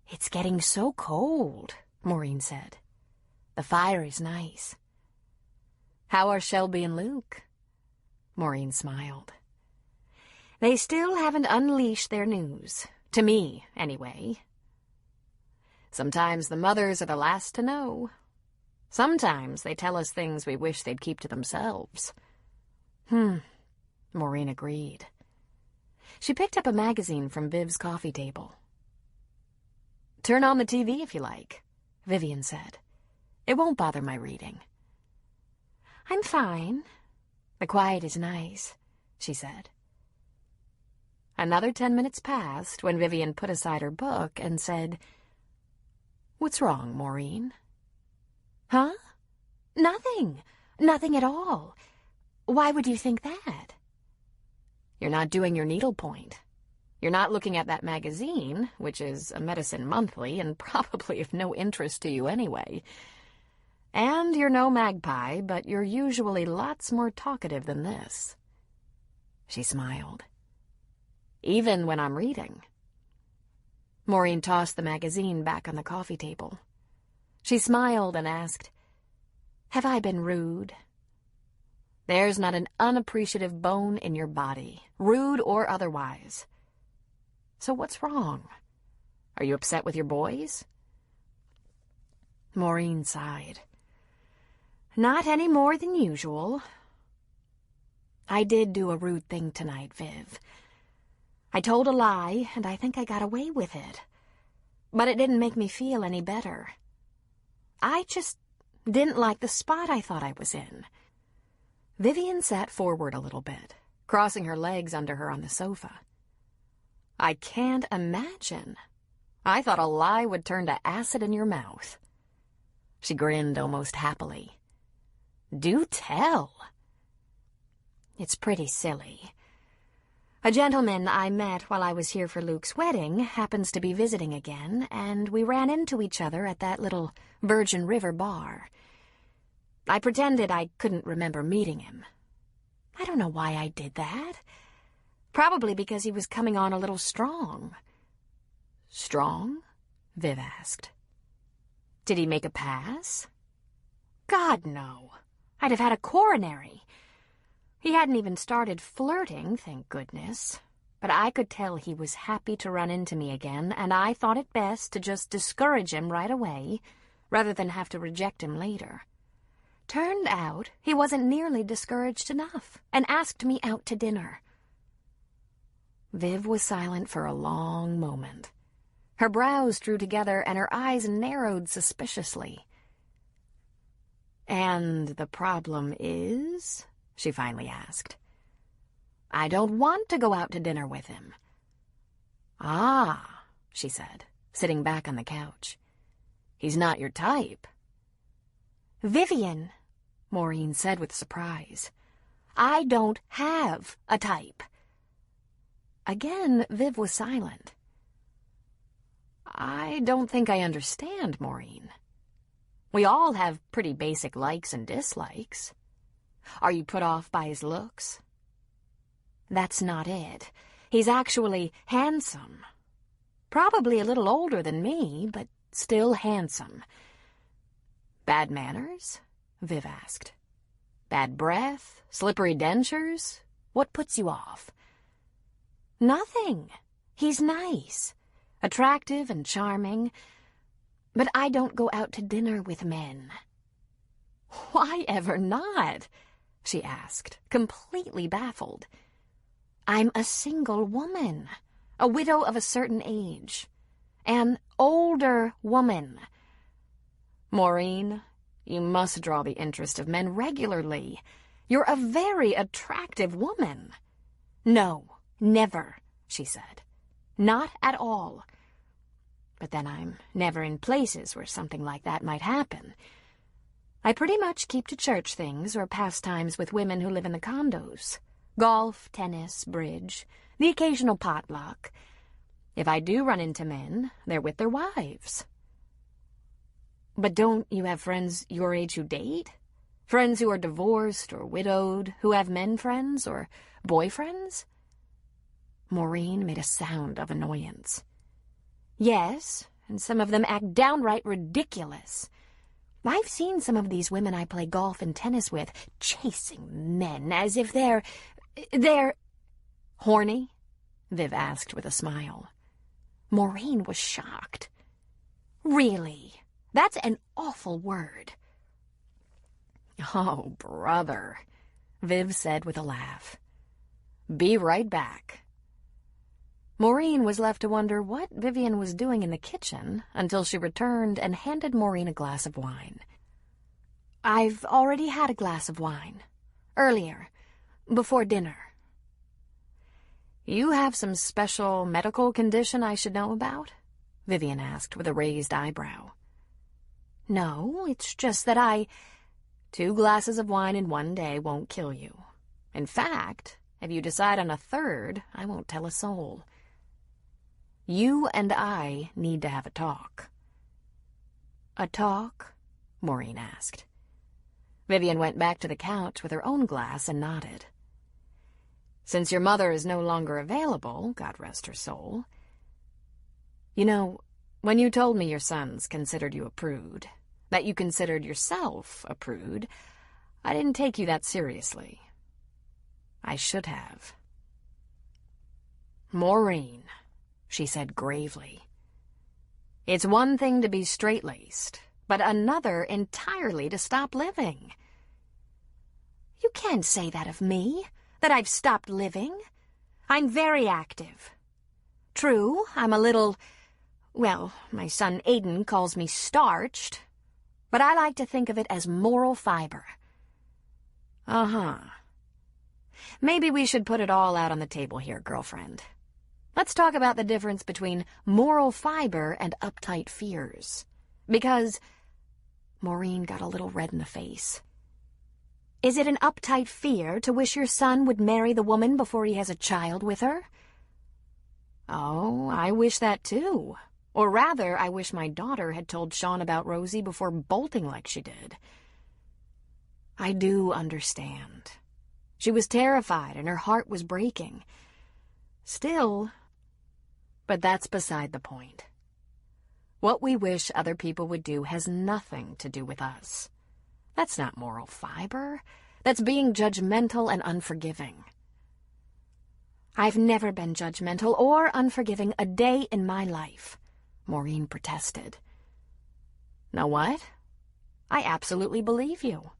"It's getting so cold," Maureen said. "The fire is nice." How are Shelby and Luke? Maureen smiled. They still haven't unleashed their news. To me, anyway. Sometimes the mothers are the last to know. Sometimes they tell us things we wish they'd keep to themselves. Maureen agreed. She picked up a magazine from Viv's coffee table. Turn on the TV if you like, Vivian said. It won't bother my reading. I'm fine. The quiet is nice, she said. Another 10 minutes passed when Vivian put aside her book and said, What's wrong, Maureen? Huh? Nothing. Nothing at all. Why would you think that? You're not doing your needlepoint. You're not looking at that magazine, which is a medicine monthly and probably of no interest to you anyway. And you're no magpie, but you're usually lots more talkative than this. She smiled. Even when I'm reading. Maureen tossed the magazine back on the coffee table. She smiled and asked, Have I been rude? There's not an unappreciative bone in your body, rude or otherwise. So what's wrong? Are you upset with your boys? Maureen sighed. Not any more than usual. I did do a rude thing tonight, Viv. I told a lie, and I think I got away with it. But it didn't make me feel any better. I just didn't like the spot I thought I was in. Vivian sat forward a little bit, crossing her legs under her on the sofa. I can't imagine. I thought a lie would turn to acid in your mouth. She grinned almost happily. Do tell. It's pretty silly. A gentleman I met while I was here for Luke's wedding happens to be visiting again, and we ran into each other at that little Virgin River bar. I pretended I couldn't remember meeting him. I don't know why I did that. Probably because he was coming on a little strong. Strong? Viv asked. Did he make a pass? God, no. I'd have had a coronary. He hadn't even started flirting, thank goodness. But I could tell he was happy to run into me again, and I thought it best to just discourage him right away, rather than have to reject him later. Turned out he wasn't nearly discouraged enough, and asked me out to dinner. Viv was silent for a long moment. Her brows drew together and her eyes narrowed suspiciously. And the problem is? She finally asked. I don't want to go out to dinner with him. Ah, she said, sitting back on the couch. He's not your type. Vivian, Maureen said with surprise. I don't have a type. Again, Viv was silent. I don't think I understand, Maureen. We all have pretty basic likes and dislikes. Are you put off by his looks? That's not it. He's actually handsome. Probably a little older than me, but still handsome. Bad manners? Viv asked. Bad breath? Slippery dentures? What puts you off? Nothing. He's nice. Attractive and charming. But I don't go out to dinner with men. Why ever not? She asked, completely baffled. I'm a single woman, a widow of a certain age, an older woman. Maureen, you must draw the interest of men regularly. You're a very attractive woman. No, never, she said. Not at all. But then I'm never in places where something like that might happen. I pretty much keep to church things or pastimes with women who live in the condos. Golf, tennis, bridge, the occasional potluck. If I do run into men, they're with their wives. But don't you have friends your age who date? Friends who are divorced or widowed, who have men friends or boyfriends? Maureen made a sound of annoyance. Yes, and some of them act downright ridiculous. I've seen some of these women I play golf and tennis with chasing men as if they're... Horny? Viv asked with a smile. Maureen was shocked. Really? That's an awful word. Oh, brother, Viv said with a laugh. Be right back. Maureen was left to wonder what Vivian was doing in the kitchen until she returned and handed Maureen a glass of wine. I've already had a glass of wine. Earlier. Before dinner. You have some special medical condition I should know about? Vivian asked with a raised eyebrow. No, it's just that 2 glasses of wine in one day won't kill you. In fact, if you decide on a third, I won't tell a soul. You and I need to have a talk. A talk? Maureen asked. Vivian went back to the couch with her own glass and nodded. Since your mother is no longer available, God rest her soul. You know, when you told me your sons considered you a prude, that you considered yourself a prude, I didn't take you that seriously. I should have. Maureen, she said gravely. It's one thing to be straight-laced, but another entirely to stop living. You can't say that of me, that I've stopped living. I'm very active. True, I'm a little... Well, my son Aiden calls me starched, but I like to think of it as moral fiber. Uh-huh. Maybe we should put it all out on the table here, girlfriend. Let's talk about the difference between moral fiber and uptight fears. Because... Maureen got a little red in the face. Is it an uptight fear to wish your son would marry the woman before he has a child with her? Oh, I wish that too. Or rather, I wish my daughter had told Sean about Rosie before bolting like she did. I do understand. She was terrified and her heart was breaking. Still... But that's beside the point. What we wish other people would do has nothing to do with us. That's not moral fiber. That's being judgmental and unforgiving. I've never been judgmental or unforgiving a day in my life, Maureen protested. Know what? I absolutely believe you.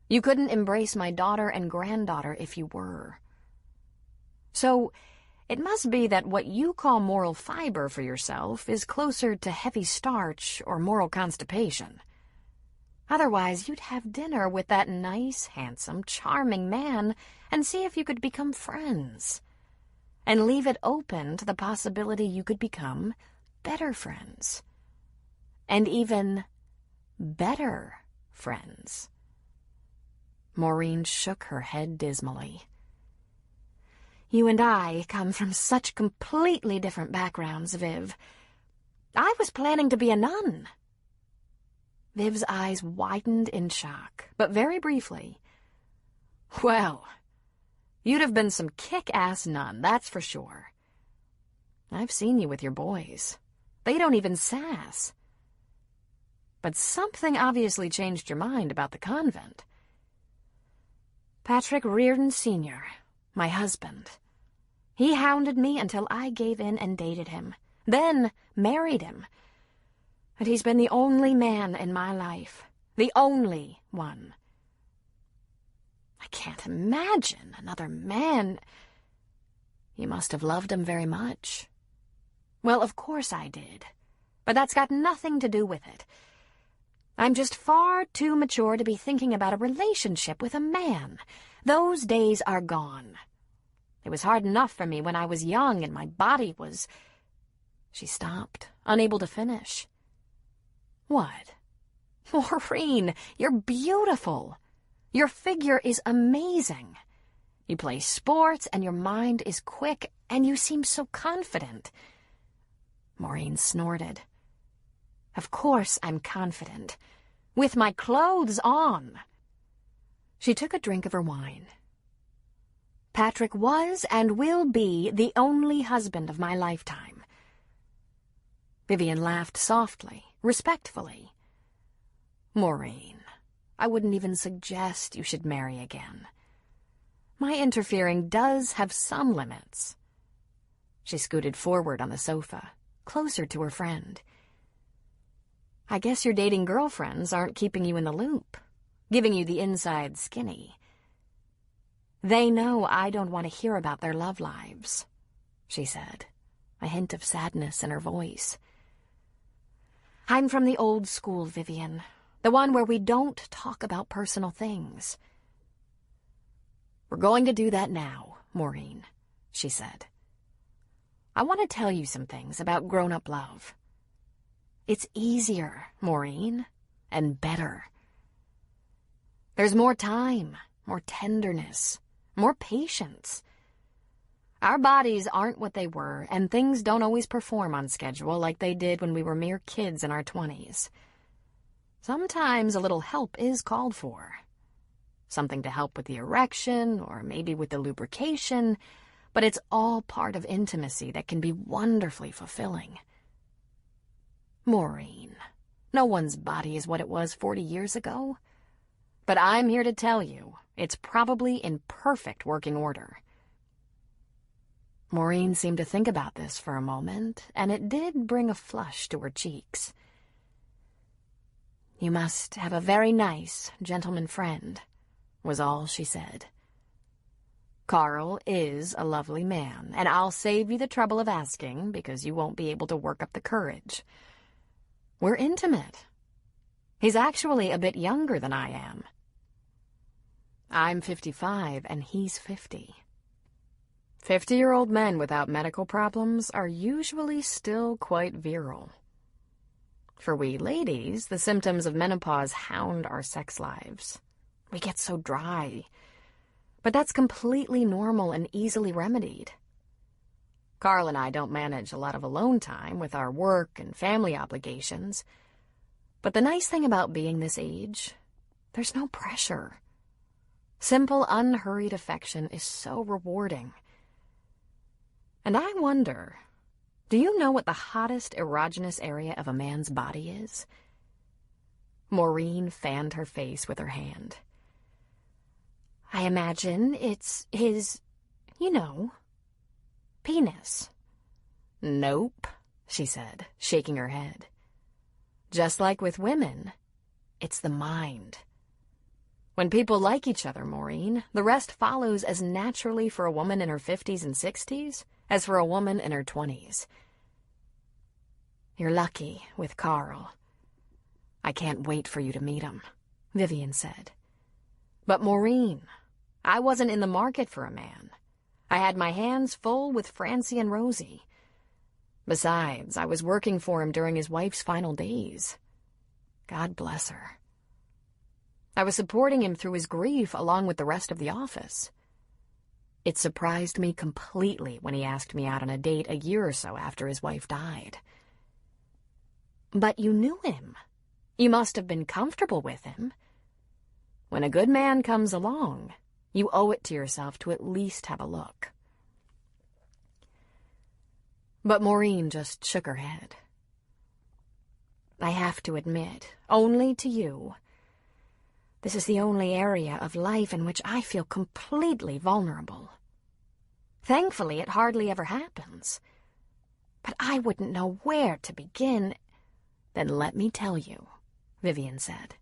You couldn't embrace my daughter and granddaughter if you were. So, it must be that what you call moral fiber for yourself is closer to heavy starch or moral constipation. Otherwise, you'd have dinner with that nice, handsome, charming man and see if you could become friends. And leave it open to the possibility you could become better friends. And even better friends. Maureen shook her head dismally. You and I come from such completely different backgrounds, Viv. I was planning to be a nun. Viv's eyes widened in shock, but very briefly. Well, you'd have been some kick-ass nun, that's for sure. I've seen you with your boys. They don't even sass. But something obviously changed your mind about the convent. Patrick Reardon Sr., my husband. He hounded me until I gave in and dated him, then married him. And he's been the only man in my life. The only one. I can't imagine another man. You must have loved him very much. Well, of course I did. But that's got nothing to do with it. I'm just far too mature to be thinking about a relationship with a man. Those days are gone. It was hard enough for me when I was young and my body was... She stopped, unable to finish. What? Maureen, you're beautiful. Your figure is amazing. You play sports and your mind is quick and you seem so confident. Maureen snorted. Of course I'm confident. With my clothes on. She took a drink of her wine. Patrick was and will be the only husband of my lifetime. Vivian laughed softly, respectfully. Maureen, I wouldn't even suggest you should marry again. My interfering does have some limits. She scooted forward on the sofa, closer to her friend. I guess your dating girlfriends aren't keeping you in the loop, giving you the inside skinny. They know I don't want to hear about their love lives, she said, a hint of sadness in her voice. I'm from the old school, Vivian, the one where we don't talk about personal things. We're going to do that now, Maureen, she said. I want to tell you some things about grown-up love. It's easier, Maureen, and better. There's more time, more tenderness, more patience. Our bodies aren't what they were, and things don't always perform on schedule like they did when we were mere kids in our 20s. Sometimes a little help is called for. Something to help with the erection, or maybe with the lubrication, but it's all part of intimacy that can be wonderfully fulfilling. Maureen, no one's body is what it was 40 years ago. But I'm here to tell you, it's probably in perfect working order. Maureen seemed to think about this for a moment, and it did bring a flush to her cheeks. You must have a very nice gentleman friend, was all she said. Carl is a lovely man, and I'll save you the trouble of asking because you won't be able to work up the courage. We're intimate. He's actually a bit younger than I am. I'm 55 and he's 50. 50-year-old men without medical problems are usually still quite virile. For we ladies, the symptoms of menopause hound our sex lives. We get so dry. But that's completely normal and easily remedied. Carl and I don't manage a lot of alone time with our work and family obligations. But the nice thing about being this age, there's no pressure. Simple, unhurried affection is so rewarding. And I wonder, do you know what the hottest erogenous area of a man's body is? Maureen fanned her face with her hand. I imagine it's his, penis. Nope, she said, shaking her head. Just like with women, it's the mind. When people like each other, Maureen, the rest follows as naturally for a woman in her 50s and 60s as for a woman in her 20s. You're lucky with Carl. I can't wait for you to meet him, Vivian said. But Maureen, I wasn't in the market for a man. I had my hands full with Francie and Rosie. Besides, I was working for him during his wife's final days. God bless her. I was supporting him through his grief along with the rest of the office. It surprised me completely when he asked me out on a date a year or so after his wife died. But you knew him. You must have been comfortable with him. When a good man comes along, you owe it to yourself to at least have a look. But Maureen just shook her head. I have to admit, only to you, this is the only area of life in which I feel completely vulnerable. Thankfully, it hardly ever happens. But I wouldn't know where to begin. Then let me tell you, Vivian said.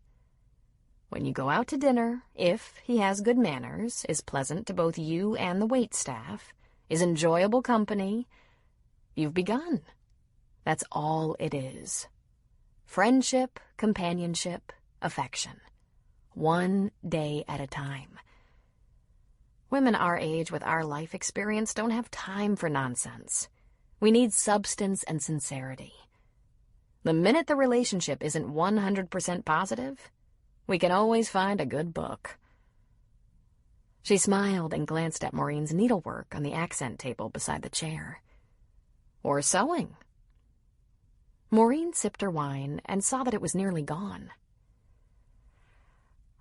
When you go out to dinner, if he has good manners, is pleasant to both you and the waitstaff, is enjoyable company, you've begun. That's all it is. Friendship, companionship, affection. One day at a time. Women our age with our life experience don't have time for nonsense. We need substance and sincerity. The minute the relationship isn't 100% positive, we can always find a good book. She smiled and glanced at Maureen's needlework on the accent table beside the chair. Or sewing. Maureen sipped her wine and saw that it was nearly gone.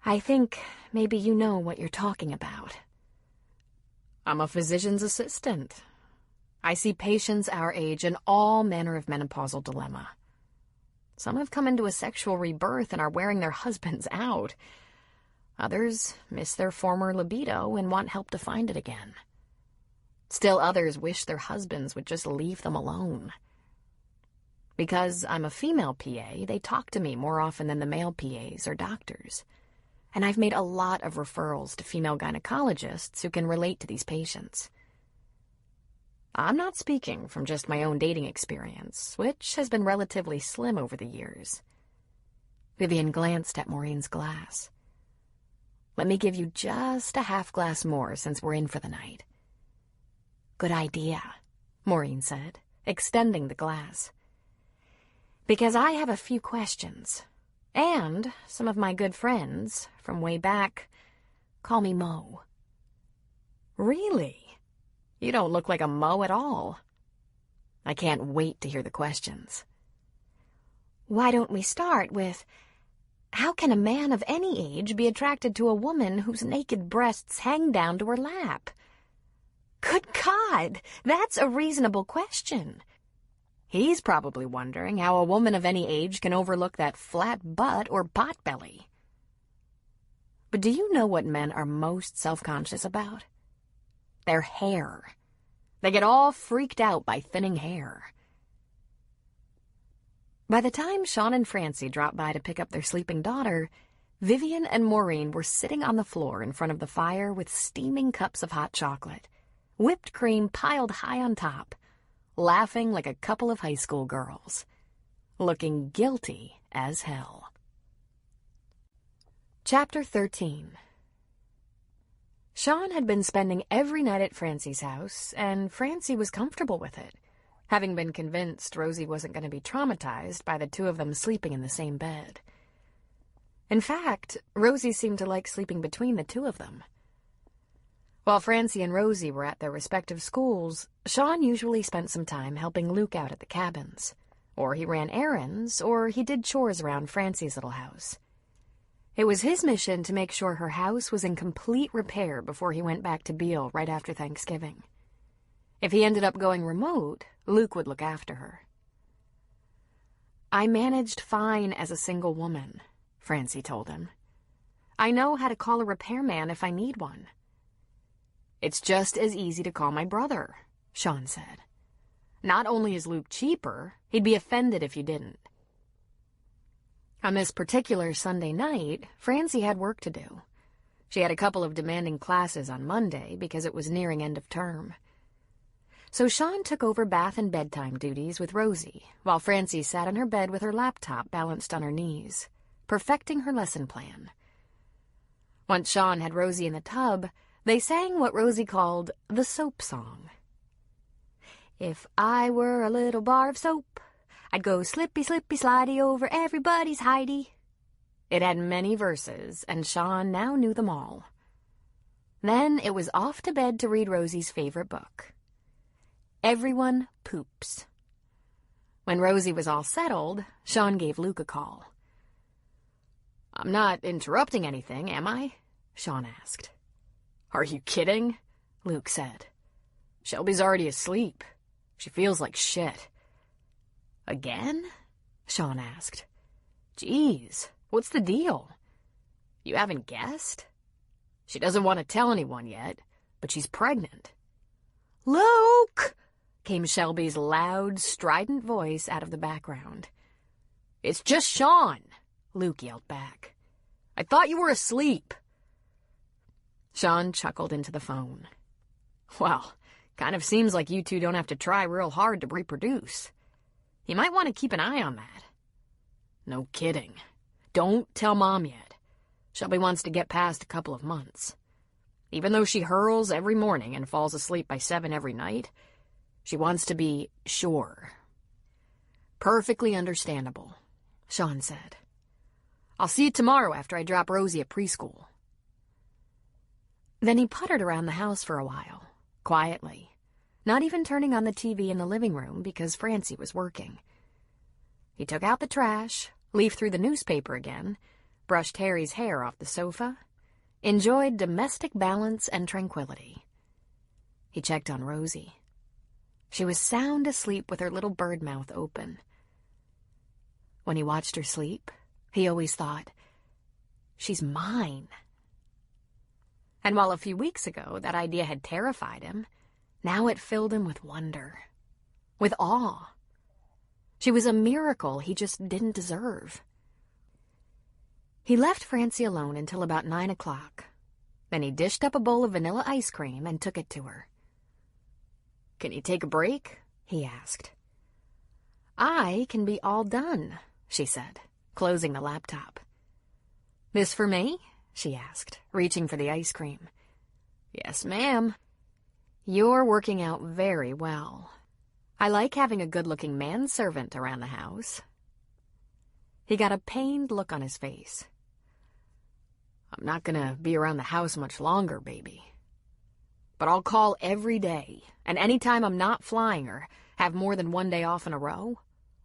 I think maybe you know what you're talking about. I'm a physician's assistant. I see patients our age in all manner of menopausal dilemma. Some have come into a sexual rebirth and are wearing their husbands out. Others miss their former libido and want help to find it again. Still others wish their husbands would just leave them alone. Because I'm a female PA, they talk to me more often than the male PAs or doctors. And I've made a lot of referrals to female gynecologists who can relate to these patients. I'm not speaking from just my own dating experience, which has been relatively slim over the years. Vivian glanced at Maureen's glass. Let me give you just a half glass more since we're in for the night. Good idea, Maureen said, extending the glass. Because I have a few questions, and some of my good friends from way back call me Mo. Really? You don't look like a Mo at all. I can't wait to hear the questions. Why don't we start with, how can a man of any age be attracted to a woman whose naked breasts hang down to her lap? Good God, that's a reasonable question. He's probably wondering how a woman of any age can overlook that flat butt or potbelly. But do you know what men are most self-conscious about? Their hair. They get all freaked out by thinning hair. By the time Sean and Francie dropped by to pick up their sleeping daughter, Vivian and Maureen were sitting on the floor in front of the fire with steaming cups of hot chocolate, whipped cream piled high on top, laughing like a couple of high school girls, looking guilty as hell. Chapter 13. Sean had been spending every night at Francie's house, and Francie was comfortable with it, having been convinced Rosie wasn't going to be traumatized by the two of them sleeping in the same bed. In fact, Rosie seemed to like sleeping between the two of them. While Francie and Rosie were at their respective schools, Sean usually spent some time helping Luke out at the cabins, or he ran errands, or he did chores around Francie's little house. It was his mission to make sure her house was in complete repair before he went back to Beale right after Thanksgiving. If he ended up going remote, Luke would look after her. I managed fine as a single woman, Francie told him. I know how to call a repairman if I need one. It's just as easy to call my brother, Sean said. Not only is Luke cheaper, he'd be offended if you didn't. On this particular Sunday night, Francie had work to do. She had a couple of demanding classes on Monday because it was nearing end of term. So Sean took over bath and bedtime duties with Rosie, while Francie sat in her bed with her laptop balanced on her knees, perfecting her lesson plan. Once Sean had Rosie in the tub, they sang what Rosie called the soap song. If I were a little bar of soap, I'd go slippy, slippy, slidey over everybody's hidey. It had many verses, and Sean now knew them all. Then it was off to bed to read Rosie's favorite book. Everyone Poops. When Rosie was all settled, Sean gave Luke a call. I'm not interrupting anything, am I? Sean asked. Are you kidding? Luke said. Shelby's already asleep. She feels like shit. Again? Sean asked. Geez, what's the deal? You haven't guessed? She doesn't want to tell anyone yet, but she's pregnant. Luke! Came Shelby's loud, strident voice out of the background. It's just Sean, Luke yelled back. I thought you were asleep. Sean chuckled into the phone. Well, kind of seems like you two don't have to try real hard to reproduce. You might want to keep an eye on that. No kidding. Don't tell Mom yet. Shelby wants to get past a couple of months. Even though she hurls every morning and falls asleep by 7 every night, she wants to be sure. Perfectly understandable, Sean said. I'll see you tomorrow after I drop Rosie at preschool. Then he puttered around the house for a while, quietly, not even turning on the TV in the living room because Francie was working. He took out the trash, leafed through the newspaper again, brushed Harry's hair off the sofa, enjoyed domestic balance and tranquility. He checked on Rosie. She was sound asleep with her little bird mouth open. When he watched her sleep, he always thought, she's mine. And while a few weeks ago that idea had terrified him, now it filled him with wonder, with awe. She was a miracle he just didn't deserve. He left Francie alone until about 9 o'clock. Then he dished up a bowl of vanilla ice cream and took it to her. "Can you take a break?" he asked. "I can be all done," she said, closing the laptop. "This for me?" she asked, reaching for the ice cream. "Yes, ma'am." "You're working out very well. I like having a good-looking manservant around the house." He got a pained look on his face. "I'm not gonna be around the house much longer, baby. But I'll call every day, and any time I'm not flying or have more than one day off in a row,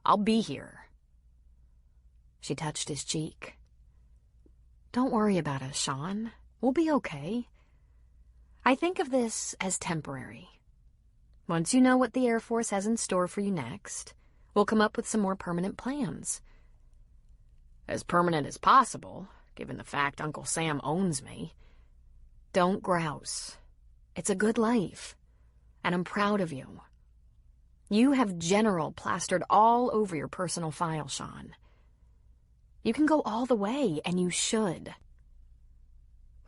I'll be here." She touched his cheek. "Don't worry about us, Sean. We'll be okay. I think of this as temporary. Once you know what the Air Force has in store for you next, we'll come up with some more permanent plans." "As permanent as possible, given the fact Uncle Sam owns me." "Don't grouse. It's a good life, and I'm proud of you. You have General plastered all over your personal file, Sean. You can go all the way, and you should."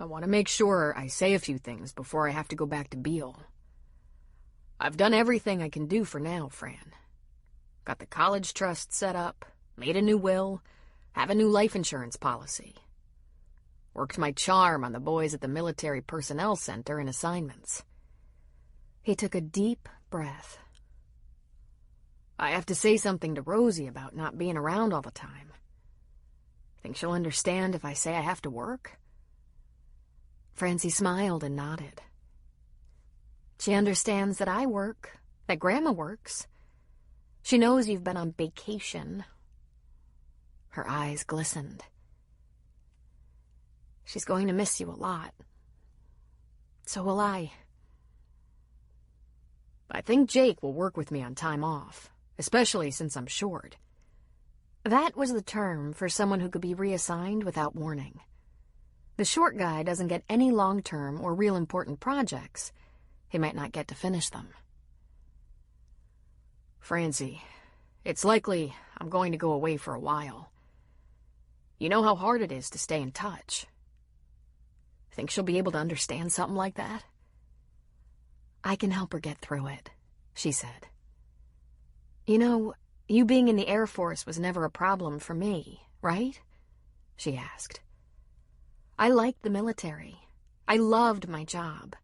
"I want to make sure I say a few things before I have to go back to Beale. I've done everything I can do for now, Fran. Got the college trust set up, made a new will, have a new life insurance policy. Worked my charm on the boys at the Military Personnel Center and assignments." He took a deep breath. "I have to say something to Rosie about not being around all the time. Think she'll understand if I say I have to work?" Francie smiled and nodded. "She understands that I work, that Grandma works. She knows you've been on vacation." Her eyes glistened. "She's going to miss you a lot. So will I." "I think Jake will work with me on time off, especially since I'm short." That was the term for someone who could be reassigned without warning. The short guy doesn't get any long-term or real important projects. He might not get to finish them. "Francie, it's likely I'm going to go away for a while. You know how hard it is to stay in touch. Think she'll be able to understand something like that?" "I can help her get through it," she said. "You know, you being in the Air Force was never a problem for me, right?" she asked. "I liked the military. I loved my job.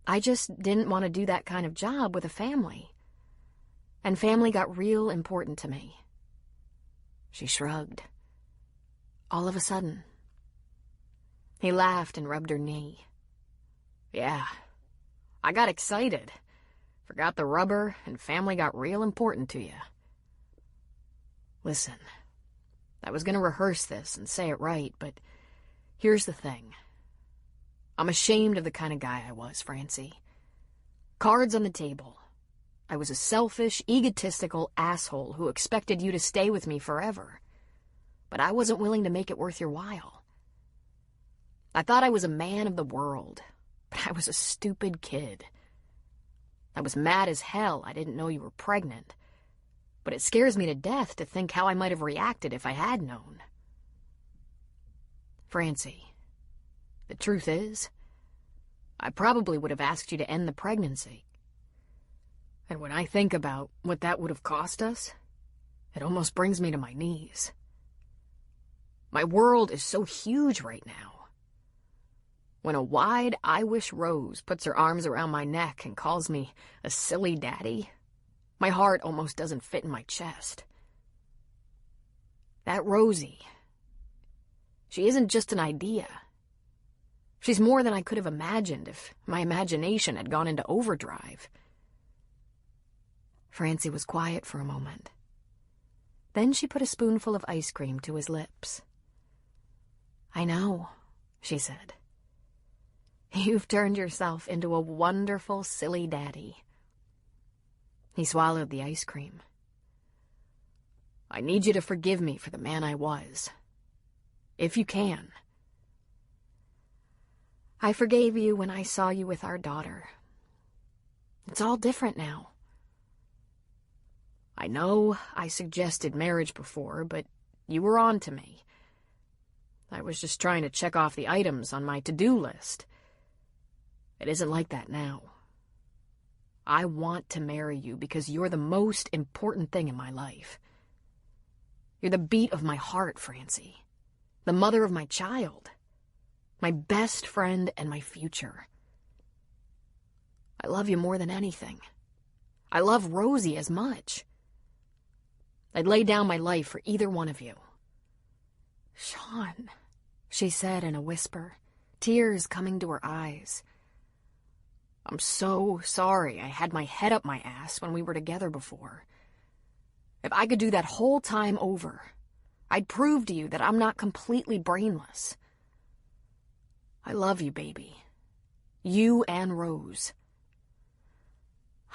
I just didn't want to do that kind of job with a family. And family got real important to me." She shrugged. All of a sudden. He laughed and rubbed her knee. "Yeah, I got excited. Forgot the rubber, and family got real important to you. Listen, I was going to rehearse this and say it right, but here's the thing. I'm ashamed of the kind of guy I was, Francie. Cards on the table. I was a selfish, egotistical asshole who expected you to stay with me forever. But I wasn't willing to make it worth your while. I thought I was a man of the world, but I was a stupid kid. I was mad as hell I didn't know you were pregnant, but it scares me to death to think how I might have reacted if I had known. Francie, the truth is, I probably would have asked you to end the pregnancy. And when I think about what that would have cost us, it almost brings me to my knees. My world is so huge right now. When a wide, I-wish Rose puts her arms around my neck and calls me a silly daddy, my heart almost doesn't fit in my chest. That Rosie, she isn't just an idea. She's more than I could have imagined if my imagination had gone into overdrive. Francie was quiet for a moment. Then she put a spoonful of ice cream to his lips. "I know," she said. "You've turned yourself into a wonderful, silly daddy." He swallowed the ice cream. I need you to forgive me for the man I was. If you can. I forgave you when I saw you with our daughter. It's all different now. I know I suggested marriage before, but you were on to me. I was just trying to check off the items on my to-do list. It isn't like that now. I want to marry you because you're the most important thing in my life. You're the beat of my heart, Francie. The mother of my child. My best friend and my future. I love you more than anything. I love Rosie as much. I'd lay down my life for either one of you. Sean, she said in a whisper, tears coming to her eyes. I'm so sorry I had my head up my ass when we were together before. If I could do that whole time over, I'd prove to you that I'm not completely brainless. I love you, baby. You and Rose.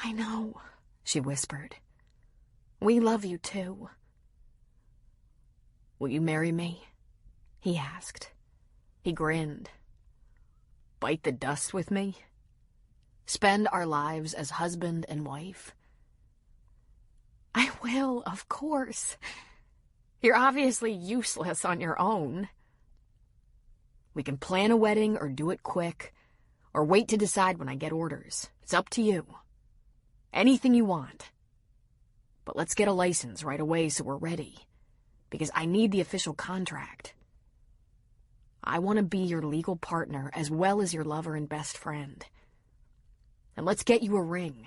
I know, she whispered. We love you too. Will you marry me? He asked. He grinned. Bite the dust with me? Spend our lives as husband and wife? I will, of course. You're obviously useless on your own. We can plan a wedding or do it quick, or wait to decide when I get orders. It's up to you. Anything you want. But let's get a license right away so we're ready, because I need the official contract. I want to be your legal partner as well as your lover and best friend. And let's get you a ring.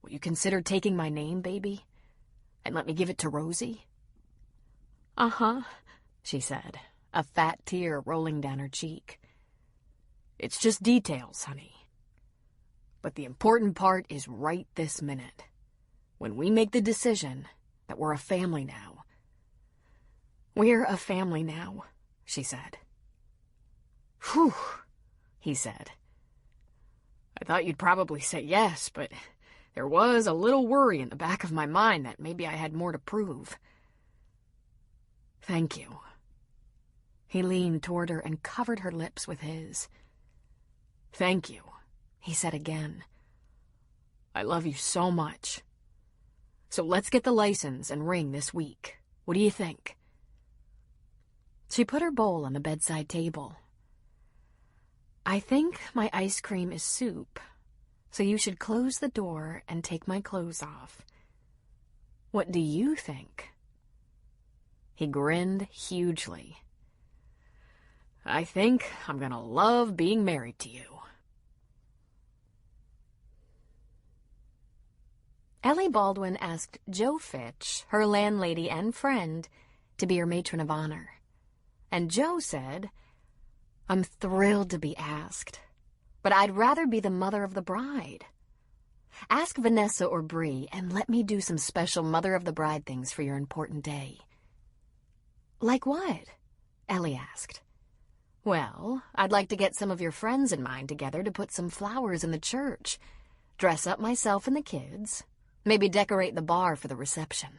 Will you consider taking my name, baby? And let me give it to Rosie? Uh-huh, she said, a fat tear rolling down her cheek. It's just details, honey. But the important part is right this minute, when we make the decision that we're a family now. We're a family now, she said. Whew, he said. I thought you'd probably say yes, but there was a little worry in the back of my mind that maybe I had more to prove. Thank you. He leaned toward her and covered her lips with his. Thank you, he said again. I love you so much. So let's get the license and ring this week. What do you think? She put her bowl on the bedside table. I think my ice cream is soup, so you should close the door and take my clothes off. What do you think? He grinned hugely. I think I'm gonna love being married to you. Ellie Baldwin asked Jo Fitch, her landlady and friend, to be her matron of honor. And Jo said, I'm thrilled to be asked, but I'd rather be the mother of the bride. Ask Vanessa or Bree and let me do some special mother of the bride things for your important day. Like what? Ellie asked. Well, I'd like to get some of your friends and mine together to put some flowers in the church, dress up myself and the kids, maybe decorate the bar for the reception.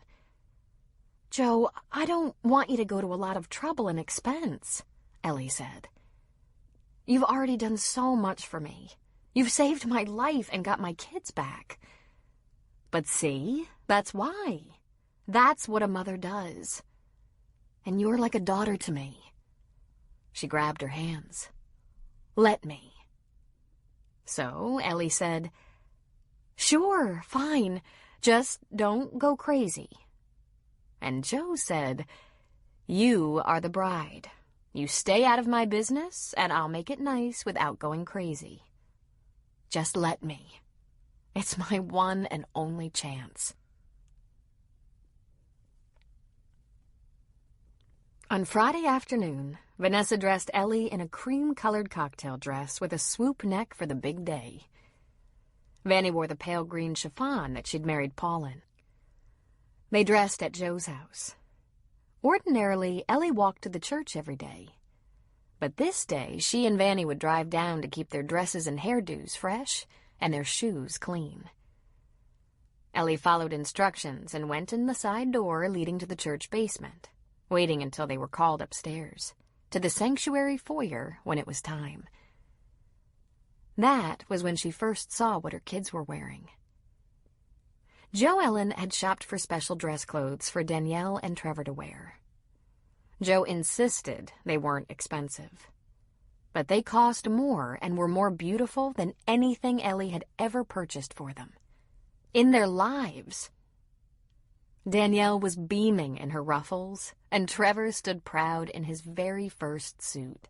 Jo, I don't want you to go to a lot of trouble and expense, Ellie said. You've already done so much for me. You've saved my life and got my kids back. But see, that's why. That's what a mother does. And you're like a daughter to me. She grabbed her hands. Let me. So Ellie said, Sure, fine. Just don't go crazy. And Jo said, You are the bride. You stay out of my business, and I'll make it nice without going crazy. Just let me. It's my one and only chance. On Friday afternoon, Vanessa dressed Ellie in a cream-colored cocktail dress with a swoop neck for the big day. Vanny wore the pale green chiffon that she'd married Paul in. They dressed at Jo's house. Ordinarily, Ellie walked to the church every day. But this day, she and Vanny would drive down to keep their dresses and hairdos fresh and their shoes clean. Ellie followed instructions and went in the side door leading to the church basement, waiting until they were called upstairs, to the sanctuary foyer when it was time. That was when she first saw what her kids were wearing. Jo Ellen had shopped for special dress clothes for Danielle and Trevor to wear. Jo insisted they weren't expensive, but they cost more and were more beautiful than anything Ellie had ever purchased for them. In their lives. Danielle was beaming in her ruffles, and Trevor stood proud in his very first suit.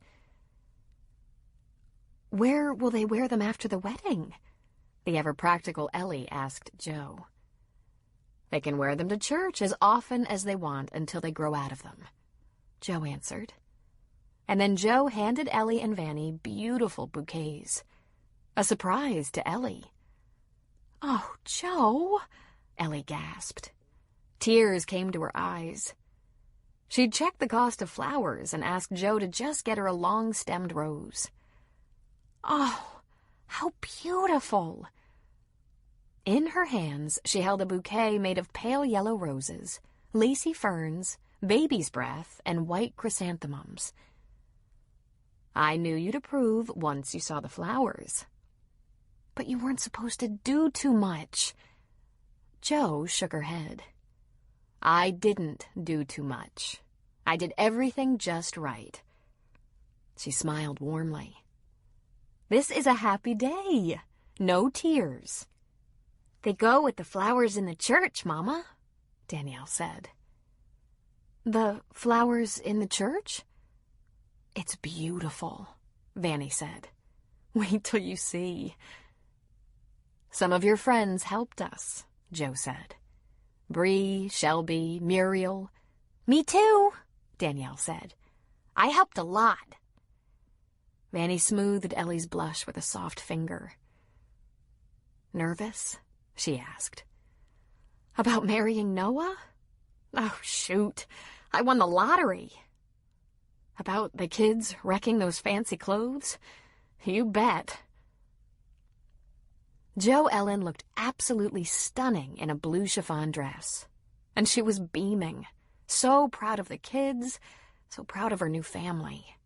"Where will they wear them after the wedding?" the ever-practical Ellie asked Jo. "They can wear them to church as often as they want until they grow out of them," Jo answered. And then Jo handed Ellie and Vanny beautiful bouquets. A surprise to Ellie. "Oh, Jo," Ellie gasped. Tears came to her eyes. She'd checked the cost of flowers and asked Jo to just get her a long-stemmed rose. "Oh, how beautiful!" In her hands, she held a bouquet made of pale yellow roses, lacy ferns, baby's breath, and white chrysanthemums. "I knew you'd approve once you saw the flowers." "But you weren't supposed to do too much." Jo shook her head. "I didn't do too much. I did everything just right." She smiled warmly. "This is a happy day. No tears." "They go with the flowers in the church, Mama," Danielle said. "The flowers in the church?" "It's beautiful," Vanny said. "Wait till you see." "Some of your friends helped us," Jo said. "Bree, Shelby, Muriel." "Me too," Danielle said. "I helped a lot." Vanny smoothed Ellie's blush with a soft finger. "Nervous?" she asked. "About marrying Noah? Oh, shoot. I won the lottery." "About the kids wrecking those fancy clothes? You bet." Jo Ellen looked absolutely stunning in a blue chiffon dress, and she was beaming, so proud of the kids, so proud of her new family.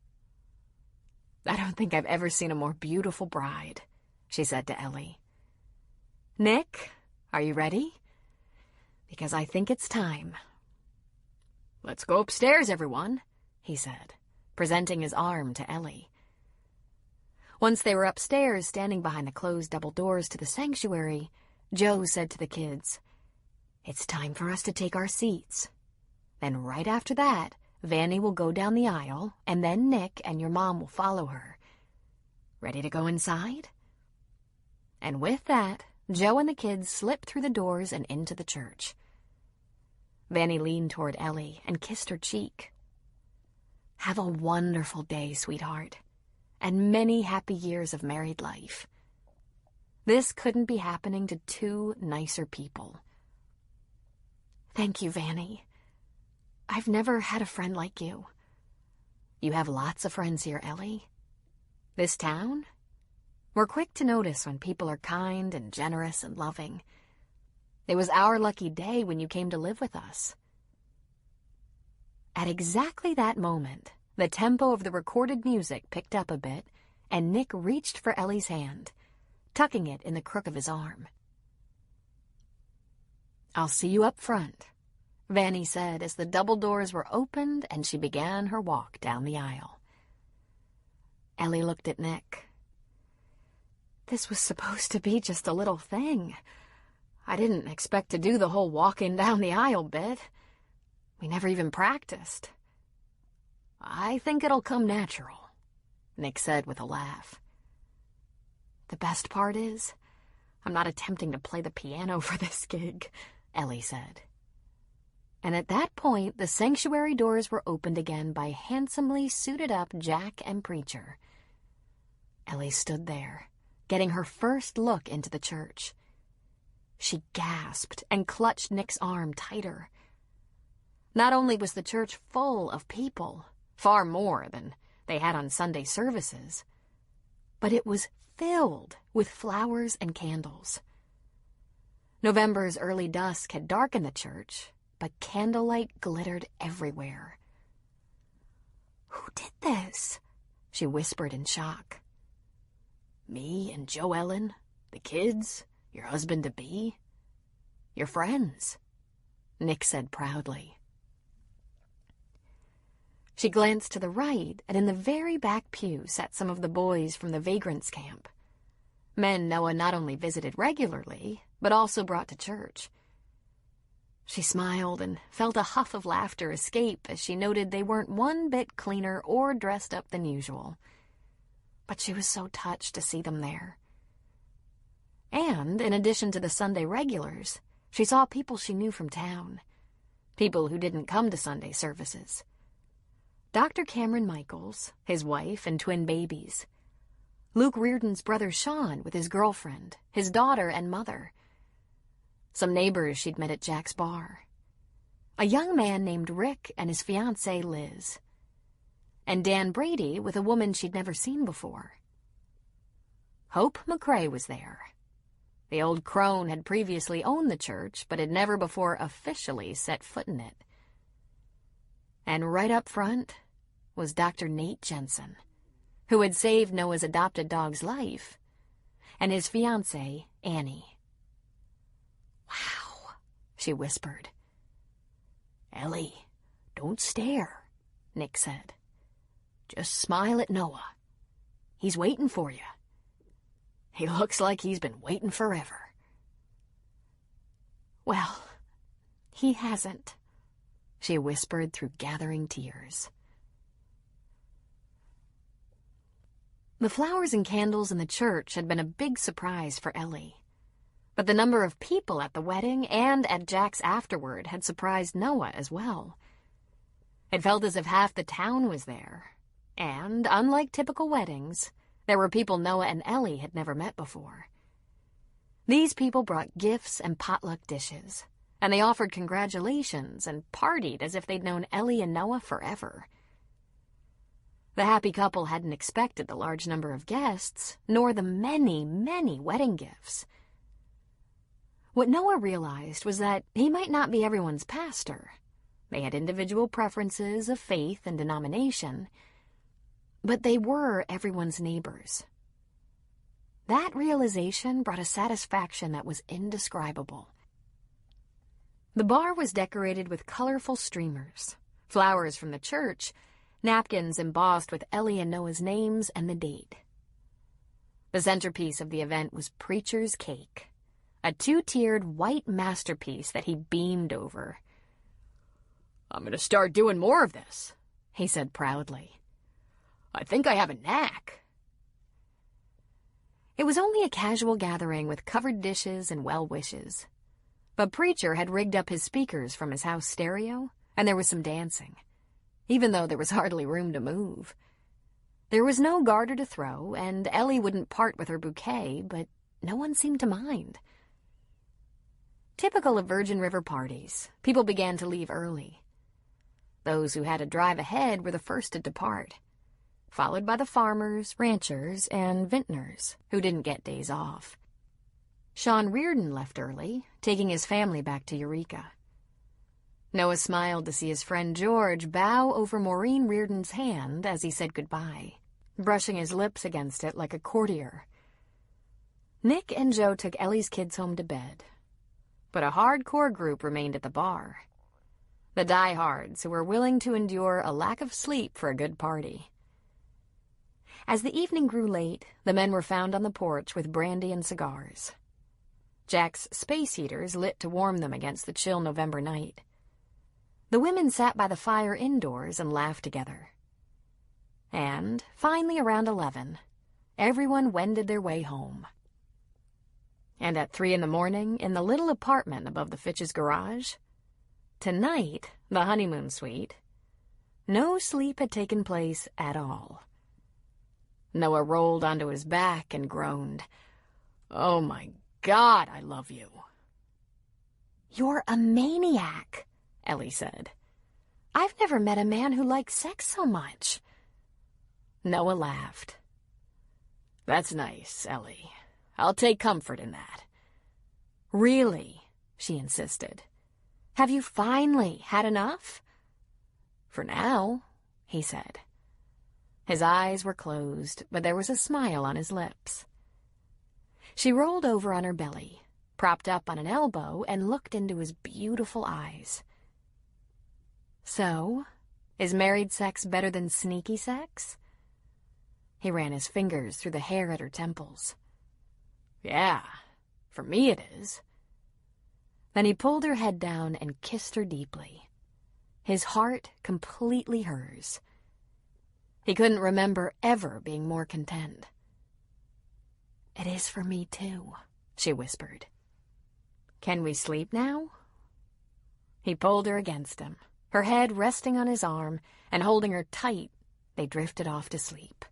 "I don't think I've ever seen a more beautiful bride," she said to Ellie. "Nick, are you ready? Because I think it's time." "Let's go upstairs, everyone," he said, presenting his arm to Ellie. Once they were upstairs, standing behind the closed double doors to the sanctuary, Jo said to the kids, "It's time for us to take our seats. Then right after that, Vanny will go down the aisle, and then Nick and your mom will follow her. Ready to go inside?" And with that, Jo and the kids slipped through the doors and into the church. Vanny leaned toward Ellie and kissed her cheek. "Have a wonderful day, sweetheart, and many happy years of married life. This couldn't be happening to two nicer people." "Thank you, Vanny. I've never had a friend like you." "You have lots of friends here, Ellie. This town? We're quick to notice when people are kind and generous and loving. It was our lucky day when you came to live with us." At exactly that moment, the tempo of the recorded music picked up a bit, and Nick reached for Ellie's hand, tucking it in the crook of his arm. "I'll see you up front," Vanny said as the double doors were opened and she began her walk down the aisle. Ellie looked at Nick. "This was supposed to be just a little thing. I didn't expect to do the whole walking down the aisle bit. We never even practiced." "I think it'll come natural," Nick said with a laugh. "The best part is, I'm not attempting to play the piano for this gig," Ellie said. And at that point, the sanctuary doors were opened again by handsomely suited-up Jack and Preacher. Ellie stood there, getting her first look into the church. She gasped and clutched Nick's arm tighter. Not only was the church full of people, far more than they had on Sunday services, but it was filled with flowers and candles. November's early dusk had darkened the church, but candlelight glittered everywhere. "Who did this?" she whispered in shock. Me and Joe Ellen, the kids, your husband-to-be, your friends, Nick said proudly. She glanced to the right, and in the very back pew sat some of the boys from the vagrants camp. Men Noah not only visited regularly, but also brought to church. She smiled and felt a huff of laughter escape as she noted they weren't one bit cleaner or dressed up than usual. But she was so touched to see them there. And, in addition to the Sunday regulars, she saw people she knew from town. People who didn't come to Sunday services. Dr. Cameron Michaels, his wife and twin babies. Luke Reardon's brother Sean with his girlfriend, his daughter and mother. Some neighbors she'd met at Jack's bar. A young man named Rick and his fiancée Liz. And Dan Brady with a woman she'd never seen before. Hope McCrae was there. The old crone had previously owned the church, but had never before officially set foot in it. And right up front was Dr. Nate Jensen, who had saved Noah's adopted dog's life, and his fiancée, Annie. "Wow," she whispered. "Ellie, don't stare," Nick said. "Just smile at Noah. He's waiting for you. He looks like he's been waiting forever." "Well, he hasn't," she whispered through gathering tears. The flowers and candles in the church had been a big surprise for Ellie. But the number of people at the wedding and at Jack's afterward had surprised Noah as well. It felt as if half the town was there. And, unlike typical weddings, there were people Noah and Ellie had never met before. These people brought gifts and potluck dishes, and they offered congratulations and partied as if they'd known Ellie and Noah forever. The happy couple hadn't expected the large number of guests, nor the many, many wedding gifts. What Noah realized was that he might not be everyone's pastor. They had individual preferences of faith and denomination, but they were everyone's neighbors. That realization brought a satisfaction that was indescribable. The bar was decorated with colorful streamers, flowers from the church, napkins embossed with Ellie and Noah's names and the date. The centerpiece of the event was Preacher's Cake, a two-tiered white masterpiece that he beamed over. "I'm going to start doing more of this," he said proudly. "I think I have a knack." It was only a casual gathering with covered dishes and well wishes. But Preacher had rigged up his speakers from his house stereo, and there was some dancing, even though there was hardly room to move. There was no garter to throw, and Ellie wouldn't part with her bouquet, but no one seemed to mind. Typical of Virgin River parties, people began to leave early. Those who had to drive ahead were the first to depart, followed by the farmers, ranchers, and vintners, who didn't get days off. Sean Reardon left early, taking his family back to Eureka. Noah smiled to see his friend George bow over Maureen Reardon's hand as he said goodbye, brushing his lips against it like a courtier. Nick and Joe took Ellie's kids home to bed, but a hardcore group remained at the bar. The diehards who were willing to endure a lack of sleep for a good party. As the evening grew late, the men were found on the porch with brandy and cigars. Jack's space heaters lit to warm them against the chill November night. The women sat by the fire indoors and laughed together. And, finally around 11, everyone wended their way home. And at 3 a.m, in the little apartment above the Fitch's garage, tonight, the honeymoon suite, no sleep had taken place at all. Noah rolled onto his back and groaned. "Oh my God, I love you." "You're a maniac," Ellie said. "I've never met a man who likes sex so much." Noah laughed. "That's nice, Ellie. I'll take comfort in that." "Really?" she insisted. "Have you finally had enough?" "For now," he said. His eyes were closed, but there was a smile on his lips. She rolled over on her belly, propped up on an elbow, and looked into his beautiful eyes. "So, is married sex better than sneaky sex?" He ran his fingers through the hair at her temples. "Yeah, for me it is." Then he pulled her head down and kissed her deeply, his heart completely hers. He couldn't remember ever being more content. "It is for me, too," she whispered. "Can we sleep now?" He pulled her against him, her head resting on his arm, and holding her tight, they drifted off to sleep.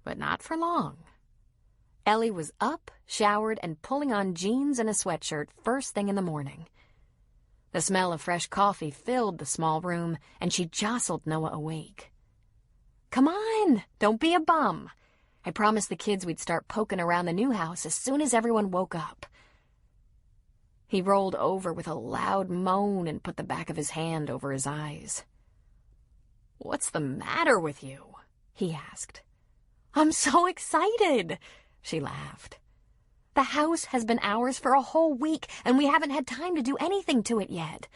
But not for long. Ellie was up, showered, and pulling on jeans and a sweatshirt first thing in the morning. The smell of fresh coffee filled the small room, and she jostled Noah awake. "Come on, don't be a bum. I promised the kids we'd start poking around the new house as soon as everyone woke up." He rolled over with a loud moan and put the back of his hand over his eyes. "What's the matter with you?" he asked. "I'm so excited," she laughed. "The house has been ours for a whole week, and we haven't had time to do anything to it yet.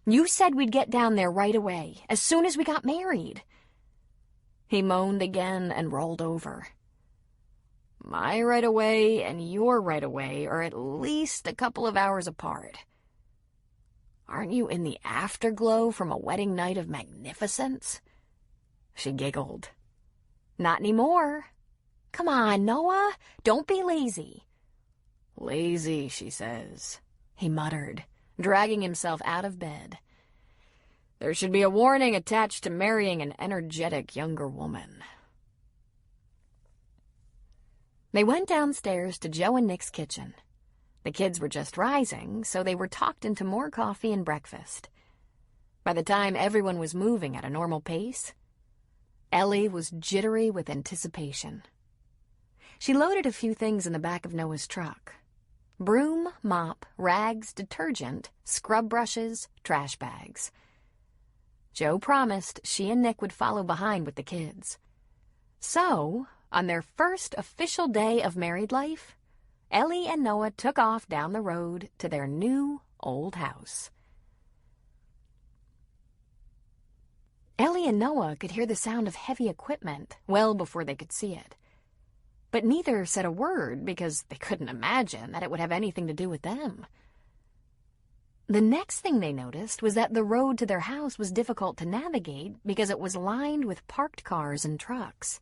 You said we'd get down there right away, as soon as we got married." He moaned again and rolled over. "My right away and your right away are at least a couple of hours apart. Aren't you in the afterglow from a wedding night of magnificence?" She giggled. "Not anymore. Come on, Noah, don't be lazy." "Lazy, she says," he muttered, dragging himself out of bed. "There should be a warning attached to marrying an energetic younger woman." They went downstairs to Joe and Nick's kitchen. The kids were just rising, so they were talked into more coffee and breakfast. By the time everyone was moving at a normal pace, Ellie was jittery with anticipation. She loaded a few things in the back of Noah's truck. Broom, mop, rags, detergent, scrub brushes, trash bags. Joe promised she and Nick would follow behind with the kids. So, on their first official day of married life, Ellie and Noah took off down the road to their new old house. Ellie and Noah could hear the sound of heavy equipment well before they could see it. But neither said a word because they couldn't imagine that it would have anything to do with them. The next thing they noticed was that the road to their house was difficult to navigate because it was lined with parked cars and trucks.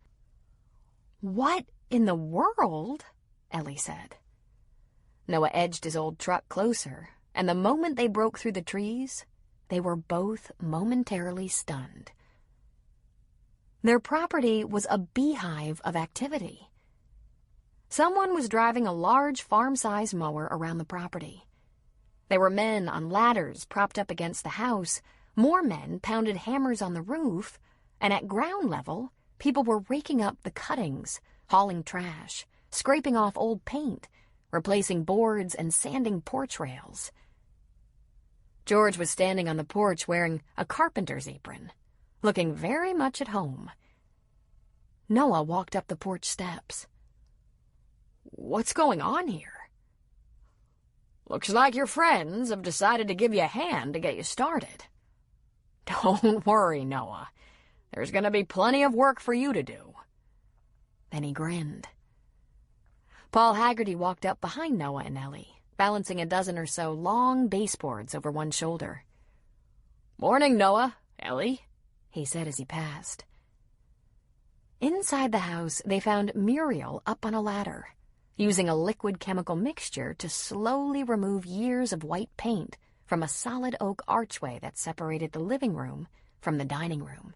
"What in the world?" Ellie said. Noah edged his old truck closer, and the moment they broke through the trees, they were both momentarily stunned. Their property was a beehive of activity. Someone was driving a large farm-size mower around the property. There were men on ladders propped up against the house, more men pounded hammers on the roof, and at ground level, people were raking up the cuttings, hauling trash, scraping off old paint, replacing boards, and sanding porch rails. George was standing on the porch wearing a carpenter's apron, looking very much at home. Noah walked up the porch steps. "What's going on here?" "Looks like your friends have decided to give you a hand to get you started." "Don't worry, Noah. There's going to be plenty of work for you to do." Then he grinned. Paul Haggerty walked up behind Noah and Ellie, balancing a dozen or so long baseboards over one shoulder. "Morning, Noah, Ellie," he said as he passed. Inside the house, they found Muriel up on a ladder, using a liquid chemical mixture to slowly remove years of white paint from a solid oak archway that separated the living room from the dining room.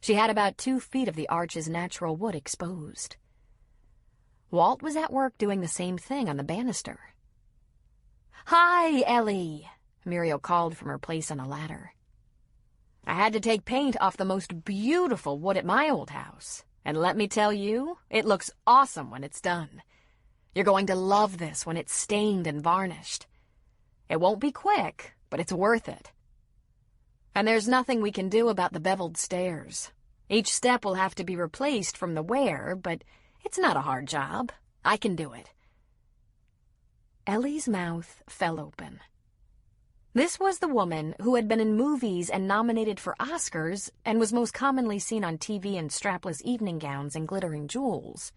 She had about 2 feet of the arch's natural wood exposed. Walt was at work doing the same thing on the banister. "Hi, Ellie," Muriel called from her place on a ladder. "I had to take paint off the most beautiful wood at my old house, and let me tell you, it looks awesome when it's done. You're going to love this when it's stained and varnished. It won't be quick, but it's worth it. And there's nothing we can do about the beveled stairs. Each step will have to be replaced from the wear, but it's not a hard job. I can do it." Ellie's mouth fell open. This was the woman who had been in movies and nominated for Oscars and was most commonly seen on TV in strapless evening gowns and glittering jewels.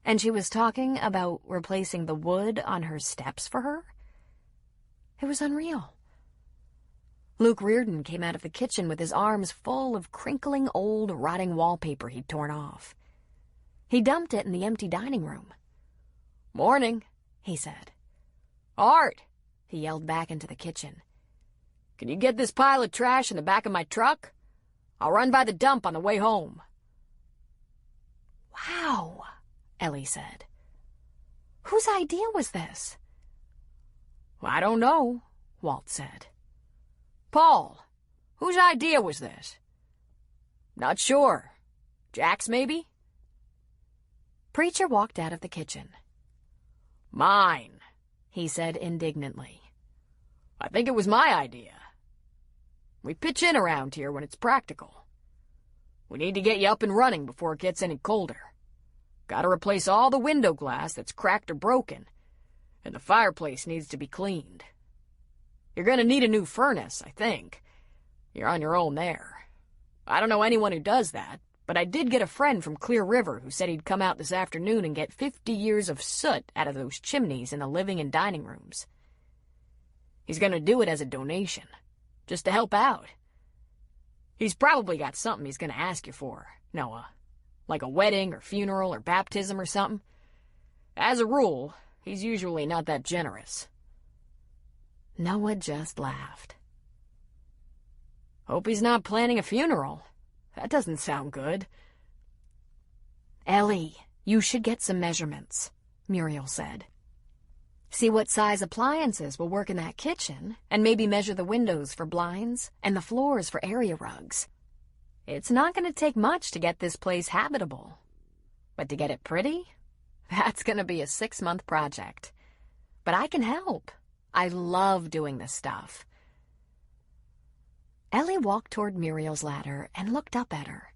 And she was talking about replacing the wood on her steps for her? It was unreal. Luke Reardon came out of the kitchen with his arms full of crinkling old rotting wallpaper he'd torn off. He dumped it in the empty dining room. "Morning," he said. "Art," he yelled back into the kitchen. "Can you get this pile of trash in the back of my truck? I'll run by the dump on the way home." "Wow," Ellie said. "Whose idea was this?" "I don't know," Walt said. "Paul, whose idea was this?" "Not sure. Jack's, maybe?" Preacher walked out of the kitchen. "Mine," he said indignantly. "I think it was my idea. We pitch in around here when it's practical. We need to get you up and running before it gets any colder. Gotta replace all the window glass that's cracked or broken, and the fireplace needs to be cleaned. You're gonna need a new furnace, I think. You're on your own there. I don't know anyone who does that, but I did get a friend from Clear River who said he'd come out this afternoon and get 50 years of soot out of those chimneys in the living and dining rooms. He's gonna do it as a donation, just to help out. He's probably got something he's gonna ask you for, Noah, like a wedding or funeral or baptism or something. As a rule, he's usually not that generous." Noah just laughed. "Hope he's not planning a funeral. That doesn't sound good." "Ellie, you should get some measurements," Muriel said. "See what size appliances will work in that kitchen, and maybe measure the windows for blinds and the floors for area rugs. It's not going to take much to get this place habitable. But to get it pretty, that's going to be a 6-month project. But I can help. I love doing this stuff." Ellie walked toward Muriel's ladder and looked up at her.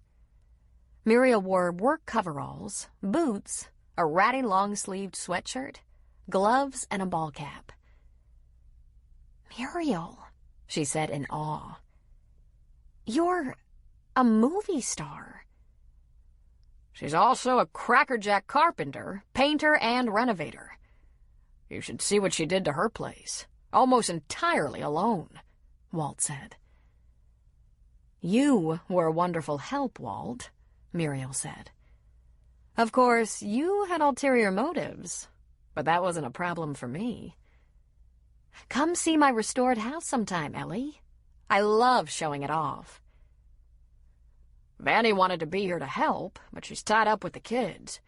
Muriel wore work coveralls, boots, a ratty long-sleeved sweatshirt, gloves, and a ball cap. "Muriel," she said in awe. "You're a movie star." "She's also a crackerjack carpenter, painter, and renovator. You should see what she did to her place, almost entirely alone," Walt said. "You were a wonderful help, Walt," Muriel said. "Of course, you had ulterior motives, but that wasn't a problem for me. Come see my restored house sometime, Ellie. I love showing it off." "Vanny wanted to be here to help, but she's tied up with the kids,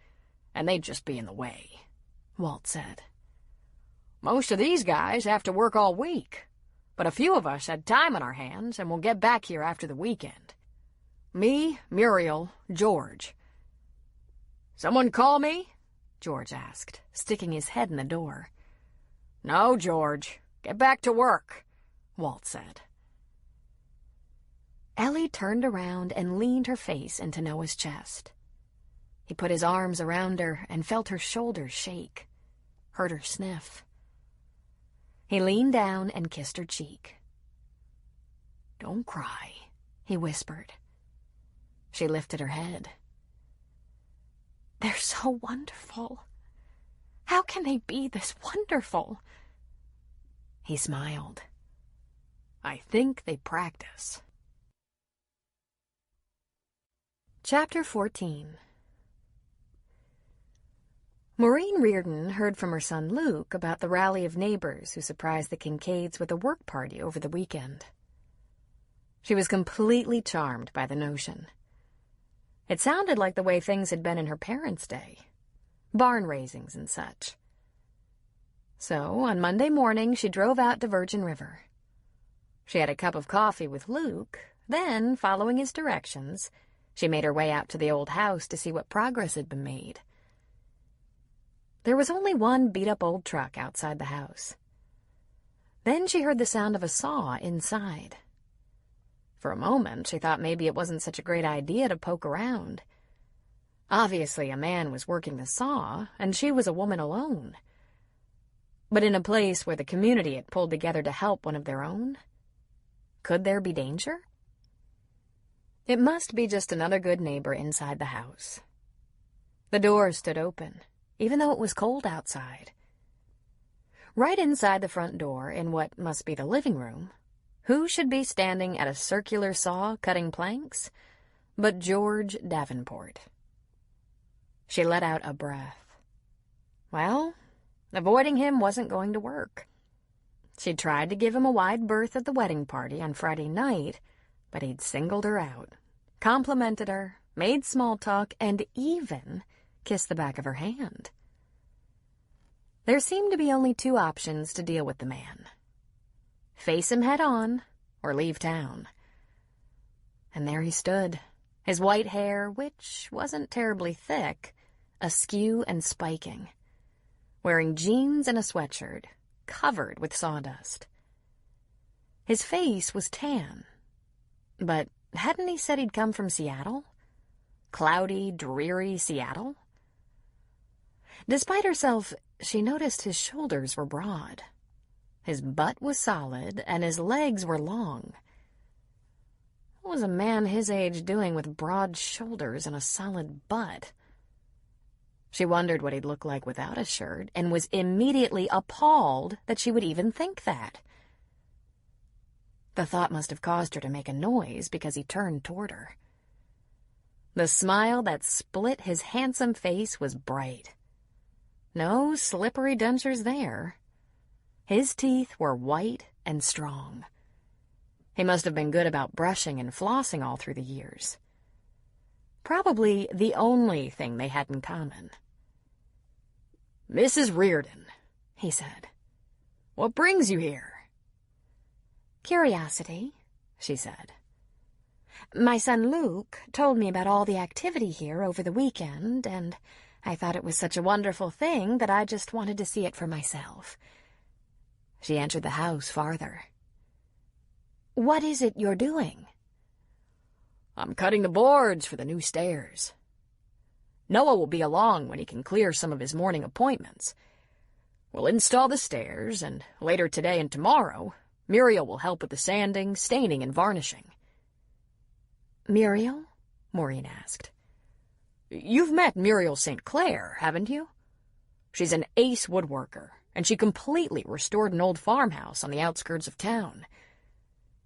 and they'd just be in the way," Walt said. "Most of these guys have to work all week, but a few of us had time on our hands, and we'll get back here after the weekend. Me, Muriel, George." "Someone call me?" George asked, sticking his head in the door. "No, George. Get back to work," Walt said. Ellie turned around and leaned her face into Noah's chest. He put his arms around her and felt her shoulders shake, heard her sniff. He leaned down and kissed her cheek. "Don't cry," he whispered. She lifted her head. "They're so wonderful. How can they be this wonderful?" He smiled. "I think they practice." Chapter 14. Maureen Reardon heard from her son Luke about the rally of neighbors who surprised the Kincaids with a work party over the weekend. She was completely charmed by the notion. It sounded like the way things had been in her parents' day, barn raisings and such. So, on Monday morning, she drove out to Virgin River. She had a cup of coffee with Luke, then, following his directions, she made her way out to the old house to see what progress had been made. There was only one beat-up old truck outside the house. Then she heard the sound of a saw inside. For a moment, she thought maybe it wasn't such a great idea to poke around. Obviously, a man was working the saw, and she was a woman alone. But in a place where the community had pulled together to help one of their own, could there be danger? It must be just another good neighbor inside the house. The door stood open, even though it was cold outside. Right inside the front door, in what must be the living room, who should be standing at a circular saw cutting planks but George Davenport? She let out a breath. Well, avoiding him wasn't going to work. She'd tried to give him a wide berth at the wedding party on Friday night, but he'd singled her out, complimented her, made small talk, and even kissed the back of her hand. There seemed to be only two options to deal with the man. Face him head on, or leave town. And there he stood, his white hair, which wasn't terribly thick, askew and spiking, wearing jeans and a sweatshirt, covered with sawdust. His face was tan, but hadn't he said he'd come from Seattle? Cloudy, dreary Seattle? Despite herself, she noticed his shoulders were broad. His butt was solid, and his legs were long. What was a man his age doing with broad shoulders and a solid butt? She wondered what he'd look like without a shirt, and was immediately appalled that she would even think that. The thought must have caused her to make a noise because he turned toward her. The smile that split his handsome face was bright. No slippery dentures there. His teeth were white and strong. He must have been good about brushing and flossing all through the years. Probably the only thing they had in common. "Mrs. Reardon," he said. "What brings you here?" "Curiosity," she said. "My son Luke told me about all the activity here over the weekend, and I thought it was such a wonderful thing that I just wanted to see it for myself." She entered the house farther. "What is it you're doing?" "I'm cutting the boards for the new stairs. Noah will be along when he can clear some of his morning appointments. We'll install the stairs, and later today and tomorrow, Muriel will help with the sanding, staining, and varnishing." "Muriel?" Maureen asked. "You've met Muriel St. Clair, haven't you? She's an ace woodworker, and she completely restored an old farmhouse on the outskirts of town.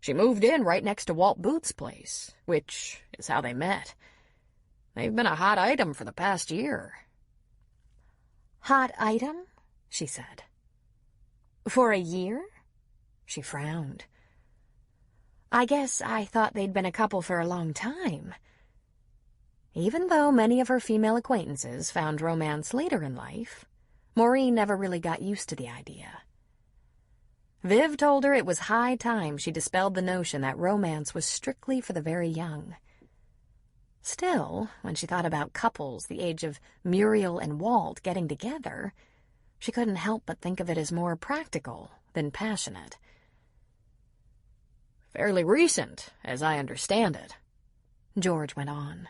She moved in right next to Walt Booth's place, which is how they met. They've been a hot item for the past year." "Hot item?" she said. "For a year?" She frowned. "I guess I thought they'd been a couple for a long time." Even though many of her female acquaintances found romance later in life, Maureen never really got used to the idea. Viv told her it was high time she dispelled the notion that romance was strictly for the very young. Still, when she thought about couples the age of Muriel and Walt getting together, she couldn't help but think of it as more practical than passionate. "Fairly recent, as I understand it," George went on.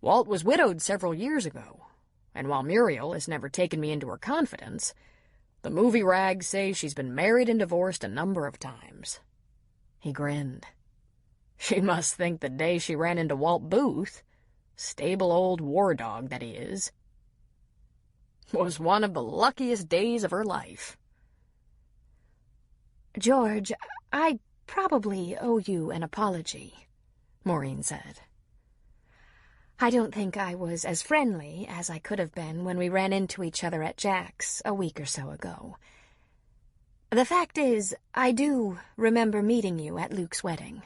"Walt was widowed several years ago, and while Muriel has never taken me into her confidence, the movie rags say she's been married and divorced a number of times." He grinned. "She must think the day she ran into Walt Booth, stable old war dog that he is, was one of the luckiest days of her life." "George, I probably owe you an apology," Maureen said. "I don't think I was as friendly as I could have been when we ran into each other at Jack's a week or so ago. The fact is, I do remember meeting you at Luke's wedding.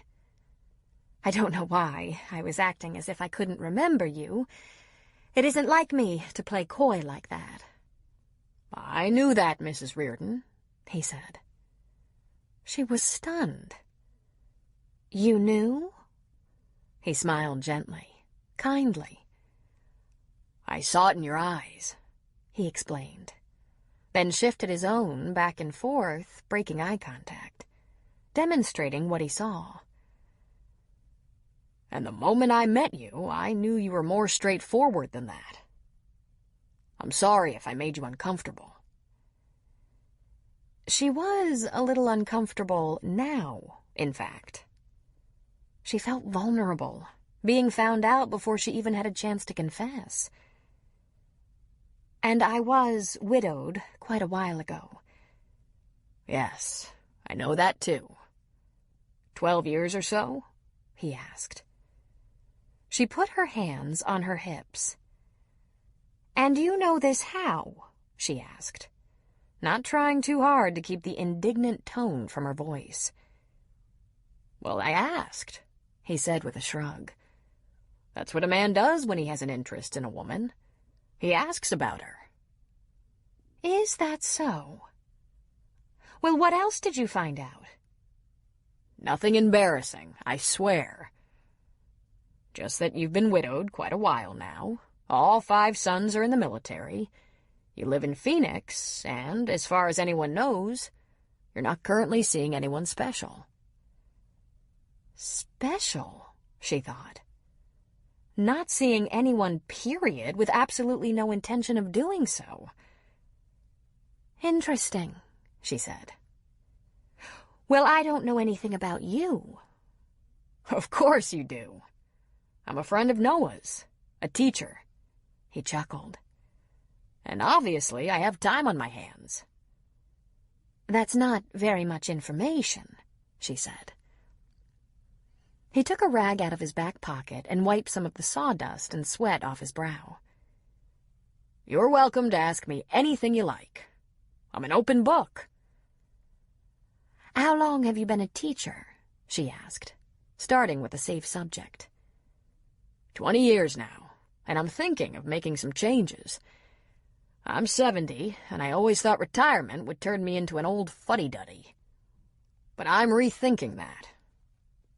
I don't know why I was acting as if I couldn't remember you. It isn't like me to play coy like that." "I knew that, Mrs. Reardon," he said. She was stunned. "You knew?" He smiled gently, kindly. "I saw it in your eyes. he explained, then shifted his own back and forth, breaking eye contact, demonstrating what he saw. And the moment I met you, I knew you were more straightforward than that. I'm sorry if I made you uncomfortable. She was a little uncomfortable now, in fact. She felt vulnerable, being found out before she even had a chance to confess. And I was widowed quite a while ago. Yes, I know that too. 12 years or so? He asked. She put her hands on her hips. And you know this how? She asked, not trying too hard to keep the indignant tone from her voice. Well, I asked, he said with a shrug. That's what a man does when he has an interest in a woman. He asks about her. Is that so? Well, what else did you find out? Nothing embarrassing, I swear. Just that you've been widowed quite a while now. All 5 sons are in the military. You live in Phoenix, and, as far as anyone knows, you're not currently seeing anyone special. Special, she thought. Not seeing anyone, period, with absolutely no intention of doing so. Interesting, she said. Well, I don't know anything about you. Of course you do. I'm a friend of Noah's, a teacher. He chuckled. And obviously I have time on my hands. That's not very much information, she said. He took a rag out of his back pocket and wiped some of the sawdust and sweat off his brow. You're welcome to ask me anything you like. I'm an open book. How long have you been a teacher? She asked, starting with a safe subject. 20 years now, and I'm thinking of making some changes. I'm 70, and I always thought retirement would turn me into an old fuddy-duddy. But I'm rethinking that.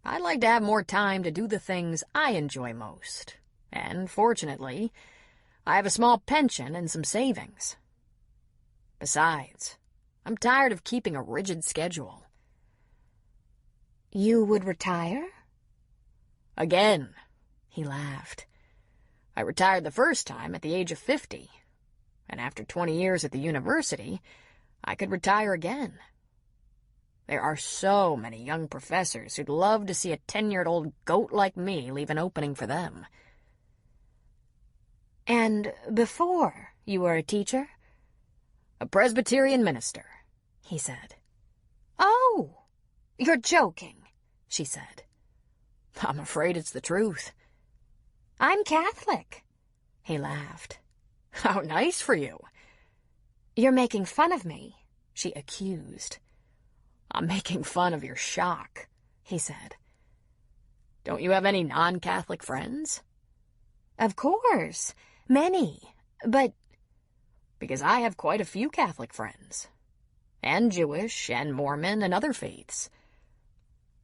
I'd like to have more time to do the things I enjoy most, and fortunately, I have a small pension and some savings. Besides, I'm tired of keeping a rigid schedule. You would retire? Again, he laughed. I retired the first time at the age of 50, and after 20 years at the university, I could retire again. There are so many young professors who'd love to see a 10-year-old goat like me leave an opening for them. And before you were a teacher? A Presbyterian minister, he said. Oh, you're joking, she said. I'm afraid it's the truth. I'm Catholic, he laughed. How nice for you. You're making fun of me, she accused. I'm making fun of your shock, he said. Don't you have any non-Catholic friends? Of course, many, but... Because I have quite a few Catholic friends, and Jewish and Mormon and other faiths.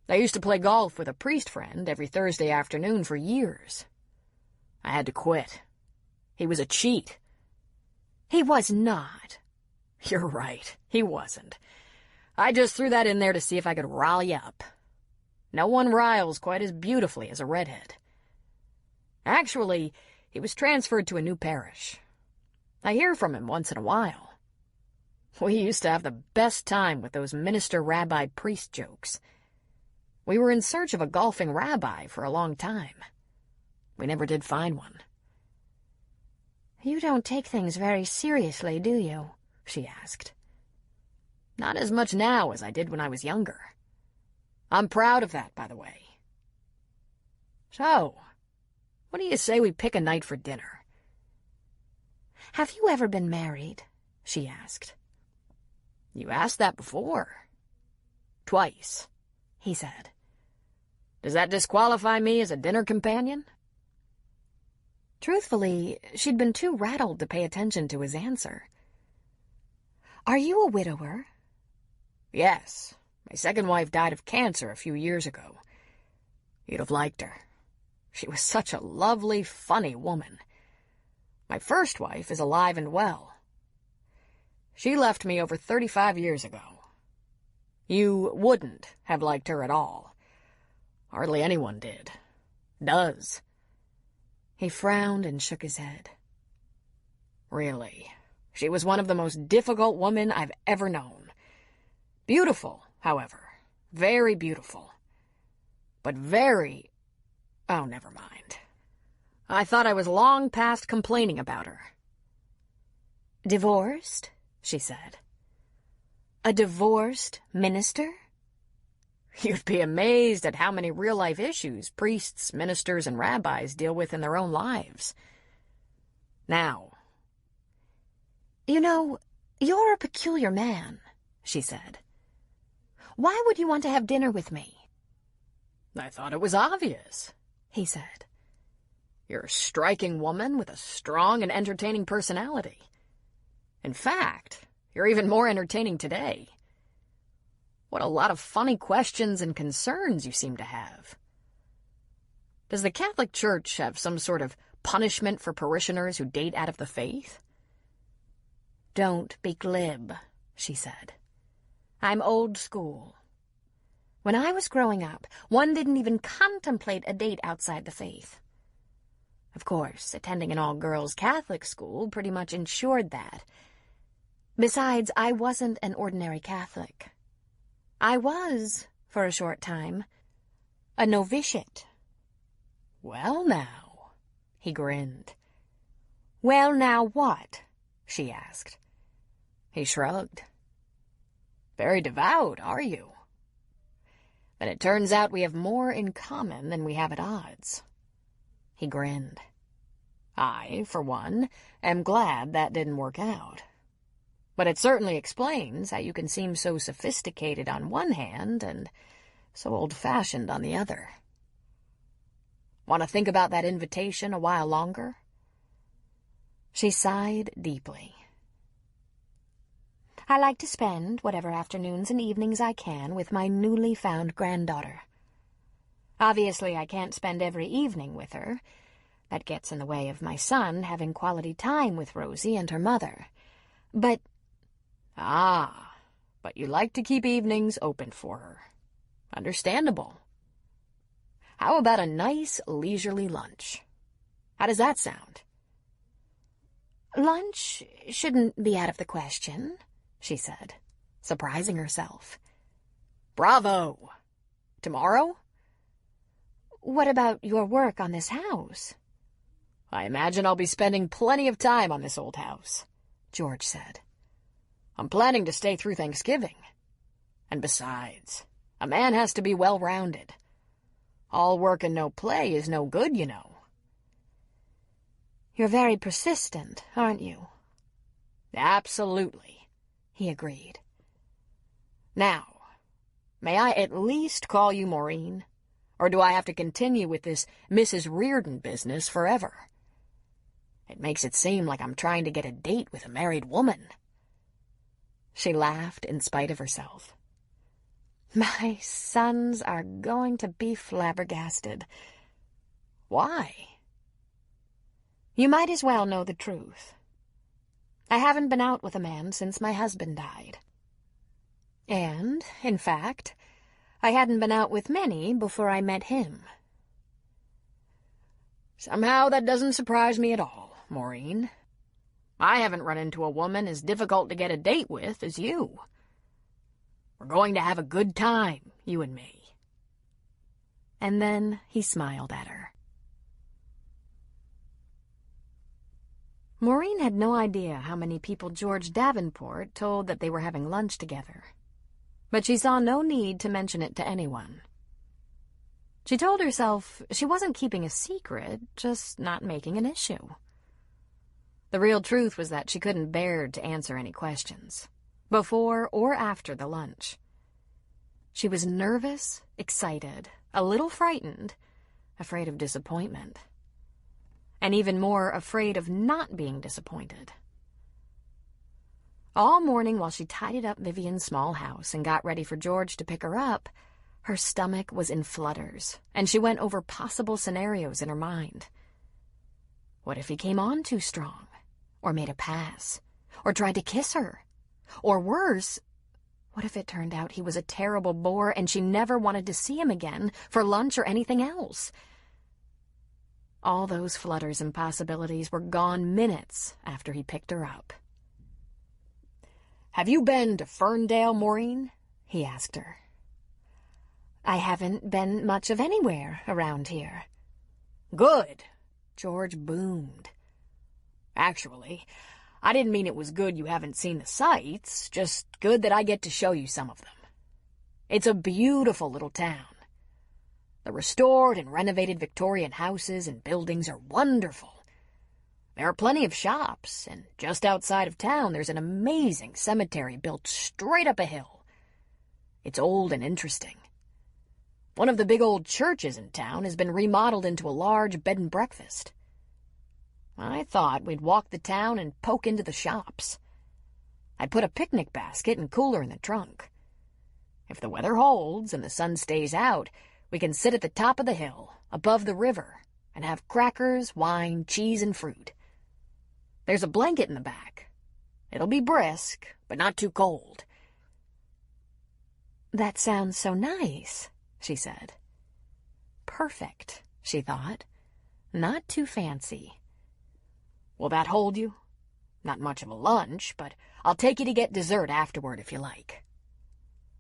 I used to play golf with a priest friend every Thursday afternoon for years. I had to quit. He was a cheat. He was not. You're right, he wasn't. I just threw that in there to see if I could rile you up. No one riles quite as beautifully as a redhead. Actually, he was transferred to a new parish. I hear from him once in a while. We used to have the best time with those minister-rabbi-priest jokes. We were in search of a golfing rabbi for a long time. We never did find one. You don't take things very seriously, do you? She asked. Not as much now as I did when I was younger. I'm proud of that, by the way. So, what do you say we pick a night for dinner? Have you ever been married? She asked. You asked that before. Twice, he said. Does that disqualify me as a dinner companion? Truthfully, she'd been too rattled to pay attention to his answer. Are you a widower? Yes. My second wife died of cancer a few years ago. You'd have liked her. She was such a lovely, funny woman. My first wife is alive and well, She left me over 35 years ago. You wouldn't have liked her at all. Hardly anyone does. He frowned and shook his head. Really, she was one of the most difficult women I've ever known. Beautiful, however, very beautiful. But oh, never mind. I thought I was long past complaining about her. Divorced? She said. A divorced minister? You'd be amazed at how many real-life issues priests, ministers, and rabbis deal with in their own lives. Now, you know, you're a peculiar man, she said. Why would you want to have dinner with me? I thought it was obvious, he said. You're a striking woman with a strong and entertaining personality. In fact, you're even more entertaining today. What a lot of funny questions and concerns you seem to have. Does the Catholic Church have some sort of punishment for parishioners who date out of the faith? Don't be glib, she said. I'm old school. When I was growing up, one didn't even contemplate a date outside the faith. Of course, attending an all-girls Catholic school pretty much ensured that. Besides, I wasn't an ordinary Catholic. I was, for a short time, a novitiate. Well, now, he grinned. Well, now what? She asked. He shrugged. Very devout, are you? Then it turns out we have more in common than we have at odds. He grinned. I, for one, am glad that didn't work out. But it certainly explains how you can seem so sophisticated on one hand and so old-fashioned on the other. Want to think about that invitation a while longer? She sighed deeply. I like to spend whatever afternoons and evenings I can with my newly found granddaughter. Obviously, I can't spend every evening with her. That gets in the way of my son having quality time with Rosie and her mother. But... but you like to keep evenings open for her. Understandable. How about a nice, leisurely lunch? How does that sound? Lunch shouldn't be out of the question, she said, surprising herself. Bravo! Tomorrow? What about your work on this house? I imagine I'll be spending plenty of time on this old house, George said. I'm planning to stay through Thanksgiving. And besides, a man has to be well-rounded. All work and no play is no good, you know. You're very persistent, aren't you? Absolutely, he agreed. Now, may I at least call you Maureen? Or do I have to continue with this Mrs. Reardon business forever? It makes it seem like I'm trying to get a date with a married woman. She laughed in spite of herself. My sons are going to be flabbergasted. Why? You might as well know the truth. I haven't been out with a man since my husband died. And, in fact, I hadn't been out with many before I met him. Somehow that doesn't surprise me at all, Maureen. I haven't run into a woman as difficult to get a date with as you. We're going to have a good time, you and me. And then he smiled at her. Maureen had no idea how many people George Davenport told that they were having lunch together, but she saw no need to mention it to anyone. She told herself she wasn't keeping a secret, just not making an issue. The real truth was that she couldn't bear to answer any questions, before or after the lunch. She was nervous, excited, a little frightened, afraid of disappointment, and even more afraid of not being disappointed. All morning while she tidied up Vivian's small house and got ready for George to pick her up, her stomach was in flutters, and she went over possible scenarios in her mind. What if he came on too strong, or made a pass, or tried to kiss her, Or worse, what if it turned out he was a terrible bore and she never wanted to see him again for lunch or anything else? All those flutters and possibilities were gone minutes after he picked her up. "Have you been to Ferndale, Maureen?" he asked her. "I haven't been much of anywhere around here." "Good," George boomed. "Actually, I didn't mean it was good you haven't seen the sights, just good that I get to show you some of them. It's a beautiful little town. The restored and renovated Victorian houses and buildings are wonderful. There are plenty of shops, and just outside of town there's an amazing cemetery built straight up a hill. It's old and interesting. One of the big old churches in town has been remodeled into a large bed and breakfast. I thought we'd walk the town and poke into the shops. I'd put a picnic basket and cooler in the trunk. If the weather holds and the sun stays out, we can sit at the top of the hill, above the river, and have crackers, wine, cheese, and fruit. There's a blanket in the back. It'll be brisk, but not too cold." "That sounds so nice," she said. Perfect, she thought. Not too fancy. "Will that hold you? Not much of a lunch, but I'll take you to get dessert afterward if you like.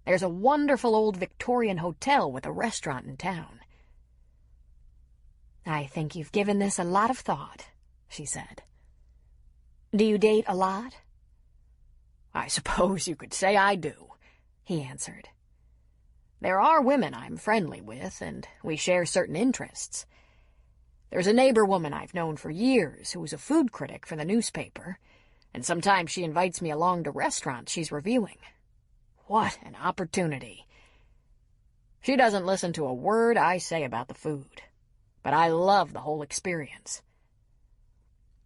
There's a wonderful old Victorian hotel with a restaurant in town." "I think you've given this a lot of thought," she said. "Do you date a lot?" "I suppose you could say I do," he answered. "There are women I'm friendly with, and we share certain interests. There's a neighbor woman I've known for years who's a food critic for the newspaper, and sometimes she invites me along to restaurants she's reviewing. What an opportunity. She doesn't listen to a word I say about the food, but I love the whole experience.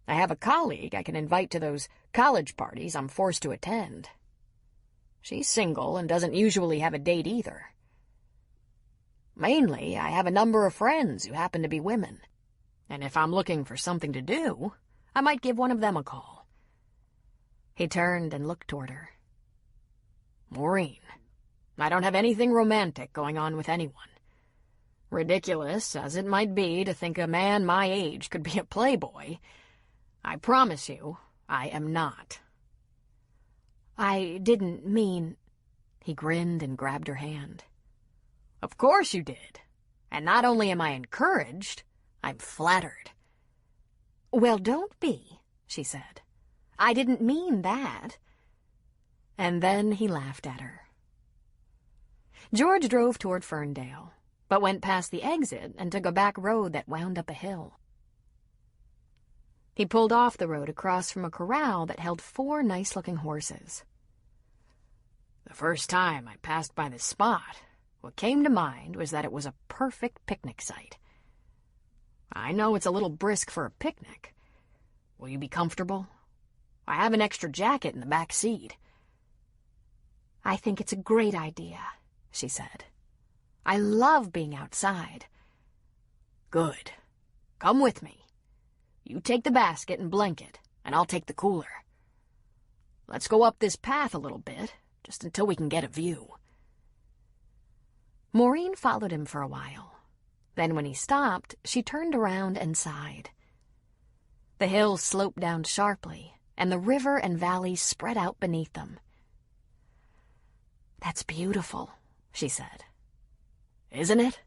I have a colleague I can invite to those college parties I'm forced to attend. She's single and doesn't usually have a date either. Mainly, I have a number of friends who happen to be women, and if I'm looking for something to do, I might give one of them a call." He turned and looked toward her. "Maureen, I don't have anything romantic going on with anyone. Ridiculous as it might be to think a man my age could be a playboy, I promise you I am not." "I didn't mean—" He grinned and grabbed her hand. "Of course you did. And not only am I encouraged, I'm flattered." "Well, don't be," she said. "I didn't mean that." And then he laughed at her. George drove toward Ferndale, but went past the exit and took a back road that wound up a hill. He pulled off the road across from a corral that held 4 nice-looking horses. The first time I passed by this spot, what came to mind was that it was a perfect picnic site. I know it's a little brisk for a picnic. Will you be comfortable? I have an extra jacket in the back seat." "I think it's a great idea," she said. "I love being outside." "Good. Come with me. You take the basket and blanket, and I'll take the cooler. Let's go up this path a little bit, just until we can get a view." Maureen followed him for a while. Then when he stopped, she turned around and sighed. The hill sloped down sharply, and the river and valley spread out beneath them. "That's beautiful," she said. "Isn't it?"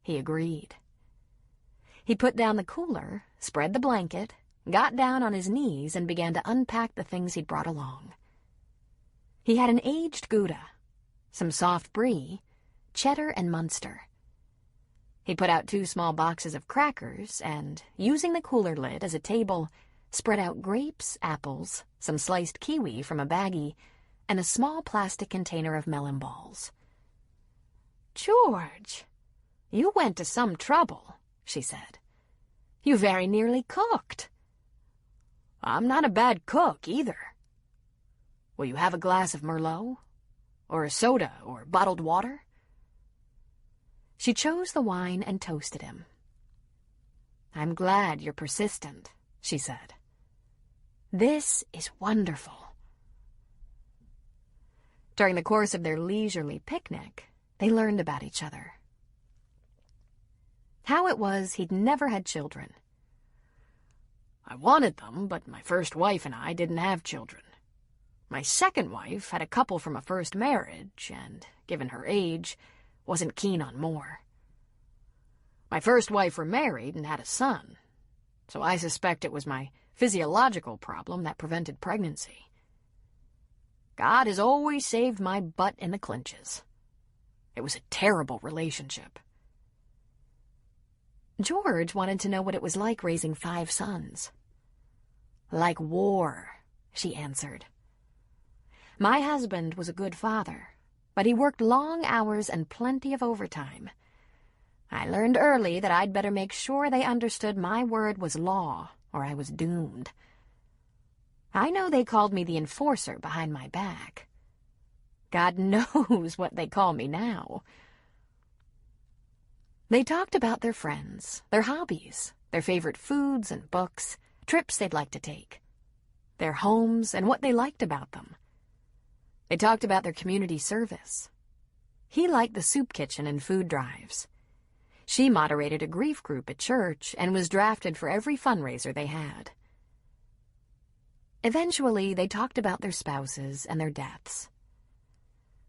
He agreed. He put down the cooler, spread the blanket, got down on his knees, and began to unpack the things he'd brought along. He had an aged Gouda, some soft brie, cheddar, and Munster. He put out 2 small boxes of crackers and, using the cooler lid as a table, spread out grapes, apples, some sliced kiwi from a baggie, and a small plastic container of melon balls. "George, you went to some trouble," she said. "You very nearly cooked." "I'm not a bad cook, either. Will you have a glass of Merlot? Or a soda or bottled water?" She chose the wine and toasted him. "I'm glad you're persistent," she said. "This is wonderful." During the course of their leisurely picnic, they learned about each other. How it was he'd never had children. I wanted them, but my first wife and I didn't have children. My second wife had a couple from a first marriage, and, given her age, wasn't keen on more. My first wife remarried and had a son, so I suspect it was my physiological problem that prevented pregnancy. God has always saved my butt in the clinches. It was a terrible relationship. George wanted to know what it was like raising 5 sons. Like war, she answered. My husband was a good father, but he worked long hours and plenty of overtime. I learned early that I'd better make sure they understood my word was law, or I was doomed. I know they called me the enforcer behind my back. God knows what they call me now. They talked about their friends, their hobbies, their favorite foods and books, trips they'd like to take, their homes and what they liked about them. They talked about their community service. He liked the soup kitchen and food drives. She moderated a grief group at church and was drafted for every fundraiser they had. Eventually, they talked about their spouses and their deaths.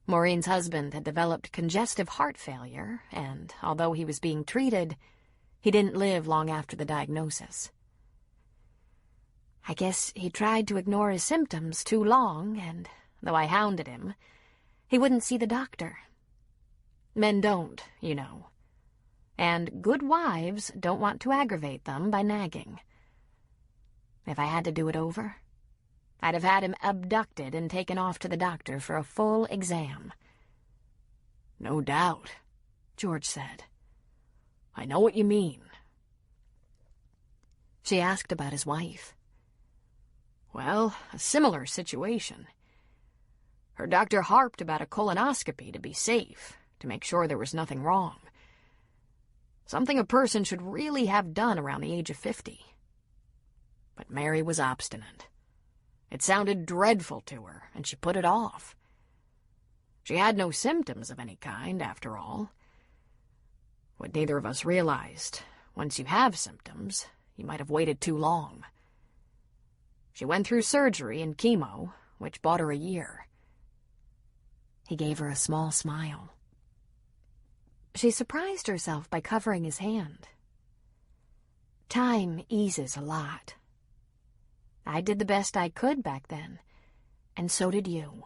Maureen's husband had developed congestive heart failure, and, although he was being treated, he didn't live long after the diagnosis. I guess he tried to ignore his symptoms too long, and, though I hounded him, he wouldn't see the doctor. Men don't, you know. And good wives don't want to aggravate them by nagging. If I had to do it over, I'd have had him abducted and taken off to the doctor for a full exam. No doubt, George said. I know what you mean. She asked about his wife. Well, a similar situation. Her doctor harped about a colonoscopy to be safe, to make sure there was nothing wrong. Something a person should really have done around the age of 50. But Mary was obstinate. It sounded dreadful to her, and she put it off. She had no symptoms of any kind, after all. What neither of us realized, once you have symptoms, you might have waited too long. She went through surgery and chemo, which bought her a year. He gave her a small smile. She surprised herself by covering his hand. Time eases a lot. I did the best I could back then, and so did you.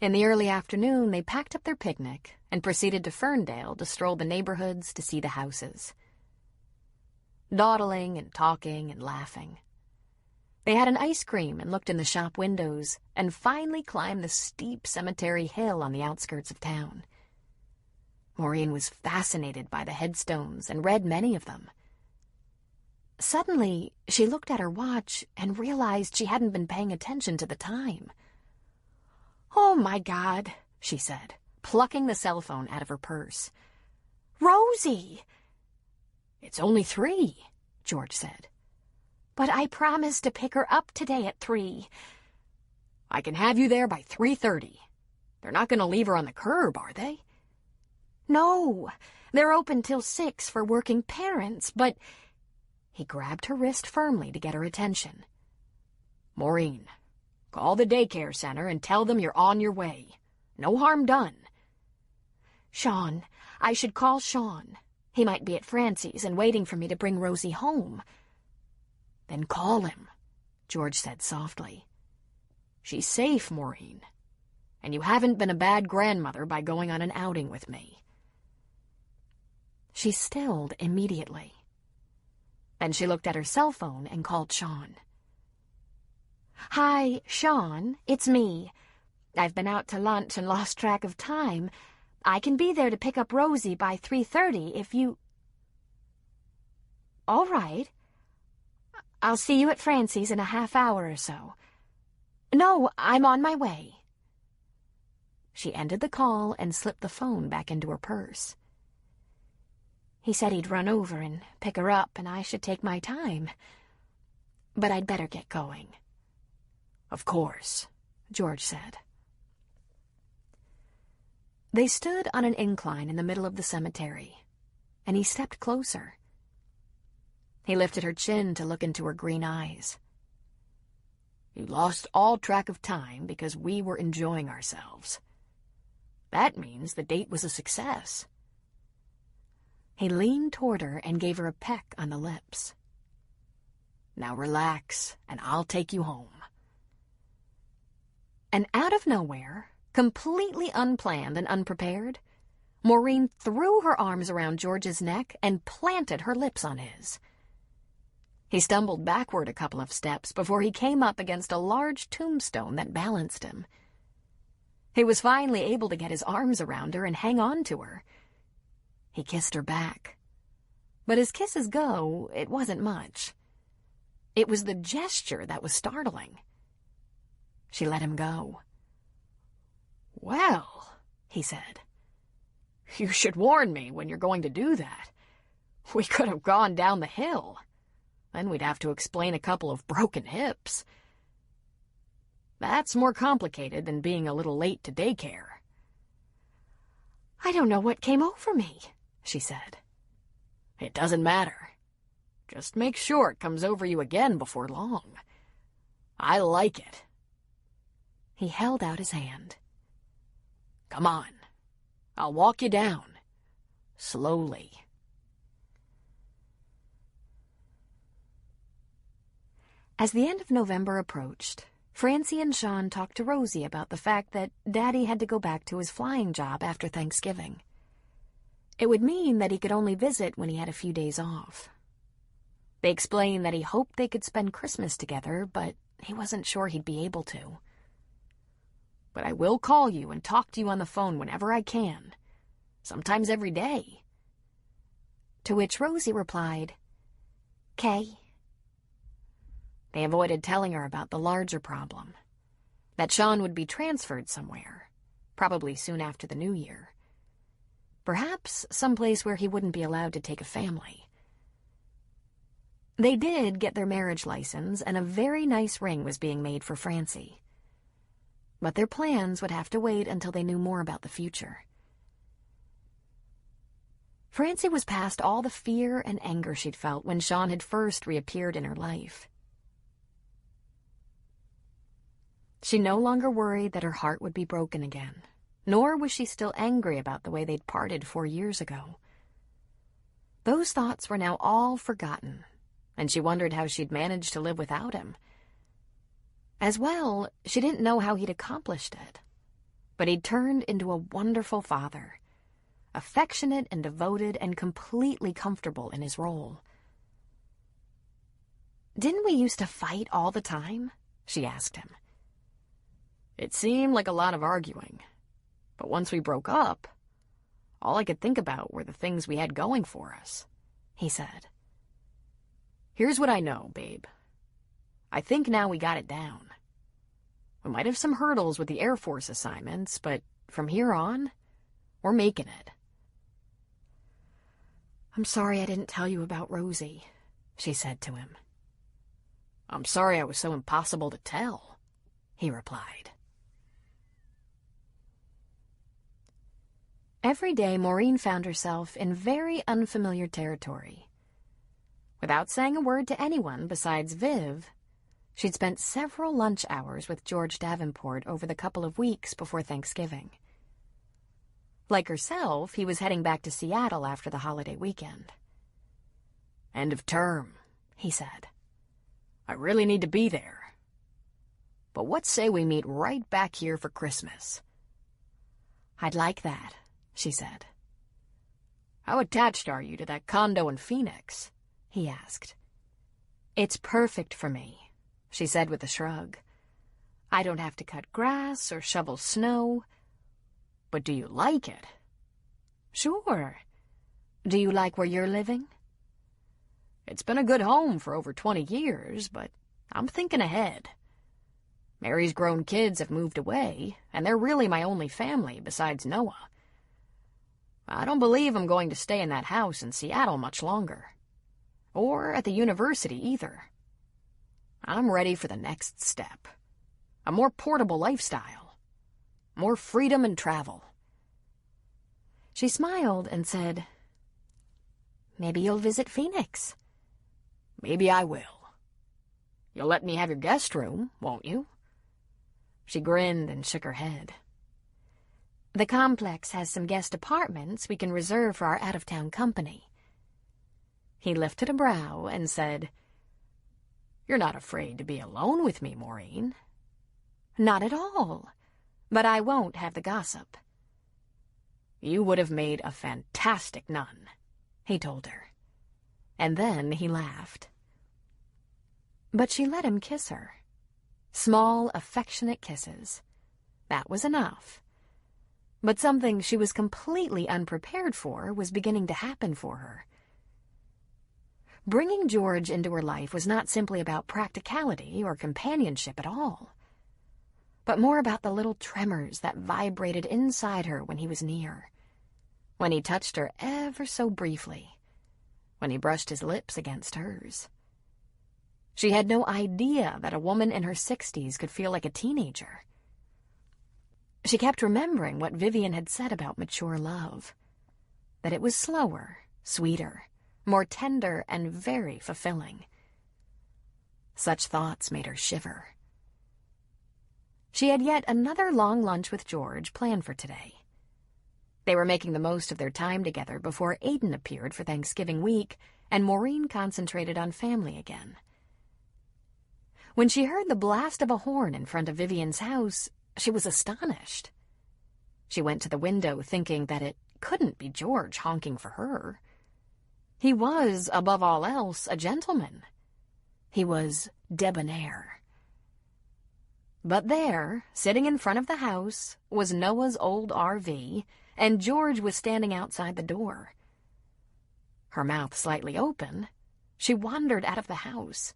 In the early afternoon, they packed up their picnic and proceeded to Ferndale to stroll the neighborhoods to see the houses. Dawdling and talking and laughing. They had an ice cream and looked in the shop windows and finally climbed the steep cemetery hill on the outskirts of town. Maureen was fascinated by the headstones and read many of them. Suddenly, she looked at her watch and realized she hadn't been paying attention to the time. "Oh, my God," she said, plucking the cell phone out of her purse. "Rosie!" "It's only 3, George said. "But I promised to pick her up today at 3. "I can have you there by 3:30. They're not going to leave her on the curb, are they?" "No, they're open till 6 for working parents, but—" He grabbed her wrist firmly to get her attention. "Maureen, call the daycare center and tell them you're on your way. No harm done." "Sean, I should call Sean. He might be at Francie's and waiting for me to bring Rosie home." "Then call him," George said softly. "She's safe, Maureen. And you haven't been a bad grandmother by going on an outing with me." She stilled immediately. Then she looked at her cell phone and called Sean. "Hi, Sean, it's me. I've been out to lunch and lost track of time. I can be there to pick up Rosie by 3:30 if you—" "All right. I'll see you at Francie's in a half hour or so. No, I'm on my way." She ended the call and slipped the phone back into her purse. "He said he'd run over and pick her up, and I should take my time. But I'd better get going." "Of course," George said. They stood on an incline in the middle of the cemetery, and he stepped closer. He lifted her chin to look into her green eyes. "You lost all track of time because we were enjoying ourselves. That means the date was a success." He leaned toward her and gave her a peck on the lips. "Now relax, and I'll take you home." And out of nowhere, completely unplanned and unprepared, Maureen threw her arms around George's neck and planted her lips on his. He stumbled backward a couple of steps before he came up against a large tombstone that balanced him. He was finally able to get his arms around her and hang on to her. He kissed her back. But as kisses go, it wasn't much. It was the gesture that was startling. She let him go. "Well," he said, "you should warn me when you're going to do that. We could have gone down the hill. Then we'd have to explain a couple of broken hips. That's more complicated than being a little late to daycare." "I don't know what came over me," she said. "It doesn't matter. Just make sure it comes over you again before long. I like it." He held out his hand. "Come on. I'll walk you down. Slowly." As the end of November approached, Francie and Sean talked to Rosie about the fact that Daddy had to go back to his flying job after Thanksgiving. It would mean that he could only visit when he had a few days off. They explained that he hoped they could spend Christmas together, but he wasn't sure he'd be able to. "But I will call you and talk to you on the phone whenever I can. Sometimes every day." To which Rosie replied, "'Kay." They avoided telling her about the larger problem, that Sean would be transferred somewhere, probably soon after the New Year. Perhaps someplace where he wouldn't be allowed to take a family. They did get their marriage license, and a very nice ring was being made for Francie. But their plans would have to wait until they knew more about the future. Francie was past all the fear and anger she'd felt when Sean had first reappeared in her life. She no longer worried that her heart would be broken again, nor was she still angry about the way they'd parted 4 years ago. Those thoughts were now all forgotten, and she wondered how she'd managed to live without him. As well, she didn't know how he'd accomplished it, but he'd turned into a wonderful father, affectionate and devoted and completely comfortable in his role. "Didn't we used to fight all the time?" she asked him. "It seemed like a lot of arguing. But once we broke up, all I could think about were the things we had going for us," he said. "Here's what I know, babe. I think now we got it down. We might have some hurdles with the Air Force assignments, but from here on, we're making it." "I'm sorry I didn't tell you about Rosie," she said to him. "I'm sorry I was so impossible to tell," he replied. Every day, Maureen found herself in very unfamiliar territory. Without saying a word to anyone besides Viv, she'd spent several lunch hours with George Davenport over the couple of weeks before Thanksgiving. Like herself, he was heading back to Seattle after the holiday weekend. "End of term," he said. "I really need to be there. But what say we meet right back here for Christmas?" "I'd like that," she said. "How attached are you to that condo in Phoenix?" he asked. "It's perfect for me," she said with a shrug. "I don't have to cut grass or shovel snow." "But do you like it?" "Sure. Do you like where you're living?" "It's been a good home for over 20 years, but I'm thinking ahead. Mary's grown kids have moved away, and they're really my only family besides Noah. I don't believe I'm going to stay in that house in Seattle much longer. Or at the university either. I'm ready for the next step." A more portable lifestyle. More freedom and travel. She smiled and said, "Maybe you'll visit Phoenix." "Maybe I will. You'll let me have your guest room, won't you?" She grinned and shook her head. "The complex has some guest apartments we can reserve for our out-of-town company." He lifted a brow and said, "You're not afraid to be alone with me, Maureen?" "Not at all. But I won't have the gossip." "You would have made a fantastic nun," he told her. And then he laughed. But she let him kiss her. Small, affectionate kisses. That was enough. But something she was completely unprepared for was beginning to happen for her. Bringing George into her life was not simply about practicality or companionship at all, but more about the little tremors that vibrated inside her when he was near, when he touched her ever so briefly, when he brushed his lips against hers. She had no idea that a woman in her 60s could feel like a teenager. She kept remembering what Vivian had said about mature love, that it was slower, sweeter, more tender, and very fulfilling. Such thoughts made her shiver. She had yet another long lunch with George planned for today. They were making the most of their time together before Aiden appeared for Thanksgiving week, and Maureen concentrated on family again. When she heard the blast of a horn in front of Vivian's house, she was astonished. She went to the window thinking that it couldn't be George honking for her. He was, above all else, a gentleman. He was debonair. But there, sitting in front of the house, was Noah's old RV, and George was standing outside the door. Her mouth slightly open, she wandered out of the house.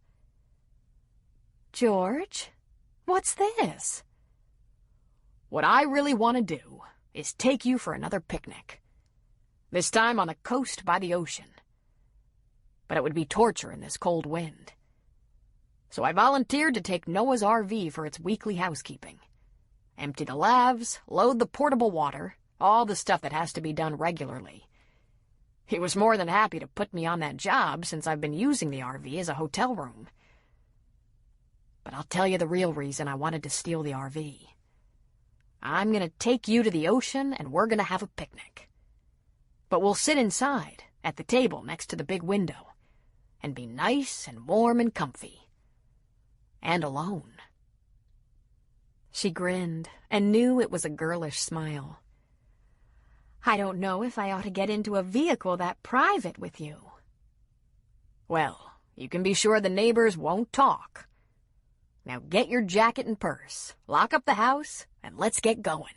"George, what's this?" "What I really want to do is take you for another picnic. This time on the coast by the ocean. But it would be torture in this cold wind. So I volunteered to take Noah's RV for its weekly housekeeping. Empty the lavs, load the portable water, all the stuff that has to be done regularly. He was more than happy to put me on that job since I've been using the RV as a hotel room. But I'll tell you the real reason I wanted to steal the RV. I'm going to take you to the ocean and we're going to have a picnic. But we'll sit inside, at the table next to the big window, and be nice and warm and comfy. And alone." She grinned and knew it was a girlish smile. "I don't know if I ought to get into a vehicle that private with you." "Well, you can be sure the neighbors won't talk. Now get your jacket and purse, lock up the house, and let's get going."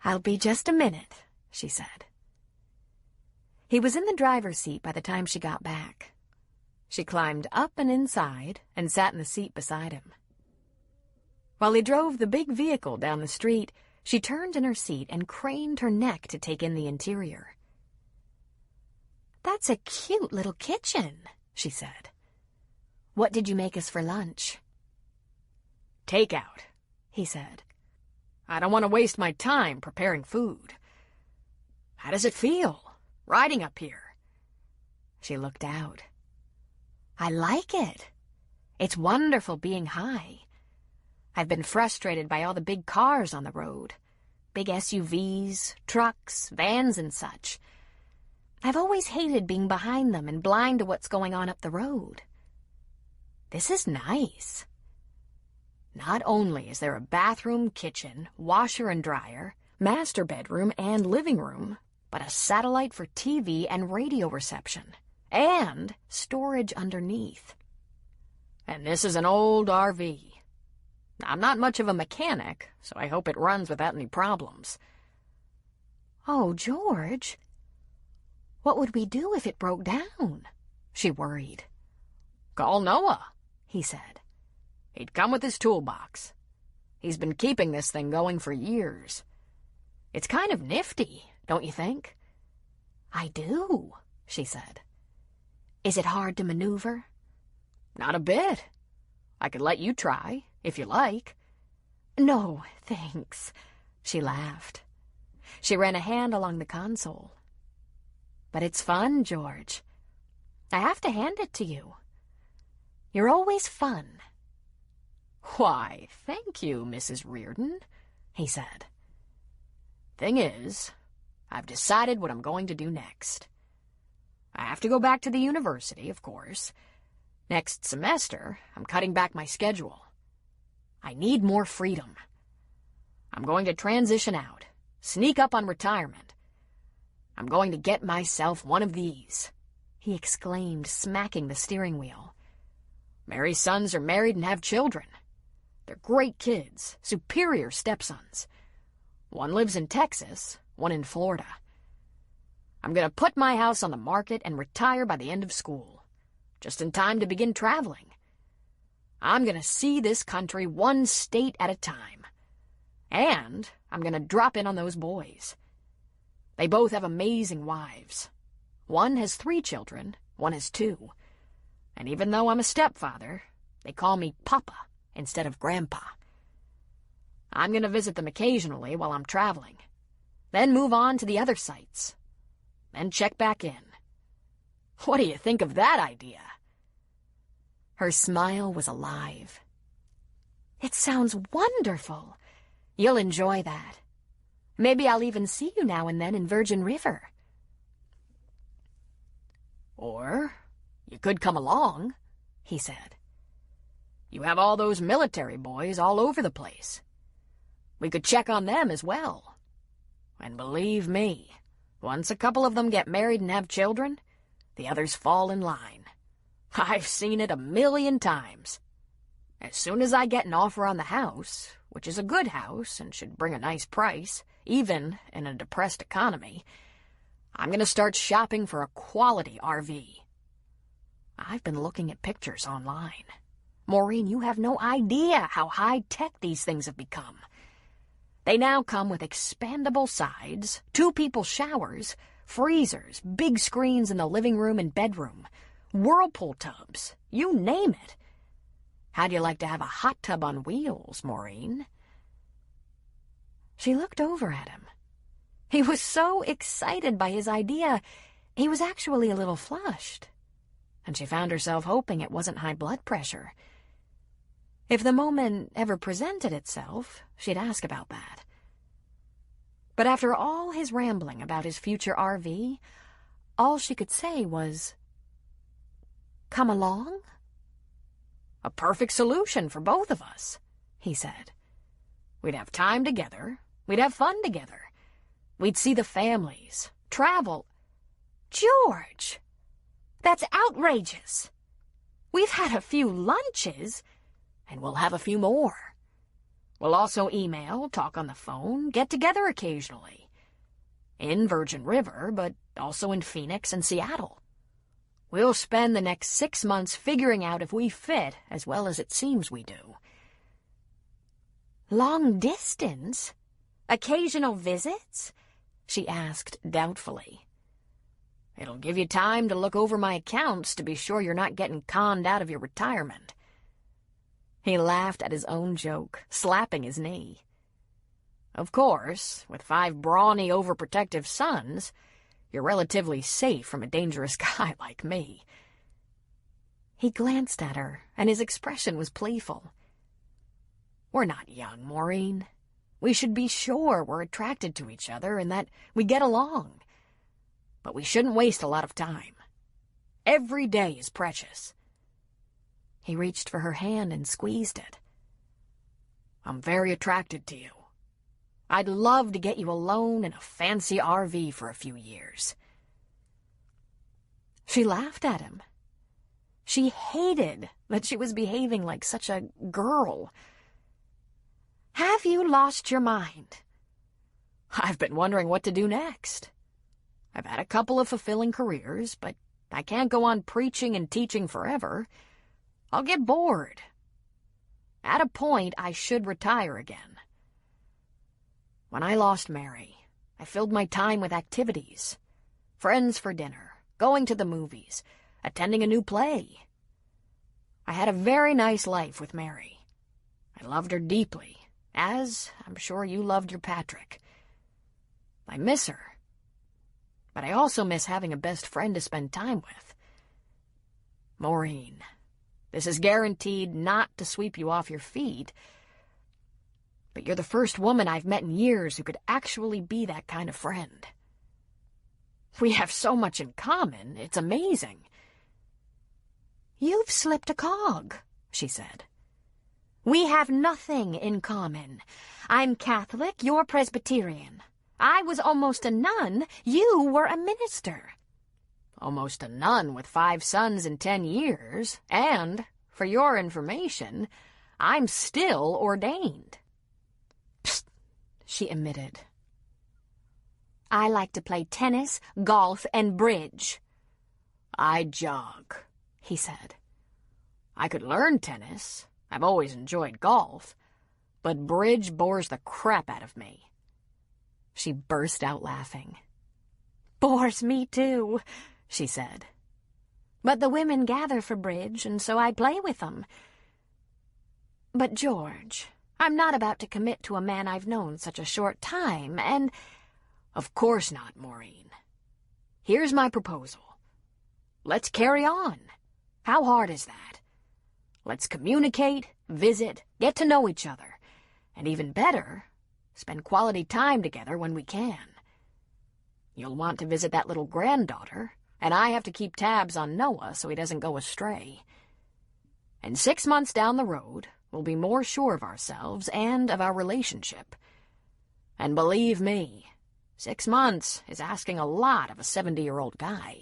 "I'll be just a minute," she said. He was in the driver's seat by the time she got back. She climbed up and inside and sat in the seat beside him. While he drove the big vehicle down the street, she turned in her seat and craned her neck to take in the interior. "That's a cute little kitchen," she said. "What did you make us for lunch?" "Takeout," he said. "I don't want to waste my time preparing food. How does it feel, riding up here?" She looked out. "I like it. It's wonderful being high. I've been frustrated by all the big cars on the road. Big SUVs, trucks, vans, and such. I've always hated being behind them and blind to what's going on up the road. This is nice." Not only is there a bathroom, kitchen, washer and dryer, master bedroom and living room, but a satellite for TV and radio reception, and storage underneath. And this is an old RV. I'm not much of a mechanic, so I hope it runs without any problems. "Oh, George, what would we do if it broke down?" she worried. "Call Noah," he said. "He'd come with his toolbox. He's been keeping this thing going for years. It's kind of nifty, don't you think?" "I do," she said. "Is it hard to maneuver?" "Not a bit. I could let you try, if you like." "No, thanks," she laughed. She ran a hand along the console. "But it's fun, George. I have to hand it to you. You're always fun." "Why, thank you, Mrs. Reardon," he said. "Thing is, I've decided what I'm going to do next. I have to go back to the university, of course. Next semester, I'm cutting back my schedule. I need more freedom. I'm going to transition out, sneak up on retirement. I'm going to get myself one of these," he exclaimed, smacking the steering wheel. "Mary's sons are married and have children. They're great kids, superior stepsons. One lives in Texas, one in Florida. I'm going to put my house on the market and retire by the end of school, just in time to begin traveling. I'm going to see this country one state at a time. And I'm going to drop in on those boys. They both have amazing wives. One has 3 children, one has 2. And even though I'm a stepfather, they call me Papa instead of Grandpa. I'm going to visit them occasionally while I'm traveling, then move on to the other sites, then check back in. What do you think of that idea?" Her smile was alive. "It sounds wonderful. You'll enjoy that. Maybe I'll even see you now and then in Virgin River." "Or you could come along," he said. "You have all those military boys all over the place. We could check on them as well. And believe me, once a couple of them get married and have children, the others fall in line. I've seen it 1,000,000 times. As soon as I get an offer on the house, which is a good house and should bring a nice price, even in a depressed economy, I'm going to start shopping for a quality RV. I've been looking at pictures online. Maureen, you have no idea how high-tech these things have become. They now come with expandable sides, 2-people showers, freezers, big screens in the living room and bedroom, whirlpool tubs, you name it. How'd you like to have a hot tub on wheels, Maureen?" She looked over at him. He was so excited by his idea, he was actually a little flushed, and she found herself hoping it wasn't high blood pressure. If the moment ever presented itself, she'd ask about that. But after all his rambling about his future RV, all she could say was, "Come along?" "A perfect solution for both of us," he said. "We'd have time together. We'd have fun together. We'd see the families, travel." "George, that's outrageous. We've had a few lunches, and we'll have a few more. We'll also email, talk on the phone, get together occasionally. In Virgin River, but also in Phoenix and Seattle. We'll spend the next 6 months figuring out if we fit as well as it seems we do." "Long distance? Occasional visits?" she asked doubtfully. "It'll give you time to look over my accounts to be sure you're not getting conned out of your retirement." He laughed at his own joke, slapping his knee. "Of course, with 5 brawny, overprotective sons, you're relatively safe from a dangerous guy like me." He glanced at her, and his expression was playful. "We're not young, Maureen. We should be sure we're attracted to each other and that we get along. But we shouldn't waste a lot of time. Every day is precious." He reached for her hand and squeezed it. "I'm very attracted to you. I'd love to get you alone in a fancy RV for a few years." She laughed at him. She hated that she was behaving like such a girl. "Have you lost your mind?" "I've been wondering what to do next. I've had a couple of fulfilling careers, but I can't go on preaching and teaching forever. I'll get bored. At a point, I should retire again. When I lost Mary, I filled my time with activities. Friends for dinner, going to the movies, attending a new play. I had a very nice life with Mary. I loved her deeply, as I'm sure you loved your Patrick. I miss her, but I also miss having a best friend to spend time with. Maureen, this is guaranteed not to sweep you off your feet, but you're the first woman I've met in years who could actually be that kind of friend. We have so much in common, it's amazing. You've slipped a cog, she said. We have nothing in common. I'm Catholic, you're Presbyterian. I was almost a nun, you were a minister. Almost a nun with 5 sons in 10 years, and, for your information, I'm still ordained. Psst, she admitted. I like to play tennis, golf, and bridge. I jog, he said. I could learn tennis. I've always enjoyed golf. But bridge bores the crap out of me. She burst out laughing. Bores me too, she said. But the women gather for bridge, and so I play with them. But, George, I'm not about to commit to a man I've known such a short time, and... Of course not, Maureen. Here's my proposal. Let's carry on. How hard is that? Let's communicate, visit, get to know each other, and even better, spend quality time together when we can. You'll want to visit that little granddaughter, and I have to keep tabs on Noah so he doesn't go astray. And 6 months down the road, we'll be more sure of ourselves and of our relationship. And believe me, 6 months is asking a lot of a 70-year-old guy.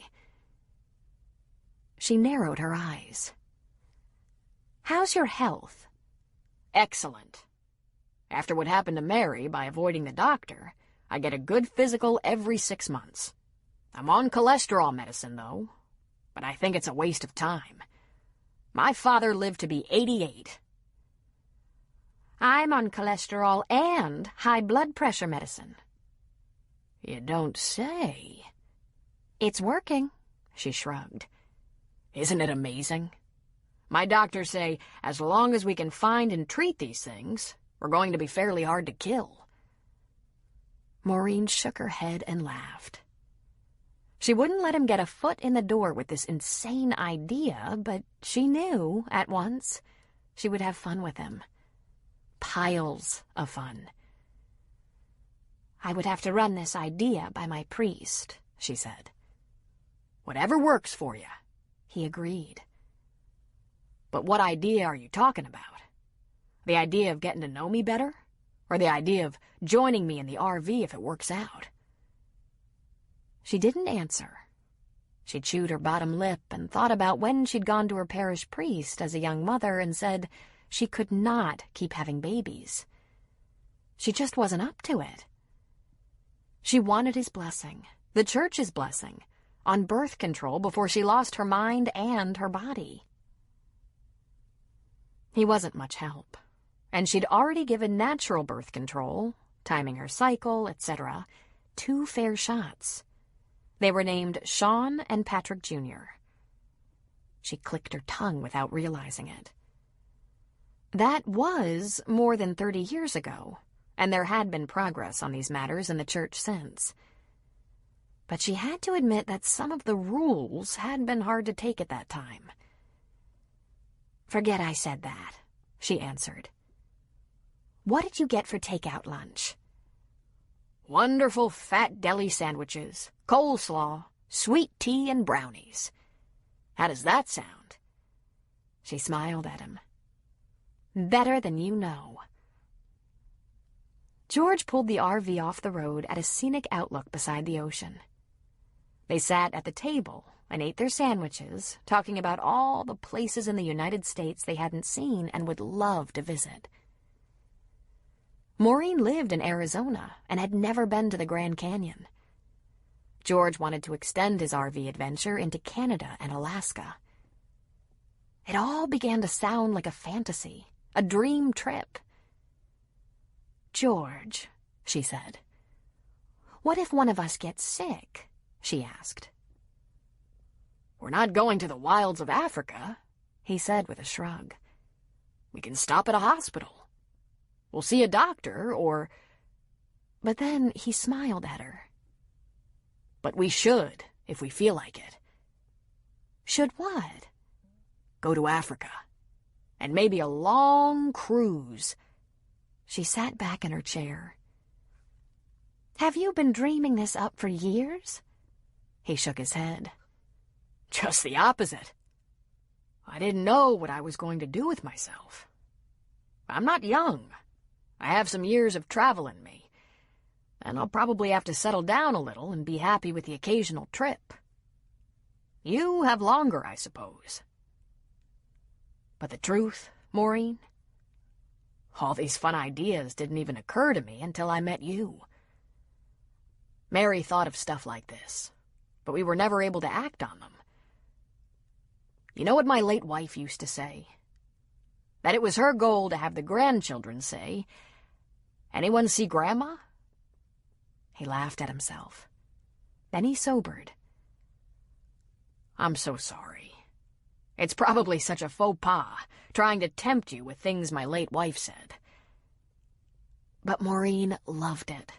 She narrowed her eyes. How's your health? Excellent. After what happened to Mary by avoiding the doctor, I get a good physical every 6 months. I'm on cholesterol medicine, though, but I think it's a waste of time. My father lived to be 88. I'm on cholesterol and high blood pressure medicine. You don't say. It's working, she shrugged. Isn't it amazing? My doctors say as long as we can find and treat these things, we're going to be fairly hard to kill. Maureen shook her head and laughed. She wouldn't let him get a foot in the door with this insane idea, but she knew, at once, she would have fun with him. Piles of fun. I would have to run this idea by my priest, she said. Whatever works for you, he agreed. But what idea are you talking about? The idea of getting to know me better? Or the idea of joining me in the RV if it works out? She didn't answer. She chewed her bottom lip and thought about when she'd gone to her parish priest as a young mother and said she could not keep having babies. She just wasn't up to it. She wanted his blessing, the church's blessing, on birth control before she lost her mind and her body. He wasn't much help, and she'd already given natural birth control, timing her cycle, etc., 2 fair shots. They were named Sean and Patrick Jr. She clicked her tongue without realizing it. That was more than 30 years ago, and there had been progress on these matters in the church since. But she had to admit that some of the rules had been hard to take at that time. Forget I said that, she answered. What did you get for takeout lunch? Wonderful fat deli sandwiches, coleslaw, sweet tea, and brownies. How does that sound? She smiled at him. Better than you know. George pulled the RV off the road at a scenic outlook beside the ocean. They sat at the table and ate their sandwiches, talking about all the places in the United States they hadn't seen and would love to visit. Maureen lived in Arizona and had never been to the Grand Canyon. George wanted to extend his RV adventure into Canada and Alaska. It all began to sound like a fantasy, a dream trip. George, she said. What if one of us gets sick? She asked. We're not going to the wilds of Africa, he said with a shrug. We can stop at a hospital, We'll see a doctor, or... But then he smiled at her. But we should, if we feel like it. Should what? Go to Africa. And maybe a long cruise. She sat back in her chair. Have you been dreaming this up for years? He shook his head. Just the opposite. I didn't know what I was going to do with myself. I'm not young. I have some years of travel in me. And I'll probably have to settle down a little and be happy with the occasional trip. You have longer, I suppose. But the truth, Maureen? All these fun ideas didn't even occur to me until I met you. Mary thought of stuff like this, but we were never able to act on them. You know what my late wife used to say? That it was her goal to have the grandchildren say, "Anyone see Grandma?" He laughed at himself. Then he sobered. I'm so sorry. It's probably such a faux pas, trying to tempt you with things my late wife said. But Maureen loved it.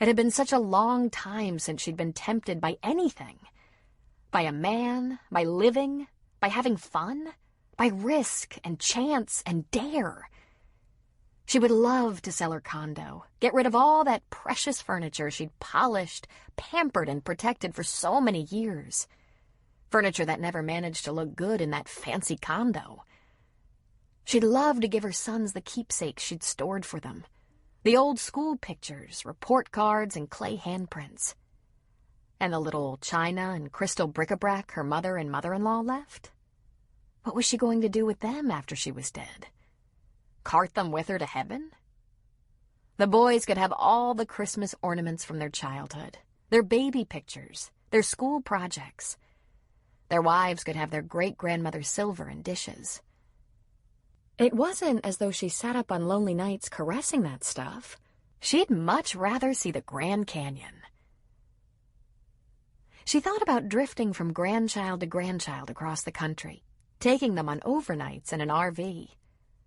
It had been such a long time since she'd been tempted by anything. By a man, by living, by having fun, by risk and chance and dare. She would love to sell her condo, get rid of all that precious furniture she'd polished, pampered, and protected for so many years. Furniture that never managed to look good in that fancy condo. She'd love to give her sons the keepsakes she'd stored for them. The old school pictures, report cards, and clay handprints. And the little china and crystal bric-a-brac her mother and mother-in-law left? What was she going to do with them after she was dead? Cart them with her to heaven? The boys could have all the Christmas ornaments from their childhood, their baby pictures, their school projects. Their wives could have their great-grandmother's silver and dishes. It wasn't as though she sat up on lonely nights caressing that stuff. She'd much rather see the Grand Canyon. She thought about drifting from grandchild to grandchild across the country, taking them on overnights in an RV,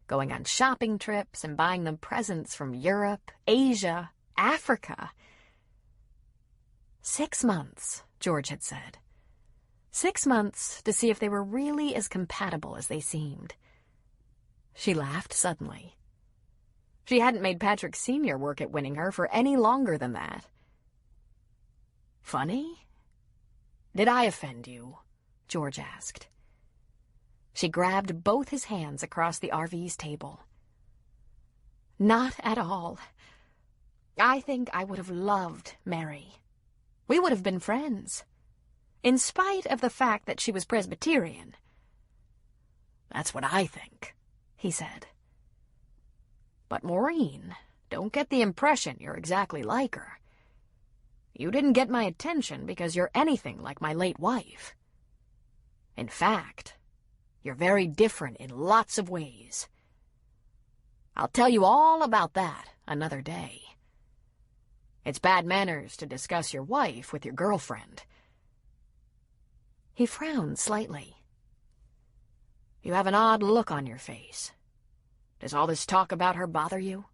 going on shopping trips and buying them presents from Europe, Asia, Africa. 6 months, George had said. 6 months to see if they were really as compatible as they seemed. She laughed suddenly. She hadn't made Patrick Sr. work at winning her for any longer than that. Funny? Did I offend you? George asked. She grabbed both his hands across the RV's table. Not at all. I think I would have loved Mary. We would have been friends, in spite of the fact that she was Presbyterian. That's what I think, he said. But Maureen, don't get the impression you're exactly like her. You didn't get my attention because you're anything like my late wife. In fact, you're very different in lots of ways. I'll tell you all about that another day. It's bad manners to discuss your wife with your girlfriend. He frowned slightly. You have an odd look on your face. Does all this talk about her bother you?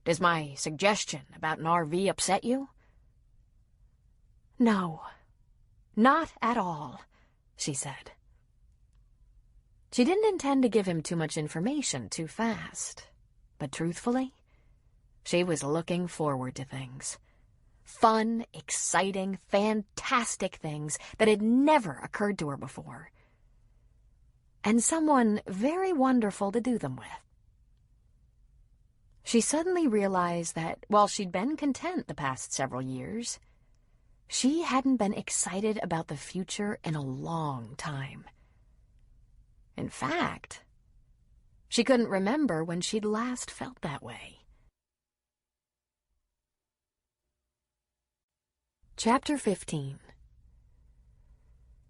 Does my suggestion about an RV upset you? No, not at all, she said. She didn't intend to give him too much information too fast, but truthfully, she was looking forward to things. Fun, exciting, fantastic things that had never occurred to her before. And someone very wonderful to do them with. She suddenly realized that while she'd been content the past several years, she hadn't been excited about the future in a long time. In fact, she couldn't remember when she'd last felt that way. Chapter 15.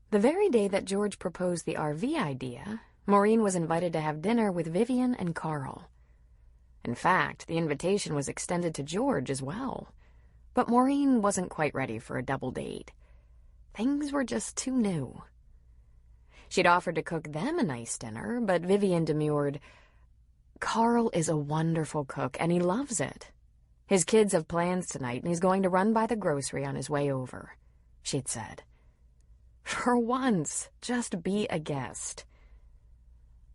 The very day that George proposed the RV idea, Maureen was invited to have dinner with Vivian and Carl. In fact, the invitation was extended to George as well. But Maureen wasn't quite ready for a double date. Things were just too new. She'd offered to cook them a nice dinner, but Vivian demurred. Carl is a wonderful cook, and he loves it. His kids have plans tonight, and he's going to run by the grocery on his way over, she'd said. For once, just be a guest.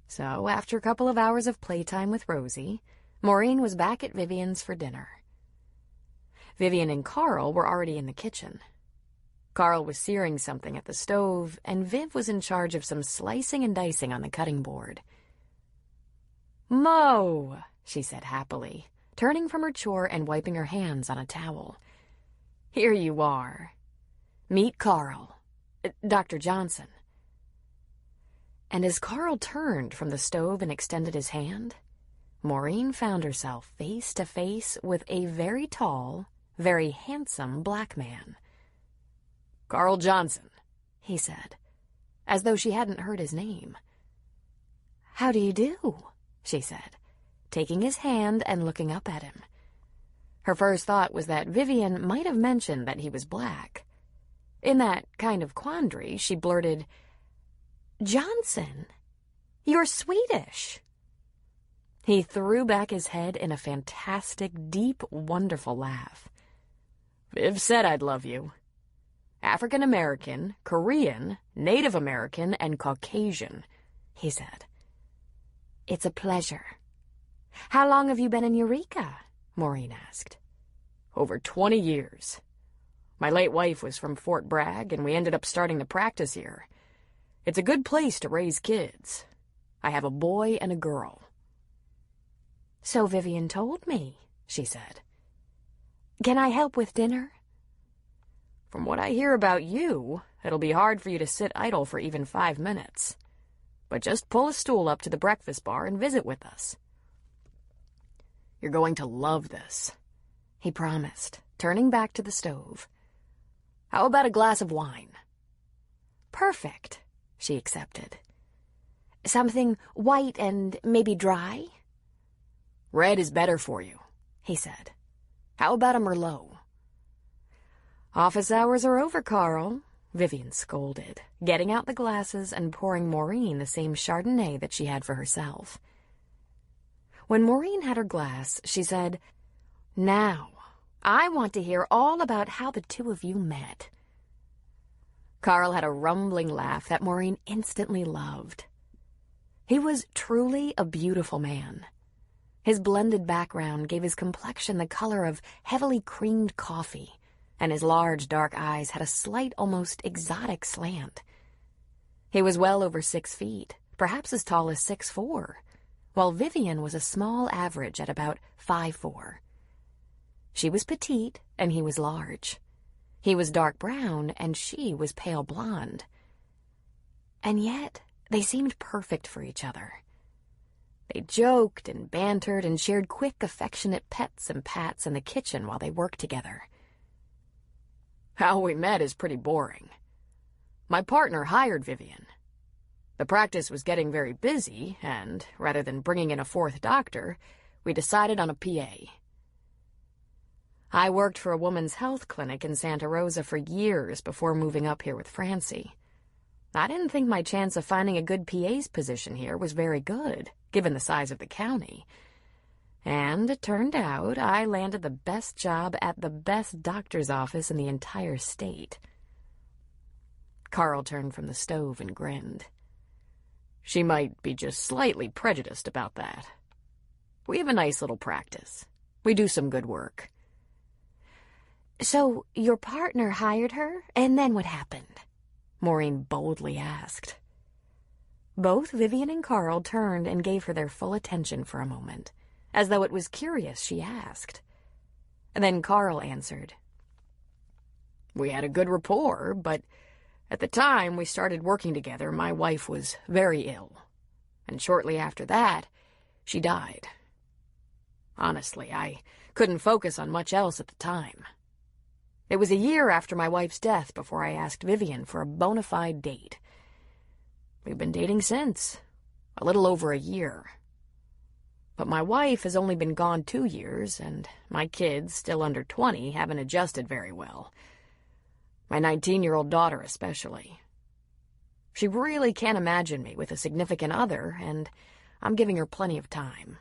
So, after a couple of hours of playtime with Rosie, Maureen was back at Vivian's for dinner. Vivian and Carl were already in the kitchen. Carl was searing something at the stove, and Viv was in charge of some slicing and dicing on the cutting board. "Mo," she said happily, turning from her chore and wiping her hands on a towel. "Here you are. Meet Carl, Dr. Johnson." And as Carl turned from the stove and extended his hand, Maureen found herself face to face with a very tall, very handsome black man. "Carl Johnson," he said, as though she hadn't heard his name. "How do you do?" she said, taking his hand and looking up at him. Her first thought was that Vivian might have mentioned that he was black. In that kind of quandary, she blurted, "Johnson, you're Swedish." He threw back his head in a fantastic, deep, wonderful laugh. "Viv said I'd love you. African American, Korean, Native American, and Caucasian," he said. "It's a pleasure. How long have you been in Eureka?" Maureen asked. "Over 20 years. My late wife was from Fort Bragg, and we ended up starting the practice here. It's a good place to raise kids. I have a boy and a girl." "So Vivian told me," she said. "Can I help with dinner?" "From what I hear about you, it'll be hard for you to sit idle for even 5 minutes. But just pull a stool up to the breakfast bar and visit with us. You're going to love this," he promised, turning back to the stove. "How about a glass of wine?" "Perfect," she accepted. "Something white and maybe dry?" "Red is better for you," he said. "How about a Merlot?" "Office hours are over, Carl," Vivian scolded, getting out the glasses and pouring Maureen the same Chardonnay that she had for herself. When Maureen had her glass, she said, "Now, I want to hear all about how the two of you met." Carl had a rumbling laugh that Maureen instantly loved. He was truly a beautiful man. His blended background gave his complexion the color of heavily creamed coffee, and his large dark eyes had a slight, almost exotic slant. He was well over 6 feet, perhaps as tall as 6'4", while Vivian was a small average at about 5'4". She was petite, and he was large. He was dark brown, and she was pale blonde. And yet, they seemed perfect for each other. They joked and bantered and shared quick, affectionate pets and pats in the kitchen while they worked together. How we met is pretty boring. My partner hired Vivian. The practice was getting very busy, and rather than bringing in a 4th doctor, we decided on a PA. I worked for a woman's health clinic in Santa Rosa for years before moving up here with Francie. I didn't think my chance of finding a good PA's position here was very good, given the size of the county. And it turned out I landed the best job at the best doctor's office in the entire state. Carl turned from the stove and grinned. She might be just slightly prejudiced about that. We have a nice little practice. We do some good work. "So your partner hired her, and then what happened?" Maureen boldly asked. Both Vivian and Carl turned and gave her their full attention for a moment, as though it was curious she asked. And then Carl answered. "We had a good rapport, but at the time we started working together, my wife was very ill, and shortly after that, she died. Honestly, I couldn't focus on much else at the time. It was a year after my wife's death before I asked Vivian for a bona fide date. We've been dating since, a little over a year. But my wife has only been gone 2 years, and my kids, still under 20, haven't adjusted very well. My 19-year-old daughter especially. She really can't imagine me with a significant other, and I'm giving her plenty of time.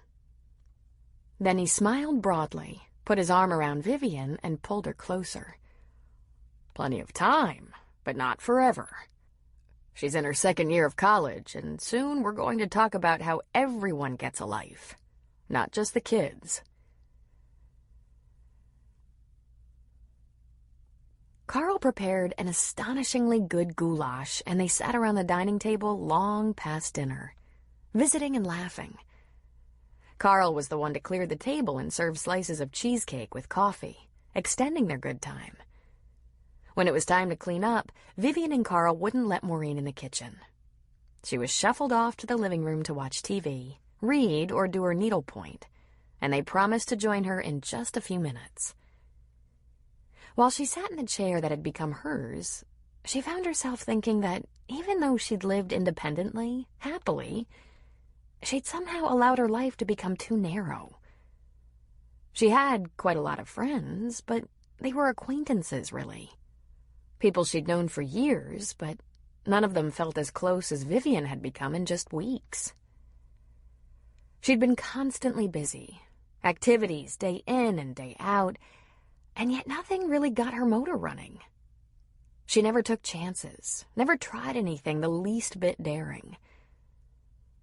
Then he smiled broadly, put his arm around Vivian, and pulled her closer. Plenty of time, but not forever. She's in her second year of college, and soon we're going to talk about how everyone gets a life, not just the kids. Carl prepared an astonishingly good goulash, and they sat around the dining table long past dinner, visiting and laughing. Carl was the one to clear the table and serve slices of cheesecake with coffee, extending their good time. When it was time to clean up, Vivian and Carl wouldn't let Maureen in the kitchen. She was shuffled off to the living room to watch TV, read, or do her needlepoint, and they promised to join her in just a few minutes. While she sat in the chair that had become hers, she found herself thinking that even though she'd lived independently, happily, she'd somehow allowed her life to become too narrow. She had quite a lot of friends, but they were acquaintances, really. People she'd known for years, but none of them felt as close as Vivian had become in just weeks. She'd been constantly busy, activities day in and day out, and yet nothing really got her motor running. She never took chances, never tried anything the least bit daring.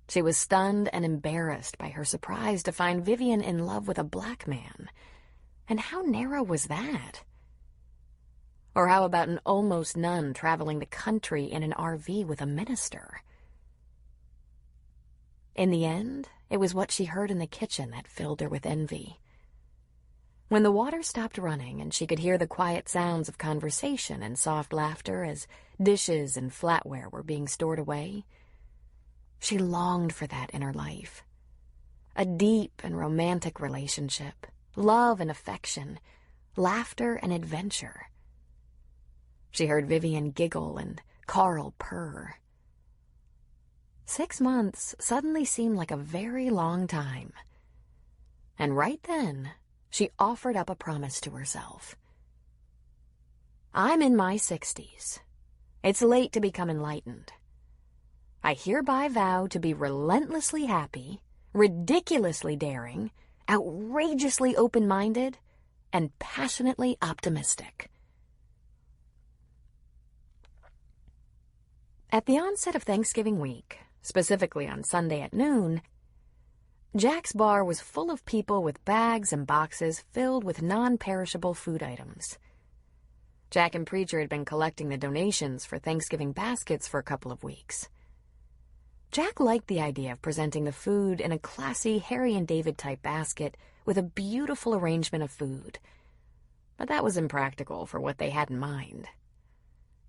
She was stunned and embarrassed by her surprise to find Vivian in love with a black man. And how narrow was that? Or how about an almost nun traveling the country in an RV with a minister? In the end, it was what she heard in the kitchen that filled her with envy. When the water stopped running and she could hear the quiet sounds of conversation and soft laughter as dishes and flatware were being stored away, she longed for that in her life. A deep and romantic relationship, love and affection, laughter and adventure. She heard Vivian giggle and Carl purr. 6 months suddenly seemed like a very long time. And right then, she offered up a promise to herself. I'm in my 60s. It's late to become enlightened. I hereby vow to be relentlessly happy, ridiculously daring, outrageously open-minded, and passionately optimistic. At the onset of Thanksgiving week, specifically on Sunday at noon, Jack's bar was full of people with bags and boxes filled with non-perishable food items. Jack and Preacher had been collecting the donations for Thanksgiving baskets for a couple of weeks. Jack liked the idea of presenting the food in a classy Harry and David-type basket with a beautiful arrangement of food, but that was impractical for what they had in mind.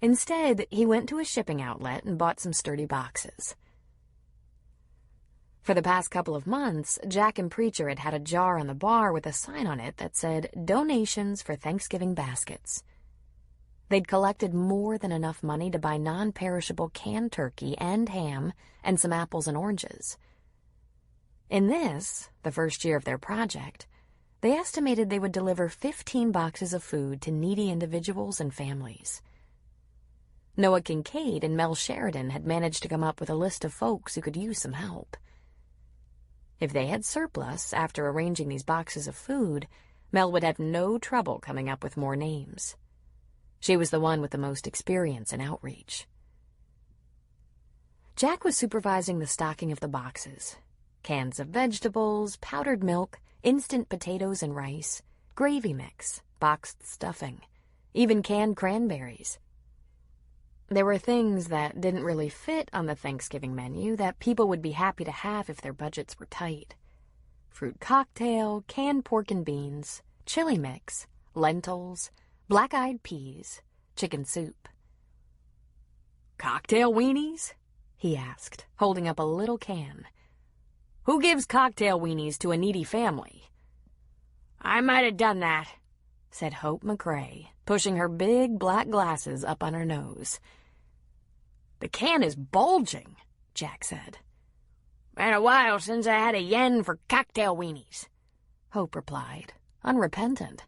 Instead, he went to a shipping outlet and bought some sturdy boxes. For the past couple of months, Jack and Preacher had had a jar on the bar with a sign on it that said, "Donations for Thanksgiving baskets." They'd collected more than enough money to buy non-perishable canned turkey and ham and some apples and oranges. In this, the first year of their project, they estimated they would deliver 15 boxes of food to needy individuals and families. Noah Kincaid and Mel Sheridan had managed to come up with a list of folks who could use some help. If they had surplus after arranging these boxes of food, Mel would have no trouble coming up with more names. She was the one with the most experience in outreach. Jack was supervising the stocking of the boxes. Cans of vegetables, powdered milk, instant potatoes and rice, gravy mix, boxed stuffing, even canned cranberries. There were things that didn't really fit on the Thanksgiving menu that people would be happy to have if their budgets were tight. Fruit cocktail, canned pork and beans, chili mix, lentils, black-eyed peas, chicken soup. "Cocktail weenies?" he asked, holding up a little can. "Who gives cocktail weenies to a needy family?" "I might have done that," said Hope McCrae, pushing her big black glasses up on her nose. "The can is bulging," Jack said. "Been a while since I had a yen for cocktail weenies," Hope replied, unrepentant.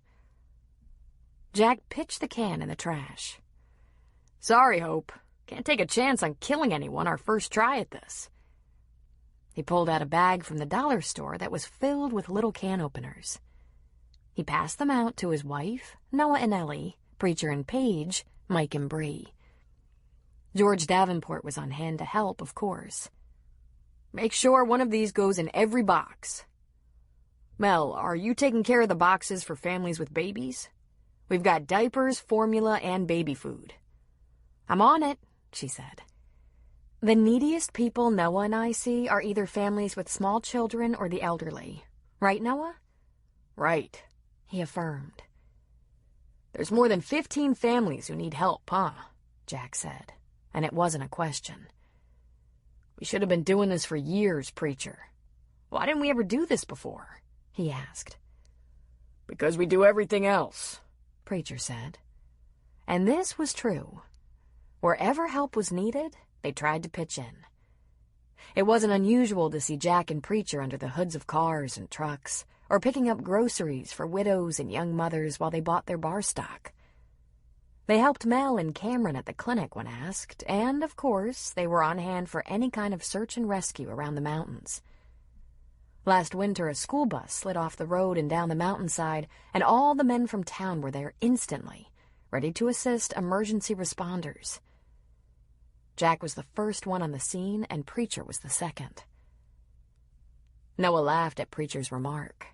Jack pitched the can in the trash. "Sorry, Hope. Can't take a chance on killing anyone our first try at this." He pulled out a bag from the dollar store that was filled with little can openers. He passed them out to his wife, Noah and Ellie, Preacher and Paige, Mike and Bree. George Davenport was on hand to help, of course. Make sure one of these goes in every box. Mel, are you taking care of the boxes for families with babies? We've got diapers, formula, and baby food. I'm on it, she said. The neediest people Noah and I see are either families with small children or the elderly. Right, Noah? Right, he affirmed. There's more than 15 families who need help, huh? Jack said, and it wasn't a question. We should have been doing this for years, Preacher. Why didn't we ever do this before? He asked. Because we do everything else, Preacher said. And this was true. Wherever help was needed, they tried to pitch in. It wasn't unusual to see Jack and Preacher under the hoods of cars and trucks, or picking up groceries for widows and young mothers while they bought their bar stock. They helped Mel and Cameron at the clinic when asked, and, of course, they were on hand for any kind of search and rescue around the mountains. Last winter, a school bus slid off the road and down the mountainside, and all the men from town were there instantly, ready to assist emergency responders. Jack was the first one on the scene, and Preacher was the second. Noah laughed at Preacher's remark.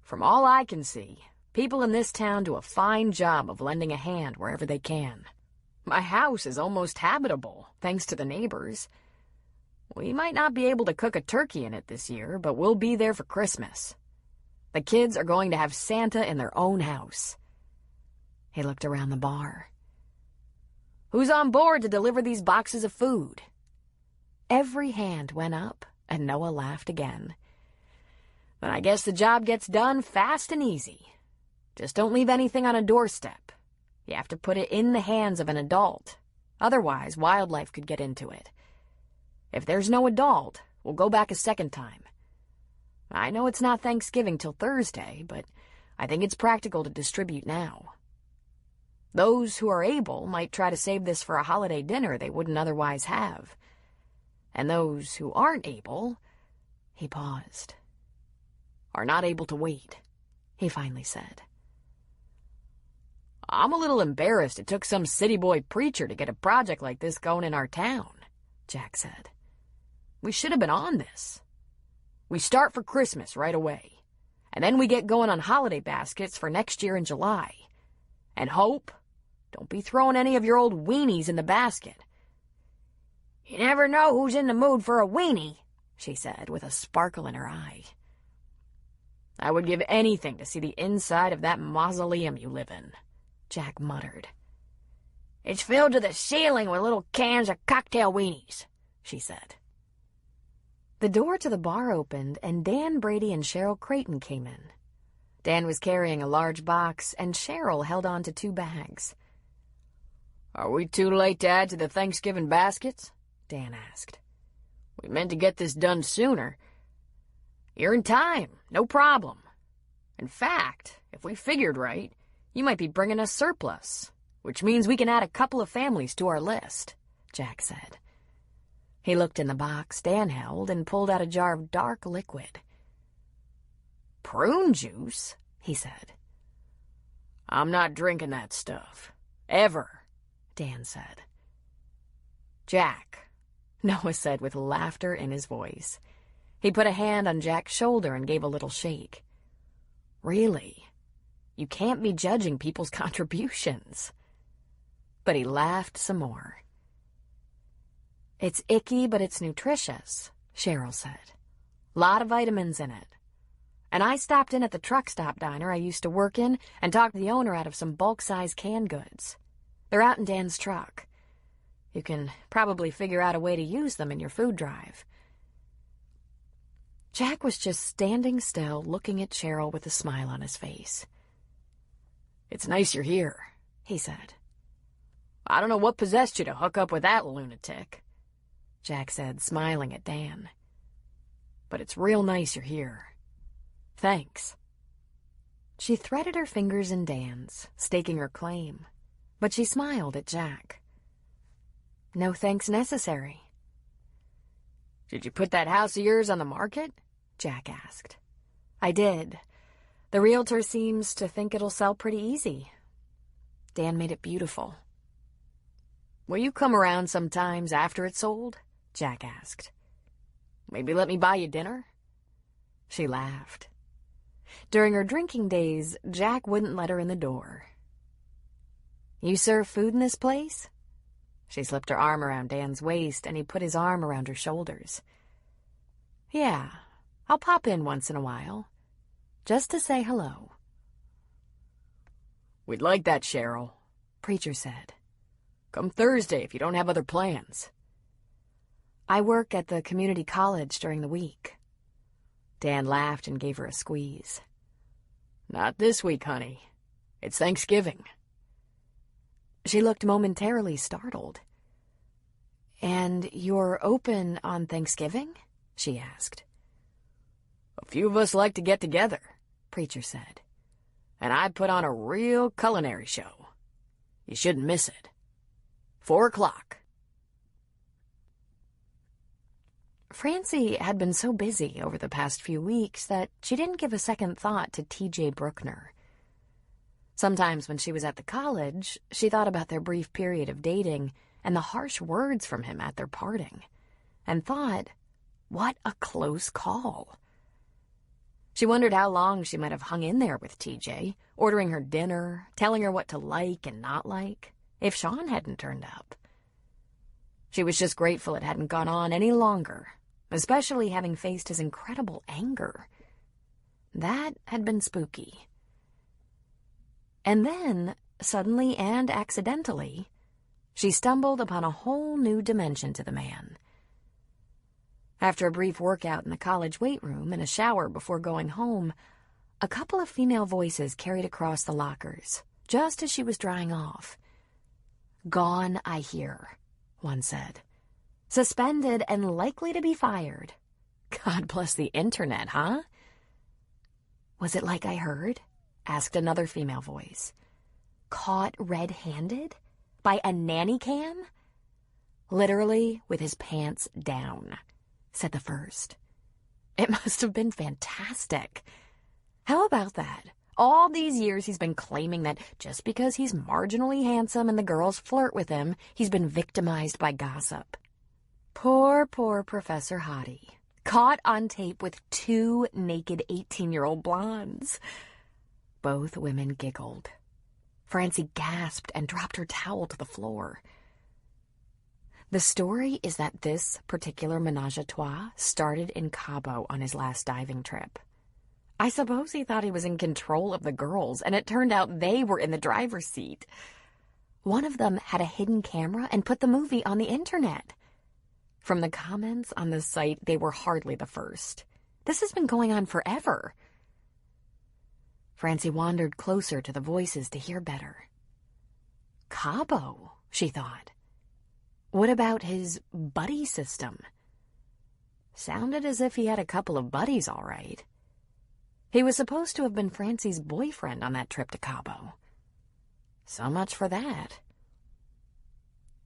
From all I can see, people in this town do a fine job of lending a hand wherever they can. My house is almost habitable, thanks to the neighbors. We might not be able to cook a turkey in it this year, but we'll be there for Christmas. The kids are going to have Santa in their own house. He looked around the bar. Who's on board to deliver these boxes of food? Every hand went up, and Noah laughed again. Then I guess the job gets done fast and easy. Just don't leave anything on a doorstep. You have to put it in the hands of an adult. Otherwise, wildlife could get into it. If there's no adult, we'll go back a second time. I know it's not Thanksgiving till Thursday, but I think it's practical to distribute now. Those who are able might try to save this for a holiday dinner they wouldn't otherwise have. And those who aren't able, he paused, are not able to wait, he finally said. I'm a little embarrassed it took some city boy preacher to get a project like this going in our town, Jack said. We should have been on this. We start for Christmas right away, and then we get going on holiday baskets for next year in July. And Hope, don't be throwing any of your old weenies in the basket. You never know who's in the mood for a weenie, she said with a sparkle in her eye. I would give anything to see the inside of that mausoleum you live in, Jack muttered. It's filled to the ceiling with little cans of cocktail weenies, she said. The door to the bar opened, and Dan Brady and Cheryl Creighton came in. Dan was carrying a large box, and Cheryl held on to 2 bags. Are we too late to add to the Thanksgiving baskets? Dan asked. We meant to get this done sooner. You're in time, no problem. In fact, if we figured right, you might be bringing us surplus, which means we can add a couple of families to our list, Jack said. He looked in the box Dan held and pulled out a jar of dark liquid. Prune juice, he said. I'm not drinking that stuff. Ever, Dan said. Jack, Noah said with laughter in his voice. He put a hand on Jack's shoulder and gave a little shake. Really, you can't be judging people's contributions. But he laughed some more. It's icky, but it's nutritious, Cheryl said. Lot of vitamins in it. And I stopped in at the truck stop diner I used to work in and talked the owner out of some bulk-size canned goods. They're out in Dan's truck. You can probably figure out a way to use them in your food drive. Jack was just standing still, looking at Cheryl with a smile on his face. It's nice you're here, he said. I don't know what possessed you to hook up with that lunatic, Jack said, smiling at Dan. But it's real nice you're here. Thanks. She threaded her fingers in Dan's, staking her claim, but she smiled at Jack. No thanks necessary. Did you put that house of yours on the market? Jack asked. I did. The realtor seems to think it'll sell pretty easy. Dan made it beautiful. Will you come around sometimes after it's sold? Jack asked. Maybe let me buy you dinner? She laughed. During her drinking days, Jack wouldn't let her in the door. You serve food in this place? She slipped her arm around Dan's waist, and he put his arm around her shoulders. Yeah, I'll pop in once in a while, just to say hello. We'd like that, Cheryl, Preacher said. Come Thursday if you don't have other plans. I work at the community college during the week. Dan laughed and gave her a squeeze. Not this week, honey. It's Thanksgiving. She looked momentarily startled. And you're open on Thanksgiving? She asked. A few of us like to get together, Preacher said. And I put on a real culinary show. You shouldn't miss it. 4:00. Francie had been so busy over the past few weeks that she didn't give a second thought to T.J. Bruckner. Sometimes when she was at the college, she thought about their brief period of dating and the harsh words from him at their parting, and thought, what a close call. She wondered how long she might have hung in there with T.J., ordering her dinner, telling her what to like and not like, if Sean hadn't turned up. She was just grateful it hadn't gone on any longer, especially having faced his incredible anger. That had been spooky. And then, suddenly and accidentally, she stumbled upon a whole new dimension to the man. After a brief workout in the college weight room and a shower before going home, a couple of female voices carried across the lockers, just as she was drying off. Gone, I hear, one said. Suspended and likely to be fired. God bless the internet, huh? Was it like I heard? Asked another female voice. Caught red-handed? By a nanny can? Literally with his pants down, said the first. It must have been fantastic. How about that? All these years he's been claiming that just because he's marginally handsome and the girls flirt with him, he's been victimized by gossip. Poor Professor Hottie. Caught on tape with 2 naked 18-year-old blondes. Both women giggled. Francie gasped and dropped her towel to the floor. The story is that this particular menage a trois started in Cabo on his last diving trip. I suppose he thought he was in control of the girls, and it turned out they were in the driver's seat. One of them had a hidden camera and put the movie on the internet. From the comments on the site, they were hardly the first. This has been going on forever. Francie wandered closer to the voices to hear better. Cabo, she thought. What about his buddy system? Sounded as if he had a couple of buddies, all right. He was supposed to have been Francie's boyfriend on that trip to Cabo. So much for that.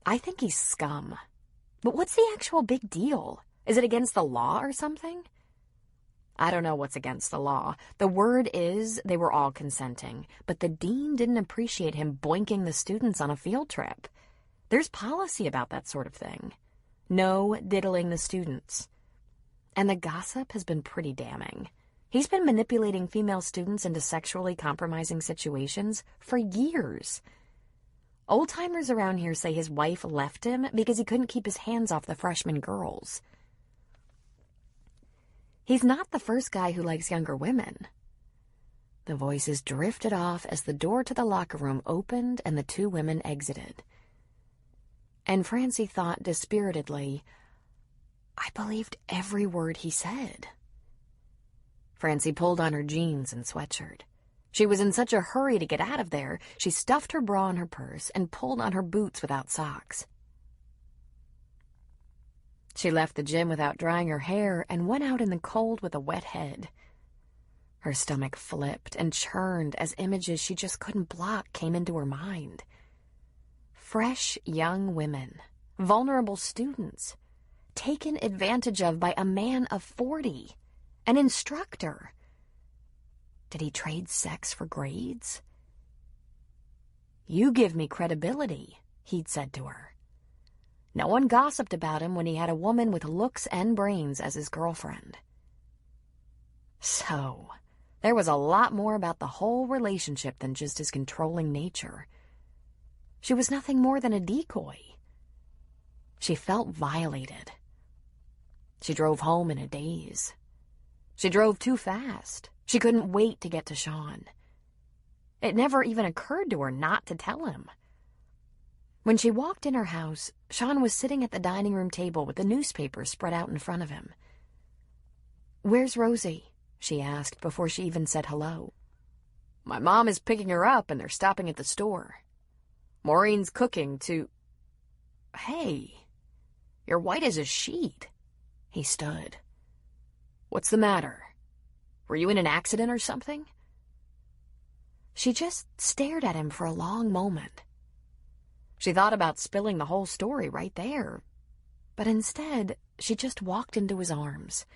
I think he's scum. But what's the actual big deal? Is it against the law or something? I don't know what's against the law. The word is they were all consenting, but the dean didn't appreciate him boinking the students on a field trip. There's policy about that sort of thing. No diddling the students. And the gossip has been pretty damning. He's been manipulating female students into sexually compromising situations for years. Old-timers around here say his wife left him because he couldn't keep his hands off the freshman girls. He's not the first guy who likes younger women. The voices drifted off as the door to the locker room opened and the 2 women exited. And Francie thought dispiritedly, I believed every word he said. Francie pulled on her jeans and sweatshirt. She was in such a hurry to get out of there, she stuffed her bra in her purse and pulled on her boots without socks. She left the gym without drying her hair and went out in the cold with a wet head. Her stomach flipped and churned as images she just couldn't block came into her mind. Fresh young women, vulnerable students, taken advantage of by a man of 40, an instructor. Did he trade sex for grades? "You give me credibility," he'd said to her. No one gossiped about him when he had a woman with looks and brains as his girlfriend. So, there was a lot more about the whole relationship than just his controlling nature. She was nothing more than a decoy. She felt violated. She drove home in a daze. She drove too fast. She couldn't wait to get to Sean. It never even occurred to her not to tell him. When she walked in her house, Sean was sitting at the dining room table with the newspaper spread out in front of him. "Where's Rosie?" she asked before she even said hello. "My mom is picking her up and they're stopping at the store. Maureen's cooking to—" "Hey, you're white as a sheet." He stood. "What's the matter? Were you in an accident or something?" She just stared at him for a long moment. She thought about spilling the whole story right there, but instead, she just walked into his arms.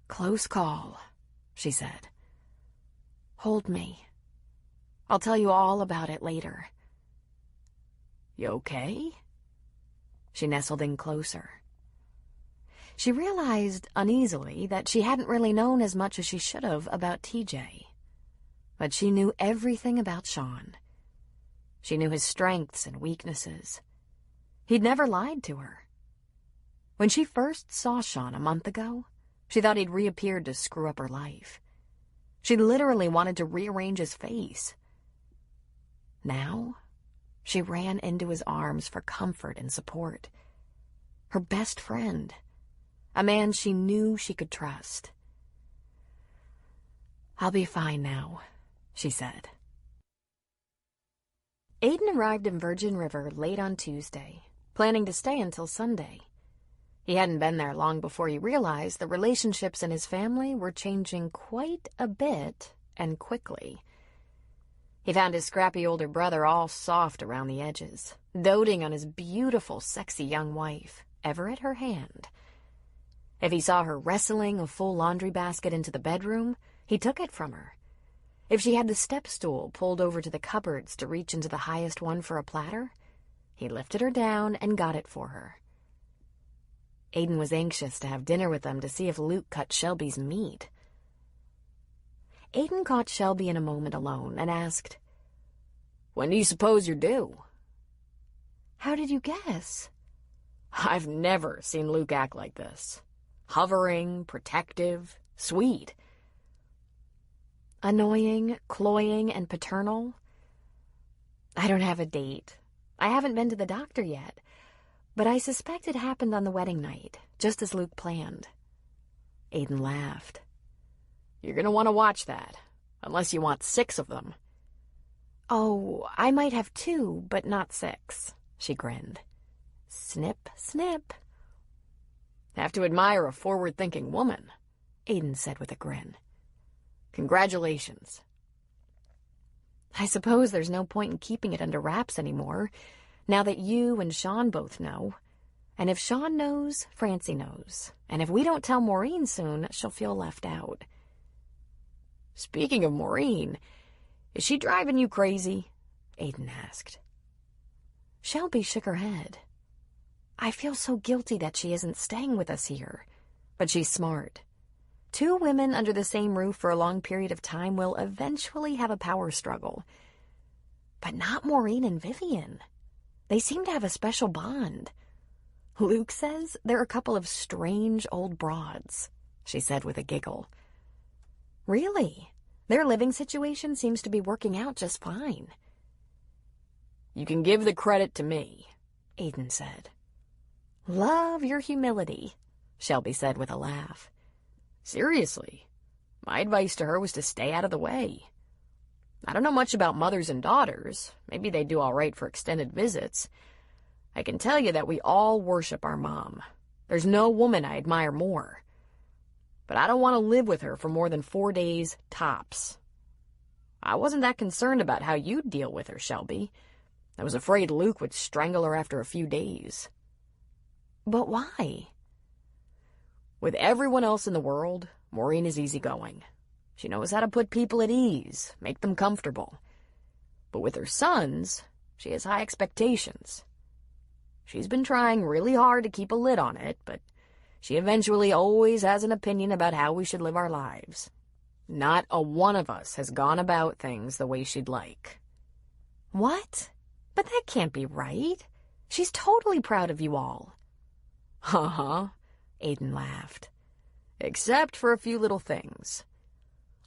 "Close call," she said. "Hold me. I'll tell you all about it later." "You okay?" She nestled in closer. She realized uneasily that she hadn't really known as much as she should have about TJ. But she knew everything about Sean. She knew his strengths and weaknesses. He'd never lied to her. When she first saw Sean a month ago, she thought he'd reappeared to screw up her life. She literally wanted to rearrange his face. Now, she ran into his arms for comfort and support. Her best friend. A man she knew she could trust. "I'll be fine now," she said. Aiden arrived in Virgin River late on Tuesday, planning to stay until Sunday. He hadn't been there long before he realized the relationships in his family were changing quite a bit and quickly. He found his scrappy older brother all soft around the edges, doting on his beautiful, sexy young wife, ever at her hand. If he saw her wrestling a full laundry basket into the bedroom, he took it from her. If she had the step stool pulled over to the cupboards to reach into the highest one for a platter, he lifted her down and got it for her. Aiden was anxious to have dinner with them to see if Luke cut Shelby's meat. Aiden caught Shelby in a moment alone and asked, "When do you suppose you're due?" "How did you guess?" "I've never seen Luke act like this. Hovering, protective, sweet." "Annoying, cloying, and paternal? I don't have a date. I haven't been to the doctor yet, but I suspect it happened on the wedding night, just as Luke planned." Aiden laughed. "You're going to want to watch that, unless you want 6 of them." "Oh, I might have 2, but not 6, she grinned. Snip, snip. "Have to admire a forward-thinking woman," Aiden said with a grin. "Congratulations." "I suppose there's no point in keeping it under wraps anymore, now that you and Sean both know. And if Sean knows, Francie knows. And if we don't tell Maureen soon, she'll feel left out." "Speaking of Maureen, is she driving you crazy?" Aiden asked. Shelby shook her head. "I feel so guilty that she isn't staying with us here. But she's smart. 2 women under the same roof for a long period of time will eventually have a power struggle. But not Maureen and Vivian. They seem to have a special bond. Luke says they're a couple of strange old broads," she said with a giggle. "Really? Their living situation seems to be working out just fine." "You can give the credit to me," Aiden said. "Love your humility," Shelby said with a laugh. "Seriously, my advice to her was to stay out of the way. I don't know much about mothers and daughters. Maybe they do all right for extended visits. I can tell you that we all worship our mom. There's no woman I admire more. But I don't want to live with her for more than 4 days tops. I wasn't that concerned about how you'd deal with her, Shelby. I was afraid Luke would strangle her after a few days." But why? With everyone else in the world, Maureen is easygoing. She knows how to put people at ease, make them comfortable. But with her sons, she has high expectations. She's been trying really hard to keep a lid on it, but she eventually always has an opinion about how we should live our lives. Not a one of us has gone about things the way she'd like. What? But that can't be right. She's totally proud of you all. Uh-huh, Aiden laughed. Except for a few little things.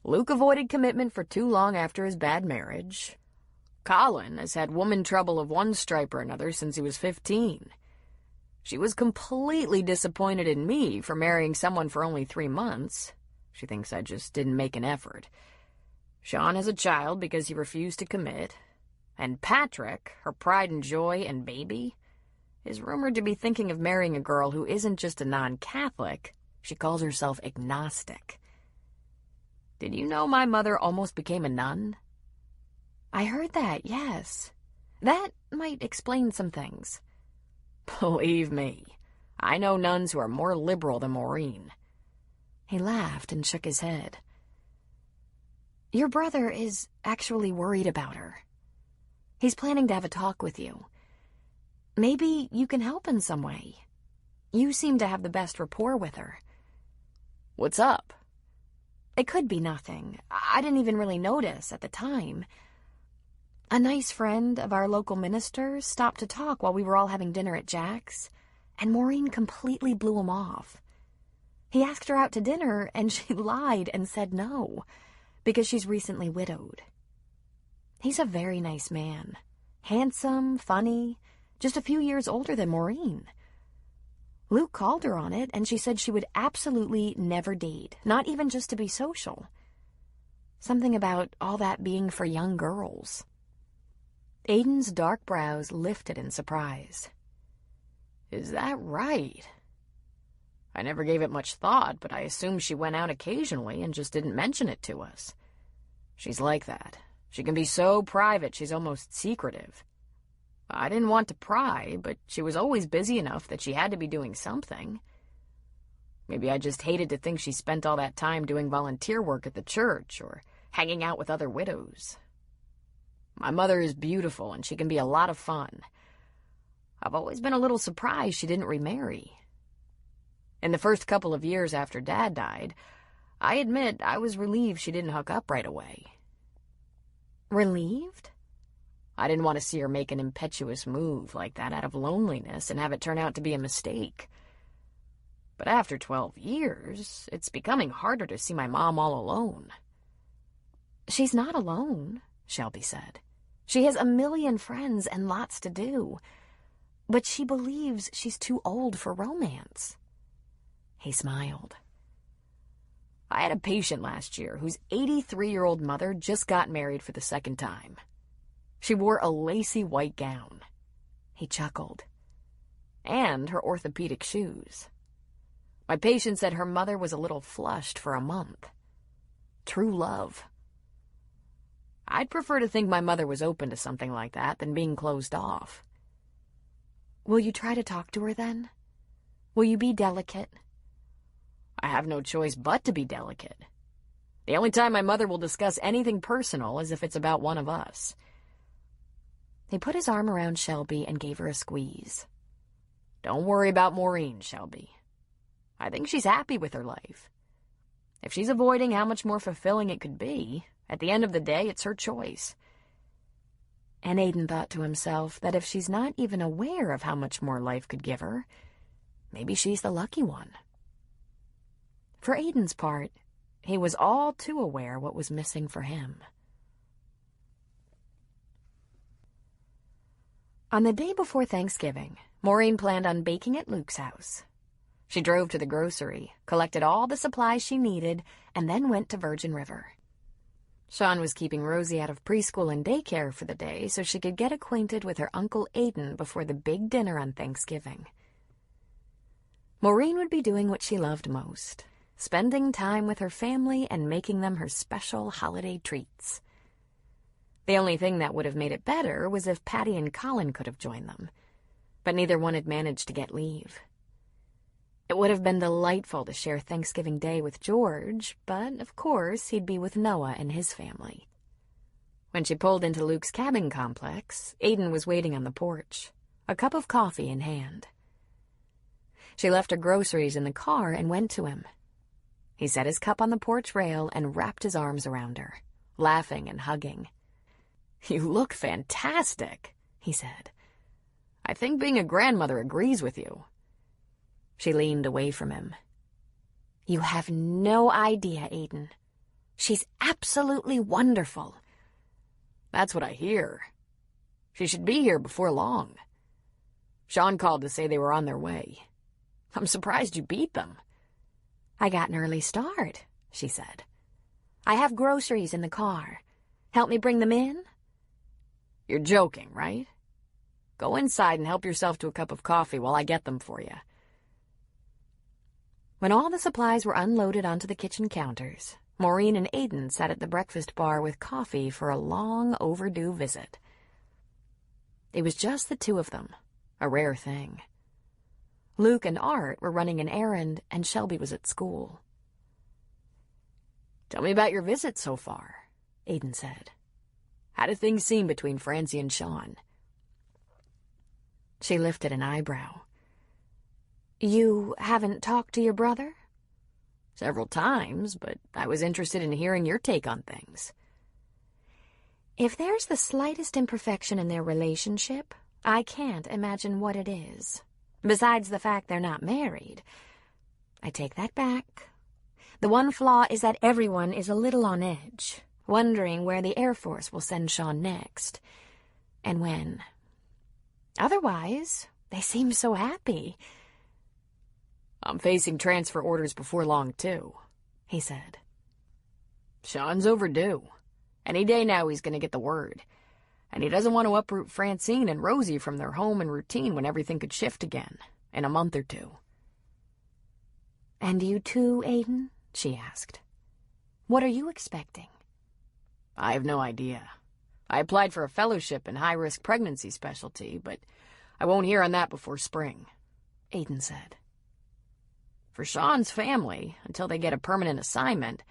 Luke avoided commitment for too long after his bad marriage. Colin has had woman trouble of one stripe or another since he was 15. She was completely disappointed in me for marrying someone for only 3 months. She thinks I just didn't make an effort. Sean has a child because he refused to commit. And Patrick, her pride and joy and baby, is rumored to be thinking of marrying a girl who isn't just a non-Catholic. She calls herself agnostic. Did you know my mother almost became a nun? I heard that, yes. That might explain some things. Believe me, I know nuns who are more liberal than Maureen. He laughed and shook his head. Your brother is actually worried about her. He's planning to have a talk with you. Maybe you can help in some way. You seem to have the best rapport with her. What's up? It could be nothing. I didn't even really notice at the time. A nice friend of our local minister stopped to talk while we were all having dinner at Jack's, and Maureen completely blew him off. He asked her out to dinner, and she lied and said no, because she's recently widowed. He's a very nice man. Handsome, funny, just a few years older than Maureen. Luke called her on it, and she said she would absolutely never date, not even just to be social. Something about all that being for young girls. Aiden's dark brows lifted in surprise. Is that right? I never gave it much thought, but I assumed she went out occasionally and just didn't mention it to us. She's like that. She can be so private she's almost secretive. I didn't want to pry, but she was always busy enough that she had to be doing something. Maybe I just hated to think she spent all that time doing volunteer work at the church or hanging out with other widows. My mother is beautiful, and she can be a lot of fun. I've always been a little surprised she didn't remarry. In the first couple of years after Dad died, I admit I was relieved she didn't hook up right away. Relieved? I didn't want to see her make an impetuous move like that out of loneliness and have it turn out to be a mistake. But after 12 years, it's becoming harder to see my mom all alone. She's not alone, Shelby said. She has a million friends and lots to do. But she believes she's too old for romance. He smiled. I had a patient last year whose 83-year-old mother just got married for the second time. She wore a lacy white gown. He chuckled. And her orthopedic shoes. My patient said her mother was a little flushed for a month. True love. I'd prefer to think my mother was open to something like that than being closed off. Will you try to talk to her then? Will you be delicate? I have no choice but to be delicate. The only time my mother will discuss anything personal is if it's about one of us. He put his arm around Shelby and gave her a squeeze. Don't worry about Maureen, Shelby. I think she's happy with her life. If she's avoiding how much more fulfilling it could be, at the end of the day, it's her choice. And Aiden thought to himself that if she's not even aware of how much more life could give her, maybe she's the lucky one. For Aiden's part, he was all too aware what was missing for him. On the day before Thanksgiving, Maureen planned on baking at Luke's house. She drove to the grocery, collected all the supplies she needed, and then went to Virgin River. Sean was keeping Rosie out of preschool and daycare for the day so she could get acquainted with her Uncle Aiden before the big dinner on Thanksgiving. Maureen would be doing what she loved most, spending time with her family and making them her special holiday treats. The only thing that would have made it better was if Patty and Colin could have joined them, but neither one had managed to get leave. It would have been delightful to share Thanksgiving Day with George, but of course he'd be with Noah and his family. When she pulled into Luke's cabin complex, Aiden was waiting on the porch, a cup of coffee in hand. She left her groceries in the car and went to him. He set his cup on the porch rail and wrapped his arms around her, laughing and hugging. "You look fantastic," he said. "I think being a grandmother agrees with you." She leaned away from him. "You have no idea, Aiden. She's absolutely wonderful." "That's what I hear. She should be here before long. Sean called to say they were on their way. I'm surprised you beat them." "I got an early start," she said. "I have groceries in the car. Help me bring them in?" "You're joking, right? Go inside and help yourself to a cup of coffee while I get them for you." When all the supplies were unloaded onto the kitchen counters, Maureen and Aiden sat at the breakfast bar with coffee for a long overdue visit. It was just the two of them, a rare thing. Luke and Art were running an errand, and Shelby was at school. "Tell me about your visit so far," Aiden said. "How do things seem between Francie and Sean?" She lifted an eyebrow. "You haven't talked to your brother?" "Several times, but I was interested in hearing your take on things." "If there's the slightest imperfection in their relationship, I can't imagine what it is. Besides the fact they're not married. I take that back. The one flaw is that everyone is a little on edge, wondering where the Air Force will send Sean next, and when. Otherwise, they seem so happy." "I'm facing transfer orders before long, too," he said. "Sean's overdue. Any day now he's going to get the word. And he doesn't want to uproot Francine and Rosie from their home and routine when everything could shift again, in a month or two." "And you too, Aiden?" she asked. "What are you expecting?" "I have no idea. I applied for a fellowship in high-risk pregnancy specialty, but I won't hear on that before spring," Aiden said. "For Sean's family, until they get a permanent assignment,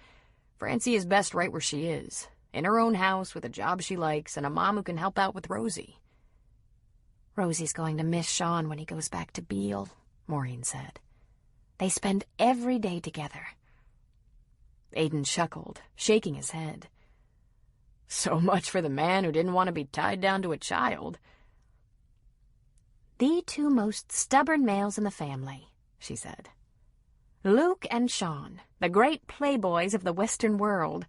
Francie is best right where she is, in her own house with a job she likes and a mom who can help out with Rosie." "Rosie's going to miss Sean when he goes back to Beale," Maureen said. "They spend every day together." Aiden chuckled, shaking his head. "So much for the man who didn't want to be tied down to a child." "The two most stubborn males in the family," she said. "Luke and Sean, the great playboys of the Western world.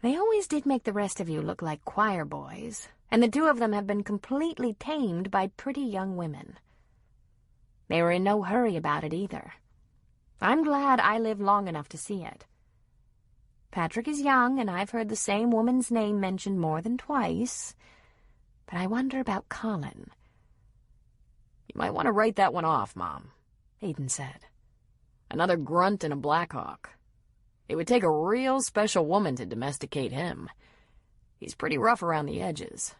They always did make the rest of you look like choir boys, and the two of them have been completely tamed by pretty young women. They were in no hurry about it either. I'm glad I lived long enough to see it. Patrick is young, and I've heard the same woman's name mentioned more than twice, but I wonder about Colin." "You might want to write that one off, Mom," Aiden said. "Another grunt and a Blackhawk. It would take a real special woman to domesticate him. He's pretty rough around the edges."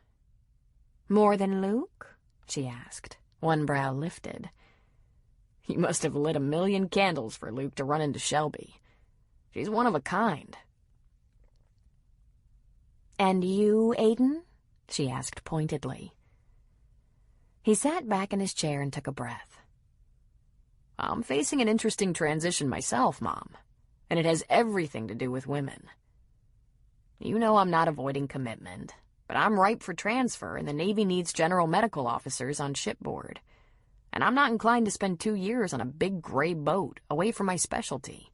"More than Luke?" she asked, one brow lifted. "You must have lit 1,000,000 candles for Luke to run into Shelby. She's one of a kind." "And you, Aiden?" she asked pointedly. He sat back in his chair and took a breath. "I'm facing an interesting transition myself, Mom, and it has everything to do with women. You know I'm not avoiding commitment, but I'm ripe for transfer, and the Navy needs general medical officers on shipboard. And I'm not inclined to spend 2 years on a big gray boat away from my specialty.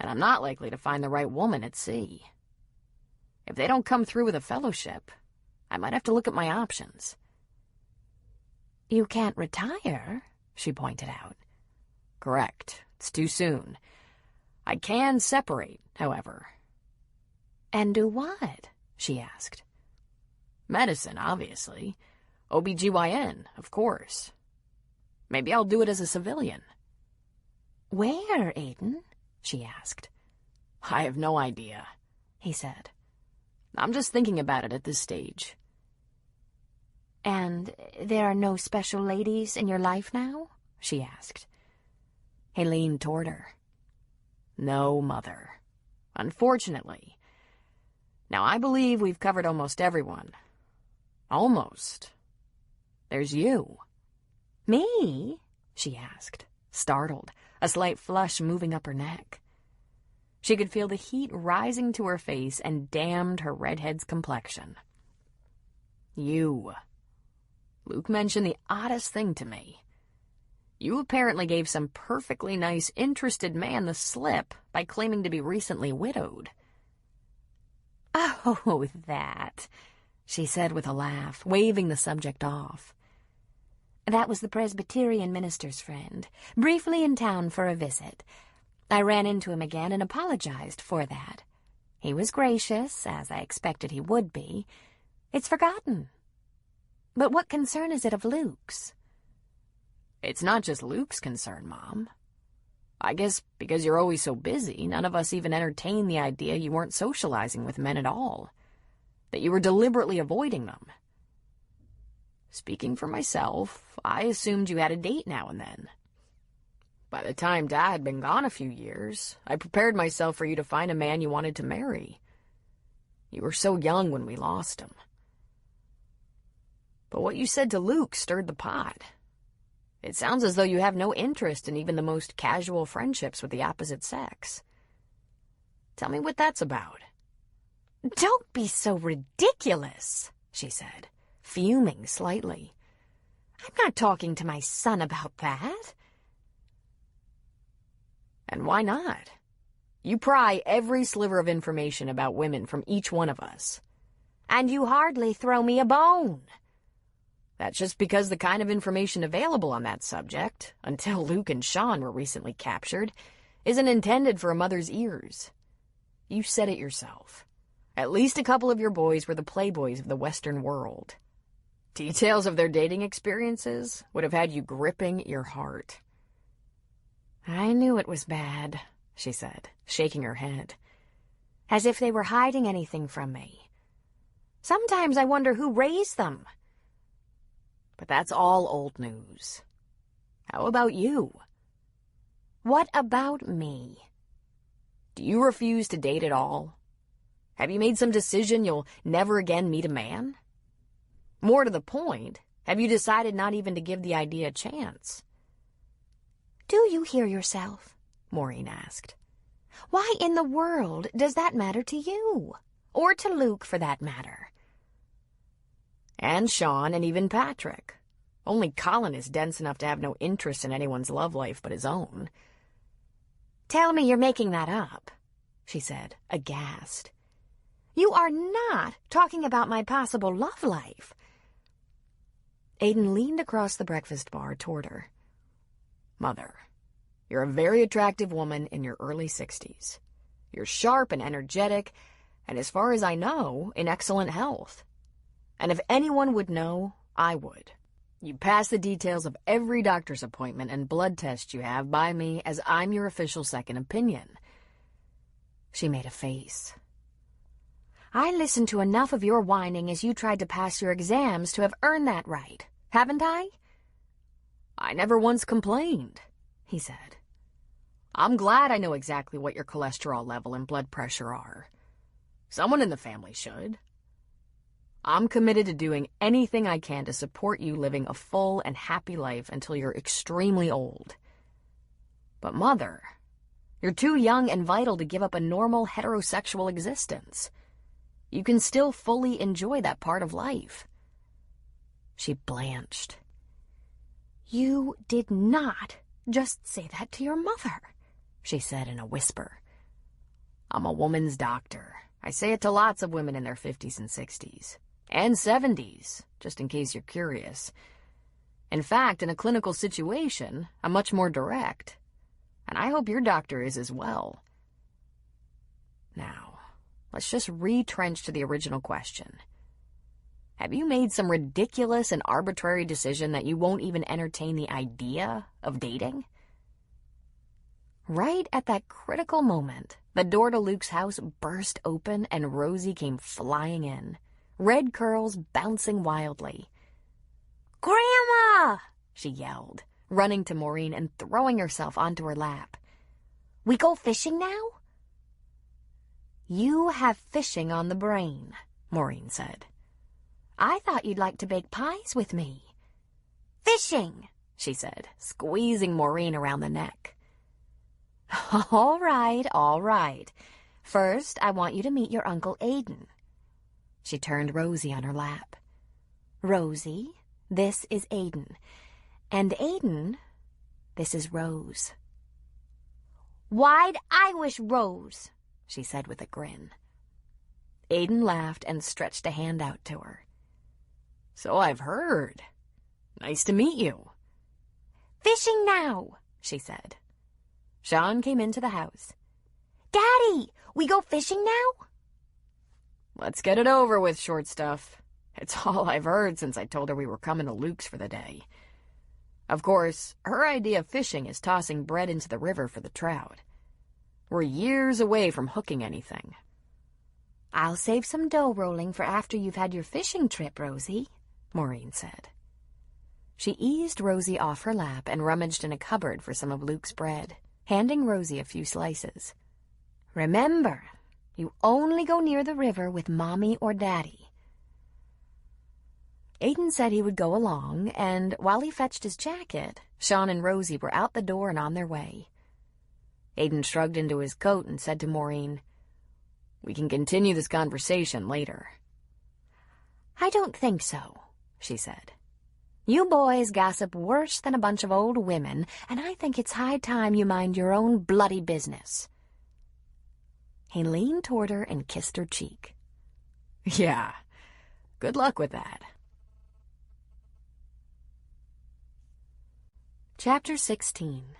And I'm not likely to find the right woman at sea. If they don't come through with a fellowship, I might have to look at my options." "You can't retire," she pointed out. "Correct. It's too soon. I can separate, however." "And do what?" she asked. "Medicine, obviously. OBGYN, of course. Maybe I'll do it as a civilian." "Where, Aiden?" she asked. "I have no idea," he said. "I'm just thinking about it at this stage." "And there are no special ladies in your life now?" she asked. He leaned toward her. No, Mother. Unfortunately. Now, I believe we've covered almost everyone. Almost. There's you. Me? She asked, startled, a slight flush moving up her neck. She could feel the heat rising to her face and damned her redhead's complexion. You. Luke mentioned the oddest thing to me. You apparently gave some perfectly nice, interested man the slip by claiming to be recently widowed. Oh, that, she said with a laugh, waving the subject off. That was the Presbyterian minister's friend, briefly in town for a visit. I ran into him again and apologized for that. He was gracious, as I expected he would be. It's forgotten. But what concern is it of Luke's? It's not just Luke's concern, Mom. I guess because you're always so busy, none of us even entertained the idea you weren't socializing with men at all, that you were deliberately avoiding them. Speaking for myself, I assumed you had a date now and then. By the time Dad had been gone a few years, I prepared myself for you to find a man you wanted to marry. You were so young when we lost him. But what you said to Luke stirred the pot. It sounds as though you have no interest in even the most casual friendships with the opposite sex. Tell me what that's about. Don't be so ridiculous, she said, fuming slightly. I'm not talking to my son about that. And why not? You pry every sliver of information about women from each one of us. And you hardly throw me a bone. That's just because the kind of information available on that subject, until Luke and Sean were recently captured, isn't intended for a mother's ears. You said it yourself. At least a couple of your boys were the playboys of the Western world. Details of their dating experiences would have had you gripping your heart. I knew it was bad, she said, shaking her head. As if they were hiding anything from me. Sometimes I wonder who raised them. But that's all old news. How about you? What about me? Do you refuse to date at all? Have you made some decision you'll never again meet a man? More to the point, have you decided not even to give the idea a chance? Do you hear yourself? Maureen asked. Why in the world does that matter to you? Or to Luke, for that matter? And Sean, and even Patrick. Only Colin is dense enough to have no interest in anyone's love life but his own. Tell me you're making that up, she said, aghast. You are not talking about my possible love life. Aiden leaned across the breakfast bar toward her. Mother, you're a very attractive woman in your early 60s. You're sharp and energetic, and as far as I know, in excellent health. And if anyone would know, I would. You pass the details of every doctor's appointment and blood test you have by me as I'm your official second opinion. She made a face. I listened to enough of your whining as you tried to pass your exams to have earned that right, haven't I? I never once complained, he said. I'm glad I know exactly what your cholesterol level and blood pressure are. Someone in the family should. I'm committed to doing anything I can to support you living a full and happy life until you're extremely old. But, Mother, you're too young and vital to give up a normal heterosexual existence. You can still fully enjoy that part of life. She blanched. You did not just say that to your mother, she said in a whisper. I'm a woman's doctor. I say it to lots of women in their 50s and 60s. And 70s, just in case you're curious. In fact, in a clinical situation, I'm much more direct. And I hope your doctor is as well. Now, let's just retrench to the original question. Have you made some ridiculous and arbitrary decision that you won't even entertain the idea of dating? Right at that critical moment, the door to Luke's house burst open and Rosie came flying in, red curls bouncing wildly. "Grandma!" she yelled, running to Maureen and throwing herself onto her lap. "We go fishing now?" "You have fishing on the brain," Maureen said. "I thought you'd like to bake pies with me." "Fishing," she said, squeezing Maureen around the neck. All right. First, I want you to meet your Uncle Aiden." She turned Rosie on her lap. "Rosie, this is Aiden. And Aiden, this is Rose." "Why'd I wish Rose?" she said with a grin. Aiden laughed and stretched a hand out to her. "So I've heard. Nice to meet you." "Fishing now," she said. Sean came into the house. "Daddy, we go fishing now?" "Let's get it over with, short stuff. It's all I've heard since I told her we were coming to Luke's for the day. Of course, her idea of fishing is tossing bread into the river for the trout. We're years away from hooking anything." "I'll save some dough rolling for after you've had your fishing trip, Rosie," Maureen said. She eased Rosie off her lap and rummaged in a cupboard for some of Luke's bread, handing Rosie a few slices. "Remember, you only go near the river with Mommy or Daddy." Aiden said he would go along, and while he fetched his jacket, Sean and Rosie were out the door and on their way. Aiden shrugged into his coat and said to Maureen, "We can continue this conversation later." "I don't think so," she said. "You boys gossip worse than a bunch of old women, and I think it's high time you mind your own bloody business." He leaned toward her and kissed her cheek. "Yeah, good luck with that." Chapter 16.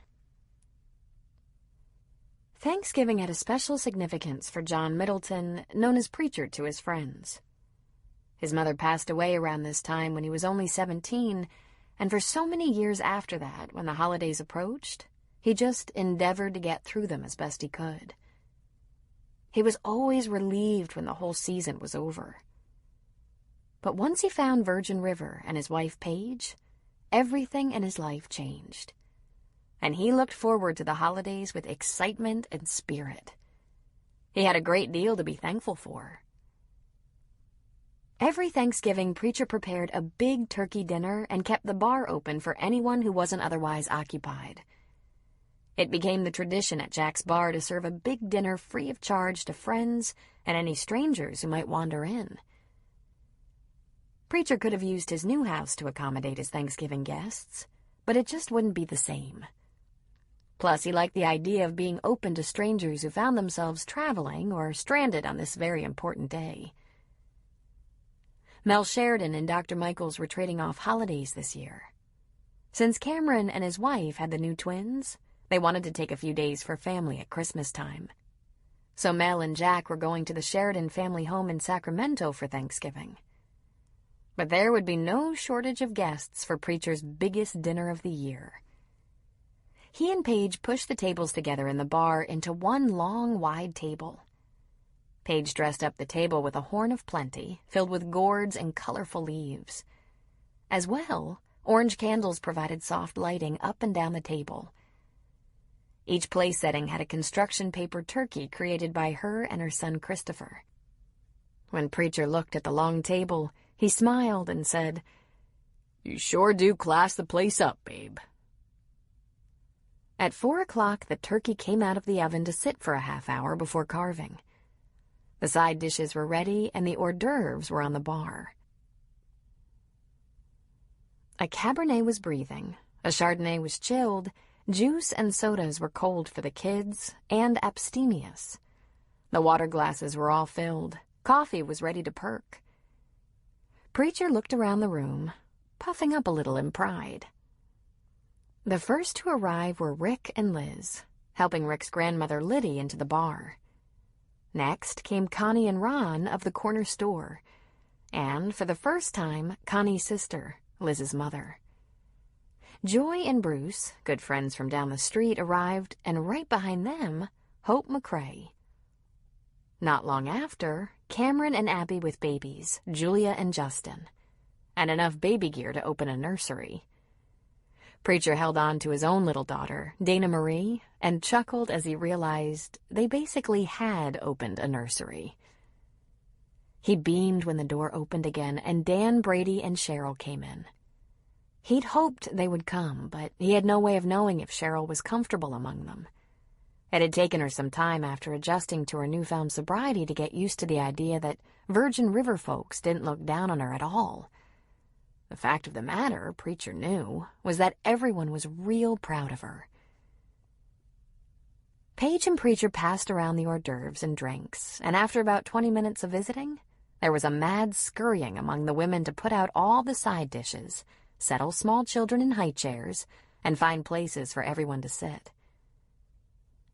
Thanksgiving had a special significance for John Middleton, known as Preacher to his friends. His mother passed away around this time when he was only 17, and for so many years after that, when the holidays approached, he just endeavored to get through them as best he could. He was always relieved when the whole season was over. But once he found Virgin River and his wife Paige, everything in his life changed, and he looked forward to the holidays with excitement and spirit. He had a great deal to be thankful for. Every Thanksgiving, Preacher prepared a big turkey dinner and kept the bar open for anyone who wasn't otherwise occupied. It became the tradition at Jack's Bar to serve a big dinner free of charge to friends and any strangers who might wander in. Preacher could have used his new house to accommodate his Thanksgiving guests, but it just wouldn't be the same. Plus, he liked the idea of being open to strangers who found themselves traveling or stranded on this very important day. Mel Sheridan and Dr. Michaels were trading off holidays this year. Since Cameron and his wife had the new twins, they wanted to take a few days for family at Christmas time. So Mel and Jack were going to the Sheridan family home in Sacramento for Thanksgiving. But there would be no shortage of guests for Preacher's biggest dinner of the year. He and Paige pushed the tables together in the bar into one long, wide table. Paige dressed up the table with a horn of plenty, filled with gourds and colorful leaves. As well, orange candles provided soft lighting up and down the table. Each place setting had a construction paper turkey created by her and her son Christopher. When Preacher looked at the long table, he smiled and said, "You sure do class the place up, babe." At 4 o'clock, the turkey came out of the oven to sit for a half hour before carving. The side dishes were ready, and the hors d'oeuvres were on the bar. A Cabernet was breathing, a Chardonnay was chilled, juice and sodas were cold for the kids and abstemious. The water glasses were all filled. Coffee was ready to perk. Preacher looked around the room, puffing up a little in pride. The first to arrive were Rick and Liz, helping Rick's grandmother Liddy into the bar. Next came Connie and Ron of the corner store, and, for the first time, Connie's sister, Liz's mother. Joy and Bruce, good friends from down the street, arrived, and right behind them, Hope McCrae. Not long after, Cameron and Abby with babies, Julia and Justin, and enough baby gear to open a nursery. Preacher held on to his own little daughter, Dana Marie, and chuckled as he realized they basically had opened a nursery. He beamed when the door opened again, and Dan, Brady, and Cheryl came in. He'd hoped they would come, but he had no way of knowing if Cheryl was comfortable among them. It had taken her some time after adjusting to her newfound sobriety to get used to the idea that Virgin River folks didn't look down on her at all. The fact of the matter, Preacher knew, was that everyone was real proud of her. Paige and Preacher passed around the hors d'oeuvres and drinks, and after about 20 minutes of visiting, there was a mad scurrying among the women to put out all the side dishes, settle small children in high chairs, and find places for everyone to sit.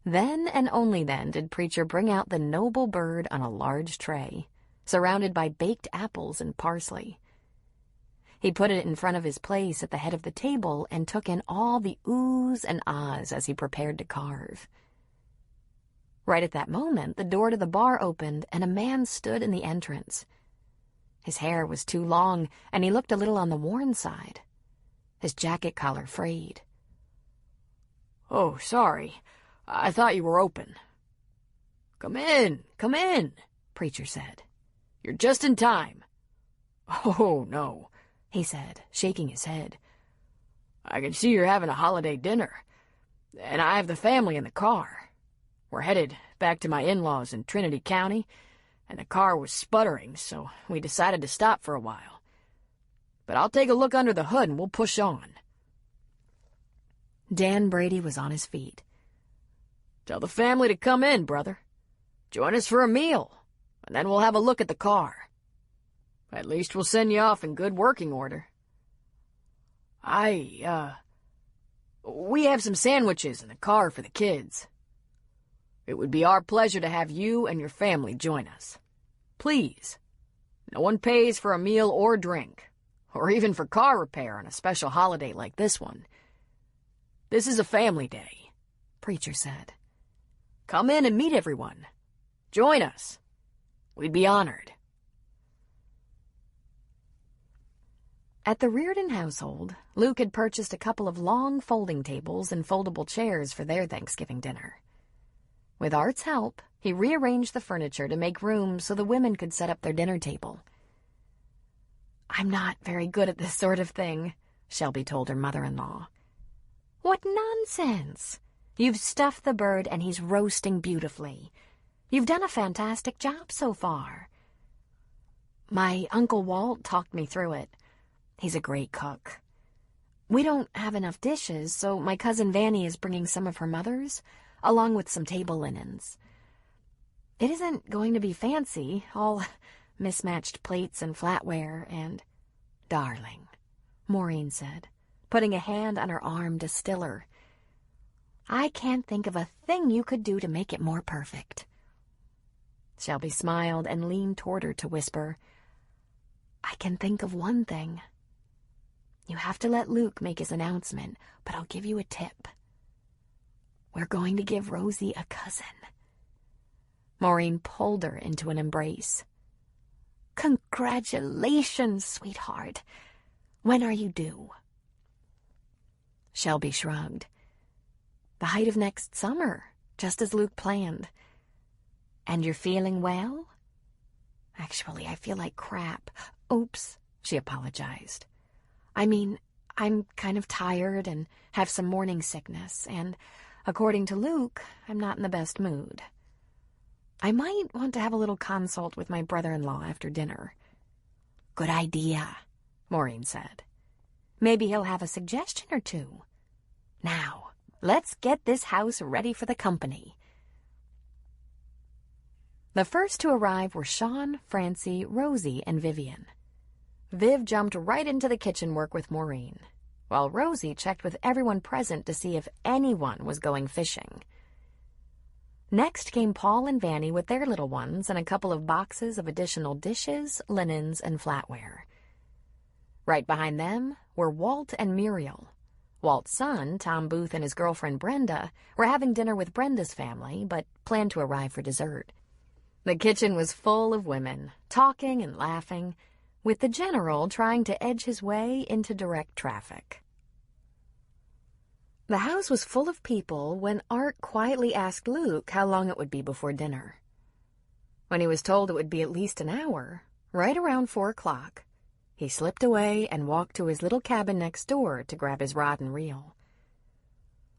Then and only then did Preacher bring out the noble bird on a large tray, surrounded by baked apples and parsley. He put it in front of his place at the head of the table and took in all the oohs and ahs as he prepared to carve. Right at that moment, the door to the bar opened and a man stood in the entrance. His hair was too long, and he looked a little on the worn side. His jacket collar frayed. "Oh, sorry. I thought you were open." Come in, Preacher said. "You're just in time." "Oh, no," he said, shaking his head. "I can see you're having a holiday dinner, and I have the family in the car. We're headed back to my in-laws in Trinity County, and the car was sputtering, so we decided to stop for a while. But I'll take a look under the hood and we'll push on." Dan Brady was on his feet. "Tell the family to come in, brother. Join us for a meal, and then we'll have a look at the car. At least we'll send you off in good working order. We have some sandwiches in the car for the kids. It would be our pleasure to have you and your family join us. Please, no one pays for a meal or drink, or even for car repair on a special holiday like this one. This is a family day," Preacher said. "Come in and meet everyone. Join us. We'd be honored." At the Reardon household, Luke had purchased a couple of long folding tables and foldable chairs for their Thanksgiving dinner. With Art's help, he rearranged the furniture to make room so the women could set up their dinner table. "I'm not very good at this sort of thing," Shelby told her mother-in-law. "What nonsense! You've stuffed the bird and he's roasting beautifully. You've done a fantastic job so far." "My Uncle Walt talked me through it. He's a great cook. We don't have enough dishes, so my cousin Vanny is bringing some of her mother's, along with some table linens. It isn't going to be fancy, all mismatched plates and flatware and—" "Darling," Maureen said, putting a hand on her arm to still her. "I can't think of a thing you could do to make it more perfect." Shelby smiled and leaned toward her to whisper, "I can think of one thing. You have to let Luke make his announcement, but I'll give you a tip. We're going to give Rosie a cousin." Maureen pulled her into an embrace. "Congratulations, sweetheart. When are you due?" Shelby shrugged. "The height of next summer, just as Luke planned." "And you're feeling well?" "Actually, I feel like crap." "Oops," she apologized. "I mean, I'm kind of tired and have some morning sickness, and according to Luke, I'm not in the best mood. I might want to have a little consult with my brother-in-law after dinner." "Good idea," Maureen said. "Maybe he'll have a suggestion or two. Now, let's get this house ready for the company." The first to arrive were Sean, Francie, Rosie, and Vivian. Viv jumped right into the kitchen work with Maureen, while Rosie checked with everyone present to see if anyone was going fishing. Next came Paul and Vanny with their little ones and a couple of boxes of additional dishes, linens, and flatware. Right behind them were Walt and Muriel. Walt's son, Tom Booth, and his girlfriend Brenda were having dinner with Brenda's family, but planned to arrive for dessert. The kitchen was full of women, talking and laughing, with the general trying to edge his way into direct traffic. The house was full of people when Art quietly asked Luke how long it would be before dinner. When he was told it would be at least an hour, right around 4 o'clock, he slipped away and walked to his little cabin next door to grab his rod and reel.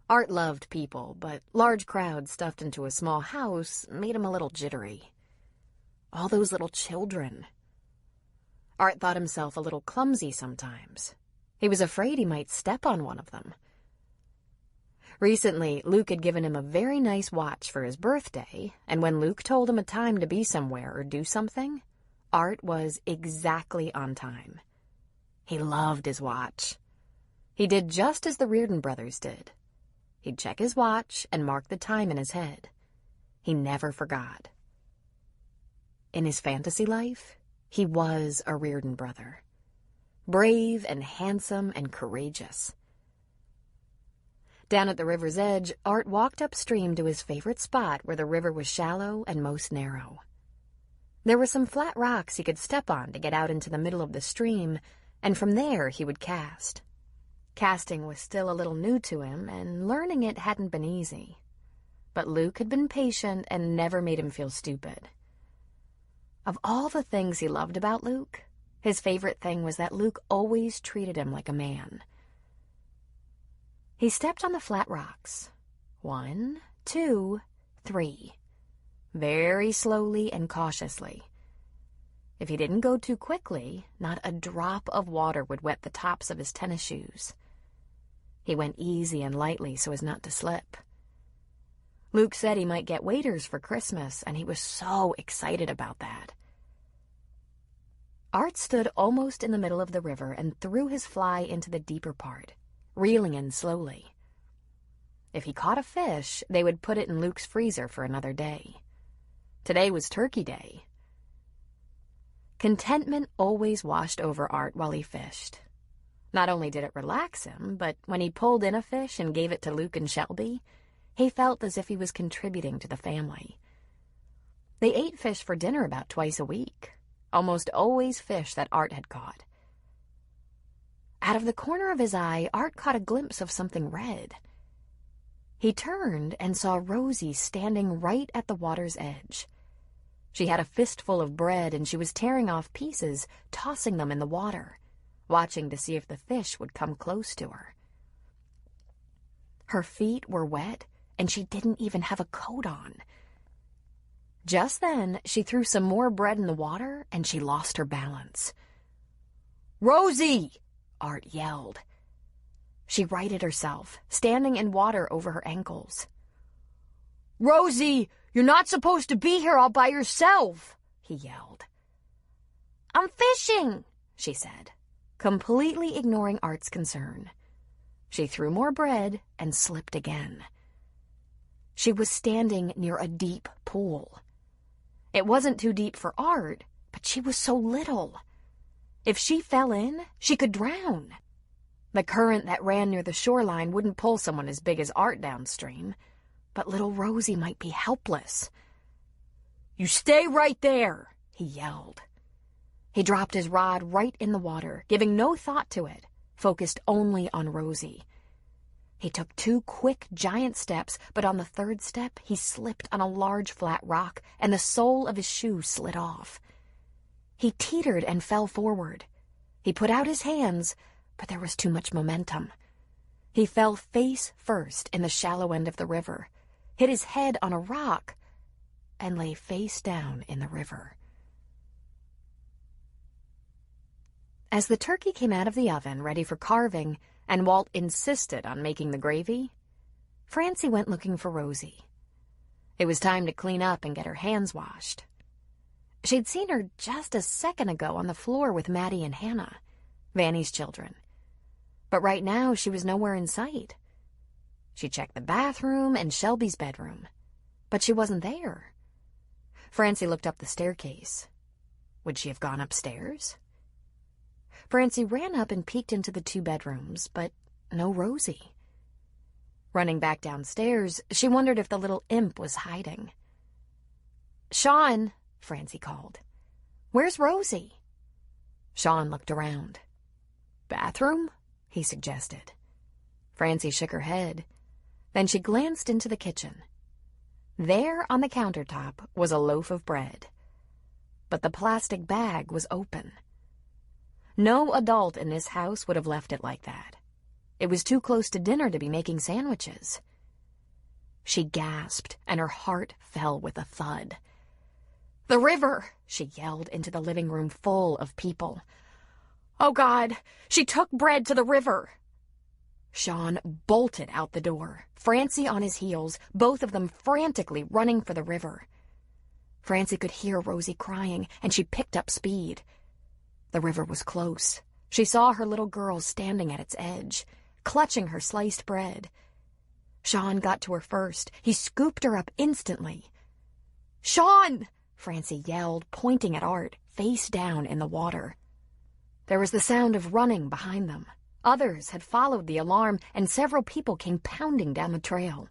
Art loved people, but large crowds stuffed into a small house made him a little jittery. All those little children. Art thought himself a little clumsy sometimes. He was afraid he might step on one of them. Recently, Luke had given him a very nice watch for his birthday, and when Luke told him a time to be somewhere or do something, Art was exactly on time. He loved his watch. He did just as the Reardon brothers did. He'd check his watch and mark the time in his head. He never forgot. In his fantasy life, he was a Reardon brother. Brave and handsome and courageous. Down at the river's edge, Art walked upstream to his favorite spot where the river was shallow and most narrow. There were some flat rocks he could step on to get out into the middle of the stream, and from there he would cast. Casting was still a little new to him, and learning it hadn't been easy. But Luke had been patient and never made him feel stupid. Of all the things he loved about Luke, his favorite thing was that Luke always treated him like a man. He stepped on the flat rocks. 1, 2, 3. Very slowly and cautiously. If he didn't go too quickly, not a drop of water would wet the tops of his tennis shoes. He went easy and lightly so as not to slip. Luke said he might get waders for Christmas, and he was so excited about that. Art stood almost in the middle of the river and threw his fly into the deeper part, reeling in slowly. If he caught a fish, they would put it in Luke's freezer for another day. Today was Turkey Day. Contentment always washed over Art while he fished. Not only did it relax him, but when he pulled in a fish and gave it to Luke and Shelby, he felt as if he was contributing to the family. They ate fish for dinner about twice a week, almost always fish that Art had caught. Out of the corner of his eye, Art caught a glimpse of something red. He turned and saw Rosie standing right at the water's edge. She had a fistful of bread, and she was tearing off pieces, tossing them in the water, watching to see if the fish would come close to her. Her feet were wet, and she didn't even have a coat on. Just then, she threw some more bread in the water, and she lost her balance. "Rosie!" Art yelled. She righted herself, standing in water over her ankles. "Rosie, you're not supposed to be here all by yourself," he yelled. "I'm fishing," she said, completely ignoring Art's concern. She threw more bread and slipped again. She was standing near a deep pool. It wasn't too deep for Art, but she was so little. If she fell in, she could drown. The current that ran near the shoreline wouldn't pull someone as big as Art downstream, but little Rosie might be helpless. "You stay right there," he yelled. He dropped his rod right in the water, giving no thought to it, focused only on Rosie. He took 2 quick, giant steps, but on the 3rd step, he slipped on a large flat rock, and the sole of his shoe slid off. He teetered and fell forward. He put out his hands, but there was too much momentum. He fell face first in the shallow end of the river, hit his head on a rock, and lay face down in the river. As the turkey came out of the oven ready for carving, and Walt insisted on making the gravy, Francie went looking for Rosie. It was time to clean up and get her hands washed. She'd seen her just a second ago on the floor with Maddie and Hannah, Vanny's children. But right now she was nowhere in sight. She checked the bathroom and Shelby's bedroom, but she wasn't there. Francie looked up the staircase. Would she have gone upstairs? Francie ran up and peeked into the 2 bedrooms, but no Rosie. Running back downstairs, she wondered if the little imp was hiding. "Sean," Francie called. "Where's Rosie?" Sean looked around. "Bathroom?" he suggested. Francie shook her head. Then she glanced into the kitchen. There on the countertop was a loaf of bread. But the plastic bag was open. No adult in this house would have left it like that. It was too close to dinner to be making sandwiches. She gasped, and her heart fell with a thud. "The river!" she yelled into the living room full of people. "Oh, God! She took bread to the river!" Sean bolted out the door, Francie on his heels, both of them frantically running for the river. Francie could hear Rosie crying, and she picked up speed. The river was close. She saw her little girl standing at its edge, clutching her sliced bread. Sean got to her first. He scooped her up instantly. "Sean!" Francie yelled, pointing at Art, face down in the water. There was the sound of running behind them. Others had followed the alarm, and several people came pounding down the trail.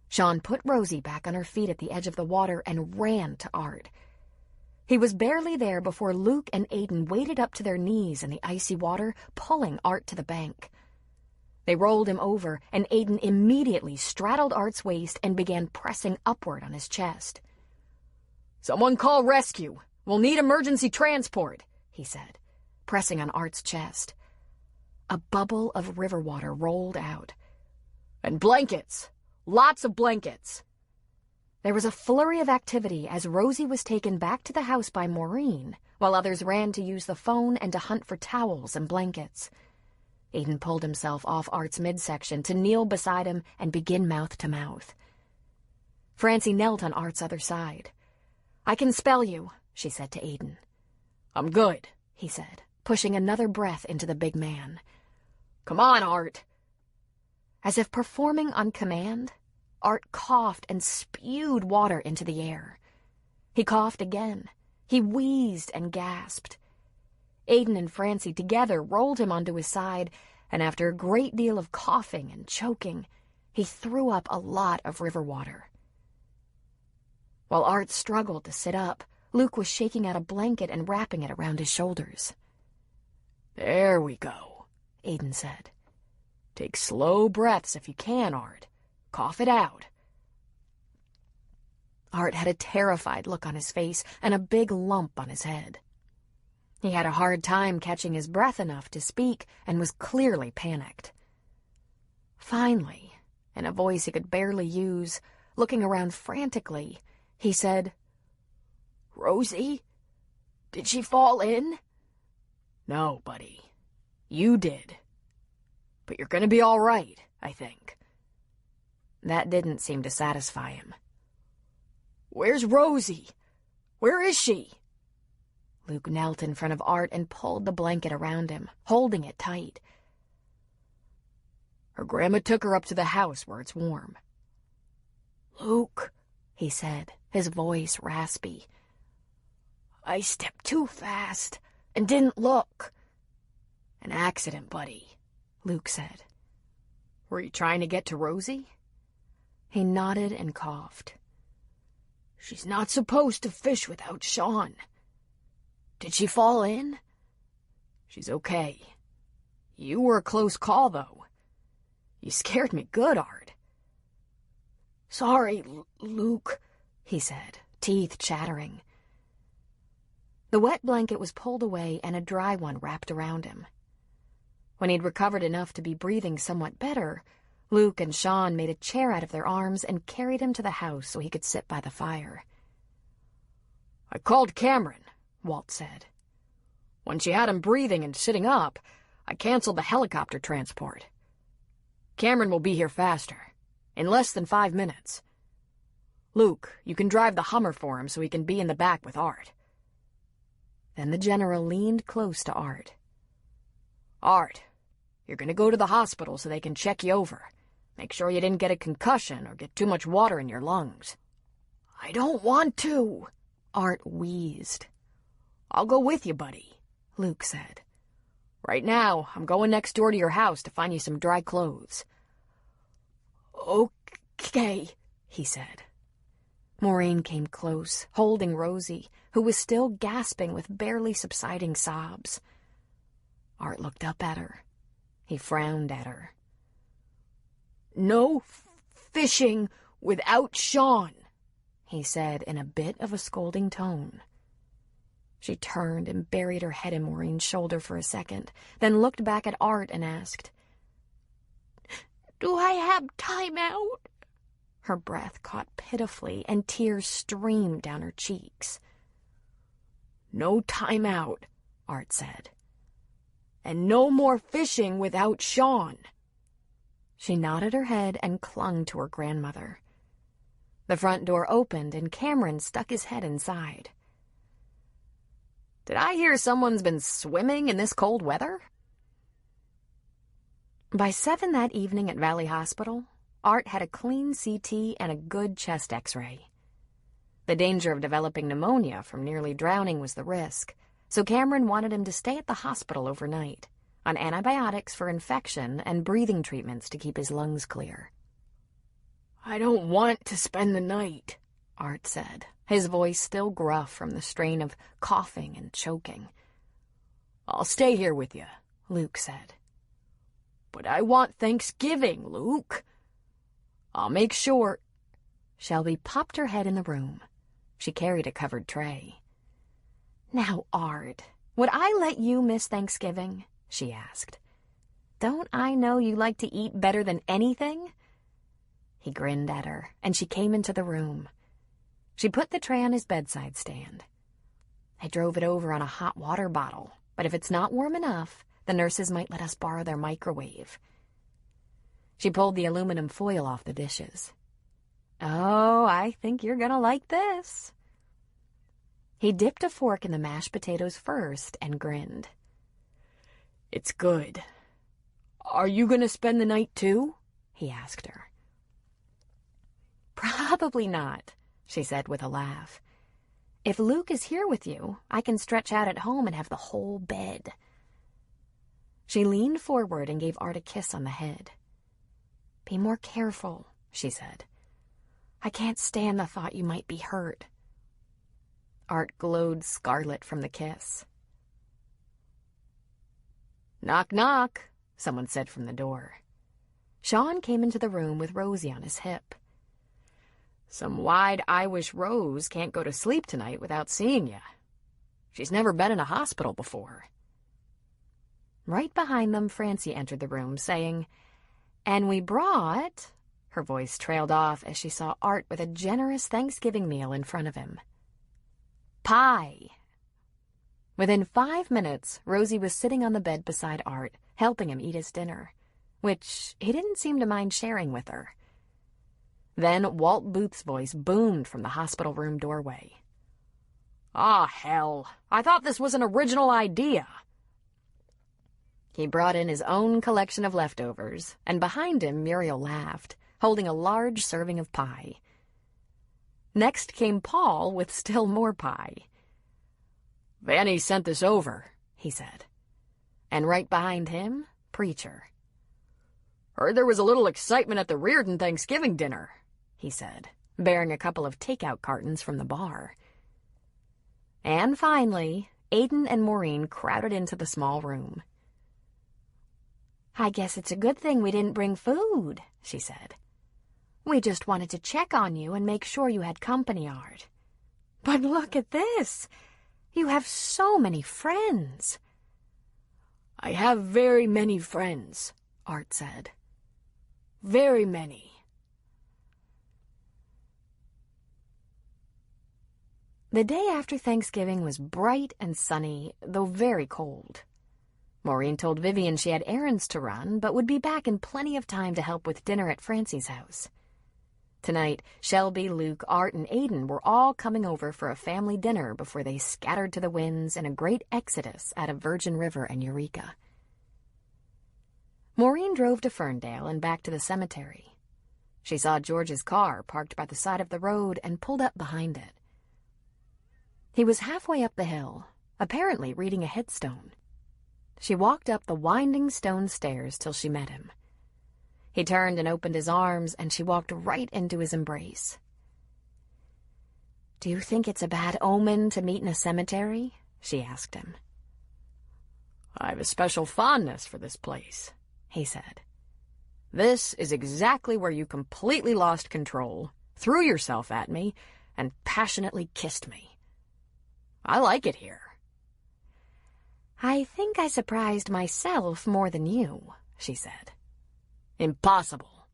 Sean put Rosie back on her feet at the edge of the water and ran to Art. He was barely there before Luke and Aiden waded up to their knees in the icy water, pulling Art to the bank. They rolled him over, and Aiden immediately straddled Art's waist and began pressing upward on his chest. "Someone call rescue. We'll need emergency transport," he said, pressing on Art's chest. A bubble of river water rolled out. "And blankets. Lots of blankets." There was a flurry of activity as Rosie was taken back to the house by Maureen, while others ran to use the phone and to hunt for towels and blankets. Aiden pulled himself off Art's midsection to kneel beside him and begin mouth-to-mouth. Francie knelt on Art's other side. "I can spell you," she said to Aiden. "I'm good," he said, pushing another breath into the big man. "Come on, Art." As if performing on command, Art coughed and spewed water into the air. He coughed again. He wheezed and gasped. Aiden and Francie together rolled him onto his side, and after a great deal of coughing and choking, he threw up a lot of river water. While Art struggled to sit up, Luke was shaking out a blanket and wrapping it around his shoulders. "There we go," Aiden said. "Take slow breaths if you can, Art. Cough it out." Art had a terrified look on his face and a big lump on his head. He had a hard time catching his breath enough to speak and was clearly panicked. Finally, in a voice he could barely use, looking around frantically, he said, "Rosie, did she fall in?" "No, buddy. You did. But you're gonna be all right, I think." That didn't seem to satisfy him. "Where's Rosie? Where is she?" Luke knelt in front of Art and pulled the blanket around him, holding it tight. "Her grandma took her up to the house where it's warm." "Luke," he said, his voice raspy, "I stepped too fast and didn't look." "An accident, buddy," Luke said. "Were you trying to get to Rosie?" He nodded and coughed. "She's not supposed to fish without Sean. Did she fall in?" "She's okay. You were a close call, though. You scared me good, Art." "Sorry, Luke," he said, teeth chattering. The wet blanket was pulled away and a dry one wrapped around him. When he'd recovered enough to be breathing somewhat better, Luke and Sean made a chair out of their arms and carried him to the house so he could sit by the fire. "I called Cameron," Walt said. "When she had him breathing and sitting up, I canceled the helicopter transport. Cameron will be here faster, in less than 5 minutes. Luke, you can drive the Hummer for him so he can be in the back with Art." Then the general leaned close to Art. "Art, you're going to go to the hospital so they can check you over. Make sure you didn't get a concussion or get too much water in your lungs." "I don't want to," Art wheezed. "I'll go with you, buddy," Luke said. "Right now, I'm going next door to your house to find you some dry clothes." "Okay," he said. Maureen came close, holding Rosie, who was still gasping with barely subsiding sobs. Art looked up at her. He frowned at her. No fishing without Sean," he said in a bit of a scolding tone. She turned and buried her head in Maureen's shoulder for a second, then looked back at Art and asked, "Do I have time out?" Her breath caught pitifully, and tears streamed down her cheeks. "No time out," Art said. "And no more fishing without Sean." She nodded her head and clung to her grandmother. The front door opened, and Cameron stuck his head inside. "Did I hear someone's been swimming in this cold weather?" By 7 that evening at Valley Hospital, Art had a clean CT and a good chest X-ray. The danger of developing pneumonia from nearly drowning was the risk, so Cameron wanted him to stay at the hospital overnight, on antibiotics for infection and breathing treatments to keep his lungs clear. "I don't want to spend the night," Art said, his voice still gruff from the strain of coughing and choking. "I'll stay here with you," Luke said. "But I want Thanksgiving, Luke. I'll make sure—" Shelby popped her head in the room. She carried a covered tray. "Now, Art, would I let you miss Thanksgiving?" she asked. "Don't I know you like to eat better than anything?" He grinned at her, and she came into the room. She put the tray on his bedside stand. "I drove it over on a hot water bottle, but if it's not warm enough, the nurses might let us borrow their microwave." She pulled the aluminum foil off the dishes. "Oh, I think you're gonna like this." He dipped a fork in the mashed potatoes first and grinned. "It's good. Are you gonna spend the night too?" he asked her. "Probably not," she said with a laugh. "If Luke is here with you, I can stretch out at home and have the whole bed." She leaned forward and gave Art a kiss on the head. "Be more careful," she said. "I can't stand the thought you might be hurt." Art glowed scarlet from the kiss. "Knock, knock," someone said from the door. Sean came into the room with Rosie on his hip. "Some wide-eye-wish Rose can't go to sleep tonight without seeing you. She's never been in a hospital before." Right behind them, Francie entered the room, saying, "And we brought—" Her voice trailed off as she saw Art with a generous Thanksgiving meal in front of him. "Pie." Within 5 minutes, Rosie was sitting on the bed beside Art, helping him eat his dinner, which he didn't seem to mind sharing with her. Then Walt Booth's voice boomed from the hospital room doorway. "Ah, hell! I thought this was an original idea." He brought in his own collection of leftovers, and behind him Muriel laughed, holding a large serving of pie. Next came Paul with still more pie. "Vanny sent this over," he said. And right behind him, Preacher. "Heard there was a little excitement at the Reardon Thanksgiving dinner," he said, bearing a couple of takeout cartons from the bar. And finally, Aiden and Maureen crowded into the small room. "I guess it's a good thing we didn't bring food," she said. "We just wanted to check on you and make sure you had company, Art. But look at this! You have so many friends." "I have very many friends," Art said. "Very many." The day after Thanksgiving was bright and sunny, though very cold. Maureen told Vivian she had errands to run, but would be back in plenty of time to help with dinner at Francie's house. Tonight, Shelby, Luke, Art, and Aiden were all coming over for a family dinner before they scattered to the winds in a great exodus out of Virgin River and Eureka. Maureen drove to Ferndale and back to the cemetery. She saw George's car parked by the side of the road and pulled up behind it. He was halfway up the hill, apparently reading a headstone. She walked up the winding stone stairs till she met him. He turned and opened his arms, and she walked right into his embrace. "Do you think it's a bad omen to meet in a cemetery?" she asked him. "I have a special fondness for this place," he said. This is exactly where you completely lost control, threw yourself at me, and passionately kissed me. I like it here." "I think I surprised myself more than you," she said. "Impossible.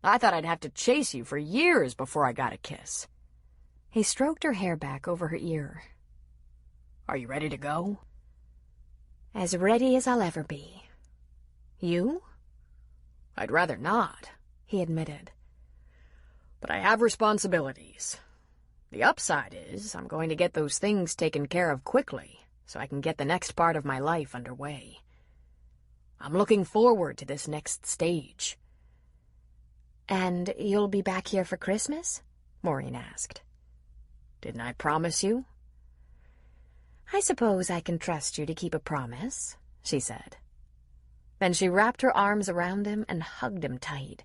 I thought I'd have to chase you for years before I got a kiss." He stroked her hair back over her ear. "Are you ready to go?" "As ready as I'll ever be. You?" "I'd rather not," he admitted. "But I have responsibilities. The upside is I'm going to get those things taken care of quickly so I can get the next part of my life underway. I'm looking forward to this next stage." "And you'll be back here for Christmas?" Maureen asked. "Didn't I promise you?" "I suppose I can trust you to keep a promise," she said. Then she wrapped her arms around him and hugged him tight.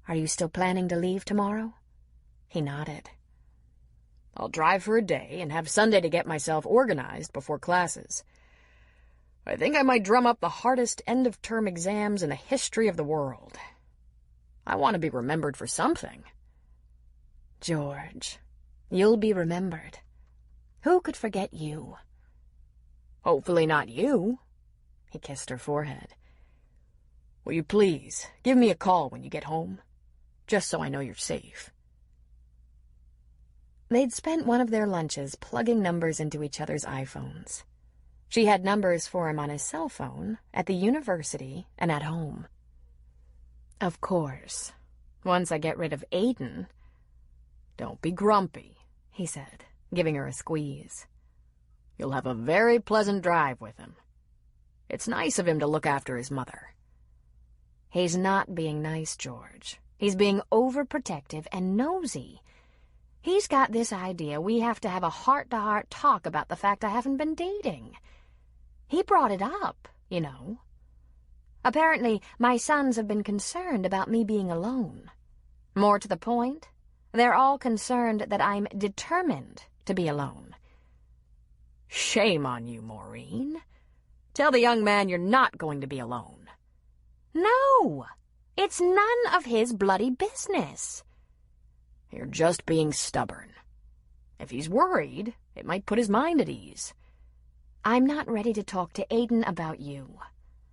"Are you still planning to leave tomorrow?" He nodded. "I'll drive for a day and have Sunday to get myself organized before classes. I think I might drum up the hardest end-of-term exams in the history of the world. I want to be remembered for something." "George, you'll be remembered. Who could forget you?" "Hopefully not you." He kissed her forehead. "Will you please give me a call when you get home, just so I know you're safe?" They'd spent one of their lunches plugging numbers into each other's iPhones. She had numbers for him on his cell phone, at the university, and at home. "Of course, once I get rid of Aiden—" "Don't be grumpy," he said, giving her a squeeze. "You'll have a very pleasant drive with him. It's nice of him to look after his mother." "He's not being nice, George. He's being overprotective and nosy. He's got this idea we have to have a heart-to-heart talk about the fact I haven't been dating. He brought it up, you know. Apparently, my sons have been concerned about me being alone. More to the point, they're all concerned that I'm determined to be alone." "Shame on you, Maureen. Tell the young man you're not going to be alone." "No! It's none of his bloody business." "You're just being stubborn. If he's worried, it might put his mind at ease." "I'm not ready to talk to Aiden about you.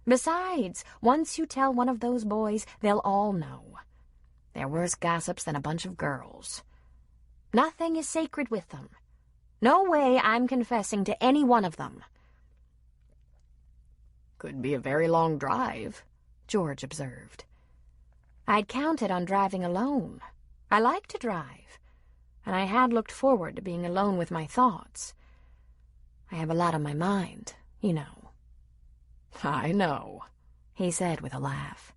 Besides, once you tell one of those boys, they'll all know. They're worse gossips than a bunch of girls. Nothing is sacred with them. No way I'm confessing to any one of them." "Could be a very long drive," George observed. "I'd counted on driving alone. I like to drive, and I had looked forward to being alone with my thoughts. I have a lot on my mind, you know." "I know," he said with a laugh.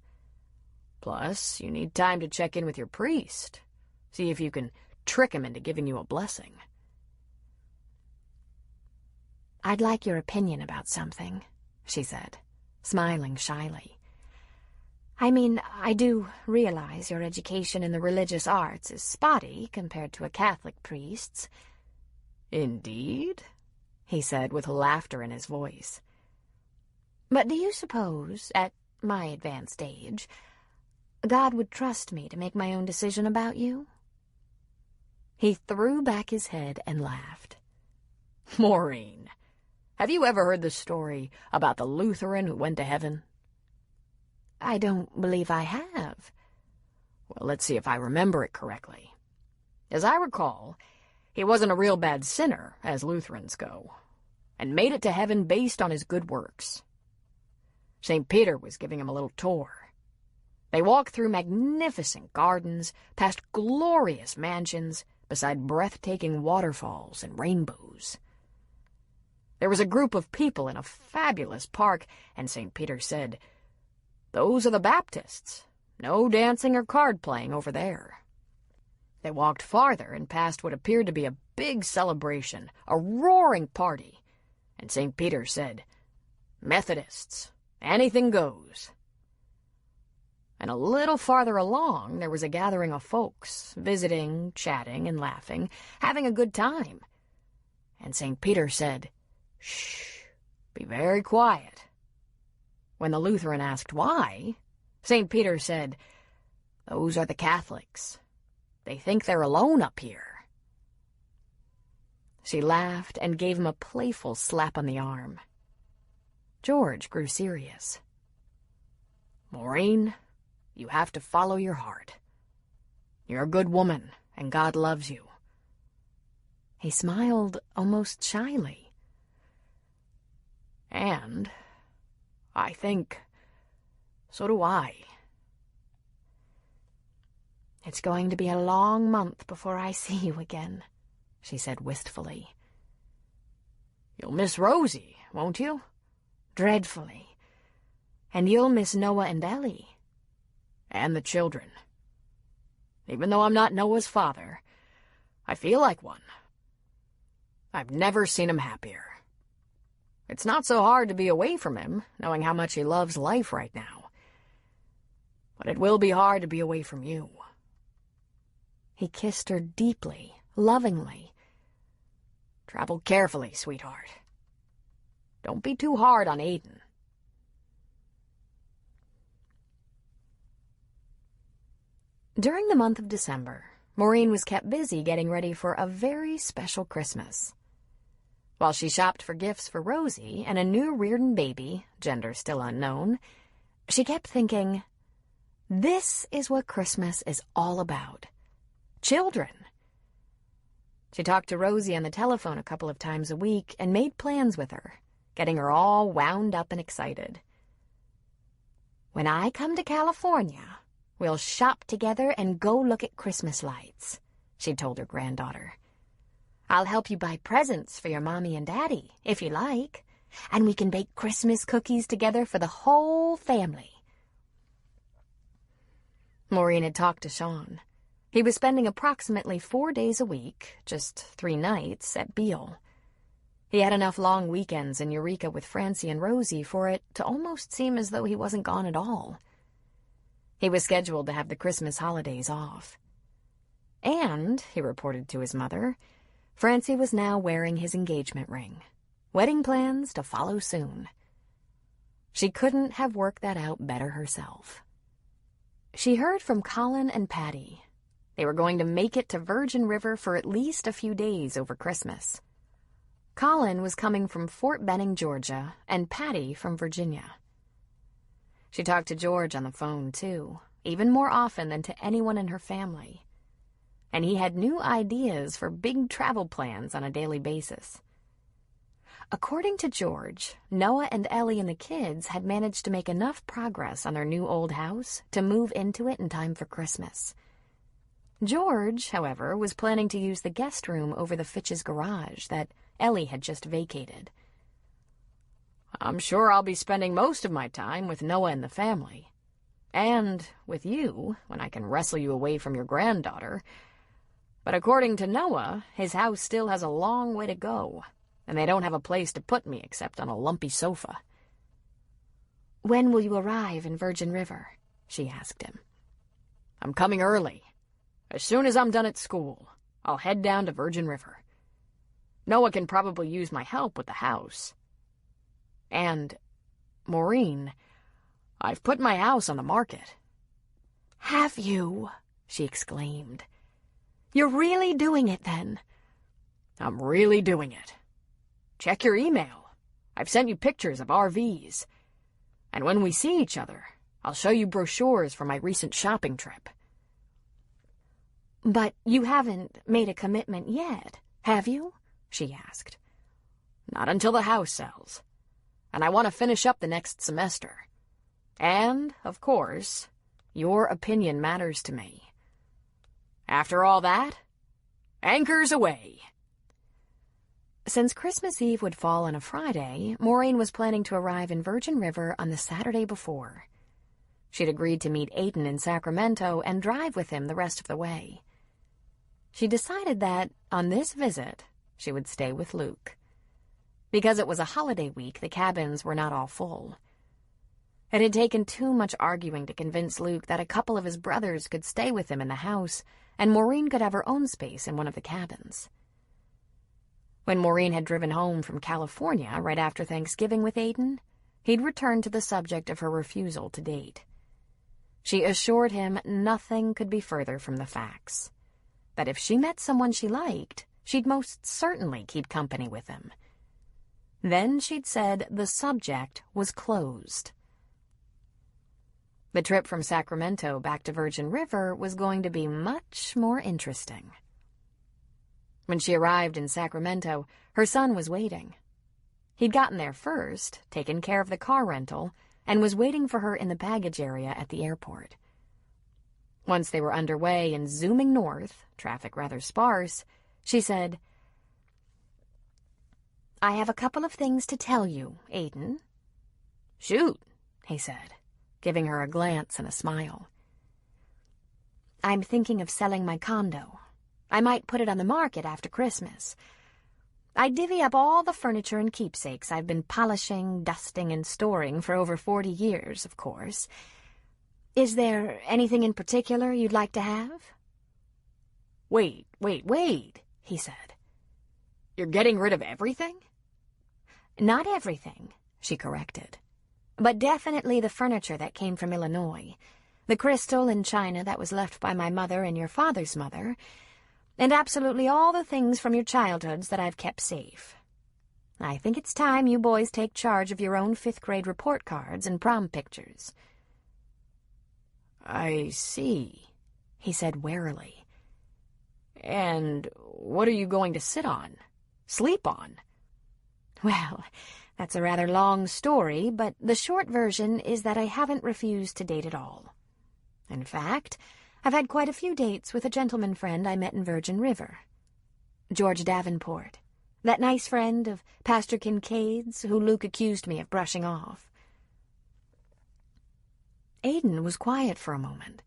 "Plus, you need time to check in with your priest. See if you can trick him into giving you a blessing." "I'd like your opinion about something," she said, smiling shyly. "I mean, I do realize your education in the religious arts is spotty compared to a Catholic priest's." "Indeed?" he said with laughter in his voice. "But do you suppose, at my advanced age, God would trust me to make my own decision about you?" He threw back his head and laughed. "Maureen, have you ever heard the story about the Lutheran who went to heaven?" "I don't believe I have." "Well, let's see if I remember it correctly. As I recall, he wasn't a real bad sinner, as Lutherans go, and made it to heaven based on his good works. St. Peter was giving him a little tour. They walked through magnificent gardens, past glorious mansions, beside breathtaking waterfalls and rainbows. There was a group of people in a fabulous park, and St. Peter said, 'Those are the Baptists. No dancing or card-playing over there.' They walked farther and passed what appeared to be a big celebration, a roaring party, and St. Peter said, 'Methodists, anything goes.' And a little farther along, there was a gathering of folks, visiting, chatting, and laughing, having a good time. And St. Peter said, 'Shh, be very quiet.' When the Lutheran asked why, St. Peter said, "Those are the Catholics. They think they're alone up here." She laughed and gave him a playful slap on the arm. George grew serious. "Maureen, you have to follow your heart. You're a good woman, and God loves you." He smiled almost shyly. "And I think so do I." "It's going to be a long month before I see you again," she said wistfully. "You'll miss Rosie, won't you?" "Dreadfully. And you'll miss Noah and Ellie." "And the children. Even though I'm not Noah's father, I feel like one. I've never seen him happier. It's not so hard to be away from him, knowing how much he loves life right now. But it will be hard to be away from you." He kissed her deeply, lovingly. "Travel carefully, sweetheart. Don't be too hard on Aiden." During the month of December, Maureen was kept busy getting ready for a very special Christmas. While she shopped for gifts for Rosie and a new Reardon baby, gender still unknown, she kept thinking, this is what Christmas is all about. Children. She talked to Rosie on the telephone a couple of times a week and made plans with her, getting her all wound up and excited. "When I come to California, we'll shop together and go look at Christmas lights," she told her granddaughter. "I'll help you buy presents for your mommy and daddy, if you like, and we can bake Christmas cookies together for the whole family." Maureen had talked to Sean. He was spending approximately 4 days a week, just 3 nights, at Beale. He had enough long weekends in Eureka with Francie and Rosie for it to almost seem as though he wasn't gone at all. He was scheduled to have the Christmas holidays off. And, he reported to his mother, Francie was now wearing his engagement ring. Wedding plans to follow soon. She couldn't have worked that out better herself. She heard from Colin and Patty. They were going to make it to Virgin River for at least a few days over Christmas. Colin was coming from Fort Benning, Georgia, and Patty from Virginia. She talked to George on the phone, too, even more often than to anyone in her family. And he had new ideas for big travel plans on a daily basis. According to George, Noah and Ellie and the kids had managed to make enough progress on their new old house to move into it in time for Christmas. George, however, was planning to use the guest room over the Fitch's garage that Ellie had just vacated. "I'm sure I'll be spending most of my time with Noah and the family. And with you, when I can wrestle you away from your granddaughter. But according to Noah, his house still has a long way to go, and they don't have a place to put me except on a lumpy sofa." "When will you arrive in Virgin River?" she asked him. "I'm coming early. As soon as I'm done at school, I'll head down to Virgin River. Noah can probably use my help with the house. And, Maureen, I've put my house on the market." "Have you?" she exclaimed. "You're really doing it, then?" "I'm really doing it. Check your email. I've sent you pictures of RVs. And when we see each other, I'll show you brochures from my recent shopping trip." "But you haven't made a commitment yet, have you?" she asked. "Not until the house sells. And I want to finish up the next semester. And, of course, your opinion matters to me. After all that, anchors away." Since Christmas Eve would fall on a Friday, Maureen was planning to arrive in Virgin River on the Saturday before. She'd agreed to meet Aiden in Sacramento and drive with him the rest of the way. She decided that, on this visit, she would stay with Luke. Because it was a holiday week, the cabins were not all full. It had taken too much arguing to convince Luke that a couple of his brothers could stay with him in the house, and Maureen could have her own space in one of the cabins. When Maureen had driven home from California right after Thanksgiving with Aiden, he'd returned to the subject of her refusal to date. She assured him nothing could be further from the facts. That if she met someone she liked, she'd most certainly keep company with him. Then she'd said the subject was closed. The trip from Sacramento back to Virgin River was going to be much more interesting. When she arrived in Sacramento, her son was waiting. He'd gotten there first, taken care of the car rental, and was waiting for her in the baggage area at the airport. Once they were underway and zooming north, traffic rather sparse, she said, "I have a couple of things to tell you, Aiden." "Shoot," he said, giving her a glance and a smile. "I'm thinking of selling my condo. I might put it on the market after Christmas. I'd divvy up all the furniture and keepsakes I've been polishing, dusting, and storing for over 40 years, of course. Is there anything in particular you'd like to have?" Wait, he said. "You're getting rid of everything?" "Not everything," she corrected. "But definitely the furniture that came from Illinois, the crystal and china that was left by my mother and your father's mother, and absolutely all the things from your childhoods that I've kept safe. I think it's time you boys take charge of your own 5th grade report cards and prom pictures." "I see," he said warily. "And what are you going to sit on? Sleep on?" "Well, that's a rather long story, but the short version is that I haven't refused to date at all. In fact, I've had quite a few dates with a gentleman friend I met in Virgin River. George Davenport, that nice friend of Pastor Kincaid's who Luke accused me of brushing off." Aiden was quiet for a moment.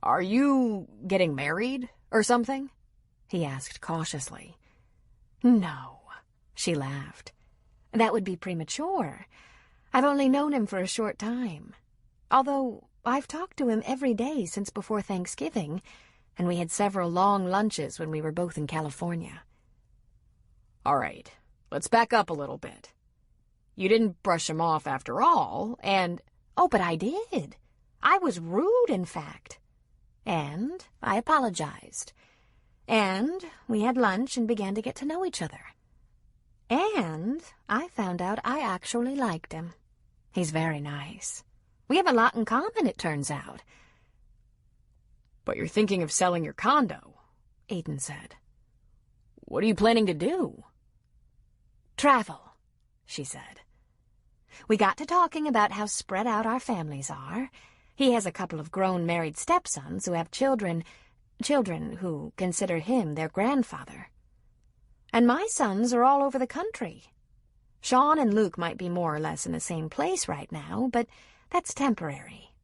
"Are you getting married or something?" he asked cautiously. "No," she laughed. "That would be premature. I've only known him for a short time. Although I've talked to him every day since before Thanksgiving, and we had several long lunches when we were both in California." "All right, let's back up a little bit. You didn't brush him off after all, and—" "Oh, but I did. I was rude, in fact. And I apologized. And we had lunch and began to get to know each other. And I found out I actually liked him. He's very nice. We have a lot in common, it turns out." "But you're thinking of selling your condo," Aiden said. "What are you planning to do?" "Travel," she said. "We got to talking about how spread out our families are. He has a couple of grown married stepsons who have children who consider him their grandfather. And my sons are all over the country. Sean and Luke might be more or less in the same place right now, but that's temporary.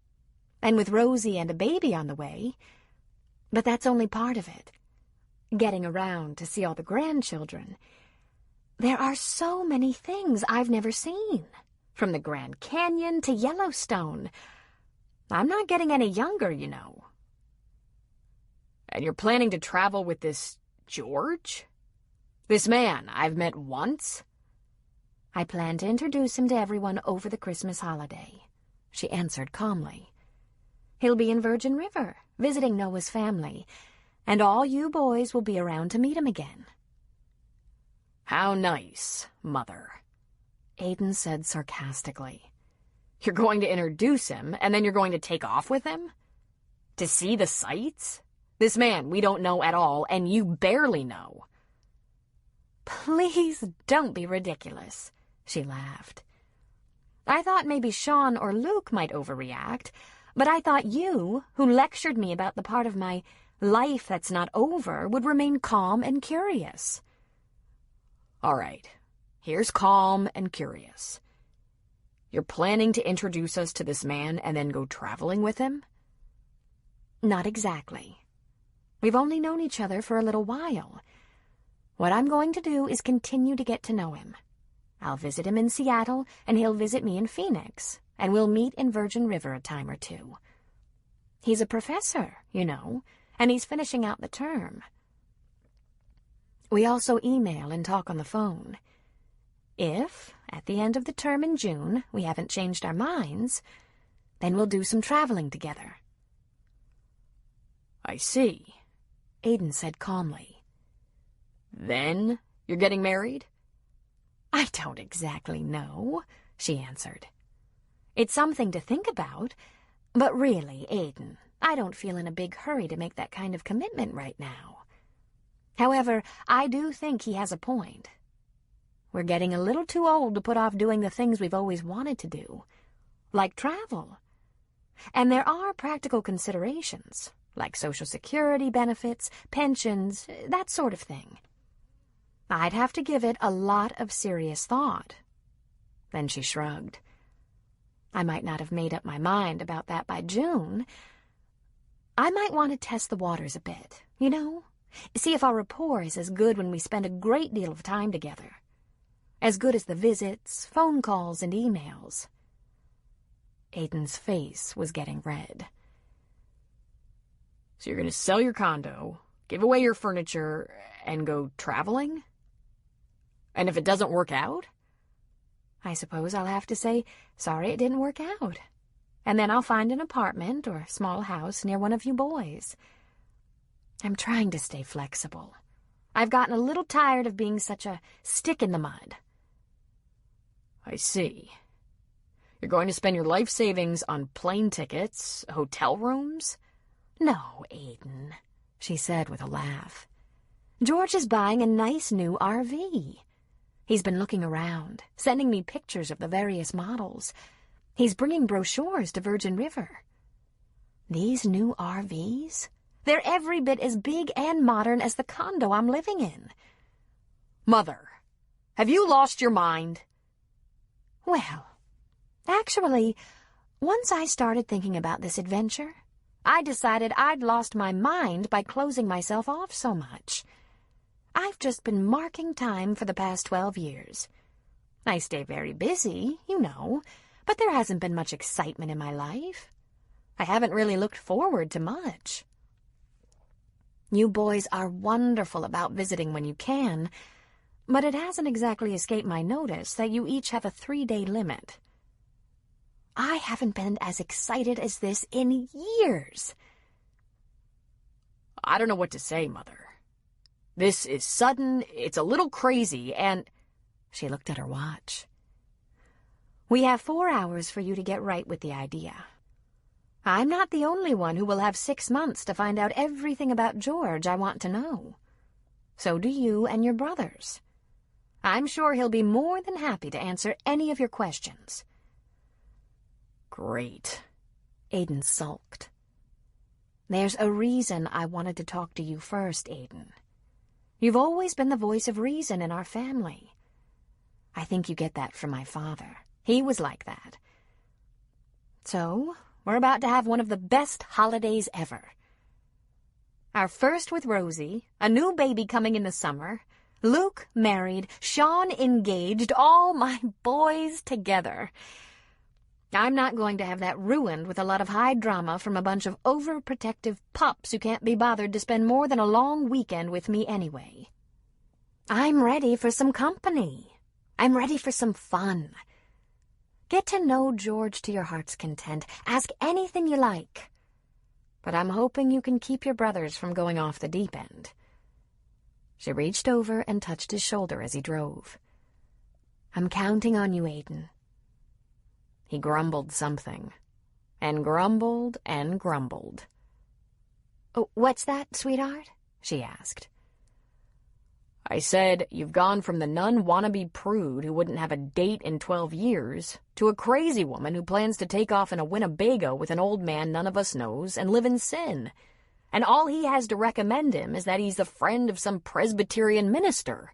And with Rosie and a baby on the way, but that's only part of it. Getting around to see all the grandchildren. There are so many things I've never seen, from the Grand Canyon to Yellowstone. I'm not getting any younger, you know." "And you're planning to travel with this George? This man I've met once?" "I plan to introduce him to everyone over the Christmas holiday," she answered calmly. "He'll be in Virgin River, visiting Noah's family, and all you boys will be around to meet him again." "How nice, Mother," Aiden said sarcastically. "You're going to introduce him, and then you're going to take off with him? To see the sights? This man we don't know at all, and you barely know." "Please don't be ridiculous," she laughed. "I thought maybe Sean or Luke might overreact, but I thought you, who lectured me about the part of my life that's not over, would remain calm and curious." "All right, here's calm and curious. You're planning to introduce us to this man and then go traveling with him?" "Not exactly. We've only known each other for a little while. What I'm going to do is continue to get to know him. I'll visit him in Seattle, and he'll visit me in Phoenix, and we'll meet in Virgin River a time or two. He's a professor, you know, and he's finishing out the term. We also email and talk on the phone. If, at the end of the term in June, we haven't changed our minds, Then we'll do some traveling together." "I see," Aiden said calmly. "Then you're getting married?" "I don't exactly know," she answered. "It's something to think about, but really, Aiden, I don't feel in a big hurry to make that kind of commitment right now. However, I do think he has a point. We're getting a little too old to put off doing the things we've always wanted to do, like travel. And there are practical considerations, like Social Security benefits, pensions, that sort of thing. I'd have to give it a lot of serious thought." Then she shrugged. "I might not have made up my mind about that by June. I might want to test the waters a bit, you know? See if our rapport is as good when we spend a great deal of time together. As good as the visits, phone calls, and emails." Aiden's face was getting red. "So you're going to sell your condo, give away your furniture, and go traveling? And if it doesn't work out?" "I suppose I'll have to say, sorry it didn't work out. And then I'll find an apartment or small house near one of you boys. I'm trying to stay flexible. I've gotten a little tired of being such a stick in the mud." "I see. You're going to spend your life savings on plane tickets, hotel rooms?" "No, Aiden," she said with a laugh. "George is buying a nice new RV. He's been looking around, sending me pictures of the various models. He's bringing brochures to Virgin River. These new RVs, they're every bit as big and modern as the condo I'm living in." "Mother, have you lost your mind?" "Well, actually, once I started thinking about this adventure, I decided I'd lost my mind by closing myself off so much. I've just been marking time for the past 12 years. I stay very busy, you know, but there hasn't been much excitement in my life. I haven't really looked forward to much. You boys are wonderful about visiting when you can, but it hasn't exactly escaped my notice that you each have a 3-day limit. I haven't been as excited as this in years." "I don't know what to say, Mother. This is sudden, it's a little crazy, and—" She looked at her watch. "We have 4 hours for you to get right with the idea. I'm not the only one who will have 6 months to find out everything about George I want to know. So do you and your brothers. I'm sure he'll be more than happy to answer any of your questions." "Great," Aiden sulked. "There's a reason I wanted to talk to you first, Aiden. You've always been the voice of reason in our family. I think you get that from my father. He was like that. So, we're about to have one of the best holidays ever. Our first with Rosie, a new baby coming in the summer, Luke married, Sean engaged, all my boys together. I'm not going to have that ruined with a lot of high drama from a bunch of overprotective pups who can't be bothered to spend more than a long weekend with me anyway. I'm ready for some company. I'm ready for some fun. Get to know George to your heart's content. Ask anything you like. But I'm hoping you can keep your brothers from going off the deep end." She reached over and touched his shoulder as he drove. "I'm counting on you, Aiden." He grumbled something, and grumbled and grumbled. "Oh, what's that, sweetheart?" she asked. "I said you've gone from the nun-wannabe prude who wouldn't have a date in 12 years to a crazy woman who plans to take off in a Winnebago with an old man none of us knows and live in sin. And all he has to recommend him is that he's the friend of some Presbyterian minister.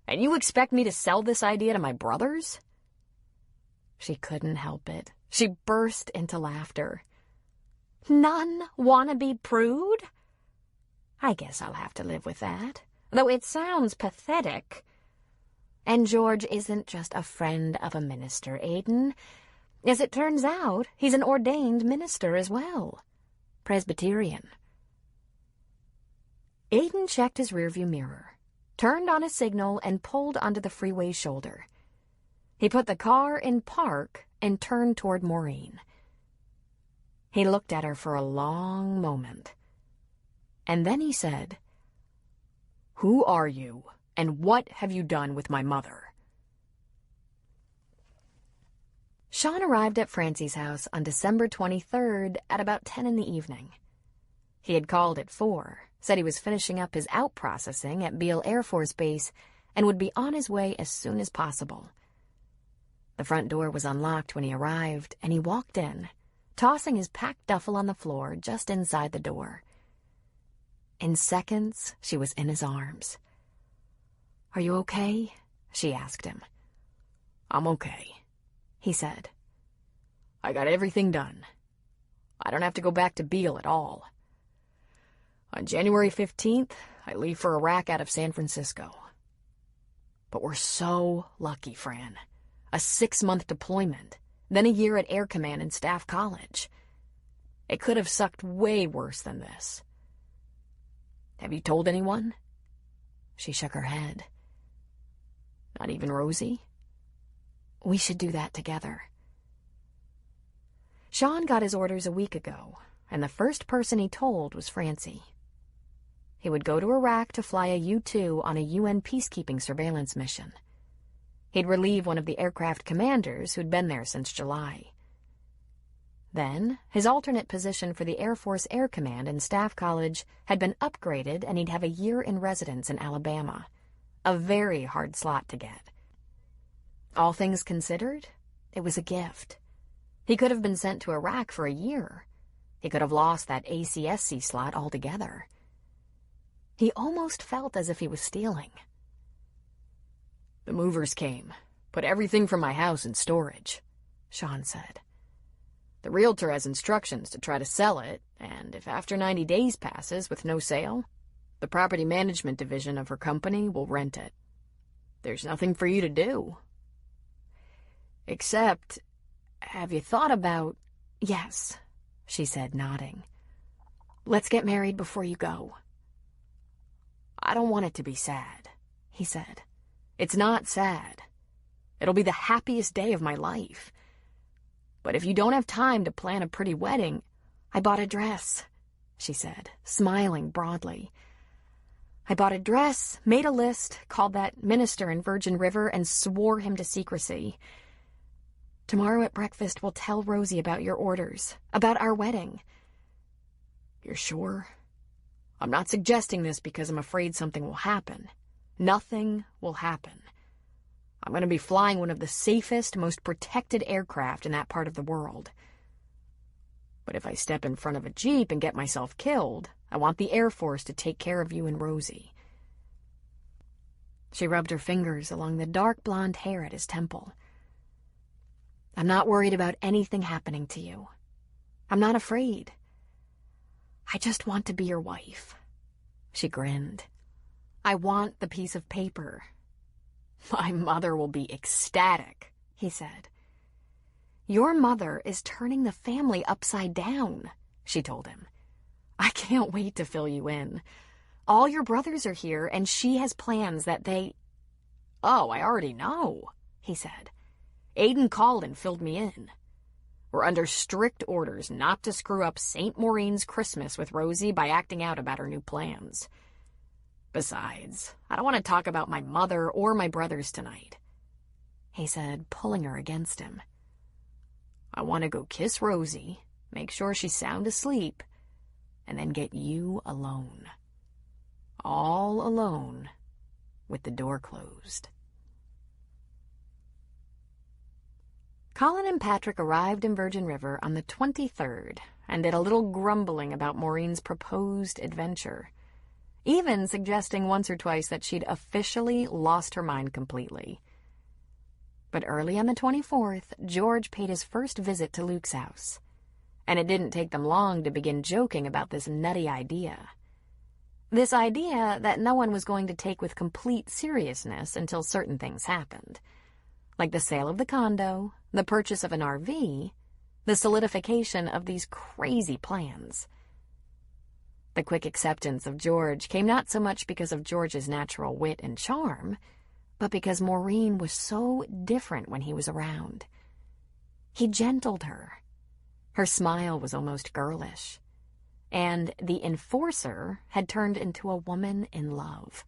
And you expect me to sell this idea to my brothers?" She couldn't help it. She burst into laughter. "Nun wannabe prude? I guess I'll have to live with that, though it sounds pathetic. And George isn't just a friend of a minister, Aiden. As it turns out, he's an ordained minister as well. Presbyterian." Aiden checked his rearview mirror, turned on a signal, and pulled onto the freeway shoulder. He put the car in park and turned toward Maureen. He looked at her for a long moment. And then he said, "Who are you, and what have you done with my mother?" Sean arrived at Francie's house on December 23rd at about 10 in the evening. He had called at 4, said he was finishing up his out-processing at Beale Air Force Base, and would be on his way as soon as possible. The front door was unlocked when he arrived, and he walked in, tossing his packed duffel on the floor just inside the door. In seconds, she was in his arms. "Are you okay?" she asked him. "I'm okay," he said. "I got everything done. I don't have to go back to Beale at all. On January 15th, I leave for Iraq out of San Francisco. But we're so lucky, Fran. A 6-month deployment, then a year at Air Command and Staff College. It could have sucked way worse than this. Have you told anyone?" She shook her head. "Not even Rosie?" "We should do that together." Sean got his orders a week ago, and the first person he told was Francie. He would go to Iraq to fly a U-2 on a UN peacekeeping surveillance mission. He'd relieve one of the aircraft commanders who'd been there since July. Then, his alternate position for the Air Force Air Command and Staff College had been upgraded, and he'd have a year in residence in Alabama. A very hard slot to get. All things considered, it was a gift. He could have been sent to Iraq for a year. He could have lost that ACSC slot altogether. He almost felt as if he was stealing. "The movers came, put everything from my house in storage," Sean said. "The realtor has instructions to try to sell it, and if after 90 days passes with no sale, the property management division of her company will rent it. There's nothing for you to do. Except, have you thought about—" "Yes," she said, nodding. "Let's get married before you go." "I don't want it to be sad," he said. "It's not sad. It'll be the happiest day of my life. But if you don't have time to plan a pretty wedding—" "I bought a dress," she said, smiling broadly. "I bought a dress, made a list, called that minister in Virgin River, and swore him to secrecy. Tomorrow at breakfast we'll tell Rosie about your orders, about our wedding." "You're sure? I'm not suggesting this because I'm afraid something will happen. Nothing will happen. I'm going to be flying one of the safest, most protected aircraft in that part of the world. But if I step in front of a Jeep and get myself killed, I want the Air Force to take care of you and Rosie." She rubbed her fingers along the dark blonde hair at his temple. "I'm not worried about anything happening to you. I'm not afraid. I just want to be your wife." She grinned. "I want the piece of paper." "My mother will be ecstatic," he said. "Your mother is turning the family upside down," she told him. "I can't wait to fill you in. All your brothers are here, and she has plans that they—" "Oh, I already know," he said. "Aiden called and filled me in. We're under strict orders not to screw up St. Maureen's Christmas with Rosie by acting out about her new plans. Besides, I don't want to talk about my mother or my brothers tonight," he said, pulling her against him. "I want to go kiss Rosie, make sure she's sound asleep, and then get you alone. All alone, with the door closed." Colin and Patrick arrived in Virgin River on the 23rd and did a little grumbling about Maureen's proposed adventure, even suggesting once or twice that she'd officially lost her mind completely. But early on the 24th, George paid his first visit to Luke's house, and it didn't take them long to begin joking about this nutty idea. This idea that no one was going to take with complete seriousness until certain things happened, like the sale of the condo, the purchase of an RV, the solidification of these crazy plans. The quick acceptance of George came not so much because of George's natural wit and charm, but because Maureen was so different when he was around. He gentled her. Her smile was almost girlish, and the enforcer had turned into a woman in love.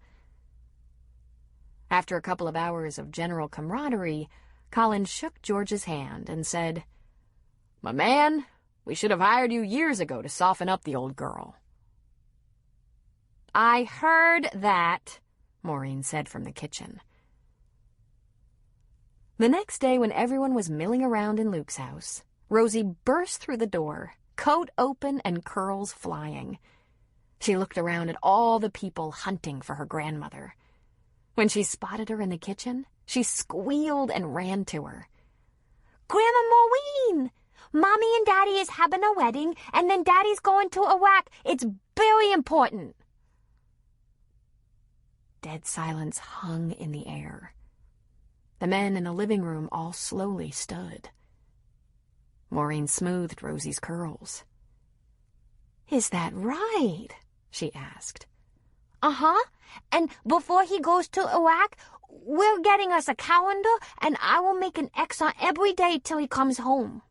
After a couple of hours of general camaraderie, Colin shook George's hand and said, "My man, we should have hired you years ago to soften up the old girl." "I heard that," Maureen said from the kitchen. The next day, when everyone was milling around in Luke's house, Rosie burst through the door, coat open and curls flying. She looked around at all the people hunting for her grandmother. When she spotted her in the kitchen, she squealed and ran to her. "Grandma Maureen! Mommy and Daddy is having a wedding, and then Daddy's going to Iraq. It's very important." Dead silence hung in the air. The men in the living room all slowly stood. Maureen smoothed Rosie's curls. "Is that right?" she asked. "Uh-huh. And before he goes to Iraq, we're getting us a calendar, and I will make an X on every day till he comes home.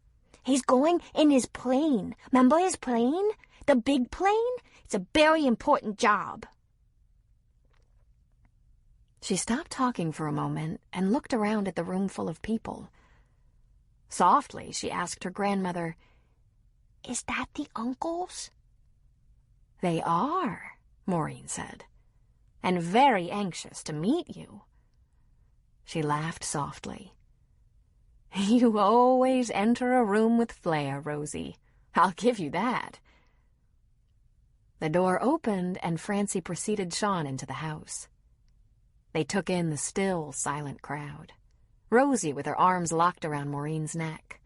He's going in his plane. Remember his plane? The big plane? It's a very important job." She stopped talking for a moment and looked around at the room full of people. Softly, she asked her grandmother, "Is that the uncles?" "They are," Maureen said, "and very anxious to meet you." She laughed softly. "You always enter a room with flair, Rosie. I'll give you that." The door opened and Francie preceded Sean into the house. They took in the still, silent crowd, Rosie with her arms locked around Maureen's neck.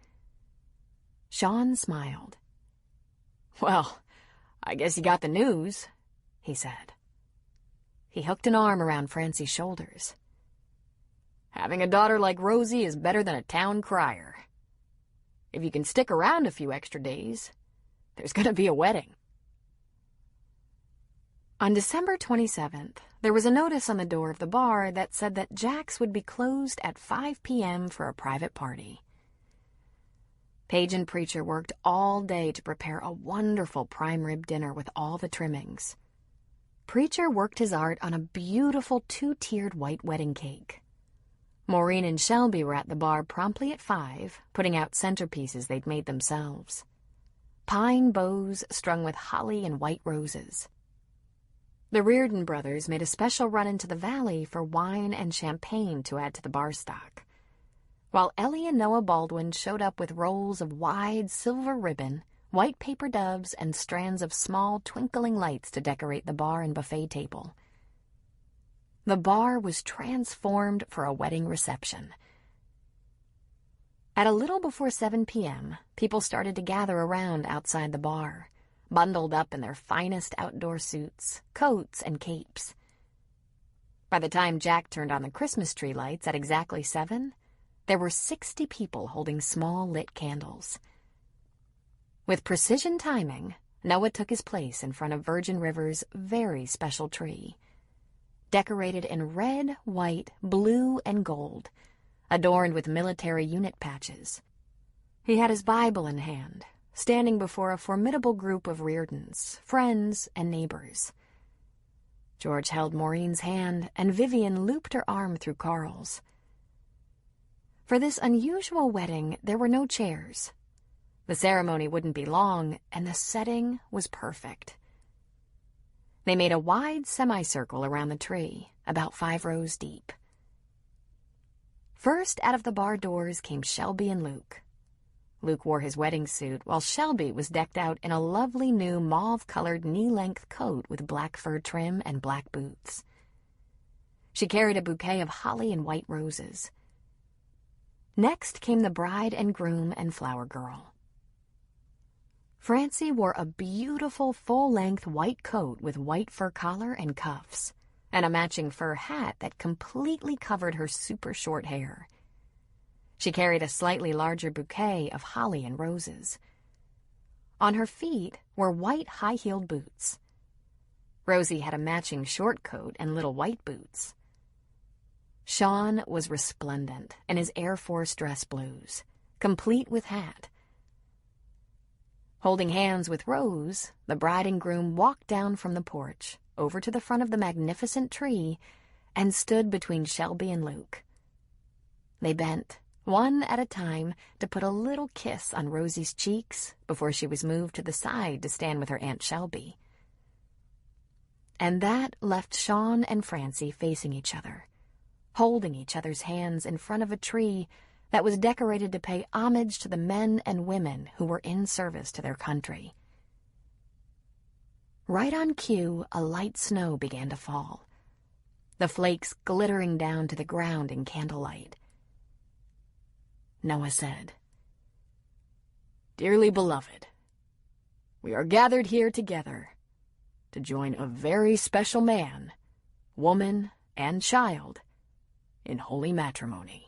Sean smiled. "Well, I guess you got the news," he said. He hooked an arm around Francie's shoulders. "Having a daughter like Rosie is better than a town crier. If you can stick around a few extra days, there's going to be a wedding." On December 27th, there was a notice on the door of the bar that said that Jack's would be closed at 5 p.m. for a private party. Paige and Preacher worked all day to prepare a wonderful prime rib dinner with all the trimmings. Preacher worked his art on a beautiful 2-tiered white wedding cake. Maureen and Shelby were at the bar promptly at 5, putting out centerpieces they'd made themselves. Pine bows strung with holly and white roses. The Reardon brothers made a special run into the valley for wine and champagne to add to the bar stock, while Ellie and Noah Baldwin showed up with rolls of wide silver ribbon, white paper doves, and strands of small twinkling lights to decorate the bar and buffet table. The bar was transformed for a wedding reception. At a little before 7 p.m., people started to gather around outside the bar, bundled up in their finest outdoor suits, coats, and capes. By the time Jack turned on the Christmas tree lights at exactly 7, there were 60 people holding small lit candles. With precision timing, Noah took his place in front of Virgin River's very special tree, decorated in red, white, blue, and gold, adorned with military unit patches. He had his Bible in hand, standing before a formidable group of Reardons, friends, and neighbors. George held Maureen's hand, and Vivian looped her arm through Carl's. For this unusual wedding, there were no chairs. The ceremony wouldn't be long, and the setting was perfect. They made a wide semicircle around the tree, about 5 rows deep. First out of the bar doors came Shelby and Luke. Luke wore his wedding suit, while Shelby was decked out in a lovely new mauve-colored knee-length coat with black fur trim and black boots. She carried a bouquet of holly and white roses. Next came the bride and groom and flower girl. Francie wore a beautiful full-length white coat with white fur collar and cuffs, and a matching fur hat that completely covered her super short hair. She carried a slightly larger bouquet of holly and roses. On her feet were white high-heeled boots. Rosie had a matching short coat and little white boots. Sean was resplendent in his Air Force dress blues, complete with hat. Holding hands with Rose, the bride and groom walked down from the porch over to the front of the magnificent tree and stood between Shelby and Luke. They bent, one at a time, to put a little kiss on Rosie's cheeks before she was moved to the side to stand with her Aunt Shelby. And that left Sean and Francie facing each other, holding each other's hands in front of a tree that was decorated to pay homage to the men and women who were in service to their country. Right on cue, a light snow began to fall, the flakes glittering down to the ground in candlelight. Noah said, "Dearly beloved, we are gathered here together to join a very special man, woman, and child in holy matrimony."